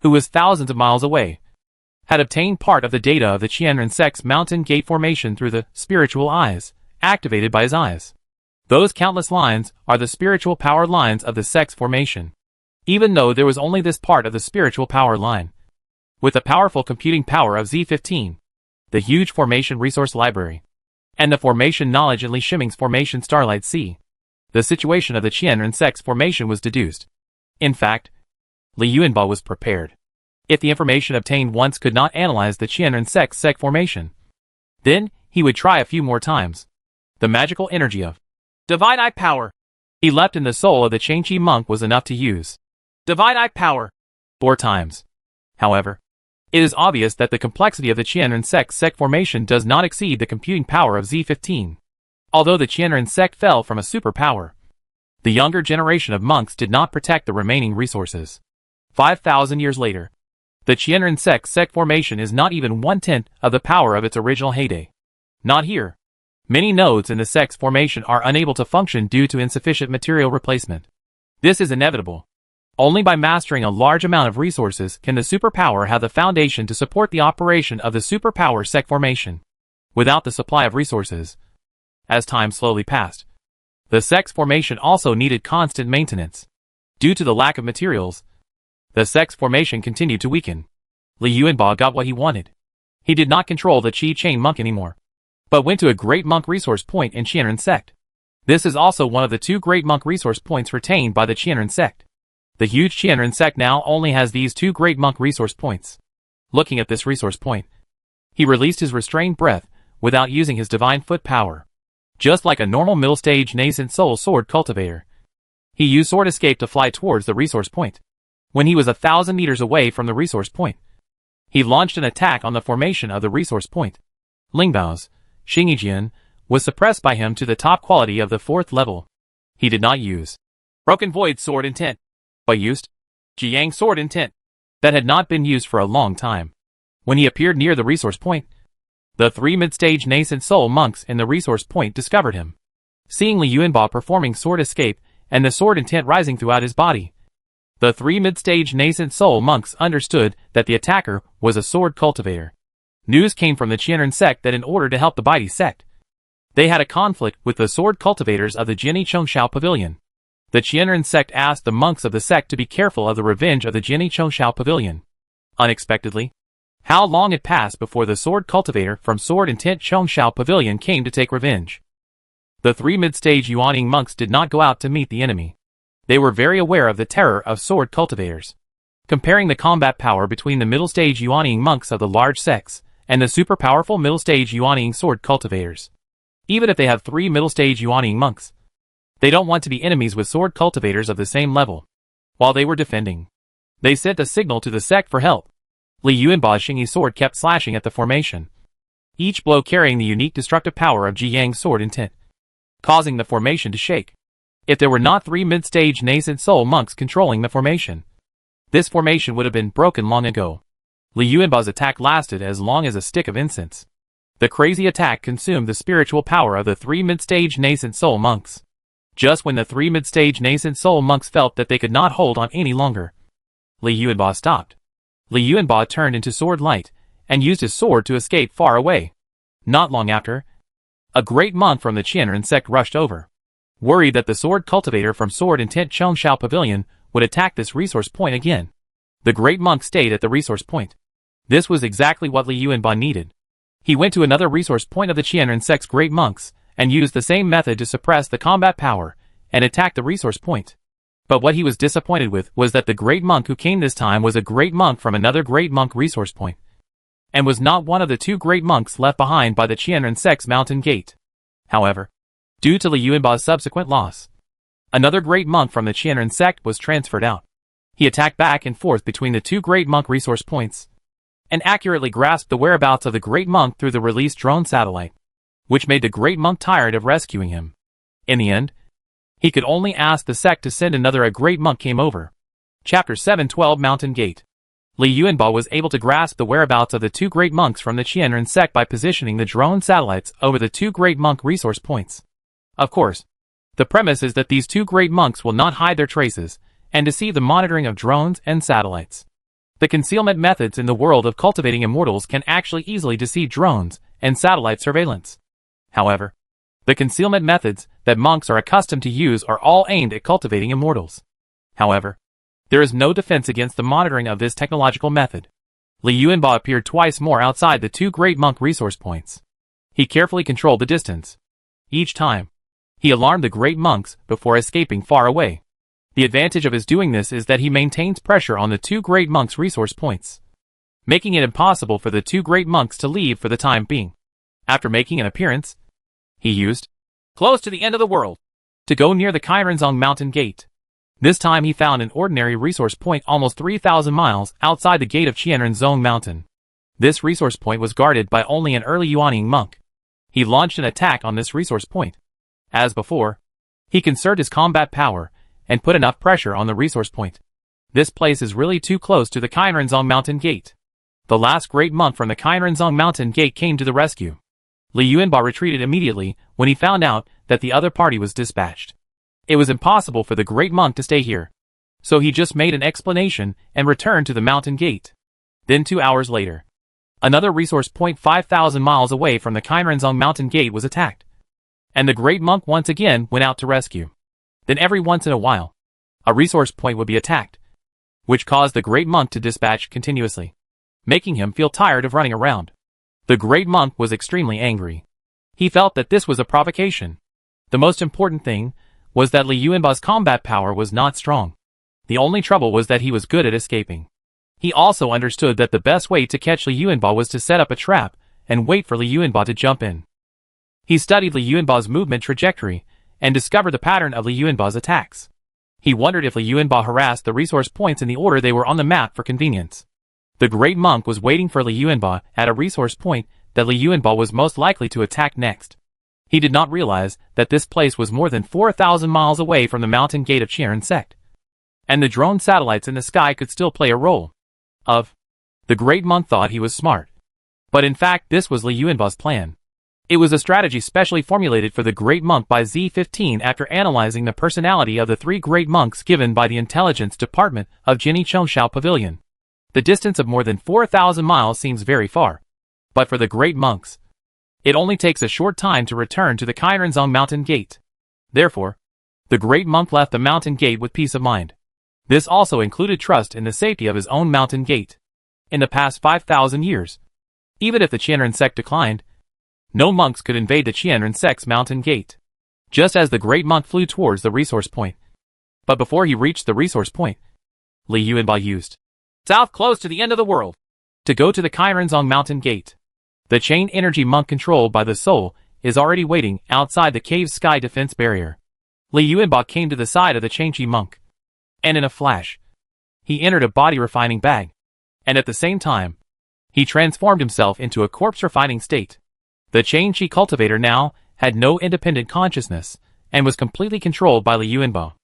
who was thousands of miles away, had obtained part of the data of the Qianren sect's mountain gate formation through the spiritual eyes, activated by his eyes. Those countless lines are the spiritual power lines of the sect's formation. Even though there was only this part of the spiritual power line, with the powerful computing power of Z15, the huge formation resource library, and the formation knowledge in Li Shiming's formation Starlight Sea, the situation of the Qianren sect's formation was deduced. In fact, Li Yuanba was prepared. If the information obtained once could not analyze the Qian and sect formation, then he would try a few more times. The magical energy of Divine Eye Power he left in the soul of the Changqi monk was enough to use Divine Eye Power 4 times. However, it is obvious that the complexity of the Qian and sect formation does not exceed the computing power of Z15. Although the Qian and sect fell from a superpower, the younger generation of monks did not protect the remaining resources. 5,000 years later, the Qian and sect formation is not even 1/10 of the power of its original heyday. Not here. Many nodes in the sect's formation are unable to function due to insufficient material replacement. This is inevitable. Only by mastering a large amount of resources can the superpower have the foundation to support the operation of the superpower sect formation. Without the supply of resources, as time slowly passed, the sect's formation also needed constant maintenance. Due to the lack of materials, the sect's formation continued to weaken. Li Yuanba got what he wanted. He did not control the Qi Chain monk anymore, but went to a great monk resource point in Qianren sect. This is also one of the 2 great monk resource points retained by the Qianren sect. The huge Qianren sect now only has these 2 great monk resource points. Looking at this resource point, he released his restrained breath without using his divine foot power. Just like a normal middle stage nascent soul sword cultivator, he used sword escape to fly towards the resource point. When he was 1,000 meters away from the resource point, he launched an attack on the formation of the resource point. Lingbao's Xingyijian was suppressed by him to the top quality of the 4th level. He did not use Broken Void Sword Intent, but used Jiang Sword Intent that had not been used for a long time. When he appeared near the resource point, the 3 mid-stage nascent soul monks in the resource point discovered him. Seeing Li Yuanba performing sword escape and the sword intent rising throughout his body, the 3 mid-stage nascent soul monks understood that the attacker was a sword cultivator. News came from the Qianren sect that in order to help the Baidi sect, they had a conflict with the sword cultivators of the Jinni Chongshao pavilion. The Qianren sect asked the monks of the sect to be careful of the revenge of the Jinni Chongshao pavilion. Unexpectedly, how long had passed before the sword cultivator from sword intent Chongshao pavilion came to take revenge. The 3 mid-stage Yuaning monks did not go out to meet the enemy. They were very aware of the terror of sword cultivators. Comparing the combat power between the middle-stage Yuaning monks of the large sects and the super-powerful middle-stage Yuaning sword cultivators. Even if they have 3 middle-stage Yuaning monks, they don't want to be enemies with sword cultivators of the same level. While they were defending, they sent a signal to the sect for help. Li Yuanba's Xingyi sword kept slashing at the formation, each blow carrying the unique destructive power of Jiyang's sword intent, causing the formation to shake. If there were not 3 mid-stage nascent soul monks controlling the formation, this formation would have been broken long ago. Li Yuanba's attack lasted as long as a stick of incense. The crazy attack consumed the spiritual power of the 3 mid-stage nascent soul monks. Just when the 3 mid-stage nascent soul monks felt that they could not hold on any longer, Li Yuanba stopped. Li Yuanba turned into sword light and used his sword to escape far away. Not long after, a great monk from the Qianren sect rushed over. Worried that the sword cultivator from sword intent Chongshao pavilion would attack this resource point again, the great monk stayed at the resource point. This was exactly what Li Yuanba needed. He went to another resource point of the Qianren sect's great monks and used the same method to suppress the combat power and attack the resource point. But what he was disappointed with was that the great monk who came this time was a great monk from another great monk resource point, and was not one of the 2 great monks left behind by the Qianren sect's mountain gate. However, due to Li Yuanba's subsequent loss, another great monk from the Qianren sect was transferred out. He attacked back and forth between the 2 great monk resource points, and accurately grasped the whereabouts of the great monk through the released drone satellite, which made the great monk tired of rescuing him. In the end, he could only ask the sect to send another. A great monk came over. Chapter 712 Mountain Gate. Li Yuanba was able to grasp the whereabouts of the 2 great monks from the Qianren sect by positioning the drone satellites over the 2 great monk resource points. Of course, the premise is that these 2 great monks will not hide their traces and deceive the monitoring of drones and satellites. The concealment methods in the world of cultivating immortals can actually easily deceive drones and satellite surveillance. However, the concealment methods that monks are accustomed to use are all aimed at cultivating immortals. However, there is no defense against the monitoring of this technological method. Li Yuanba appeared twice more outside the 2 great monk resource points. He carefully controlled the distance. Each time, he alarmed the great monks before escaping far away. The advantage of his doing this is that he maintains pressure on the two great monks' resource points, making it impossible for the two great monks to leave for the time being. After making an appearance, he used close to the end of the world to go near the Kairanzong mountain gate. This time he found an ordinary resource point almost 3,000 miles outside the gate of Qianrenzong mountain. This resource point was guarded by only an early Yuaning monk. He launched an attack on this resource point. As before, he conserved his combat power and put enough pressure on the resource point. This place is really too close to the Qianrenzong mountain gate. The last great monk from the Qianrenzong mountain gate came to the rescue. Li Yuanba retreated immediately when he found out that the other party was dispatched. It was impossible for the great monk to stay here, so he just made an explanation and returned to the mountain gate. Then 2 hours later, another resource point 5,000 miles away from the Qianrenzong mountain gate was attacked, and the great monk once again went out to rescue. Then every once in a while, a resource point would be attacked, which caused the great monk to dispatch continuously, making him feel tired of running around. The great monk was extremely angry. He felt that this was a provocation. The most important thing was that Li Yuanba's combat power was not strong. The only trouble was that he was good at escaping. He also understood that the best way to catch Li Yuanba was to set up a trap and wait for Li Yuanba to jump in. He studied Li Yuanba's movement trajectory and discovered the pattern of Li Yuanba's attacks. He wondered if Li Yuanba harassed the resource points in the order they were on the map for convenience. The great monk was waiting for Li Yuanba at a resource point that Li Yuanba was most likely to attack next. He did not realize that this place was more than 4,000 miles away from the mountain gate of Qianren sect, and the drone satellites in the sky could still play a role. The great monk thought he was smart, but in fact this was Li Yuanba's plan. It was a strategy specially formulated for the great monk by Z15 after analyzing the personality of the three great monks given by the intelligence department of Jinni Chongshao Pavilion. The distance of more than 4,000 miles seems very far, but for the great monks, it only takes a short time to return to the Qianrenzong mountain gate. Therefore, the great monk left the mountain gate with peace of mind. This also included trust in the safety of his own mountain gate. In the past 5,000 years, even if the Qianren sect declined, no monks could invade the Qianren sect's mountain gate. Just as the great monk flew towards the resource point. But before he reached the resource point, Li Yuanba used south close to the end of the world to go to the Qianrenzong mountain gate. The chain energy monk controlled by the soul is already waiting outside the cave's sky defense barrier. Li Yuanba came to the side of the Chainchi monk, and in a flash, he entered a body refining bag, and at the same time, he transformed himself into a corpse refining state. The Chainchi cultivator now had no independent consciousness and was completely controlled by Li Yuanba.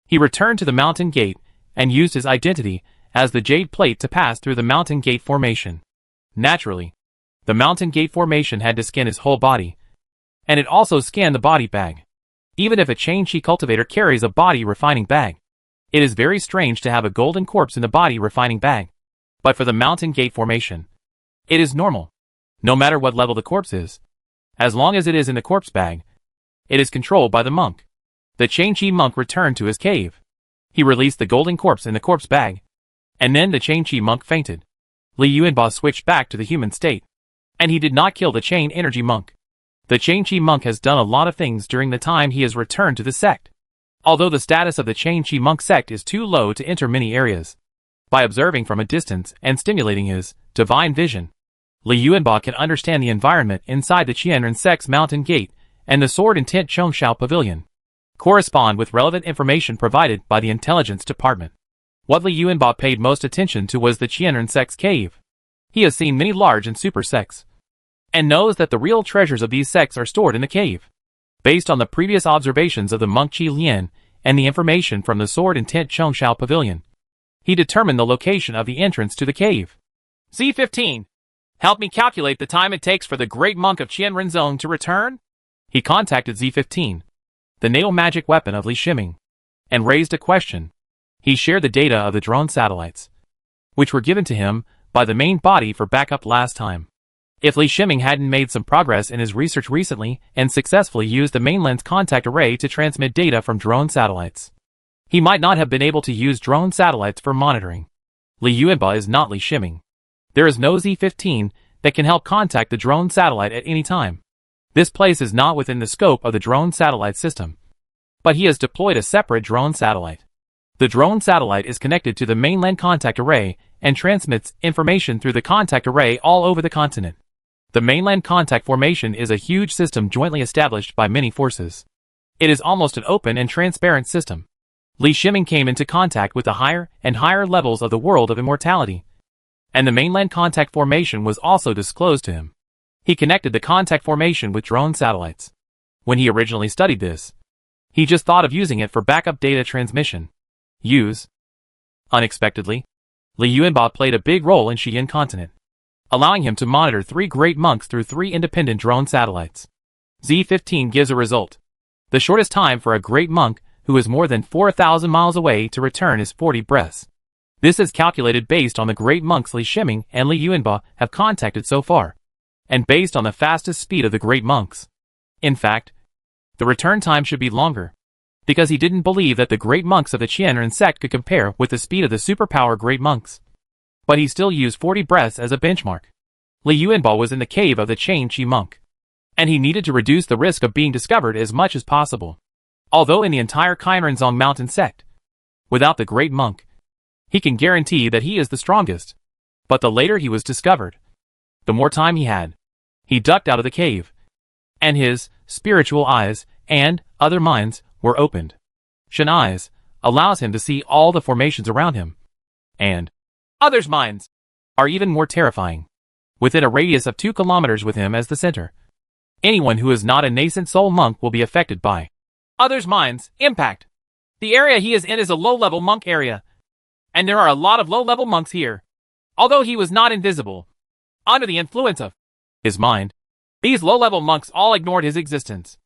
He returned to the mountain gate and used his identity as the jade plate to pass through the mountain gate formation. Naturally, the mountain gate formation had to scan his whole body, and it also scanned the body bag. Even if a Chainchi cultivator carries a body refining bag, it is very strange to have a golden corpse in the body refining bag. But for the mountain gate formation, it is normal. No matter what level the corpse is, as long as it is in the corpse bag, it is controlled by the monk. The Chainchi monk returned to his cave. He released the golden corpse in the corpse bag, and then the Chainchi monk fainted. Li Yuanba switched back to the human state, and he did not kill the chain energy monk. The Chainchi monk has done a lot of things during the time he has returned to the sect. Although the status of the Chainchi monk sect is too low to enter many areas, by observing from a distance and stimulating his divine vision, Li Yuanba can understand the environment inside the Qianren sect's mountain gate and the sword intent Chongshao Pavilion correspond with relevant information provided by the intelligence department. What Li Yuanba paid most attention to was the Qianren sect's cave. He has seen many large and super sects, and knows that the real treasures of these sects are stored in the cave. Based on the previous observations of the monk Qi Lian and the information from the sword intent Chongshao Pavilion, he determined the location of the entrance to the cave. Z15, help me calculate the time it takes for the great monk of Qianrenzong to return? He contacted Z15, the nail magic weapon of Li Shiming, and raised a question. He shared the data of the drone satellites, which were given to him by the main body for backup last time. If Li Shiming hadn't made some progress in his research recently and successfully used the mainland's contact array to transmit data from drone satellites, he might not have been able to use drone satellites for monitoring. Li Yuanba is not Li Shiming. There is no Z15 that can help contact the drone satellite at any time. This place is not within the scope of the drone satellite system, but he has deployed a separate drone satellite. The drone satellite is connected to the mainland contact array and transmits information through the contact array all over the continent. The mainland contact formation is a huge system jointly established by many forces. It is almost an open and transparent system. Li Shiming came into contact with the higher and higher levels of the world of immortality, and the mainland contact formation was also disclosed to him. He connected the contact formation with drone satellites. When he originally studied this, he just thought of using it for backup data transmission. Unexpectedly, Li Yuanba played a big role in Xi'an continent, allowing him to monitor 3 great monks through 3 independent drone satellites. Z15 gives a result. The shortest time for a great monk who is more than 4,000 miles away to return is 40 breaths. This is calculated based on the great monks Li Shiming and Li Yuanba have contacted so far, and based on the fastest speed of the great monks. In fact, the return time should be longer, because he didn't believe that the great monks of the Qianren sect could compare with the speed of the superpower great monks. But he still used 40 breaths as a benchmark. Li Yuanba was in the cave of the Chain Chi monk, and he needed to reduce the risk of being discovered as much as possible. Although in the entire Qinrenzong mountain sect, without the great monk, he can guarantee that he is the strongest. But the later he was discovered, the more time he had. He ducked out of the cave, and his spiritual eyes and other minds were opened. Shen eyes allows him to see all the formations around him, and others' minds are even more terrifying. Within a radius of 2 kilometers with him as the center, anyone who is not a nascent soul monk will be affected by others' minds impact. The area he is in is a low-level monk area, and there are a lot of low-level monks here. Although he was not invisible, under the influence of his mind, these low-level monks all ignored his existence.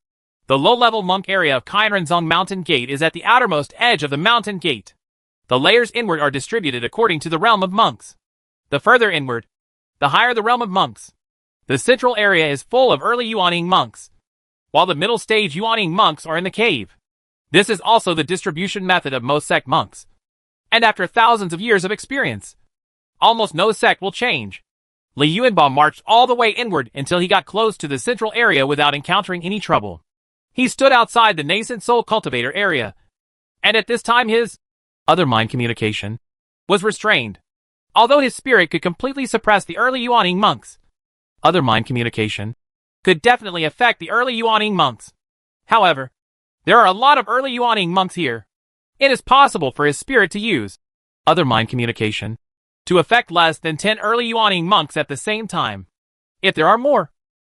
The low-level monk area of Qinrenzong Mountain Gate is at the outermost edge of the mountain gate. The layers inward are distributed according to the realm of monks. The further inward, the higher the realm of monks. The central area is full of early Yuaning monks, while the middle stage Yuaning monks are in the cave. This is also the distribution method of most sect monks. And after thousands of years of experience, almost no sect will change. Li Yuanba marched all the way inward until he got close to the central area without encountering any trouble. He stood outside the nascent soul cultivator area, and at this time his other mind communication was restrained. Although his spirit could completely suppress the early Yuaning monks, other mind communication could definitely affect the early Yuaning monks. However, there are a lot of early Yuaning monks here. It is possible for his spirit to use other mind communication to affect less than 10 early Yuaning monks at the same time. If there are more,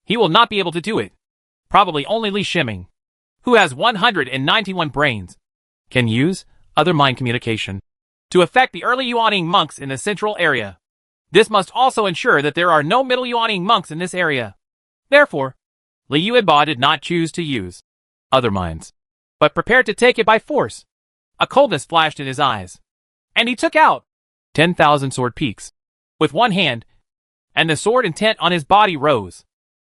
he will not be able to do it. Probably only Li Shiming, who has 191 brains, can use other mind communication to affect the early Yuaning monks in the central area. This must also ensure that there are no middle Yuaning monks in this area. Therefore, Li Yuanba did not choose to use other minds, but prepared to take it by force. A coldness flashed in his eyes, and he took out 10,000 sword peaks with one hand, and the sword intent on his body rose.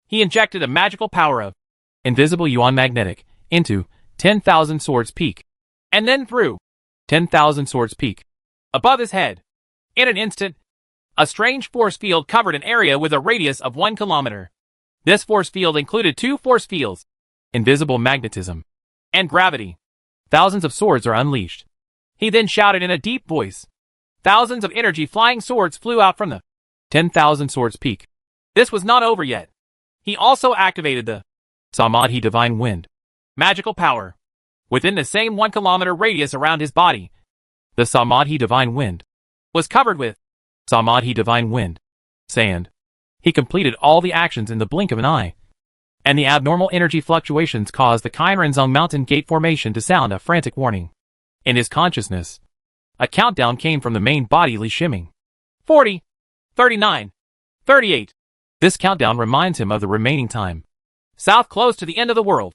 He injected a magical power of invisible Yuan magnetic into 10,000 swords peak, and then threw 10,000 swords peak above his head. In an instant, a strange force field covered an area with a radius of 1 kilometer. This force field included 2 force fields, invisible magnetism and gravity. Thousands of swords are unleashed. He then shouted in a deep voice. Thousands of energy flying swords flew out from the 10,000 swords peak. This was not over yet. He also activated the Samadhi Divine Wind magical power within the same 1 kilometer radius around his body. The Samadhi Divine Wind was covered with Samadhi Divine Wind sand. He completed all the actions in the blink of an eye, and the abnormal energy fluctuations caused the Qinrenzong Mountain Gate formation to sound a frantic warning. In his consciousness, a countdown came from the main body Li Shiming. 40, 39, 38. This countdown reminds him of the remaining time. South close to the end of the world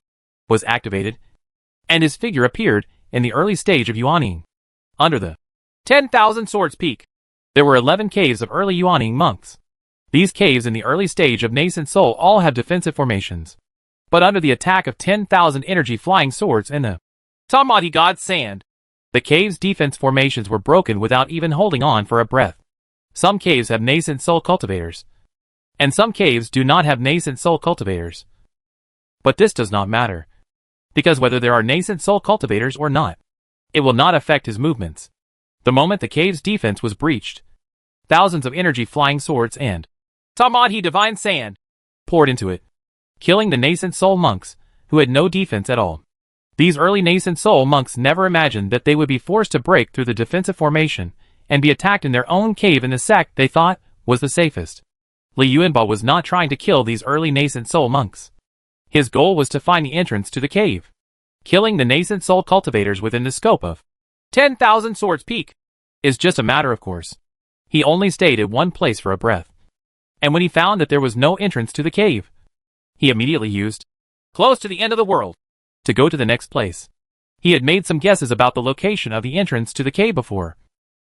was activated, and his figure appeared in the early stage of Yuaning. Under the 10,000 swords peak, there were 11 caves of early Yuaning monks. These caves in the early stage of nascent soul all have defensive formations. But under the attack of 10,000 energy flying swords and the Samadhi God's sand, the cave's defense formations were broken without even holding on for a breath. Some caves have nascent soul cultivators, and some caves do not have nascent soul cultivators. But this does not matter, because whether there are nascent soul cultivators or not, it will not affect his movements. The moment the cave's defense was breached, thousands of energy flying swords and Samadhi divine sand poured into it, killing the nascent soul monks, who had no defense at all. These early nascent soul monks never imagined that they would be forced to break through the defensive formation and be attacked in their own cave in the sect they thought was the safest. Li Yuanba was not trying to kill these early nascent soul monks. His goal was to find the entrance to the cave. Killing the nascent soul cultivators within the scope of 10,000 swords peak is just a matter of course. He only stayed at one place for a breath. And when he found that there was no entrance to the cave, he immediately used close to the end of the world to go to the next place. He had made some guesses about the location of the entrance to the cave before,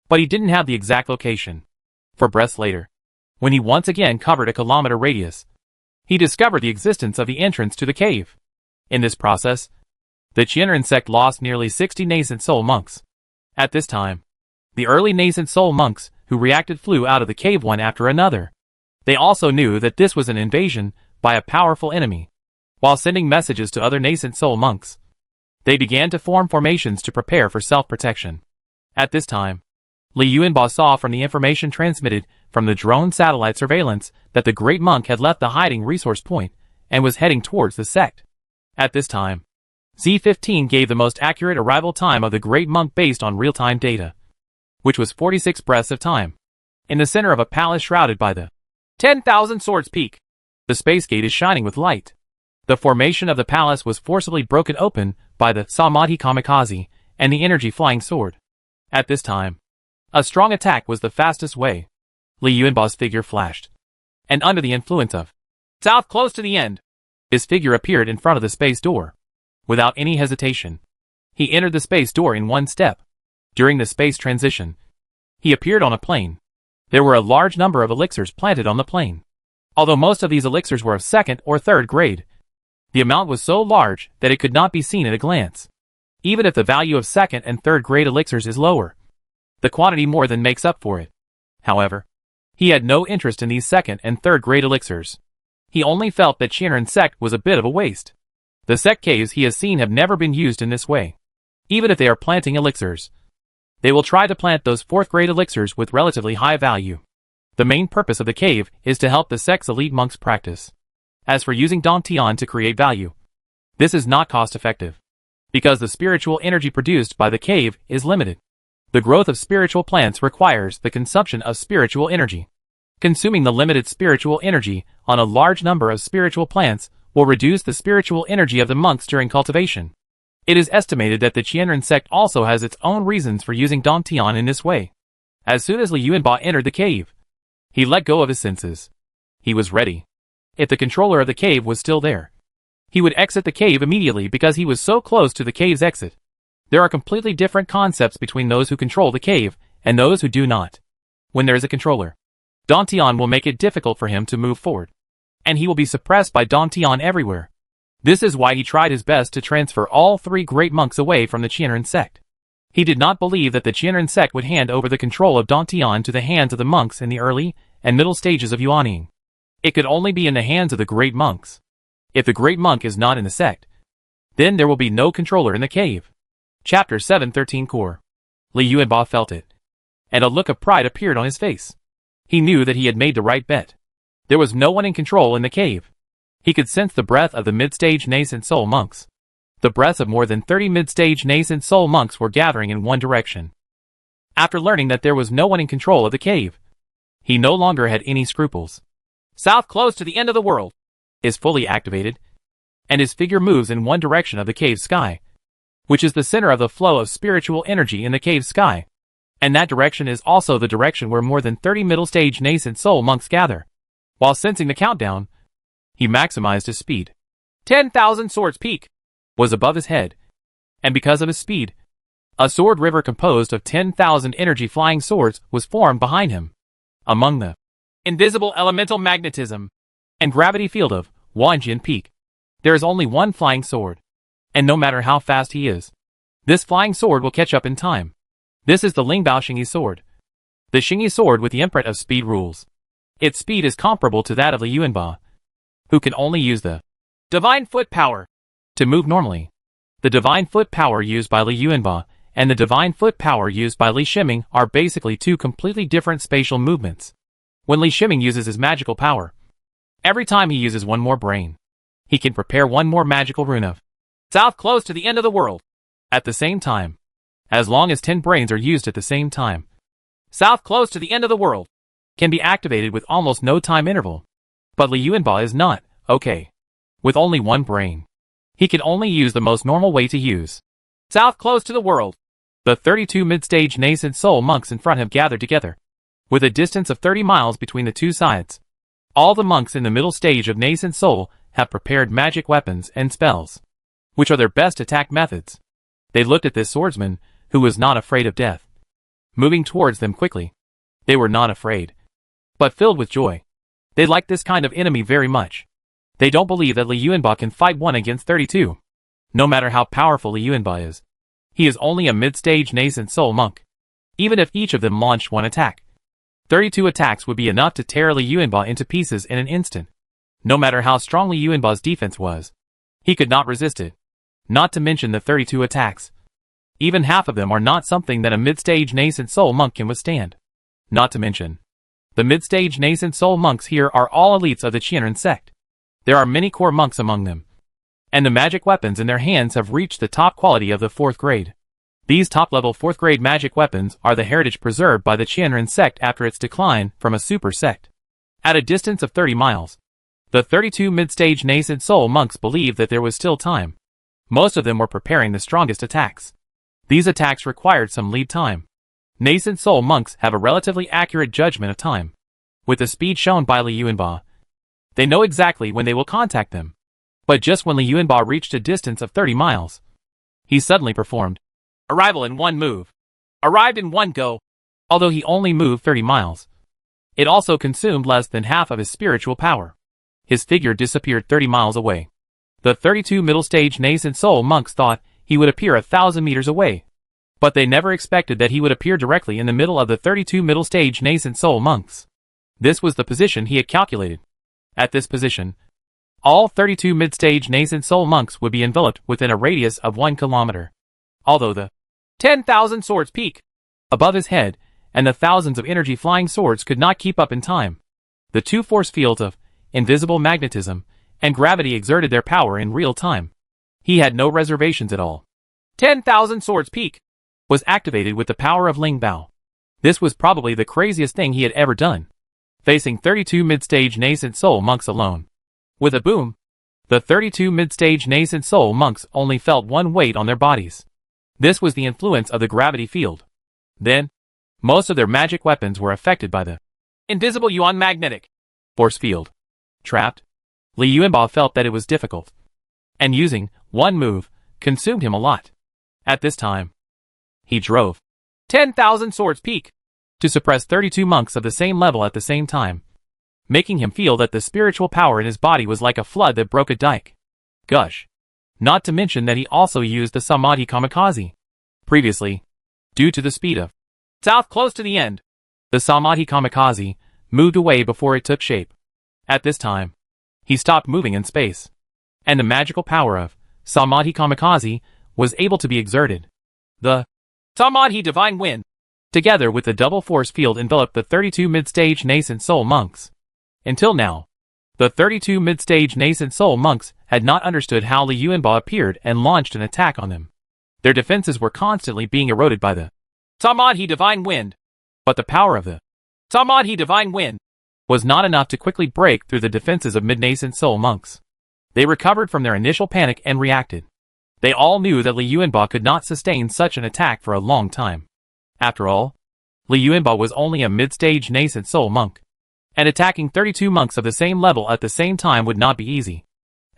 but he didn't have the exact location. For breaths later, when he once again covered a kilometer radius, he discovered the existence of the entrance to the cave. In this process, the Qianren sect lost nearly 60 nascent soul monks. At this time, the early nascent soul monks who reacted flew out of the cave one after another. They also knew that this was an invasion by a powerful enemy. While sending messages to other nascent soul monks, they began to form formations to prepare for self-protection. At this time, Li Yuanba saw from the information transmitted from the drone satellite surveillance that the great monk had left the hiding resource point and was heading towards the sect. At this time, Z15 gave the most accurate arrival time of the great monk based on real-time data, which was 46 breaths of time. In the center of a palace shrouded by the 10,000 swords peak, the space gate is shining with light. The formation of the palace was forcibly broken open by the Samadhi kamikaze and the energy flying sword. At this time, a strong attack was the fastest way. Li Yuanba's figure flashed, and under the influence of south close to the end, his figure appeared in front of the space door. Without any hesitation, he entered the space door in one step. During the space transition, he appeared on a plane. There were a large number of elixirs planted on the plane. Although most of these elixirs were of second or third grade, the amount was so large that it could not be seen at a glance. Even if the value of second and third grade elixirs is lower, the quantity more than makes up for it. However, he had no interest in these second and third grade elixirs. He only felt that Qianren sect was a bit of a waste. The sect caves he has seen have never been used in this way. Even if they are planting elixirs, they will try to plant those fourth grade elixirs with relatively high value. The main purpose of the cave is to help the sect's elite monks practice. As for using Dantian to create value, this is not cost effective, because the spiritual energy produced by the cave is limited. The growth of spiritual plants requires the consumption of spiritual energy. Consuming the limited spiritual energy on a large number of spiritual plants will reduce the spiritual energy of the monks during cultivation. It is estimated that the Qianren sect also has its own reasons for using Dantian in this way. As soon as Li Yuanba entered the cave, he let go of his senses. He was ready. If the controller of the cave was still there, he would exit the cave immediately because he was so close to the cave's exit. There are completely different concepts between those who control the cave and those who do not. When there is a controller, Dantian will make it difficult for him to move forward, and he will be suppressed by Dantian everywhere. This is why he tried his best to transfer all three great monks away from the Qianren sect. He did not believe that the Qianren sect would hand over the control of Dantian to the hands of the monks in the early and middle stages of Yuanying. It could only be in the hands of the great monks. If the great monk is not in the sect, then there will be no controller in the cave. Chapter 713 Core. Li Yuanba felt it, and a look of pride appeared on his face. He knew that he had made the right bet. There was no one in control in the cave. He could sense the breath of the mid-stage nascent soul monks. The breaths of more than 30 mid-stage nascent soul monks were gathering in one direction. After learning that there was no one in control of the cave, he no longer had any scruples. South close to the end of the world is fully activated, and his figure moves in one direction of the cave's sky, which is the center of the flow of spiritual energy in the cave's sky. And that direction is also the direction where more than 30 middle-stage nascent soul monks gather. While sensing the countdown, he maximized his speed. 10,000 swords peak was above his head, and because of his speed, a sword river composed of 10,000 energy flying swords was formed behind him. Among the invisible elemental magnetism and gravity field of Wanjin Peak, there is only one flying sword, and no matter how fast he is, this flying sword will catch up in time. This is the Lingbao Xingyi sword, the Xingyi sword with the imprint of speed rules. Its speed is comparable to that of Li Yuanba, who can only use the divine foot power to move normally. The divine foot power used by Li Yuanba and the divine foot power used by Li Shiming are basically two completely different spatial movements. When Li Shiming uses his magical power, every time he uses one more brain, he can prepare one more magical rune of south close to the end of the world. At the same time, as long as 10 brains are used at the same time, south close to the end of the world can be activated with almost no time interval. But Li Yuanba is not okay with only one brain. He can only use the most normal way to use south close to the world. The 32 mid-stage nascent soul monks in front have gathered together, with a distance of 30 miles between the two sides. All the monks in the middle stage of nascent soul have prepared magic weapons and spells, which are their best attack methods. They looked at this swordsman, who was not afraid of death, moving towards them quickly. They were not afraid, but filled with joy. They liked this kind of enemy very much. They don't believe that Li Yuanba can fight 1 against 32. No matter how powerful Li Yuanba is, he is only a mid-stage nascent soul monk. Even if each of them launched one attack, 32 attacks would be enough to tear Li Yuanba into pieces in an instant. No matter how strong Li Yuanba's defense was, he could not resist it. Not to mention the 32 attacks. Even half of them are not something that a mid-stage nascent soul monk can withstand. Not to mention, the mid-stage nascent soul monks here are all elites of the Qianren sect. There are many core monks among them, and the magic weapons in their hands have reached the top quality of the 4th grade. These top-level 4th grade magic weapons are the heritage preserved by the Qianren sect after its decline from a super sect. At a distance of 30 miles, the 32 mid-stage nascent soul monks believed that there was still time. Most of them were preparing the strongest attacks. These attacks required some lead time. Nascent soul monks have a relatively accurate judgment of time. With the speed shown by Li Yuanba, they know exactly when they will contact them. But just when Li Yuanba reached a distance of 30 miles, he suddenly performed arrival in one move. Arrived in one go. Although he only moved 30 miles, it also consumed less than half of his spiritual power. His figure disappeared 30 miles away. The 32 middle-stage nascent soul monks thought he would appear 1,000 meters away, but they never expected that he would appear directly in the middle of the 32 middle-stage nascent soul monks. This was the position he had calculated. At this position, all 32 mid-stage nascent soul monks would be enveloped within a radius of 1 kilometer. Although the 10,000 swords peak above his head and the thousands of energy flying swords could not keep up in time, the two force fields of invisible magnetism and gravity exerted their power in real time. He had no reservations at all. 10,000 swords peak was activated with the power of Ling Bao. This was probably the craziest thing he had ever done, facing 32 mid-stage nascent soul monks alone. With a boom, the 32 mid-stage nascent soul monks only felt one weight on their bodies. This was the influence of the gravity field. Then, most of their magic weapons were affected by the invisible yuan magnetic force field. Trapped, Li Yuanba felt that it was difficult, and using one move consumed him a lot. At this time, he drove 10,000 swords peak to suppress 32 monks of the same level at the same time, making him feel that the spiritual power in his body was like a flood that broke a dike. Gush. Not to mention that he also used the Samadhi Kamikaze. Previously, due to the speed of south close to the end, the Samadhi Kamikaze moved away before it took shape. At this time, he stopped moving in space, and the magical power of Samadhi Kamikaze was able to be exerted. The Samadhi Divine Wind, together with the double force field, enveloped the 32 mid-stage nascent soul monks. Until now, the 32 mid-stage nascent soul monks had not understood how Li Yuanba appeared and launched an attack on them. Their defenses were constantly being eroded by the Samadhi Divine Wind. But the power of the Samadhi Divine Wind was not enough to quickly break through the defenses of mid-nascent soul monks. They recovered from their initial panic and reacted. They all knew that Li Yuanba could not sustain such an attack for a long time. After all, Li Yuanba was only a mid-stage nascent soul monk, and attacking 32 monks of the same level at the same time would not be easy.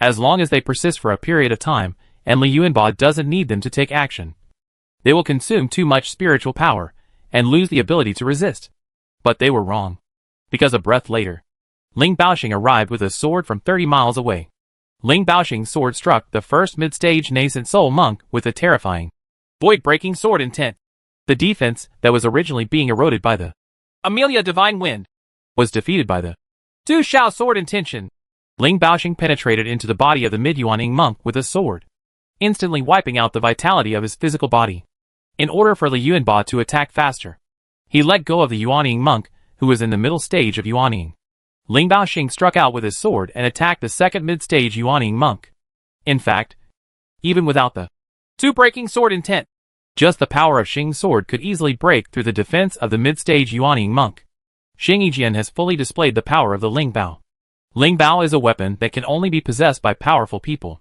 As long as they persist for a period of time, and Li Yuanba doesn't need them to take action, they will consume too much spiritual power and lose the ability to resist. But they were wrong. Because a breath later, Ling Baoxing arrived with a sword from 30 miles away. Ling Baoxing's sword struck the first mid-stage nascent soul monk with a terrifying, void-breaking sword intent. The defense that was originally being eroded by the Amelia Divine Wind was defeated by the Du Shao sword intention. Ling Baoxing penetrated into the body of the mid-Yuaning monk with a sword, instantly wiping out the vitality of his physical body. In order for Li Yuanba to attack faster, he let go of the Yuanying monk, who was in the middle stage of Yuanying. Ling Baoxing struck out with his sword and attacked the second mid-stage Yuanying monk. In fact, even without the two-breaking sword intent, just the power of Xing's sword could easily break through the defense of the mid-stage Yuanying monk. Xing Yijian has fully displayed the power of the Ling Bao. Ling Bao is a weapon that can only be possessed by powerful people.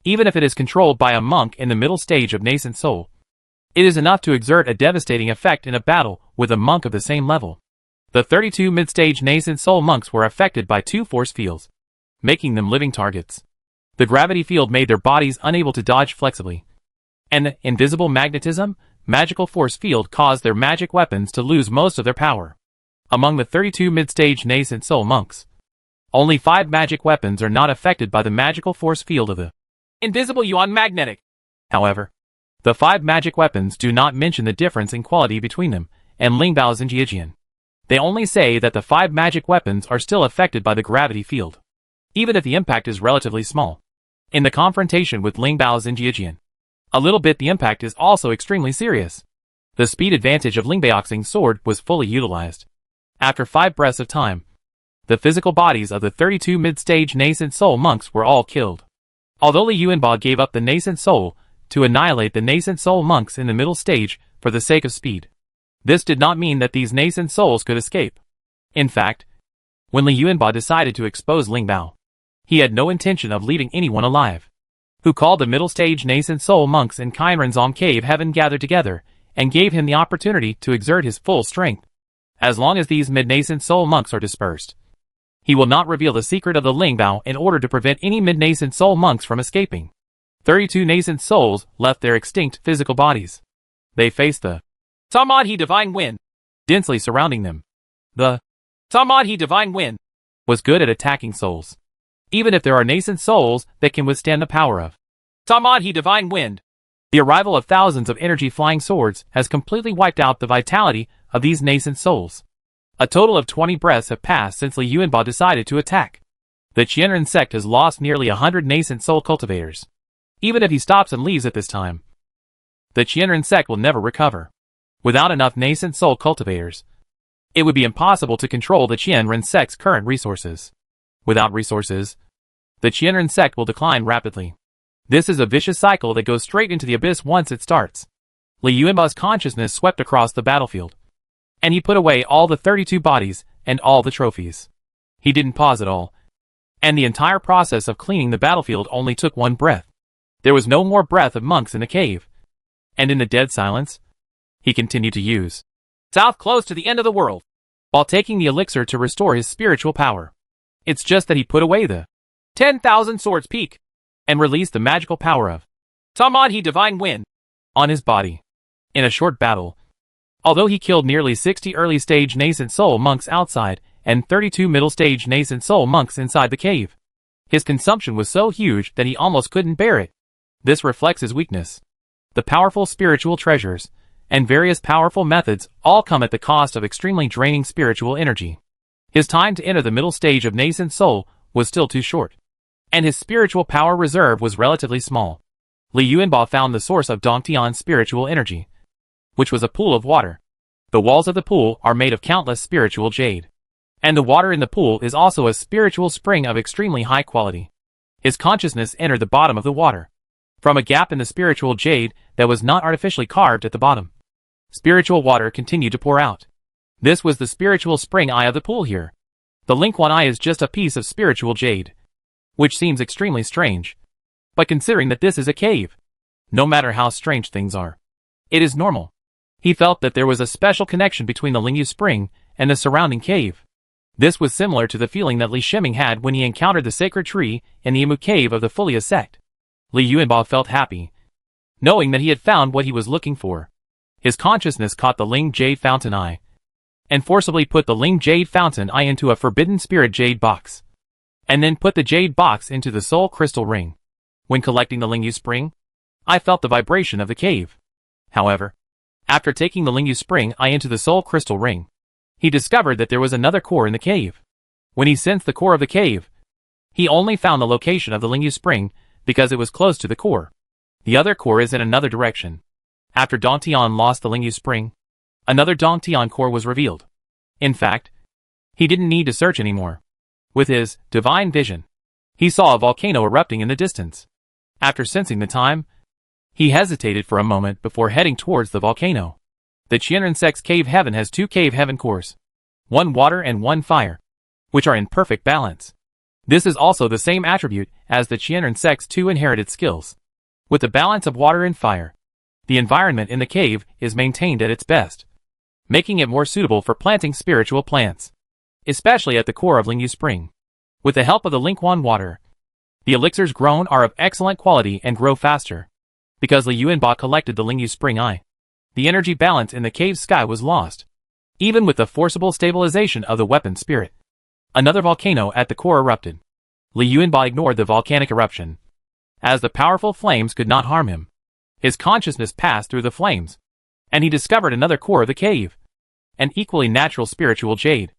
Even if it is controlled by a monk in the middle stage of nascent soul, it is enough to exert a devastating effect in a battle with a monk of the same level. The 32 mid-stage nascent soul monks were affected by two force fields, making them living targets. The gravity field made their bodies unable to dodge flexibly, and the invisible magnetism, magical force field caused their magic weapons to lose most of their power. Among the 32 mid-stage nascent soul monks, only 5 magic weapons are not affected by the magical force field of the invisible Yuan magnetic. However, the 5 magic weapons do not mention the difference in quality between them and Ling Bao's Jinjijian. They only say that the 5 magic weapons are still affected by the gravity field, even if the impact is relatively small. In the confrontation with Ling Bao's Jinjijian, a little bit the impact is also extremely serious. The speed advantage of Ling Baoxing's sword was fully utilized. After 5 breaths of time, the physical bodies of the 32 mid-stage nascent soul monks were all killed. Although Li Yuanba gave up the nascent soul to annihilate the nascent soul monks in the middle stage for the sake of speed, this did not mean that these nascent souls could escape. In fact, when Li Yuanba decided to expose Ling Bao, he had no intention of leaving anyone alive. Who called the middle stage nascent soul monks in Kainrenzong cave heaven gathered together and gave him the opportunity to exert his full strength. As long as these mid-nascent soul monks are dispersed, he will not reveal the secret of the Ling Bao in order to prevent any mid-nascent soul monks from escaping. 32 nascent souls left their extinct physical bodies. They faced the Tamadhi divine wind, densely surrounding them. The Tamadhi divine wind was good at attacking souls, even if there are nascent souls that can withstand the power of Tamadhi divine wind. The arrival of thousands of energy flying swords has completely wiped out the vitality of these nascent souls. A total of 20 breaths have passed since Li Yuanba decided to attack. The Qianren sect has lost nearly 100 nascent soul cultivators. Even if he stops and leaves at this time, the Qianren sect will never recover. Without enough nascent soul cultivators, it would be impossible to control the Qianren sect's current resources. Without resources, the Qianren sect will decline rapidly. This is a vicious cycle that goes straight into the abyss once it starts. Li Yuanba's consciousness swept across the battlefield, and he put away all the 32 bodies and all the trophies. He didn't pause at all, and the entire process of cleaning the battlefield only took 1 breath. There was no more breath of monks in the cave, and in the dead silence, he continued to use south close to the end of the world, while taking the elixir to restore his spiritual power. It's just that he put away the 10,000 swords peak, and released the magical power of Tamadhi divine wind on his body. In a short battle, although he killed nearly 60 early-stage nascent soul monks outside and 32 middle-stage nascent soul monks inside the cave, his consumption was so huge that he almost couldn't bear it. This reflects his weakness. The powerful spiritual treasures and various powerful methods all come at the cost of extremely draining spiritual energy. His time to enter the middle stage of nascent soul was still too short, and his spiritual power reserve was relatively small. Li Yuanba found the source of Dongtian's spiritual energy, which was a pool of water. The walls of the pool are made of countless spiritual jade, and the water in the pool is also a spiritual spring of extremely high quality. His consciousness entered the bottom of the water, from a gap in the spiritual jade that was not artificially carved at the bottom. Spiritual water continued to pour out. This was the spiritual spring eye of the pool here. The Lingquan eye is just a piece of spiritual jade, which seems extremely strange. But considering that this is a cave, no matter how strange things are, it is normal. He felt that there was a special connection between the Lingyu spring and the surrounding cave. This was similar to the feeling that Li Shiming had when he encountered the sacred tree in the Imu cave of the Furia sect. Li Yuanba felt happy, knowing that he had found what he was looking for. His consciousness caught the Ling Jade Fountain Eye, and forcibly put the Ling Jade Fountain Eye into a Forbidden Spirit Jade box, and then put the Jade box into the Soul Crystal Ring. When collecting the Lingyu Spring, I felt the vibration of the cave. However, after taking the Lingyu Spring Eye into the Soul Crystal Ring, he discovered that there was another core in the cave. When he sensed the core of the cave, he only found the location of the Lingyu Spring because it was close to the core. The other core is in another direction. After Dantian lost the Lingyu Spring, another Dantian core was revealed. In fact, he didn't need to search anymore. With his divine vision, he saw a volcano erupting in the distance. After sensing the time, he hesitated for a moment before heading towards the volcano. The Qianren sect's cave heaven has 2 cave heaven cores, 1 water and 1 fire, which are in perfect balance. This is also the same attribute as the Qianren sect's 2 inherited skills. With the balance of water and fire, the environment in the cave is maintained at its best, making it more suitable for planting spiritual plants, especially at the core of Lingyu Spring. With the help of the Lingquan water, the elixirs grown are of excellent quality and grow faster. Because Li Yuanba collected the Lingyu Spring Eye, the energy balance in the cave's sky was lost, even with the forcible stabilization of the weapon spirit. Another volcano at the core erupted. Li Yuanba ignored the volcanic eruption, as the powerful flames could not harm him. His consciousness passed through the flames, and he discovered another core of the cave, an equally natural spiritual jade,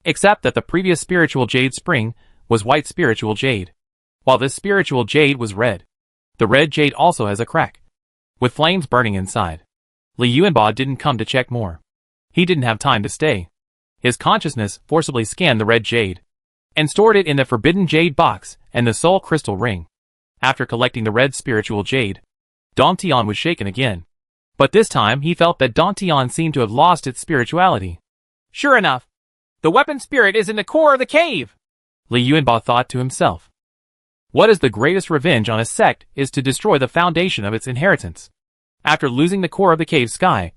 except that the previous spiritual jade spring was white spiritual jade, while this spiritual jade was red. The red jade also has a crack, with flames burning inside. Li Yuanba didn't come to check more. He didn't have time to stay. His consciousness forcibly scanned the red jade, and stored it in the forbidden jade box and the soul crystal ring. After collecting the red spiritual jade, Dantian was shaken again. But this time he felt that Dantian seemed to have lost its spirituality. Sure enough, the weapon spirit is in the core of the cave, Li Yuanba thought to himself. What is the greatest revenge on a sect is to destroy the foundation of its inheritance. After losing the core of the cave sky,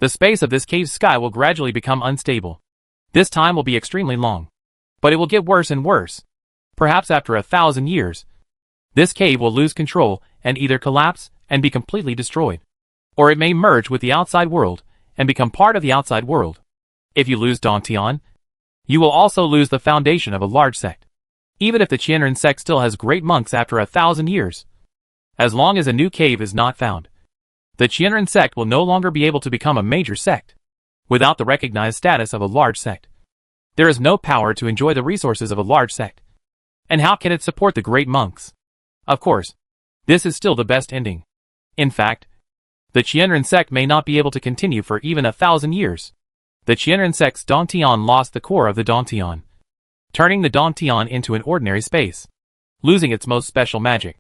the space of this cave's sky will gradually become unstable. This time will be extremely long, but it will get worse and worse. Perhaps after 1,000 years, this cave will lose control and either collapse and be completely destroyed, or it may merge with the outside world and become part of the outside world. If you lose Dantian, you will also lose the foundation of a large sect. Even if the Qianren sect still has great monks after 1,000 years, as long as a new cave is not found, the Qianren sect will no longer be able to become a major sect, without the recognized status of a large sect. There is no power to enjoy the resources of a large sect. And how can it support the great monks? Of course, this is still the best ending. In fact, the Qianren sect may not be able to continue for even 1,000 years. The Qianren sect's Dantian lost the core of the Dantian, turning the Dantian into an ordinary space, losing its most special magic.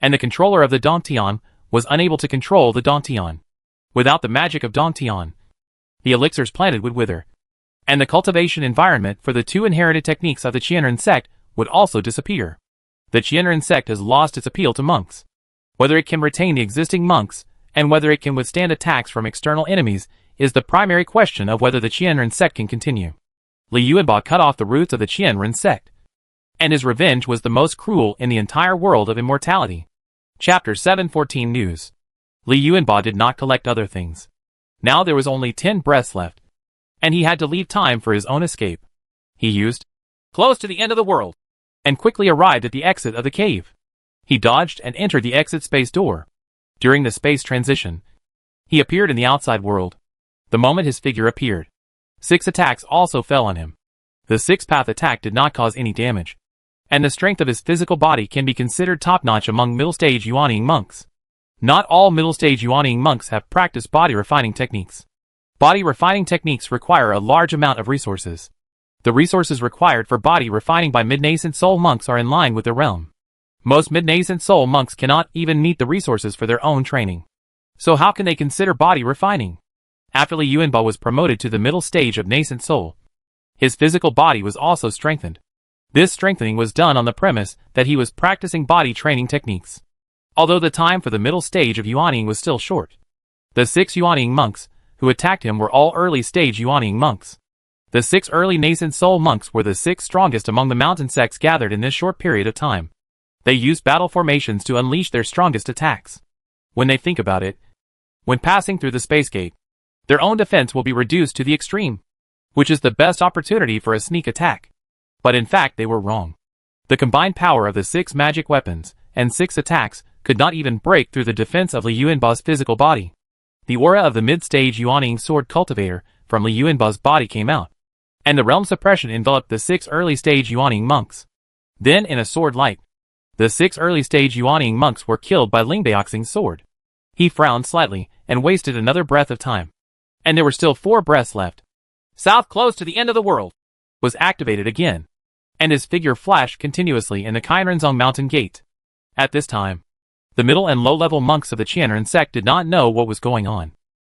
And the controller of the Dantian was unable to control the Dantian. Without the magic of Dantian, the elixirs planted would wither, and the cultivation environment for the 2 inherited techniques of the Qianren sect would also disappear. The Qianren sect has lost its appeal to monks. Whether it can retain the existing monks, and whether it can withstand attacks from external enemies, is the primary question of whether the Qianren sect can continue. Li Yuanba cut off the roots of the Qianren sect, and his revenge was the most cruel in the entire world of immortality. Chapter 714 News. Li Yuanba did not collect other things. Now there was only 10 breaths left, and he had to leave time for his own escape. He used close to the end of the world, and quickly arrived at the exit of the cave. He dodged and entered the exit space door. During the space transition, he appeared in the outside world. The moment his figure appeared, 6 attacks also fell on him. The 6th-path attack did not cause any damage, and the strength of his physical body can be considered top-notch among middle-stage Yuanying monks. Not all middle-stage Yuanying monks have practiced body refining techniques. Body refining techniques require a large amount of resources. The resources required for body refining by mid-nascent soul monks are in line with the realm. Most mid-nascent soul monks cannot even meet the resources for their own training. So how can they consider body refining? After Li Yuanba was promoted to the middle stage of nascent soul, his physical body was also strengthened. This strengthening was done on the premise that he was practicing body training techniques. Although the time for the middle stage of Yuanying was still short, the 6 Yuanying monks who attacked him were all early stage Yuanying monks. The 6 early nascent soul monks were the 6 strongest among the mountain sects gathered in this short period of time. They used battle formations to unleash their strongest attacks. When they think about it, when passing through the space gate, their own defense will be reduced to the extreme, which is the best opportunity for a sneak attack. But in fact they were wrong. The combined power of the 6 magic weapons and 6 attacks could not even break through the defense of Li Yuanba's physical body. The aura of the mid-stage Yuanying sword cultivator from Li Yuanba's body came out, and the realm suppression enveloped the 6 early-stage Yuanying monks. Then in a sword light, the 6 early-stage Yuanying monks were killed by Lingbaoxing's sword. He frowned slightly and wasted another breath of time. And there were still 4 breaths left. South close to the end of the world was activated again, and his figure flashed continuously in the Kairanzong mountain gate. At this time, the middle and low-level monks of the Qianren sect did not know what was going on.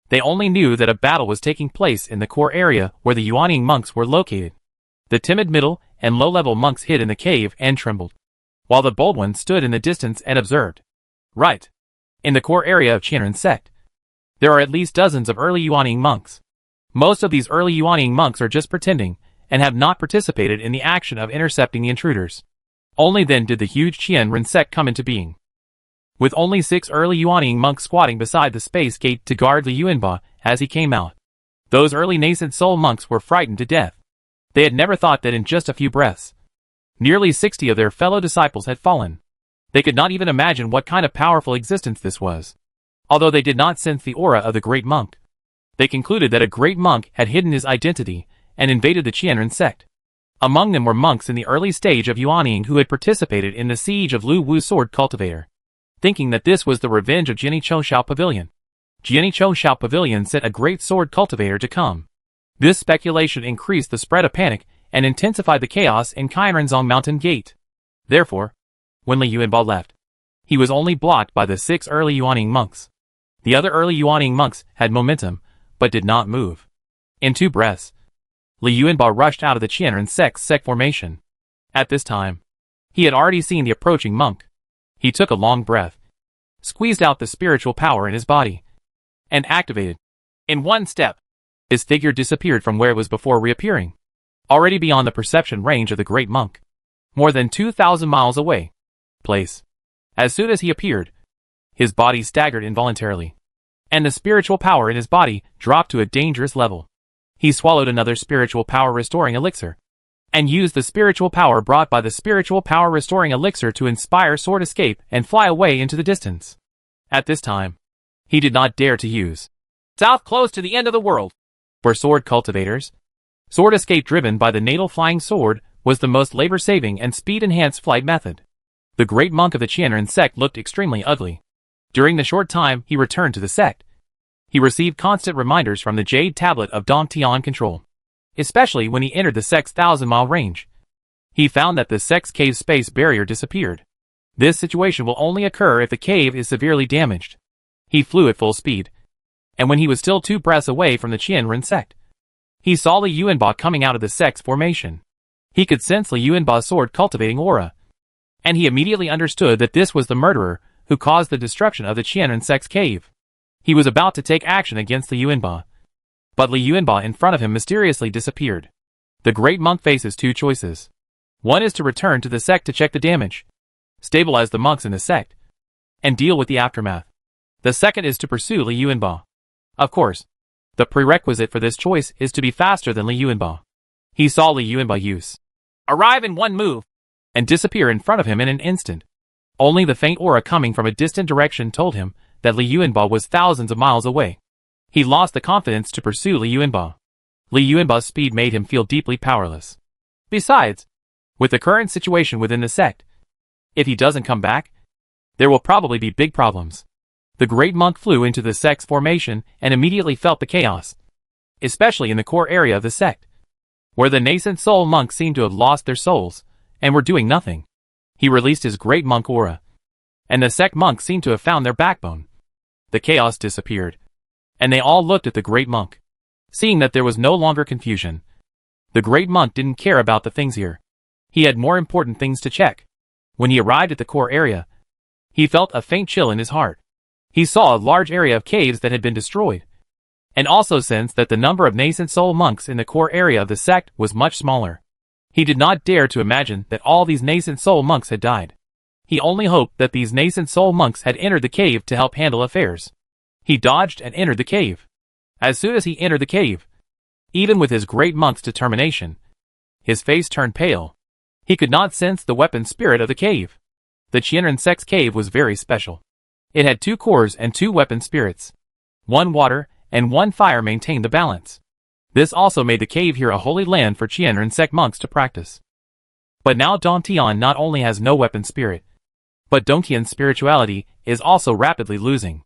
They only knew that a battle was taking place in the core area where the Yuaning monks were located. The timid middle and low-level monks hid in the cave and trembled, while the bold ones stood in the distance and observed. Right. In the core area of Qianren sect, there are at least dozens of early Yuaning monks. Most of these early Yuaning monks are just pretending and have not participated in the action of intercepting the intruders. Only then did the huge Qianren sect come into being, with only 6 early Yuaning monks squatting beside the space gate to guard Li Yuanba as he came out. Those early nascent soul monks were frightened to death. They had never thought that in just a few breaths, nearly 60 of their fellow disciples had fallen. They could not even imagine what kind of powerful existence this was. Although they did not sense the aura of the great monk, they concluded that a great monk had hidden his identity and invaded the Qianren sect. Among them were monks in the early stage of Yuaning who had participated in the siege of Lu Wu Sword Cultivator. Thinking that this was the revenge of Jiani Chouxiao Pavilion, Jiani Chouxiao Pavilion sent a great sword cultivator to come. This speculation increased the spread of panic and intensified the chaos in Kairanzong Mountain Gate. Therefore, when Li Yuanba left, he was only blocked by the 6 early Yuaning monks. The other early Yuaning monks had momentum, but did not move. In 2 breaths, Li Yuanba rushed out of the Qianren sect formation. At this time, he had already seen the approaching monk. He took a long breath, squeezed out the spiritual power in his body, and activated. In 1 step, his figure disappeared from where it was before reappearing, already beyond the perception range of the great monk, more than 2,000 miles away. Place. As soon as he appeared, his body staggered involuntarily, and the spiritual power in his body dropped to a dangerous level. He swallowed another spiritual power restoring elixir, and used the spiritual power brought by the spiritual power restoring elixir to inspire Sword Escape and fly away into the distance. At this time, he did not dare to use South close to the end of the world. For sword cultivators, Sword Escape driven by the natal flying sword was the most labor-saving and speed-enhanced flight method. The great monk of the Qianren sect looked extremely ugly. During the short time he returned to the sect, he received constant reminders from the Jade Tablet of Dongtian control, especially when he entered the sect's 1,000-mile range. He found that the sect's cave space barrier disappeared. This situation will only occur if the cave is severely damaged. He flew at full speed, and when he was still 2 breaths away from the Qianren sect, he saw Li Yuanba coming out of the sect's formation. He could sense Li Yuanba's sword cultivating aura, and he immediately understood that this was the murderer who caused the destruction of the Qianren sect's cave. He was about to take action against Li Yuanba, but Li Yuanba in front of him mysteriously disappeared. The great monk faces 2 choices. One is to return to the sect to check the damage, stabilize the monks in the sect, and deal with the aftermath. The second is to pursue Li Yuanba. Of course, the prerequisite for this choice is to be faster than Li Yuanba. He saw Li Yuanba arrive in 1 move, and disappear in front of him in an instant. Only the faint aura coming from a distant direction told him that Li Yuanba was thousands of miles away. He lost the confidence to pursue Li Yuanba. Li Yuanba's speed made him feel deeply powerless. Besides, with the current situation within the sect, if he doesn't come back, there will probably be big problems. The great monk flew into the sect's formation and immediately felt the chaos, especially in the core area of the sect, where the nascent soul monks seemed to have lost their souls and were doing nothing. He released his great monk aura, and the sect monks seemed to have found their backbone. The chaos disappeared, and they all looked at the great monk. Seeing that there was no longer confusion, the great monk didn't care about the things here. He had more important things to check. When he arrived at the core area, he felt a faint chill in his heart. He saw a large area of caves that had been destroyed, and also sensed that the number of nascent soul monks in the core area of the sect was much smaller. He did not dare to imagine that all these nascent soul monks had died. He only hoped that these nascent soul monks had entered the cave to help handle affairs. He dodged and entered the cave. As soon as he entered the cave, even with his great monk's determination, his face turned pale. He could not sense the weapon spirit of the cave. The Qianren sect's cave was very special. It had 2 cores and 2 weapon spirits. 1 water and 1 fire maintained the balance. This also made the cave here a holy land for Qianren sect monks to practice. But now Dongtian not only has no weapon spirit, but Dongtian's spirituality is also rapidly losing.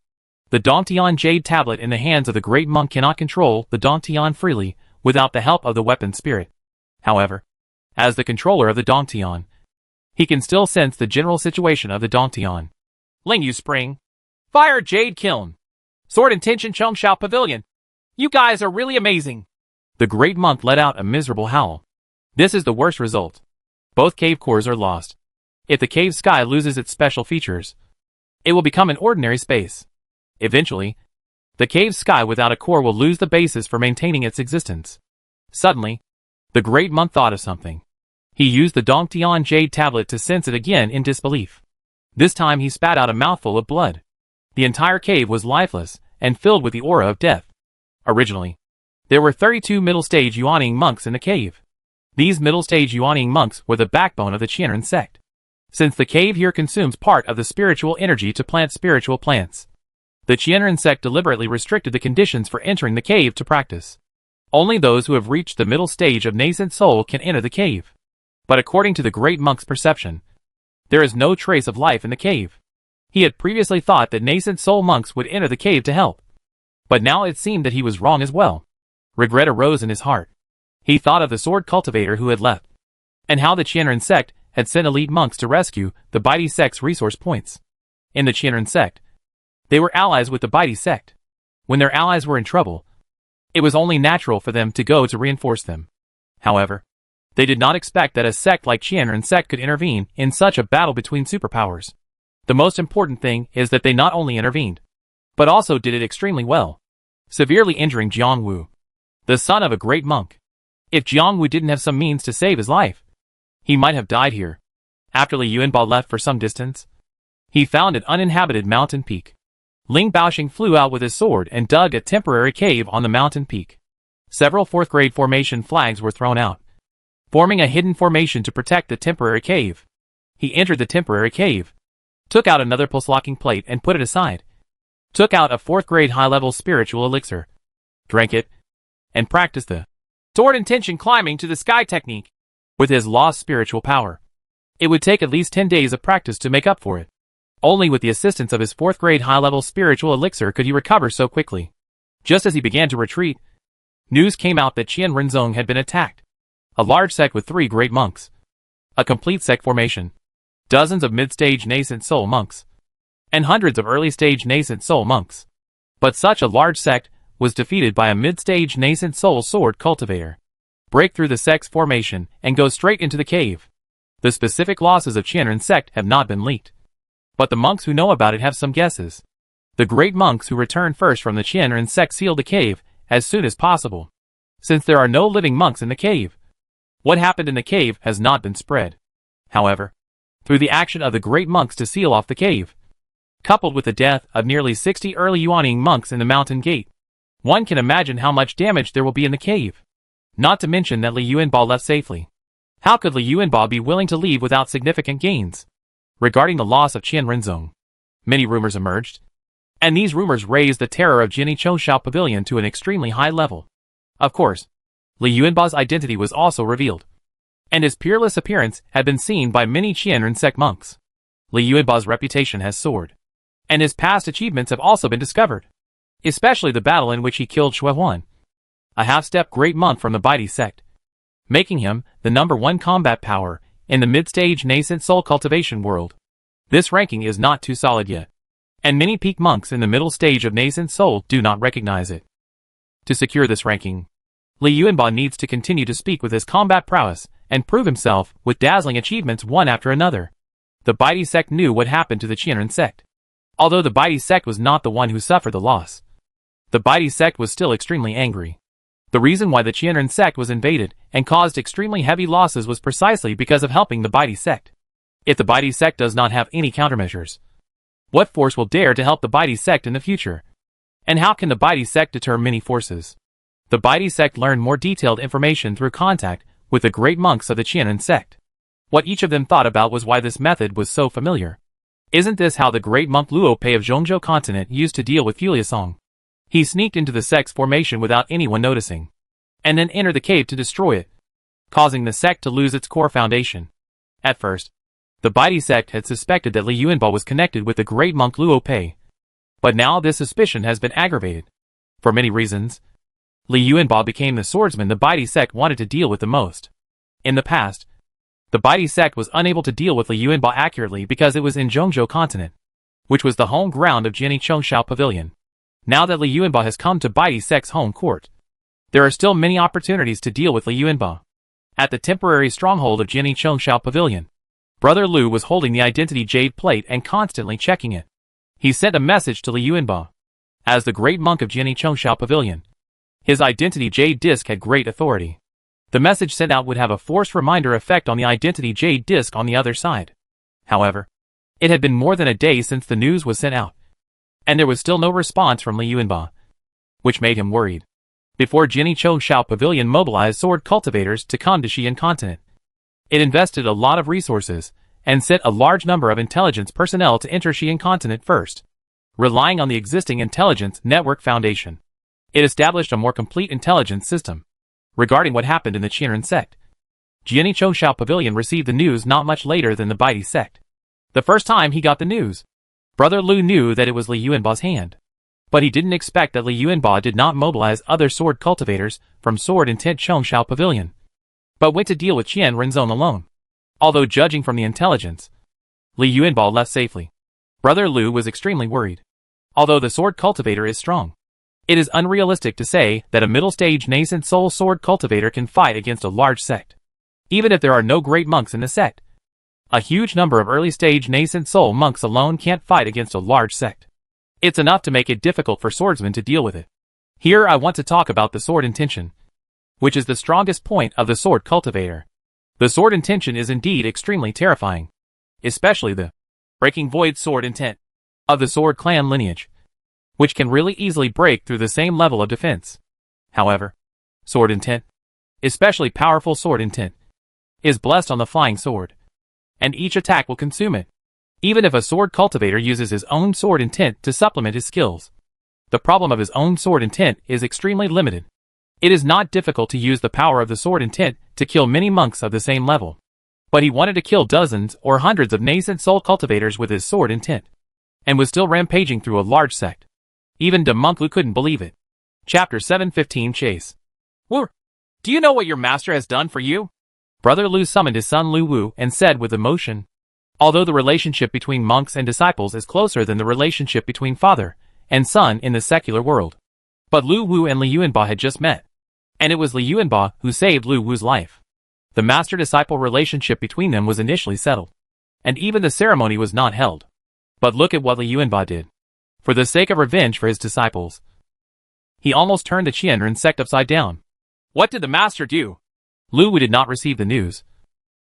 The Dantian Jade Tablet in the hands of the Great Monk cannot control the Dantian freely without the help of the weapon spirit. However, as the controller of the Dantian, he can still sense the general situation of the Dantian. Ling Yu Spring. Fire Jade Kiln. Sword Intention Chung Shao Pavilion. You guys are really amazing. The Great Monk let out a miserable howl. This is the worst result. Both cave cores are lost. If the cave sky loses its special features, it will become an ordinary space. Eventually, the cave sky without a core will lose the basis for maintaining its existence. Suddenly, the Great Monk thought of something. He used the Dantian Jade Tablet to sense it again in disbelief. This time he spat out a mouthful of blood. The entire cave was lifeless and filled with the aura of death. Originally, there were 32 middle-stage Yuaning monks in the cave. These middle-stage Yuaning monks were the backbone of the Qianren sect. Since the cave here consumes part of the spiritual energy to plant spiritual plants, the Qianren sect deliberately restricted the conditions for entering the cave to practice. Only those who have reached the middle stage of nascent soul can enter the cave. But according to the Great Monk's perception, there is no trace of life in the cave. He had previously thought that nascent soul monks would enter the cave to help. But now it seemed that he was wrong as well. Regret arose in his heart. He thought of the sword cultivator who had left, and how the Qianren sect had sent elite monks to rescue the Baidi sect's resource points. In the Qianren sect, they were allies with the Baidi sect. When their allies were in trouble, it was only natural for them to go to reinforce them. However, they did not expect that a sect like Qianren sect could intervene in such a battle between superpowers. The most important thing is that they not only intervened, but also did it extremely well, severely injuring Jiangwu, the son of a great monk. If Jiangwu didn't have some means to save his life, he might have died here. After Li Yuanbao left for some distance, he found an uninhabited mountain peak. Ling Baoxing flew out with his sword and dug a temporary cave on the mountain peak. Several fourth-grade formation flags were thrown out, forming a hidden formation to protect the temporary cave. He entered the temporary cave, took out another pulse-locking plate and put it aside, took out a fourth-grade high-level spiritual elixir, drank it, and practiced the sword intention climbing to the sky technique. With his lost spiritual power, it would take at least 10 days of practice to make up for it. Only with the assistance of his fourth-grade high-level spiritual elixir could he recover so quickly. Just as he began to retreat, news came out that Qian Renzong had been attacked. A large sect with 3 great monks, a complete sect formation, dozens of mid-stage nascent soul monks, and hundreds of early-stage nascent soul monks. But such a large sect was defeated by a mid-stage nascent soul sword cultivator. Break through the sect's formation and go straight into the cave. The specific losses of Qianren sect have not been leaked, but the monks who know about it have some guesses. The great monks who returned first from the Qianren sect sealed the cave as soon as possible. Since there are no living monks in the cave, what happened in the cave has not been spread. However, through the action of the great monks to seal off the cave, coupled with the death of nearly 60 early Yuaning monks in the mountain gate, one can imagine how much damage there will be in the cave. Not to mention that Li Yuanbao left safely. How could Li Yuanbao be willing to leave without significant gains? Regarding the loss of Qian Renzong, many rumors emerged, and these rumors raised the terror of Jinni Choushao Pavilion to an extremely high level. Of course, Li Yuanbao's identity was also revealed, and his peerless appearance had been seen by many Qianren sect monks. Li Yuanbao's reputation has soared, and his past achievements have also been discovered, especially the battle in which he killed Schwan, a half-step great monk from the Baidi sect, making him the #1 combat power in the mid-stage nascent soul cultivation world. This ranking is not too solid yet, and many peak monks in the middle stage of nascent soul do not recognize it. To secure this ranking, Li Yuanbao needs to continue to speak with his combat prowess and prove himself with dazzling achievements one after another. The Baidi sect knew what happened to the Qianren sect. Although the Baidi sect was not the one who suffered the loss, the Baidi sect was still extremely angry. The reason why the Qianren sect was invaded and caused extremely heavy losses was precisely because of helping the Baidi sect. If the Baidi sect does not have any countermeasures, what force will dare to help the Baidi sect in the future? And how can the Baidi sect deter many forces? The Baidi sect learned more detailed information through contact with the great monks of the Qianren sect. What each of them thought about was why this method was so familiar. Isn't this how the great monk Luo Pei of Zhongzhou continent used to deal with Fulia Song? He sneaked into the sect's formation without anyone noticing, and then entered the cave to destroy it, causing the sect to lose its core foundation. At first, the Baidi sect had suspected that Li Yuanbao was connected with the great monk Luo Pei, But now this suspicion has been aggravated. For many reasons, Li Yuanba became the swordsman the Baidi sect wanted to deal with the most. In the past, the Baidi sect was unable to deal with Li Yuanba accurately because it was in Zhongzhou continent, which was the home ground of Jiani Chongshao Pavilion. Now that Li Yuanba has come to Baidi sect's home court, there are still many opportunities to deal with Li Yuanba. At the temporary stronghold of Jiani Chongshao Pavilion, Brother Lu was holding the identity jade plate and constantly checking it. He sent a message to Li Yuanba. As the great monk of Jiani Chongshao Pavilion, his identity jade disc had great authority. The message sent out would have a forced reminder effect on the identity jade disc on the other side. However, it had been more than a day since the news was sent out, and there was still no response from Li Yuanba, which made him worried. Before Jiani Chongshao Pavilion mobilized sword cultivators to come to Xi'an continent, it invested a lot of resources and sent a large number of intelligence personnel to enter Xi'an continent first. Relying on the existing intelligence network foundation, it established a more complete intelligence system regarding what happened in the Qinren sect. Jiani Chongshao Pavilion received the news not much later than the Baidi sect. The first time he got the news, Brother Lu knew that it was Li Yuanba's hand. But he didn't expect that Li Yuanba did not mobilize other sword cultivators from Sword Intent Chongshao Pavilion, but went to deal with Qian Renzong alone. Although judging from the intelligence, Li Yuanba left safely. Brother Lu was extremely worried. Although the sword cultivator is strong, it is unrealistic to say that a middle-stage nascent soul sword cultivator can fight against a large sect. Even if there are no great monks in the sect, a huge number of early-stage nascent soul monks alone can't fight against a large sect. It's enough to make it difficult for swordsmen to deal with it. Here I want to talk about the sword intention, which is the strongest point of the sword cultivator. The sword intention is indeed extremely terrifying, especially the breaking void sword intent of the sword clan lineage, which can really easily break through the same level of defense. However, sword intent, especially powerful sword intent, is blessed on the flying sword, and each attack will consume it. Even if a sword cultivator uses his own sword intent to supplement his skills, the problem of his own sword intent is extremely limited. It is not difficult to use the power of the sword intent to kill many monks of the same level. But he wanted to kill dozens or hundreds of nascent soul cultivators with his sword intent, and was still rampaging through a large sect. Even de Monk Lu couldn't believe it. Chapter 715 Chase. Wu, do you know what your master has done for you? Brother Lu summoned his son Lu Wu and said with emotion. Although the relationship between monks and disciples is closer than the relationship between father and son in the secular world. But Lu Wu and Li Yuanba had just met, and it was Li Yuanba who saved Lu Wu's life. The master-disciple relationship between them was initially settled, and even the ceremony was not held. But look at what Li Yuanba did. For the sake of revenge for his disciples, he almost turned the Qianren sect upside down. What did the master do? Lu Wu did not receive the news.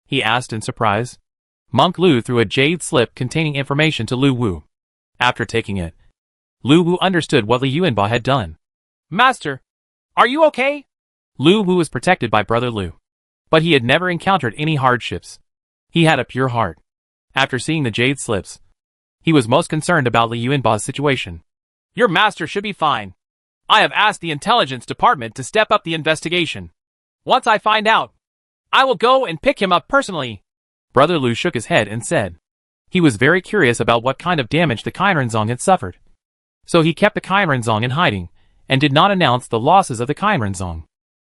He asked in surprise. Monk Lu threw a jade slip containing information to Lu Wu. After taking it, Lu Wu understood what Li Yuanba had done. Master, are you okay? Lu Wu was protected by Brother Lu, but he had never encountered any hardships. He had a pure heart. After seeing the jade slips, he was most concerned about Li Yuanba's situation. Your master should be fine. I have asked the intelligence department to step up the investigation. Once I find out, I will go and pick him up personally. Brother Lu shook his head and said. He was very curious about what kind of damage the Qinrenzong had suffered. So he kept the Qinrenzong in hiding, and did not announce the losses of the Qinrenzong.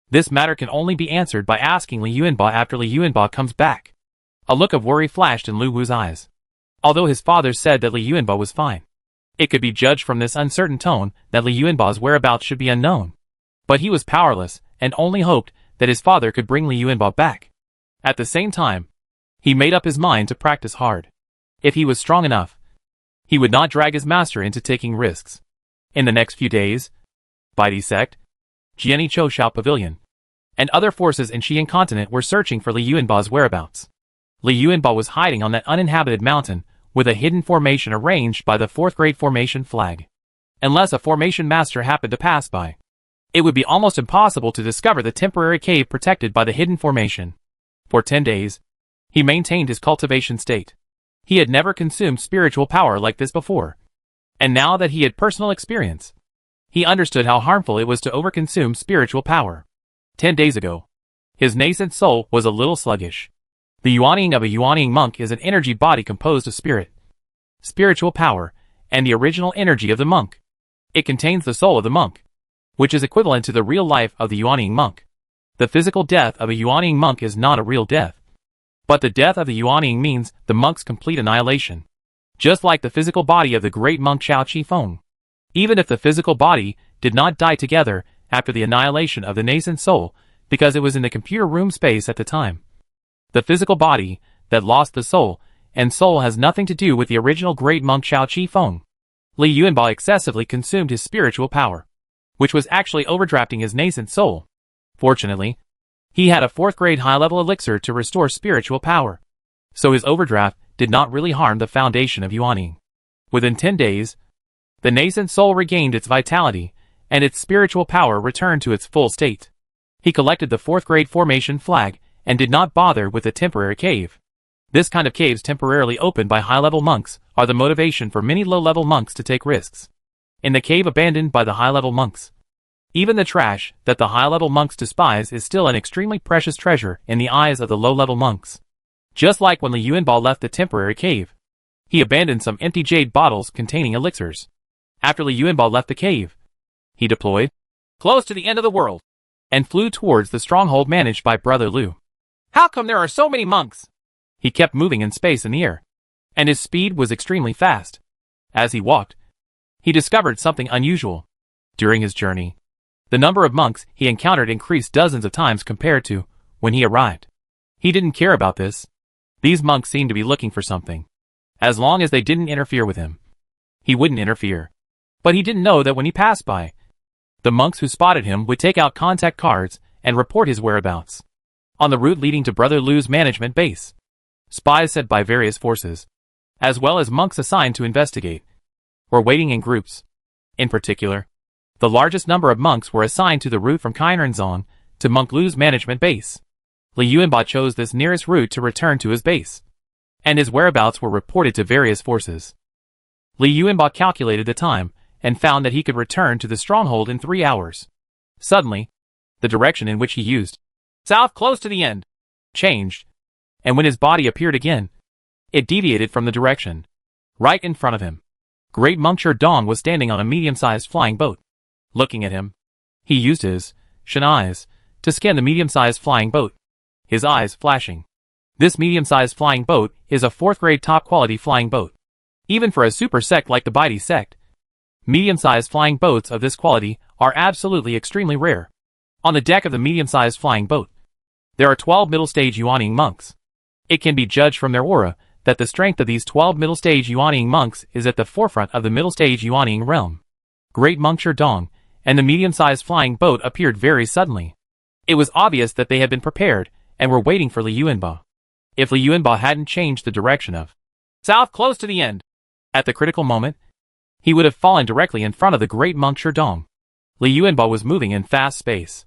This matter can only be answered by asking Li Yuanba after Li Yuanba comes back. A look of worry flashed in Lu Wu's eyes. Although his father said that Li Yuanba was fine, it could be judged from this uncertain tone that Li Yuanba's whereabouts should be unknown. But he was powerless, and only hoped that his father could bring Li Yuanba back. At the same time, he made up his mind to practice hard. If he was strong enough, he would not drag his master into taking risks. In the next few days, Baidi sect, Jiani Chongshao Pavilion, and other forces in Xi'an continent were searching for Li Yuanba's whereabouts. Li Yuanba was hiding on that uninhabited mountain with a hidden formation arranged by the 4th grade formation flag. Unless a formation master happened to pass by, it would be almost impossible to discover the temporary cave protected by the hidden formation. For 10 days, he maintained his cultivation state. He had never consumed spiritual power like this before, and now that he had personal experience, he understood how harmful it was to overconsume spiritual power. 10 days ago, his nascent soul was a little sluggish. The yuaning of a yuaning monk is an energy body composed of spirit, spiritual power, and the original energy of the monk. It contains the soul of the monk, which is equivalent to the real life of the Yuaning monk. The physical death of a Yuaning monk is not a real death, but the death of the Yuaning means the monk's complete annihilation. Just like the physical body of the great monk Shao Qi Feng. Even if the physical body did not die together after the annihilation of the nascent soul, because it was in the computer room space at the time. The physical body that lost the soul, and soul has nothing to do with the original great monk Shao Qi Feng. Li Yuanbao excessively consumed his spiritual power, which was actually overdrafting his nascent soul. Fortunately, he had a 4th grade high-level elixir to restore spiritual power, so his overdraft did not really harm the foundation of Yuaning. Within 10 days, the nascent soul regained its vitality, and its spiritual power returned to its full state. He collected the 4th grade formation flag, and did not bother with the temporary cave. This kind of caves temporarily opened by high-level monks are the motivation for many low-level monks to take risks. In the cave abandoned by the high-level monks, even the trash that the high-level monks despise is still an extremely precious treasure in the eyes of the low-level monks. Just like when Li Yuanbao left the temporary cave, he abandoned some empty jade bottles containing elixirs. After Li Yuanbao left the cave, he deployed close to the end of the world and flew towards the stronghold managed by Brother Liu. How come there are so many monks? He kept moving in space in the air, and his speed was extremely fast. As he walked, he discovered something unusual. During his journey, the number of monks he encountered increased dozens of times compared to when he arrived. He didn't care about this. These monks seemed to be looking for something. As long as they didn't interfere with him, he wouldn't interfere. But he didn't know that when he passed by, the monks who spotted him would take out contact cards and report his whereabouts. On the route leading to Brother Liu's management base, spies sent by various forces, as well as monks assigned to investigate, were waiting in groups. In particular, the largest number of monks were assigned to the route from Kainrenzong to Monk Liu's management base. Li Yuanbao chose this nearest route to return to his base, and his whereabouts were reported to various forces. Li Yuanbao calculated the time and found that he could return to the stronghold in 3 hours. Suddenly, the direction in which he used, south close to the end, changed, and when his body appeared again, it deviated from the direction. Right in front of him, Great Monk Dong was standing on a medium-sized flying boat. Looking at him, he used his Shen eyes to scan the medium-sized flying boat, his eyes flashing. This medium-sized flying boat is a 4th grade top-quality flying boat. Even for a super sect like the Betrayal sect, medium-sized flying boats of this quality are absolutely extremely rare. On the deck of the medium-sized flying boat, there are 12 middle-stage Yuaning monks. It can be judged from their aura that the strength of these 12 middle-stage Yuaning monks is at the forefront of the middle-stage Yuaning realm. Great Monk Dong and the medium-sized flying boat appeared very suddenly. It was obvious that they had been prepared and were waiting for Li Yuanbao. If Li Yuanbao hadn't changed the direction of south close to the end, at the critical moment, he would have fallen directly in front of the Great Monk Dong. Li Yuanbao was moving in fast space,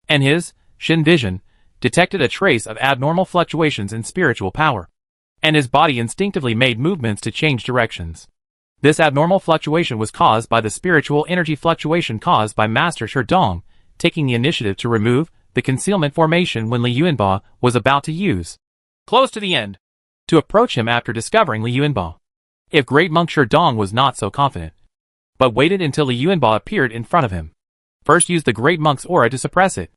and his Shin vision detected a trace of abnormal fluctuations in spiritual power, and his body instinctively made movements to change directions. This abnormal fluctuation was caused by the spiritual energy fluctuation caused by Master Dong taking the initiative to remove the concealment formation when Li Yuanbao was about to use close to the end to approach him after discovering Li Yuanbao. If Great Monk Dong was not so confident, but waited until Li Yuanbao appeared in front of him, first used the Great Monk's aura to suppress it,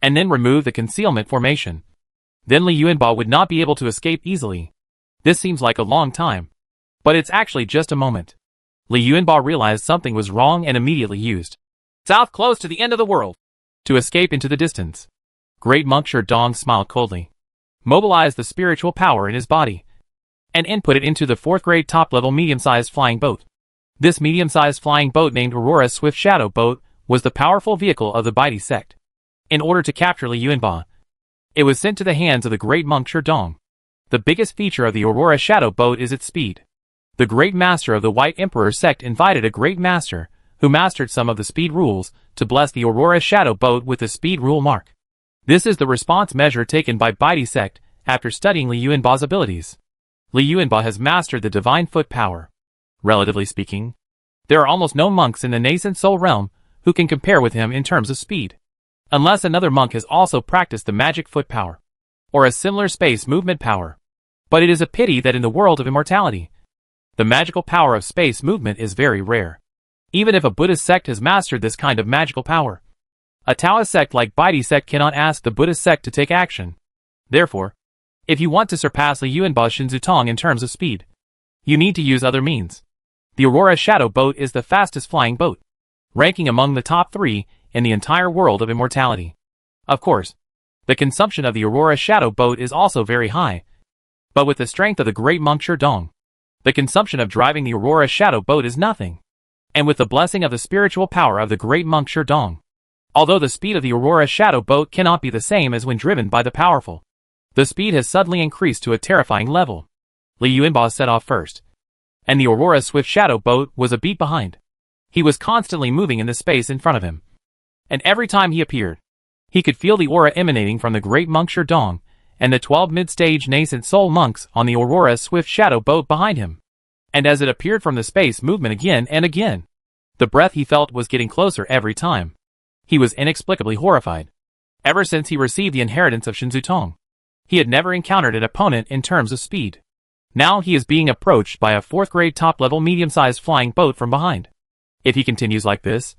and then remove the concealment formation, then Li Yuanbao would not be able to escape easily. This seems like a long time, but it's actually just a moment. Li Yuanbao realized something was wrong and immediately used south close to the end of the world to escape into the distance. Great Monk Dong smiled coldly, mobilized the spiritual power in his body, and input it into the 4th grade top-level medium-sized flying boat. This medium-sized flying boat named Aurora's Swift Shadow Boat was the powerful vehicle of the Betrayal sect. In order to capture Li Yuanbao, it was sent to the hands of the Great Monk Dong. The biggest feature of the Aurora Shadow Boat is its speed. The Great Master of the White Emperor sect invited a Great Master, who mastered some of the speed rules, to bless the Aurora Shadow Boat with the speed rule mark. This is the response measure taken by Betrayal sect after studying Li Yuanbao's abilities. Li Yuanbao has mastered the divine foot power. Relatively speaking, there are almost no monks in the nascent soul realm who can compare with him in terms of speed, unless another monk has also practiced the magic foot power, or a similar space movement power. But it is a pity that in the world of immortality, The magical power of space movement is very rare. Even if a Buddhist sect has mastered this kind of magical power, a Taoist sect like Baidi sect cannot ask the Buddhist sect to take action. Therefore, if you want to surpass Li Yuanba's Shinzutong in terms of speed, you need to use other means. The Aurora Shadow Boat is the fastest flying boat, ranking among the top 3 in the entire world of immortality. Of course, the consumption of the Aurora Shadow Boat is also very high, but with the strength of the great monk Sherdong, the consumption of driving the Aurora Shadow Boat is nothing. And with the blessing of the spiritual power of the great monk Sherdong, although the speed of the Aurora Shadow Boat cannot be the same as when driven by the powerful, the speed has suddenly increased to a terrifying level. Li Yuanba set off first, and the Aurora Swift Shadow Boat was a beat behind. He was constantly moving in the space in front of him, and every time he appeared, he could feel the aura emanating from the great monk Sherdong and the 12 mid-stage nascent soul monks on the Aurora Swift Shadow Boat behind him. And as it appeared from the space movement again and again, the breath he felt was getting closer every time. He was inexplicably horrified. Ever since he received the inheritance of Shinzutong, he had never encountered an opponent in terms of speed. Now he is being approached by a 4th-grade top-level medium-sized flying boat from behind. If he continues like this,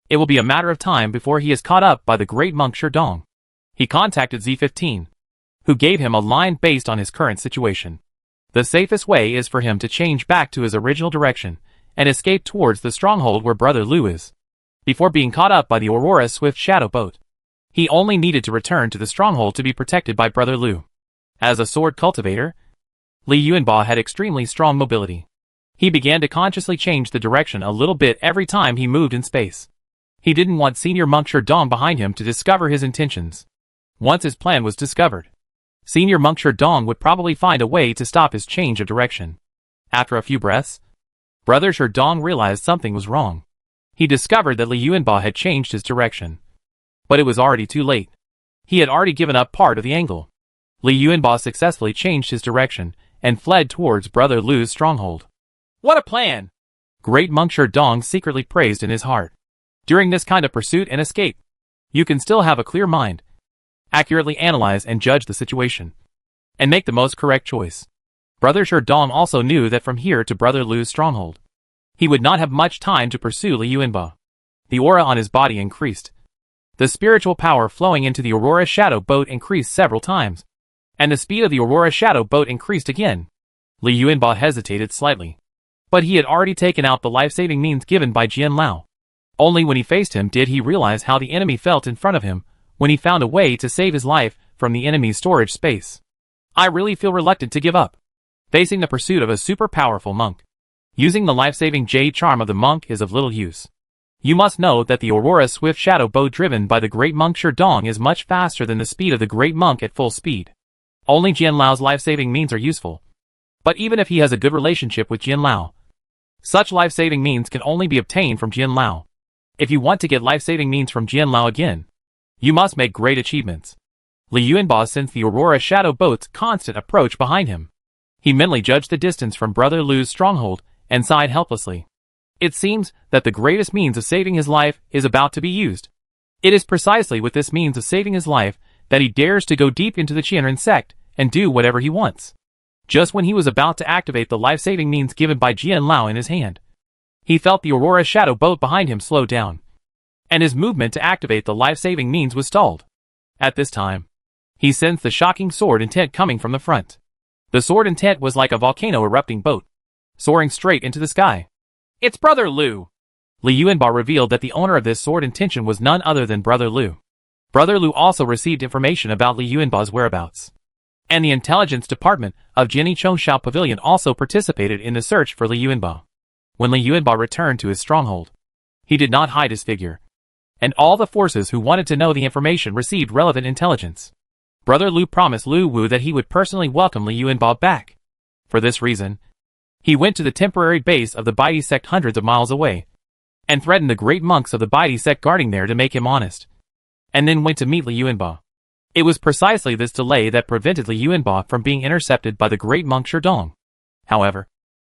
it will be a matter of time before he is caught up by the great monk Sherdong. He contacted Z15, who gave him a line based on his current situation. The safest way is for him to change back to his original direction and escape towards the stronghold where Brother Lu is, before being caught up by the Aurora Swift Shadow Boat. He only needed to return to the stronghold to be protected by Brother Lu. As a sword cultivator, Li Yuanba had extremely strong mobility. He began to consciously change the direction a little bit every time he moved in space. He didn't want Senior Monk Sherdong behind him to discover his intentions. Once his plan was discovered, Senior Monk Sherdong would probably find a way to stop his change of direction. After a few breaths, Brother Sherdong realized something was wrong. He discovered that Li Yuanba had changed his direction. But it was already too late. He had already given up part of the angle. Li Yuanba successfully changed his direction and fled towards Brother Lu's stronghold. What a plan! Great Monk Sherdong secretly praised in his heart. During this kind of pursuit and escape, you can still have a clear mind, accurately analyze and judge the situation, and make the most correct choice. Brother Sherdong also knew that from here to Brother Lu's stronghold, he would not have much time to pursue Li Yuanba. The aura on his body increased. The spiritual power flowing into the Aurora Shadow Boat increased several times, and the speed of the Aurora Shadow Boat increased again. Li Yuanba hesitated slightly, but he had already taken out the life-saving means given by Jin Lao. Only when he faced him did he realize how the enemy felt in front of him when he found a way to save his life from the enemy's storage space. I really feel reluctant to give up. Facing the pursuit of a super powerful monk, using the life-saving jade charm of the monk is of little use. You must know that the Aurora Swift Shadow Boat driven by the great monk Sherdong is much faster than the speed of the great monk at full speed. Only Jin Lao's life-saving means are useful. But even if he has a good relationship with Jin Lao, such life-saving means can only be obtained from Jin Lao. If you want to get life-saving means from Jin Lao again, you must make great achievements. Li Yuanba sensed the Aurora Shadow Boat's constant approach behind him. He mentally judged the distance from Brother Lu's stronghold and sighed helplessly. It seems that the greatest means of saving his life is about to be used. It is precisely with this means of saving his life that he dares to go deep into the Qianren sect and do whatever he wants. Just when he was about to activate the life-saving means given by Jin Lao in his hand, he felt the Aurora Shadow Boat behind him slow down, and his movement to activate the life-saving means was stalled. At this time, he sensed the shocking sword intent coming from the front. The sword intent was like a volcano-erupting boat, soaring straight into the sky. It's Brother Lu! Li Yuanba revealed that the owner of this sword intention was none other than Brother Lu. Brother Lu also received information about Li Yuanba's whereabouts, and the intelligence department of Jinni Chongshao Pavilion also participated in the search for Li Yuanba. When Li Yuanba returned to his stronghold, he did not hide his figure, and all the forces who wanted to know the information received relevant intelligence. Brother Lu promised Lu Wu that he would personally welcome Li Yuanba back. For this reason, he went to the temporary base of the Baidi sect hundreds of miles away, and threatened the great monks of the Baidi sect guarding there to make him honest, and then went to meet Li Yuanba. It was precisely this delay that prevented Li Yuanba from being intercepted by the great monk Sherdong. However,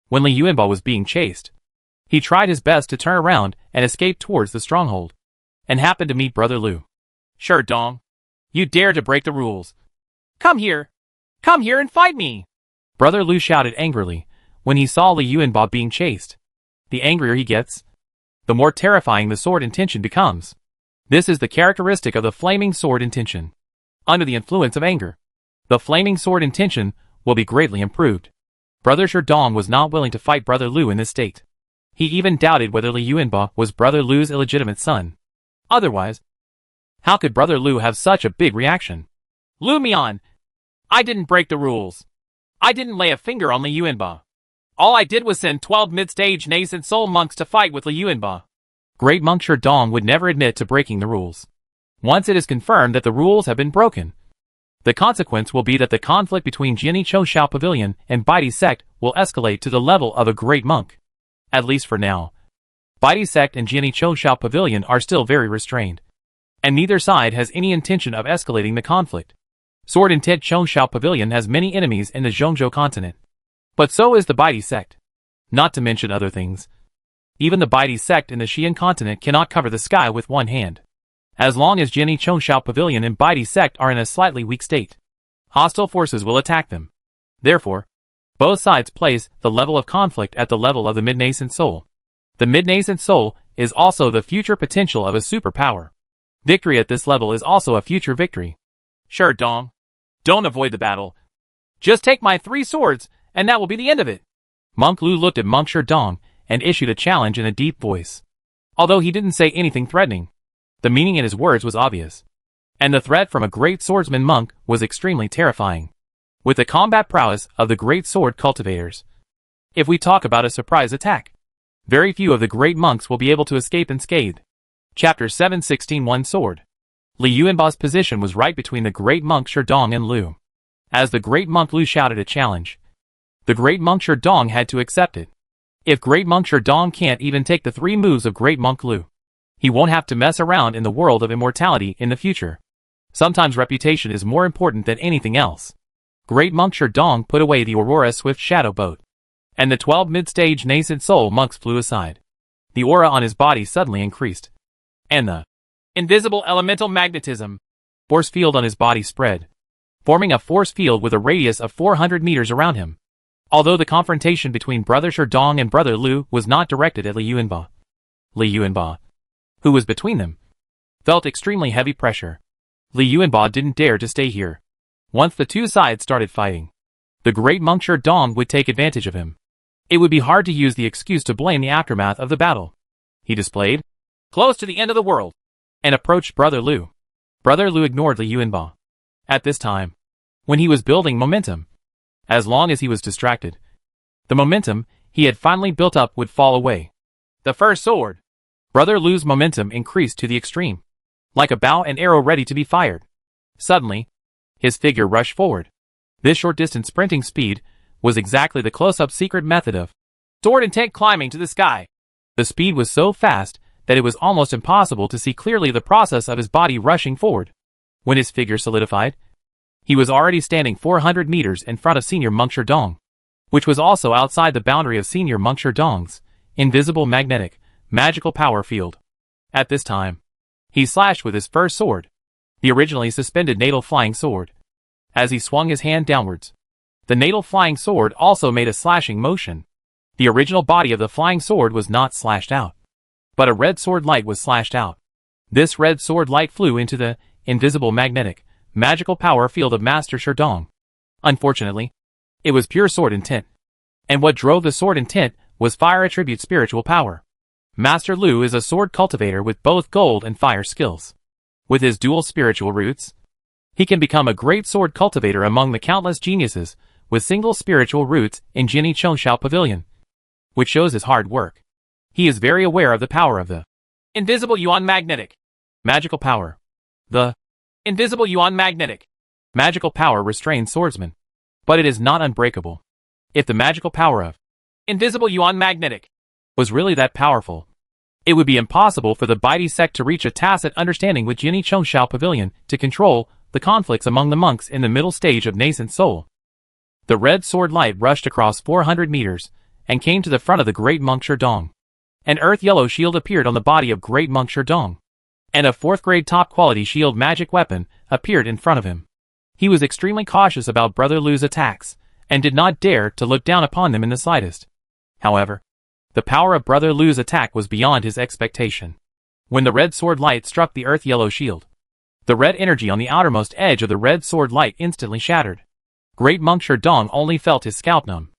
when Li Yuanba was being chased, he tried his best to turn around and escape towards the stronghold, and happened to meet Brother Lu. Sherdong, you dare to break the rules. Come here! Come here and fight me! Brother Lu shouted angrily, when he saw Li Yuanba being chased. The angrier he gets, the more terrifying the sword intention becomes. This is the characteristic of the flaming sword intention. Under the influence of anger, the flaming sword intention will be greatly improved. Brother Sherdong was not willing to fight Brother Lu in this state. He even doubted whether Li Yuanba was Brother Lu's illegitimate son. Otherwise, how could Brother Lu have such a big reaction? Lu Mian, I didn't break the rules. I didn't lay a finger on Li Yuanba. All I did was send 12 mid-stage nascent soul monks to fight with Li Yuanba. Great Monk Sherdong would never admit to breaking the rules. Once it is confirmed that the rules have been broken, the consequence will be that the conflict between Jinni Chouxiao Pavilion and Baidi Sect will escalate to the level of a great monk. At least for now. Baidi Sect and Jinni Chouxiao Pavilion are still very restrained, and neither side has any intention of escalating the conflict. Sword Intent Chouxiao Pavilion has many enemies in the Zhongzhou continent, but so is the Baidi Sect. Not to mention other things. Even the Baidi Sect in the Xian continent cannot cover the sky with one hand. As long as Jinni Chouxiao Pavilion and Baidi Sect are in a slightly weak state, hostile forces will attack them. Therefore, both sides place the level of conflict at the level of the mid-nascent soul. The mid-nascent soul is also the future potential of a superpower. Victory at this level is also a future victory. Sure, Dong. Don't avoid the battle. Just take my 3 swords, and that will be the end of it. Monk Lu looked at Monk Sherdong and issued a challenge in a deep voice. Although he didn't say anything threatening, the meaning in his words was obvious. And the threat from a great swordsman monk was extremely terrifying. With the combat prowess of the great sword cultivators, if we talk about a surprise attack, very few of the great monks will be able to escape unscathed. Chapter 716 Sword. Li Yuanba's position was right between the great monk Sherdong and Lu. As the great monk Lu shouted a challenge, the great monk Sherdong had to accept it. If great monk Sherdong can't even take the 3 moves of great monk Lu, he won't have to mess around in the world of immortality in the future. Sometimes reputation is more important than anything else. Great Monk Sherdong put away the Aurora Swift Shadow Boat, and the 12 mid-stage nascent soul monks flew aside. The aura on his body suddenly increased, and the invisible elemental magnetism force field on his body spread, forming a force field with a radius of 400 meters around him. Although the confrontation between Brother Sherdong and Brother Lu was not directed at Li Yuanba, who was between them, felt extremely heavy pressure. Li Yuanba didn't dare to stay here. Once the 2 sides started fighting, the great monk Sherdong would take advantage of him. It would be hard to use the excuse to blame the aftermath of the battle. He displayed, close to the end of the world, and approached Brother Lu. Brother Lu ignored Li Yuanba. At this time, when he was building momentum, as long as he was distracted, the momentum he had finally built up would fall away. The first sword. Brother Lu's momentum increased to the extreme, like a bow and arrow ready to be fired. Suddenly, his figure rushed forward. This short-distance sprinting speed was exactly the close-up secret method of sword intent climbing to the sky. The speed was so fast that it was almost impossible to see clearly the process of his body rushing forward. When his figure solidified, he was already standing 400 meters in front of Senior Monk Sherdong, which was also outside the boundary of Senior Monk Sherdong's invisible magnetic magical power field. At this time, he slashed with his first sword, the originally suspended natal flying sword. As he swung his hand downwards, the natal flying sword also made a slashing motion. The original body of the flying sword was not slashed out, but a red sword light was slashed out. This red sword light flew into the invisible magnetic magical power field of Master Sherdong. Unfortunately, it was pure sword intent, and what drove the sword intent was fire attribute spiritual power. Master Lu is a sword cultivator with both gold and fire skills. With his dual spiritual roots, he can become a great sword cultivator among the countless geniuses with single spiritual roots in Jinni Chouxiao Pavilion, which shows his hard work. He is very aware of the power of the invisible yuan magnetic magical power. The invisible yuan magnetic magical power restrains swordsmen, but it is not unbreakable. If the magical power of invisible yuan magnetic was really that powerful, it would be impossible for the Baidi sect to reach a tacit understanding with Jinni Chouxiao Pavilion to control the conflicts among the monks in the middle stage of nascent soul. The red sword light rushed across 400 meters and came to the front of the great monk Sherdong. An earth yellow shield appeared on the body of great monk Sherdong, and a 4th grade top quality shield magic weapon appeared in front of him. He was extremely cautious about Brother Lu's attacks, and did not dare to look down upon them in the slightest. However, the power of Brother Lu's attack was beyond his expectation. When the red sword light struck the earth-yellow shield, the red energy on the outermost edge of the red sword light instantly shattered. Great Monk Sherdong only felt his scalp numb,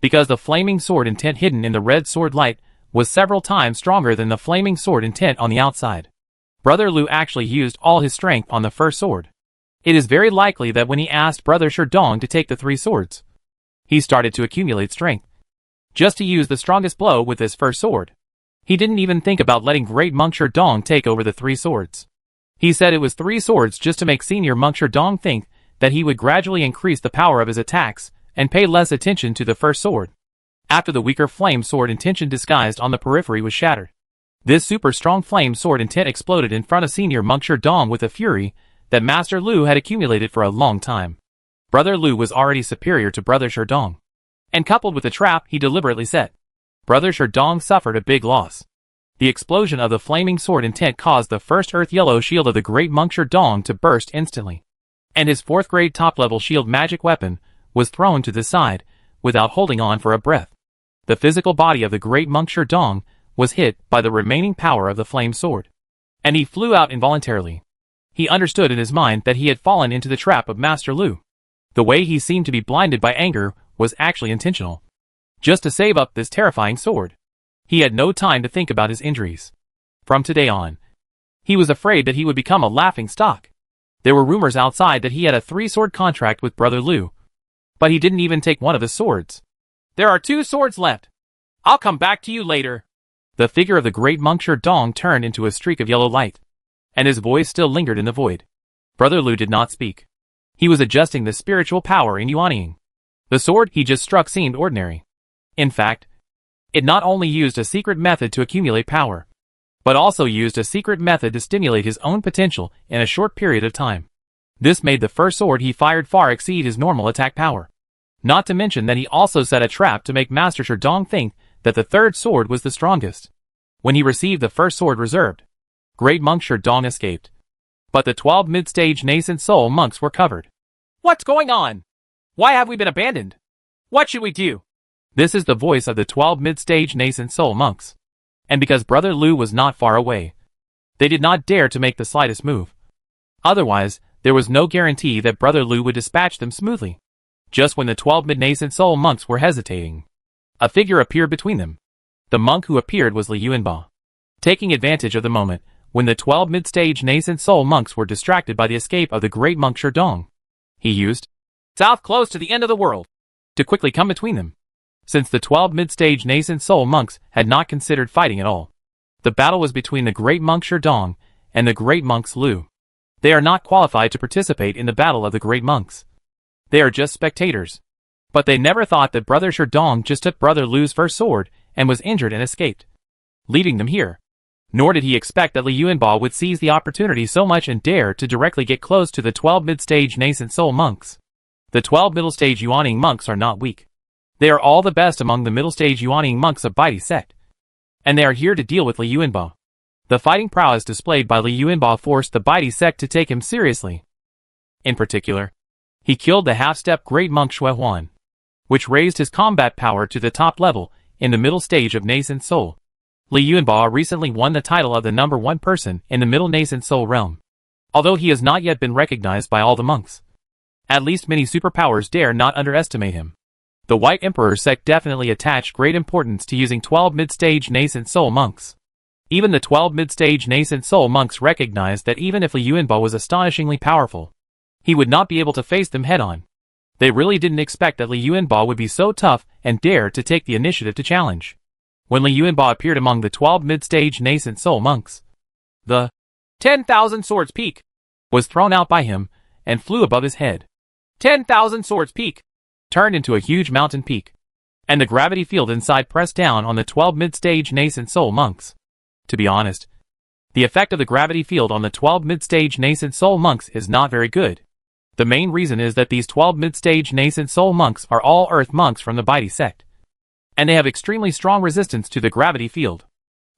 because the flaming sword intent hidden in the red sword light was several times stronger than the flaming sword intent on the outside. Brother Lu actually used all his strength on the first sword. It is very likely that when he asked Brother Sherdong to take the 3 swords, he started to accumulate strength, just to use the strongest blow with this first sword. He didn't even think about letting Great Monk Sherdong take over the 3 swords. He said it was 3 swords just to make Senior Monk Sherdong think that he would gradually increase the power of his attacks and pay less attention to the first sword. After the weaker flame sword intention disguised on the periphery was shattered, this super strong flame sword intent exploded in front of Senior Monk Sherdong with a fury that Master Lu had accumulated for a long time. Brother Lu was already superior to Brother Sherdong, and coupled with the trap he deliberately set, Brother Sherdong suffered a big loss. The explosion of the flaming sword intent caused the first earth-yellow shield of the Great Monk Sherdong to burst instantly, and his 4th grade top-level shield magic weapon was thrown to the side without holding on for a breath. The physical body of the Great Monk Sherdong was hit by the remaining power of the flame sword, and he flew out involuntarily. He understood in his mind that he had fallen into the trap of Master Lu. The way he seemed to be blinded by anger was actually intentional, just to save up this terrifying sword. He had no time to think about his injuries. From today on, he was afraid that he would become a laughing stock. There were rumors outside that he had a 3-sword contract with Brother Lu, but he didn't even take one of the swords. There are 2 swords left. I'll come back to you later. The figure of the Great Monk Sherdong turned into a streak of yellow light, and his voice still lingered in the void. Brother Lu did not speak. He was adjusting the spiritual power in Yuanying. The sword he just struck seemed ordinary. In fact, it not only used a secret method to accumulate power, but also used a secret method to stimulate his own potential in a short period of time. This made the first sword he fired far exceed his normal attack power. Not to mention that he also set a trap to make Master Sherdong think that the 3rd sword was the strongest. When he received the first sword reserved, Great Monk Sherdong escaped, but the 12 mid-stage nascent soul monks were covered. What's going on? Why have we been abandoned? What should we do? This is the voice of the 12 mid-stage nascent soul monks. And because Brother Lu was not far away, they did not dare to make the slightest move. Otherwise, there was no guarantee that Brother Lu would dispatch them smoothly. Just when the 12 mid-nascent soul monks were hesitating, a figure appeared between them. The monk who appeared was Li Yuanba. Taking advantage of the moment, when the 12 mid-stage nascent soul monks were distracted by the escape of the Great Monk Sherdong, he used south close to the end of the world to quickly come between them. Since the 12 mid-stage nascent soul monks had not considered fighting at all, the battle was between the Great Monk Sherdong and the Great Monks Lu. They are not qualified to participate in the battle of the Great Monks. They are just spectators. But they never thought that Brother Sherdong just took Brother Lu's first sword and was injured and escaped, leaving them here. Nor did he expect that Li Yuanba would seize the opportunity so much and dare to directly get close to the 12 mid-stage nascent soul monks. The 12 middle-stage Yuanying monks are not weak. They are all the best among the middle-stage Yuanying monks of Baidi sect, and they are here to deal with Li Yuanba. The fighting prowess displayed by Li Yuanba forced the Baidi sect to take him seriously. In particular, he killed the half-step Great Monk Schwan, which raised his combat power to the top level in the middle stage of nascent soul. Li Yuanba recently won the title of the #1 person in the middle nascent soul realm, although he has not yet been recognized by all the monks. At least many superpowers dare not underestimate him. The White Emperor sect definitely attached great importance to using 12 mid-stage nascent soul monks. Even the 12 mid-stage nascent soul monks recognized that even if Li Yuanba was astonishingly powerful, he would not be able to face them head-on. They really didn't expect that Li Yuanba would be so tough and dare to take the initiative to challenge. When Li Yuanba appeared among the 12 mid-stage nascent soul monks, the 10,000 swords peak was thrown out by him and flew above his head. 10,000 swords peak turned into a huge mountain peak, and the gravity field inside pressed down on the 12 mid-stage nascent soul monks. To be honest, the effect of the gravity field on the 12 mid-stage nascent soul monks is not very good. The main reason is that these 12 mid-stage nascent soul monks are all earth monks from the Baidi sect, and they have extremely strong resistance to the gravity field.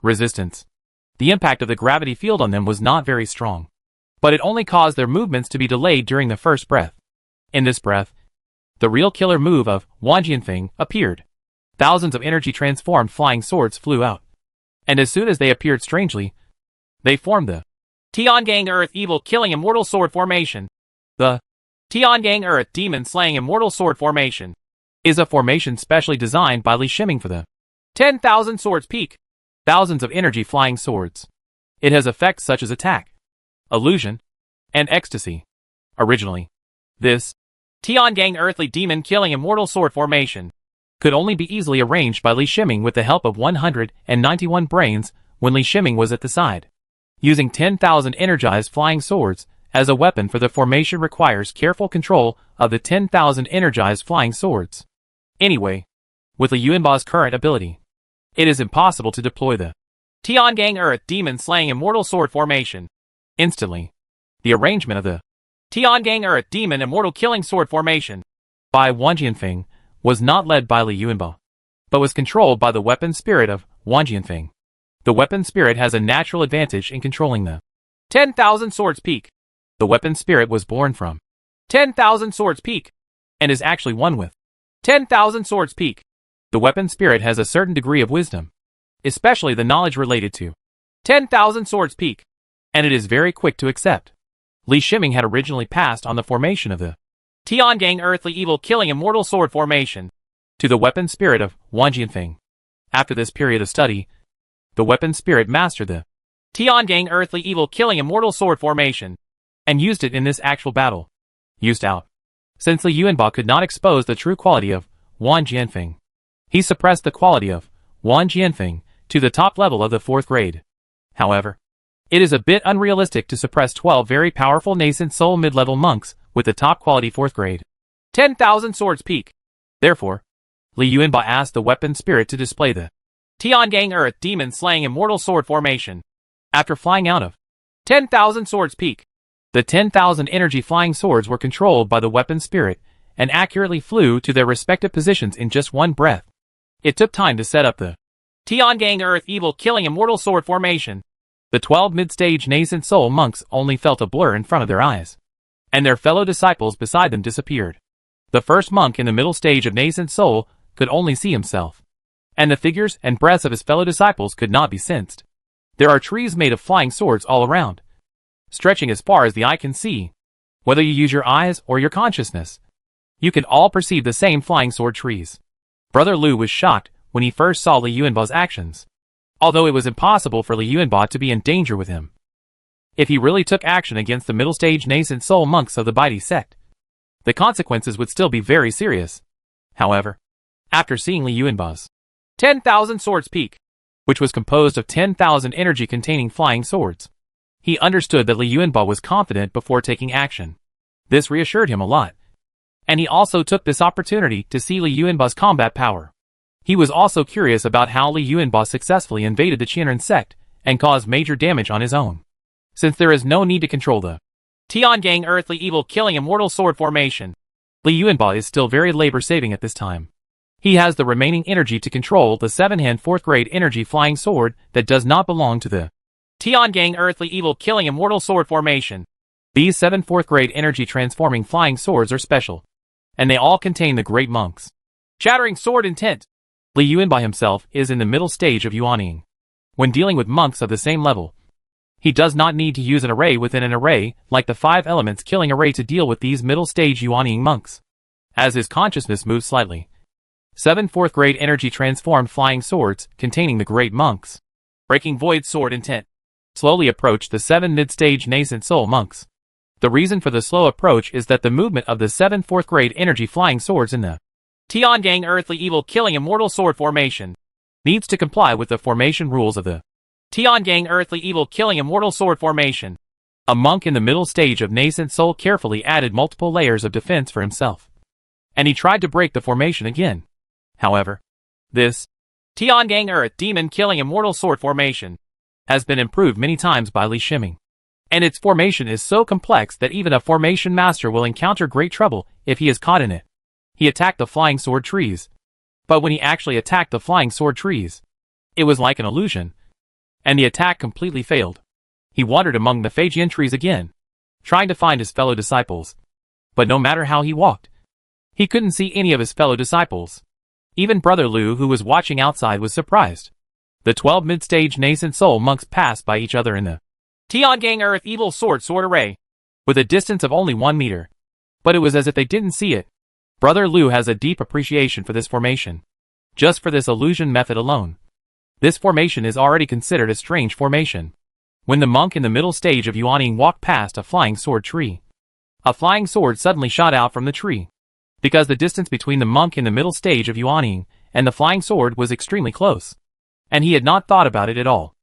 Resistance. The impact of the gravity field on them was not very strong, but it only caused their movements to be delayed during the first breath. In this breath, The real killer move of Wang Jianfeng appeared. Thousands of energy-transformed flying swords flew out. And as soon as they appeared strangely, they formed the Tiangang Earth Evil Killing Immortal Sword Formation. The Tiangang Earth Demon Slaying Immortal Sword Formation is a formation specially designed by Li Shiming for the 10,000 Swords Peak. Thousands of energy flying swords. It has effects such as attack, illusion, and ecstasy. Originally, this Tiangang Earthly Demon Killing Immortal Sword Formation could only be easily arranged by Li Shiming with the help of 191 brains when Li Shiming was at the side. Using 10,000 energized flying swords as a weapon for the formation requires careful control of the 10,000 energized flying swords. Anyway, with Li Yuanba's current ability, it is impossible to deploy the Tiangang Earth Demon Slaying Immortal Sword Formation instantly. The arrangement of the Tiangang Earth Demon Immortal Killing Sword Formation by Wang Jianfeng was not led by Li Yuanba, but was controlled by the weapon spirit of Wang Jianfeng. The weapon spirit has a natural advantage in controlling the 10,000 Swords Peak. The weapon spirit was born from 10,000 Swords Peak and is actually one with 10,000 Swords Peak. The weapon spirit has a certain degree of wisdom, especially the knowledge related to 10,000 Swords Peak, and it is very quick to accept. Li Shiming had originally passed on the formation of the Tiangang Earthly Evil Killing Immortal Sword Formation to the weapon spirit of Wang Jianfeng. After this period of study, the weapon spirit mastered the Tiangang Earthly Evil Killing Immortal Sword Formation and used it in this actual battle. Used out. Since Li Yuanba could not expose the true quality of Wang Jianfeng, he suppressed the quality of Wang Jianfeng to the top level of the 4th grade. However, it is a bit unrealistic to suppress 12 very powerful nascent soul mid-level monks with the top quality 4th grade 10,000 Swords Peak. Therefore, Li Yuanba asked the weapon spirit to display the Tiangang Earth Demon Slaying Immortal Sword Formation. After flying out of 10,000 Swords Peak, the 10,000 energy flying swords were controlled by the weapon spirit and accurately flew to their respective positions in just one breath. It took time to set up the Tiangang Earth Evil Killing Immortal Sword Formation. The 12 mid-stage nascent soul monks only felt a blur in front of their eyes, and their fellow disciples beside them disappeared. The first monk in the middle stage of nascent soul could only see himself, and the figures and breaths of his fellow disciples could not be sensed. There are trees made of flying swords all around, stretching as far as the eye can see. Whether you use your eyes or your consciousness, you can all perceive the same flying sword trees. Brother Lu was shocked when he first saw Li Yuanba's actions, although it was impossible for Li Yuanba to be in danger with him. If he really took action against the middle stage nascent soul monks of the Baidi sect, the consequences would still be very serious. However, after seeing Li Yuanba's 10,000 Swords Peak, which was composed of 10,000 energy-containing flying swords, he understood that Li Yuanba was confident before taking action. This reassured him a lot, and he also took this opportunity to see Li Yuanba's combat power. He was also curious about how Li Yuanba successfully invaded the Qianren sect and caused major damage on his own, since there is no need to control the Tiangang Earthly Evil Killing Immortal Sword Formation. Li Yuanba is still very labor-saving at this time. He has the remaining energy to control the 7-hand 4th grade energy flying sword that does not belong to the Tiangang Earthly Evil Killing Immortal Sword Formation. These 7 4th grade energy transforming flying swords are special, and they all contain the great monks. Shattering Sword Intent. Li Yuanba himself is in the middle stage of yuanying. When dealing with monks of the same level, he does not need to use an array within an array like the 5 elements killing array to deal with these middle stage yuanying monks. As his consciousness moves slightly, 7 4th grade energy transformed flying swords containing the great monks, Breaking Void Sword Intent, slowly approach the 7 mid-stage nascent soul monks. The reason for the slow approach is that the movement of the 7 4th grade energy flying swords in the Tiangang Earthly Evil Killing Immortal Sword Formation needs to comply with the formation rules of the Tiangang Earthly Evil Killing Immortal Sword Formation. A monk in the middle stage of nascent soul carefully added multiple layers of defense for himself, and he tried to break the formation again. However, this Tiangang Earth Demon Killing Immortal Sword Formation has been improved many times by Li Shiming, and its formation is so complex that even a formation master will encounter great trouble if he is caught in it. He attacked the flying sword trees, but when he actually attacked the flying sword trees, it was like an illusion, and the attack completely failed. He wandered among the Feijian trees again, trying to find his fellow disciples, but no matter how he walked, He couldn't see any of his fellow disciples. Even Brother Liu, who was watching outside, was surprised. The 12 mid-stage nascent soul monks passed by each other in the Tiangang Earth Evil Sword Array, with a distance of only 1 meter. But it was as if they didn't see it. Brother Liu has a deep appreciation for this formation. Just for this illusion method alone. This formation is already considered a strange formation. When the monk in the middle stage of Yuaning walked past a flying sword tree, a flying sword suddenly shot out from the tree. Because the distance between the monk in the middle stage of Yuaning and the flying sword was extremely close. And he had not thought about it at all.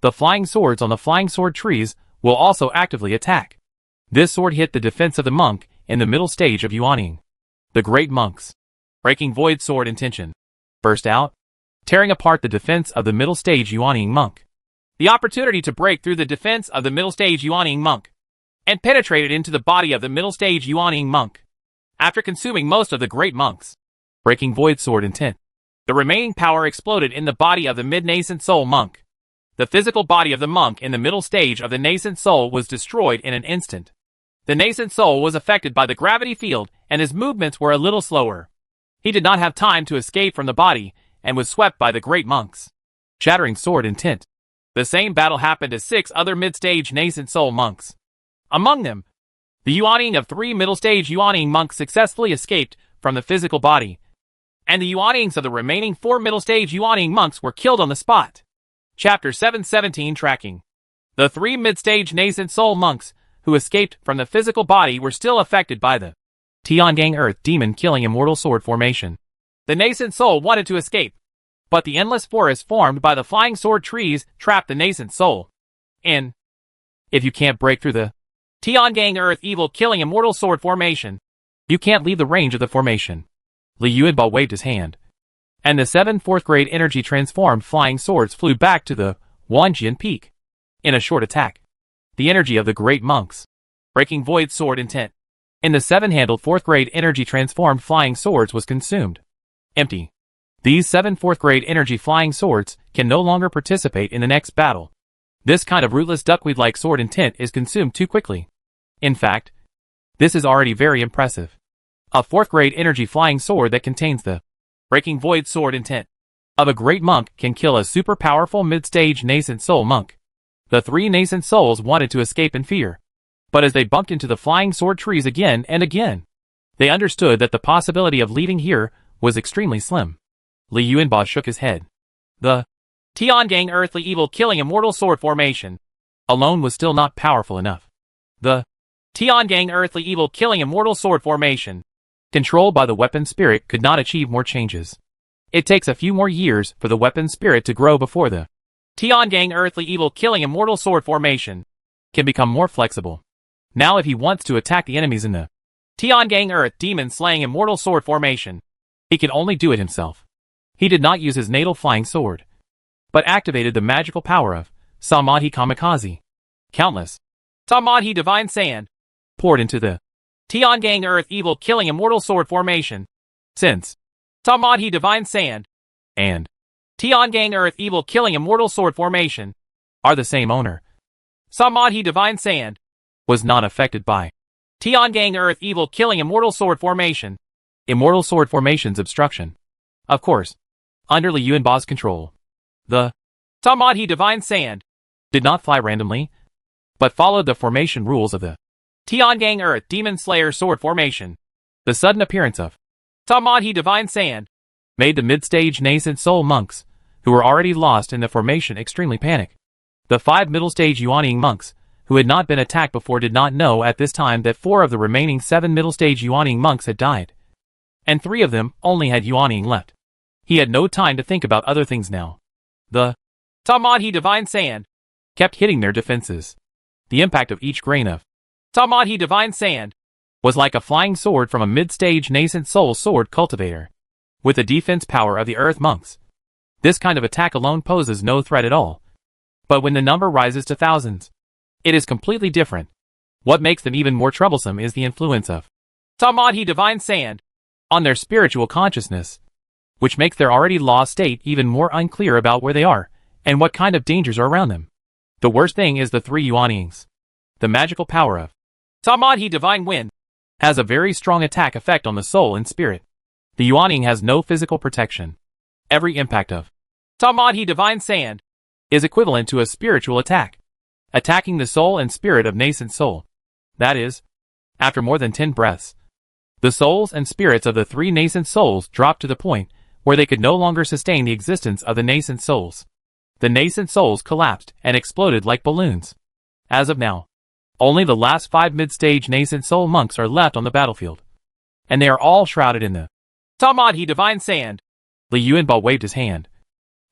The flying swords on the flying sword trees will also actively attack. This sword hit the defense of the monk in the middle stage of Yuaning. The great monks, breaking void sword intention, burst out, tearing apart the defense of the middle stage Yuaning monk. The opportunity to break through the defense of the middle stage Yuaning monk and penetrated into the body of the middle stage Yuaning monk. After consuming most of the great monks, breaking void sword intent, the remaining power exploded in the body of the mid-nascent soul monk. The physical body of the monk in the middle stage of the nascent soul was destroyed in an instant. The nascent soul was affected by the gravity field, and his movements were a little slower. He did not have time to escape from the body, and was swept by the great monks. Shattering sword intent. The same battle happened to 6 other mid-stage nascent soul monks. Among them, the Yuaning of 3 middle-stage Yuaning monks successfully escaped from the physical body, and the Yuanings of the remaining 4 middle-stage Yuaning monks were killed on the spot. Chapter 717 Tracking. The 3 mid-stage nascent soul monks who escaped from the physical body were still affected by the Tiangang Earth Demon killing immortal sword formation. The nascent soul wanted to escape, but the endless forest formed by the flying sword trees trapped the nascent soul in. If you can't break through the Tiangang Earth Evil killing immortal sword formation, you can't leave the range of the formation. Li Yuanba waved his hand, and the 7 4th-grade energy transformed flying swords flew back to the Wanjian Peak. In a short attack, the energy of the great monks, breaking void sword intent, in the 7-handled 4th-grade energy transformed flying swords was consumed. Empty. These 7 4th-grade energy flying swords can no longer participate in the next battle. This kind of rootless duckweed-like sword intent is consumed too quickly. In fact, this is already very impressive. A 4th-grade energy flying sword that contains the breaking void sword intent of a great monk can kill a super powerful mid-stage nascent soul monk. The 3 nascent souls wanted to escape in fear. But as they bumped into the flying sword trees again and again, they understood that the possibility of leaving here was extremely slim. Li Yuanba shook his head. The Tiangang Earthly Evil killing immortal sword formation alone was still not powerful enough. The Tiangang Earthly Evil killing immortal sword formation, controlled by the weapon spirit, could not achieve more changes. It takes a few more years for the weapon spirit to grow before the Tiangang Earthly Evil killing immortal sword formation can become more flexible. Now if he wants to attack the enemies in the Tiangang Earth Demon slaying immortal sword formation, he can only do it himself. He did not use his natal flying sword, but activated the magical power of Samadhi Kamikaze. Countless Samadhi Divine Sand poured into the Tiangang Earth Evil killing immortal sword formation. Since Samadhi Divine Sand and Tiangang Earth Evil killing immortal sword formation are the same owner, Samadhi Divine Sand was not affected by Tiangang Earth Evil killing immortal sword formation. Immortal sword formation's obstruction. Of course, under Li Yuanba's control, the Samadhi Divine Sand did not fly randomly, but followed the formation rules of the Tiangang Earth Demon Slayer sword formation. The sudden appearance of Samadhi Divine Sand made the mid-stage nascent soul monks, who were already lost in the formation, extremely panic. The 5 middle-stage Yuaning monks, who had not been attacked before, did not know at this time that 4 of the remaining 7 middle-stage Yuaning monks had died, and 3 of them only had Yuaning left. He had no time to think about other things now. The Samadhi Divine Sand kept hitting their defenses. The impact of each grain of Samadhi Divine Sand was like a flying sword from a mid-stage nascent soul sword cultivator. With the defense power of the earth monks, this kind of attack alone poses no threat at all. But when the number rises to thousands, it is completely different. What makes them even more troublesome is the influence of Samadhi Divine Sand on their spiritual consciousness, which makes their already lost state even more unclear about where they are and what kind of dangers are around them. The worst thing is the 3 Yuanings. The magical power of Samadhi Divine Wind has a very strong attack effect on the soul and spirit. The Yuaning has no physical protection. Every impact of Samadhi Divine Sand is equivalent to a spiritual attack, attacking the soul and spirit of nascent soul. That is, after more than 10 breaths, the souls and spirits of the 3 nascent souls dropped to the point where they could no longer sustain the existence of the nascent souls. The nascent souls collapsed and exploded like balloons. As of now, only the last 5 mid-stage nascent soul monks are left on the battlefield, and they are all shrouded in the Samadhi Divine Sand. Li Yuanba waved his hand,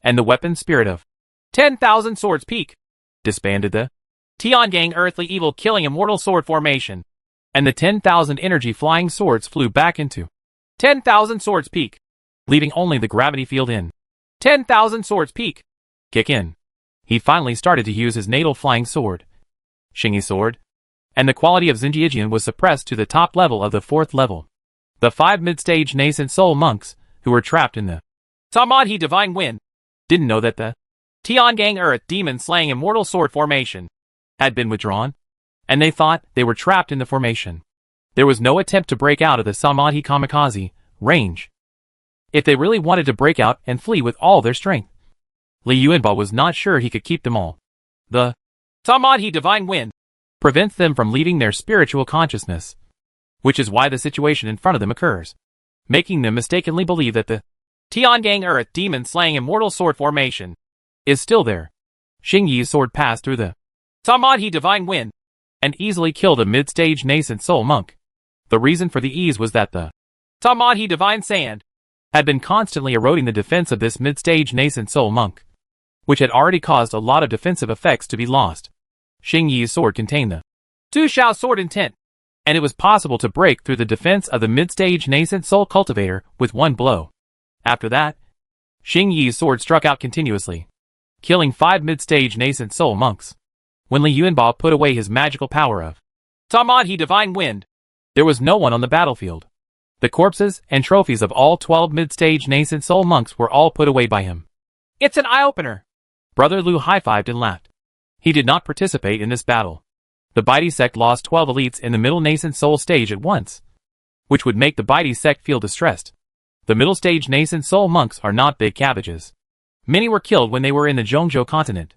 and the weapon spirit of 10,000 Swords Peak disbanded the Tiangang Earthly Evil Killing Immortal Sword Formation, and the 10,000 energy flying swords flew back into 10,000 Swords Peak, leaving only the gravity field in 10,000 Swords Peak. Kick in. He finally started to use his natal flying sword, Xingyi sword, and the quality of Xinjijian was suppressed to the top level of the 4th level. The 5 mid-stage nascent soul monks, who were trapped in the Samadhi Divine Wind, didn't know that the Tiangang Earth Demon Slaying Immortal Sword Formation had been withdrawn, and they thought they were trapped in the formation. There was no attempt to break out of the Samadhi Kamikaze range. If they really wanted to break out and flee with all their strength, Li Yuanba was not sure he could keep them all. The Samadhi Divine Wind prevents them from leaving their spiritual consciousness, which is why the situation in front of them occurs, making them mistakenly believe that the Tiangang Earth Demon Slaying Immortal Sword Formation is still there. Xingyi's sword passed through the Samadhi Divine Wind and easily killed a mid-stage nascent soul monk. The reason for the ease was that the Samadhi Divine Sand had been constantly eroding the defense of this mid-stage nascent soul monk, which had already caused a lot of defensive effects to be lost. Xingyi's sword contained the Tu Shao Sword Intent, and it was possible to break through the defense of the mid-stage nascent soul cultivator with one blow. After that, Xingyi's sword struck out continuously, killing 5 mid-stage nascent soul monks. When Li Yuanba put away his magical power of Samadhi Divine Wind, there was no one on the battlefield. The corpses and trophies of all 12 mid-stage nascent soul monks were all put away by him. It's an eye-opener. Brother Lu high-fived and laughed. He did not participate in this battle. The Baidi sect lost 12 elites in the middle nascent soul stage at once, which would make the Baidi sect feel distressed. The middle stage nascent soul monks are not big cabbages. Many were killed when they were in the Zhongzhou continent.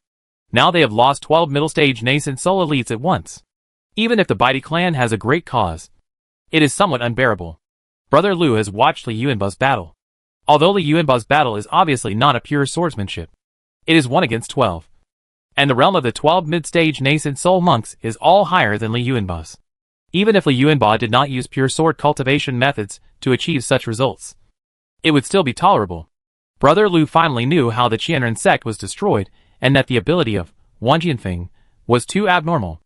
Now they have lost 12 middle stage nascent soul elites at once. Even if the Baidi clan has a great cause, it is somewhat unbearable. Brother Lu has watched Li Yuanba's battle. Although Li Yuanba's battle is obviously not a pure swordsmanship, it is 1 against 12. And the realm of the 12 mid-stage nascent soul monks is all higher than Li Yuanba's. Even if Li Yuanba did not use pure sword cultivation methods to achieve such results, it would still be tolerable. Brother Lu finally knew how the Qianren sect was destroyed, and that the ability of Wang Jianfeng was too abnormal.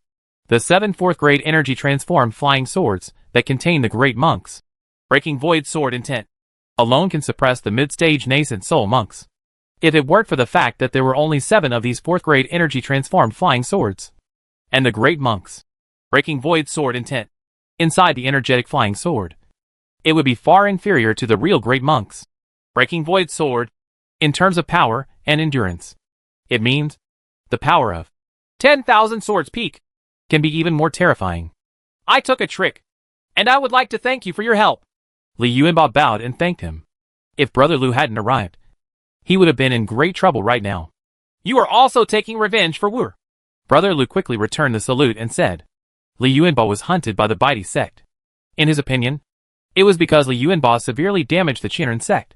The 7 4th grade energy transformed flying swords that contain the great monks, Breaking Void Sword Intent, alone can suppress the mid-stage nascent soul monks. If it weren't for the fact that there were only 7 of these 4th grade energy transformed flying swords, and the great monks, Breaking Void Sword Intent, inside the energetic flying sword, it would be far inferior to the real great monks, Breaking Void Sword, in terms of power and endurance. It means the power of 10,000 Swords Peak can be even more terrifying. I took a trick, and I would like to thank you for your help. Li Yuanba bowed and thanked him. If Brother Lu hadn't arrived, he would have been in great trouble right now. You are also taking revenge for Wu. Brother Lu quickly returned the salute and said, Li Yuanba was hunted by the Baidi sect. In his opinion, it was because Li Yuanba severely damaged the Qianren sect,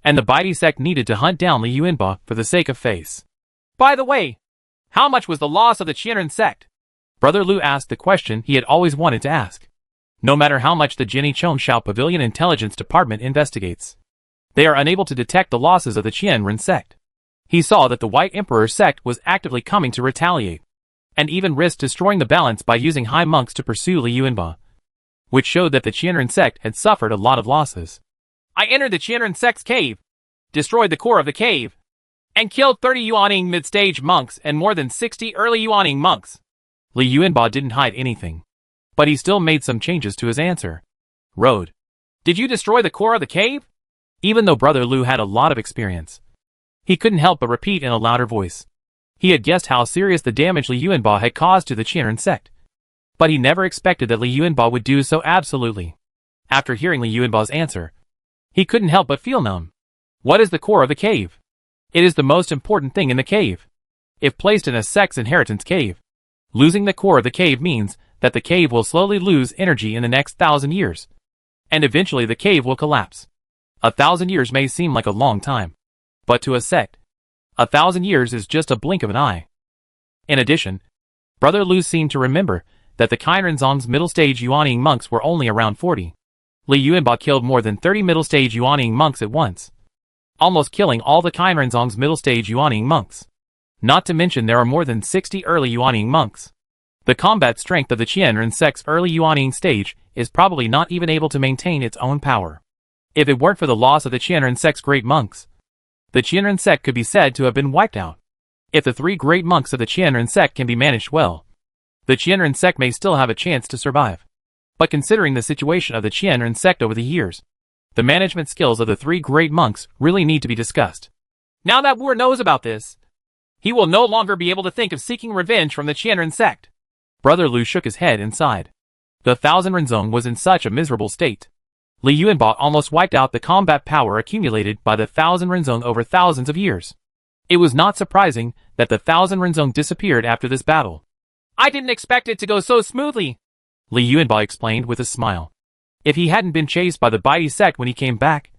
and the Baidi sect needed to hunt down Li Yuanba for the sake of face. By the way, how much was the loss of the Qianren sect? Brother Lu asked the question he had always wanted to ask. No matter how much the Jinni Chongshao Pavilion Intelligence Department investigates, they are unable to detect the losses of the Qianren sect. He saw that the White Emperor sect was actively coming to retaliate, and even risked destroying the balance by using high monks to pursue Li Yuanba, which showed that the Qianren sect had suffered a lot of losses. I entered the Qianren sect's cave, destroyed the core of the cave, and killed 30 Yuaning mid-stage monks and more than 60 early Yuaning monks. Li Yuanba didn't hide anything, but he still made some changes to his answer. Road. Did you destroy the core of the cave? Even though Brother Lu had a lot of experience, he couldn't help but repeat in a louder voice. He had guessed how serious the damage Li Yuanba had caused to the Qianren sect. But he never expected that Li Yuanbao would do so absolutely. After hearing Li Yuanbao's answer, he couldn't help but feel numb. What is the core of the cave? It is the most important thing in the cave. If placed in a sect's inheritance cave, losing the core of the cave means that the cave will slowly lose energy in the next 1,000 years. And eventually the cave will collapse. 1,000 years may seem like a long time. But to a sect, 1,000 years is just a blink of an eye. In addition, Brother Lu seemed to remember that the Qinrenzong's middle-stage Yuanying monks were only around 40. Li Yuanbao killed more than 30 middle-stage Yuanying monks at once, almost killing all the Qinrenzong's middle-stage Yuanying monks. Not to mention there are more than 60 early Yuanying monks. The combat strength of the Qianren sect's early Yuanying stage is probably not even able to maintain its own power. If it weren't for the loss of the Qianren sect's great monks, the Qianren sect could be said to have been wiped out. If the 3 great monks of the Qianren sect can be managed well, the Qianren sect may still have a chance to survive. But considering the situation of the Qianren sect over the years, the management skills of the 3 great monks really need to be discussed. Now that Wu knows about this, he will no longer be able to think of seeking revenge from the Qianren sect. Brother Lu shook his head and sighed. The 1,000 Renzong was in such a miserable state. Li Yuanbao almost wiped out the combat power accumulated by the 1,000 Renzong over thousands of years. It was not surprising that the 1,000 Renzong disappeared after this battle. I didn't expect it to go so smoothly, Li Yuanbao explained with a smile. If he hadn't been chased by the Baidi sect when he came back,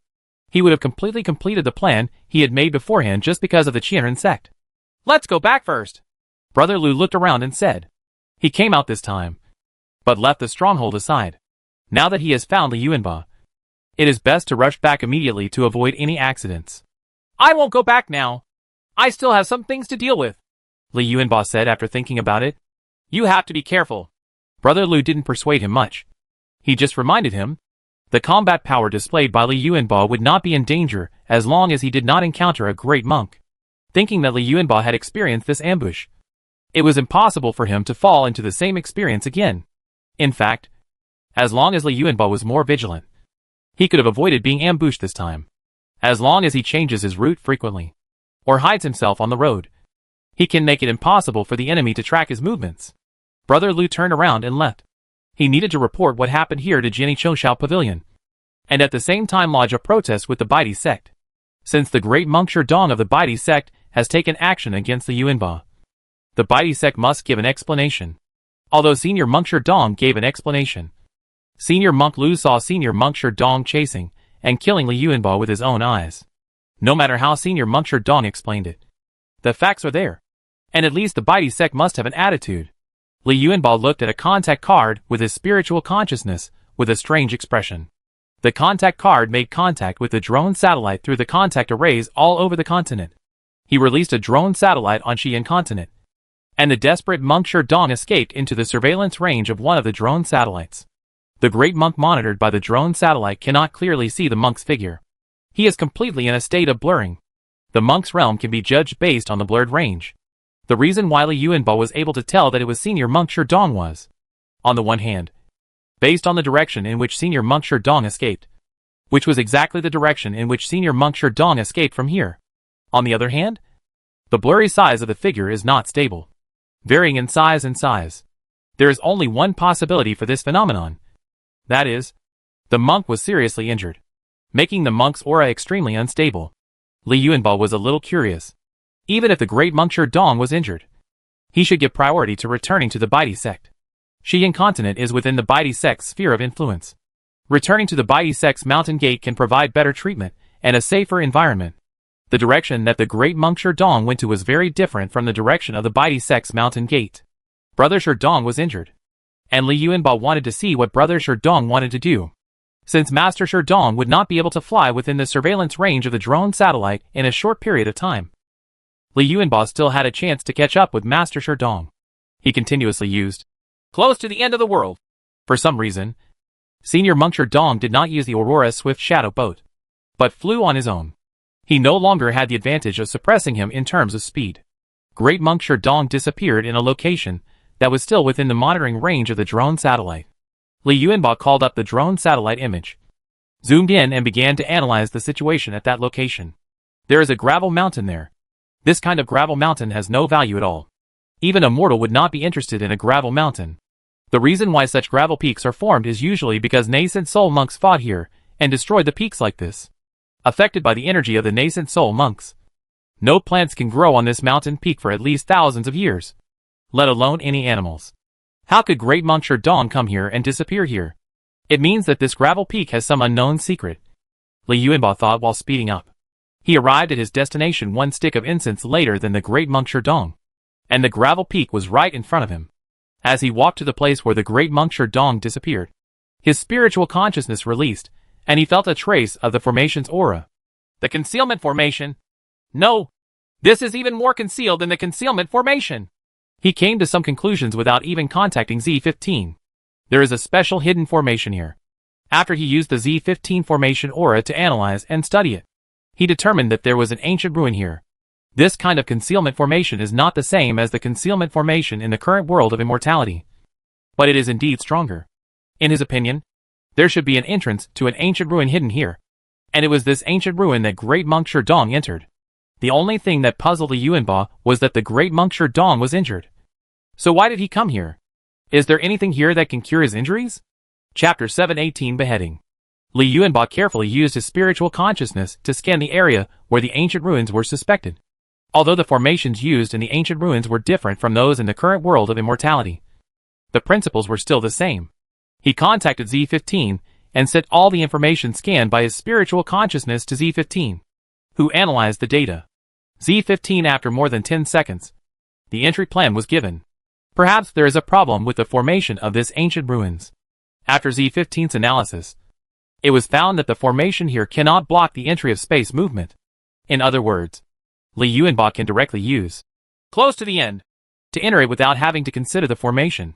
he would have completely completed the plan he had made beforehand just because of the Qianren sect. Let's go back first. Brother Lu looked around and said. He came out this time, but left the stronghold aside. Now that he has found Li Yuanbao, it is best to rush back immediately to avoid any accidents. I won't go back now. I still have some things to deal with, Li Yuanbao said after thinking about it. You have to be careful. Brother Lu didn't persuade him much. He just reminded him the combat power displayed by Li Yuanbao would not be in danger as long as he did not encounter a great monk. Thinking that Li Yuanbao had experienced this ambush, it was impossible for him to fall into the same experience again. In fact, as long as Li Yuanbao was more vigilant, he could have avoided being ambushed this time. As long as he changes his route frequently, or hides himself on the road, he can make it impossible for the enemy to track his movements. Brother Lu turned around and left. He needed to report what happened here to Jiani Chongshao Pavilion, and at the same time lodge a protest with the Baidi sect, since the great monk Sherdong of the Baidi sect has taken action against the Yuanbao. The Baidi sect must give an explanation. Although Senior Monk Sherdong gave an explanation, Senior Monk Lu saw Senior Monk Sherdong chasing and killing Li Yuanbao with his own eyes. No matter how Senior Monk Sherdong explained it, the facts are there, and at least the Baidi sect must have an attitude. Li Yuanbao looked at a contact card with his spiritual consciousness with a strange expression. The contact card made contact with the drone satellite through the contact arrays all over the continent. He released a drone satellite on Xi'an continent, and the desperate monk Sherdong escaped into the surveillance range of one of the drone satellites. The great monk monitored by the drone satellite cannot clearly see the monk's figure. He is completely in a state of blurring. The monk's realm can be judged based on the blurred range. The reason why Li Yuanbao was able to tell that it was Senior Monk Sherdong was, on the one hand, based on the direction in which Senior Monk Sherdong escaped, which was exactly the direction in which Senior Monk Sherdong escaped from here. On the other hand, the blurry size of the figure is not stable, varying in size and size. There is only one possibility for this phenomenon. That is, the monk was seriously injured, making the monk's aura extremely unstable. Li Yuanbao was a little curious. Even if the great monk Sherdong was injured, he should give priority to returning to the Baidi sect. Xi'an continent is within the Baidi sect's sphere of influence. Returning to the Baidi sect's mountain gate can provide better treatment and a safer environment. The direction that the great monk Sherdong went to was very different from the direction of the Baidi sect's mountain gate. Brother Sherdong was injured, and Li Yuanbao wanted to see what Brother Sherdong wanted to do. Since Master Sherdong would not be able to fly within the surveillance range of the drone satellite in a short period of time, Li Yuanbao still had a chance to catch up with Master Sherdong. He continuously used close to the end of the world. For some reason, Senior Monk Sherdong did not use the Aurora Swift Shadow boat, but flew on his own. He no longer had the advantage of suppressing him in terms of speed. Great Monk Sherdong disappeared in a location that was still within the monitoring range of the drone satellite. Li Yuanbao called up the drone satellite image, zoomed in and began to analyze the situation at that location. There is a gravel mountain there. This kind of gravel mountain has no value at all. Even a mortal would not be interested in a gravel mountain. The reason why such gravel peaks are formed is usually because nascent soul monks fought here and destroyed the peaks like this. Affected by the energy of the nascent soul monks, no plants can grow on this mountain peak for at least thousands of years, let alone any animals. How could Great Monk Sherdong come here and disappear here? It means that this gravel peak has some unknown secret, Li Yuanba thought while speeding up. He arrived at his destination one stick of incense later than the Great Monk Sherdong, and the gravel peak was right in front of him. As he walked to the place where the Great Monk Sherdong disappeared, his spiritual consciousness released, and he felt a trace of the formation's aura. The concealment formation? No! This is even more concealed than the concealment formation! He came to some conclusions without even contacting Z15. There is a special hidden formation here. After he used the Z15 formation aura to analyze and study it, he determined that there was an ancient ruin here. This kind of concealment formation is not the same as the concealment formation in the current world of immortality, but it is indeed stronger. In his opinion, there should be an entrance to an ancient ruin hidden here, and it was this ancient ruin that Great Monk Sherdong entered. The only thing that puzzled Li Yuanba was that the Great Monk Sherdong was injured. So why did he come here? Is there anything here that can cure his injuries? Chapter 718 Beheading. Li Yuanba carefully used his spiritual consciousness to scan the area where the ancient ruins were suspected. Although the formations used in the ancient ruins were different from those in the current world of immortality, the principles were still the same. He contacted Z15 and sent all the information scanned by his spiritual consciousness to Z15, who analyzed the data. Z15 after more than 10 seconds, the entry plan was given. Perhaps there is a problem with the formation of this ancient ruins. After Z15's analysis, it was found that the formation here cannot block the entry of space movement. In other words, Li Yuanba can directly use, close to the end, to enter it without having to consider the formation.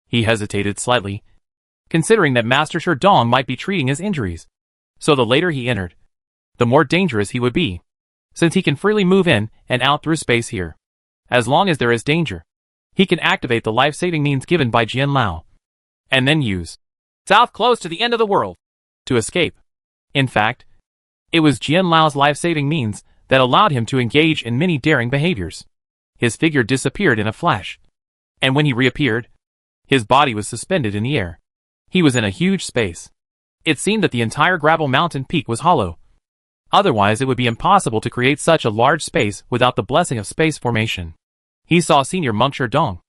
He hesitated slightly, considering that Master Sherdong might be treating his injuries. So the later he entered, the more dangerous he would be, since he can freely move in and out through space here. As long as there is danger, he can activate the life-saving means given by Jin Lao, and then use south close to the end of the world to escape. In fact, it was Jin Lao's life-saving means that allowed him to engage in many daring behaviors. His figure disappeared in a flash, and when he reappeared, his body was suspended in the air. He was in a huge space. It seemed that the entire gravel mountain peak was hollow. Otherwise it would be impossible to create such a large space without the blessing of space formation. He saw Senior Monk Sherdong,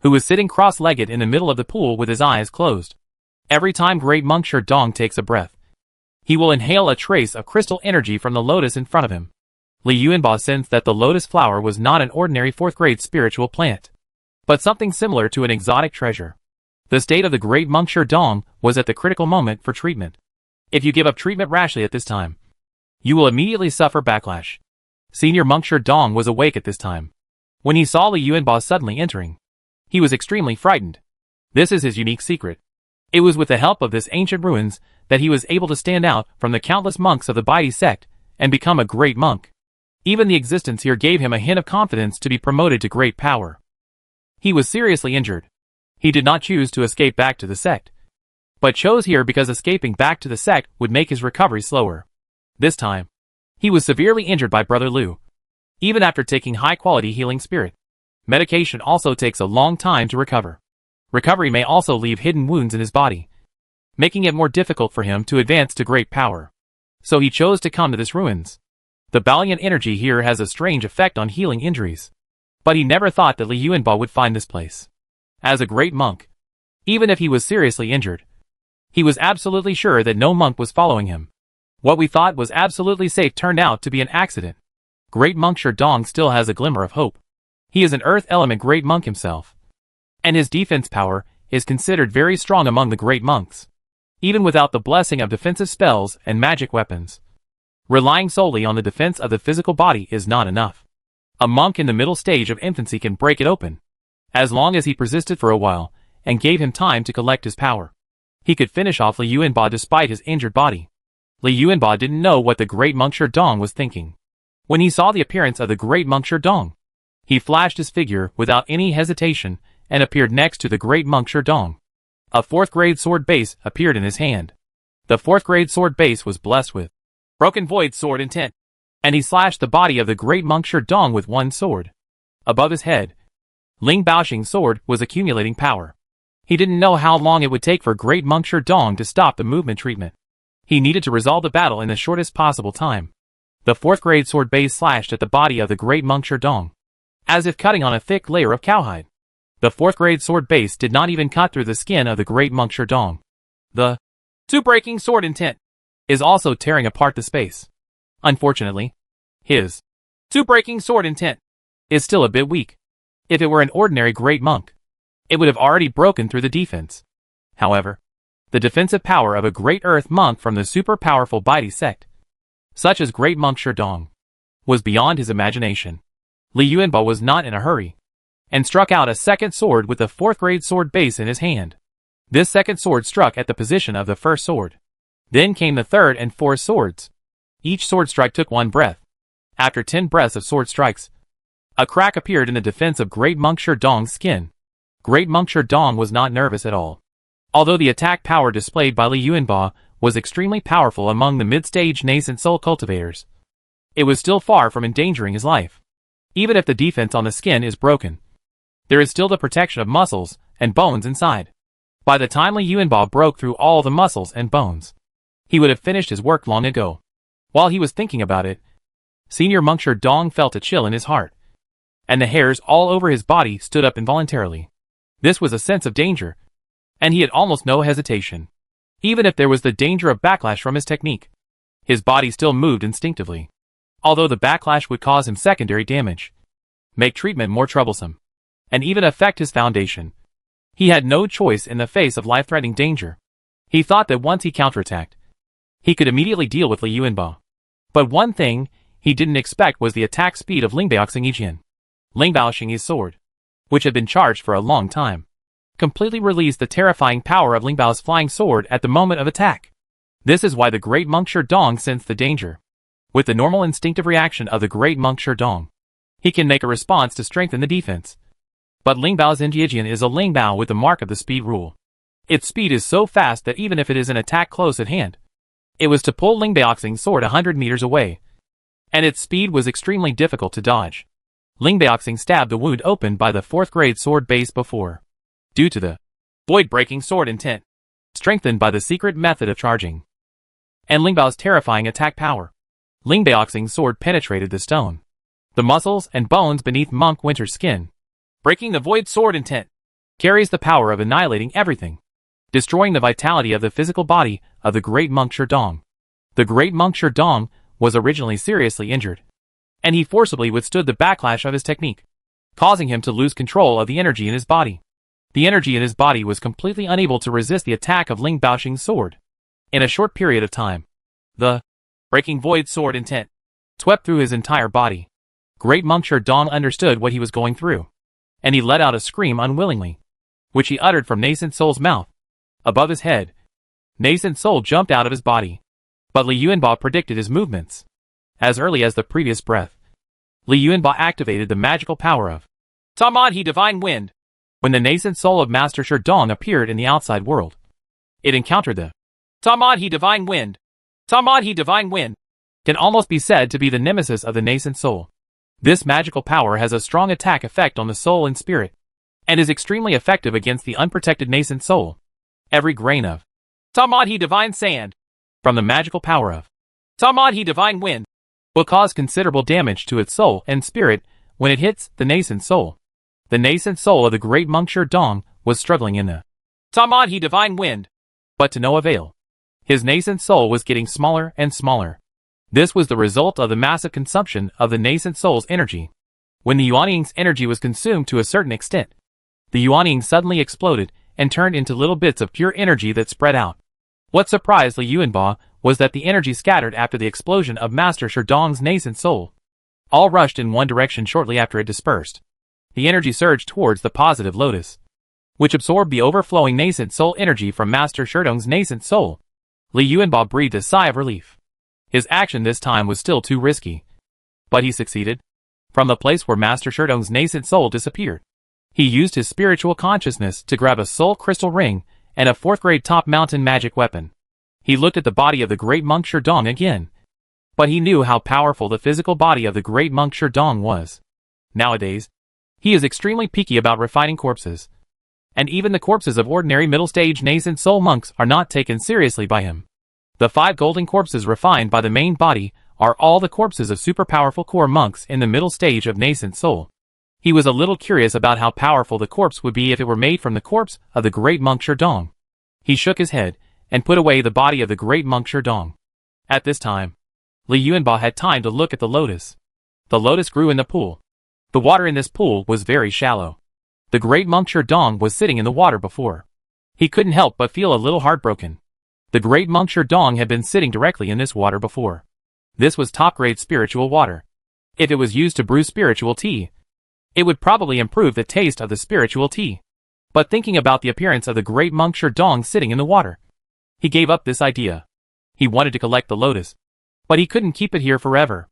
who was sitting cross-legged in the middle of the pool with his eyes closed. Every time Great Monk Sherdong takes a breath, he will inhale a trace of crystal energy from the lotus in front of him. Li Yuanba sensed that the lotus flower was not an ordinary 4th-grade spiritual plant, but something similar to an exotic treasure. The state of the Great Monk Sherdong was at the critical moment for treatment. If you give up treatment rashly at this time, you will immediately suffer backlash. Senior Monk Sherdong was awake at this time. When he saw Li Yuanba suddenly entering, he was extremely frightened. This is his unique secret. It was with the help of this ancient ruins that he was able to stand out from the countless monks of the Baidi sect and become a great monk. Even the existence here gave him a hint of confidence to be promoted to great power. He was seriously injured. He did not choose to escape back to the sect, but chose here because escaping back to the sect would make his recovery slower. This time, he was severely injured by Brother Liu. Even after taking high-quality healing spirit, medication also takes a long time to recover. Recovery may also leave hidden wounds in his body, making it more difficult for him to advance to great power. So he chose to come to this ruins. The Balian energy here has a strange effect on healing injuries. But he never thought that Li Yuanba would find this place. As a great monk, even if he was seriously injured, he was absolutely sure that no monk was following him. What we thought was absolutely safe turned out to be an accident. Great Monk Sherdong still has a glimmer of hope. He is an earth element great monk himself, and his defense power is considered very strong among the great monks, even without the blessing of defensive spells and magic weapons. Relying solely on the defense of the physical body is not enough. A monk in the middle stage of infancy can break it open. As long as he persisted for a while, and gave him time to collect his power, he could finish off Li Yuanba despite his injured body. Li Yuanba didn't know what the Great Monk Sherdong was thinking. When he saw the appearance of the Great Monk Sherdong, he flashed his figure without any hesitation and appeared next to the Great Monk Sherdong. A 4th-grade sword base appeared in his hand. The 4th-grade sword base was blessed with Broken Void Sword Intent, and he slashed the body of the Great Monk Sherdong with one sword. Above his head, Ling Baoxing's sword was accumulating power. He didn't know how long it would take for Great Monk Sherdong to stop the movement treatment. He needed to resolve the battle in the shortest possible time. The 4th grade sword base slashed at the body of the Great Monk Sherdong, as if cutting on a thick layer of cowhide. The 4th grade sword base did not even cut through the skin of the Great Monk Sherdong. The breaking sword intent is also tearing apart the space. Unfortunately, his breaking sword intent is still a bit weak. If it were an ordinary Great Monk, it would have already broken through the defense. However, the defensive power of a Great Earth Monk from the super powerful Baidi sect, such as Great Monk Sherdong, was beyond his imagination. Li Yuanba was not in a hurry, and struck out a second sword with the 4th grade sword base in his hand. This second sword struck at the position of the first sword. Then came the 3rd and 4th swords. Each sword strike took 1 breath. After 10 breaths of sword strikes, a crack appeared in the defense of Great Monk Sherdong's skin. Great Monk Sherdong was not nervous at all. Although the attack power displayed by Li Yuanba was extremely powerful among the mid-stage nascent soul cultivators, it was still far from endangering his life. Even if the defense on the skin is broken, there is still the protection of muscles and bones inside. By the time Li Yuanba broke through all the muscles and bones, he would have finished his work long ago. While he was thinking about it, Senior Monk Sherdong felt a chill in his heart, and the hairs all over his body stood up involuntarily. This was a sense of danger, and he had almost no hesitation. Even if there was the danger of backlash from his technique, his body still moved instinctively. Although the backlash would cause him secondary damage, make treatment more troublesome, and even affect his foundation, he had no choice in the face of life-threatening danger. He thought that once he counterattacked, he could immediately deal with Li Yuanba. But one thing he didn't expect was the attack speed of Lingbao's Xingyi's sword, which had been charged for a long time, completely released the terrifying power of Lingbao's flying sword at the moment of attack. This is why the Great Monk Sherdong sensed the danger. With the normal instinctive reaction of the Great Monk Sherdong, he can make a response to strengthen the defense. But Lingbao's Xingyi is a Lingbao with the mark of the speed rule. Its speed is so fast that even if it is an attack close at hand, it was to pull Lingbao's sword 100 meters away, and its speed was extremely difficult to dodge. Lingbaoxing stabbed the wound opened by the 4th grade sword base before, due to the void-breaking sword intent, strengthened by the secret method of charging, and Lingbao's terrifying attack power. Lingbaoxing's sword penetrated the stone, the muscles and bones beneath Monk Winter's skin. Breaking the void sword intent carries the power of annihilating everything, destroying the vitality of the physical body of the Great Monk Sherdong. The Great Monk Sherdong was originally seriously injured, and he forcibly withstood the backlash of his technique, causing him to lose control of the energy in his body. The energy in his body was completely unable to resist the attack of Ling Baoxing's sword. In a short period of time, the breaking void sword intent swept through his entire body. Great Monk Sherdong understood what he was going through, and he let out a scream unwillingly, which he uttered from Nascent Soul's mouth. Above his head, Nascent Soul jumped out of his body, but Li Yuanba predicted his movements. As early as the previous breath, Li Yuanba activated the magical power of Tamadhi Divine Wind. When the nascent soul of Master Sherdong appeared in the outside world, it encountered the Tamadhi Divine Wind. Tamadhi Divine Wind can almost be said to be the nemesis of the nascent soul. This magical power has a strong attack effect on the soul and spirit, and is extremely effective against the unprotected nascent soul. Every grain of Tamadhi Divine Sand from the magical power of Tamadhi Divine Wind will cause considerable damage to its soul and spirit when it hits the nascent soul. The nascent soul of the Great Monk Sherdong was struggling in the Tamadhi Divine Wind, but to no avail. His nascent soul was getting smaller and smaller. This was the result of the massive consumption of the nascent soul's energy. When the Yuanying's energy was consumed to a certain extent, the Yuanying suddenly exploded and turned into little bits of pure energy that spread out. What surprised Li Yuanba was that the energy scattered after the explosion of Master Sherdong's nascent soul all rushed in one direction shortly after it dispersed. The energy surged towards the positive lotus, which absorbed the overflowing nascent soul energy from Master Sherdong's nascent soul. Li Yuanba breathed a sigh of relief. His action this time was still too risky, but he succeeded. From the place where Master Sherdong's nascent soul disappeared, he used his spiritual consciousness to grab a soul crystal ring and a 4th grade top mountain magic weapon. He looked at the body of the Great Monk Sherdong again, but he knew how powerful the physical body of the Great Monk Sherdong was. Nowadays, he is extremely picky about refining corpses, and even the corpses of ordinary middle-stage nascent soul monks are not taken seriously by him. The 5 golden corpses refined by the main body are all the corpses of super-powerful core monks in the middle stage of nascent soul. He was a little curious about how powerful the corpse would be if it were made from the corpse of the great monk Sherdong. He shook his head and put away the body of the great monk Sherdong. At this time, Li Yuanba had time to look at the lotus. The lotus grew in the pool. The water in this pool was very shallow. The great monk Sherdong was sitting in the water before. He couldn't help but feel a little heartbroken. The great monk Sherdong had been sitting directly in this water before. This was top-grade spiritual water. If it was used to brew spiritual tea, it would probably improve the taste of the spiritual tea. But thinking about the appearance of the great monk Sherdong sitting in the water, he gave up this idea. He wanted to collect the lotus, but he couldn't keep it here forever.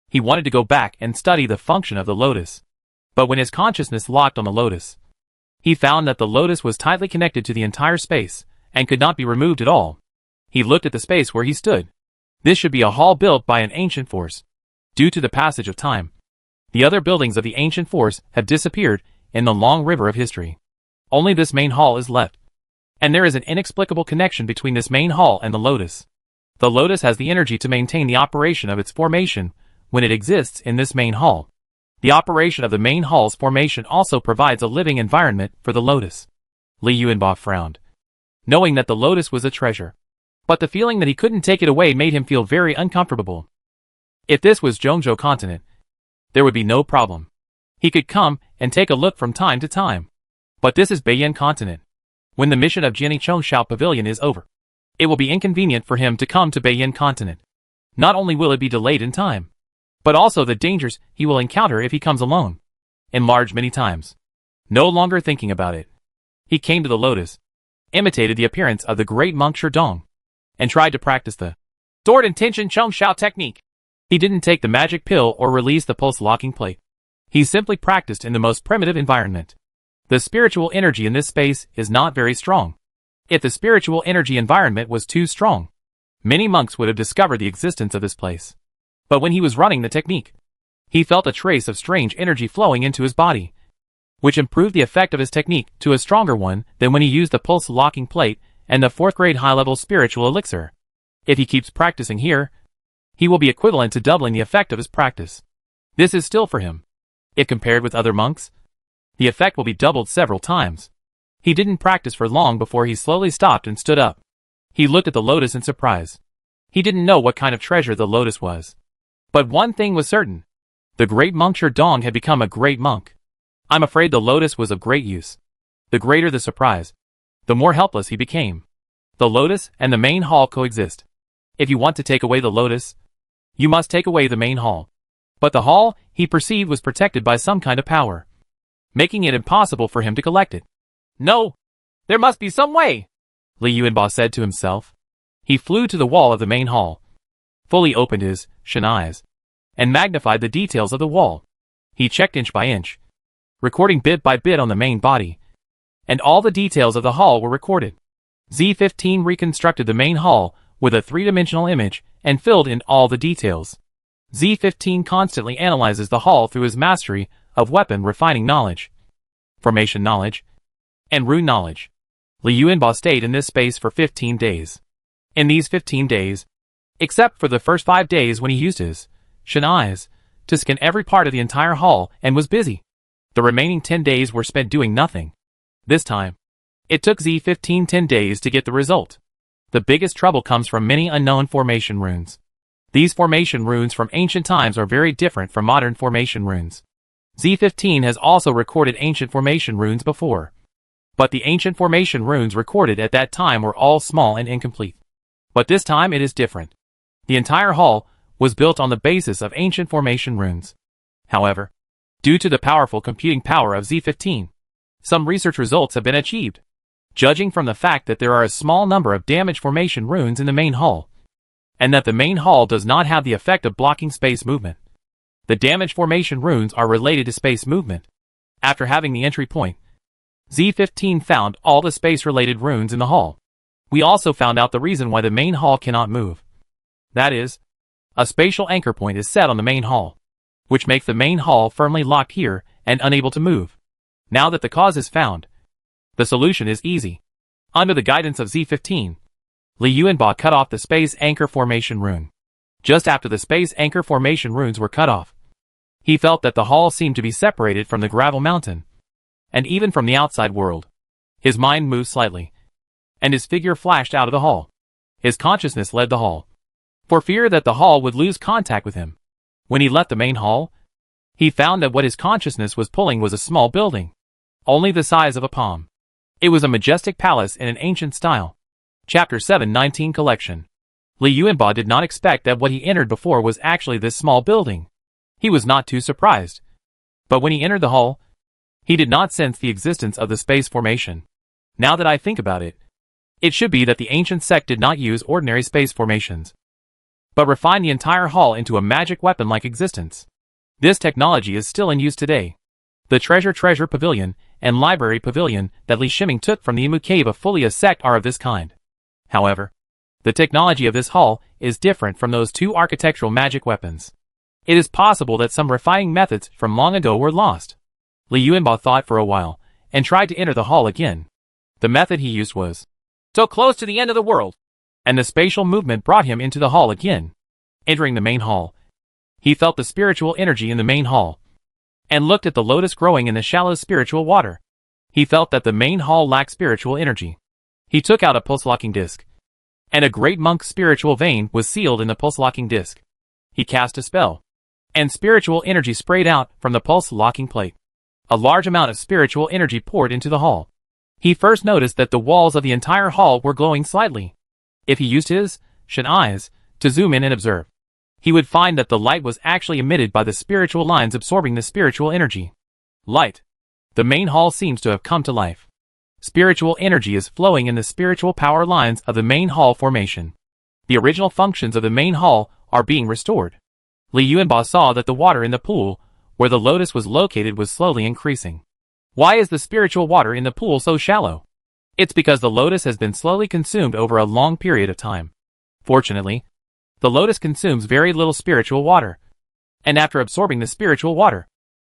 He wanted to go back and study the function of the lotus. But when his consciousness locked on the lotus, he found that the lotus was tightly connected to the entire space and could not be removed at all. He looked at the space where he stood. This should be a hall built by an ancient force. Due to the passage of time, the other buildings of the ancient force have disappeared in the long river of history. Only this main hall is left. And there is an inexplicable connection between this main hall and the lotus. The lotus has the energy to maintain the operation of its formation when it exists in this main hall. The operation of the main hall's formation also provides a living environment for the lotus. Li Yuanba frowned, knowing that the lotus was a treasure. But the feeling that he couldn't take it away made him feel very uncomfortable. If this was Zhongzhou continent, there would be no problem. He could come and take a look from time to time. But this is Beiyan continent. When the mission of Jianichongshao Pavilion is over, it will be inconvenient for him to come to Beiyan continent. Not only will it be delayed in time, but also the dangers he will encounter if he comes alone. Enlarged many times. No longer thinking about it, he came to the lotus, imitated the appearance of the great monk Sherdong, and tried to practice the Sword Intention Chongshao technique. He didn't take the magic pill or release the pulse locking plate. He simply practiced in the most primitive environment. The spiritual energy in this space is not very strong. If the spiritual energy environment was too strong, many monks would have discovered the existence of this place. But when he was running the technique, he felt a trace of strange energy flowing into his body, which improved the effect of his technique to a stronger one than when he used the pulse locking plate and the 4th grade high-level spiritual elixir. If he keeps practicing here, he will be equivalent to doubling the effect of his practice. This is still for him. If compared with other monks, the effect will be doubled several times. He didn't practice for long before he slowly stopped and stood up. He looked at the lotus in surprise. He didn't know what kind of treasure the lotus was. But one thing was certain. The great monk Sherdong had become a great monk. I'm afraid the lotus was of great use. The greater the surprise, the more helpless he became. The lotus and the main hall coexist. If you want to take away the lotus, you must take away the main hall. But the hall, he perceived, was protected by some kind of power, making it impossible for him to collect it. No! There must be some way! Li Yuanba said to himself. He flew to the wall of the main hall, fully opened his Shen eyes, and magnified the details of the wall. He checked inch by inch, recording bit by bit on the main body, and all the details of the hall were recorded. Z15 reconstructed the main hall with a 3-dimensional image and filled in all the details. Z15 constantly analyzes the hall through his mastery of weapon refining knowledge, formation knowledge, and rune knowledge. Li Yuanba stayed in this space for 15 days. In these 15 days, except for the first 5 days when he used his Shen eyes to scan every part of the entire hall and was busy, the remaining 10 days were spent doing nothing. This time, it took Z15 10 days to get the result. The biggest trouble comes from many unknown formation runes. These formation runes from ancient times are very different from modern formation runes. Z15 has also recorded ancient formation runes before, but the ancient formation runes recorded at that time were all small and incomplete. But this time it is different. The entire hall was built on the basis of ancient formation runes. However, due to the powerful computing power of Z15, some research results have been achieved. Judging from the fact that there are a small number of damaged formation runes in the main hall, and that the main hall does not have the effect of blocking space movement, the damaged formation runes are related to space movement. After having the entry point, Z15 found all the space-related runes in the hall. We also found out the reason why the main hall cannot move. That is, a spatial anchor point is set on the main hall, which makes the main hall firmly locked here and unable to move. Now that the cause is found, The solution is easy. Under the guidance of Z15, Li Yuanba cut off the Space Anchor Formation rune. Just after the Space Anchor Formation runes were cut off, he felt that the hall seemed to be separated from the gravel mountain, and even from the outside world. His mind moved slightly, and his figure flashed out of the hall. His consciousness led the hall, for fear that the hall would lose contact with him. When he left the main hall, he found that what his consciousness was pulling was a small building, only the size of a palm. It was a majestic palace in an ancient style. Chapter 719 Collection. Li Yuanba did not expect that what he entered before was actually this small building. He was not too surprised. But when he entered the hall, he did not sense the existence of the space formation. Now that I think about it, it should be that the ancient sect did not use ordinary space formations, but refined the entire hall into a magic weapon-like existence. This technology is still in use today. The treasure pavilion and library pavilion that Li Shiming took from the Imu cave of Furia sect are of this kind. However, the technology of this hall is different from those two architectural magic weapons. It is possible that some refining methods from long ago were lost. Li Yuanba thought for a while, and tried to enter the hall again. The method he used was so close to the end of the world, and the spatial movement brought him into the hall again. Entering the main hall, he felt the spiritual energy in the main hall, and looked at the lotus growing in the shallow spiritual water. He felt that the main hall lacked spiritual energy. He took out a pulse-locking disc, and a great monk's spiritual vein was sealed in the pulse-locking disc. He cast a spell, and spiritual energy sprayed out from the pulse-locking plate. A large amount of spiritual energy poured into the hall. He first noticed that the walls of the entire hall were glowing slightly. If he used his Schwan eyes to zoom in and observe, he would find that the light was actually emitted by the spiritual lines absorbing the spiritual energy. Light. The main hall seems to have come to life. Spiritual energy is flowing in the spiritual power lines of the main hall formation. The original functions of the main hall are being restored. Li Yuanba saw that the water in the pool, where the lotus was located, was slowly increasing. Why is the spiritual water in the pool so shallow? It's because the lotus has been slowly consumed over a long period of time. Fortunately, the lotus consumes very little spiritual water, and after absorbing the spiritual water,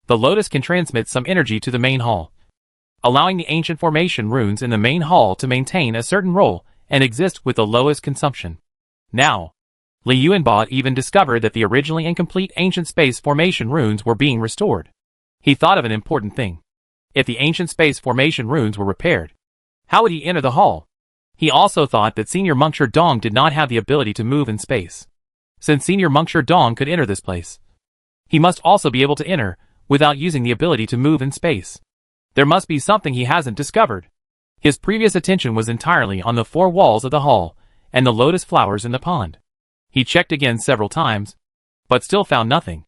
the lotus can transmit some energy to the main hall, allowing the ancient formation runes in the main hall to maintain a certain role and exist with the lowest consumption. Now, Li Yuanba even discovered that the originally incomplete ancient space formation runes were being restored. He thought of an important thing. If the ancient space formation runes were repaired, how would he enter the hall? He also thought that Senior Monk Dong did not have the ability to move in space. Since Senior Monk Dong could enter this place, he must also be able to enter without using the ability to move in space. There must be something he hasn't discovered. His previous attention was entirely on the four walls of the hall and the lotus flowers in the pond. He checked again several times, but still found nothing.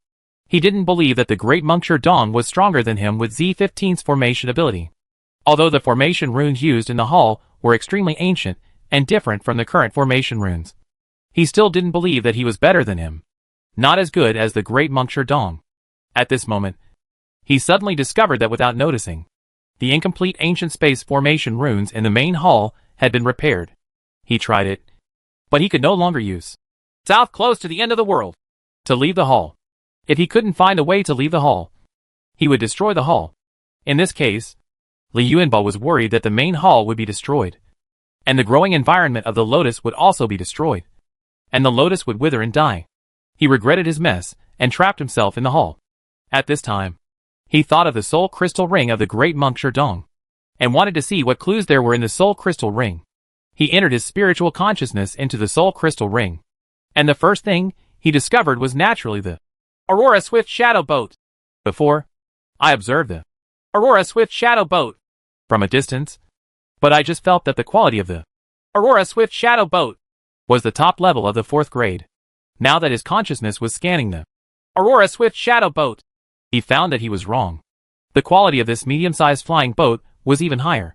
He didn't believe that the great Monk Dong was stronger than him with Z15's formation ability. Although the formation runes used in the hall were extremely ancient and different from the current formation runes, he still didn't believe that he was better than him. Not as good as the great Monk Dong. At this moment, he suddenly discovered that without noticing, the incomplete ancient space formation runes in the main hall had been repaired. He tried it, but he could no longer use south close to the end of the world to leave the hall. If he couldn't find a way to leave the hall, he would destroy the hall. In this case, Li Yuanba was worried that the main hall would be destroyed, and the growing environment of the lotus would also be destroyed, and the lotus would wither and die. He regretted his mess and trapped himself in the hall. At this time, he thought of the soul crystal ring of the great Monk Dong, and wanted to see what clues there were in the soul crystal ring. He entered his spiritual consciousness into the soul crystal ring, and the first thing he discovered was naturally the Aurora Swift Shadow Boat. Before, I observed the Aurora Swift Shadow Boat from a distance, but I just felt that the quality of the Aurora Swift Shadow Boat was the top level of the 4th grade. Now that his consciousness was scanning the Aurora Swift Shadow Boat, he found that he was wrong. The quality of this medium-sized flying boat was even higher.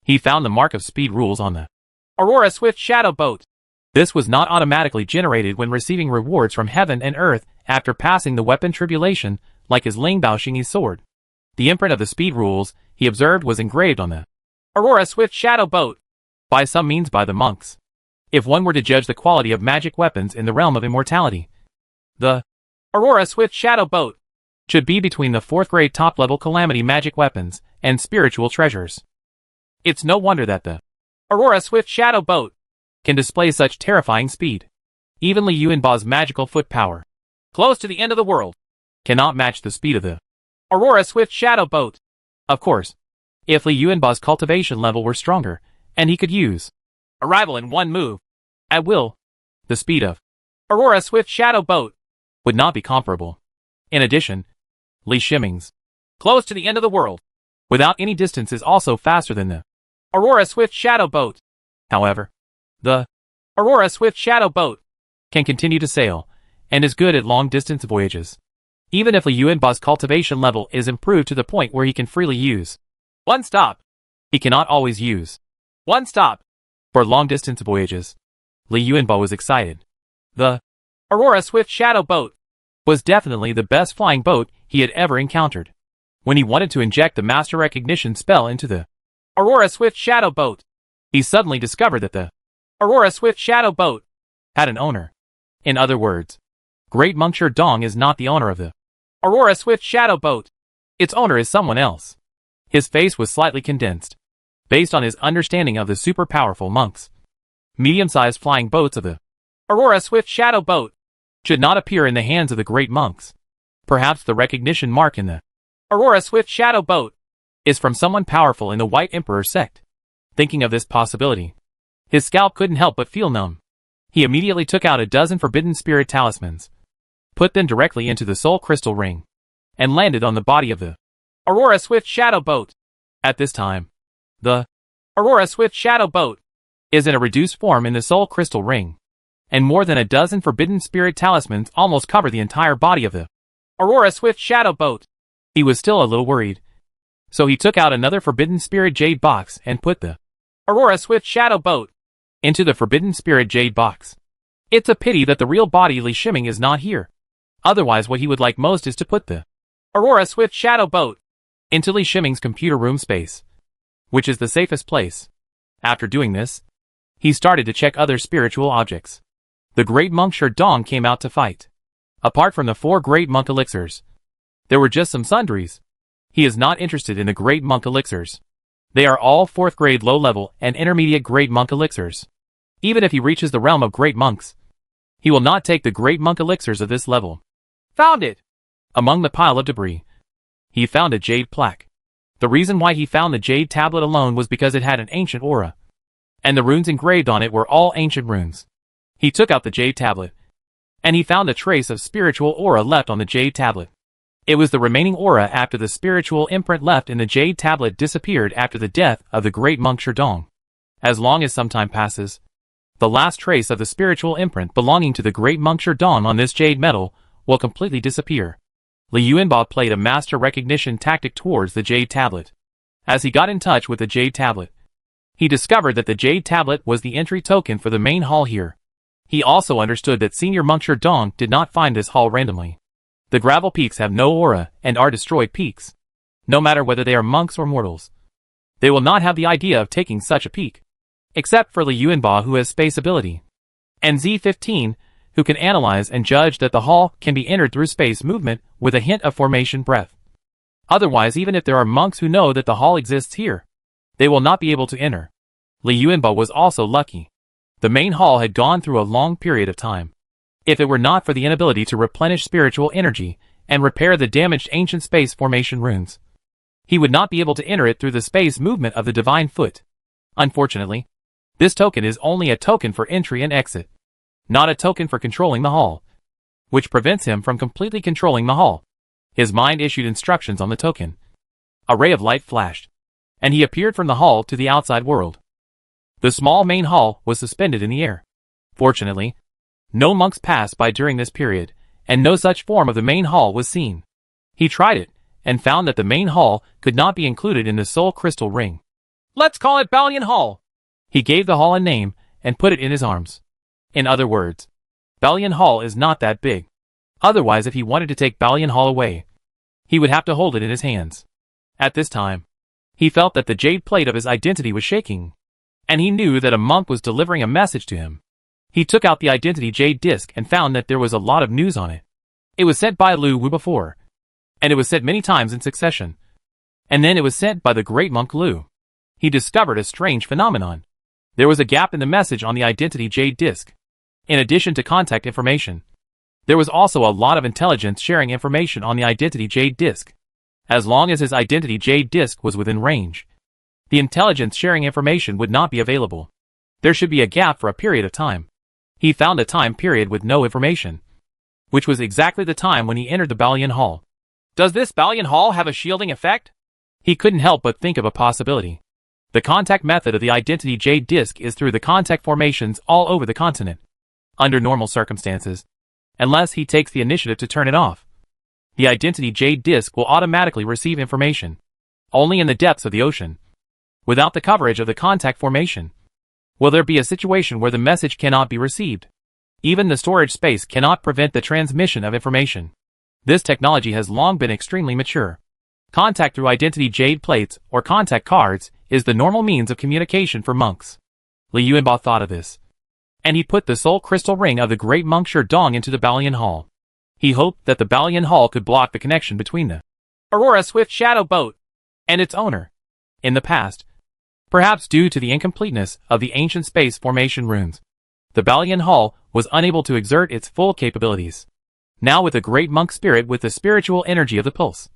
He found the mark of speed rules on the Aurora Swift Shadow Boat. This was not automatically generated when receiving rewards from heaven and earth after passing the weapon tribulation, like his Ling Bao Xingyi's sword. The imprint of the speed rules, he observed, was engraved on the Aurora Swift Shadow Boat by some means by the monks. If one were to judge the quality of magic weapons in the realm of immortality, the Aurora Swift Shadow Boat should be between the 4th grade top-level calamity magic weapons and spiritual treasures. It's no wonder that the Aurora Swift Shadow Boat can display such terrifying speed. Even Li Yuanba's magical foot power, close to the end of the world, cannot match the speed of the Aurora Swift Shadow Boat. Of course, if Li Yuanba's cultivation level were stronger, and he could use arrival in one move, at will, the speed of Aurora Swift Shadow Boat would not be comparable. In addition, Li Shiming's close to the end of the world, without any distance, is also faster than the Aurora Swift Shadow Boat. However, the Aurora Swift Shadow Boat can continue to sail, and is good at long-distance voyages. Even if Li Yuanba's cultivation level is improved to the point where he can freely use one stop, he cannot always use one stop for long-distance voyages. Li Yuanba was excited. The Aurora Swift Shadow Boat was definitely the best flying boat he had ever encountered. When he wanted to inject the master recognition spell into the Aurora Swift Shadow Boat, he suddenly discovered that the Aurora Swift Shadow Boat had an owner. In other words, Great Monk Sherdong is not the owner of the Aurora Swift Shadow Boat. Its owner is someone else. His face was slightly condensed, based on his understanding of the super powerful monks. Medium-sized flying boats of the Aurora Swift Shadow Boat should not appear in the hands of the great monks. Perhaps the recognition mark in the Aurora Swift Shadow Boat is from someone powerful in the White Emperor sect. Thinking of this possibility, his scalp couldn't help but feel numb. He immediately took out a dozen forbidden spirit talismans, put them directly into the soul crystal ring, and landed on the body of the Aurora Swift Shadow Boat. At this time, the Aurora Swift Shadow Boat is in a reduced form in the soul crystal ring, and more than a dozen forbidden spirit talismans almost cover the entire body of the Aurora Swift Shadow Boat. He was still a little worried, so he took out another forbidden spirit jade box and put the Aurora Swift Shadow Boat into the forbidden spirit jade box. It's a pity that the real body Li Shiming is not here. Otherwise, what he would like most is to put the Aurora Swift Shadow Boat into Li Shiming's computer room space, which is the safest place. After doing this, he started to check other spiritual objects. The Great Monk Sherdong came out to fight. Apart from the 4 Great Monk elixirs, there were just some sundries. He is not interested in the Great Monk elixirs. They are all 4th grade low-level and intermediate Great Monk elixirs. Even if he reaches the realm of Great Monks, he will not take the Great Monk elixirs of this level. Found it! Among the pile of debris, he found a jade plaque. The reason why he found the jade tablet alone was because it had an ancient aura, and the runes engraved on it were all ancient runes. He took out the jade tablet, and he found a trace of spiritual aura left on the jade tablet. It was the remaining aura after the spiritual imprint left in the jade tablet disappeared after the death of the Great Monk Sherdong. As long as some time passes, the last trace of the spiritual imprint belonging to the Great Monk Sherdong on this jade metal will completely disappear. Li Yuanba played a master recognition tactic towards the jade tablet. As he got in touch with the jade tablet, he discovered that the jade tablet was the entry token for the main hall here. He also understood that Senior Monk Sherdong did not find this hall randomly. The gravel peaks have no aura and are destroyed peaks. No matter whether they are monks or mortals, they will not have the idea of taking such a peak. Except for Li Yuanba, who has space ability, and Z15, who can analyze and judge that the hall can be entered through space movement with a hint of formation breath. Otherwise, even if there are monks who know that the hall exists here, they will not be able to enter. Li Yuanba was also lucky. The main hall had gone through a long period of time. If it were not for the inability to replenish spiritual energy and repair the damaged ancient space formation runes, he would not be able to enter it through the space movement of the divine foot. Unfortunately, this token is only a token for entry and exit, not a token for controlling the hall, which prevents him from completely controlling the hall. His mind issued instructions on the token. A ray of light flashed, and he appeared from the hall to the outside world. The small main hall was suspended in the air. Fortunately, no monks passed by during this period, and no such form of the main hall was seen. He tried it, and found that the main hall could not be included in the soul crystal ring. Let's call it Pavilion Hall. He gave the hall a name, and put it in his arms. In other words, Pavilion Hall is not that big. Otherwise, if he wanted to take Pavilion Hall away, he would have to hold it in his hands. At this time, he felt that the jade plate of his identity was shaking, and he knew that a monk was delivering a message to him. He took out the identity jade disc and found that there was a lot of news on it. It was sent by Lu Wu before, and it was sent many times in succession. And then it was sent by the great monk Lu. he discovered a strange phenomenon. There was a gap in the message on the Identity Jade disk. In addition to contact information, there was also a lot of intelligence sharing information on the Identity Jade disk. As long as his Identity Jade disk was within range, the intelligence sharing information would not be available. There should be a gap for a period of time. He found a time period with no information, which was exactly the time when he entered the Pavilion Hall. Does this Pavilion Hall have a shielding effect? He couldn't help but think of a possibility. The contact method of the Identity Jade disk is through the contact formations all over the continent. Under normal circumstances, unless he takes the initiative to turn it off, the Identity Jade disk will automatically receive information, only in the depths of the ocean. Without the coverage of the contact formation, will there be a situation where the message cannot be received? Even the storage space cannot prevent the transmission of information. This technology has long been extremely mature. Contact through Identity Jade plates or contact cards is the normal means of communication for monks. Li Yuanba thought of this, and he put the soul crystal ring of the great monk Sherdong into the Pavilion Hall. He hoped that the Pavilion Hall could block the connection between the Aurora Swift Shadow Boat and its owner. In the past, perhaps due to the incompleteness of the ancient space formation runes, the Pavilion Hall was unable to exert its full capabilities. Now with a great monk spirit with the spiritual energy of the pulse,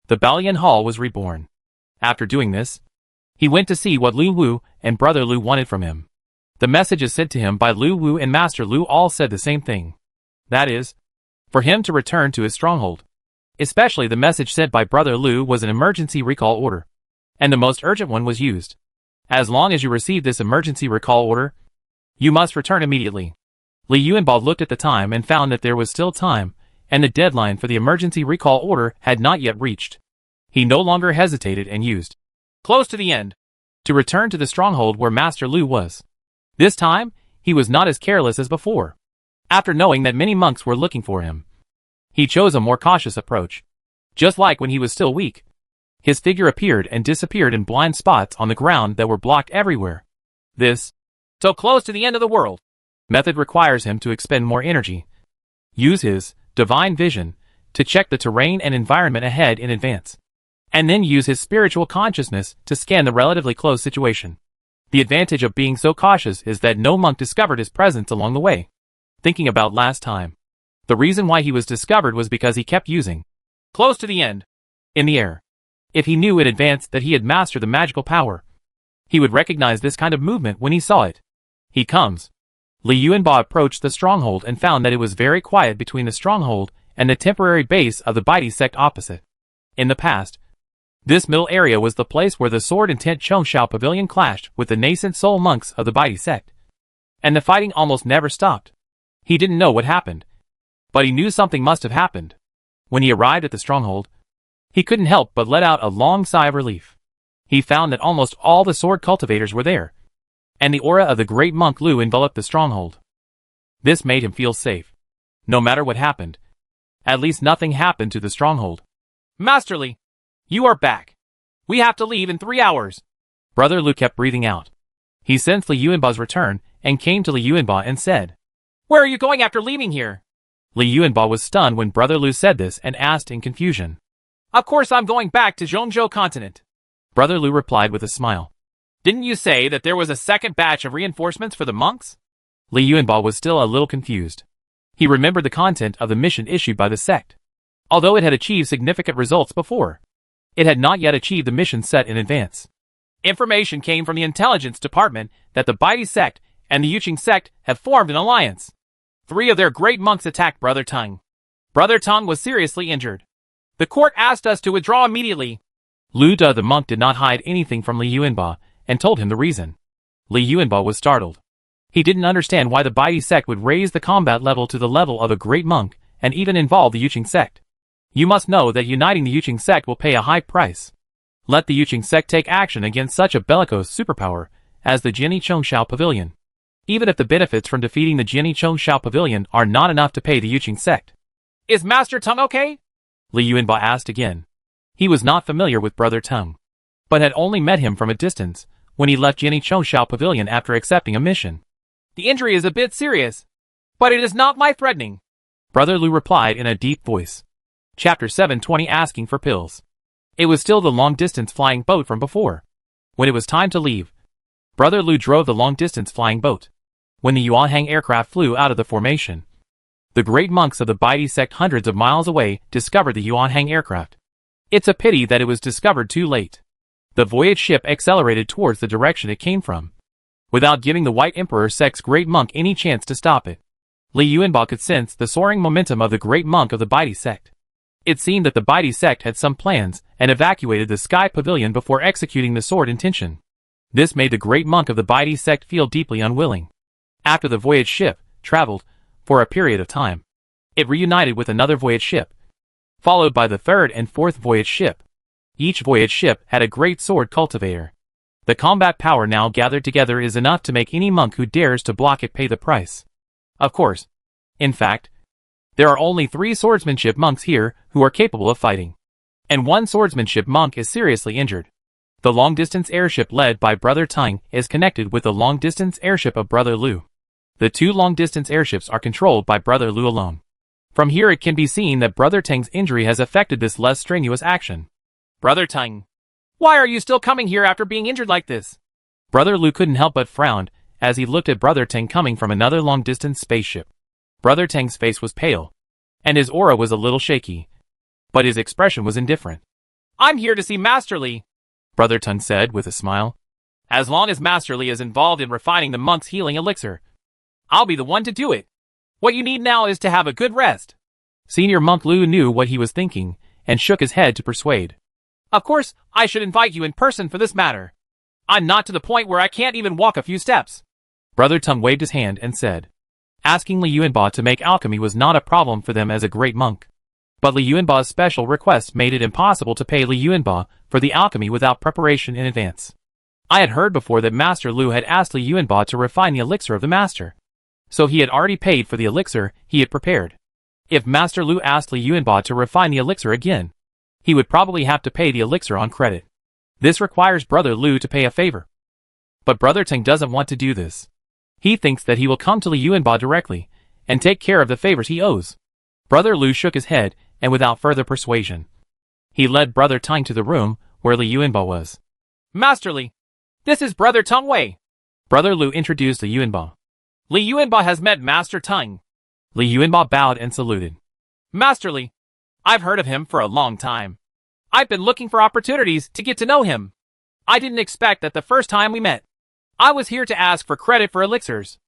the Pavilion Hall was reborn. After doing this, he went to see what Lu Wu and Brother Lu wanted from him. The messages sent to him by Lu Wu and Master Lu all said the same thing. That is, for him to return to his stronghold. Especially the message sent by Brother Lu was an emergency recall order, and the most urgent one was used. As long as you receive this emergency recall order, you must return immediately. Li Yuanba looked at the time and found that there was still time, and the deadline for the emergency recall order had not yet reached. He no longer hesitated and used close to the end to return to the stronghold where Master Lu was. This time, he was not as careless as before. After knowing that many monks were looking for him, he chose a more cautious approach. Just like when he was still weak, his figure appeared and disappeared in blind spots on the ground that were blocked everywhere. This, so close to the end of the world, method requires him to expend more energy. Use his divine vision to check the terrain and environment ahead in advance, and then use his spiritual consciousness to scan the relatively close situation. The advantage of being so cautious is that no monk discovered his presence along the way. Thinking about last time, the reason why he was discovered was because he kept using close to the end in the air. If he knew in advance that he had mastered the magical power, he would recognize this kind of movement when he saw it. He comes. Li Yuanba approached the stronghold and found that it was very quiet between the stronghold and the temporary base of the Baidi sect opposite. In the past, this middle area was the place where the sword intent Chongshao Pavilion clashed with the nascent soul monks of the Baidi sect, and the fighting almost never stopped. He didn't know what happened, but he knew something must have happened. When he arrived at the stronghold, he couldn't help but let out a long sigh of relief. He found that almost all the sword cultivators were there, and the aura of the great monk Lu enveloped the stronghold. This made him feel safe. No matter what happened, at least nothing happened to the stronghold. Master Li, you are back. We have to leave in 3 hours. Brother Lu kept breathing out. He sensed Li Yuanba's return and came to Li Yuanba and said, "Where are you going after leaving here?" Li Yuanba was stunned when Brother Lu said this and asked in confusion. "Of course I'm going back to Zhongzhou continent." Brother Lu replied with a smile. "Didn't you say that there was a second batch of reinforcements for the monks?" Li Yuanba was still a little confused. He remembered the content of the mission issued by the sect. Although it had achieved significant results before, it had not yet achieved the mission set in advance. Information came from the intelligence department that the Baidi sect and the Yuqing sect have formed an alliance. 3 of their great monks attacked Brother Tang. Brother Tang was seriously injured. The court asked us to withdraw immediately. Lu Da the monk did not hide anything from Li Yuanba and told him the reason. Li Yuanba was startled. He didn't understand why the Baidi sect would raise the combat level to the level of a great monk and even involve the Yuqing sect. You must know that uniting the Yuqing sect will pay a high price. Let the Yuqing sect take action against such a bellicose superpower as the Jinni Chongshao Pavilion, even if the benefits from defeating the Jinni Chongshao Pavilion are not enough to pay the Yuqing sect. Is Master Tang okay? Li Yuanba asked again. He was not familiar with Brother Tang, but had only met him from a distance when he left Jinni Chongshao Pavilion after accepting a mission. The injury is a bit serious, but it is not life-threatening. Brother Lu replied in a deep voice. Chapter 720 Asking for Pills. It was still the long-distance flying boat from before. When it was time to leave, Brother Lu drove the long-distance flying boat. When the Yuanhang aircraft flew out of the formation, the great monks of the Baidi sect hundreds of miles away discovered the Yuanhang aircraft. It's a pity that it was discovered too late. The voyage ship accelerated towards the direction it came from, without giving the White Emperor sect's great monk any chance to stop it. Li Yuanba could sense the soaring momentum of the great monk of the Baidi sect. It seemed that the Baidi sect had some plans and evacuated the sky pavilion before executing the sword intention. This made the great monk of the Baidi sect feel deeply unwilling. After the voyage ship traveled for a period of time, it reunited with another voyage ship, followed by the third and fourth voyage ship. Each voyage ship had a great sword cultivator. The combat power now gathered together is enough to make any monk who dares to block it pay the price. Of course. In fact, there are only 3 swordsmanship monks here who are capable of fighting, and 1 swordsmanship monk is seriously injured. The long-distance airship led by Brother Tang is connected with the long-distance airship of Brother Lu. The 2 long-distance airships are controlled by Brother Lu alone. From here it can be seen that Brother Tang's injury has affected this less strenuous action. Brother Tang, why are you still coming here after being injured like this? Brother Lu couldn't help but frown as he looked at Brother Tang coming from another long-distance spaceship. Brother Tang's face was pale, and his aura was a little shaky, but his expression was indifferent. I'm here to see Master Li, Brother Tang said with a smile. As long as Master Li is involved in refining the monk's healing elixir, I'll be the one to do it. What you need now is to have a good rest. Senior Monk Lu knew what he was thinking, and shook his head to persuade. Of course, I should invite you in person for this matter. I'm not to the point where I can't even walk a few steps. Brother Tang waved his hand and said. Asking Li Yuanba to make alchemy was not a problem for them as a great monk. But Li Yuanba's special request made it impossible to pay Li Yuanba for the alchemy without preparation in advance. I had heard before that Master Lu had asked Li Yuanba to refine the elixir of the master, so he had already paid for the elixir he had prepared. If Master Lu asked Li Yuanba to refine the elixir again, he would probably have to pay the elixir on credit. This requires Brother Lu to pay a favor. But Brother Tang doesn't want to do this. He thinks that he will come to Li Yuanba directly and take care of the favors he owes. Brother Lu shook his head, and without further persuasion, he led Brother Tang to the room where Li Yuanba was. Master Li, this is Brother Tang Wei. Brother Lu introduced Li Yuanba. Li Yuanba has met Master Tang. Li Yuanba bowed and saluted. Master Li, I've heard of him for a long time. I've been looking for opportunities to get to know him. I didn't expect that the first time we met, I was here to ask for credit for elixirs.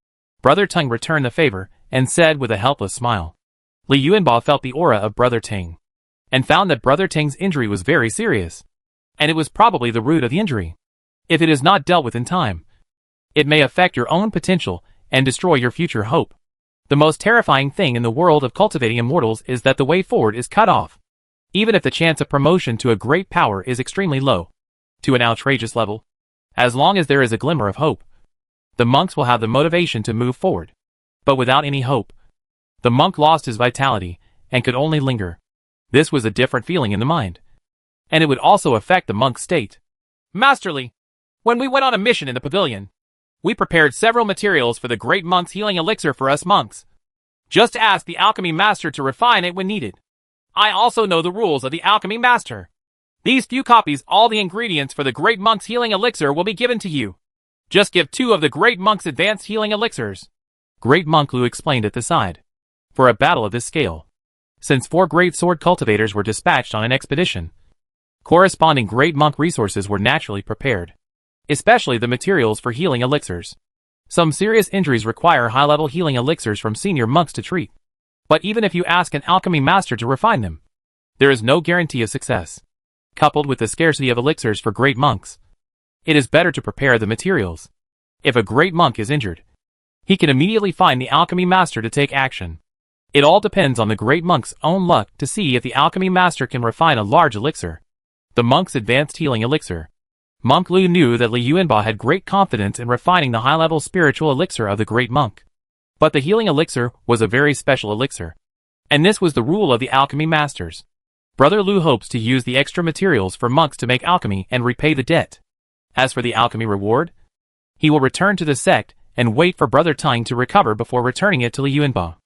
Brother Tang returned the favor and said with a helpless smile. Li Yuanba felt the aura of Brother Tang and found that Brother Tang's injury was very serious, and it was probably the root of the injury. If it is not dealt with in time, it may affect your own potential and destroy your future hope. The most terrifying thing in the world of cultivating immortals is that the way forward is cut off. Even if the chance of promotion to a great power is extremely low, to an outrageous level, as long as there is a glimmer of hope, the monks will have the motivation to move forward. But without any hope, the monk lost his vitality and could only linger. This was a different feeling in the mind, and it would also affect the monk's state. Master Li, when we went on a mission in the pavilion, we prepared several materials for the great monk's healing elixir for us monks. Just ask the alchemy master to refine it when needed. I also know the rules of the alchemy master. These few copies, all the ingredients for the great monk's healing elixir will be given to you. Just give 2 of the great monk's advanced healing elixirs. Great Monk Lu explained at the side. For a battle of this scale, since 4 great sword cultivators were dispatched on an expedition, corresponding great monk resources were naturally prepared, especially the materials for healing elixirs. Some serious injuries require high-level healing elixirs from senior monks to treat. But even if you ask an alchemy master to refine them, there is no guarantee of success. Coupled with the scarcity of elixirs for great monks, it is better to prepare the materials. If a great monk is injured, he can immediately find the alchemy master to take action. It all depends on the great monk's own luck to see if the alchemy master can refine a large elixir. The monk's advanced healing elixir. Monk Lu knew that Li Yuanba had great confidence in refining the high-level spiritual elixir of the great monk. But the healing elixir was a very special elixir, and this was the rule of the alchemy masters. Brother Lu hopes to use the extra materials for monks to make alchemy and repay the debt. As for the alchemy reward, he will return to the sect and wait for Brother Tang to recover before returning it to Li Yuanba.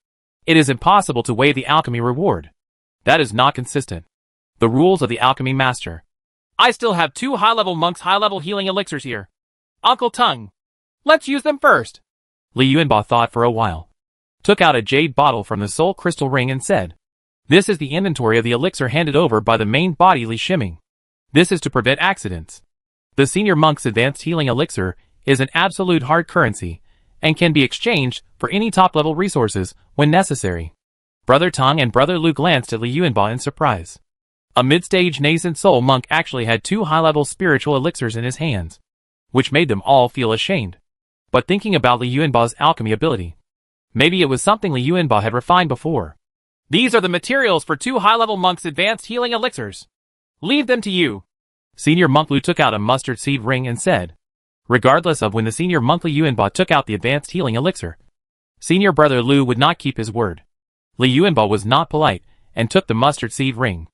It is impossible to waive the alchemy reward. That is not consistent. The rules of the alchemy master. I still have 2 high-level monks high-level healing elixirs here. Uncle Tung. Let's use them first. Li Yuanba thought for a while, took out a jade bottle from the soul crystal ring and said, "This is the inventory of the elixir handed over by the main body Li Shiming. This is to prevent accidents. The senior monk's advanced healing elixir is an absolute hard currency and can be exchanged for any top-level resources when necessary." Brother Tang and Brother Lu glanced at Li Yuanba in surprise. A mid-stage nascent soul monk actually had 2 high-level spiritual elixirs in his hands, which made them all feel ashamed. But thinking about Li Yuanba's alchemy ability, maybe it was something Li Yuanba had refined before. These are the materials for 2 high-level monks' advanced healing elixirs. Leave them to you. Senior Monk Lu took out a mustard seed ring and said, regardless of when the senior monk Li Yuanba took out the advanced healing elixir, Senior Brother Lu would not keep his word. Li Yuanba was not polite and took the mustard seed ring.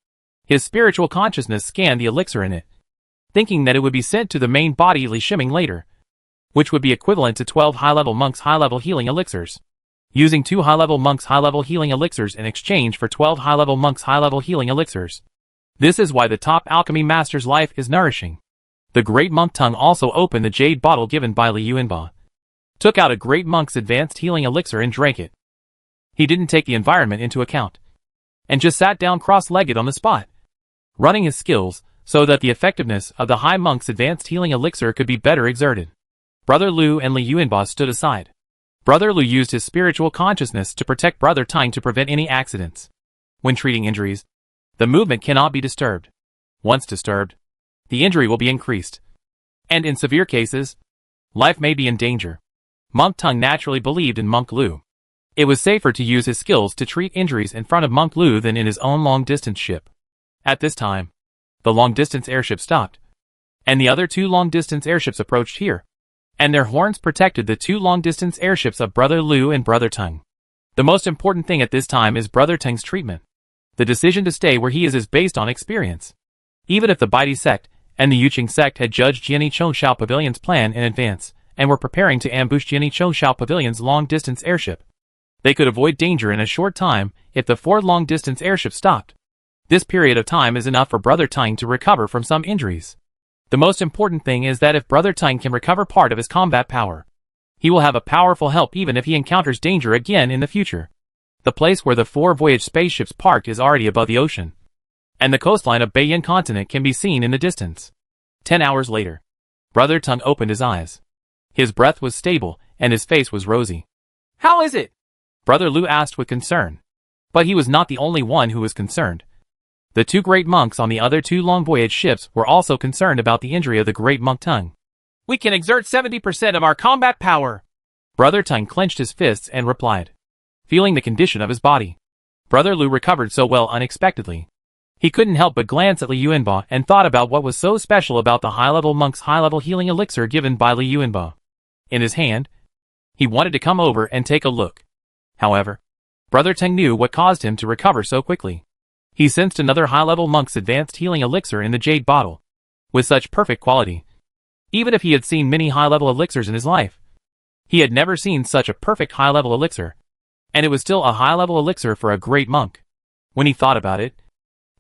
His spiritual consciousness scanned the elixir in it, thinking that it would be sent to the main body Li Shiming later, which would be equivalent to 12 high-level monks high-level healing elixirs. Using 2 high-level monks high-level healing elixirs in exchange for 12 high-level monks high-level healing elixirs. This is why the top alchemy master's life is nourishing. The great monk Tung also opened the jade bottle given by Li Yuanba, took out a great monk's advanced healing elixir and drank it. He didn't take the environment into account, and just sat down cross-legged on the spot, running his skills so that the effectiveness of the high monk's advanced healing elixir could be better exerted. Brother Lu and Li Yuanba stood aside. Brother Lu used his spiritual consciousness to protect Brother Tang to prevent any accidents. When treating injuries, the movement cannot be disturbed. Once disturbed, the injury will be increased. And in severe cases, life may be in danger. Monk Tung naturally believed in Monk Lu. It was safer to use his skills to treat injuries in front of Monk Lu than in his own long-distance ship. At this time, the long-distance airship stopped, and the other 2 long-distance airships approached here, and their horns protected the 2 long-distance airships of Brother Lu and Brother Tang. The most important thing at this time is Brother Tang's treatment. The decision to stay where he is based on experience. Even if the Baidi sect and the Yuqing sect had judged Jiani Chongshao Pavilion's plan in advance and were preparing to ambush Jiani Chongshao Pavilion's long-distance airship, they could avoid danger in a short time if the 4 long-distance airships stopped. This period of time is enough for Brother Tang to recover from some injuries. The most important thing is that if Brother Tang can recover part of his combat power, he will have a powerful help even if he encounters danger again in the future. The place where the 4 voyage spaceships parked is already above the ocean, and the coastline of Beiyin continent can be seen in the distance. 10 hours later, Brother Tang opened his eyes. His breath was stable, and his face was rosy. How is it? Brother Lu asked with concern. But he was not the only one who was concerned. The 2 great monks on the other 2 long voyage ships were also concerned about the injury of the great monk Tung. We can exert 70% of our combat power. Brother Tang clenched his fists and replied, feeling the condition of his body. Brother Lu recovered so well unexpectedly. He couldn't help but glance at Li Yuanba and thought about what was so special about the high-level monk's high-level healing elixir given by Li Yuanba. In his hand, he wanted to come over and take a look. However, Brother Tang knew what caused him to recover so quickly. He sensed another high-level monk's advanced healing elixir in the jade bottle, with such perfect quality. Even if he had seen many high-level elixirs in his life, he had never seen such a perfect high-level elixir, and it was still a high-level elixir for a great monk. When he thought about it,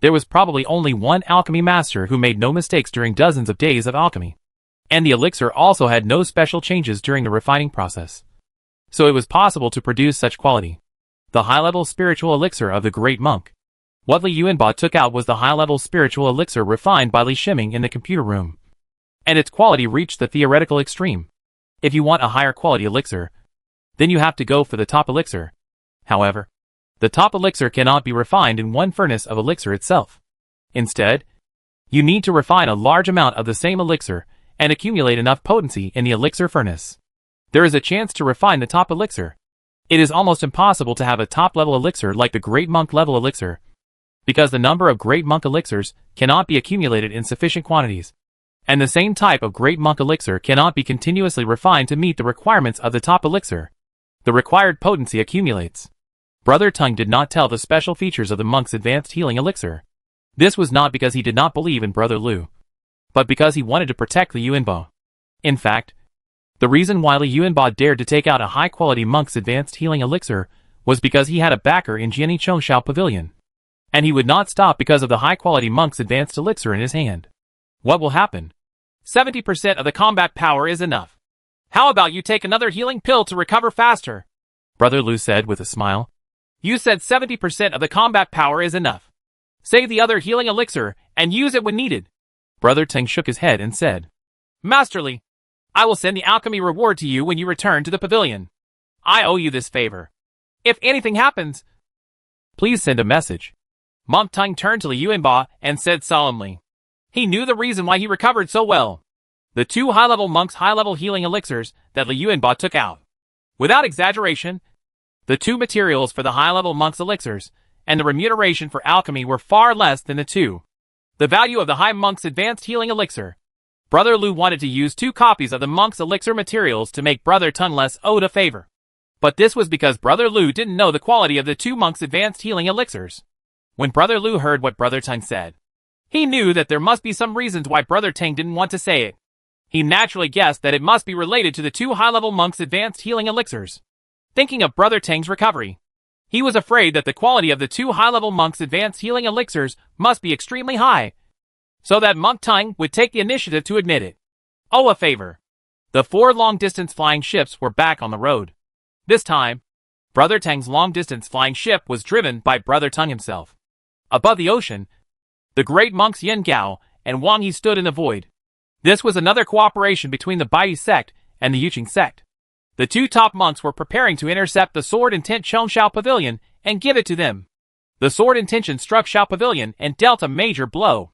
there was probably only one alchemy master who made no mistakes during dozens of days of alchemy, and the elixir also had no special changes during the refining process. So it was possible to produce such quality. The high-level spiritual elixir of the great monk. What Li Yuanba took out was the high-level spiritual elixir refined by Li Shiming in the computer room, and its quality reached the theoretical extreme. If you want a higher quality elixir, then you have to go for the top elixir. However, the top elixir cannot be refined in one furnace of elixir itself. Instead, you need to refine a large amount of the same elixir and accumulate enough potency in the elixir furnace. There is a chance to refine the top elixir. It is almost impossible to have a top-level elixir like the Great Monk level elixir, because the number of Great Monk elixirs cannot be accumulated in sufficient quantities, and the same type of Great Monk elixir cannot be continuously refined to meet the requirements of the top elixir. The required potency accumulates. Brother Tang did not tell the special features of the monk's advanced healing elixir. This was not because he did not believe in Brother Lu, but because he wanted to protect Li Yuanba. In fact, the reason why Li Yuanba dared to take out a high-quality monk's advanced healing elixir was because he had a backer in Jiani Chongshao Pavilion, and he would not stop because of the high-quality monk's advanced elixir in his hand. What will happen? 70% of the combat power is enough. How about you take another healing pill to recover faster? Brother Lu said with a smile. You said 70% of the combat power is enough. Save the other healing elixir and use it when needed. Brother Tang shook his head and said, Masterly, I will send the alchemy reward to you when you return to the pavilion. I owe you this favor. If anything happens, please send a message. Monk Tang turned to Liu Yuanba and said solemnly. He knew the reason why he recovered so well. The 2 high-level monks' high-level healing elixirs that Liu Yuanba took out. Without exaggeration, the 2 materials for the high-level monks' elixirs and the remuneration for alchemy were far less than the value of the high monk's advanced healing elixir. Brother Lu wanted to use 2 copies of the monk's elixir materials to make Brother Tang less owed a favor. But this was because Brother Lu didn't know the quality of the 2 monks' advanced healing elixirs. When Brother Lu heard what Brother Tang said, he knew that there must be some reasons why Brother Tang didn't want to say it. He naturally guessed that it must be related to the 2 high-level monks' advanced healing elixirs. Thinking of Brother Tang's recovery, he was afraid that the quality of the 2 high-level monks' advanced healing elixirs must be extremely high, so that Monk Tang would take the initiative to admit it. Oh, a favor. The 4 long-distance flying ships were back on the road. This time, Brother Tang's long-distance flying ship was driven by Brother Tang himself. Above the ocean, the great monks Yin Gao and Wang Yi stood in the void. This was another cooperation between the Bai sect and the Yuqing sect. The 2 top monks were preparing to intercept the Sword Intent Shao Pavilion and give it to them. The Sword Intention struck Shao Pavilion and dealt a major blow.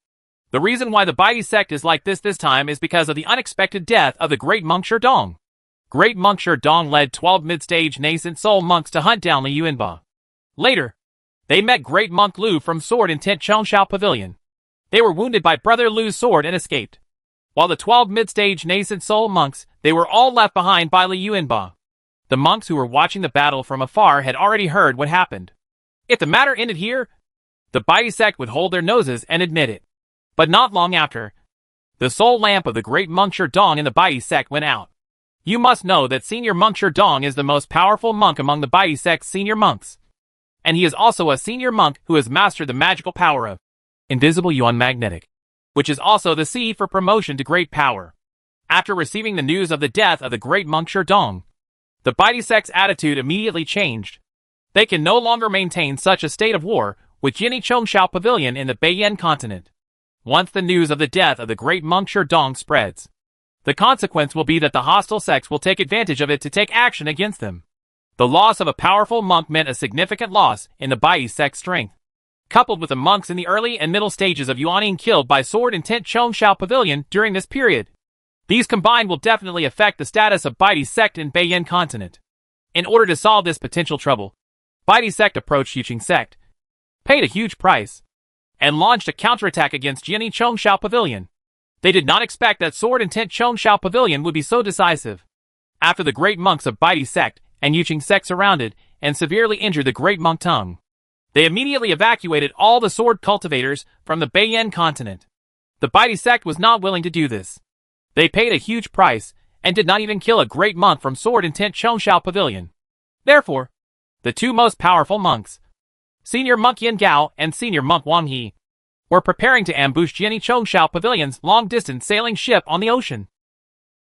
The reason why the Bai sect is like this time is because of the unexpected death of the great monk Sherdong. Great monk Sherdong led 12 mid-stage nascent soul monks to hunt down Liu Yuanba. Later, they met great monk Lu from Sword Intent Shao Pavilion. They were wounded by Brother Lu's sword and escaped. While the 12 mid-stage nascent soul monks, they were all left behind by Liu Yuanba. The monks who were watching the battle from afar had already heard what happened. If the matter ended here, the Bai sect would hold their noses and admit it. But not long after, the soul lamp of the great monk Sherdong in the Bai sect went out. You must know that senior monk Sherdong is the most powerful monk among the Bai sect's senior monks. And he is also a senior monk who has mastered the magical power of Invisible Yuan Magnetic, which is also the C for promotion to great power. After receiving the news of the death of the great monk Sherdong, the Bai sect's attitude immediately changed. They can no longer maintain such a state of war with Shao Pavilion in the Beiyan continent. Once the news of the death of the great monk Sherdong spreads, the consequence will be that the hostile sects will take advantage of it to take action against them. The loss of a powerful monk meant a significant loss in the Bai sect's strength. Coupled with the monks in the early and middle stages of Yuaning killed by Sword Intent Shao Pavilion during this period, these combined will definitely affect the status of Bai sect in Beiyan continent. In order to solve this potential trouble, Bai sect approached Yuqing sect, paid a huge price, and launched a counterattack against Shao Pavilion. They did not expect that Sword Intent Shao Pavilion would be so decisive. After the great monks of Bai sect and Yuqing sect surrounded and severely injured the great monk Tang, they immediately evacuated all the sword cultivators from the Beiyan continent. The Bai sect was not willing to do this. They paid a huge price and did not even kill a great monk from Sword Intent Shao Pavilion. Therefore, the 2 most powerful monks, Senior Monk Yin Gao and Senior Monk Wang Yi, were preparing to ambush Shao Pavilion's long-distance sailing ship on the ocean.